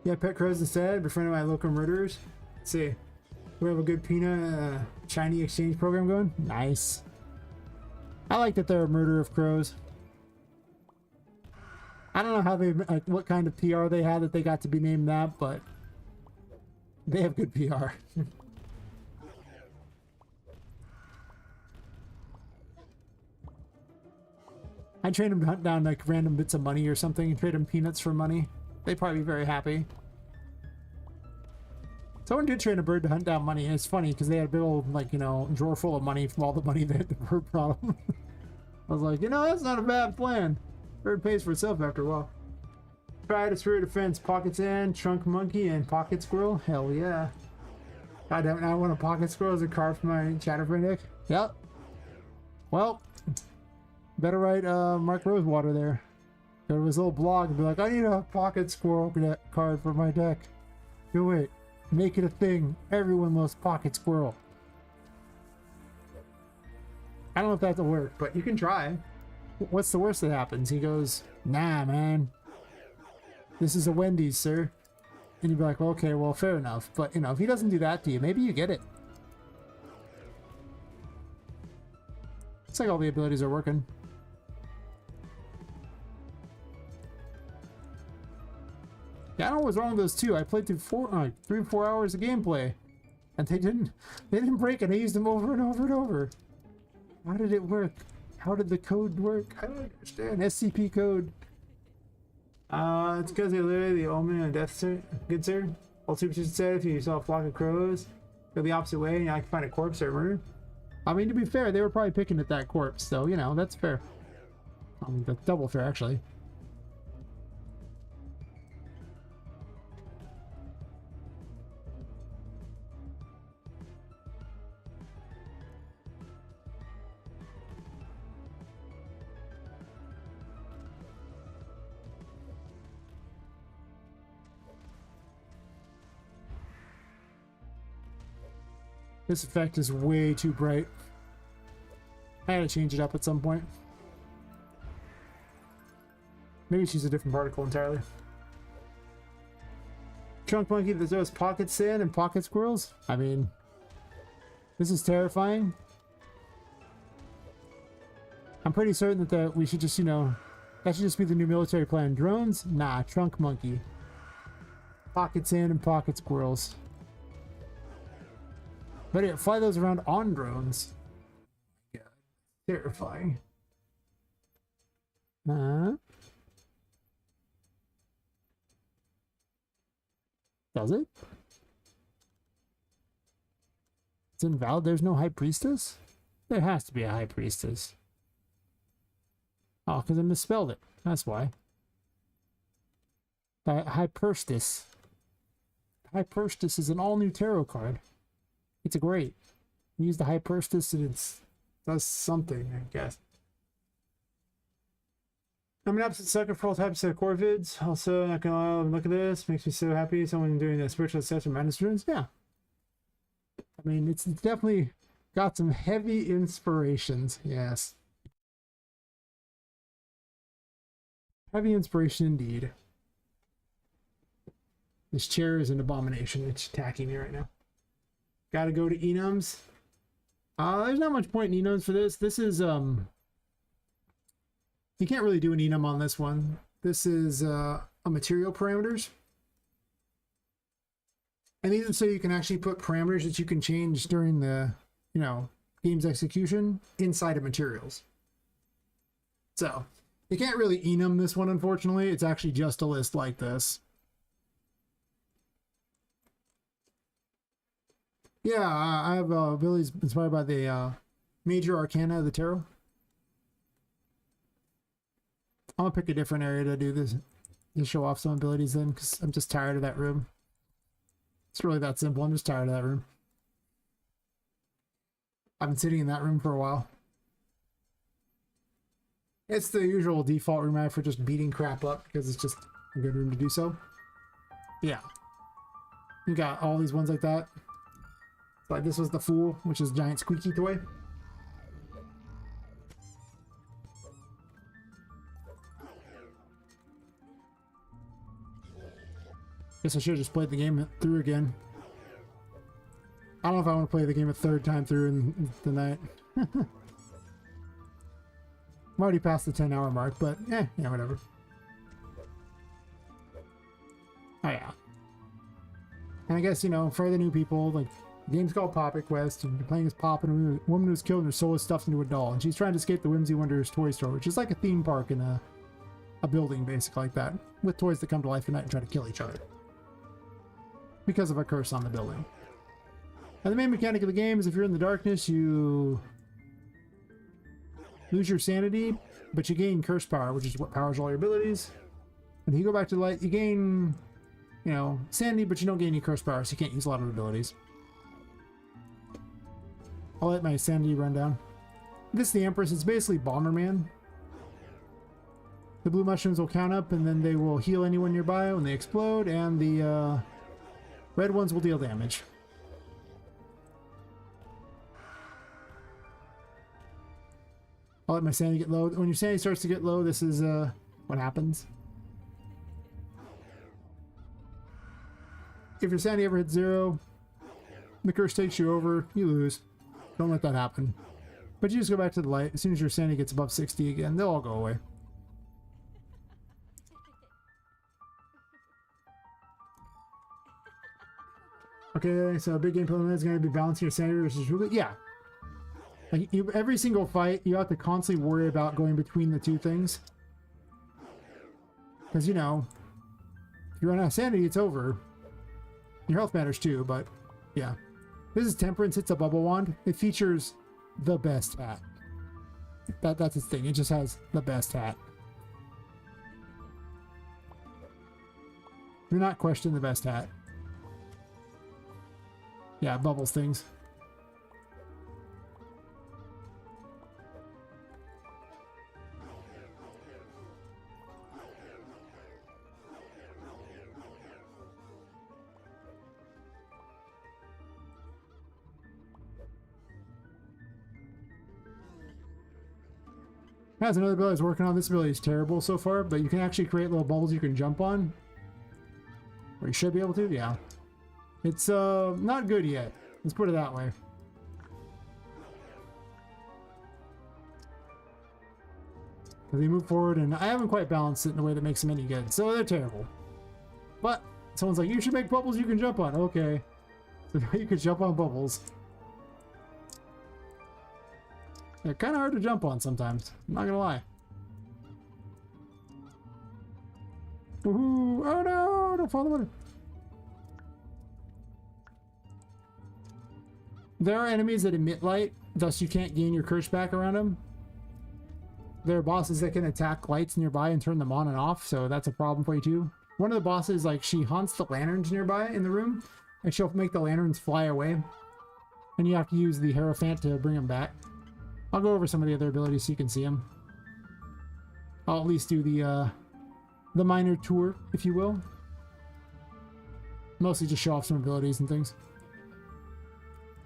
Yeah, pet crows instead. Befriended my local murderers. Let's see. We have a good peanut Chinese exchange program going. Nice. I like that they're a murder of crows. I don't know how they, like, what kind of PR they had that they got to be named that, but they have good PR. I train them to hunt down like random bits of money or something and trade them peanuts for money. They'd probably be very happy. Someone did train a bird to hunt down money, and it's funny because they had a big old, like, you know, drawer full of money from all the money that the bird brought them. I was like, you know, that's not a bad plan. Bird pays for itself after a while. Try to spirit defense, pocket sand, trunk monkey, and pocket squirrel. Hell yeah. I don't know. I want a pocket squirrel as a card for my Chatterbrain deck. Yep. Well, better write Mark Rosewater there. Go to his little blog and be like, I need a pocket squirrel card for my deck. Do it. Make it a thing. Everyone loves pocket squirrel. I don't know if that'll work, but you can try. What's the worst that happens? He goes, nah, man. This is a Wendy's, sir. And you'd be like, well, okay, well, fair enough. But, you know, if he doesn't do that to you, maybe you get it. It's like all the abilities are working. Yeah, I don't know what's wrong with those two. I played through 3 or 4 hours of gameplay, and they didn't break, and I used them over and over and over. How did it work? How did the code work? I don't understand. SCP code. It's because they literally the omen and death, sir. Good sir. Old superstition said if you saw a flock of crows go the opposite way, and I can find a corpse or murder. I mean, to be fair, they were probably picking at that corpse, so you know that's fair. I mean, that's double fair, actually. This effect is way too bright. I had to change it up at some point. Maybe choose a different particle entirely. Chunk monkey that throws pocket sand and pocket squirrels? I mean, this is terrifying. I'm pretty certain that we should just, you know, that should just be the new military plan. Drones? Nah, trunk monkey. Pocket sand and pocket squirrels. But yeah, fly those around on drones. Yeah, terrifying. Does it? It's invalid. There's no high priestess? There has to be a high priestess. Oh, because I misspelled it. That's why. High priestess. High priestess is an all-new tarot card. It's a great. Use the high priestess and it does something, I guess. I'm an absolute sucker for all types of core vids. Also, not gonna lie, look at this. Makes me so happy. Someone doing the spiritual assessment madness runes. Yeah. I mean, it's definitely got some heavy inspirations. Yes. Heavy inspiration indeed. This chair is an abomination. It's attacking me right now. Gotta go to enums. There's not much point in enums for this. This is, you can't really do an enum on this one. This is, a material parameters. And even so, you can actually put parameters that you can change during the, you know, game's execution inside of materials. So, you can't really enum this one, unfortunately. It's actually just a list like this. Yeah, I have abilities inspired by the major arcana of the tarot. I'm gonna pick a different area to do this, to show off some abilities then, because I'm just tired of that room. It's really that simple. I'm just tired of that room. I've been sitting in that room for a while. It's the usual default room I have for just beating crap up, because it's just a good room to do so. Yeah. You got all these ones like that. Like this was the Fool, which is a giant squeaky toy. Guess I should have just played the game through again. I don't know if I want to play the game a third time through in the night. I'm already past the 10-hour mark, but yeah, whatever. Oh yeah. And I guess, you know, for the new people, like, the game's called Poppet Quest, and you're playing as Pop, and a woman who's killed and her soul is stuffed into a doll, and she's trying to escape the Whimsy Wonders toy store, which is like a theme park in a building, basically, like that, with toys that come to life at night and try to kill each other because of a curse on the building. And the main mechanic of the game is if you're in the darkness, you lose your sanity, but you gain curse power, which is what powers all your abilities. And if you go back to the light, you gain, you know, sanity, but you don't gain any curse power, so you can't use a lot of abilities. I'll let my sanity run down. This is the Empress. It's basically Bomberman. The blue mushrooms will count up, and then they will heal anyone nearby when they explode, and the red ones will deal damage. I'll let my sanity get low. When your sanity starts to get low, this is what happens. if your sanity ever hits 0, the curse takes you over, you lose. Don't let that happen. But you just go back to the light. As soon as your sanity gets above 60 again, they'll all go away. Okay, so a big game plan is going to be balancing your sanity versus really, yeah. Like every single fight, you have to constantly worry about going between the two things. Because, you know, if you run out of sanity, it's over. Your health matters too, but yeah. This is Temperance. It's a bubble wand. It features the best hat. That's its thing. It just has the best hat. You're not questioning the best hat. Yeah, bubbles things. Has another ability I was working on. This ability is terrible so far, but you can actually create little bubbles you can jump on. Or you should be able to, yeah. It's not good yet. Let's put it that way. As they move forward, and I haven't quite balanced it in a way that makes them any good. So they're terrible. But someone's like, you should make bubbles you can jump on. Okay. So you can jump on bubbles. They're kind of hard to jump on sometimes. I'm not gonna lie. Woohoo! Oh no! Don't fall in the water. There are enemies that emit light, thus you can't gain your curse back around them. There are bosses that can attack lights nearby and turn them on and off, so that's a problem for you too. One of the bosses, like, she haunts the lanterns nearby in the room, and she'll make the lanterns fly away. And you have to use the Hierophant to bring them back. I'll go over some of the other abilities so you can see them. I'll at least do the minor tour, if you will. Mostly just show off some abilities and things.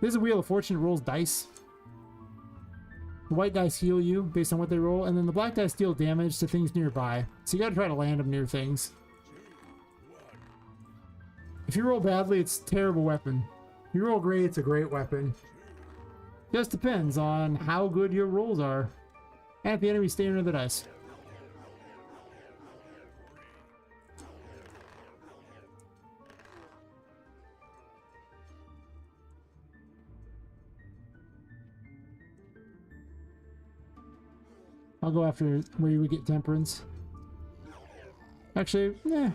There's a Wheel of Fortune that rolls dice. The white dice heal you based on what they roll, and then the black dice deal damage to things nearby. So you gotta try to land them near things. If you roll badly, it's a terrible weapon. If you roll great, it's a great weapon. Just depends on how good your rolls are. And if the enemy stay under the dice. I'll go after where you would get Temperance. Actually, I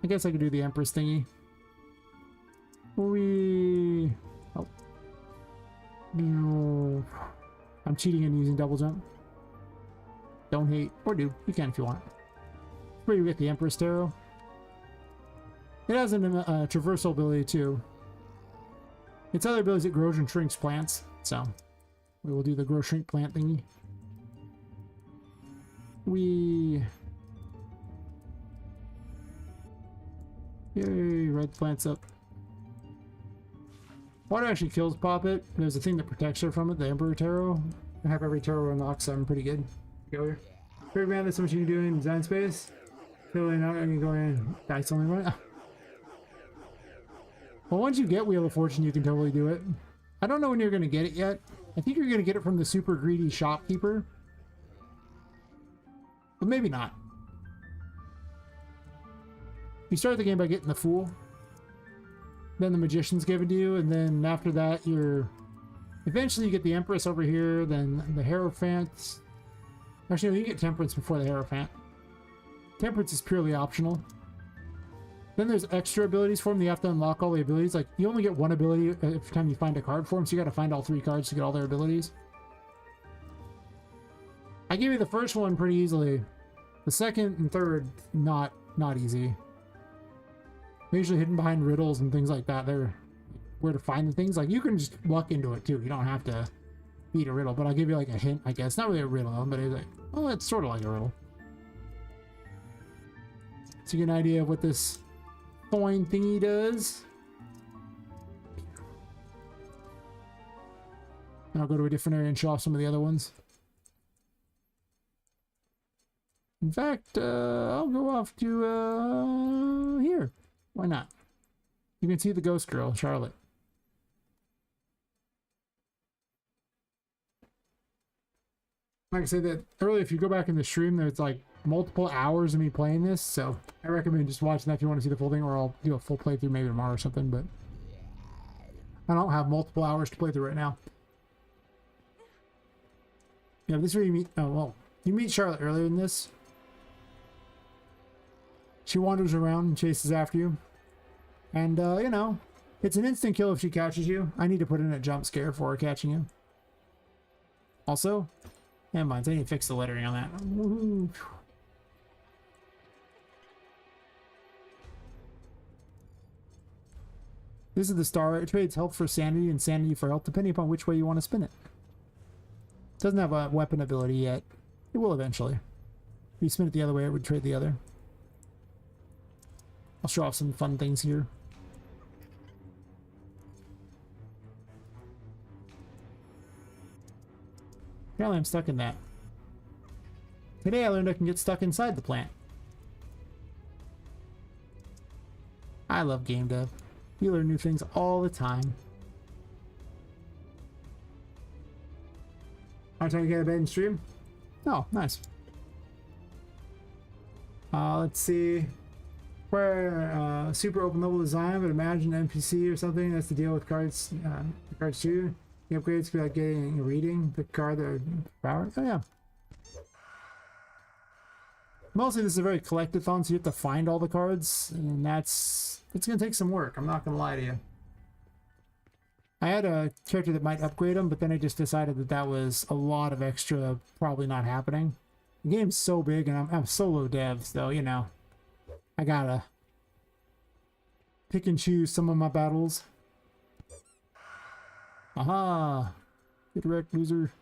guess I could do the Empress thingy. Oh. No. I'm cheating and using double jump. Don't hate. Or do. You can if you want. Where you get the Empress Tarot. It has a traversal ability too. Its other ability is it grows and shrinks plants. So we will do the grow shrink plant thingy. Yay, red plants up. Water actually kills Poppet. There's a thing that protects her from it, the Emperor Tarot. I have every tarot unlocked, so I'm pretty good. Go here. Third man, there's so much you can do in design space. Totally not going to go in. Dice only one. Well, once you get Wheel of Fortune, you can totally do it. I don't know when you're going to get it yet. I think you're going to get it from the super greedy shopkeeper. But maybe not. You start the game by getting the Fool. Then the Magician's given to you, and then after that, eventually you get the Empress over here, then the Hierophant. Actually, no, you get Temperance before the Hierophant. Temperance is purely optional. Then there's extra abilities for them. You have to unlock all the abilities. Like, you only get one ability every time you find a card for them, so you gotta find all 3 cards to get all their abilities. I gave you the first one pretty easily. The second and third, not easy. They're usually hidden behind riddles and things like that. They're where to find the things. Like, you can just luck into it too. You don't have to beat a riddle, but I'll give you like a hint, I guess. Not really a riddle, but it's like, oh, it's sort of like a riddle. So you get an idea of what this coin thingy does. And I'll go to a different area and show off some of the other ones. In fact, I'll go off to here. Why not? You can see the ghost girl, Charlotte. Like I said that earlier, if you go back in the stream, there's like multiple hours of me playing this, so I recommend just watching that if you want to see the full thing, or I'll do a full playthrough maybe tomorrow or something, but I don't have multiple hours to play through right now. Yeah, this is where you meet, oh well, you meet Charlotte earlier in this. She wanders around and chases after you. And, you know, it's an instant kill if she catches you. I need to put in a jump scare for her catching you. Also, never mind, I need to fix the lettering on that. Woohoo. This is the star. It trades health for sanity and sanity for health, depending upon which way you want to spin it. Doesn't have a weapon ability yet. It will eventually. If you spin it the other way, it would trade the other. I'll show off some fun things here. Apparently I'm stuck in that. Today I learned I can get stuck inside the plant. I love game dev. You learn new things all the time. I'm trying to get a bed and stream? Oh, nice. Let's see. Where super open level design, but imagine NPC or something. That's the deal with cards. Cards too. The upgrades could be like getting a reading, pick a card that power. Oh yeah. Mostly this is a very collectathon, so you have to find all the cards, and it's gonna take some work. I'm not gonna lie to you. I had a character that might upgrade them, but then I just decided that that was a lot of extra, probably not happening. The game's so big, and I'm solo dev, so you know. I gotta pick and choose some of my battles. Aha! Get wrecked, loser.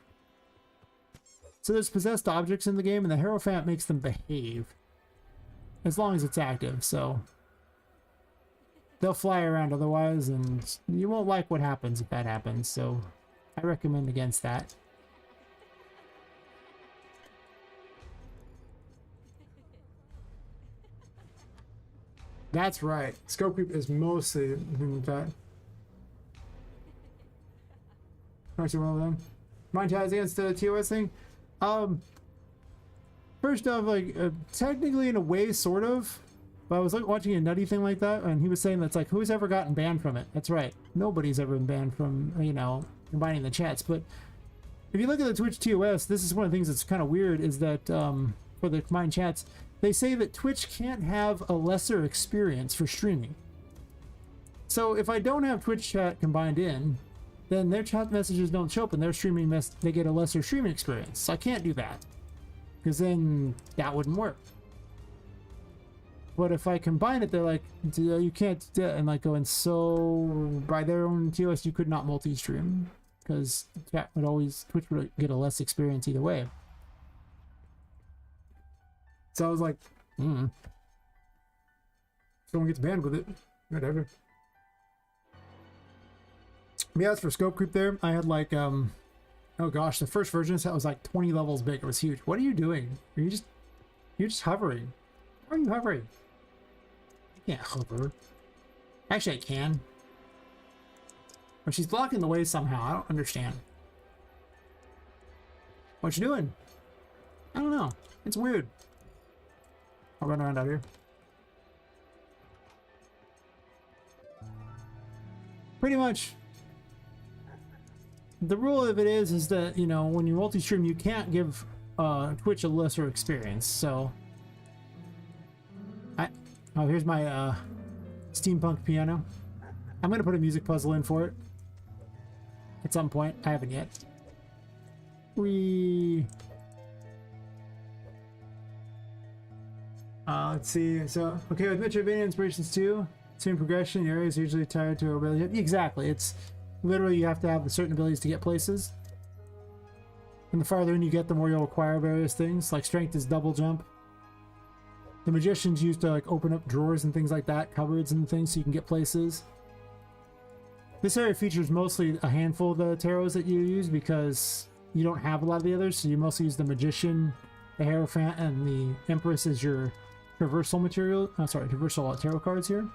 So there's possessed objects in the game, and the Hierophant makes them behave. As long as it's active, so... they'll fly around otherwise, and you won't like what happens if that happens, so... I recommend against that. That's right. Scope creep is mostly that. Actually, one of them. Mind ties against the TOS thing. First off, like technically in a way, sort of. But I was like watching a nutty thing like that, and he was saying that's like, who's ever gotten banned from it? That's right. Nobody's ever been banned from, you know, combining the chats. But if you look at the Twitch TOS, this is one of the things that's kind of weird is that for the combined chats, they say that Twitch can't have a lesser experience for streaming. So if I don't have Twitch chat combined in, then their chat messages don't show up and their streaming they get a lesser streaming experience. So I can't do that, because then that wouldn't work. But if I combine it, they're like, you can't do that, and like going, so by their own TOS, you could not multi-stream, because chat would always, Twitch would get a less experience either way. So I was like, someone gets banned with it, whatever. Yeah, as for scope creep there, I had like, oh gosh, the first version of that was like 20 levels big. It was huge. What are you doing? You're just hovering. Why are you hovering? You can't hover. Actually, I can. But she's blocking the way somehow. I don't understand. What you doing? I don't know. It's weird. I'll run around out here. Pretty much. The rule of it is that, you know, when you multi-stream, you can't give Twitch a lesser experience, so... Oh, here's my steampunk piano. I'm gonna put a music puzzle in for it. At some point. I haven't yet. Let's see. So, okay, with Metroidvania Inspirations 2, same progression, your area is usually tied to a ability. Exactly, it's... literally, you have to have certain abilities to get places. And the farther in you get, the more you'll acquire various things. Like strength is double jump. The magician's used to like open up drawers and things like that, cupboards and things, so you can get places. This area features mostly a handful of the tarots that you use because you don't have a lot of the others, so you mostly use the magician, the Hierophant, and the Empress as your traversal material. Traversal tarot cards here.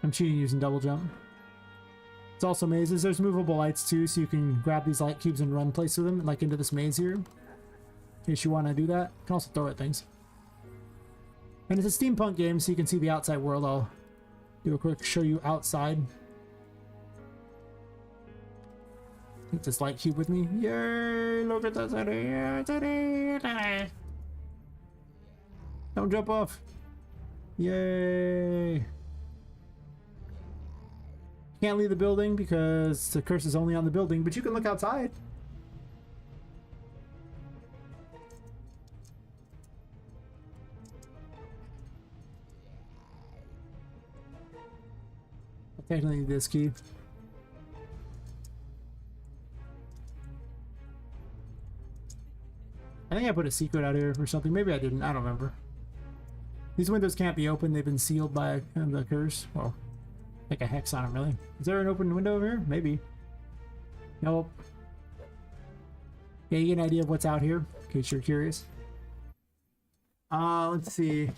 I'm cheating using double jump. It's also mazes. There's movable lights too, so you can grab these light cubes and run places with them, like into this maze here. In case you want to do that. You can also throw at things. And it's a steampunk game, so you can see the outside world. I'll do a quick show you outside. Take this light cube with me. Yay! Look at the city! Don't jump off! Yay! Can't leave the building because the curse is only on the building, but you can look outside. I'll technically need this key. I think I put a secret out here or something. Maybe I didn't. I don't remember. These windows can't be opened. They've been sealed by the curse. Well, like a hex on them, really. Is there an open window over here? Maybe. Nope. Yeah, you get an idea of what's out here, in case you're curious. Let's see.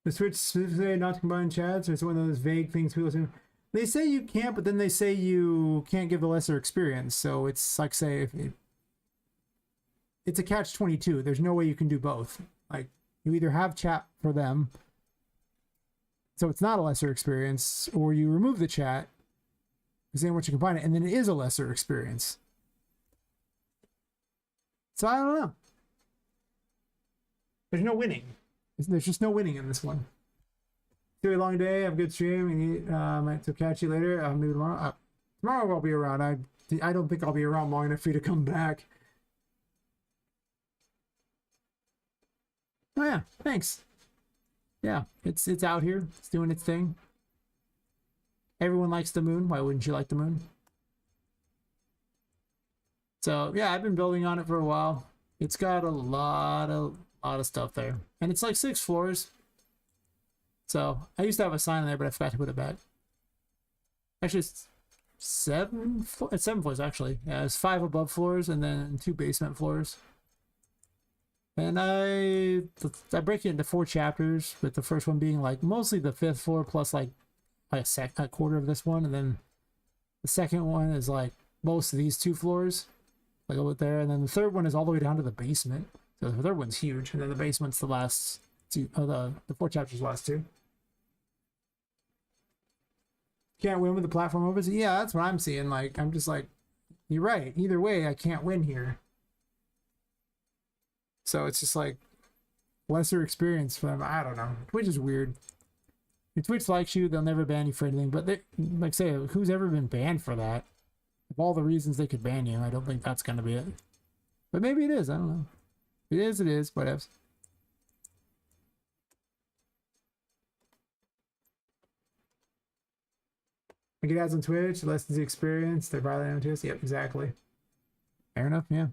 The Switch specifically not to combine chats, or it's one of those vague things people say. They say you can't, but then they say you can't give the lesser experience. So it's like, say, if it's a catch-22. There's no way you can do both. Like, you either have chat for them, so it's not a lesser experience, or you remove the chat, because then once you combine it, and then it is a lesser experience. So I don't know. There's no winning. There's just no winning in this one. It's a long day. Have a good stream. Might to catch you later. Maybe tomorrow. Tomorrow I'll be around. I don't think I'll be around long enough for you to come back. Oh yeah, thanks. Yeah, it's out here. It's doing its thing. Everyone likes the moon. Why wouldn't you like the moon? So yeah, I've been building on it for a while. It's got a lot of stuff there, and it's like 6 floors. So I used to have a sign there, but I forgot to put it back. Actually, it's 7 floors actually. Yeah, it's 5 above floors and then 2 basement floors. And I break it into 4 chapters, with the first one being like mostly the 5th floor plus like a quarter of this one, and then the second one is like most of these 2 floors, like over there, and then the third one is all the way down to the basement. So the third one's huge, and then the basement's the last 2. The 4 chapters last 2. Can't win with the platform overs. Yeah, that's what I'm seeing. Like, I'm just like, you're right. Either way, I can't win here. So it's just like lesser experience for them. I don't know. Twitch is weird. If Twitch likes you, they'll never ban you for anything. But they, like, say, who's ever been banned for that? Of all the reasons they could ban you, I don't think that's gonna be it. But maybe it is. I don't know. It is. It is. Whatever. I get ads on Twitch, lessens the experience, they're violating to us. Yep, exactly. Fair enough, yeah.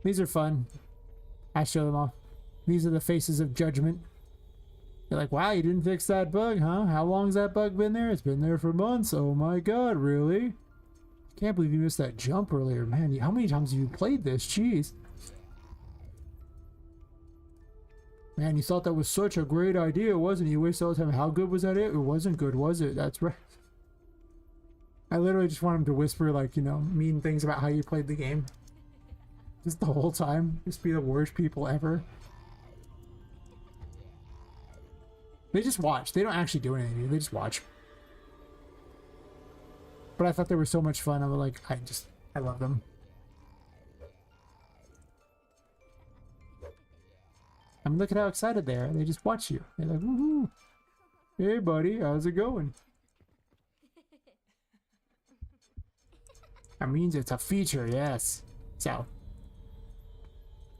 These are fun. I show them off. These are the faces of judgment. They're like, wow, you didn't fix that bug, huh? How long's that bug been there? It's been there for months. Oh my god, really? I can't believe you missed that jump earlier. Man, how many times have you played this? Jeez. Man, you thought that was such a great idea, wasn't it? You wasted all the time. How good was that? It wasn't good, was it? That's right. I literally just want him to whisper, like, you know, mean things about how you played the game. Just the whole time. Just be the worst people ever. They just watch. They don't actually do anything. They just watch. But I thought they were so much fun. I was like, I love them. I mean, look at how excited they are. They just watch you. They're like, woohoo. Hey, buddy, how's it going? That means it's a feature, yes. So,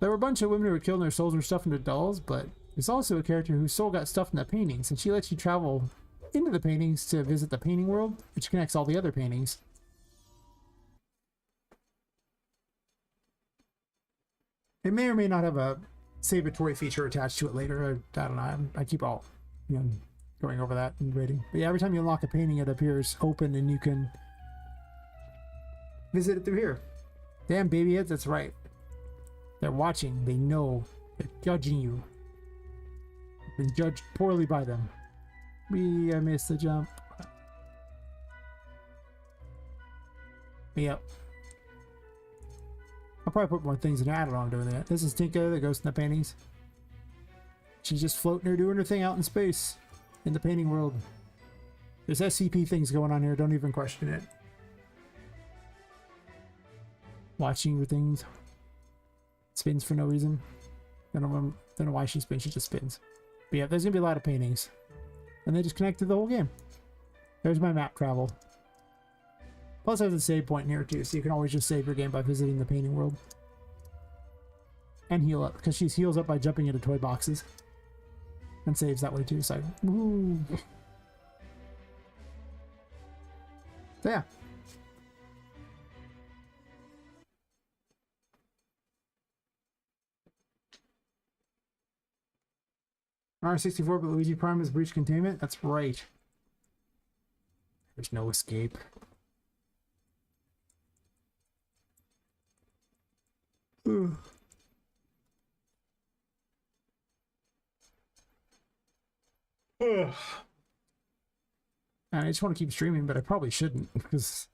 there were a bunch of women who were killed and their souls were stuffed into dolls, but there's also a character whose soul got stuffed in the paintings, and she lets you travel into the paintings to visit the painting world, which connects all the other paintings. It may or may not have a Sabotory feature attached to it later. I don't know. I keep all, you know, going over that and rating. But yeah, every time you unlock a painting, it appears open and you can visit it through here. Damn, baby heads, that's right. They're watching. They know. They're judging you. Been judged poorly by them. I missed the jump. Yep. I'll probably put more things in there. I don't know I'm doing that. This is Tinka, the ghost in the paintings. She's just floating there doing her thing out in space. In the painting world. There's SCP things going on here. Don't even question it. Watching your things. Spins for no reason. Don't know why she spins. She just spins. But yeah, there's going to be a lot of paintings. And they just connect to the whole game. There's my map travel. Plus there's a save point in here too, so you can always just save your game by visiting the painting world. And heal up, because she heals up by jumping into toy boxes. And saves that way too, so woo. So yeah. R64, but Luigi Prime has breached containment? That's right. There's no escape. Ugh. Ugh. I just want to keep streaming, but I probably shouldn't, because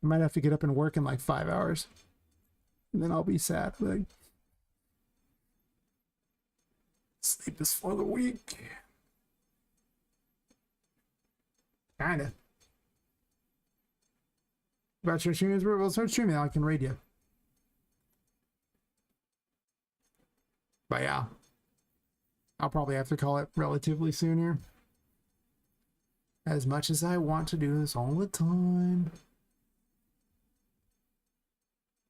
I might have to get up and work in like 5 hours. And then I'll be sad. Like, sleep is for the weak. Kinda. About your streaming, well, start streaming, I can raid you. But yeah, I'll probably have to call it relatively soon here. As much as I want to do this all the time.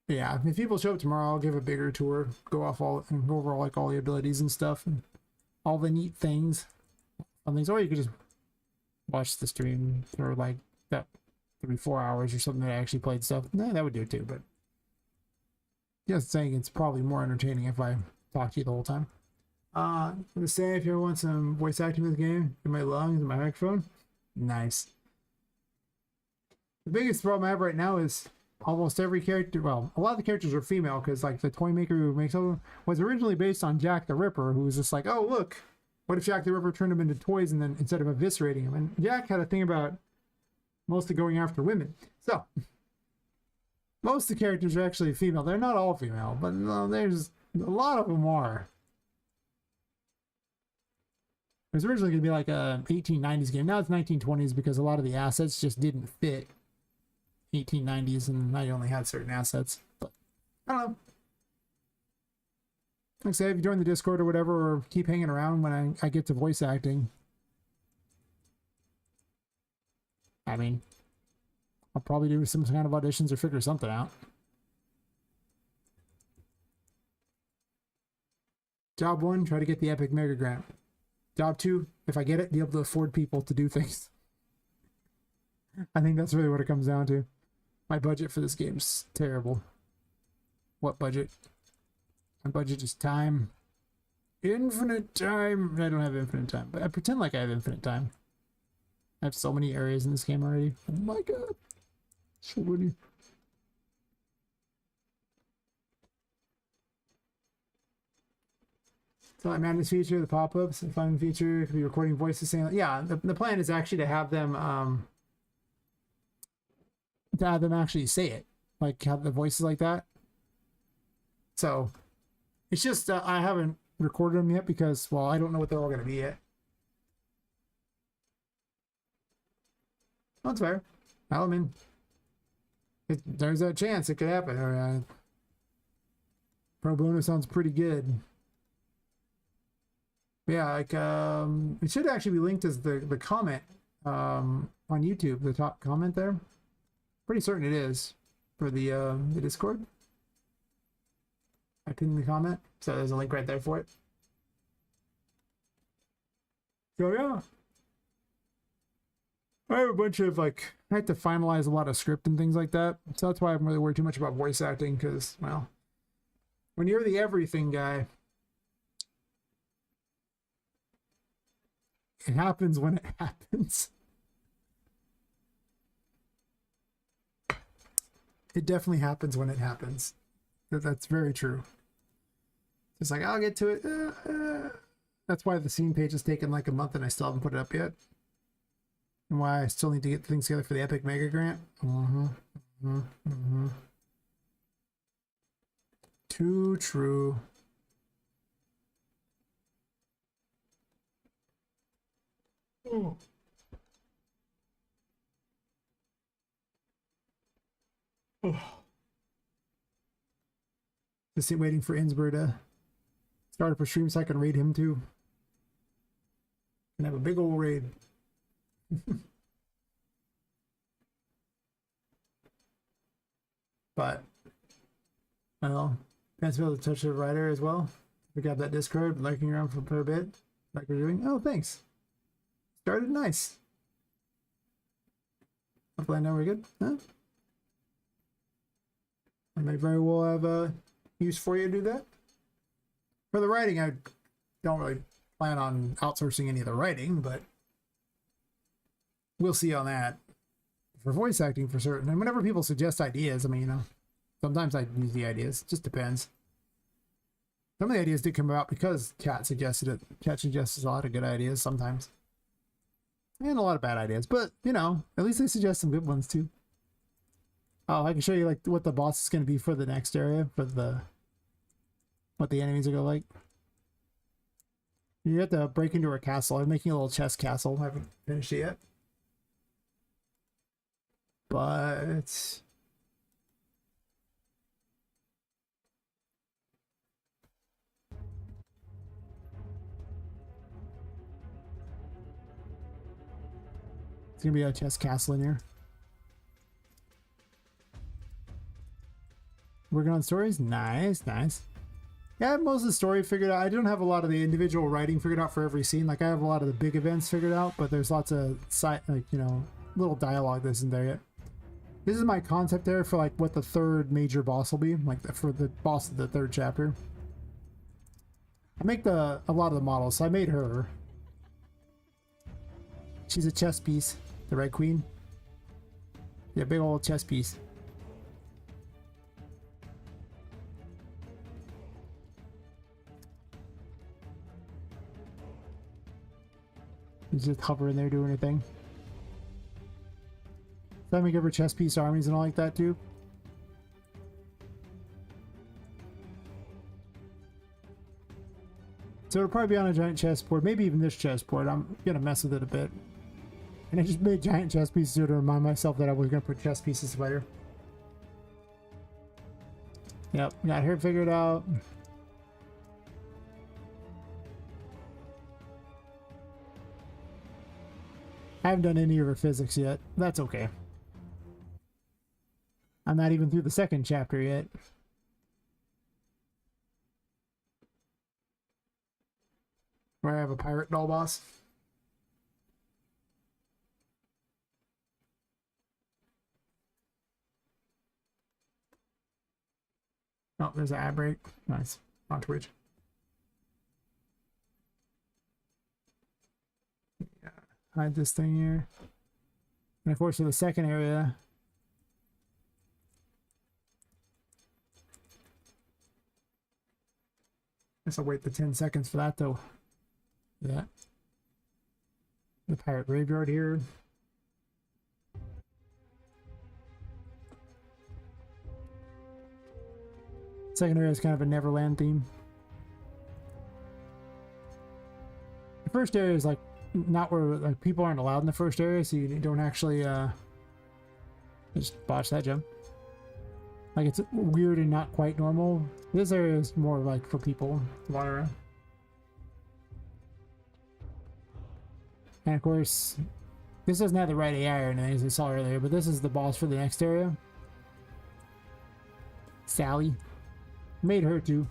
Yeah, if people show up tomorrow, I'll give a bigger tour, go over all like all the abilities and stuff, and all the neat things. Or you could just watch the stream for like that 3-4 hours or something that I actually played stuff. No, that would do it too, but just saying it's probably more entertaining if I talk to you the whole time. I'm gonna say if you ever want some voice acting in the game, in my lungs and my microphone, nice. The biggest problem I have right now is almost every character, well, a lot of the characters are female, because like the toy maker who makes them was originally based on Jack the Ripper, who was just like, oh look, what if Jack the Ripper turned them into toys and then instead of eviscerating them? And Jack had a thing about mostly going after women. So most of the characters are actually female. They're not all female, but there's a lot of them are. It was originally going to be like a 1890s game. Now it's 1920s because a lot of the assets just didn't fit 1890s, and I only had certain assets. But I don't know. Like I say, if you join the Discord or whatever, or keep hanging around when I get to voice acting. I mean, I'll probably do some kind of auditions or figure something out. Job 1, try to get the Epic Mega Grant. Job 2, if I get it, be able to afford people to do things. I think that's really what it comes down to. My budget for this game's terrible. What budget? My budget is time. Infinite time. I don't have infinite time, but I pretend like I have infinite time. I have so many areas in this game already. Oh my god. So many. So I Madness feature, the pop-ups, a fun feature, could be recording voices saying, yeah, the plan is actually to have them actually say it, like have the voices like that. So it's just I haven't recorded them yet because, well, I don't know what they're all going to be yet. That's fair. I mean, there's a chance it could happen. Or, pro bono sounds pretty good. Yeah, like it should actually be linked as the comment on YouTube, the top comment there. Pretty certain it is for the Discord. I pinned the comment, so there's a link right there for it. So yeah, I have a bunch of I have to finalize a lot of script and things like that. So that's why I haven't really worried too much about voice acting, because, well, when you're the everything guy, it happens when it happens. It definitely happens when it happens. That's very true. It's like, I'll get to it. That's why the scene page has taken like a month and I still haven't put it up yet. And why I still need to get things together for the Epic Mega Grant. Too true. Oh. Just waiting for Innsbruck to start up a stream so I can raid him too. And have a big old raid. But, well, nice to be able to touch the writer as well. We got that Discord, liking around for a bit, like we're doing. Oh, thanks. Started nice. Hopefully I know we're good. Huh? I may very well have a use for you to do that. For the writing, I don't really plan on outsourcing any of the writing, but we'll see on that. For voice acting, for certain. And whenever people suggest ideas, I mean, you know, sometimes I use the ideas. It just depends. Some of the ideas did come about because Kat suggested it. Kat suggests a lot of good ideas sometimes. And a lot of bad ideas. But, you know, at least they suggest some good ones too. Oh, I can show you like what the boss is going to be for the next area. For the... what the enemies are going to like. You have to break into her castle. I'm making a little chest castle. I haven't finished it yet. But it's gonna be a chest castle in here. Working on stories? Nice, nice. Yeah, I have most of the story figured out. I don't have a lot of the individual writing figured out for every scene. Like I have a lot of the big events figured out, but there's lots of side, like, you know, little dialogue that isn't there yet. This is my concept there for like what the third major boss will be, like for the boss of the third chapter. I make a lot of the models, so I made her. She's a chess piece, the Red Queen. Yeah, big old chess piece. He's just hovering there doing her thing. Let me give her chess piece armies and all like that too. So it'll probably be on a giant chessboard, maybe even this chessboard. I'm gonna mess with it a bit. And I just made giant chess pieces to remind myself that I was gonna put chess pieces later. Yep, got her figured out. I haven't done any of her physics yet. That's okay. I'm not even through the second chapter yet. Where I have a pirate doll boss. Oh, there's an ad break. Nice. On Twitch. Yeah. Hide this thing here. And of course, for the second area, guess I'll wait the 10 seconds for that though. Yeah. The pirate graveyard here. Second area is kind of a Neverland theme. The first area is like not where like people aren't allowed in the first area, so you don't actually just botch that jump. Like it's weird and not quite normal. This area is more like for people to wander around. And of course, this doesn't have the right AI or anything as I saw earlier, but this is the boss for the next area. Sally. Made her too.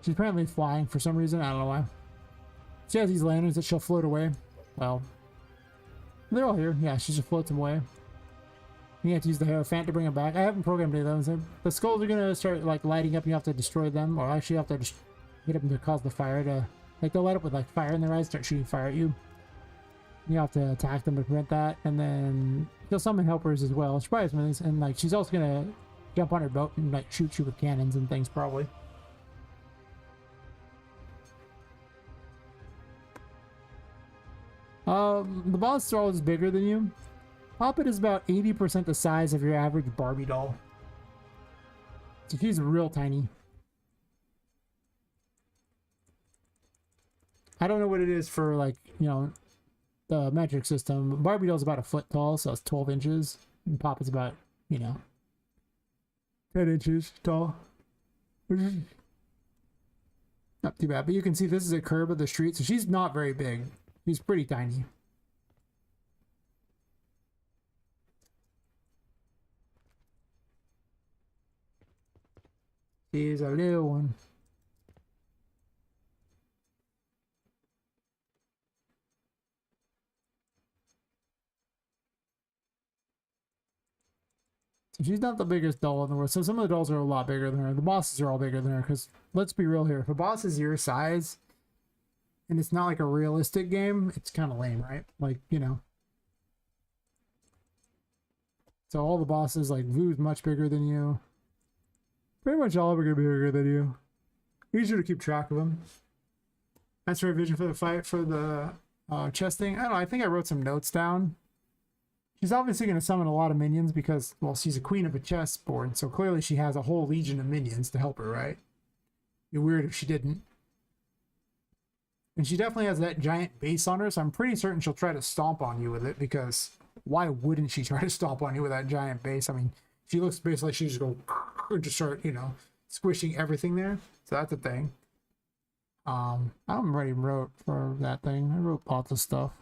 She's apparently flying for some reason, I don't know why. She has these lanterns that she'll float away. Well, they're all here. Yeah, she just floats them away. You have to use the Hierophant to bring them back. I haven't programmed any of them. The skulls are gonna start like lighting up and you have to destroy them, or actually you have to just hit them to cause the fire to, like they'll light up with like fire in their eyes, start shooting fire at you. You have to attack them to prevent that, and then She'll summon helpers as well. She probably has, and like she's also gonna jump on her boat and like shoot you with cannons and things probably. The boss are always bigger than you. Poppet is about 80% the size of your average Barbie doll. So she's real tiny. I don't know what it is for, like, you know, the metric system. Barbie doll's about a foot tall, so it's 12 inches. And Poppet's about, you know, 10 inches tall. Which is not too bad. But you can see this is a curb of the street, so she's not very big. She's pretty tiny. She's a little one. So she's not the biggest doll in the world. So some of the dolls are a lot bigger than her. The bosses are all bigger than her. Because let's be real here. If a boss is your size and it's not like a realistic game, it's kind of lame, right? Like, you know. So all the bosses, like Vu's much bigger than you. Pretty much all of them are going to be bigger than you. Easier to keep track of them. That's my vision for the fight for the chest thing. I don't know. I think I wrote some notes down. She's obviously going to summon a lot of minions because, well, she's a queen of a chessboard, so clearly she has a whole legion of minions to help her, right? It'd be weird if she didn't. And she definitely has that giant base on her, so I'm pretty certain she'll try to stomp on you with it, because why wouldn't she try to stomp on you with that giant base? I mean, she looks basically like she just go just start, you know, squishing everything there. So that's a thing. I already wrote for that thing. I wrote lots of stuff.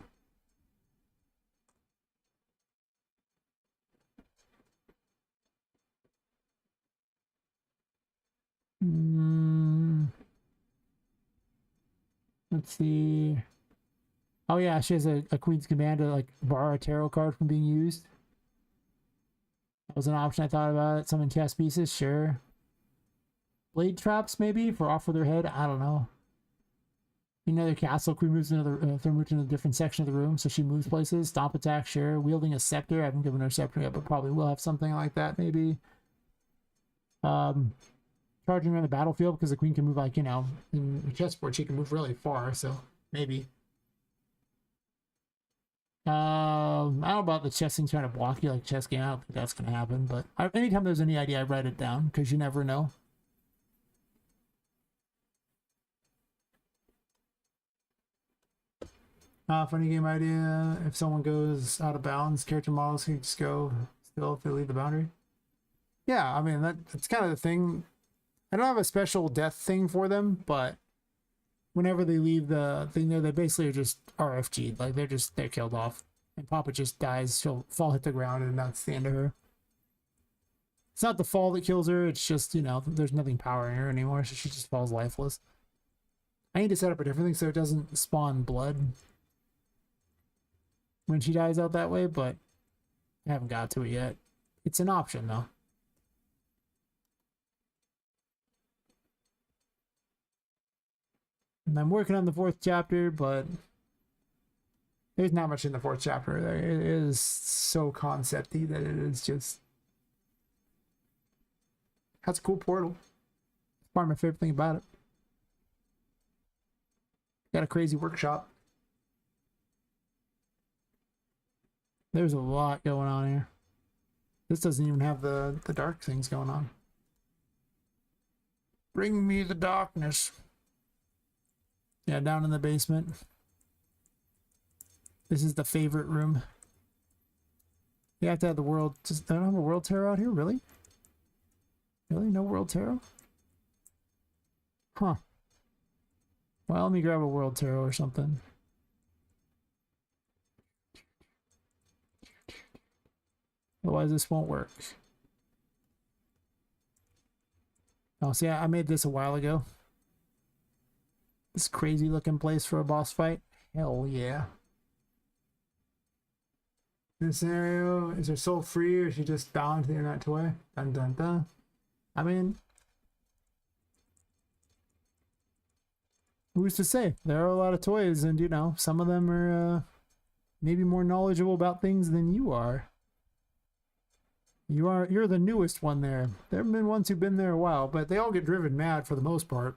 Let's see. Oh yeah, she has a queen's command to like borrow a tarot card from being used. That was an option I thought about. It. Summon chess pieces, sure. Blade traps maybe for off with her head. I don't know. Another castle. Queen moves another moves in a different section of the room, so she moves places. Stomp attack, sure. Wielding a scepter. I haven't given her a scepter yet, but probably will have something like that maybe. Charging around the battlefield because the queen can move, like, you know, in the chessboard she can move really far, so maybe. I don't know about the chess thing trying to block you like chess game. I don't think that's gonna happen, but anytime there's any idea I write it down because you never know. Funny game idea. If someone goes out of bounds, character models can just go still if they leave the boundary. Yeah, I mean that's kind of the thing. I don't have a special death thing for them, but whenever they leave the thing there, they basically are just RFG'd. Like they're killed off. And Papa just dies, she'll fall, hit the ground, and that's the end of her. It's not the fall that kills her, it's just, you know, there's nothing powering her anymore, so she just falls lifeless. I need to set up a different thing so it doesn't spawn blood when she dies out that way, but I haven't got to it yet. It's an option though. And I'm working on the 4th chapter, but there's not much in the 4th chapter. It is so concepty that it is just... That's a cool portal. It's probably my favorite thing about it. Got a crazy workshop. There's a lot going on here. This doesn't even have the dark things going on. Bring me the darkness. Yeah, down in the basement. This is the favorite room. You have to have the world. Just, I don't have a world tarot out here, really? Really? No world tarot? Huh. Well, let me grab a world tarot or something. Otherwise, this won't work. Oh, see, I made this a while ago. This crazy looking place for a boss fight. Hell yeah. In this scenario, is her soul free or is she just bound to the internet toy? Dun dun dun. I mean, who's to say? There are a lot of toys, and you know, some of them are maybe more knowledgeable about things than you are. You're the newest one there. There have been ones who've been there a while, but they all get driven mad for the most part.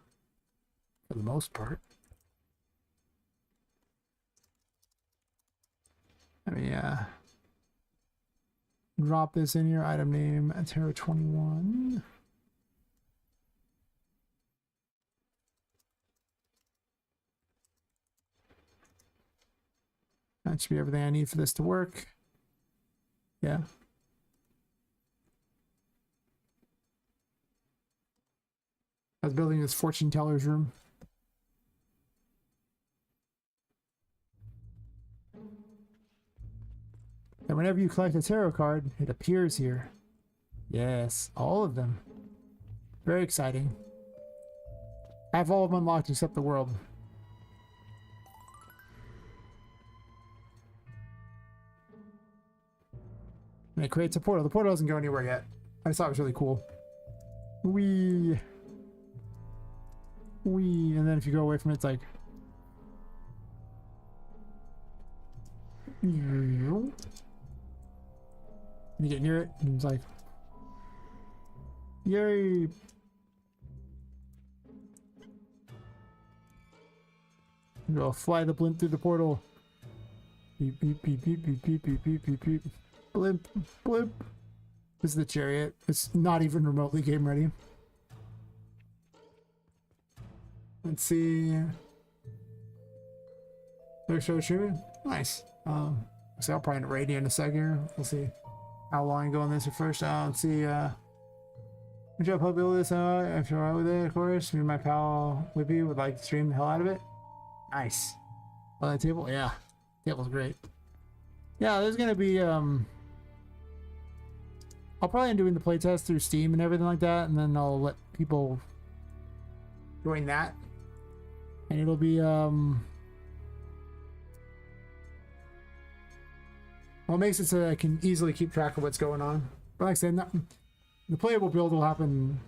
For the most part. I mean, yeah. Drop this in here. Item name Terra 21. That should be everything I need for this to work. Yeah. I was building this fortune teller's room. And whenever you collect a tarot card, it appears here. Yes, all of them. Very exciting. I have all of them unlocked except the world. And it creates a portal. The portal doesn't go anywhere yet. I just thought it was really cool. Wee. And then if you go away from it, it's like... You get near it, and it's like... Yay! Go fly the blimp through the portal. Beep, beep, beep, beep, beep, beep, beep, beep, beep, beep. Blimp, blimp. This is the chariot. It's not even remotely game ready. Let's see. They're show streaming. Nice. So I'll probably raid you in a second here. We'll see how long I go on this first. Let's see. Good job, I'll build this. If you're alright with it, of course. Me and my pal Whippy would like to stream the hell out of it. Nice. Oh, that table? Yeah. Table's great. Yeah, there's gonna be I'll probably end doing the playtest through Steam and everything like that, and then I'll let people join that. And it'll be well, it makes it so that I can easily keep track of what's going on. But like I said, the playable build will happen.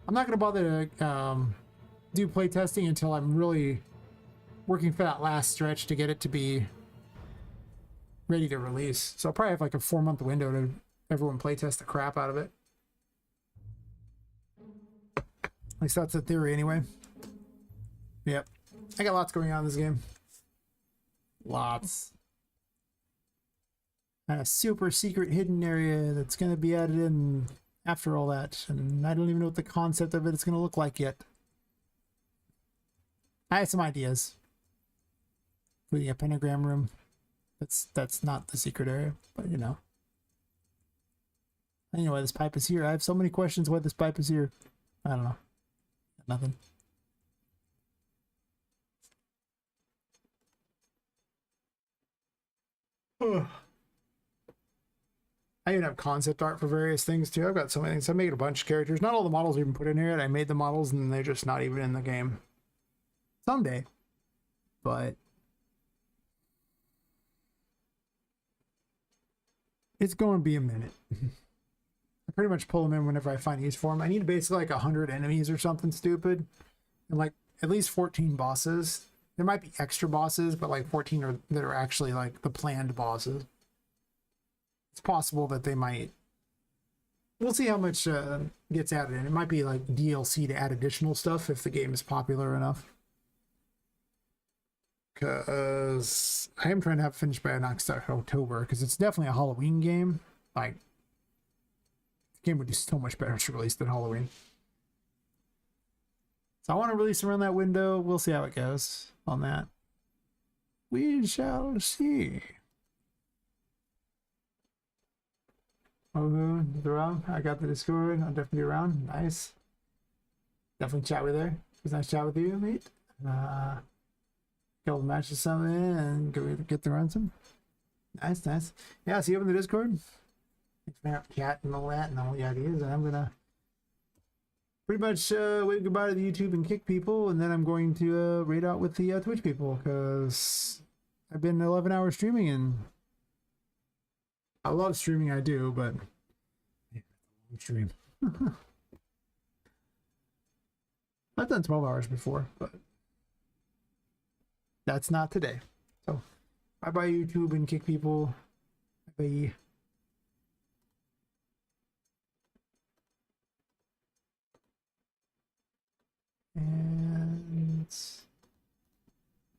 I'm not gonna bother to do playtesting until I'm really working for that last stretch to get it to be ready to release. So I'll probably have like a 4-month window to everyone playtest the crap out of it. At least that's the theory anyway. Yep. I got lots going on in this game. Lots. And a super secret hidden area that's going to be added in after all that. And I don't even know what the concept of it is going to look like yet. I have some ideas. Including a pentagram room. That's not the secret area, but you know. I don't know why this pipe is here. I have so many questions why this pipe is here. I don't know. Nothing. I even have concept art for various things too. I've got so many things. I made a bunch of characters. Not all the models are even put in here. I made the models and they're just not even in the game. Someday. But it's going to be a minute. I pretty much pull them in whenever I find use for them. I need basically like 100 enemies or something stupid. And like at least 14 bosses. There might be extra bosses, but like 14 that are actually like the planned bosses. It's possible that they might... We'll see how much gets added in. It might be like DLC to add additional stuff if the game is popular enough. Because I am trying to have it finished by next October, because it's definitely a Halloween game. Like, the game would do so much better to release than Halloween. So I want to release around that window. We'll see how it goes on that. We shall see. Oh, around. I got the Discord. I'll definitely be around. Nice. Definitely chat with her. It was nice chat with you, mate. Couple matches something and go get the ransom. Nice, nice. Yeah, see you up in the Discord. Thanks for having chat and all that and all the ideas. And I'm gonna pretty much wave goodbye to the YouTube and kick people, and then I'm going to raid out with the Twitch people because I've been 11 hours streaming and I love streaming. I do, but stream. I've done 12 hours before, but that's not today. So bye bye YouTube and kick people. Bye.